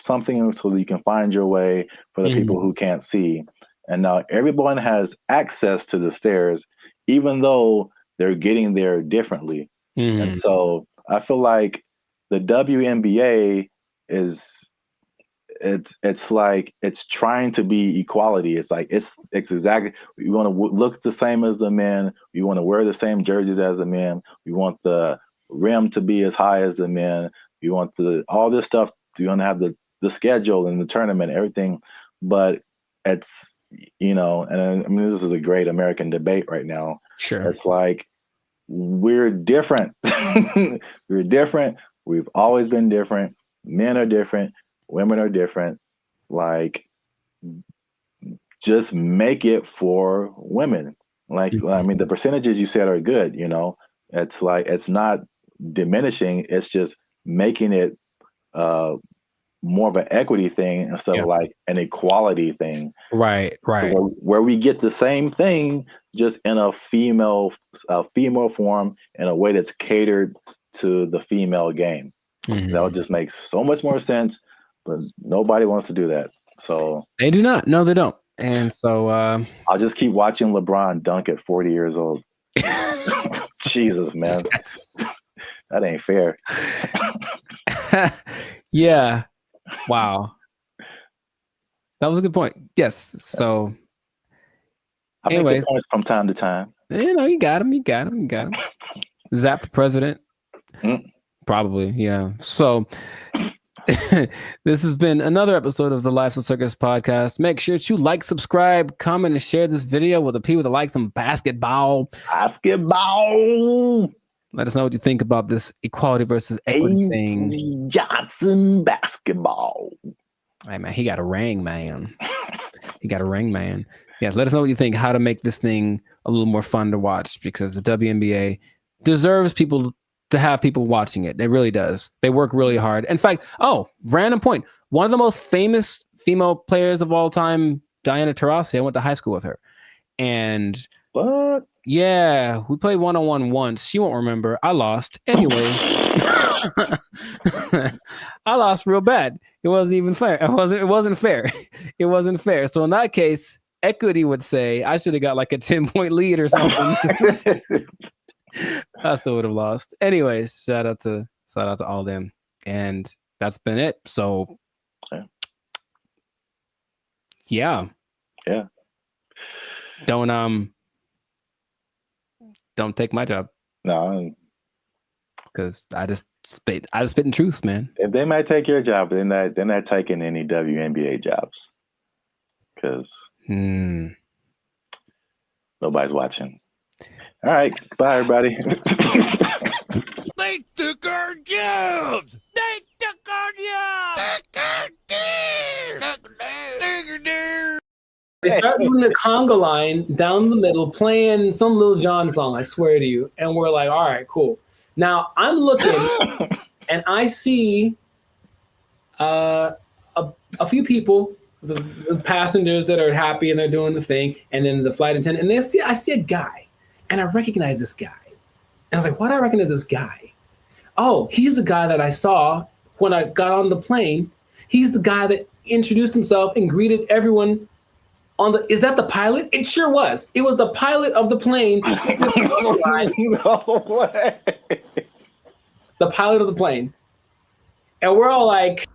something so you can find your way for the people who can't see. And now everyone has access to the stairs, even though they're getting there differently. And so I feel like the WNBA it's like it's trying to be equality. It's like it's exactly, we want to look the same as the men. We want to wear the same jerseys as the men. We want the rim to be as high as the men. We want all this stuff. We want to have the schedule and the tournament, everything. But it's, and I mean, this is a great American debate right now. Sure. It's like, we're different. We're different. We've always been different. Men are different. Women are different. Like, just make it for women. Like, I mean, the percentages you said are good. It's like, it's not diminishing. It's just making it more of an equity thing instead of like an equality thing. Right. So where we get the same thing, just in a female form, in a way that's catered to the female game. That would just make so much more sense, but nobody wants to do that. So they do not. No, they don't. And so I'll just keep watching LeBron dunk at 40 years old. Jesus, man. That ain't fair. Yeah. Wow. That was a good point. Yes. So I make good points from time to time. You got him. Zap for president. Probably, yeah. So this has been another episode of the Life's a Circus podcast. Make sure to like, subscribe, comment, and share this video with the people that like some basketball. Let us know what you think about this equality versus equity thing. Johnson basketball. Hey, man, he got a ring, man. Yeah, let us know what you think, how to make this thing a little more fun to watch, because the WNBA deserves people to have people watching it. It really does. They work really hard. In fact, random point. One of the most famous female players of all time, Diana Taurasi, I went to high school with her. And what? Yeah, we played one-on-one once. She won't remember. I lost. Anyway, I lost real bad. It wasn't even fair. It wasn't fair. It wasn't fair. So in that case, equity would say I should have got like a 10-point lead or something. I still would have lost. Anyways, shout out to all them. And that's been it. So yeah. Don't take my job. No, because I just spit in truth, man. If they might take your job, they're not taking any WNBA jobs, because nobody's watching. All right, bye everybody. They took our jobs. They took our jobs. They start doing the conga line down the middle, playing some Lil Jon song, I swear to you. And we're like, all right, cool. Now I'm looking and I see a few people, the passengers that are happy and they're doing the thing, and then the flight attendant, and I see a guy, and I recognize this guy. And I was like, why do I recognize this guy? Oh, he's the guy that I saw when I got on the plane. He's the guy that introduced himself and greeted everyone. Is that the pilot? It sure was. It was the pilot of the plane. No way. The pilot of the plane. And we're all like,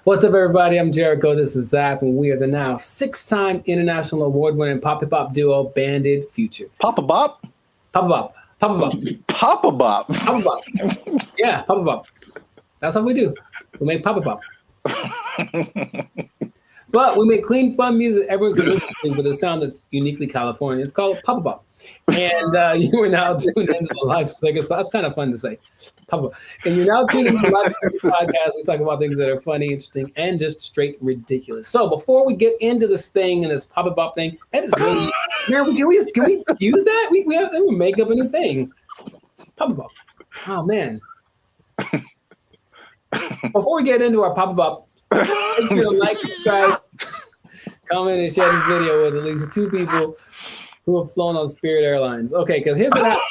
what's up, everybody? I'm Jericho. This is Zap, and we are the now 6-time international award-winning pop-hip-hop duo, Banded Future. Papa Bop? Papa Bop. Papa Bop. Papa Bop. Papa Bop. Yeah, Papa Bop. That's how we do. We make Papa Bop. But we make clean, fun music everyone can listen to with a sound that's uniquely California. It's called Papa Bop. And you are now tuned into the Life Circus. That's kind of fun to say. Papa. And you're now tuned into the Life Circus podcast. We talk about things that are funny, interesting, and just straight ridiculous. So before we get into this thing and this Papa Bop thing, that is really, man, can we use that? We have to make up a new thing. Papa Bop. Oh, man. Before we get into our Papa Bop, make sure to like, subscribe, comment, and share this video with at least 2 people who have flown on Spirit Airlines. Okay, because here's what happened.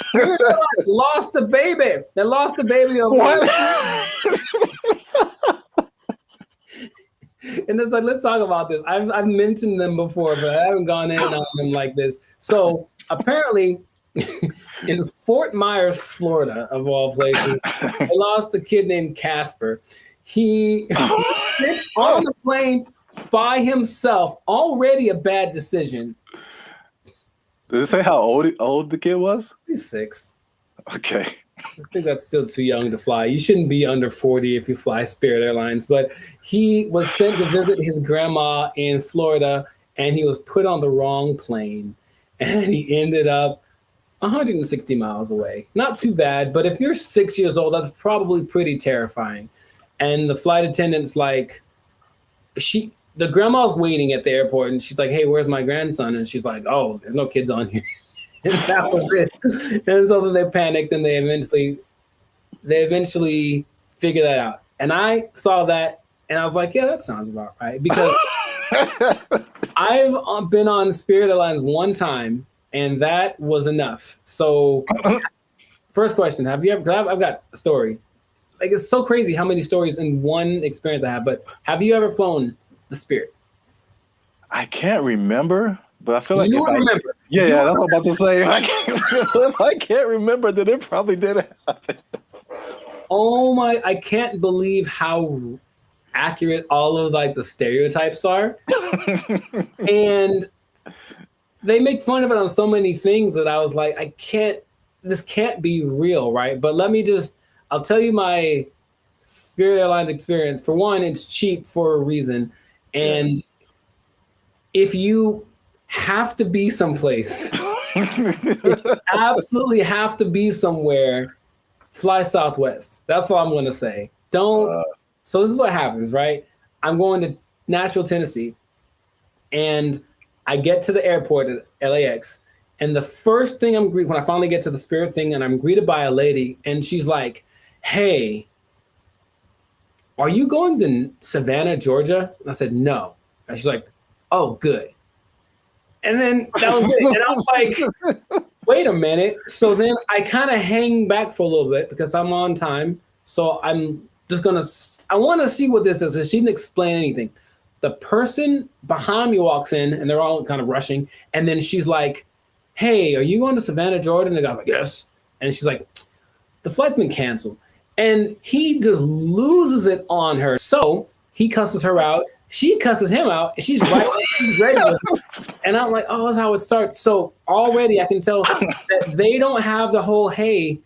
Spirit Airlines lost the baby. They lost the baby over And it's like, let's talk about this. I've mentioned them before, but I haven't gone in on them like this. So apparently, in Fort Myers, Florida, of all places, they lost a kid named Casper. He sent on the plane by himself. Already a bad decision. Did it say how old the kid was? He's 6. Okay. I think that's still too young to fly. You shouldn't be under 40 if you fly Spirit Airlines. But he was sent to visit his grandma in Florida, and he was put on the wrong plane. And he ended up 160 miles away. Not too bad, but if you're 6 years old, that's probably pretty terrifying. And the flight attendant's like, the grandma's waiting at the airport, and she's like, hey, where's my grandson? And she's like, oh, there's no kids on here. And that was it. And so then they panicked, and they eventually figured that out. And I saw that, and I was like, yeah, that sounds about right. Because I've been on Spirit Airlines one time, and that was enough. So first question, have you ever, because I've got a story. Like, it's so crazy how many stories in one experience I have, but have you ever flown the Spirit? I can't remember, but I feel like you remember. Yeah, that's what I'm about to say. I can't remember that it probably did happen. Oh my! I can't believe how accurate all of like the stereotypes are, and they make fun of it on so many things that I was like, this can't be real, right? But I'll tell you my Spirit Airlines experience. For one, it's cheap for a reason, and if you have to be someplace, if you absolutely have to be somewhere, fly Southwest. That's all I'm going to say. So this is what happens, right? I'm going to Nashville, Tennessee, and I get to the airport at LAX, and the first thing when I finally get to the Spirit thing, and I'm greeted by a lady, and she's like, hey, are you going to Savannah, Georgia? And I said, no. And she's like, oh, good. And then that was it. And I was like, wait a minute. So then I kind of hang back for a little bit because I'm on time. So I'm just I want to see what this is. So she didn't explain anything. The person behind me walks in, and they're all kind of rushing. And then she's like, hey, are you going to Savannah, Georgia? And the guy's like, yes. And she's like, the flight's been canceled. And he just loses it on her. So he cusses her out. She cusses him out, and she's right. She's ready. And I'm like, oh, that's how it starts. So already I can tell that they don't have the whole, hey,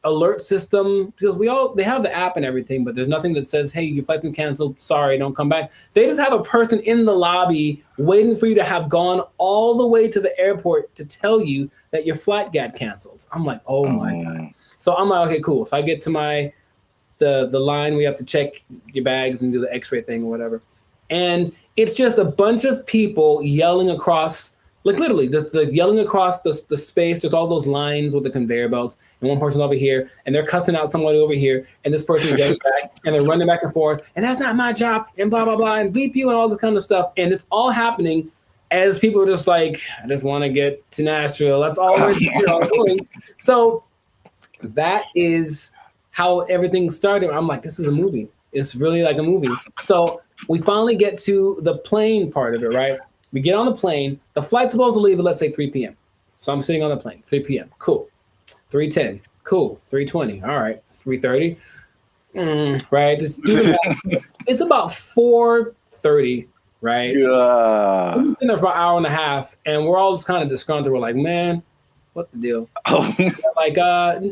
alert system, because they have the app and everything, but there's nothing that says, hey, your flight's been canceled. Sorry, don't come back. They just have a person in the lobby waiting for you to have gone all the way to the airport to tell you that your flight got canceled. I'm like, oh my God. So I'm like, okay, cool. So I get to the line. We have to check your bags and do the x-ray thing or whatever. And it's just a bunch of people yelling across, like literally, the yelling across the space. There's all those lines with the conveyor belts, and one person over here, and they're cussing out somebody over here, and this person is getting back, and they're running back and forth, and that's not my job, and blah, blah, blah, and bleep you, and all this kind of stuff. And it's all happening as people are just like, I just want to get to Nashville. That's all we're doing. So that is how everything started. I'm like, this is a movie. It's really like a movie. So we finally get to the plane part of it, right? We get on the plane. The flight's supposed to leave at, let's say, 3 p.m. So I'm sitting on the plane, 3 p.m. Cool. 3:10. Cool. 3:20. All right. 3:30. Right. It's about 4:30, right? Yeah. We've been sitting there for an hour and a half, and we're all just kind of disgruntled. We're like, man, what the deal? Like,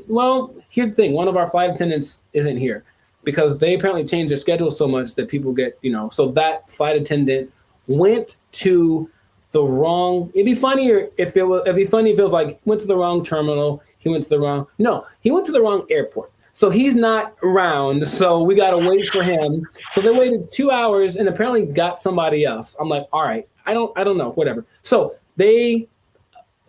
well, here's the thing. One of our flight attendants isn't here, because they apparently changed their schedule so much that people get, so that flight attendant went to the wrong, it'd be funny if it was like, went to the wrong terminal, he went to the wrong airport. So he's not around, so we got to wait for him. So they waited 2 hours and apparently got somebody else. I'm like, all right, I don't know, whatever. So they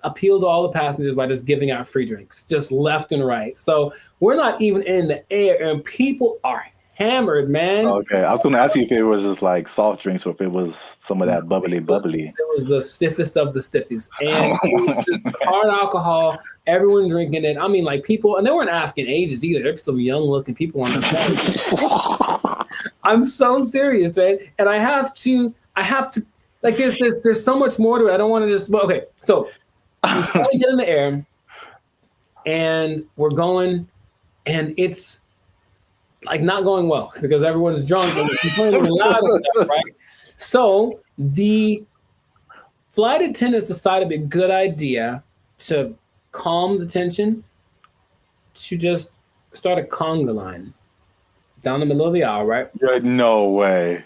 appealed to all the passengers by just giving out free drinks, just left and right. So we're not even in the air, and people are hammered, man. Okay, I was going to ask you if it was just like soft drinks or if it was some of that bubbly. It was the stiffest of the stiffies, and it was just hard alcohol. Everyone drinking it. I mean, like people, and they weren't asking ages either. There's some young-looking people on the phone. I'm so serious, man, and I have to. Like, there's so much more to it. I don't want to just. Well, okay, so we finally get in the air, and we're going, and it's like not going well because everyone's drunk and complaining loud and stuff, right? So the flight attendants decided it'd be a good idea to calm the tension to just start a conga line down the middle of the aisle, right? No way.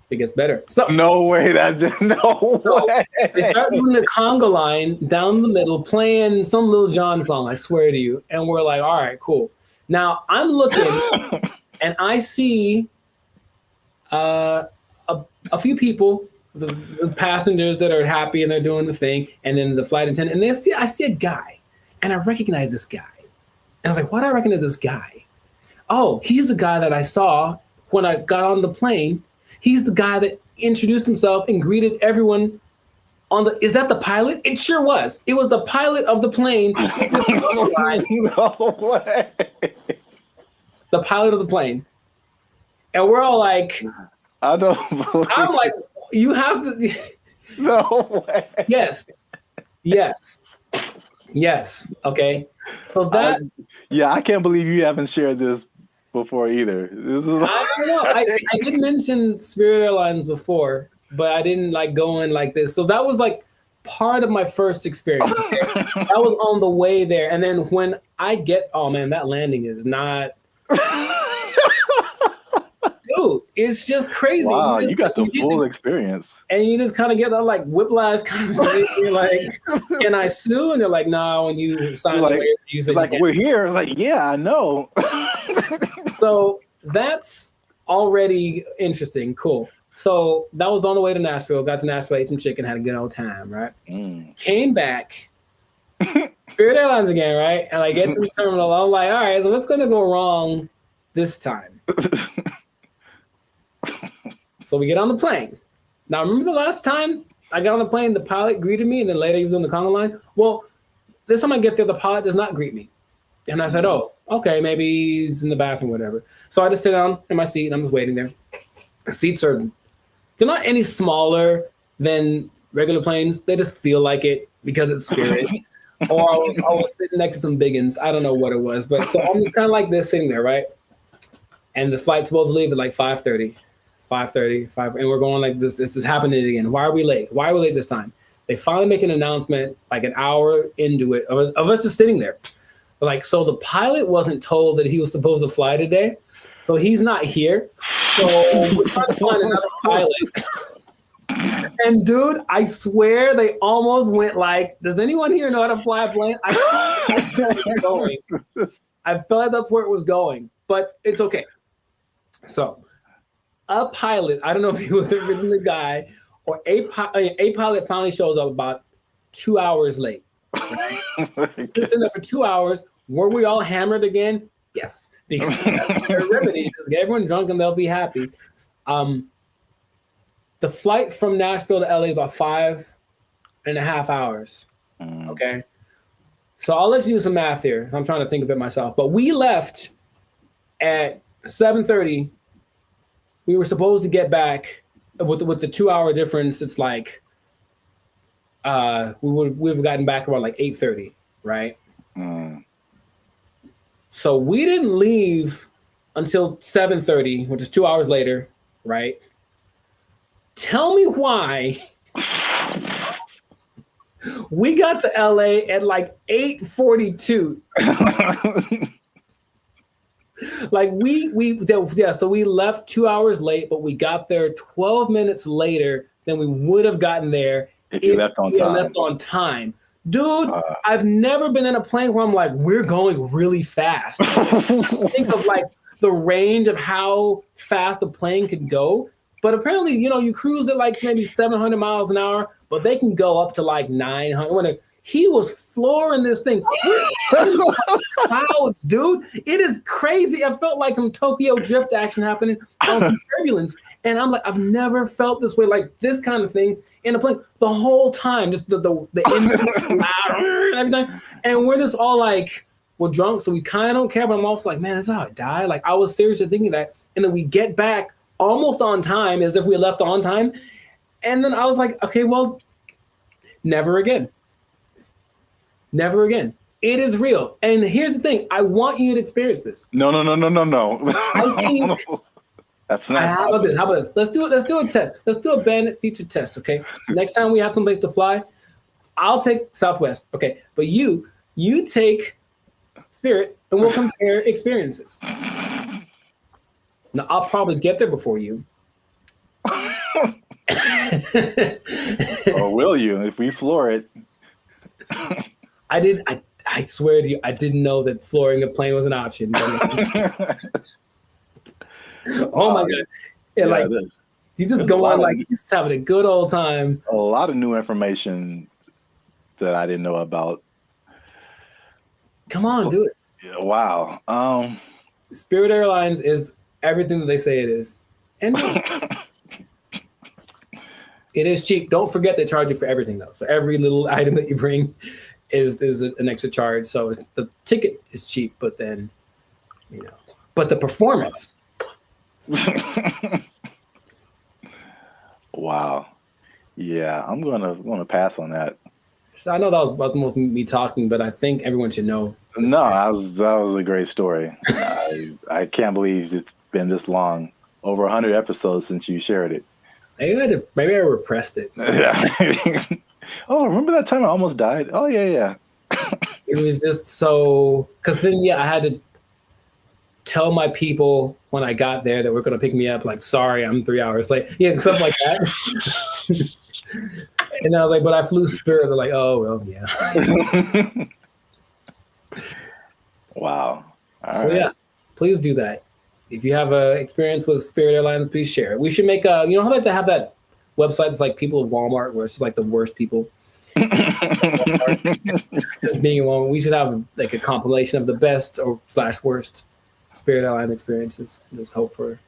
It gets better. So no way. No way. They start doing the conga line down the middle, playing some Lil Jon song, I swear to you. And we're like, all right, cool. Now I'm looking and I see a few people, the passengers that are happy and they're doing the thing, and then the flight attendant, and I see a guy, and I recognize this guy. And I was like, why do I recognize this guy? Oh, he's the guy that I saw when I got on the plane. He's the guy that introduced himself and greeted everyone on the. Is that the pilot? It sure was. It was the pilot of the plane. No way. The pilot of the plane. And we're all like, I don't believe I'm like, you have to. No way. Yes. Okay. So that. I can't believe you haven't shared this before either. This is. I don't know. I did mention Spirit Airlines before, but I didn't like go in like this. So that was like part of my first experience. Okay? That was on the way there, and then when I get, oh man, that landing is not. Dude, it's just crazy. Wow, you got the full experience. And you just kind of get that like whiplash kind of thing. You're like, can I sue? And they're like, no, when you sign the waiver, you said like, we're here. Like, yeah, I know. So that's already interesting. Cool. So that was on the way to Nashville. Got to Nashville, ate some chicken, had a good old time, right? Came back, Spirit Airlines again, right? And I get to the terminal. I'm like, all right, so what's going to go wrong this time? So we get on the plane. Now, remember the last time I got on the plane, the pilot greeted me, and then later he was on the conga line? Well, this time I get there, the pilot does not greet me. And I said, oh, okay, maybe he's in the bathroom, whatever. So I just sit down in my seat, and I'm just waiting there. The seats they're not any smaller than regular planes. They just feel like it because it's Spirit. Or I was sitting next to some biggins. I don't know what it was. But so I'm just kind of like this sitting there, right? And the flight's supposed to leave at like 5:30, and we're going like this. This is happening again. Why are we late? Why are we late this time? They finally make an announcement like an hour into it of us just sitting there. Like, so the pilot wasn't told that he was supposed to fly today. So he's not here. So we're trying to find another pilot. And dude, I swear they almost went like, does anyone here know how to fly a plane? I felt like that's where it was going, but it's okay. So a pilot, I don't know if he was the original guy or a pilot finally shows up about 2 hours late. Right? Just in there for 2 hours. Were we all hammered again? Yes, because that's their remedy. Just get everyone drunk and they'll be happy. The flight from Nashville to LA is about 5.5 hours. Okay. So I'll let you do some math here. I'm trying to think of it myself. But we left at 7:30. We were supposed to get back with the 2 hour difference. It's like we would have gotten back around like 8:30, right? So we didn't leave until 7:30, which is 2 hours later, right? Tell me why we got to LA at like 8:42. Like so we left 2 hours late, but we got there 12 minutes later than we would have gotten there if you left on time. Dude, I've never been in a plane where I'm like, we're going really fast. Think of like the range of how fast a plane could go. But apparently, you cruise at like maybe 700 miles an hour, but they can go up to like 900. He was flooring this thing. Clouds, dude. It is crazy. I felt like some Tokyo drift action happening on some turbulence. And I'm like, I've never felt this way, like this kind of thing in a plane the whole time. Just the engine and everything. And we're just all like, we're drunk, so we kind of don't care. But I'm also like, man, that's how I die. Like I was seriously thinking that. And then we get back almost on time, as if we left on time. And then I was like, okay, well, never again. Never again. It is real. And here's the thing. I want you to experience this. No. I think that's not. How about this? Let's do it. Let's do a test. Let's do a Bandit feature test, okay? Next time we have someplace to fly, I'll take Southwest, okay? But you take Spirit, and we'll compare experiences. Now, I'll probably get there before you. Or will you, if we floor it? I swear to you, I didn't know that flooring a plane was an option. Oh my God. And like, he's just going like, he's having a good old time. A lot of new information that I didn't know about. Come on, do it. Yeah, wow. Spirit Airlines is everything that they say it is. And it is cheap. Don't forget they charge you for everything though. So every little item that you bring is an extra charge. So the ticket is cheap, but then, but the performance. Wow. Yeah, I'm gonna pass on that. I know that was most me talking, but I think everyone should know. No, that was a great story. I can't believe it's been this long, over 100 episodes since you shared it. Maybe I repressed it. Yeah. Oh, remember that time I almost died? Oh yeah. It was just so, because then I had to tell my people when I got there that we're going to pick me up, like, sorry, I'm 3 hours late. Yeah, stuff like that. And I was like, but I flew Spirit. They're like, oh, well, yeah. Wow. All right. Yeah, please do that. If you have an experience with Spirit Airlines, please share it. We should make how about to have that website that's like people of Walmart, where it's like the worst people. Just being one. We should have like a compilation of the best or / worst Spirit Airline experiences. Just hope for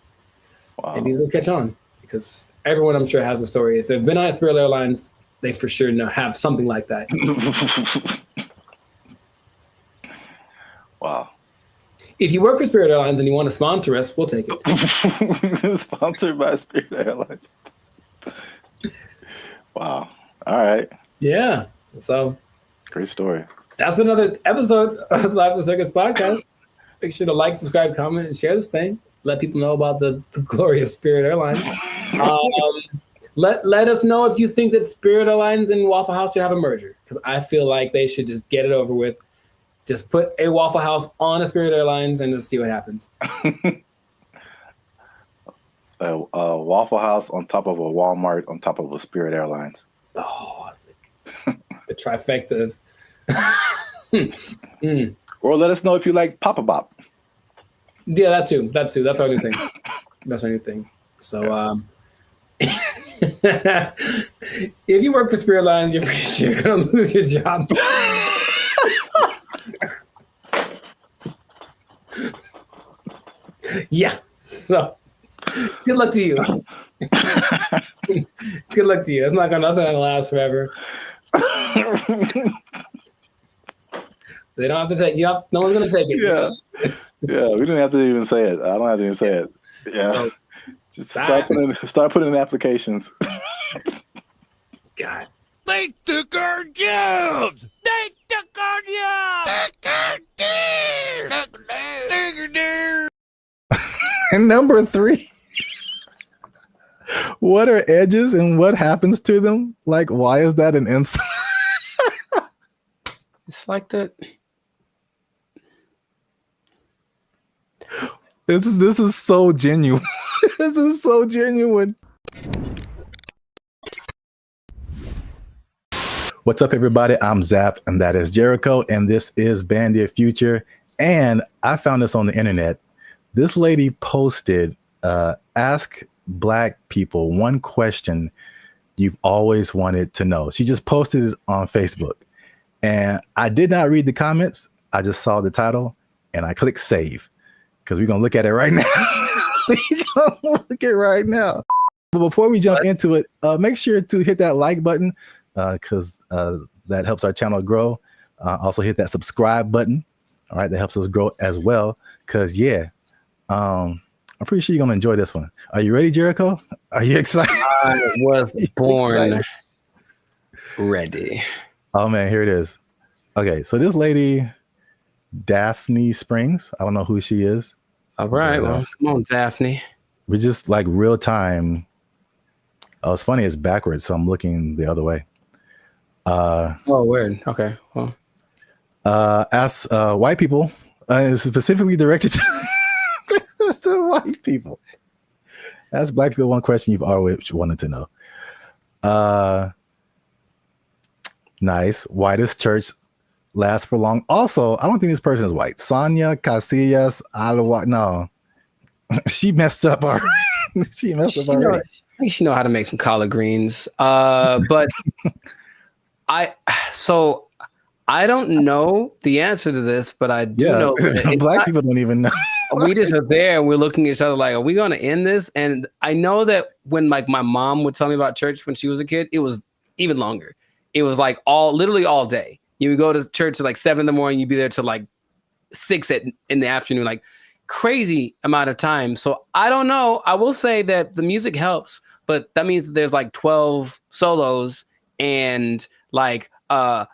maybe it'll catch on, because everyone I'm sure has a story. If they've been on Spirit Airlines, they for sure have something like that. Wow. If you work for Spirit Airlines and you want to sponsor us, we'll take it. Sponsored by Spirit Airlines. Wow. All right. Yeah. So great story. That's been another episode of the Life of the Circus podcast. Make sure to like, subscribe, comment, and share this thing. Let people know about the glory of Spirit Airlines. Let us know if you think that Spirit Airlines and Waffle House should have a merger, because I feel like they should just get it over with. Just put a Waffle House on a Spirit Airlines and just see what happens. A Waffle House on top of a Walmart on top of a Spirit Airlines. Oh, the trifecta of... Or let us know if you like Papa Bop. Yeah, that too. That's our new thing. That's our new thing. So if you work for Spirit Airlines, you're pretty sure you're going to lose your job. Yeah. So good luck to you. Good luck to you. That's not gonna last forever. They don't have to take no one's gonna take it. Yeah. Yeah, we didn't have to even say it. I don't have to even say it. Yeah. So, just start putting in applications. God. They took our jobs! They took our jobs! And number 3, what are edges and what happens to them? Like, why is that an insult? It's like that. This is so genuine. This is so genuine. What's up, everybody? I'm Zap, and that is Jericho, and this is BrandBee Future. And I found this on the internet. This lady posted, ask Black people one question you've always wanted to know. She just posted it on Facebook. And I did not read the comments. I just saw the title and I clicked save because we're going to look at it right now. We're going to look at it right now. But before we jump into it, make sure to hit that like button because that helps our channel grow. Also hit that subscribe button. All right, that helps us grow as well. Because I'm pretty sure you're gonna enjoy this one. Are you ready, Jericho? Are you excited? I was born ready. Oh man, here it is. Okay, so this lady, Daphne Springs. I don't know who she is. All right, well, come on, Daphne. We just like real time. Oh, it's funny. It's backwards, so I'm looking the other way. Oh, weird. Okay, well. Ask white people. It's specifically directed to white people. Ask black people one question you've always wanted to know. Nice. Whitest church lasts for long. Also, I don't think this person is white. Sonia Casillas Alawa. No, she messed up already. She messed up already. I think she know how to make some collard greens. But I don't know the answer to this, but I do know that black people don't even know. We just are there and we're looking at each other like, are we going to end this? And I know that when like my mom would tell me about church when she was a kid, it was even longer. It was like literally all day. You would go to church at like 7 in the morning, you'd be there till like 6 in the afternoon, like crazy amount of time. So I don't know. I will say that the music helps, but that means that there's like 12 solos and like A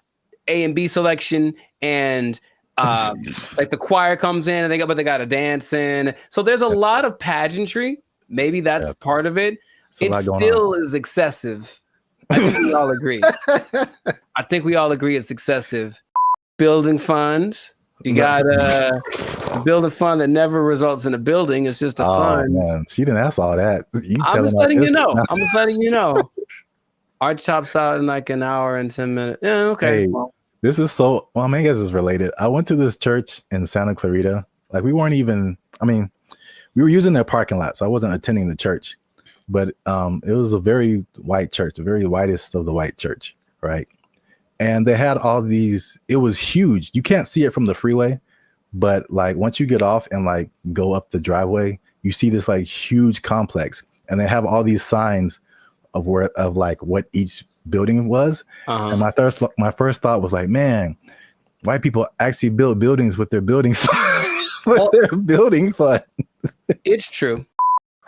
and B selection and like the choir comes in and they got a dance in. So there's a lot of pageantry. Maybe that's part of it. It still is excessive. I think we all agree. I think we all agree it's excessive. Building fund. You got a building fund that never results in a building. It's just a fund. Man. She didn't ask all that. I'm just letting you know. I'm just letting you know. Art chops out in like an hour and 10 minutes. Yeah, okay. Hey, this is so, well, I mean, I guess it's related. I went to this church in Santa Clarita. Like we weren't even, I mean, we were using their parking lot, so I wasn't attending the church. But it was a very white church, the very whitest of the white church, right? And they had all these, it was huge. You can't see it from the freeway, but like once you get off and like go up the driveway, you see this like huge complex. And they have all these signs of like what each building was. And my first thought was like, man, white people actually build buildings with their building fund. Their building fund. It's true.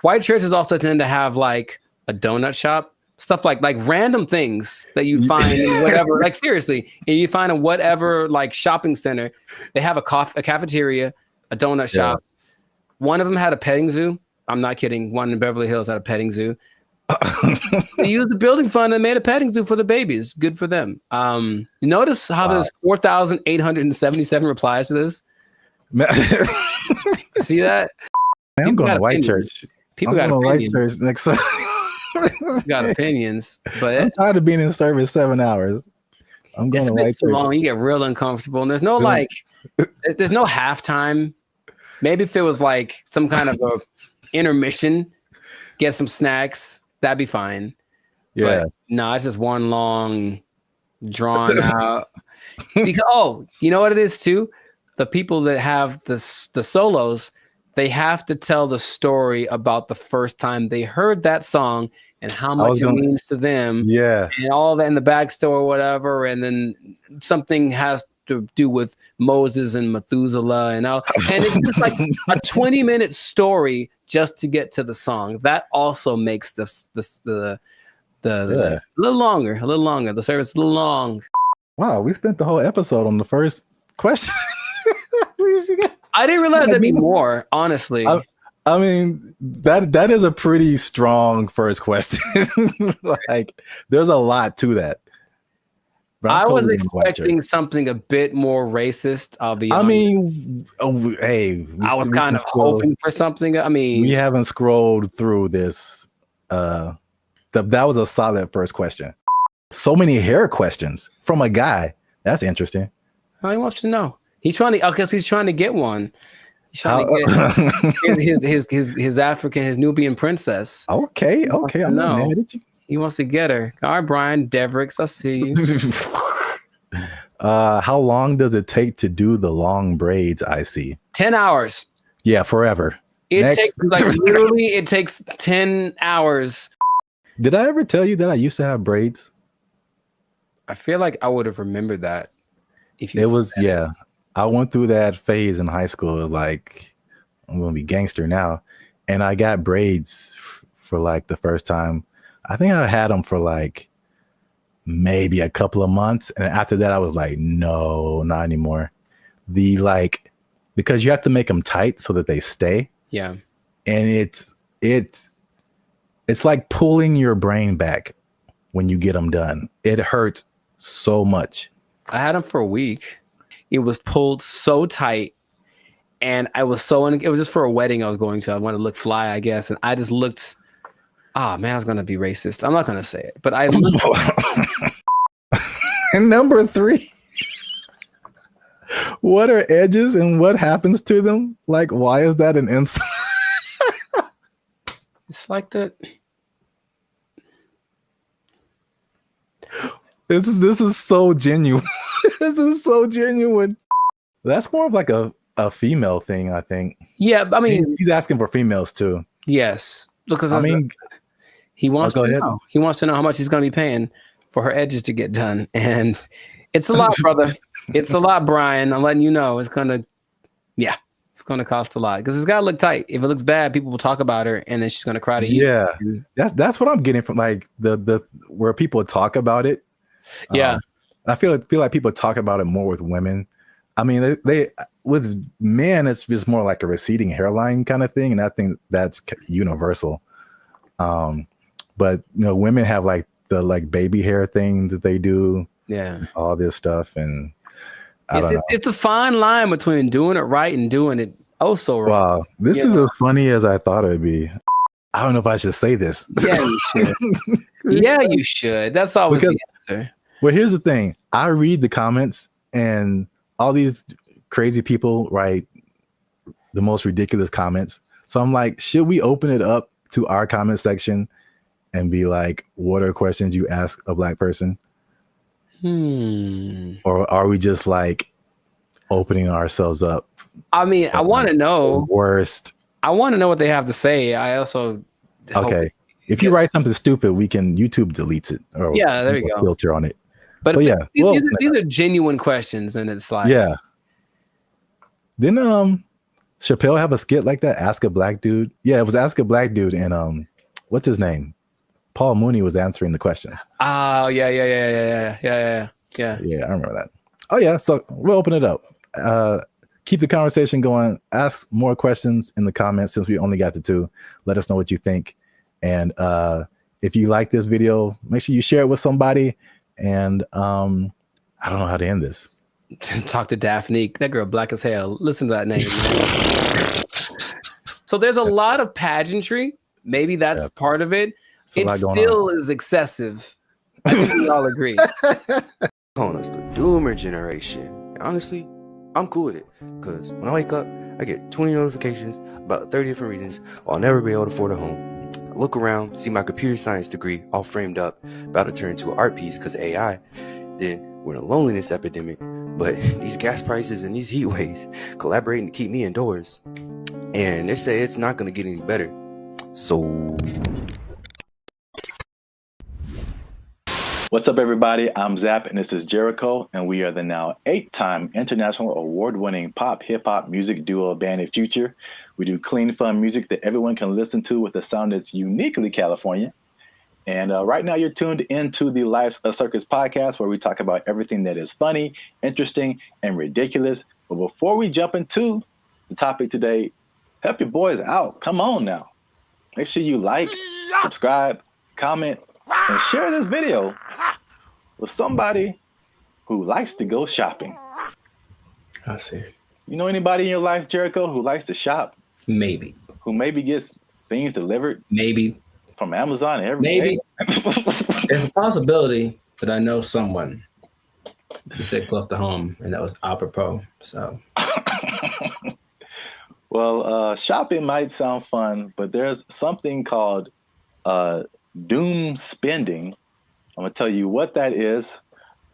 White churches also tend to have like a donut shop, stuff like random things that you find in whatever, like seriously, and you find in whatever like shopping center. They have a cafeteria, a donut shop. One of them had a petting zoo. I'm not kidding. One in Beverly Hills had a petting zoo. They used the building fund and made a petting zoo for the babies. Good for them. Notice how there's 4,877 replies to this. See that? Man, I'm going to white church. People got opinions. Next got opinions, but I'm tired of being in service 7 hours. I'm going to white church. Long, you get real uncomfortable, and there's no there's no halftime. Maybe if it was like some kind of a intermission, get some snacks, that'd be fine. Yeah, but no, it's just one long, drawn out. Because you know what it is too? The people that have the solos. They have to tell the story about the first time they heard that song and how much it means to them. Yeah. And all that in the backstory or whatever. And then something has to do with Moses and Methuselah and all. And it's just like a 20-minute story just to get to the song. That also makes the a little longer. The service a little long. Wow, we spent the whole episode on the first question. I didn't realize there'd be more, honestly. I mean, that is a pretty strong first question. Like, there's a lot to that. I was expecting something a bit more racist. I'll be honest. I mean, hey, I was kind of hoping for something. I mean, we haven't scrolled through this. That was a solid first question. So many hair questions from a guy. That's interesting. He wants to know. He's trying to, because he's trying to get one. He's trying to get his African, his Nubian princess. Okay. I'm not mad at you. He wants to get her. All right, Brian Devricks, I see you. How long does it take to do the long braids? I see. 10 hours. Yeah, forever. It Next. takes like literally it takes 10 hours. Did I ever tell you that I used to have braids? I feel like I would have remembered that if you It was I went through that phase in high school. Like, I'm gonna be gangster now, and I got braids for like the first time. I think I had them for like maybe a couple of months, and after that, I was like, no, not anymore. Because you have to make them tight so that they stay. Yeah, and it's like pulling your brain back when you get them done. It hurts so much. I had them for a week. It was pulled so tight, and I was it was just for a wedding I was going to. I wanted to look fly, I guess, and I just looked. Oh man, I was gonna be racist. I'm not gonna say it, but I looked. And number 3, what are edges and what happens to them? Like, why is that an insult? It's like that. This is so genuine. This is so genuine. That's more of like a female thing, I think. Yeah, I mean, he's asking for females too. Yes, because he wants go to ahead. know. He wants to know how much he's going to be paying for her edges to get done, and it's a lot, brother. It's a lot, Brian. I'm letting you know. It's gonna cost a lot because it's got to look tight. If it looks bad, people will talk about her, and then she's gonna cry to you. Yeah, that's what I'm getting from like the where people talk about it. Yeah, I feel like people talk about it more with women. I mean, they with men, it's just more like a receding hairline kind of thing, and I think that's universal. But women have like the like baby hair thing that they do. Yeah, all this stuff, and it's a fine line between doing it right and doing it so wrong. Wow, this is as funny as I thought it'd be. I don't know if I should say this. Yeah, you should. Yeah, you should. That's always the answer. Well, here's the thing. I read the comments, and all these crazy people write the most ridiculous comments. So I'm like, should we open it up to our comment section and be like, what are questions you ask a Black person? Or are we just like opening ourselves up? I mean, I want to know. Worst. I want to know what they have to say. I also. Okay. If you write something stupid, YouTube deletes it. Or yeah, there you go. Filter on it. But so, yeah, these are genuine questions, and it's like, yeah. Didn't Chappelle have a skit like that? Ask a Black dude. Yeah, it was Ask a Black dude, and what's his name? Paul Mooney was answering the questions. Oh yeah. Yeah, I remember that. Oh yeah, so we'll open it up. Keep the conversation going. Ask more questions in the comments since we only got the 2. Let us know what you think. And if you like this video, make sure you share it with somebody. And I don't know how to end this. Talk to Daphne. That girl black as hell. Listen to that name. So there's a lot of pageantry. Maybe that's part of it. It still is excessive. I think we all agree. Calling us the Doomer generation. Honestly, I'm cool with it. Because when I wake up, I get 20 notifications about 30 different reasons I'll never be able to afford a home. I look around, see my computer science degree all framed up, about to turn into an art piece because of AI. Then we're in a loneliness epidemic. But these gas prices and these heat waves collaborating to keep me indoors. And they say it's not going to get any better. So... What's up, everybody? I'm Zap, and this is Jericho, and we are the now 8-time international award-winning pop hip-hop music duo BrandBee Future. We do clean, fun music that everyone can listen to with a sound that's uniquely California. And right now, you're tuned into the Life's a Circus podcast, where we talk about everything that is funny, interesting, and ridiculous. But before we jump into the topic today, help your boys out. Come on now. Make sure you like, subscribe, comment, and share this video with somebody who likes to go shopping. I see. You know anybody in your life, Jericho, who likes to shop? Maybe. Who maybe gets things delivered? Maybe. From Amazon every Maybe. day? There's a possibility that I know someone who said close to home, and that was apropos. So. Well, shopping might sound fun, but there's something called doom spending. I'm gonna tell you what that is,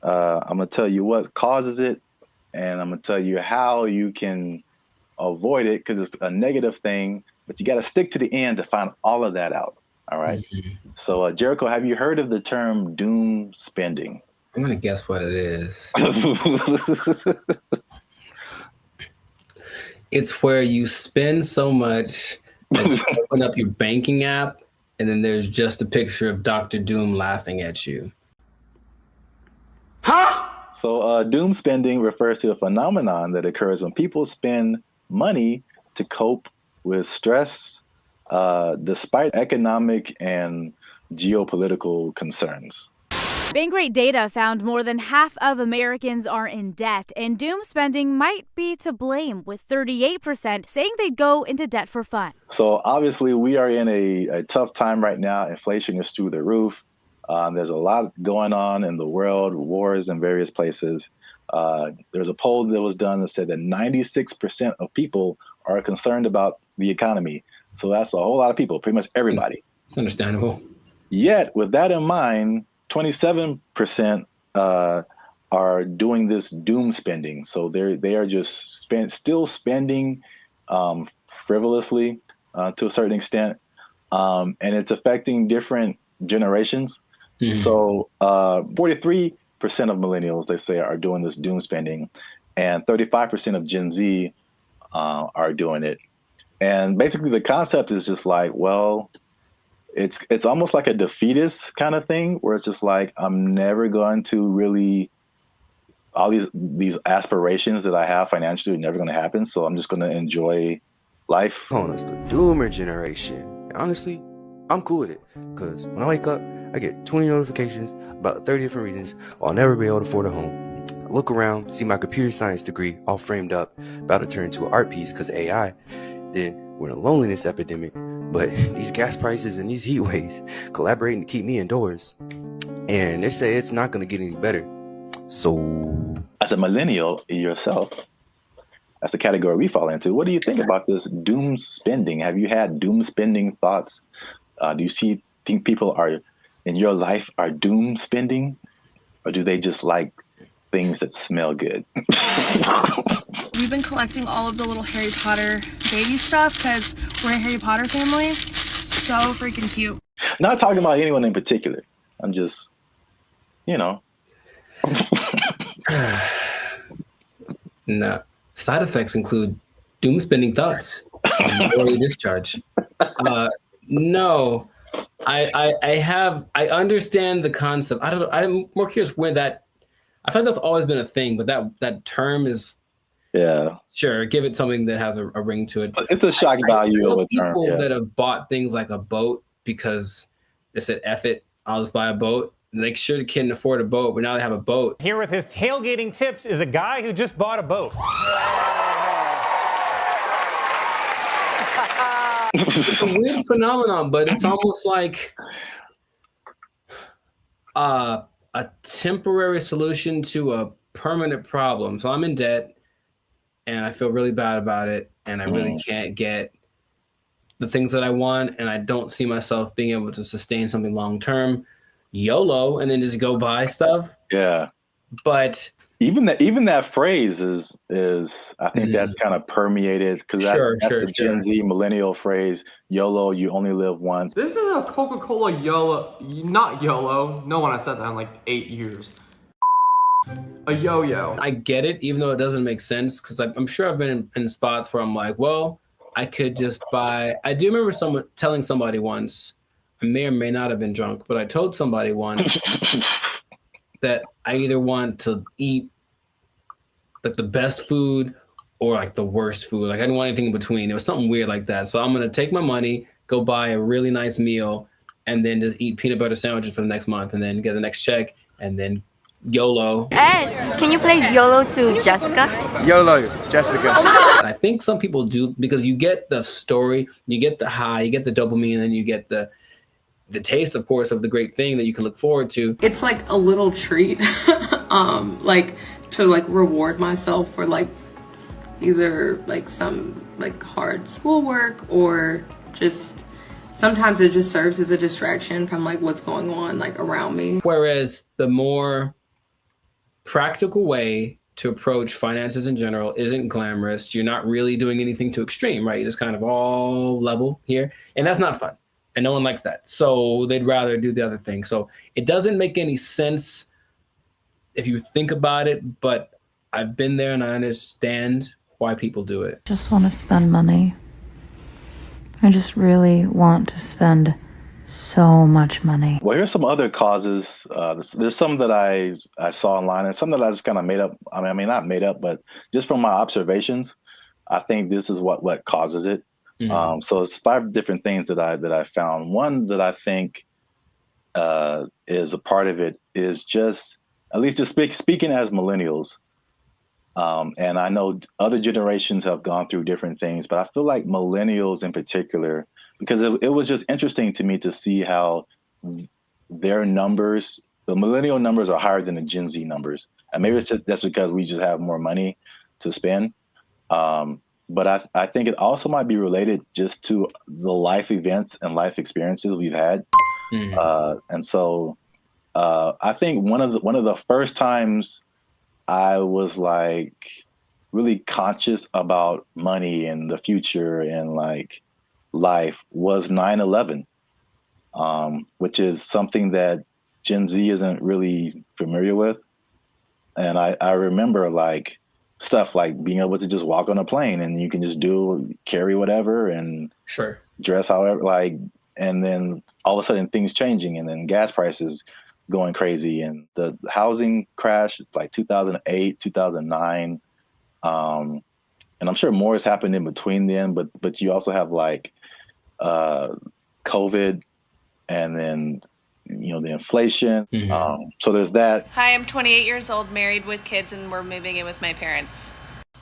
I'm gonna tell you what causes it, and I'm gonna tell you how you can avoid it because it's a negative thing. But you got to stick to the end to find all of that out. All right. So, Jericho, have you heard of the term doom spending? I'm gonna guess what it is. It's where you spend so much that you open up your banking app, and then there's just a picture of Dr. Doom laughing at you. So, doom spending refers to a phenomenon that occurs when people spend money to cope with stress, despite economic and geopolitical concerns. Bankrate data found more than half of Americans are in debt, and doom spending might be to blame, with 38% saying they'd go into debt for fun. So obviously we are in a tough time right now. Inflation is through the roof. There's a lot going on in the world, wars in various places. There's a poll that was done that said that 96% of people are concerned about the economy. So that's a whole lot of people, pretty much everybody. It's understandable. Yet, with that in mind, 27% are doing this doom spending. So they are just still spending frivolously to a certain extent, and it's affecting different generations. So 43% of millennials, they say, are doing this doom spending, and 35% of Gen Z are doing it. And basically the concept is just like, well, it's almost like a defeatist kind of thing, where it's just like, I'm never going to really, all these aspirations that I have financially are never going to happen. So I'm just going to enjoy life. Calling us the doomer generation. Honestly, I'm cool with it, because when I wake up, I get 20 notifications about 30 different reasons I'll never be able to afford a home. I look around, see my computer science degree all framed up, about to turn into an art piece because of AI. Then we're in a loneliness epidemic, but these gas prices and these heat waves collaborating to keep me indoors. And they say it's not going to get any better. So, as a millennial yourself, that's the category we fall into. What do you think about this doom spending? Have you had doom spending thoughts? Do you think people are in your life are doom spending, or do they just like things that smell good? We've been collecting all of the little Harry Potter baby stuff because we're a Harry Potter family. So freaking cute. Not talking about anyone in particular. I'm just, No. Side effects include doom spending thoughts, early discharge. No, I understand the concept. I'm more curious when that. I feel like that's always been a thing, but that term is. Yeah. Sure, give it something that has a ring to it. It's a shock value of a term. People that have bought things like a boat because they said, F it, I'll just buy a boat. And they sure couldn't afford a boat, but now they have a boat. Here with his tailgating tips is a guy who just bought a boat. It's a weird phenomenon, but it's almost like a temporary solution to a permanent problem. So I'm in debt, and I feel really bad about it, and I really can't get the things that I want, and I don't see myself being able to sustain something long term. YOLO, and then just go buy stuff. Yeah. But even that phrase is I think that's kind of permeated, because that's the Gen Z millennial phrase. YOLO, you only live once. This is a Coca-Cola YOLO, not YOLO. No one has said that in like 8 years. A yo-yo. I get it, even though it doesn't make sense, because I'm sure I've been in spots where I'm like, well, I could just buy. I do remember telling somebody once, I may or may not have been drunk, but I told somebody once that I either want to eat like the best food or like the worst food. Like I didn't want anything in between. It was something weird like that. So I'm going to take my money, go buy a really nice meal, and then just eat peanut butter sandwiches for the next month, and then get the next check, and then YOLO. Ed, can you play YOLO to Jessica? YOLO, Jessica. I think some people do, because you get the story, you get the high, you get the dopamine, and then you get the taste, of course, of the great thing that you can look forward to. It's like a little treat, like to like reward myself for like either like some like hard schoolwork, or just sometimes it just serves as a distraction from like what's going on like around me. Whereas the more practical way to approach finances in general isn't glamorous. You're not really doing anything too extreme, right? You're just kind of all level here. And that's not fun. And no one likes that. So they'd rather do the other thing. So it doesn't make any sense if you think about it, but I've been there and I understand why people do it. Just want to spend money. I just really want to spend so much money. Well, here's some other causes. There's some that I saw online and some that I just kind of made up. I mean, not made up, but just from my observations, I think this is what causes it. Mhm. So it's 5 different things that I found. One that I think is a part of it is just, at least just speaking as millennials. And I know other generations have gone through different things, but I feel like millennials in particular, because it was just interesting to me to see how their numbers, the millennial numbers are higher than the Gen Z numbers. And maybe it's just, that's because we just have more money to spend. But I think it also might be related just to the life events and life experiences we've had. And so I think one of the first times I was like really conscious about money and the future and like life was 9/11, which is something that Gen Z isn't really familiar with. And I remember like stuff like being able to just walk on a plane and you can just carry whatever and Sure. dress however, like, and then all of a sudden things changing and then gas prices going crazy and the housing crash like 2008, 2009. And I'm sure more has happened in between then, but you also have like COVID and then, you know, the inflation. So there's that. Hi, I'm 28 years old, married with kids, and we're moving in with my parents.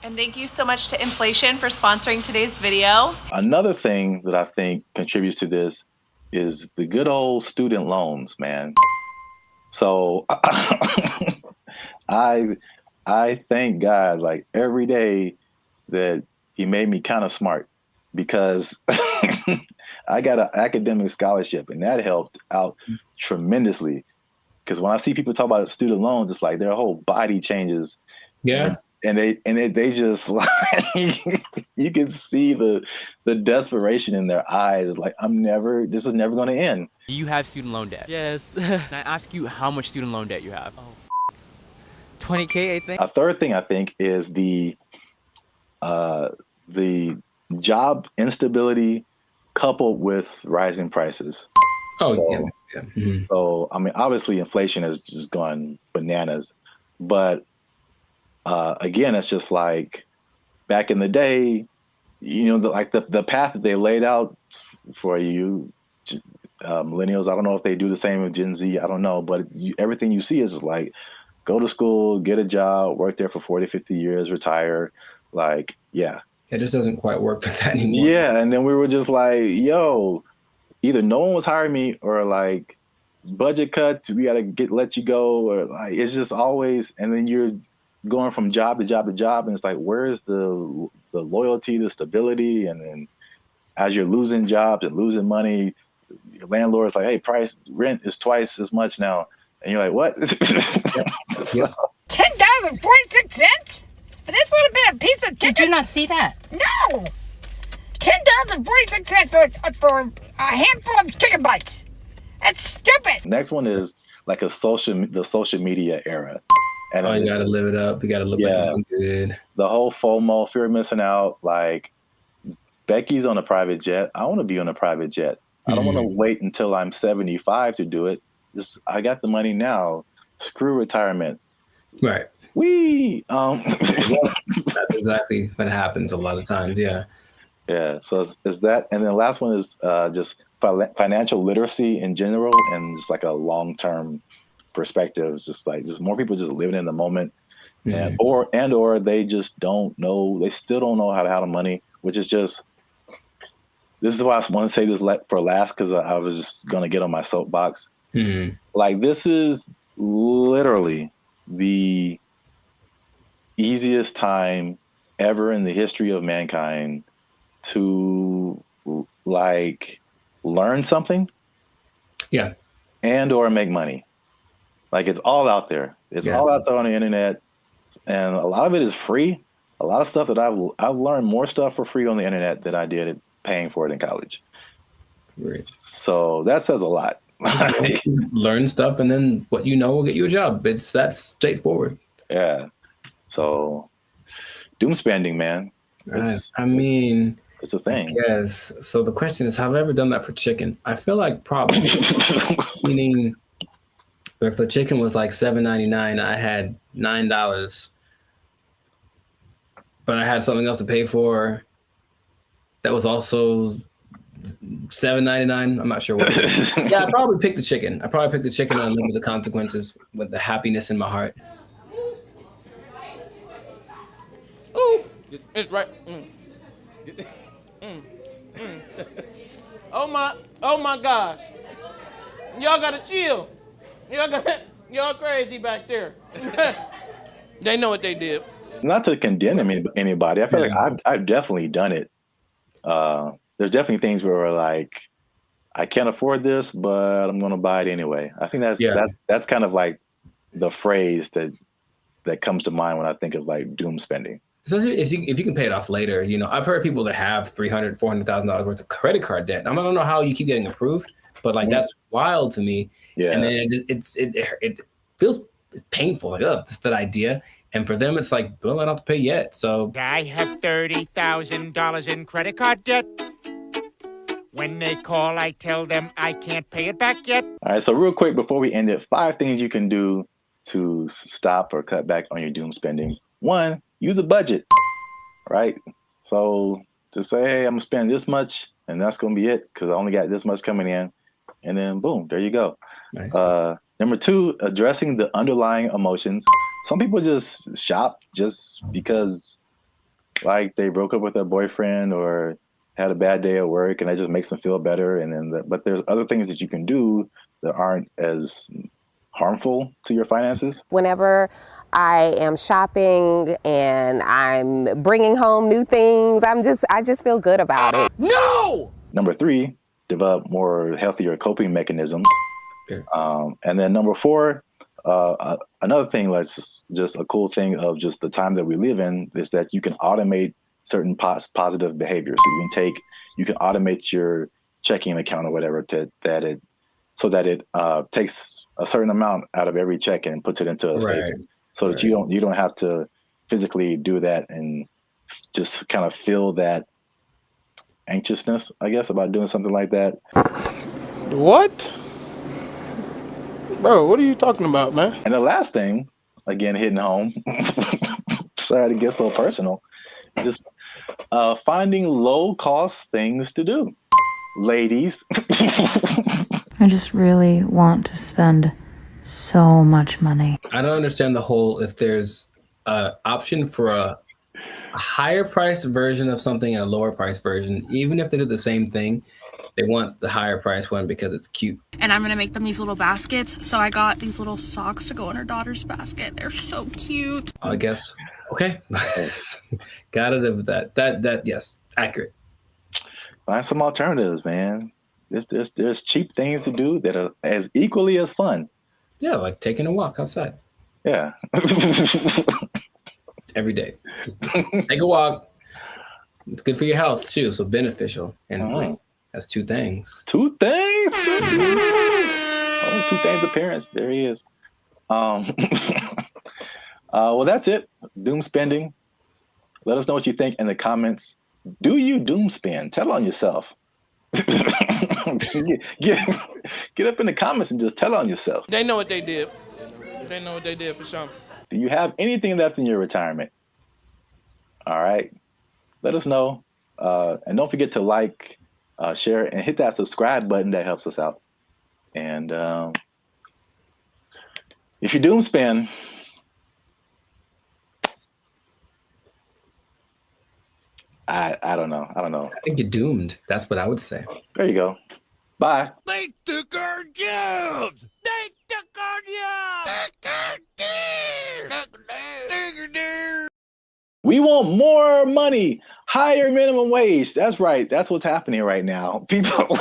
And thank you so much to Inflation for sponsoring today's video. Another thing that I think contributes to this is the good old student loans, man. So I thank God like every day that he made me kind of smart, because I got an academic scholarship and that helped out tremendously. Because when I see people talk about student loans, it's like their whole body changes. Yeah. And they just like you can see the desperation in their eyes. It's like this is never going to end. Do you have student loan debt? Yes. Can I ask you how much student loan debt you have? Oh, 20K, I think. A third thing I think is the job instability coupled with rising prices. Oh, so, yeah. Mm-hmm. So I mean, obviously inflation has just gone bananas, but again, it's just like back in the day, you know, the path that they laid out for you, millennials. I don't know if they do the same with Gen Z. I don't know, but everything you see is just like, go to school, get a job, work there for 40, 50 years, retire. Like, yeah. It just doesn't quite work like that anymore. Yeah, and then we were just like, yo, either no one was hiring me or like budget cuts, we gotta let you go, or like it's just always, and then you're going from job to job to job, and it's like, where's the loyalty, the stability? And then as you're losing jobs and losing money, your landlord's like, hey, rent is twice as much now. And you're like, what? $10.46 for this little bit of piece of chicken? Did you not see that? No! $10.46 for a handful of chicken bites. That's stupid. Next one is like the social media era. And you gotta live it up. You gotta look like you're good. The whole FOMO, fear of missing out. Like, Becky's on a private jet. I want to be on a private jet. I don't want to wait until I'm 75 to do it. I got the money now. Screw retirement. Right. That's exactly what happens a lot of times. Yeah. Yeah. So is that, and then the last one is just financial literacy in general, and just like a long-term perspective. Just more people just living in the moment, and or they just don't know. They still don't know how to handle money, which is just. This is why I want to say this for last, because I was just gonna get on my soapbox. Like, this is literally the easiest time ever in the history of mankind to like learn something, yeah, and or make money. Like it's all out there. It's all out there on the internet, and a lot of it is free. A lot of stuff that I've learned more stuff for free on the internet than I did paying for it in college. Right. So that says a lot. Learn stuff, and then what you know will get you a job. That's straightforward. Yeah. So doom spending, man. I mean, it's a thing. Yes. So the question is, have I ever done that for chicken? I feel like probably. Meaning, if the chicken was like $7.99, I had $9, but I had something else to pay for. That was also $7.99. I'm not sure what. Yeah, I probably picked the chicken. I probably picked the chicken and live with the consequences with the happiness in my heart. Ooh, it's right. Oh my gosh. Y'all gotta chill. Y'all crazy back there. They know what they did. Not to condemn anybody. I feel like I've definitely done it. There's definitely things where we're like, I can't afford this, but I'm going to buy it anyway. I think that's kind of like the phrase that comes to mind when I think of like doom spending. Especially if you can pay it off later. You know, I've heard people that have $300,000, $400,000 worth of credit card debt. I don't know how you keep getting approved, but that's wild to me. Yeah. And then it feels painful. Like, oh, that's that idea. And for them, it's like, well, I don't have to pay yet. So I have $30,000 in credit card debt. When they call, I tell them I can't pay it back yet. All right. So real quick, before we end it, 5 things you can do to stop or cut back on your doom spending. 1, use a budget, right? So just say, hey, I'm gonna spend this much and that's gonna be it because I only got this much coming in. And then boom, there you go. Nice. Number 2, addressing the underlying emotions. Some people just shop just because like they broke up with their boyfriend or had a bad day at work and that just makes them feel better. And then, but there's other things that you can do that aren't as harmful to your finances. Whenever I am shopping and I'm bringing home new things, I just feel good about it. No! Number 3, develop more healthier coping mechanisms. Okay. And then number 4, another thing that's just a cool thing of just the time that we live in is that you can automate certain positive behaviors. So you can automate your checking account or whatever so that it takes a certain amount out of every check and puts it into a savings, so that you don't have to physically do that and just kind of feel that anxiousness, I guess, about doing something like that. What? Bro, what are you talking about, man? And the last thing, again, hitting home, sorry to get so personal, just finding low-cost things to do. Ladies. I just really want to spend so much money. I don't understand the whole, if there's an option for a higher price version of something and a lower price version, even if they do the same thing, they want the higher price one because it's cute. And I'm gonna make them these little baskets. So I got these little socks to go in her daughter's basket. They're so cute. I guess. Okay. Gotta live with that. That yes, accurate. Find some alternatives, man. There's cheap things to do that are as equally as fun. Yeah, like taking a walk outside. Yeah. Every day. Just take a walk. It's good for your health too, so beneficial and free. That's 2 things. 2 things? Oh, 2 things appearance. There he is. Well, that's it. Doom spending. Let us know what you think in the comments. Do you doom spend? Tell on yourself. Get up in the comments and just tell on yourself. They know what they did. They know what they did for sure. Do you have anything left in your retirement? All right. Let us know. And don't forget to like, share, and hit that subscribe button. That helps us out. And if you doom spend, I don't know. I think you're doomed. That's what I would say. There you go. Bye. They took our jobs. They took our jobs. We want more money, higher minimum wage. That's right. That's what's happening right now. People.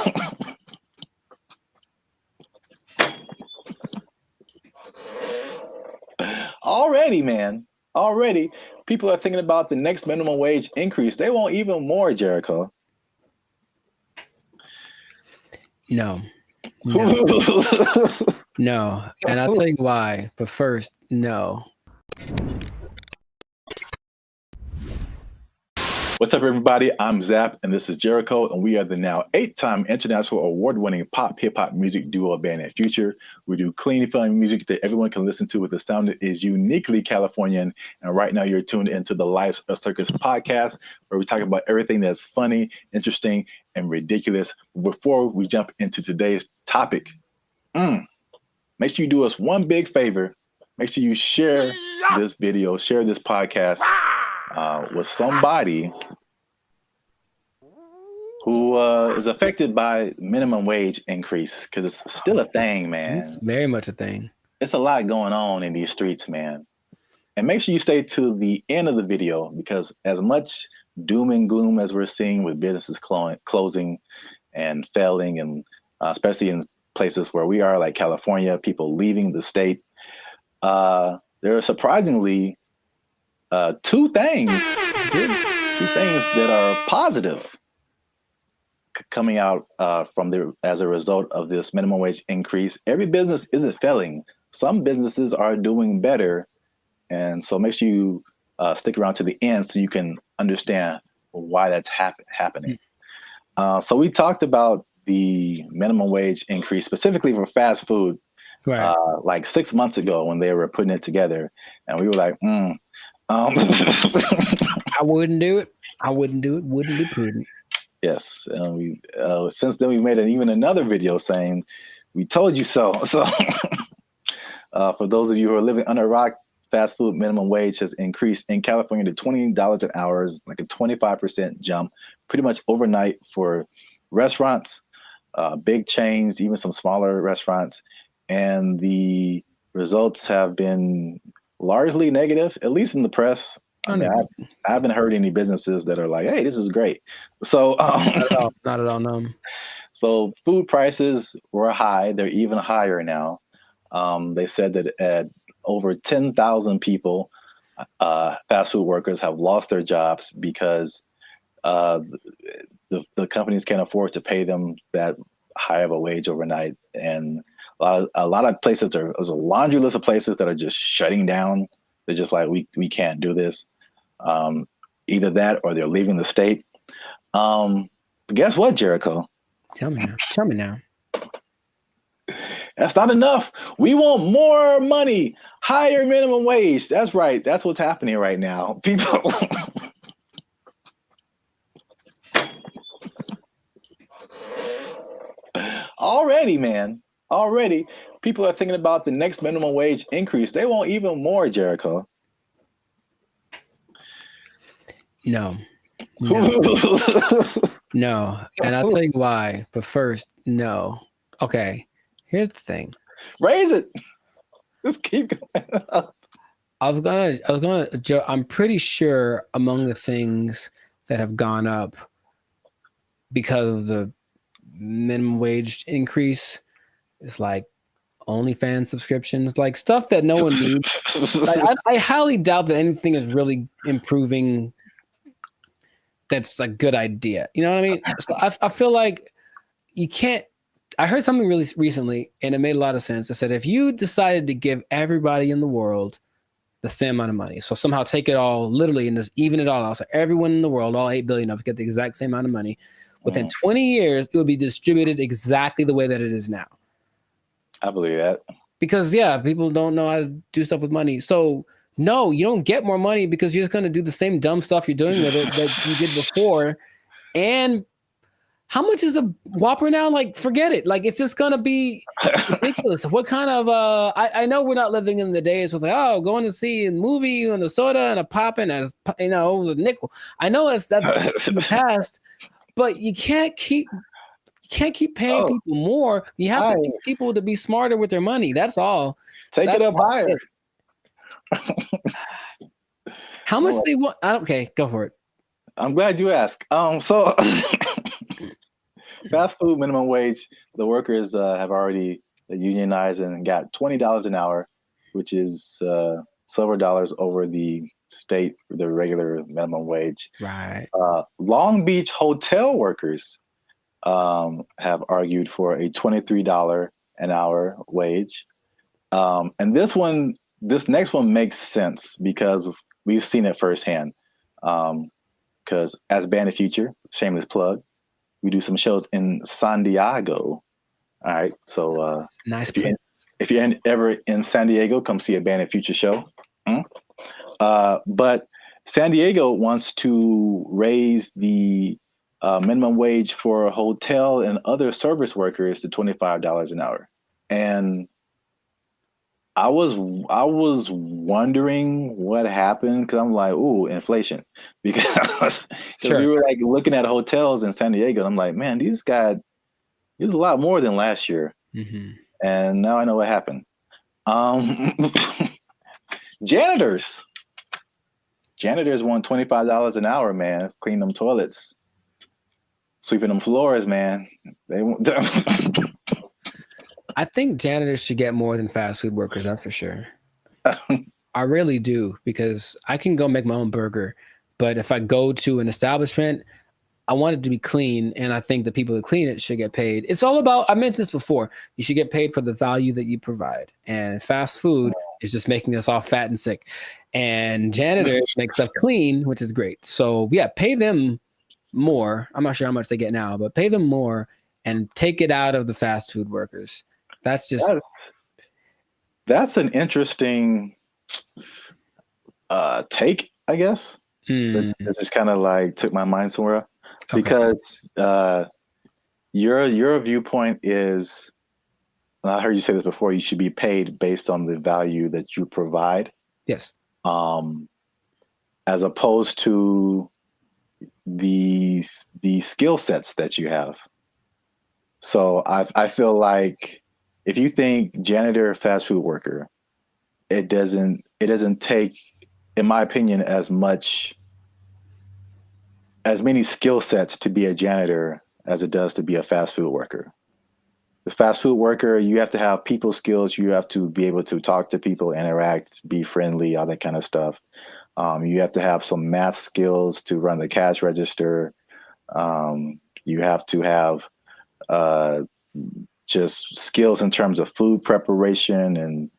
Already, man. Already, people are thinking about the next minimum wage increase. They want even more, Jericho. No. No. And I'll tell you why. But first, no. What's up, everybody? I'm Zap, and this is Jericho, and we are the now 8-time international award-winning pop hip-hop music duo band at Future. We do clean, fun music that everyone can listen to with a sound that is uniquely Californian. And right now, you're tuned into the Life of Circus podcast, where we talk about everything that's funny, interesting, and ridiculous. Before we jump into today's topic, make sure you do us one big favor. Make sure you share this video, share this podcast with somebody who is affected by minimum wage increase, because it's still a thing, man. It's very much a thing. It's a lot going on in these streets, man. And make sure you stay to the end of the video, because as much doom and gloom as we're seeing with businesses closing and failing, and especially in places where we are, like California, people leaving the state, there are surprisingly two things that are positive coming out as a result of this minimum wage increase. Every business isn't failing. Some businesses are doing better. And so make sure you stick around to the end so you can understand why that's happening. So we talked about the minimum wage increase specifically for fast food, right, like 6 months ago when they were putting it together. And we were like, I wouldn't do it. I wouldn't do it. Wouldn't be prudent. Yes. We since then, we made even another video saying, we told you so. So for those of you who are living under a rock, fast food minimum wage has increased in California to $20 an hour, like a 25% jump, pretty much overnight for restaurants, big chains, even some smaller restaurants. And the results have been largely negative, at least in the press. I mean, I haven't heard any businesses that are like, hey, this is great. So not at all, no. So food prices were high. They're even higher now. They said that at over 10,000 people, fast food workers have lost their jobs because the companies can't afford to pay them that high of a wage overnight. And a lot of places, there's a laundry list of places that are just shutting down. They're just like, we can't do this. Either that or they're leaving the state. But guess what, Jericho? Tell me now. That's not enough. We want more money, higher minimum wage. That's right. That's what's happening right now. People. Already, man. Already, people are thinking about the next minimum wage increase. They want even more, Jericho. No. No. And I'll tell you why. But first, no. Okay. Here's the thing. Raise it. Just keep going up. I'm pretty sure among the things that have gone up because of the minimum wage increase is like OnlyFans subscriptions, like stuff that no one needs. Like, I highly doubt that anything is really improving. That's a good idea. You know what I mean? So I feel like you can't. I heard something really recently, and it made a lot of sense. It said if you decided to give everybody in the world the same amount of money, so somehow take it all literally and just even it all out, so everyone in the world, all 8 billion of us, get the exact same amount of money, within 20 years, it would be distributed exactly the way that it is now. I believe that. Because, yeah, people don't know how to do stuff with money. So, no, you don't get more money because you're just going to do the same dumb stuff you're doing with it that you did before. And how much is a Whopper now? Like, forget it. Like, it's just going to be ridiculous. What kind of, I know we're not living in the days with, like, oh, going to see a movie and a soda and a pop and a, you know, a nickel. I know that's in the past, but you can't keep paying people more. You have to teach people to be smarter with their money. That's all. Take it up higher. How much they want? Okay, go for it. I'm glad you asked. So fast food minimum wage, the workers have already unionized and got $20 an hour, which is silver dollars over the regular minimum wage. Right. Long Beach hotel workers have argued for a $23 an hour wage. And this next one makes sense because we've seen it firsthand. Because as Band of Future, shameless plug, we do some shows in San Diego. All right, so nice. If you're ever in San Diego, come see a Band of Future show. But San Diego wants to raise the minimum wage for hotel and other service workers to $25 an hour. And I was wondering what happened because I'm like, ooh, inflation. Because Sure. we were like looking at hotels in San Diego. And I'm like, man, these got a lot more than last year. Mm-hmm. And now I know what happened. Janitors want $25 an hour, man. Clean them toilets, sweeping them floors, man. They want. I think janitors should get more than fast food workers. That's for sure. I really do, because I can go make my own burger, but if I go to an establishment, I want it to be clean, and I think the people that clean it should get paid. It's all about, I mentioned this before, you should get paid for the value that you provide. And fast food is just making us all fat and sick. And janitors make stuff clean, which is great. So yeah, pay them more. I'm not sure how much they get now, but pay them more and take it out of the fast food workers. That's just... That's an interesting take, I guess. It just kind of like took my mind somewhere. Okay. Because your viewpoint is, and I heard you say this before, you should be paid based on the value that you provide. Yes. As opposed to the skill sets that you have. So I feel like if you think janitor, fast food worker, it doesn't take, in my opinion, as many skill sets to be a janitor as it does to be a fast food worker. The fast food worker, you have to have people skills. You have to be able to talk to people, interact, be friendly, all that kind of stuff. You have to have some math skills to run the cash register. You have to have just skills in terms of food preparation and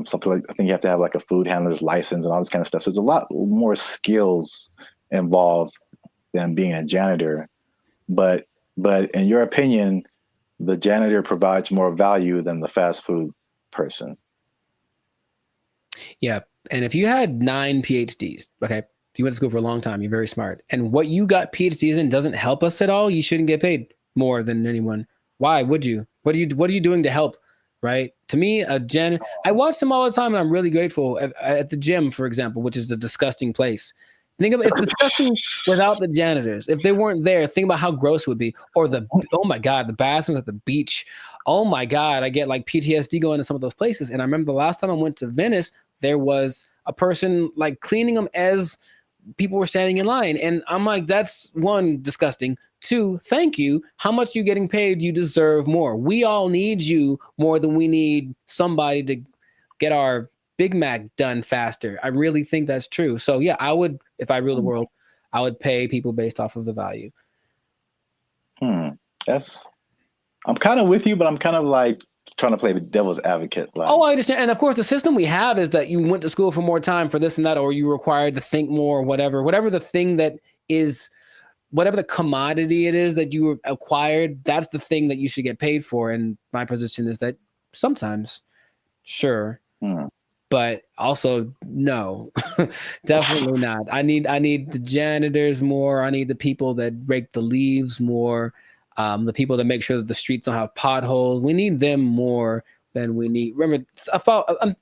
something like, I think you have to have like a food handler's license and all this kind of stuff. So there's a lot more skills involved than being a janitor. But in your opinion, the janitor provides more value than the fast food person. Yeah. And if you had 9 PhDs, okay, you went to school for a long time, you're very smart, and what you got PhDs in doesn't help us at all, you shouldn't get paid more than anyone. Why would you? What are you doing to help? Right? To me, I watch them all the time, and I'm really grateful at the gym, for example, which is a disgusting place. Think about it's disgusting without the janitors. If they weren't there, think about how gross it would be. Or oh my God, the bathrooms at the beach. Oh my God, I get like PTSD going to some of those places. And I remember the last time I went to Venice, there was a person like cleaning them as people were standing in line. And I'm like, that's one, disgusting. 2, thank you. How much you getting paid? You deserve more. We all need you more than we need somebody to get our Big Mac done faster. I really think that's true. So yeah, I would, if I ruled the world, I would pay people based off of the value. I'm kind of with you, but I'm kind of like trying to play the devil's advocate. Like, I understand. And of course, the system we have is that you went to school for more time for this and that, or you were required to think more, whatever the thing that is, whatever the commodity it is that you acquired, that's the thing that you should get paid for. And my position is that sometimes, sure, but also no, definitely not. I need the janitors more. I need the people that rake the leaves more. The people that make sure that the streets don't have potholes. We need them more than we need. Remember,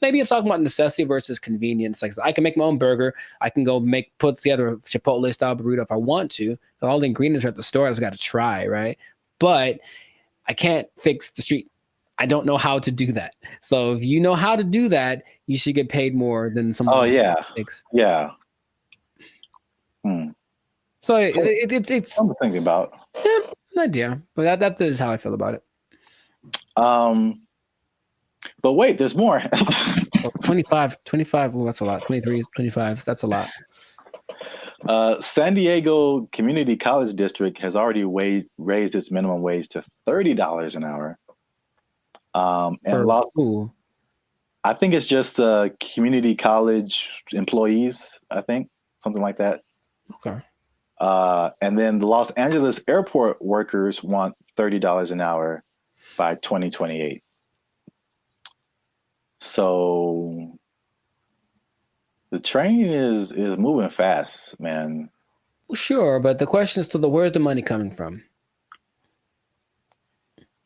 maybe I'm talking about necessity versus convenience. Like, I can make my own burger. I can go put together a Chipotle style burrito if I want to. All the ingredients are at the store. I just got to try, right? But I can't fix the street. I don't know how to do that. So if you know how to do that, you should get paid more than someone. Oh yeah, yeah. So it's something to think about. Yeah, an idea, but that is how I feel about it. But wait, there's more. 25. Well, that's a lot. 23, 25. That's a lot. San Diego Community College District has already raised its minimum wage to $30 an hour. And I think it's just community college employees, I think, something like that. Okay. And then the Los Angeles airport workers want $30 an hour by 2028. So the train is moving fast, man. Well, sure, but the question is where's the money coming from?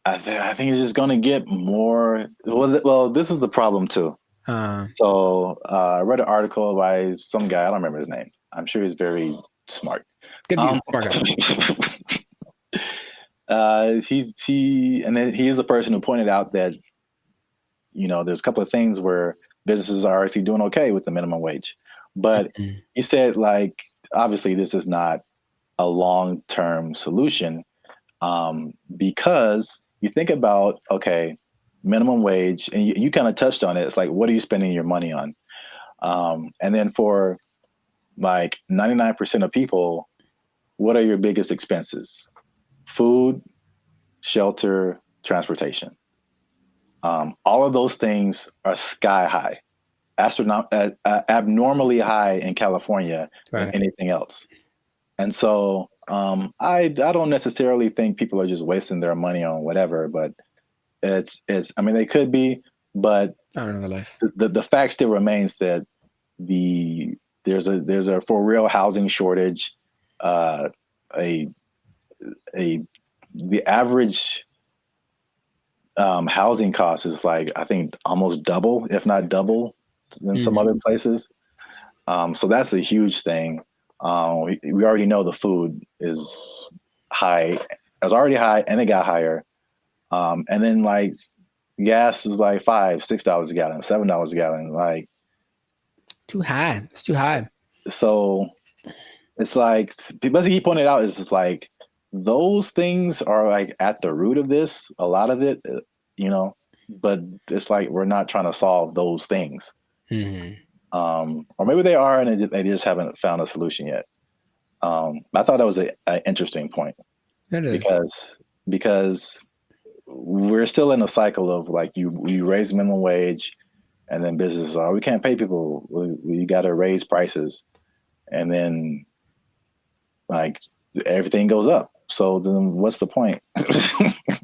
I think it's just going to get more. Well, this is the problem too. So I read an article by some guy. I don't remember his name. I'm sure he's very smart. Good view, smart guy. He's the person who pointed out that there's a couple of things where businesses are actually doing okay with the minimum wage, but he said obviously this is not a long-term solution because you think about minimum wage, and you kind of touched on it. It's like, what are you spending your money on? And then for 99% of people, what are your biggest expenses? Food, shelter, transportation. All of those things are sky high, abnormally high in California than anything else. And so I don't necessarily think people are just wasting their money on whatever, but I mean, they could be, but not in their life. The fact still remains that there's a for real housing shortage. The average housing cost is I think almost double, if not double, than some other places. So that's a huge thing. We already know the food is high. It was already high, and it got higher. And then gas is $5, $6 a gallon, $7 a gallon. Too high. It's too high. So it's basically he pointed out is those things are at the root of this, a lot of it, but it's we're not trying to solve those things. Or maybe they are, and they just haven't found a solution yet. I thought that was an interesting point. It is. Because we're still in a cycle of you raise minimum wage, and then businesses we can't pay people. We got to raise prices, and then everything goes up. So then what's the point?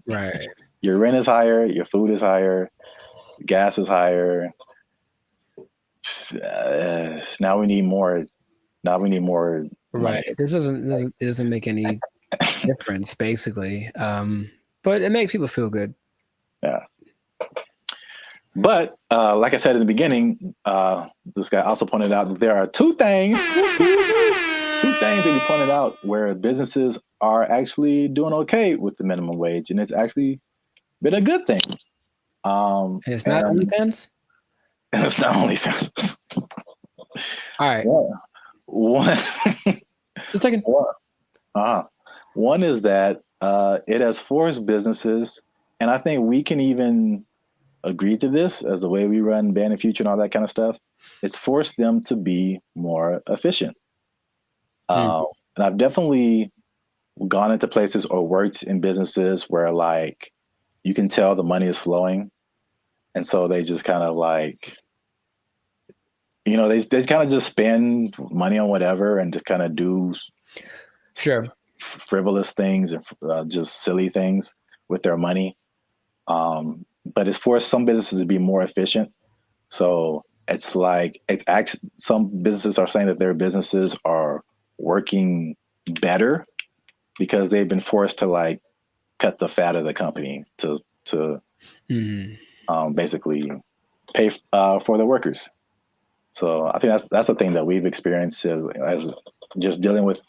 Right. Your rent is higher, your food is higher, gas is higher. Now we need more. Right. This doesn't make any difference, basically. But it makes people feel good. Yeah. But like I said in the beginning, this guy also pointed out that there are two things that he pointed out where businesses are actually doing okay with the minimum wage, and it's actually been a good thing. And it's not OnlyFans? And it's not OnlyFans. All right. One, just a second. One is that it has forced businesses, and I think we can even agree to this as the way we run Band of Future and all that kind of stuff. It's forced them to be more efficient. And I've definitely gone into places or worked in businesses where you can tell the money is flowing. And so they just kind of they kind of just spend money on whatever and just kind of do frivolous things and just silly things with their money. But it's forced some businesses to be more efficient. So it's actually some businesses are saying that their businesses are working better because they've been forced to cut the fat of the company to basically pay for the workers. So I think that's a thing that we've experienced as just dealing with.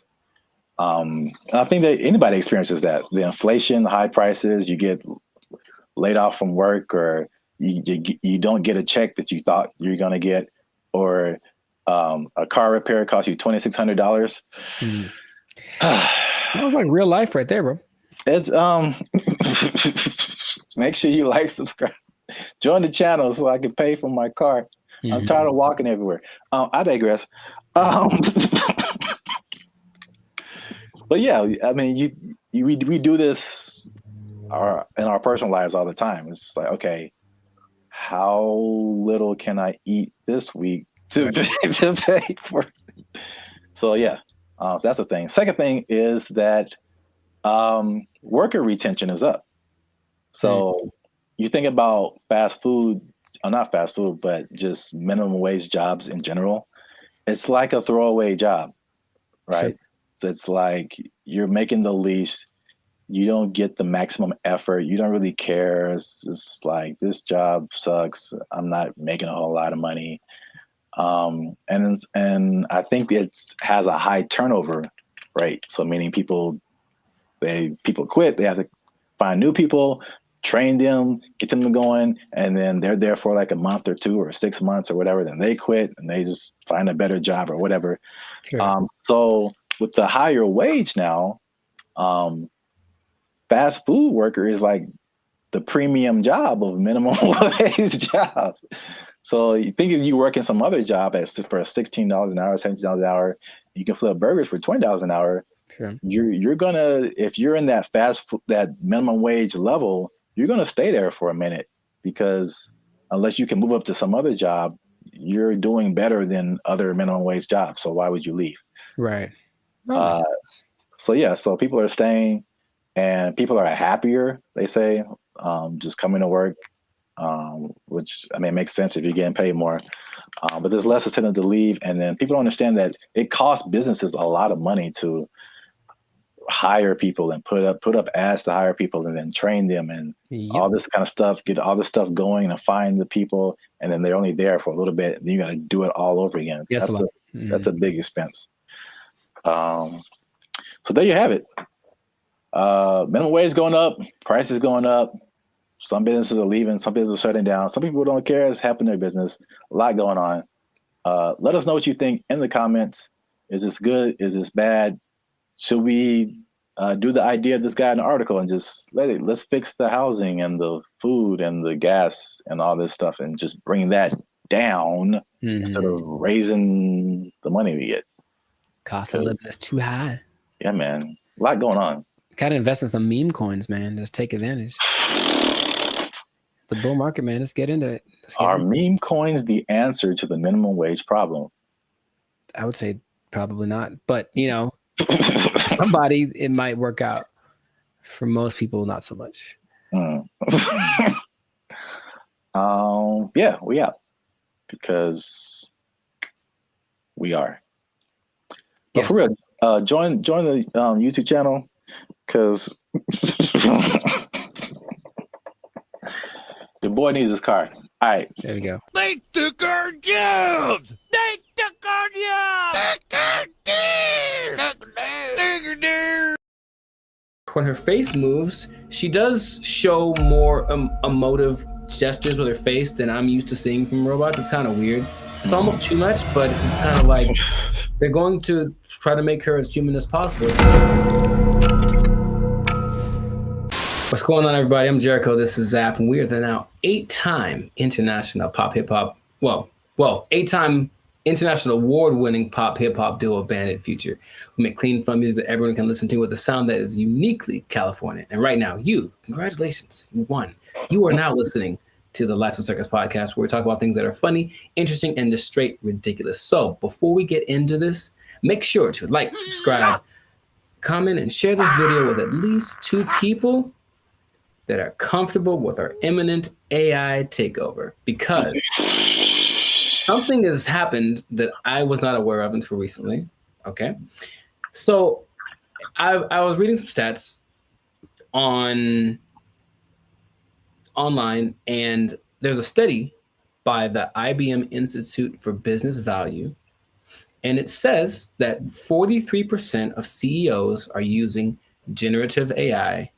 I think that anybody experiences that. The inflation, the high prices, you get laid off from work, or you don't get a check that you thought you were going to get, or a car repair costs you $2,600. Sounds like real life right there, bro. It's make sure you subscribe. Join the channel so I can pay for my car. I'm tired of walking everywhere. I digress. But yeah, I mean, we do this in our personal lives all the time. It's just like, okay, how little can I eat this week to pay for? So yeah, so that's the thing. Second thing is that worker retention is up. So you think about fast food, or not fast food, but just minimum wage jobs in general. It's like a throwaway job, right? So it's like you're making the least, you don't get the maximum effort, you don't really care. It's just like, this job sucks. I'm not making a whole lot of money. And I think it has a high turnover rate. So meaning people quit, they have to find new people, train them, get them going, and then they're there for like a month or 2 or 6 months or whatever. Then they quit and they just find a better job or whatever. So with the higher wage now, fast food worker is like the premium job of minimum wage jobs. So you think if you work in some other job for $16 an hour, $17 an hour, you can flip burgers for $20 an hour. Sure. You're gonna, if you're in that that minimum wage level, you're gonna stay there for a minute, because unless you can move up to some other job, you're doing better than other minimum wage jobs. So why would you leave? Right. So yeah, so people are staying, and people are happier, they say, just coming to work, which, I mean, makes sense if you're getting paid more. But there's less incentive to leave, and then people don't understand that it costs businesses a lot of money to hire people and put up ads to hire people and then train them and all this kind of stuff, get all this stuff going and find the people, and then they're only there for a little bit, and then you got to do it all over again. Yes, that's a big expense. So there you have it. Minimum wage going up, prices going up. Some businesses are leaving, some businesses are shutting down. Some people don't care. It's helping their business. A lot going on. Let us know what you think in the comments. Is this good? Is this bad? Should we do the idea of this guy in the article and just let's fix the housing and the food and the gas and all this stuff and just bring that down instead of raising the money we get? Cost of living is too high. Yeah, man. A lot going on. Gotta invest in some meme coins, man. Just take advantage. It's a bull market, man. Let's get into it. Are meme coins the answer to the minimum wage problem? I would say probably not. But, you know, somebody, it might work out. For most people, not so much. Yeah, we out. Because we are. But for real, join the YouTube channel, because the boy needs his car. All right. There we go. They took our jobs! They took our jobs! When her face moves, she does show more emotive gestures with her face than I'm used to seeing from robots. It's kind of weird. It's almost too much, but it's kind of like they're going to try to make her as human as possible. What's going on, everybody? I'm Jericho. This is Zap, and we are the now 8-time international pop hip hop. Well, 8-time international award-winning pop hip hop duo Bandit Future. We make clean, fun music that everyone can listen to with a sound that is uniquely Californian. And right now, congratulations, you won. You are now listening to the Lights and Circus podcast, where we talk about things that are funny, interesting, and just straight ridiculous. So before we get into this, make sure to like, subscribe, comment, and share this video with at least 2 people that are comfortable with our imminent AI takeover, because something has happened that I was not aware of until recently. Okay. So I was reading some stats online, and there's a study by the IBM Institute for Business Value, and it says that 43% of CEOs are using generative AI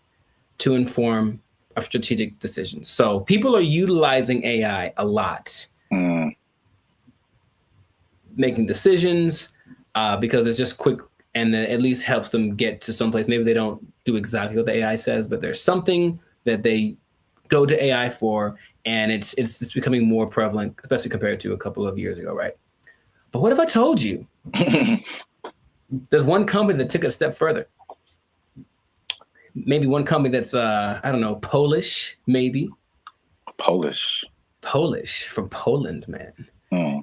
to inform of strategic decisions. So people are utilizing AI a lot, making decisions because it's just quick, and then at least helps them get to someplace. Maybe they don't do exactly what the AI says, but there's something that they go to AI for, and it's just becoming more prevalent, especially compared to a couple of years ago, right? But what if I told you there's one company that took it a step further? Maybe one company that's I don't know, Polish, maybe. Polish from Poland, man. Hmm.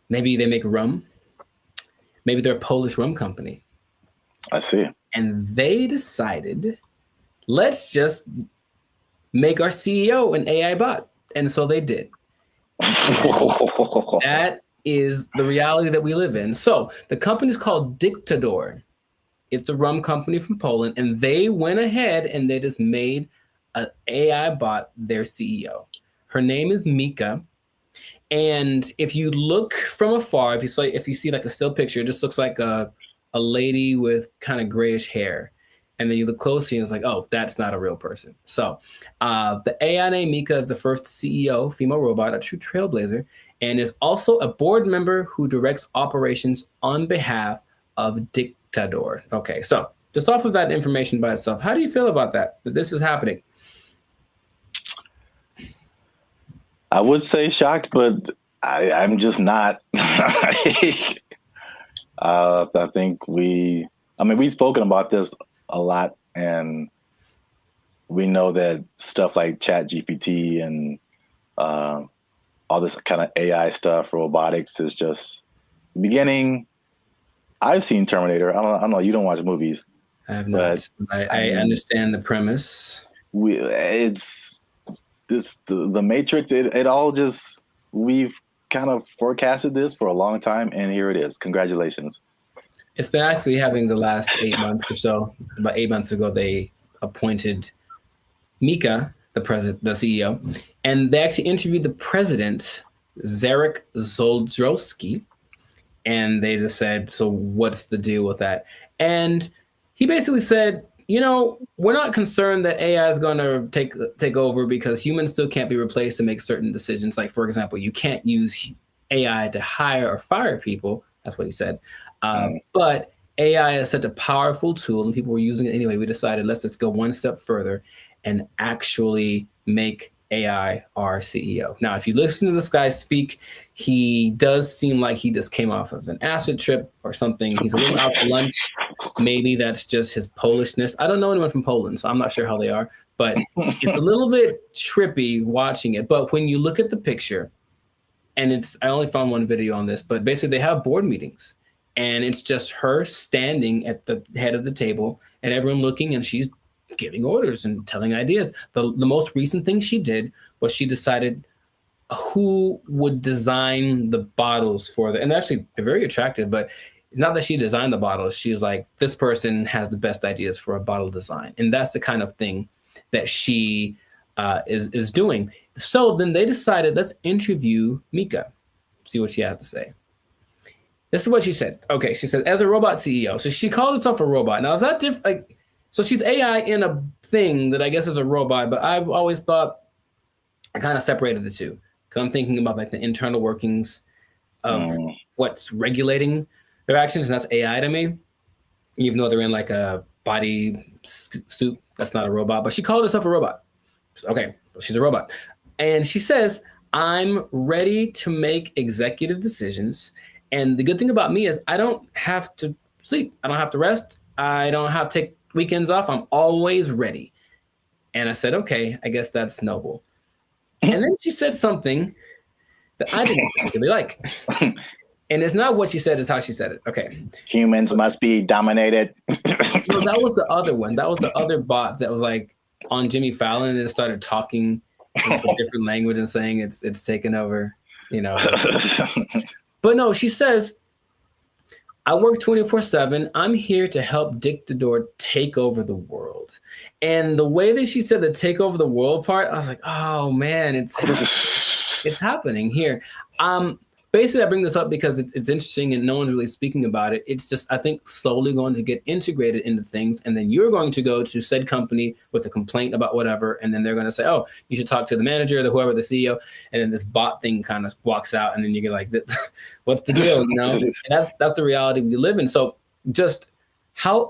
Maybe they make rum. Maybe they're a Polish rum company. I see. And they decided, let's just make our CEO an AI bot. And so they did. That is the reality that we live in. So the company is called Dictador. It's a rum company from Poland, and they went ahead and they just made an AI bot their CEO. Her name is Mika. And if you look from afar, if you see like a still picture, it just looks like a lady with kind of grayish hair. And then you look closely and it's like, oh, that's not a real person. So the AI named Mika is the first CEO, female robot, a true trailblazer, and is also a board member who directs operations on behalf of Dictador. Okay, so just off of that information by itself, how do you feel about that this is happening? I would say shocked, but I'm just not. I think we've spoken about this a lot, and we know that stuff like ChatGPT and all this kind of AI stuff, robotics is just beginning. I've seen Terminator. I don't know. You don't watch movies. I have not. I understand the premise. The Matrix, it all just, we've kind of forecasted this for a long time, and here it is. Congratulations. It's been actually having the last 8 months or so. About 8 months ago, they appointed Mika, the CEO, and they actually interviewed the president, Zarek Zoldrowski, and they just said, so what's the deal with that? And he basically said, we're not concerned that AI is going to take over because humans still can't be replaced to make certain decisions. Like, for example, you can't use AI to hire or fire people. That's what he said. But AI is such a powerful tool and people were using it anyway. We decided let's just go one step further and actually make AI our CEO. Now, if you listen to this guy speak, he does seem like he just came off of an acid trip or something. He's a little out to lunch. Maybe that's just his Polishness. I don't know anyone from Poland, so I'm not sure how they are, but it's a little bit trippy watching it. But when you look at the picture, and I only found one video on this, but basically they have board meetings and it's just her standing at the head of the table and everyone looking, and she's giving orders and telling ideas. The most recent thing she did was she decided who would design the bottles for and actually they're very attractive, but it's not that she designed the bottles. She's like, this person has the best ideas for a bottle design. And that's the kind of thing that she is doing. So then they decided, let's interview Mika, see what she has to say. This is what she said. Okay, she said, as a robot CEO. So she called herself a robot. Now, is that different? Like, so she's AI in a thing that I guess is a robot, but I've always thought I kind of separated the two. Because I'm thinking about like the internal workings of what's regulating their actions, and that's AI to me. Even though they're in like a body suit, that's not a robot. But she called herself a robot. Okay, she's a robot. And she says, I'm ready to make executive decisions. And the good thing about me is I don't have to sleep. I don't have to rest. I don't have to take weekends off. I'm always ready. And I said, okay, I guess that's noble. And then she said something that I didn't particularly like. And it's not what she said, it's how she said it. Okay. Humans must be dominated. No, that was the other one. That was the other bot that was like on Jimmy Fallon and it started talking in a different language and saying it's taken over, But no, she says, I work 24/7. I'm here to help Dictador take over the world. And the way that she said the take over the world part, I was like, oh man, it's happening here. Basically, I bring this up because it's interesting and no one's really speaking about it. It's just, I think, slowly going to get integrated into things. And then you're going to go to said company with a complaint about whatever. And then they're going to say, oh, you should talk to the manager, whoever, the CEO. And then this bot thing kind of walks out. And then you get like, what's the deal? And that's the reality we live in. So just how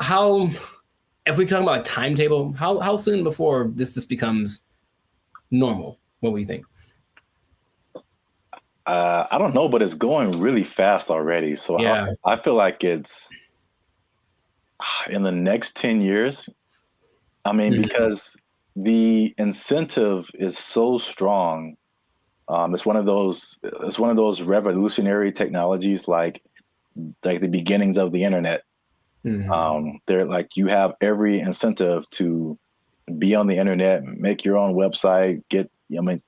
if we talk about a timetable, how soon before this just becomes normal? What would you think? I don't know, but it's going really fast already. So Yeah. I feel like it's in the next 10 years. I mean, because the incentive is so strong. It's one of those revolutionary technologies like the beginnings of the internet. They're like, you have every incentive to be on the internet, make your own website,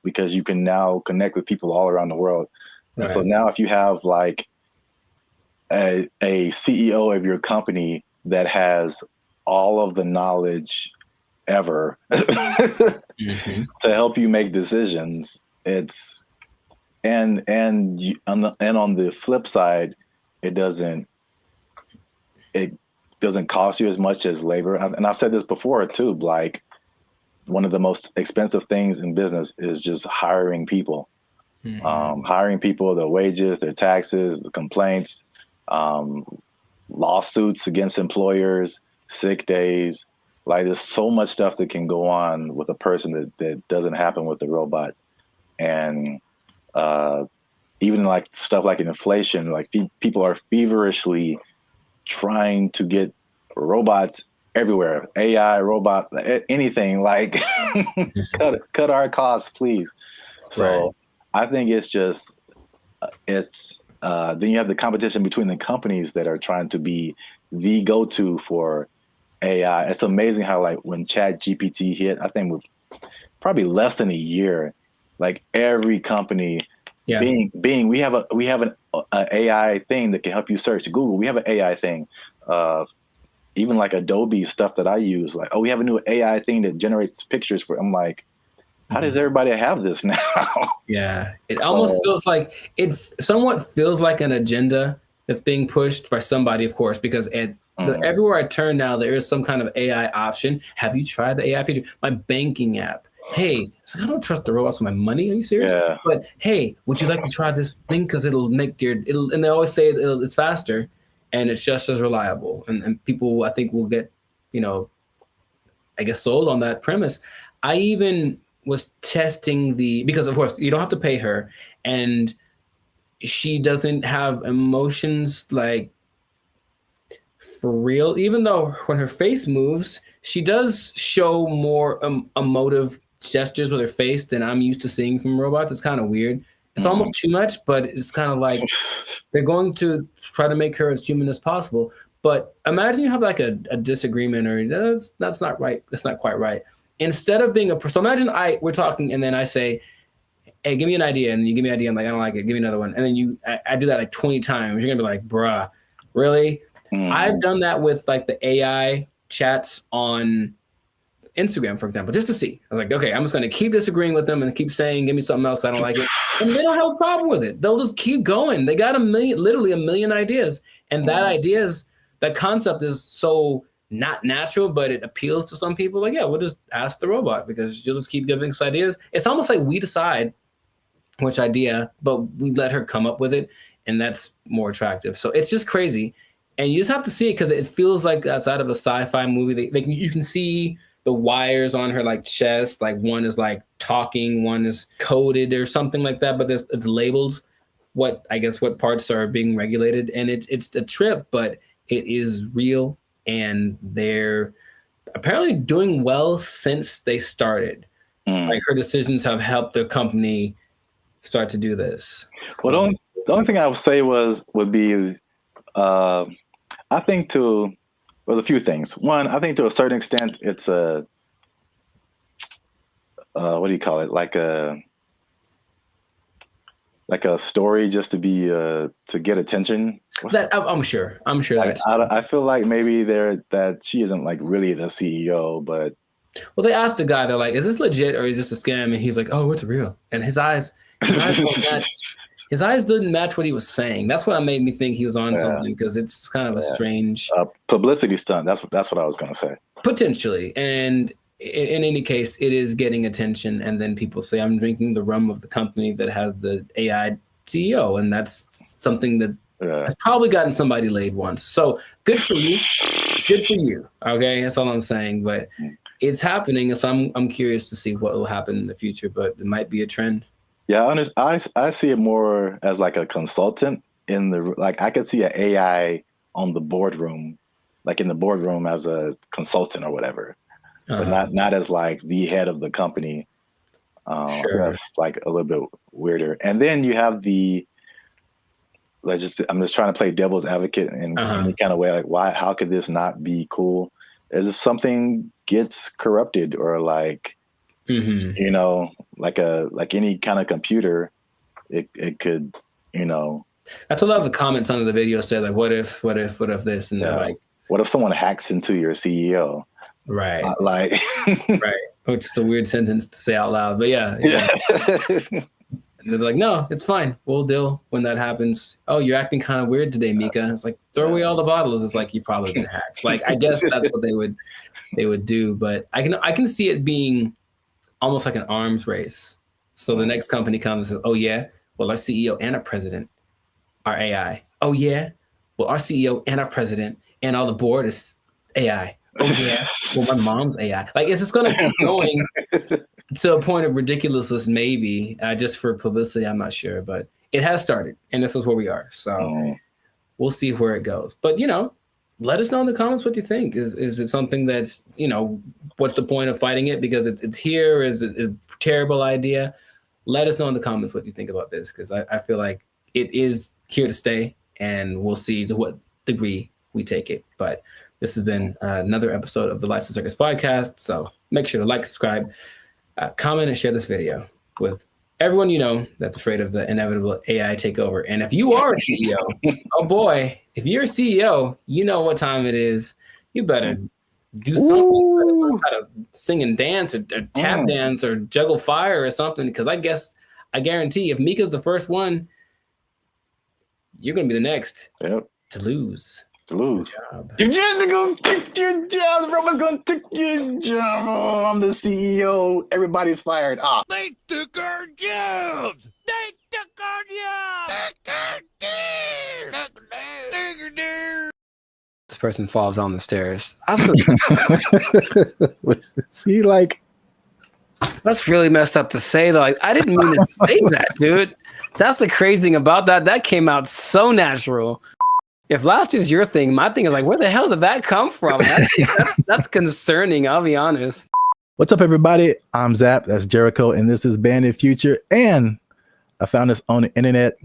because you can now connect with people all around the world. And so now if you have like a CEO of your company that has all of the knowledge ever to help you make decisions, it's on the flip side, it doesn't cost you as much as labor. And I've said this before too, like one of the most expensive things in business is just hiring people. Hiring people, their wages, their taxes, the complaints, lawsuits against employers, sick days. Like there's so much stuff that can go on with a person that doesn't happen with the robot. And even like stuff like inflation, like people are feverishly trying to get robots everywhere, AI, robot, anything, like cut our costs, please. So I think it's just, then you have the competition between the companies that are trying to be the go-to for AI. It's amazing how like when ChatGPT hit, I think with probably less than a year, like every company, Bing, we have an AI thing that can help you search. Google, we have an AI thing. Even like Adobe stuff that I use, like, we have a new AI thing that generates pictures for. I'm like, how does everybody have this now? Yeah, it almost feels like it somewhat feels like an agenda that's being pushed by somebody, of course, because everywhere I turn now, there is some kind of AI option. Have you tried the AI feature? My banking app. Hey, it's like, I don't trust the robots with my money. Are you serious? Yeah. But hey, would you like to try this thing? Because it'll make and they always say it's faster and it's just as reliable. And people, I think, will get, I guess, sold on that premise. I even was testing because of course you don't have to pay her, and she doesn't have emotions like for real, even though when her face moves, she does show more emotive gestures with her face than I'm used to seeing from robots. It's kind of weird. It's almost too much, but it's kind of like they're going to try to make her as human as possible. But imagine you have like a disagreement, or that's not right. That's not quite right. Instead of being so imagine we're talking and then I say, hey, give me an idea. And you give me an idea. I'm like, I don't like it. Give me another one. And then I do that like 20 times. You're going to be like, bruh, really? I've done that with like the AI chats on Instagram, for example, just to see. I was like, okay, I'm just going to keep disagreeing with them and keep saying, give me something else. I don't like it. And they don't have a problem with it. They'll just keep going. They got literally a million ideas. And that concept is so not natural, but it appeals to some people. Like, yeah, we'll just ask the robot because you'll just keep giving us ideas. It's almost like we decide which idea, but we let her come up with it. And that's more attractive. So it's just crazy. And you just have to see it because it feels like outside of a sci-fi movie. You can see the wires on her like chest. Like one is like talking, one is coded or something like that. But it's labeled what parts are being regulated. And it's a trip, but it is real. And they're apparently doing well since they started. Like her decisions have helped the company start to do this. Well, the only thing I would say would be, I think there's a few things. One, I think to a certain extent, it's a, what do you call it? Like a story just to be, to get attention. I'm sure I feel like maybe that she isn't like really the CEO, but. Well, they asked the guy, they're like, is this legit or is this a scam? And he's like, oh, it's real. And his eyes didn't match what he was saying. That's what made me think he was on something, because it's kind of a strange publicity stunt. That's what I was going to say. Potentially. And in any case, it is getting attention. And then people say, I'm drinking the rum of the company that has the AI CEO. And that's something that has probably gotten somebody laid once. So good for you. Good for you. Okay. That's all I'm saying. But it's happening. So I'm curious to see what will happen in the future, but it might be a trend. Yeah, I see it more as like a consultant in the like I could see an AI on the boardroom, like in the boardroom as a consultant or whatever, but not as like the head of the company. Sure. That's like a little bit weirder. And then you have I'm just trying to play devil's advocate in any kind of way. Like, how could this not be cool? As if something gets corrupted or like, you know, like any kind of computer, it could, you know. That's what a lot of the comments under the video said, like, what if this? And they're like, what if someone hacks into your CEO? Right. Like, right. Which is a weird sentence to say out loud, but yeah. They're like, no, it's fine. We'll deal when that happens. Oh, you're acting kind of weird today, Mika. It's like, throw away all the bottles. It's like, you've probably been hacked. Like, I guess that's what they would do. But I can see it being almost like an arms race. So the next company comes and says, oh yeah, well, our CEO and our president are AI. Oh yeah, well, our CEO and our president and all the board is AI. Oh yeah, well, my mom's AI. Like, it's just gonna keep going to a point of ridiculousness, maybe just for publicity. I'm not sure, but it has started, and this is where we are. So we'll see where it goes. But you know, let us know in the comments what you think. Is it something that's, you know, what's the point of fighting it because it's here? Is it a terrible idea? Let us know in the comments what you think about this, because I feel like it is here to stay, and we'll see to what degree we take it. But this has been another episode of the Lifestyle Circus podcast. So make sure to like, subscribe, comment, and share this video with everyone you know that's afraid of the inevitable AI takeover. And if you are a CEO, oh boy, if you're a CEO, you know what time it is. You better do something. How to sing and dance or tap dance or juggle fire or something. Because I guarantee if Mika's the first one, you're going to be the next to lose. You're just gonna take your job. The robot's gonna take your job. Oh, I'm the CEO. Everybody's fired. They took our jobs. They took our jobs. This person falls on the stairs. See, like, that's really messed up to say. Like, I didn't mean to say that, dude. That's the crazy thing about that. That came out so natural. If laughter is your thing, my thing is like, where the hell did that come from? That's concerning, I'll be honest. What's up, everybody? I'm Zap, that's Jericho, and this is Bandit Future, and I found this on the internet.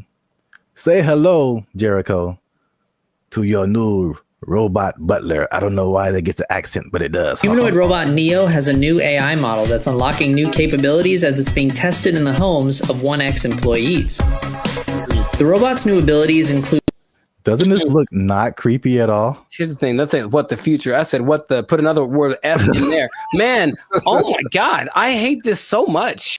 Say hello, Jericho, to your new robot butler. I don't know why that gets the accent, but it does. Humanoid robot Neo has a new AI model that's unlocking new capabilities as it's being tested in the homes of 1X employees. The robot's new abilities include... Doesn't this look not creepy at all? Here's the thing. Let's say what the future. I said what the, put another word F in there. Man, oh my God. I hate this so much.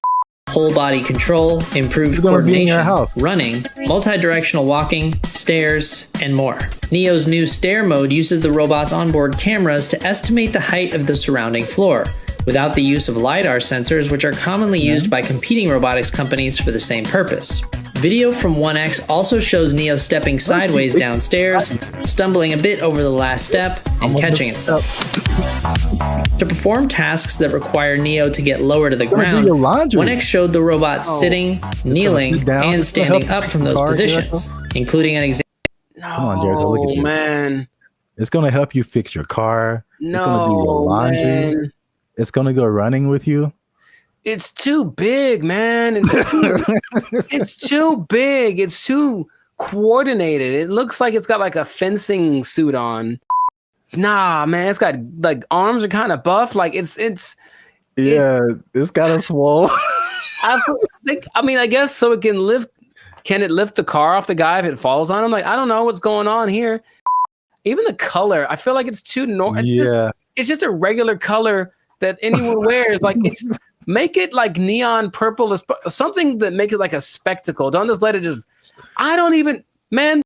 Whole body control, improved coordination, running, multi-directional walking, stairs, and more. Neo's new stair mode uses the robot's onboard cameras to estimate the height of the surrounding floor, without the use of LiDAR sensors, which are commonly used by competing robotics companies for the same purpose. Video from 1X also shows Neo stepping sideways downstairs, stumbling a bit over the last step, and catching itself. To perform tasks that require Neo to get lower to the ground, 1X showed the robot sitting, kneeling, and standing up from those positions, including an example. Come on, Jericho, look at you. Man. It's going to help you fix your car. It's going to do your laundry. Man. It's going to go running with you. It's too big, man. It's too big. It's too coordinated. It looks like it's got like a fencing suit on. Nah, man, it's got like arms are kind of buff. Like it's kind of swole. I guess so it can lift. Can it lift the car off the guy if it falls on him? Like, I don't know what's going on here. Even the color, I feel like it's too normal. It's just a regular color that anyone wears. Like, it's make it like neon purple, something that makes it like a spectacle. Don't just let it just. I don't even, man.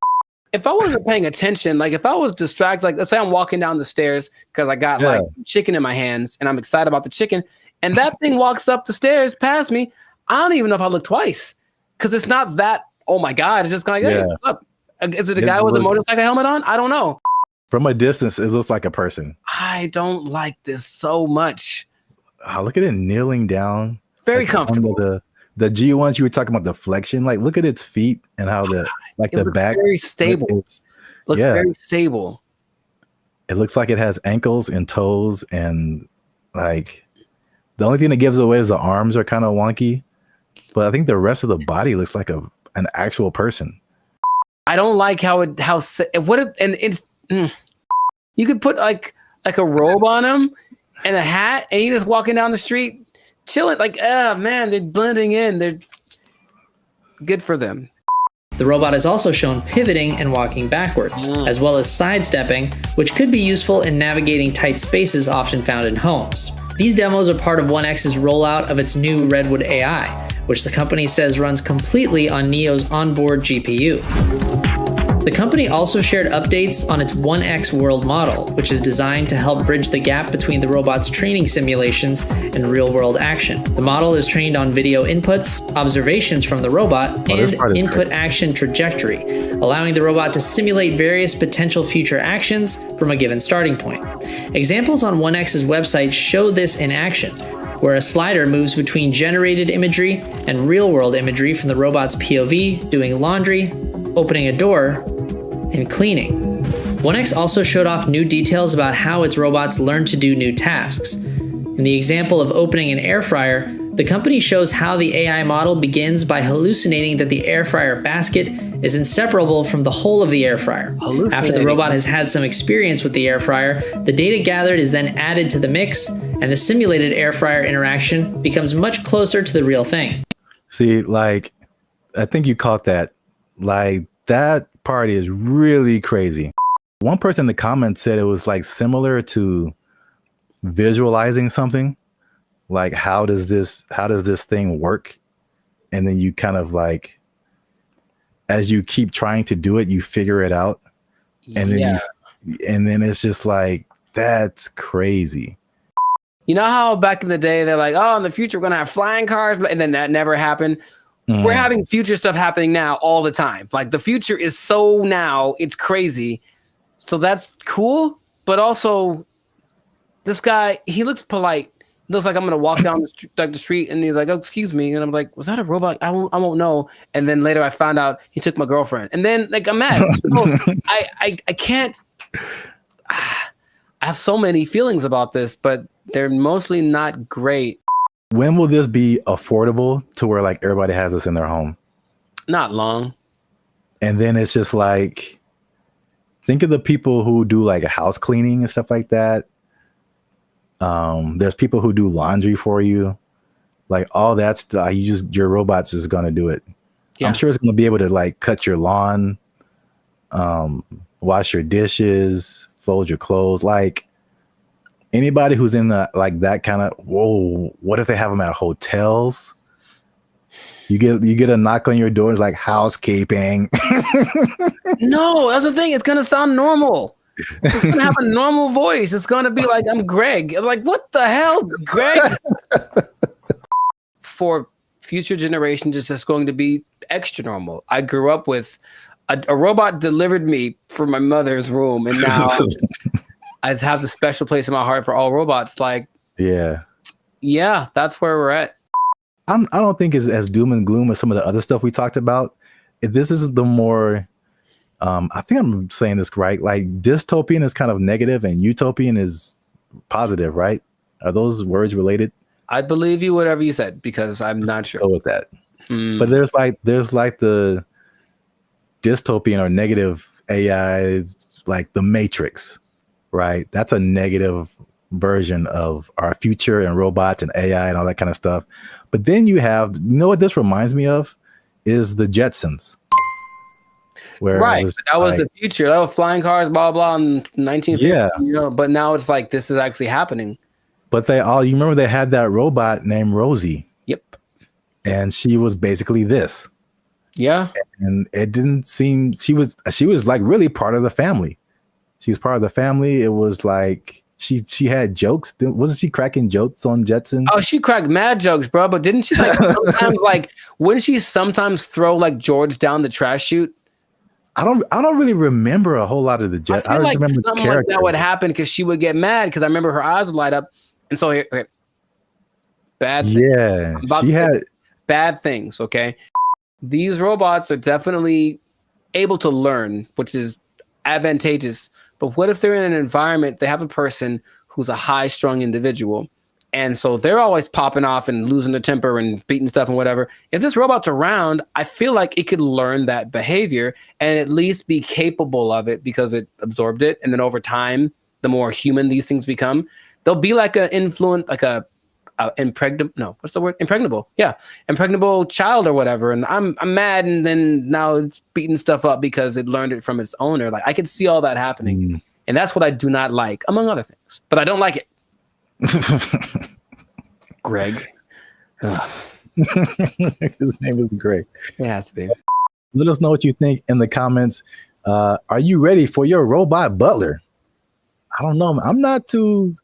If I wasn't paying attention, like if I was distracted, like let's say I'm walking down the stairs because I got like chicken in my hands and I'm excited about the chicken, and that thing walks up the stairs past me, I don't even know if I look twice because it's not that. Oh my God! It's just kind of like, hey, what's up? Is it a guy with a motorcycle helmet on? I don't know. From a distance, it looks like a person. I don't like this so much. Look at it kneeling down. Very comfortable. The G1s you were talking about, the flexion, like look at its feet and how the back very stable. Looks very stable. It looks like it has ankles and toes, and like the only thing that gives away is the arms are kind of wonky, but I think the rest of the body looks like an actual person. I don't like you could put like a robe on him and a hat, and he's just walking down the street chilling. Like, oh man, they're blending in. They're good for them. The robot is also shown pivoting and walking backwards, as well as sidestepping, which could be useful in navigating tight spaces often found in homes. These demos are part of 1X's rollout of its new Redwood AI, which the company says runs completely on Neo's onboard GPU. The company also shared updates on its 1X World model, which is designed to help bridge the gap between the robot's training simulations and real-world action. The model is trained on video inputs, observations from the robot, and input action trajectory, allowing the robot to simulate various potential future actions from a given starting point. Examples on 1X's website show this in action, where a slider moves between generated imagery and real-world imagery from the robot's POV, doing laundry, opening a door, and cleaning. 1X also showed off new details about how its robots learn to do new tasks. In the example of opening an air fryer, the company shows how the AI model begins by hallucinating that the air fryer basket is inseparable from the whole of the air fryer. After the robot has had some experience with the air fryer, the data gathered is then added to the mix, and the simulated air fryer interaction becomes much closer to the real thing. See, like, I think you caught that. Like, that part is really crazy. One person in the comments said it was like similar to visualizing something. Like, how does this thing work? And then you kind of like, as you keep trying to do it, you figure it out. And then it's just like, that's crazy. You know how back in the day they're like, oh, in the future we're gonna have flying cars, and then that never happened. We're having future stuff happening now all the time. Like, the future is so now, it's crazy. So that's cool. But also, this guy, he looks polite. He looks like I'm going to walk down the street, and he's like, oh, excuse me. And I'm like, was that a robot? I won't know. And then later I found out he took my girlfriend. And then, like, I'm mad. So I can't. I have so many feelings about this, but they're mostly not great. When will this be affordable to where like everybody has this in their home? Not long. And then it's just like, think of the people who do like a house cleaning and stuff like that. There's people who do laundry for you, like all that stuff. Your robot's just gonna do it. Yeah. I'm sure it's gonna be able to like cut your lawn, wash your dishes, fold your clothes. Like, anybody who's in the like that kind of, whoa, what if they have them at hotels? You get a knock on your door, it's like housekeeping. No, that's the thing. It's gonna sound normal. It's gonna have a normal voice. It's gonna be like, I'm Greg. I'm like, what the hell, Greg? For future generations, it's just going to be extra normal. I grew up with a robot delivered me from my mother's room, and now I just have the special place in my heart for all robots. Like, yeah, that's where we're at. I don't think it's as doom and gloom as some of the other stuff we talked about. This is the more, I think I'm saying this right. Like, dystopian is kind of negative and utopian is positive, right? Are those words related? I believe you, whatever you said, because I'm not sure. Go with that. But there's like the dystopian or negative AI, like the Matrix, right? That's a negative version of our future and robots and AI and all that kind of stuff. But then you have, you know what this reminds me of is the Jetsons. Where right, that was the future. That was flying cars, blah blah, in 1950. Yeah, you know. But now it's like this is actually happening. But you remember they had that robot named Rosie. Yep. And she was basically this. Yeah. And it didn't seem she was like really part of the family. She was part of the family. It was like she had jokes. Wasn't she cracking jokes on Jetson? Oh, she cracked mad jokes, bro. But didn't she like sometimes like wouldn't she sometimes throw like George down the trash chute? I don't really remember a whole lot of the jet. I feel like remember something like that would happen because she would get mad because I remember her eyes would light up, and so okay, bad thing. Yeah, she had bad things. Okay, these robots are definitely able to learn, which is advantageous. But what if they're in an environment, they have a person who's a high-strung individual, and so they're always popping off and losing their temper and beating stuff and whatever. If this robot's around, I feel like it could learn that behavior and at least be capable of it because it absorbed it. And then over time, the more human these things become, they'll be like an influence, like a impregnable. No, what's the word? Impregnable. Yeah, impregnable child or whatever. And I'm mad, and then now it's beating stuff up because it learned it from its owner. Like I could see all that happening, and that's what I do not like, among other things. But I don't like it. Greg. His name is Greg. It has to be. Let us know what you think in the comments. Are you ready for your robot butler? I don't know. I'm not too.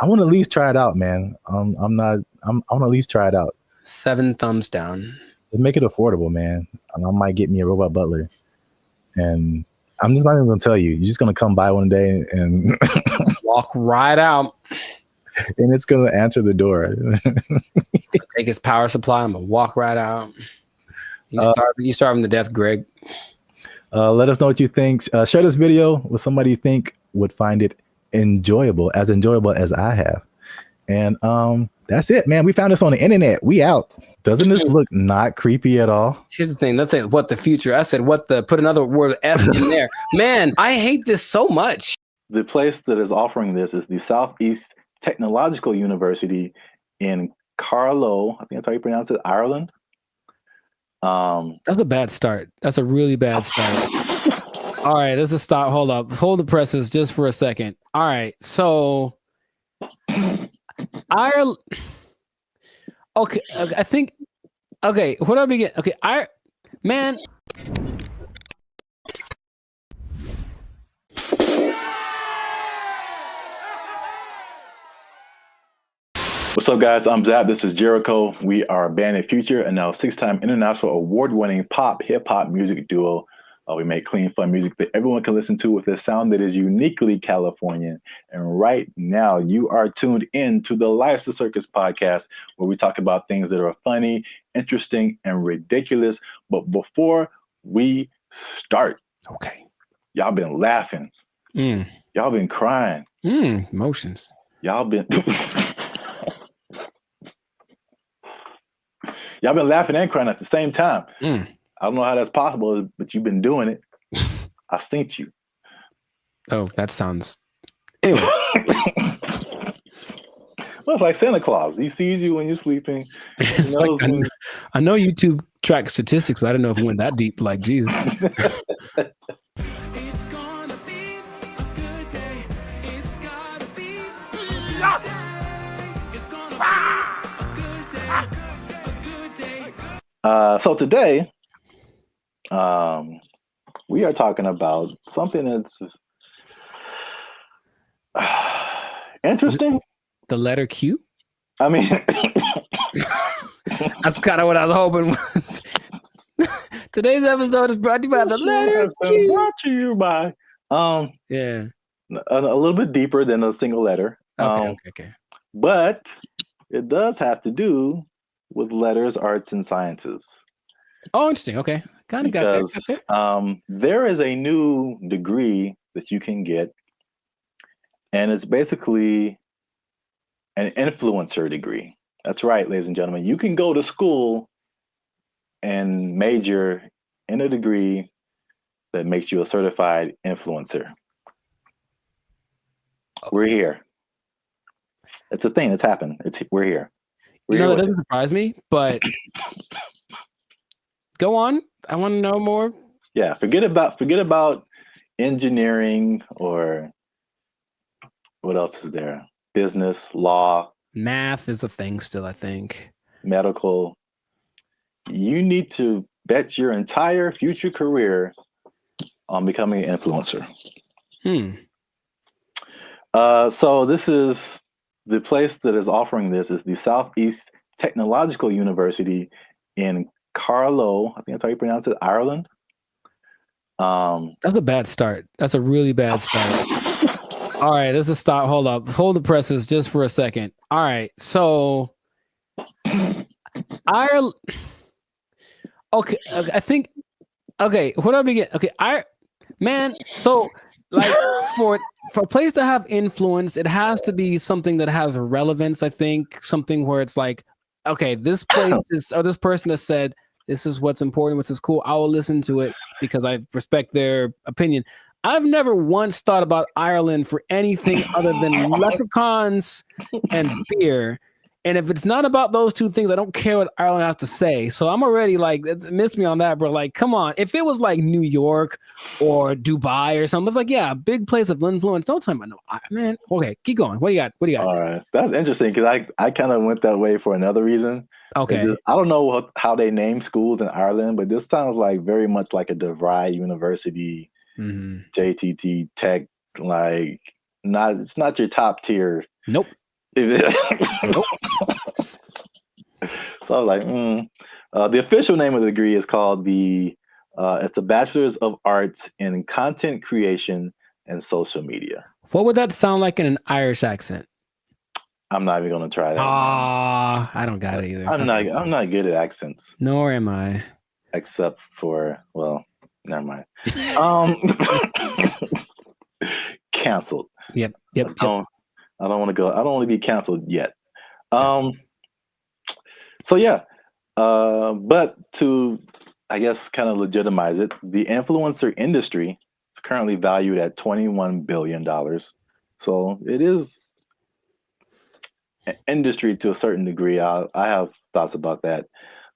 I want to at least try it out, man. I want to at least try it out. 7 thumbs down. Just make it affordable, man. I might get me a robot butler, and I'm just not even gonna tell you. You're just gonna come by one day and walk right out. And it's gonna answer the door. Take his power supply. I'm gonna walk right out. You starve him to death, Greg. Let us know what you think. Share this video with somebody you think would find it enjoyable as I have. And that's it, man. We found this on the internet. We out. Doesn't this look not creepy at all? Here's the thing. Let's say what the future. I said put another word F in there. Man, I hate this so much. The place that is offering this is the Southeast Technological University in Carlow. I think that's how you pronounce it, Ireland. That's a bad start. That's a really bad start. All right, let's just stop. Hold up. Hold the presses just for a second. All right, so Ireland. Okay, I think. Okay, where do I begin? Okay, man. What's up, guys? I'm Zap. This is Jericho. We are Bandit Future, and now 6-time international award-winning pop hip-hop music duo. We make clean, fun music that everyone can listen to with a sound that is uniquely Californian. And right now, you are tuned in to the Life's a Circus podcast, where we talk about things that are funny, interesting, and ridiculous. But before we start, okay, y'all been laughing. Y'all been crying. Emotions. Y'all been... Y'all been laughing and crying at the same time. I don't know how that's possible, but you've been doing it. I synced you. Oh, that sounds... Anyway. Well, it's like Santa Claus. He sees you when you're sleeping. I know YouTube tracks statistics, but I don't know if it went that deep. Like, geez. So today, we are talking about something that's interesting. The letter Q? I mean, that's kind of what I was hoping. Today's episode is brought to you by the letter Q. Brought to you by, yeah, a little bit deeper than a single letter. Okay. But it does have to do with letters, arts, and sciences. Oh, interesting. Okay. Kind of got that. There is a new degree that you can get, and it's basically an influencer degree. That's right, ladies and gentlemen. You can go to school and major in a degree that makes you a certified influencer. We're here. It's a thing that's happened. We're here. That doesn't surprise me, but go on. I want to know more. Yeah, forget about engineering or what else is there? Business, law. Math is a thing still, I think. Medical. You need to bet your entire future career on becoming an influencer. So this is the place that is offering this is the Southeast Technological University in Carlow. I think that's how you pronounce it, Ireland. That's a bad start. That's a really bad start. All right, this is stop. Hold up. Hold the presses just for a second. All right, so Ireland. Okay, I think. Okay, where do I begin? Okay, man. So like for a place to have influence, it has to be something that has relevance. I think something where it's like, okay, this place is, or this person has said this is what's important, which is cool. I will listen to it because I respect their opinion. I've never once thought about Ireland for anything other than leprechauns and beer. And if it's not about those two things, I don't care what Ireland has to say. So I'm already like, it's missed me on that, bro. Like, come on. If it was like New York or Dubai or something, it's like, yeah, big place of influence. Don't tell me, no, man. Okay, keep going. What do you got? What do you got? All right, that's interesting because I kind of went that way for another reason. Okay. I don't know how they name schools in Ireland, but this sounds like very much like a DeVry University, JTT Tech. Like, it's not your top tier. Nope. Nope. So I was like, the official name of the degree is called it's a Bachelor's of Arts in Content Creation and Social Media. What would that sound like in an Irish accent? I'm not even gonna try that. I don't got it either. I'm not good at accents. Nor am I. Except for, well, never mind. Canceled. Yep. I don't want to go. I don't want to be canceled yet. So yeah. But to, I guess, kind of legitimize it, the influencer industry is currently valued at $21 billion. So it is an industry to a certain degree. I have thoughts about that.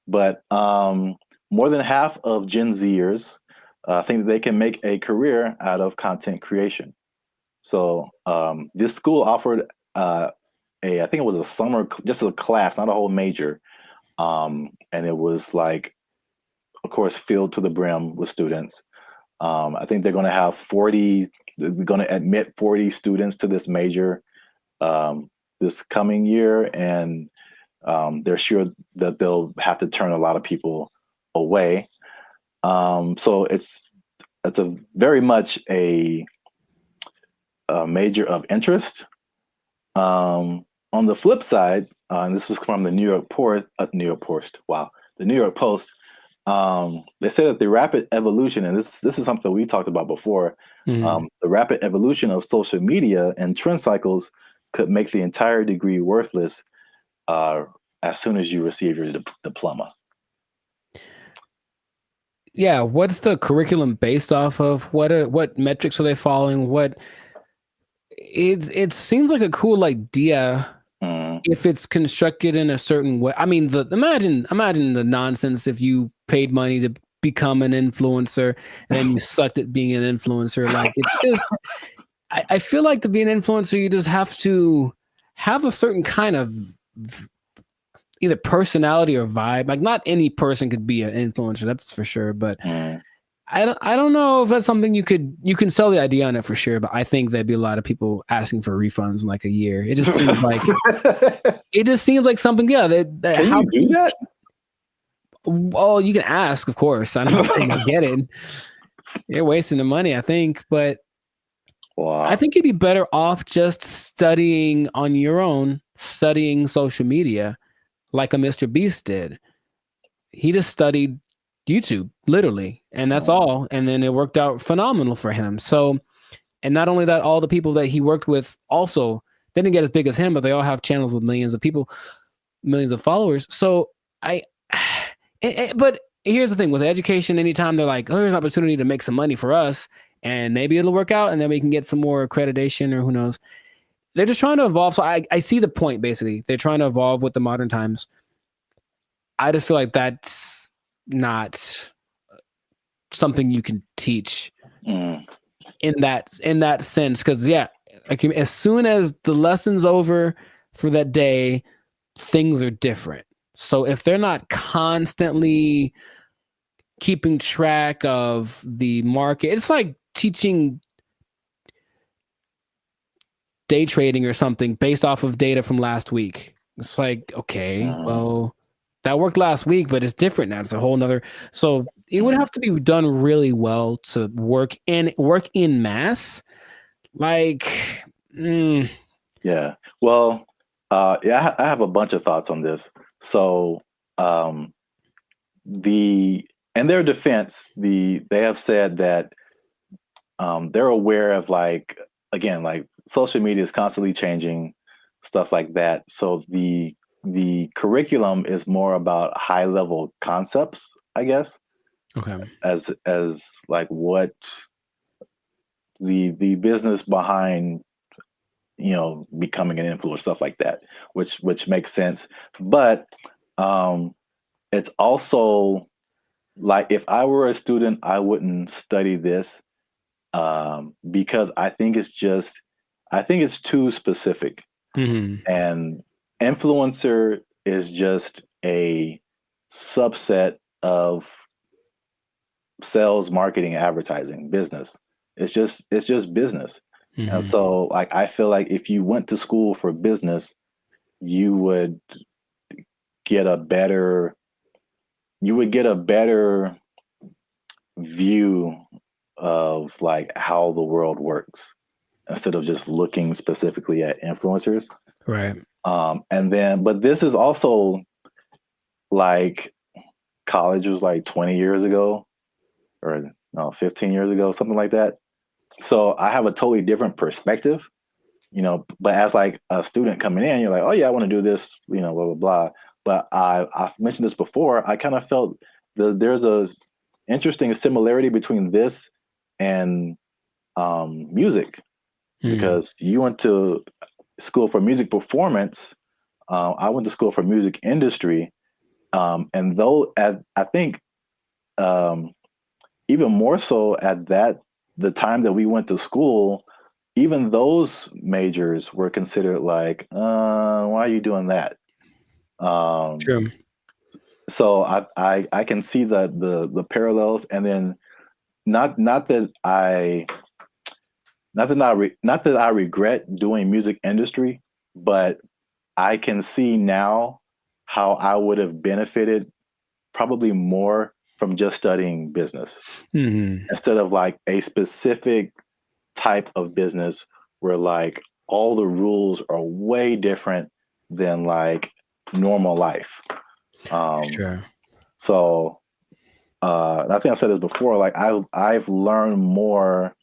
But more than half of Gen Zers think that they can make a career out of content creation. So this school offered I think it was a summer, just a class, not a whole major. And it was like, of course, filled to the brim with students. I think they're going to have they're going to admit 40 students to this major this coming year. And they're sure that they'll have to turn a lot of people away. So it's a very much a major of interest. On the flip side, and this was from the New York Post. Wow, the New York Post. They say that the rapid evolution, and this is something we talked about before. The rapid evolution of social media and trend cycles could make the entire degree worthless as soon as you receive your diploma. Yeah, what's the curriculum based off of? What metrics are they following? It seems like a cool idea if it's constructed in a certain way. I mean, imagine the nonsense if you paid money to become an influencer and then you sucked at being an influencer. Like, it's just, I feel like to be an influencer, you just have to have a certain kind of either personality or vibe. Like, not any person could be an influencer, that's for sure. But I don't know if that's something you can sell the idea on it for sure. But I think there'd be a lot of people asking for refunds in like a year. It just seems like something. Yeah, Can you do that? Well, you can ask, of course. I don't think I get it. You're wasting the money, I think. But I think you'd be better off just studying on your own, studying social media, like a Mr. Beast did. He just studied YouTube, literally, and that's all. And then it worked out phenomenal for him. So, and not only that, all the people that he worked with also didn't get as big as him, but they all have channels with millions of people, millions of followers. So but here's the thing with education, anytime they're like, oh, there's an opportunity to make some money for us and maybe it'll work out and then we can get some more accreditation or who knows. They're just trying to evolve. So I see the point, basically. They're trying to evolve with the modern times. I just feel like that's not something you can teach in that sense. Because like, as soon as the lesson's over for that day, things are different. So if they're not constantly keeping track of the market, it's like teaching day trading or something based off of data from last week. It's like, okay, well, that worked last week, but it's different now. It's a whole nother. So it would have to be done really well to work in mass. Like, Yeah. Well, yeah, I have a bunch of thoughts on this. So, in their defense, they have said that they're aware of like social media is constantly changing, stuff like that. So the curriculum is more about high level concepts, I guess, okay, as like what the business behind becoming an influencer, stuff like that, which makes sense. But it's also like if I were a student, I wouldn't study this because I think it's too specific. And influencer is just a subset of sales, marketing, advertising, business. It's just business. And so like I feel like if you went to school for business, you would get a better view of like how the world works instead of just looking specifically at influencers. Right. But this is also like college was like 20 years ago or no, 15 years ago, something like that. So I have a totally different perspective, but as like a student coming in, you're like, oh yeah, I want to do this, blah, blah, blah. But I've mentioned this before. I kind of felt there's a interesting similarity between this and music, because you went to school for music performance. I went to school for music industry. And though I think even more so at the time that we went to school, even those majors were considered like, why are you doing that? True. So I can see the parallels, and then not that I regret doing music industry, but I can see now how I would have benefited probably more from just studying business instead of like a specific type of business where like all the rules are way different than like normal life. Sure. So I think I said this before, like I've learned more.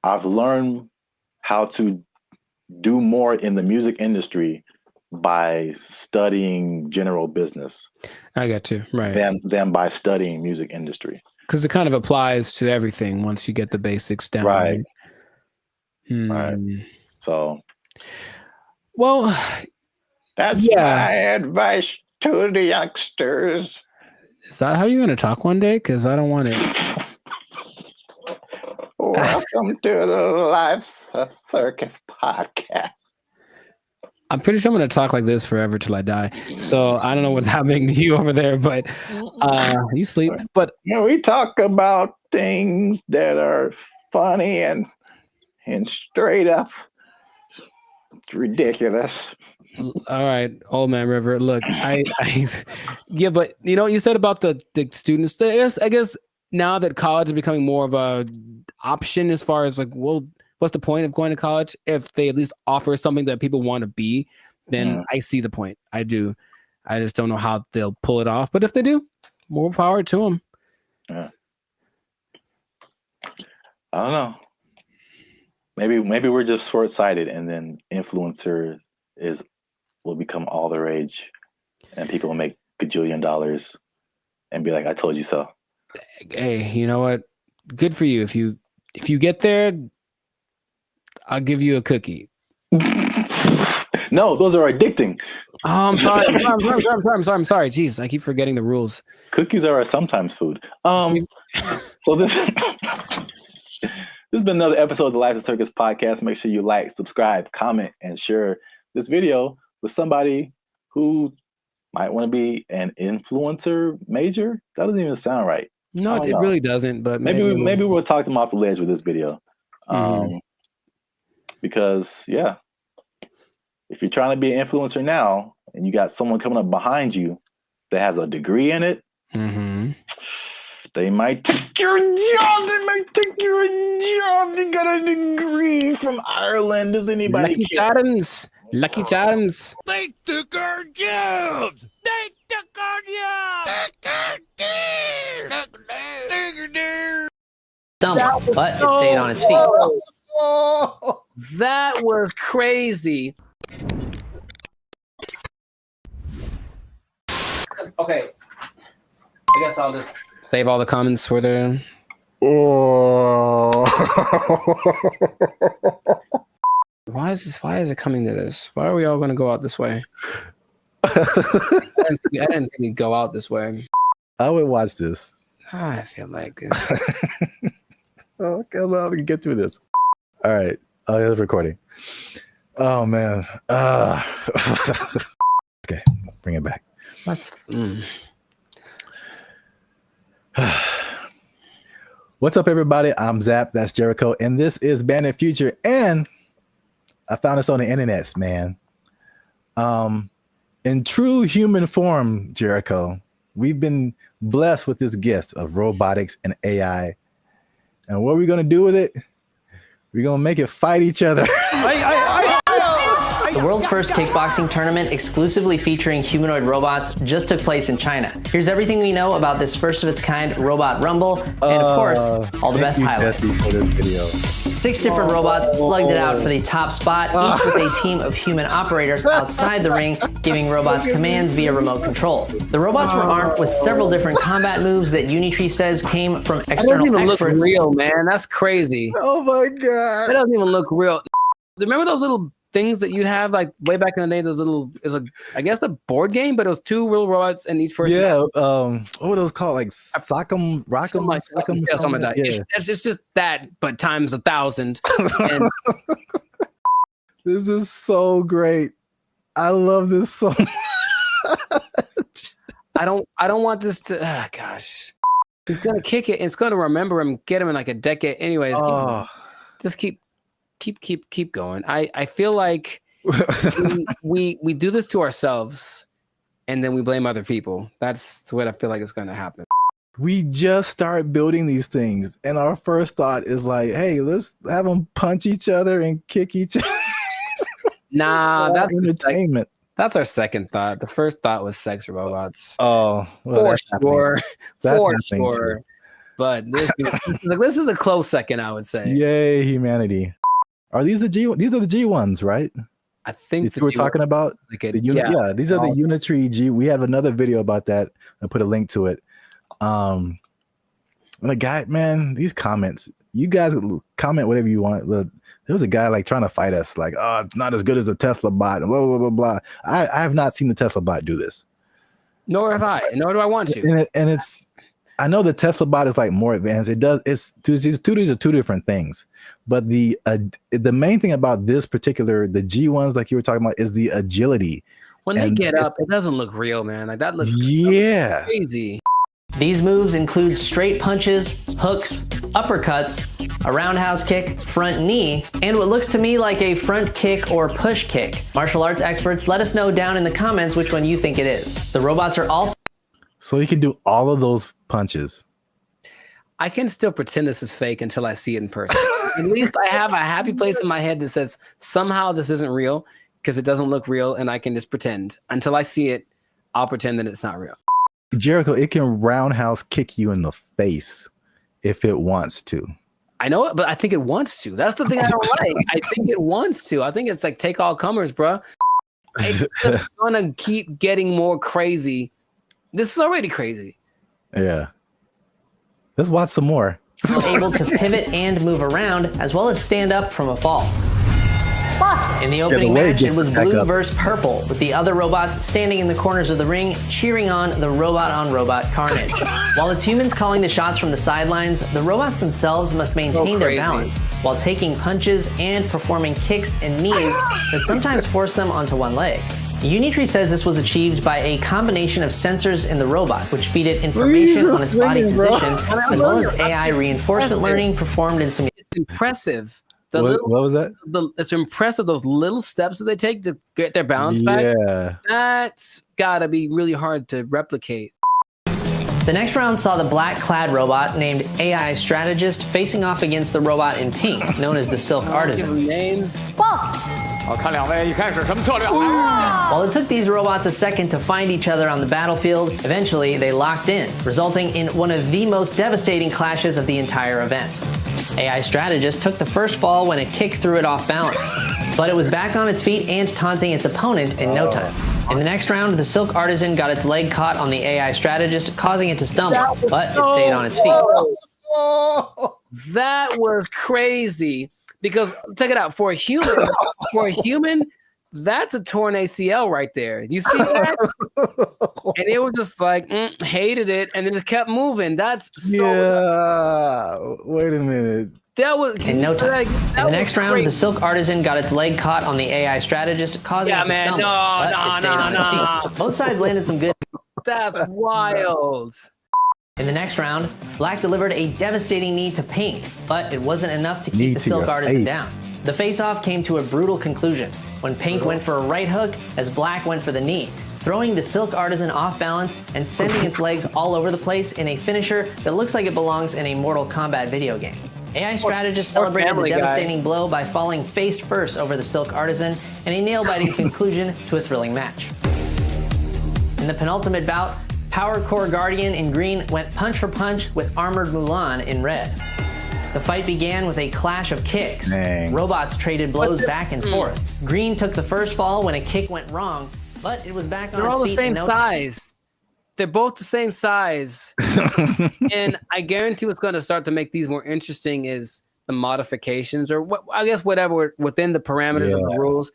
I've learned how to do more in the music industry by studying general business. I got you. Right. Than by studying music industry. Because it kind of applies to everything once you get the basics down. Right. Right. So. Well, that's my advice to the youngsters. Is that how you're going to talk one day? Because I don't want it. Welcome to the Life Circus podcast. I'm pretty sure I'm going to talk like this forever till I die. So I don't know what's happening to you over there, but you sleep. But we talk about things that are funny and straight up ridiculous. All right, old man River. Look, yeah, but you said about the students. I guess now that college is becoming more of a option as far as like, well, what's the point of going to college if they at least offer something that people want to be? Then I see the point. I do. I just don't know how they'll pull it off. But if they do, more power to them. Yeah. I don't know. Maybe we're just short-sighted, and then influencer will become all the rage, and people will make $1 and be like, "I told you so." Hey, you know what? Good for you. If you get there, I'll give you a cookie. No, those are addicting. Oh, I'm sorry. I'm sorry. Jeez, I keep forgetting the rules. Cookies are sometimes food. So this has been another episode of the Life Circus podcast. Make sure you like, subscribe, comment, and share this video with somebody who might want to be an influencer major. That doesn't even sound right. No, it really doesn't. But maybe we'll talk them off the ledge with this video. Because if you're trying to be an influencer now and you got someone coming up behind you that has a degree in it, They might take your job. They might take your job. They got a degree from Ireland. Does anybody Lucky care? Charms. Lucky Charms. They took our jobs. They took our jobs. Stumbled, but it stayed on its feet. That was crazy. Okay. I guess I'll just save all the comments for the. Why is it coming to this? Why are we all going to go out this way? I didn't think we'd go out this way. I would watch this. I feel like oh, come on, we can get through this. All right. Oh, it's recording. Oh man. Okay, bring it back. What's up, everybody? I'm Zap. That's Jericho, and this is Bandit Future. And I found this on the internet, man. In true human form, Jericho, we've been blessed with this gift of robotics and AI. And what are we gonna do with it? We're gonna make it fight each other. The world's first kickboxing tournament exclusively featuring humanoid robots just took place in China. Here's everything we know about this first of its kind robot rumble, and of course, all the best highlights. For this video. 6 different robots slugged it out for the top spot, each with a team of human operators outside the ring, giving robots commands via remote control. The robots were armed with several different combat moves that Unitree says came from external That doesn't even experts. look real, man. That's crazy. Oh my god. That doesn't even look real. Remember those little things that you'd have like way back in the day? Those little, I guess a board game, but it was 2 real robots and each person. Yeah. What were those called? Like Sock'em, Rock'em, something like that. Yeah. It's just that, but times 1,000. And this is so great. I love this so much. I don't want this to. Gosh, he's gonna kick it. And it's gonna remember him, get him in like a decade. Anyways, just keep going. I feel like we do this to ourselves, and then we blame other people. That's what I feel like is going to happen. We just start building these things, and our first thought is like, "Hey, let's have them punch each other and kick each other." Nah, that's entertainment. That's our second thought. The first thought was sex robots. Oh, well, for sure. Too. But this is a close second, I would say. Yay, humanity! Are these the G? These are the G ones, right? I think we're talking about. Like these are the Unitree G. We have another video about that. I put a link to it. And a guy, man, these comments. You guys comment whatever you want. But there was a guy like trying to fight us, like, oh, it's not as good as a Tesla bot, and blah blah blah blah. I have not seen the Tesla bot do this. Nor have I. Nor do I want to. And it's. I know the Tesla bot is like more advanced. It does. These are 2 different things. But the main thing about this particular, the G ones, like you were talking about, is the agility. When they get up, it doesn't look real, man. Like that looks crazy. These moves include straight punches, hooks, uppercuts, a roundhouse kick, front knee, and what looks to me like a front kick or push kick. Martial arts experts, let us know down in the comments which one you think it is. The robots are also. So you can do all of those punches. I can still pretend this is fake until I see it in person. At least I have a happy place in my head that says somehow this isn't real because it doesn't look real, and I can just pretend. Until I see it, I'll pretend that it's not real. Jericho, it can roundhouse kick you in the face if it wants to. I know it, but I think it wants to. That's the thing I don't like. I think it wants to. I think it's like take all comers, bro. It's just gonna keep getting more crazy. This is already crazy. Yeah. Let's watch some more. Able to pivot and move around, as well as stand up from a fall. In the opening match, it was blue versus purple, with the other robots standing in the corners of the ring, cheering on the robot-on-robot carnage. While it's humans calling the shots from the sidelines, the robots themselves must maintain their balance, while taking punches and performing kicks and knees that sometimes force them onto one leg. Unitree says this was achieved by a combination of sensors in the robot, which feed it information on its body position, as well as AI reinforcement learning performed in simulation. It's impressive. What was that? It's impressive, those little steps that they take to get their balance back. Yeah. That's got to be really hard to replicate. The next round saw the black-clad robot named AI Strategist facing off against the robot in pink, known as the Silk Artisan. Name? While it took these robots a second to find each other on the battlefield, eventually they locked in, resulting in one of the most devastating clashes of the entire event. AI Strategist took the first fall when a kick threw it off balance, but it was back on its feet and taunting its opponent in no time. In the next round, the Silk Artisan got its leg caught on the AI Strategist, causing it to stumble, but it stayed on its feet. That was crazy. Because check it out, for a human, that's a torn ACL right there. You see that? And it was just like hated it, and then just kept moving. That's so Wait a minute. That was in no time. In the next round, the Silk Artisan got its leg caught on the AI Strategist, causing it to stumble. But it stayed on its feet. Both sides landed some good. That's wild. In the next round, Black delivered a devastating knee to Pink, but it wasn't enough to keep the Silk Artisan down. The face-off came to a brutal conclusion when Pink went for a right hook as Black went for the knee, throwing the Silk Artisan off balance and sending its legs all over the place in a finisher that looks like it belongs in a Mortal Kombat video game. AI Strategist celebrated the devastating blow by falling face first over the Silk Artisan in a nail-biting conclusion to a thrilling match. In the penultimate bout, Power Core Guardian in green went punch for punch with Armored Mulan in red. The fight began with a clash of kicks. Robots traded blows back and forth. Green took the first fall when a kick went wrong, but it was back on its feet. They're all the same size. They're both the same size. And I guarantee what's going to start to make these more interesting is the modifications, or what, I guess whatever within the parameters of the rules.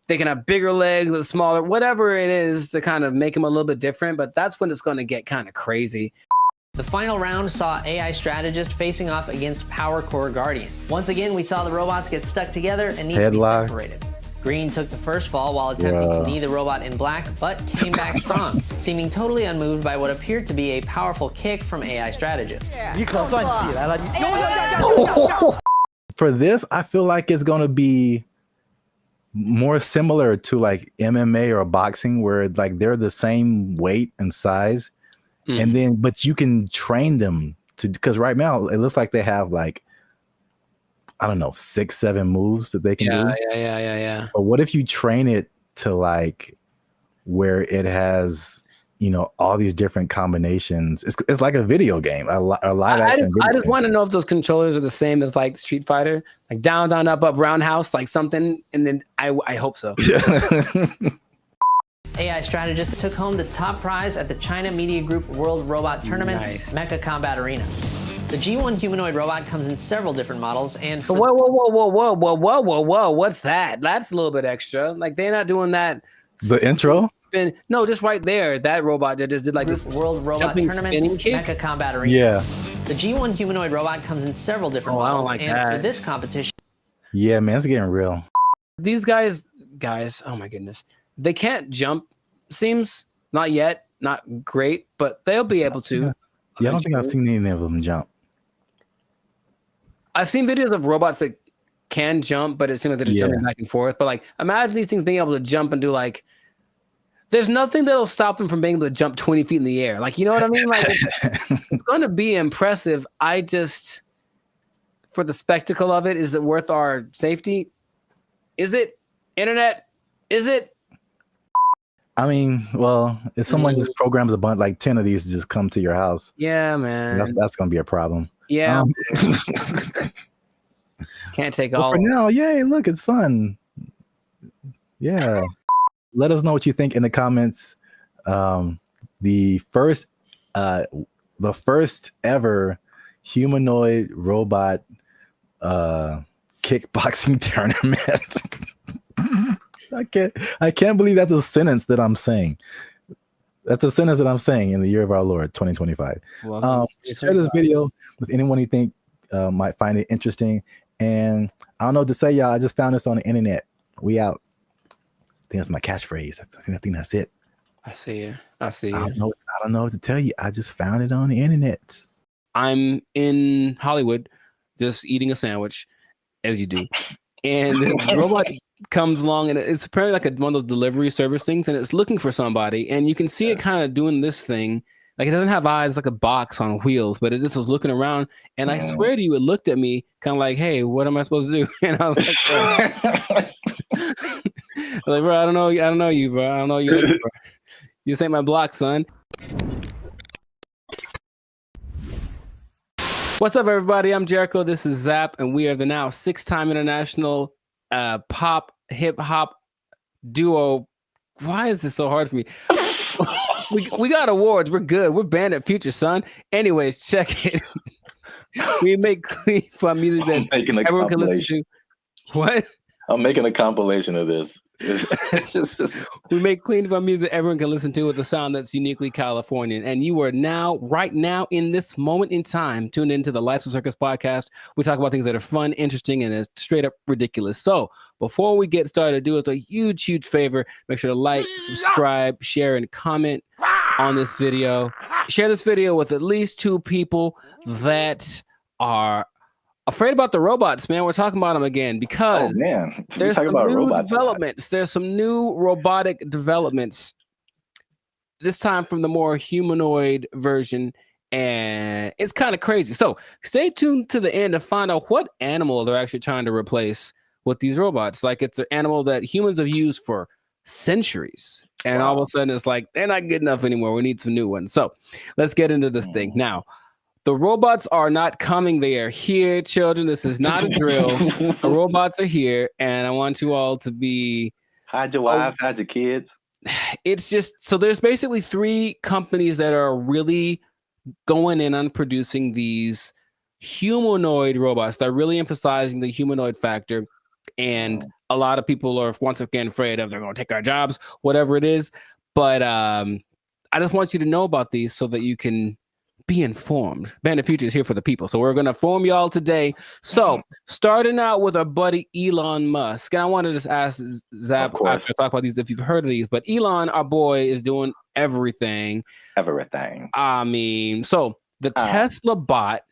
They can have bigger legs or smaller, whatever it is to kind of make them a little bit different, but that's when it's going to get kind of crazy. The final round saw AI Strategist facing off against Power Core Guardian. Once again, we saw the robots get stuck together and need to be separated. Green took the first fall while attempting to knee the robot in black, but came back strong, seeming totally unmoved by what appeared to be a powerful kick from AI Strategist. For this, I feel like it's going to be more similar to like MMA or boxing, where like they're the same weight and size, and then but you can train them to, because right now it looks like they have like, I don't know, 6-7 moves that they can do. Yeah. But what if you train it to like where it has, you know, all these different combinations? It's like a video game, a live action. I just want to know if those controllers are the same as like Street Fighter, like down, down, up, up, roundhouse, like something. And then I hope so. AI Strategist took home the top prize at the China Media Group World Robot Tournament, Mecha Combat Arena. The G1 humanoid robot comes in several different models, and so whoa, what's that? That's a little bit extra. Like they're not doing that. The intro? No, just right there. That robot that just did like this World Robot Tournament, Mecha Combat Arena. Yeah. The G1 humanoid robot comes in several different models, I don't like and that. for this competition, Yeah, man, it's getting real. These guys, oh my goodness, they can't jump. Seems not yet, not great, but they'll be able to. Yeah, I don't think I've seen any of them jump. I've seen videos of robots that can jump, but it seems like they're just jumping back and forth. But like, imagine these things being able to jump and do like, there's nothing that'll stop them from being able to jump 20 feet in the air. Like, you know what I mean? Like, it's going to be impressive. I just, for the spectacle of it, is it worth our safety? Is it? Internet? Is it? I mean, well, if someone just programs a bunch, like 10 of these to just come to your house. Yeah, man. That's going to be a problem. Yeah. Can't take all. For now, yay, look, it's fun. Yeah. Let us know what you think in the comments. The first ever humanoid robot kickboxing tournament. I can't believe that's a sentence that I'm saying. That's a sentence that I'm saying in the year of our Lord, 2025. Share this video with anyone you think might find it interesting. And I don't know what to say, y'all. I just found this on the internet. We out. I think that's my catchphrase. I think that's it. I see you. I don't know what to tell you. I just found it on the internet. I'm in Hollywood, just eating a sandwich, as you do. And the robot comes along, and it's apparently like one of those delivery service things, and it's looking for somebody. And you can see it kind of doing this thing Like it doesn't have eyes, like a box on wheels, but it just was looking around. And I swear to you, it looked at me kind of like, hey, what am I supposed to do? And I was like, like, bro, I don't know you, bro. I don't know you. Bro. You ain't my block, son. What's up, everybody? I'm Jericho. This is Zap, and we are the now 6-time international pop hip hop duo. Why is this so hard for me? we got awards. We're good. We're Bandit Future, son. Anyways, check it. We make clean fun music that everyone can listen to. What? I'm making a compilation of this. We make clean fun music everyone can listen to with a sound that's uniquely Californian. And you are now, right now, in this moment in time, tuned into the Life's a Circus podcast. We talk about things that are fun, interesting, and is straight up ridiculous. So before we get started, do us a huge, huge favor. Make sure to like, subscribe, share, and comment on this video. Share this video with at least 2 people that are afraid about the robots, man. We're talking about them again because there's some new developments. There's some new robotic developments. This time from the more humanoid version, and it's kind of crazy. So stay tuned to the end to find out what animal they're actually trying to replace with these robots. Like it's an animal that humans have used for centuries, and all of a sudden it's like they're not good enough anymore. We need some new ones. So let's get into this thing now. The robots are not coming. They are here, children. This is not a drill. The robots are here, and I want you all to be... Hide your wives, hide your kids. It's just... So there's basically 3 companies that are really going in on producing these humanoid robots. They're really emphasizing the humanoid factor, and a lot of people are once again afraid of they're going to take our jobs, whatever it is. But I just want you to know about these so that you can be informed. Bandit Future is here for the people. So we're going to inform y'all today. So starting out with our buddy Elon Musk. And I want to just ask Zap after I talk about these if you've heard of these. But Elon, our boy, is doing everything. I mean, so the Tesla bot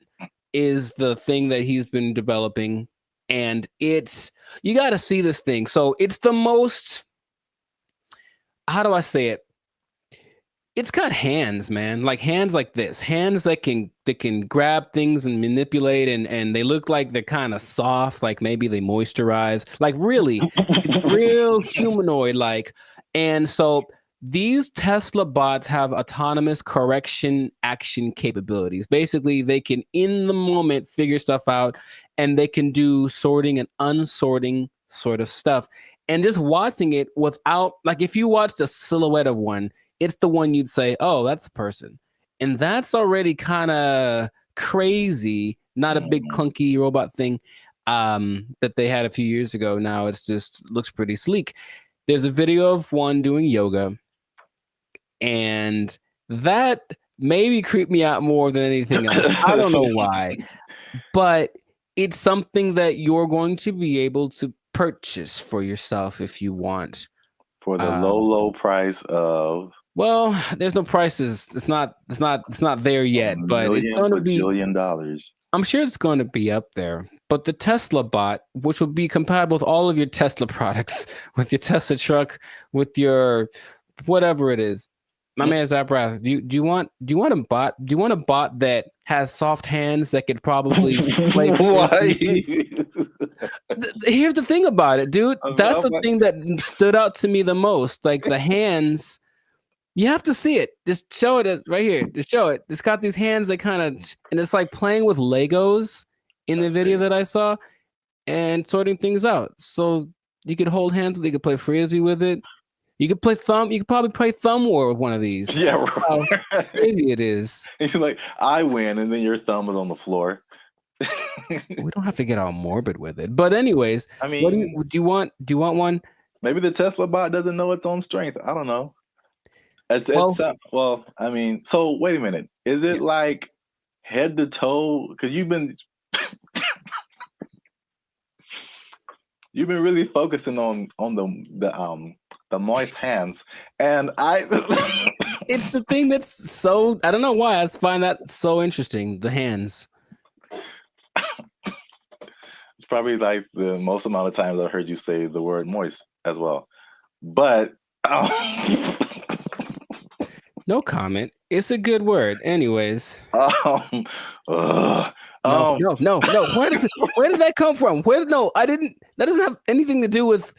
is the thing that he's been developing. And it's, you got to see this thing. So it's the most, how do I say it? It's got hands, man. Like hands like this. Hands that can grab things and manipulate, and they look like they're kind of soft, like maybe they moisturize. Like really, real humanoid like. And so these Tesla bots have autonomous correction action capabilities. Basically, they can in the moment figure stuff out, and they can do sorting and unsorting sort of stuff. And just watching it without, like if you watched a silhouette of one, it's the one you'd say, oh, that's a person. And that's already kind of crazy, not a big clunky robot thing that they had a few years ago. Now it's just looks pretty sleek. There's a video of one doing yoga, and that maybe creeped me out more than anything else. I don't know why, but it's something that you're going to be able to purchase for yourself if you want. For the low price of... Well, there's no prices. It's not there yet, but it's going to be $1 billion. I'm sure it's going to be up there. But the Tesla bot, which will be compatible with all of your Tesla products, with your Tesla truck, with your whatever it is. My man Zaprath, do you want a bot? Do you want a bot that has soft hands that could probably play? Here's the thing about it, dude. That's the thing that stood out to me the most. Like the hands. You have to see it. Just show it right here. Just show it. It's got these hands that kind of, and it's like playing with Legos in the video that I saw and sorting things out. So you could hold hands. You could play frisbee with it. You could play thumb. You could probably play thumb war with one of these. Yeah, right. How crazy it is. It's like I win, and then your thumb is on the floor. We don't have to get all morbid with it. But anyways, I mean, what do you want? Do you want one? Maybe the Tesla bot doesn't know its own strength. I don't know. Well, I mean, so wait a minute. Is it like head to toe? Because you've been really focusing on the moist hands, and it's the thing that's so, I don't know why I find that so interesting. The hands. It's probably like the most amount of times I've heard you say the word moist as well, but. No comment. It's a good word. Anyways. No. Where did that come from? I didn't. That doesn't have anything to do with.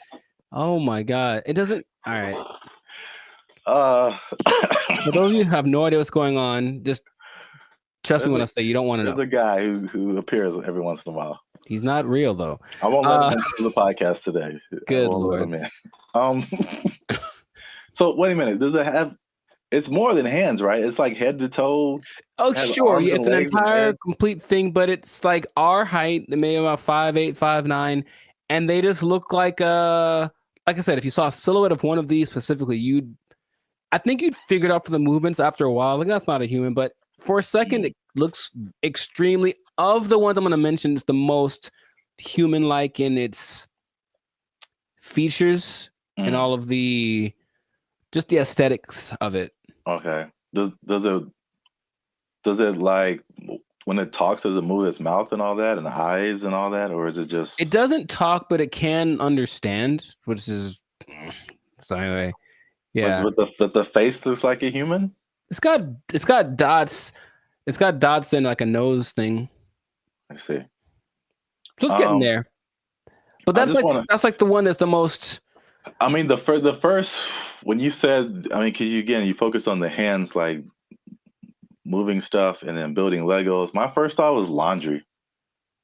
Oh my god! It doesn't. All right. For those of you who have no idea what's going on, just trust me when I say you don't want to know. There's a guy who appears every once in a while. He's not real though. I won't let him into the podcast today. Good I won't Lord. let him in. So wait a minute. Does it have? It's more than hands, right? It's like head to toe. Oh, sure. Yeah, it's an entire complete thing, but it's like our height, maybe about 5'8", 5'9", and they just look like I said, if you saw a silhouette of one of these specifically, I think you'd figure it out for the movements after a while. Like, that's not a human, but for a second, it looks extremely, of the ones I'm going to mention, it's the most human-like in its features and all of just the aesthetics of it. Okay. Does it like when it talks, does it move its mouth and all that and the eyes and all that, or is it just? It doesn't talk, but it can understand, which is so anyway. Yeah. But the face looks like a human. It's got dots. It's got dots and like a nose thing. I see. So it's getting there. But that's like the one that's the most. I mean, the first when you said, I mean, because you focus on the hands, like moving stuff and then building Legos. My first thought was laundry.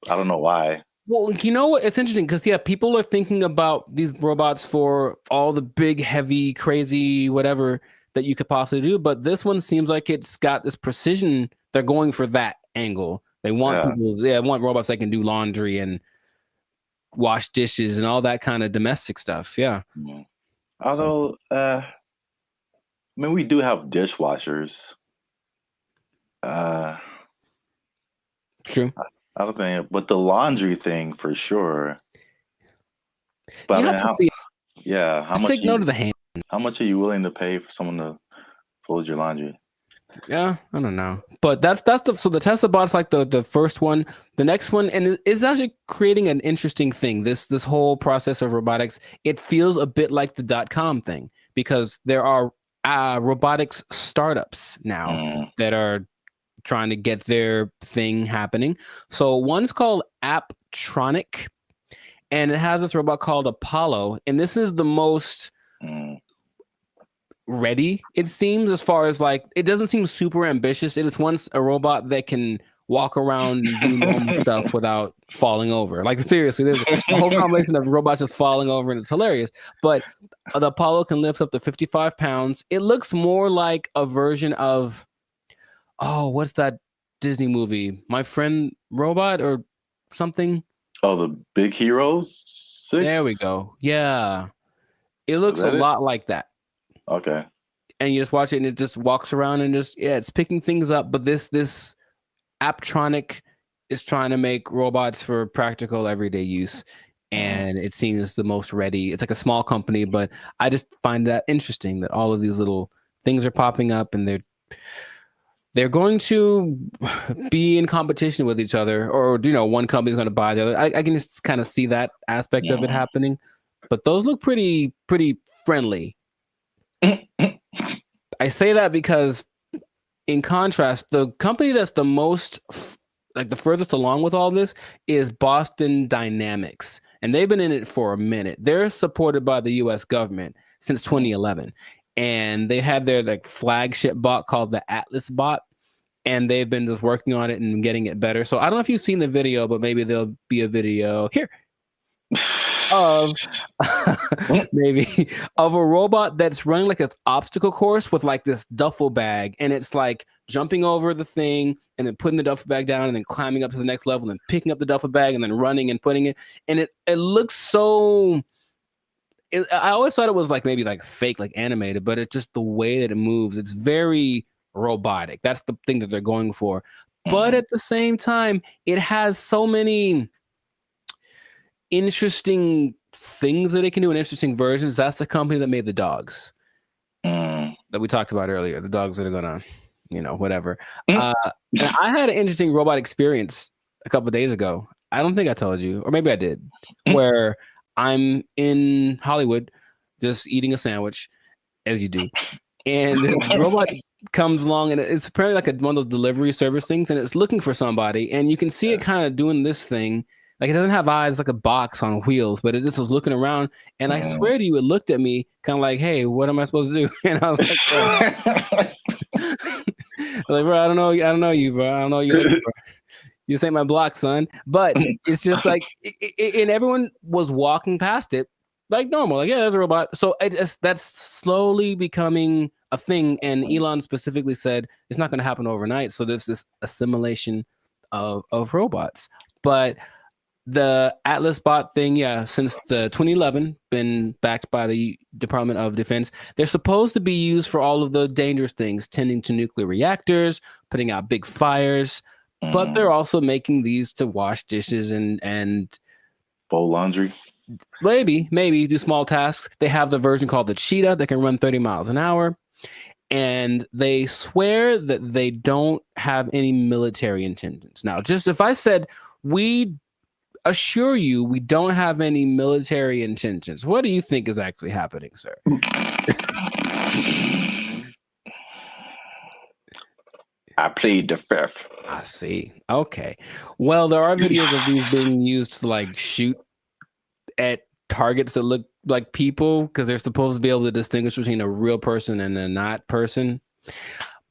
I don't know why. Well, you know what? It's interesting because people are thinking about these robots for all the big, heavy, crazy, whatever that you could possibly do. But this one seems like it's got this precision. They're going for that angle. They want want robots that can do laundry and wash dishes and all that kind of domestic stuff. Yeah. Although, I mean, we do have dishwashers. True. I don't think, but the laundry thing for sure. But you have to see it. How Just much? Take note of the hand. How much are you willing to pay for someone to fold your laundry? Yeah, I don't know, but that's the Tesla bot's like the first one. The next one, and it's actually creating an interesting thing. This whole process of robotics, it feels a bit like the .com thing because there are robotics startups now that are trying to get their thing happening. So one's called Apptronic, and it has this robot called Apollo, and this is the most ready, it seems, as far as like, it doesn't seem super ambitious. It is once a robot that can walk around and do normal stuff without falling over. Like, seriously, there's a whole combination of robots just falling over, and it's hilarious. But the Apollo can lift up to 55 pounds. It looks more like a version of, what's that Disney movie? My Friend Robot or something? Oh, the Big Heroes 6? There we go. Yeah. It looks a lot like that. Okay. And you just watch it and it just walks around and it's picking things up. But this Apptronic is trying to make robots for practical everyday use. And it seems the most ready. It's like a small company, but I just find that interesting that all of these little things are popping up and they're going to be in competition with each other, or one company's going to buy the other. I can just kind of see that aspect of it happening. But those look pretty friendly. I say that because, in contrast, the company that's the most, like the furthest along with all this is Boston Dynamics. And they've been in it for a minute. They're supported by the US government since 2011. And they had their like flagship bot called the Atlas bot. And they've been just working on it and getting it better. So I don't know if you've seen the video, but maybe there'll be a video here of maybe of a robot that's running like an obstacle course with like this duffel bag, and it's like jumping over the thing and then putting the duffel bag down and then climbing up to the next level and picking up the duffel bag and then running and putting it, and it looks so I always thought it was like maybe like fake, like animated, but it's just the way that it moves. It's very robotic. That's the thing that they're going for. But at the same time, it has so many interesting things that it can do and interesting versions. That's the company that made the dogs that we talked about earlier. The dogs that are gonna, whatever. And I had an interesting robot experience a couple of days ago. I don't think I told you, or maybe I did, where I'm in Hollywood just eating a sandwich, as you do. And the robot comes along, and it's apparently like one of those delivery service things, and it's looking for somebody, and you can see it kind of doing this thing. Like it doesn't have eyes, like a box on wheels, but it just was looking around, and I swear to you, it looked at me kind of like, "Hey, what am I supposed to do?" And I was like, "Like, bro, I don't know you, bro. I don't know you. You ain't my block, son." But it's just like, and everyone was walking past it like normal, like, yeah, there's a robot. So that's slowly becoming a thing, and Elon specifically said it's not going to happen overnight. So there's this assimilation of robots, but the Atlas bot thing, yeah, since the 2011, been backed by the Department of Defense. They're supposed to be used for all of the dangerous things, tending to nuclear reactors, putting out big fires, but they're also making these to wash dishes and fold laundry. Maybe do small tasks. They have the version called the Cheetah that can run 30 miles an hour. And they swear that they don't have any military intentions. Now, just if I said, we assure you we don't have any military intentions, what do you think is actually happening, sir? I plead the fifth. I see. Okay. Well, there are videos of these being used to like shoot at targets that look like people, because they're supposed to be able to distinguish between a real person and a not person.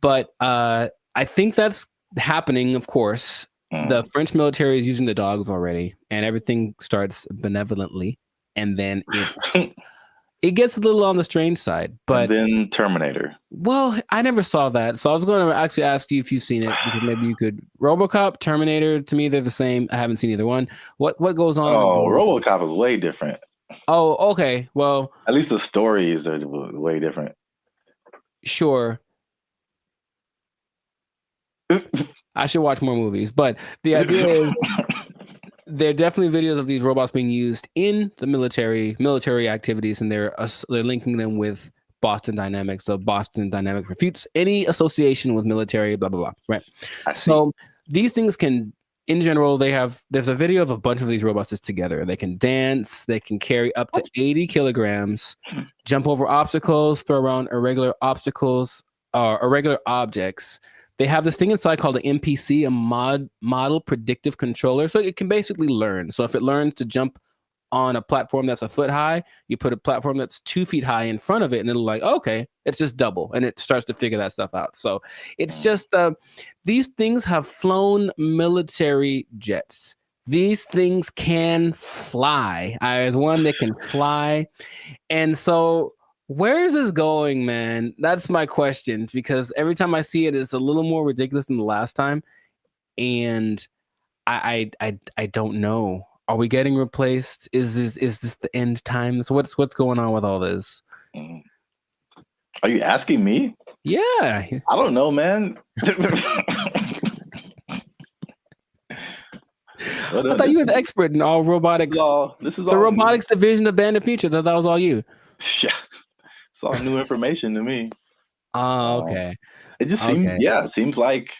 But I think that's happening, of course. The French military is using the dogs already, and everything starts benevolently, and then it gets a little on the strange side. But and then Terminator. Well, I never saw that, so I was going to actually ask you if you've seen it, because maybe you could. RoboCop, Terminator, to me they're the same. I haven't seen either one. What goes on? Oh, RoboCop is way different. Oh, okay. Well, at least the stories are way different. Sure. I should watch more movies, but the idea is there are definitely videos of these robots being used in the military activities, and they're linking them with Boston Dynamics. So Boston Dynamics refutes any association with military, blah, blah, blah. Right. So these things can, in general, there's a video of a bunch of these robots just together. They can dance, they can carry up to 80 kilograms, jump over obstacles, throw around irregular objects. They have this thing inside called an MPC, a model predictive controller. So it can basically learn. So if it learns to jump on a platform that's a foot high, you put a platform that's 2 feet high in front of it, and it'll like, okay, it's just double. And it starts to figure that stuff out. So it's just, these things have flown military jets. These things can fly. There's one that can fly. And so where is this going, man? That's my question, because every time I see it, it's a little more ridiculous than the last time. And I don't know. Are we getting replaced? Is this the end times? What's going on with all this? Are you asking me? Yeah. I don't know, man. I thought you were the expert in all robotics. This is the robotics division of BrandBee Future. That was all you. Yeah. It's all new information to me. Oh, okay. It just seems like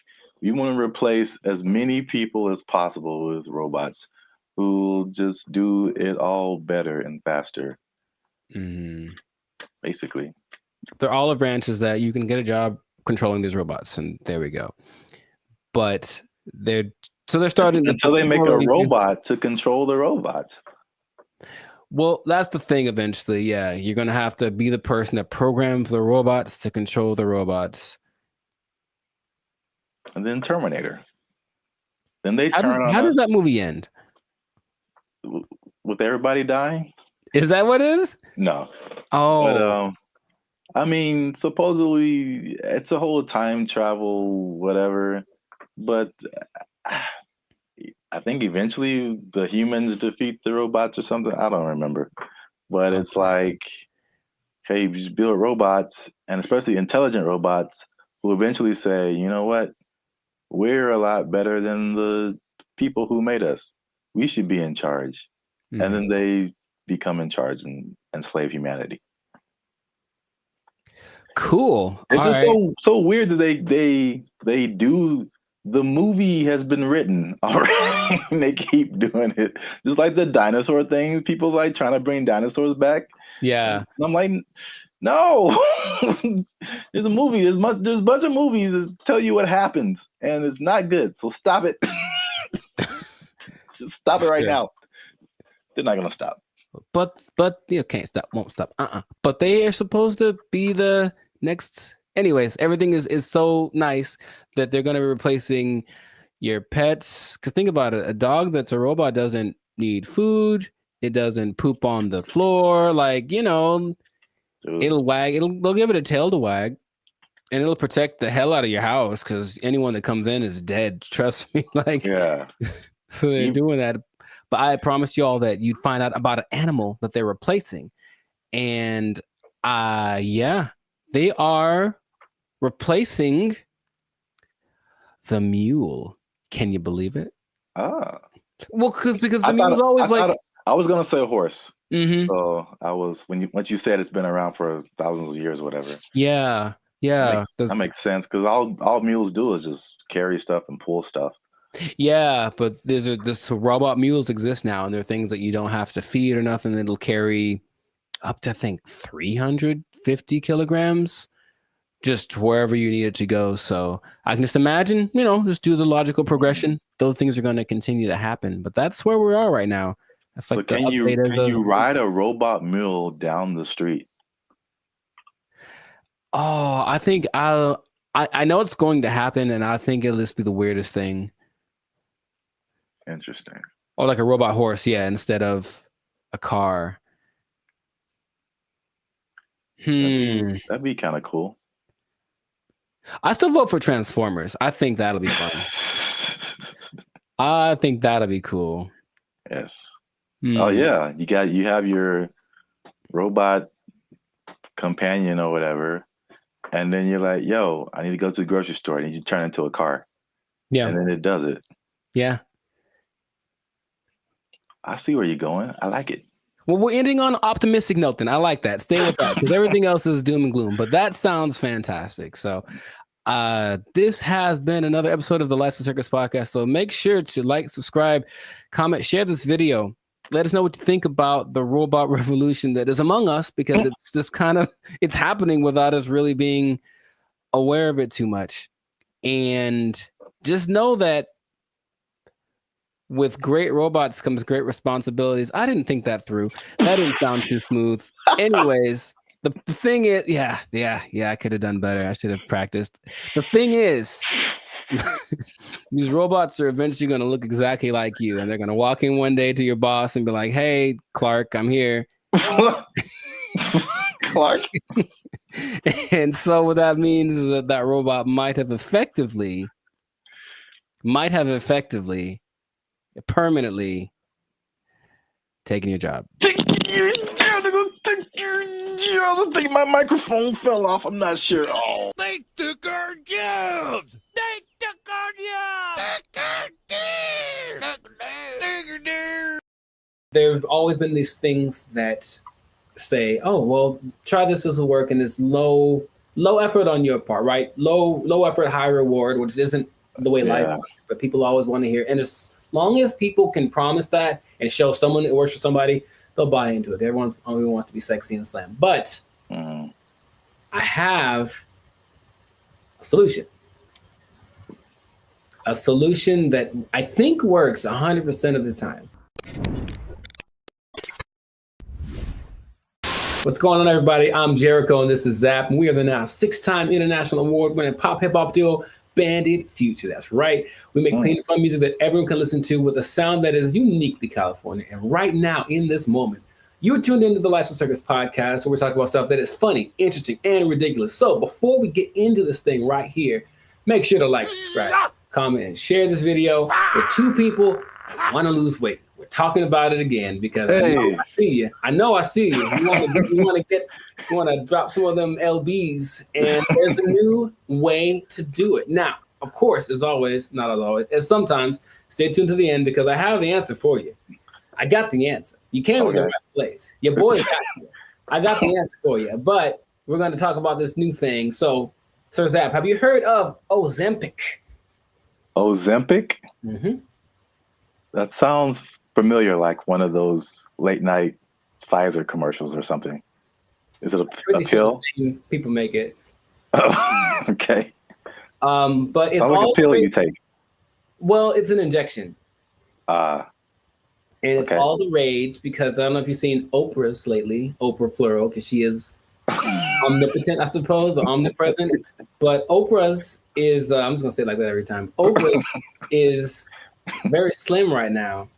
we want to replace as many people as possible with robots who just do it all better and faster. Basically. They're all the branches that you can get a job controlling these robots, and there we go. But they're starting until they make a robot to control the robots. Well, that's the thing eventually. Yeah, you're going to have to be the person that programs the robots to control the robots. And then Terminator. Then they how does that movie end? With everybody dying? Is that what it is? No. Oh. But, I mean, supposedly it's a whole time travel, whatever. But I think eventually the humans defeat the robots or something. I don't remember. But it's like, hey, you just build robots, and especially intelligent robots, who eventually say, you know what? We're a lot better than the people who made us. We should be in charge. And then they become in charge and enslave humanity. Cool. It's just so weird that they do. The movie has been written already, and they keep doing it. Just like the dinosaur thing, people like trying to bring dinosaurs back. Yeah. And I'm like, No, there's a movie. There's a bunch of movies that tell you what happens, and it's not good. So stop it. Just stop it right now. They're not gonna stop. But you can't stop, won't stop. But they are supposed to be the next. Anyways, everything is so nice that they're gonna be replacing your pets. Because think about it, a dog that's a robot doesn't need food. It doesn't poop on the floor. Like, you know, it'll wag. They'll give it a tail to wag, and it'll protect the hell out of your house because anyone that comes in is dead. Trust me. Like, yeah. So they're doing that. But I promised y'all that you'd find out about an animal that they're replacing. And yeah, they are replacing the mule. Can you believe it? Ah. Well, because the mule's always like... I was going to say a horse. Mm-hmm. So I was, once you said it's been around for thousands of years or whatever. Yeah. Yeah. That makes sense because all mules do is just carry stuff and pull stuff. Yeah, but this robot mules exist now, and they're things that you don't have to feed or nothing. It'll carry up to, I think, 350 kilograms just wherever you need it to go. So I can just imagine, you know, just do the logical progression. Those things are going to continue to happen, but that's where we are right now. That's like can you ride a robot mule down the street? Oh, I think I know it's going to happen, and I think it'll just be the weirdest thing. Interesting. Or like a robot horse, yeah, instead of a car. That'd be kind of cool. I still vote for Transformers. I think that'll be fun. I think that'll be cool. Yes. Oh yeah, you have your robot companion or whatever, and then you're like, "Yo, I need to go to the grocery store." And you turn into a car. Yeah. And then it does it. Yeah. I see where you're going. I like it. Well, we're ending on an optimistic note then. I like that. Stay with that because everything else is doom and gloom. But that sounds fantastic. So this has been another episode of the Life's a Circus podcast. So make sure to like, subscribe, comment, share this video. Let us know what you think about the robot revolution that is among us because it's just it's happening without us really being aware of it too much. And just know that with great robots comes great responsibilities. I didn't think that through. That didn't sound too smooth. Anyways, the thing is, yeah, I could have done better. I should have practiced. The thing is, these robots are eventually going to look exactly like you, and they're going to walk in one day to your boss and be like, "Hey, Clark, I'm here." Clark. And so what that means is that robot might have effectively permanently taking your job. I think my microphone fell off. I'm not sure. Oh. They took our jobs. They took our jobs. There have always been these things that say, "Oh, well, try this will work," and it's low effort on your part, right? Low effort, high reward, which isn't the way life works. But people always want to hear, and as long as people can promise that and show someone it works for somebody, they'll buy into it. Everyone only wants to be sexy and slam. But I have a solution. A solution that I think works 100% of the time. What's going on, everybody? I'm Jericho, and this is Zap, and we are the now 6-time international award-winning pop hip-hop duo, BrandBee Future. That's right. We make clean and fun music that everyone can listen to with a sound that is uniquely California. And right now, in this moment, you're tuned into the Life's a Circus podcast, where we talk about stuff that is funny, interesting, and ridiculous. So before we get into this thing right here, make sure to like, subscribe, comment, and share this video with 2 people who want to lose weight. We're talking about it again because I know I see you. You want to drop some of them LBs, and there's a new way to do it. Now, of course, as always, not as always, as sometimes, stay tuned to the end because I have the answer for you. I got the answer. You came to the right place. Your boy got you. I got the answer for you, but we're going to talk about this new thing. So, Sir Zap, have you heard of Ozempic? Ozempic? Mm-hmm. That sounds familiar, like one of those late night Pfizer commercials or something. Is it a Pretty sure pill? the same people make it. Oh, okay. But it's Sounds like all a pill you take. Well, it's an injection. And it's okay. all the rage because I don't know if you've seen Oprah's lately, Oprah plural, because she is omnipotent, I suppose, or omnipresent. But Oprah's is, I'm just going to say it like that every time. Oprah's is very slim right now.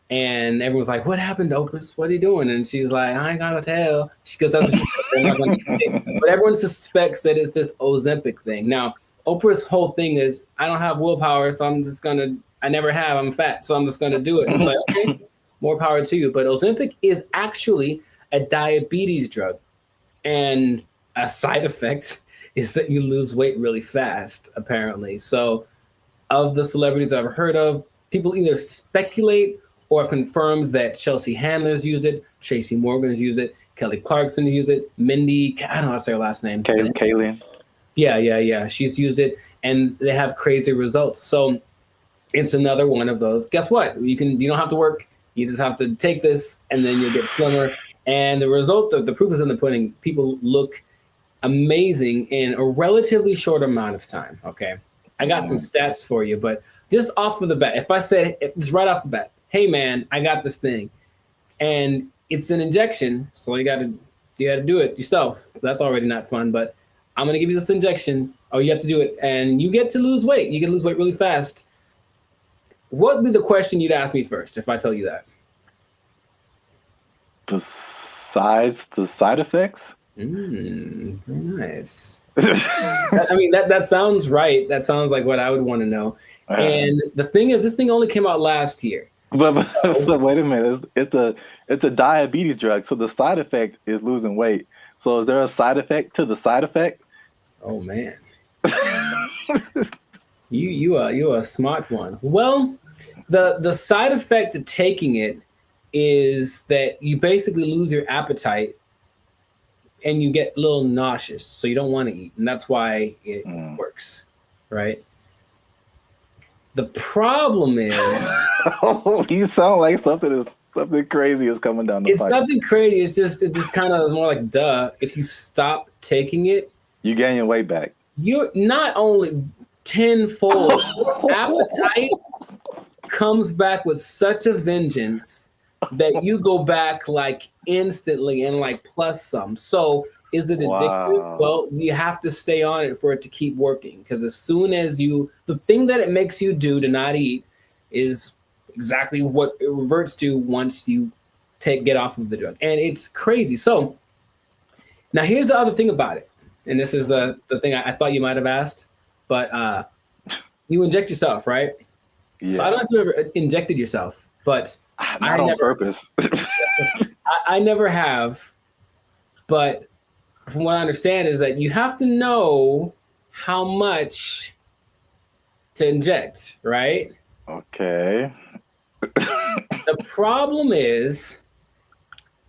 And everyone's like, what happened to Oprah's? What are you doing? And she's like, I ain't gonna tell. Because that's what they're not gonna say. But everyone suspects that it's this Ozempic thing. Now, Oprah's whole thing is, I don't have willpower, so I never have, I'm fat, so I'm just gonna do it. And it's like, okay, more power to you. But Ozempic is actually a diabetes drug. And a side effect is that you lose weight really fast, apparently. So of the celebrities I've heard of, people either speculate or have confirmed that Chelsea Handler's used it, Tracy Morgan's used it, Kelly Clarkson used it, Mindy, I don't know how to say her last name. Kaylin. Yeah. She's used it, and they have crazy results. So it's another one of those. Guess what? You don't have to work. You just have to take this, and then you'll get slimmer. And the result of the proof is in the pudding. People look amazing in a relatively short amount of time. Okay, I got some stats for you, but just off of the bat, if it's right off the bat, hey man, I got this thing, and it's an injection, so you got to do it yourself. That's already not fun, but I'm gonna give you this injection. Oh, you have to do it, and you get to lose weight. You get to lose weight really fast. What would be the question you'd ask me first if I tell you that? Besides the side effects? Very nice. I mean, that sounds right. That sounds like what I would want to know. And the thing is, this thing only came out last year. But wait a minute. It's a diabetes drug, so the side effect is losing weight. So is there a side effect to the side effect? Oh man. You are a smart one. Well, the side effect of taking it is that you basically lose your appetite and you get a little nauseous, so you don't want to eat, and that's why it works, right? The problem is, you sound like something crazy is coming down the pipe. It's nothing crazy. It's just kind of more like duh. If you stop taking it, you gain your weight back. You're not only tenfold. Appetite comes back with such a vengeance that you go back like instantly and like plus some. So is it addictive? Wow. Well, you have to stay on it for it to keep working, because as soon as the thing that it makes you do to not eat is exactly what it reverts to once you get off of the drug. And it's crazy. So now here's the other thing about it. And this is the thing I thought you might have asked, but you inject yourself, right? Yeah. So I don't know if you ever injected yourself, but not on purpose. I never have, but from what I understand is that you have to know how much to inject, right? Okay. The problem is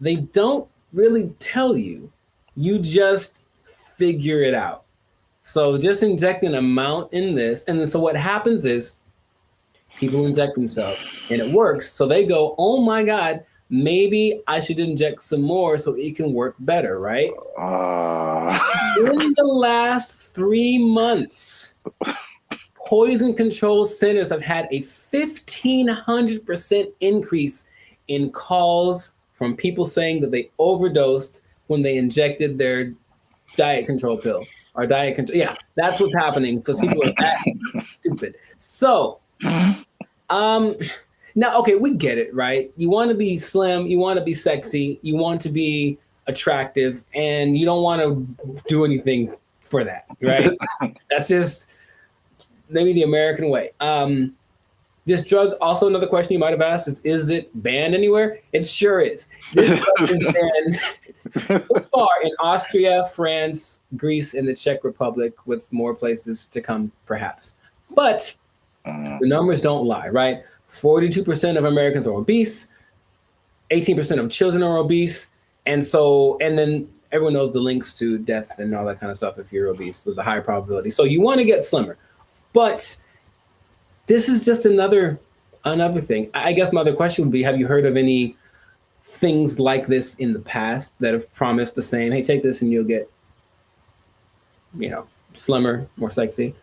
they don't really tell you. You just figure it out. So just inject an amount in this, and then so what happens is people inject themselves and it works. So they go, oh my God, maybe I should inject some more so it can work better, right? In the last 3 months, poison control centers have had a 1,500% increase in calls from people saying that they overdosed when they injected their diet control pill or diet control. Yeah, that's what's happening because people are that stupid. So, now, okay, we get it, right? You want to be slim, you want to be sexy, you want to be attractive, and you don't want to do anything for that, right? That's just maybe the American way. This drug, also another question you might have asked is it banned anywhere? It sure is. This drug is banned so far in Austria, France, Greece, and the Czech Republic, with more places to come, perhaps. But the numbers don't lie, right? 42% of Americans are obese, 18% of children are obese, and then everyone knows the links to death and all that kind of stuff if you're obese with a high probability. So you want to get slimmer. But this is just another thing. I guess my other question would be, have you heard of any things like this in the past that have promised the same. Hey, take this and you'll get, slimmer, more sexy.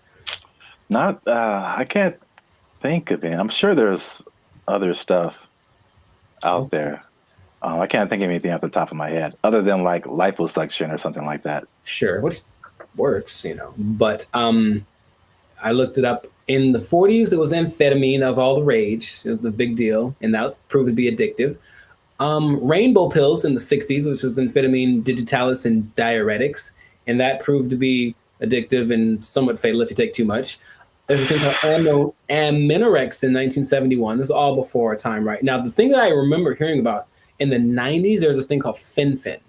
Not, I can't think of it. I'm sure there's other stuff out there. I can't think of anything off the top of my head other than like liposuction or something like that. Sure, which works, But I looked it up. In the 40s, it was amphetamine. That was all the rage. It was the big deal, and that was proved to be addictive. Rainbow pills in the 60s, which was amphetamine, digitalis, and diuretics, and that proved to be addictive and somewhat fatal if you take too much. There's a thing called Aminorex in 1971. This is all before our time, right? Now, the thing that I remember hearing about in the 90s, there was this thing called Fen-Phen,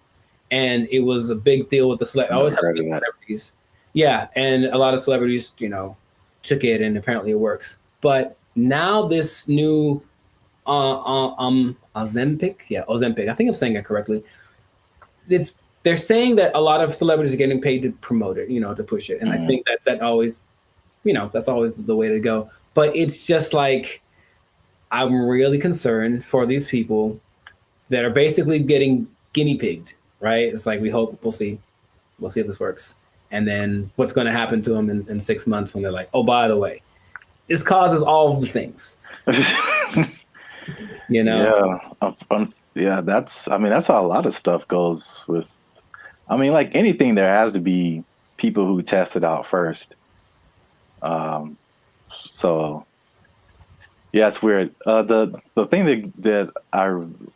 and it was a big deal with the celebrities. Yeah, and a lot of celebrities, took it, and apparently it works. But now this new Ozempic, I think I'm saying it correctly. They're saying that a lot of celebrities are getting paid to promote it, to push it. And I think that always, that's always the way to go. But it's just like, I'm really concerned for these people that are basically getting guinea pigged, right? It's like, we'll see if this works. And then what's going to happen to them in 6 months when they're like, oh, by the way, this causes all of the things. Yeah. That's how a lot of stuff goes with. Like anything, there has to be people who test it out first. So yeah, it's weird. The thing that I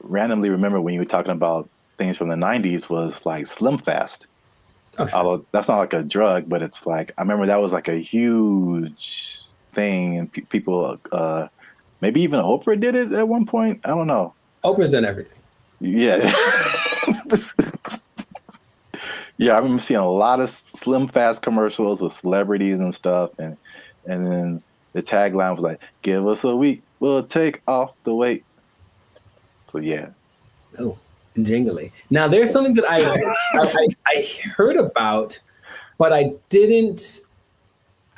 randomly remember when you were talking about things from the 90s was like Slim Fast. Oh, sure. Although that's not like a drug, but it's like, I remember that was like a huge thing, and people, maybe even Oprah did it at one point. I don't know. Oprah's done everything. Yeah. Yeah, I remember seeing a lot of Slim Fast commercials with celebrities and stuff, and then the tagline was like, "Give us a week, we'll take off the weight." So yeah. Oh, jingly. Now there's something that I heard about, but I didn't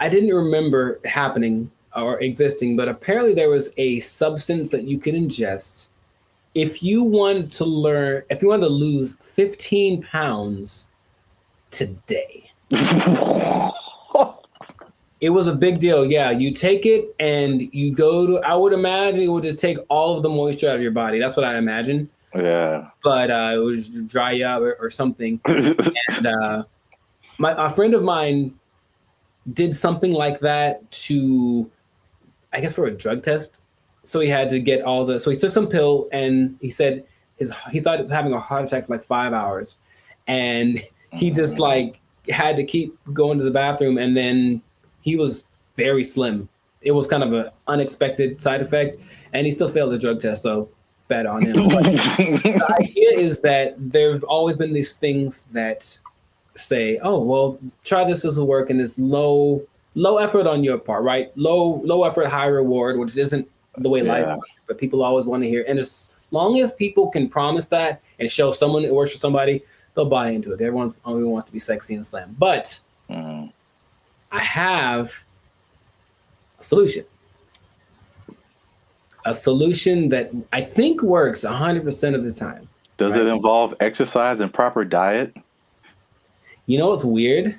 remember happening or existing. But apparently there was a substance that you could ingest if you wanted to lose 15 pounds today. It was a big deal. Yeah, you take it and you go to, I would imagine it would just take all of the moisture out of your body. That's what I imagine. Yeah. But it would just dry you up or something. And a friend of mine did something like that to, I guess, for a drug test. So he had to get so he took some pill, and he said he thought he was having a heart attack for like 5 hours. And he just like had to keep going to the bathroom, and then he was very slim. It was kind of an unexpected side effect, and he still failed the drug test, so bad on him. But the idea is that there've always been these things that say, oh, well, try this will work, and it's low effort on your part, right? Low effort, high reward, which isn't the way life works, but people always want to hear. And as long as people can promise that and show someone it works for somebody, they'll buy into it. Everyone only wants to be sexy and slim. But I have a solution. A solution that I think works 100% of the time. Does it involve exercise and proper diet? You know what's weird?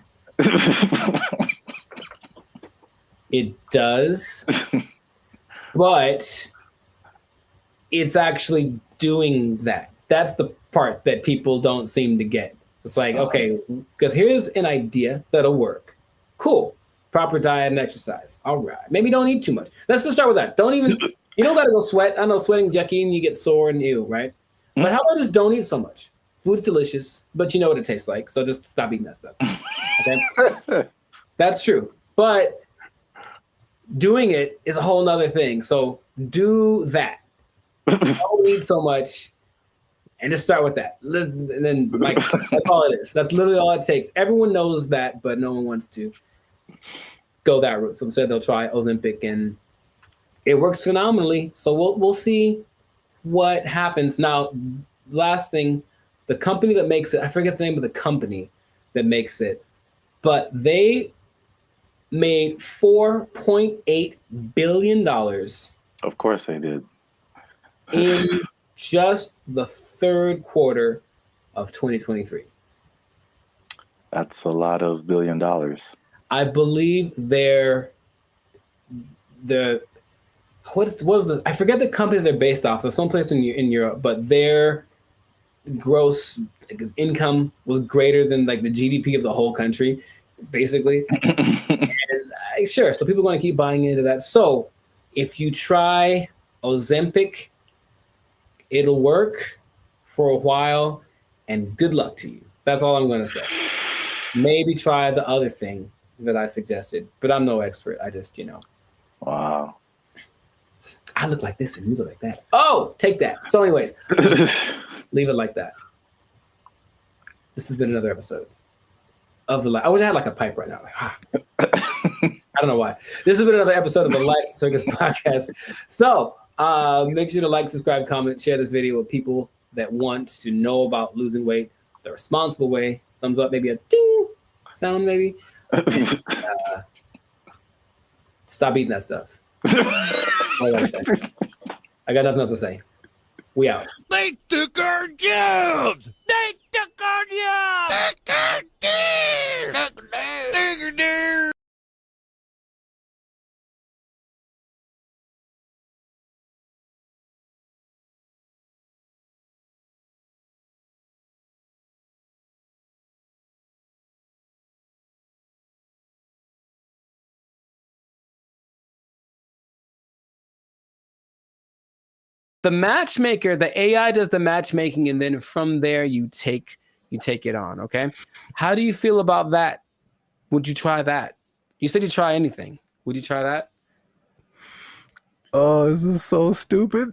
It does. But it's actually doing that. That's the part that people don't seem to get. It's like, okay, because here's an idea that'll work. Cool. Proper diet and exercise. All right. Maybe don't eat too much. Let's just start with that. You don't got to go sweat. I know sweating's yucky and you get sore and ew, right? But how about just don't eat so much? Food's delicious, but you know what it tastes like. So just stop eating that stuff. Okay? That's true. But doing it is a whole nother thing. So do that. Don't eat so much and just start with that. And then that's all it is. That's literally all it takes. Everyone knows that, but no one wants to go that route. So instead they'll try Ozempic, and it works phenomenally. So we'll see what happens. Now, last thing, the company that makes it, I forget the name of the company that makes it, but they made $4.8 billion. Of course they did. In just the third quarter of 2023. That's a lot of $1 billion. I believe what was the, I forget the company they're based off of, someplace in Europe, but their gross income was greater than like the GDP of the whole country, basically. Sure, so people are going to keep buying into that. So if you try Ozempic, it'll work for a while, and good luck to you. That's all I'm going to say. Maybe try the other thing that I suggested, but I'm no expert. I just, Wow. I look like this and you look like that. Oh, take that. So anyways, leave it like that. This has been another episode of the I wish I had like a pipe right now. I don't know why. This has been another episode of the Life Circus podcast. So make sure to like, subscribe, comment, share this video with people that want to know about losing weight the responsible way. Thumbs up, maybe a ding sound, maybe. And, stop eating that stuff. I got nothing else to say. We out. They took our jobs! They took our jobs! Take our deer! Take our deer! The matchmaker, the AI does the matchmaking, and then from there you take it on. Okay, how do you feel about that? Would you try that? You said you try anything. Would you try that? Oh, this is so stupid.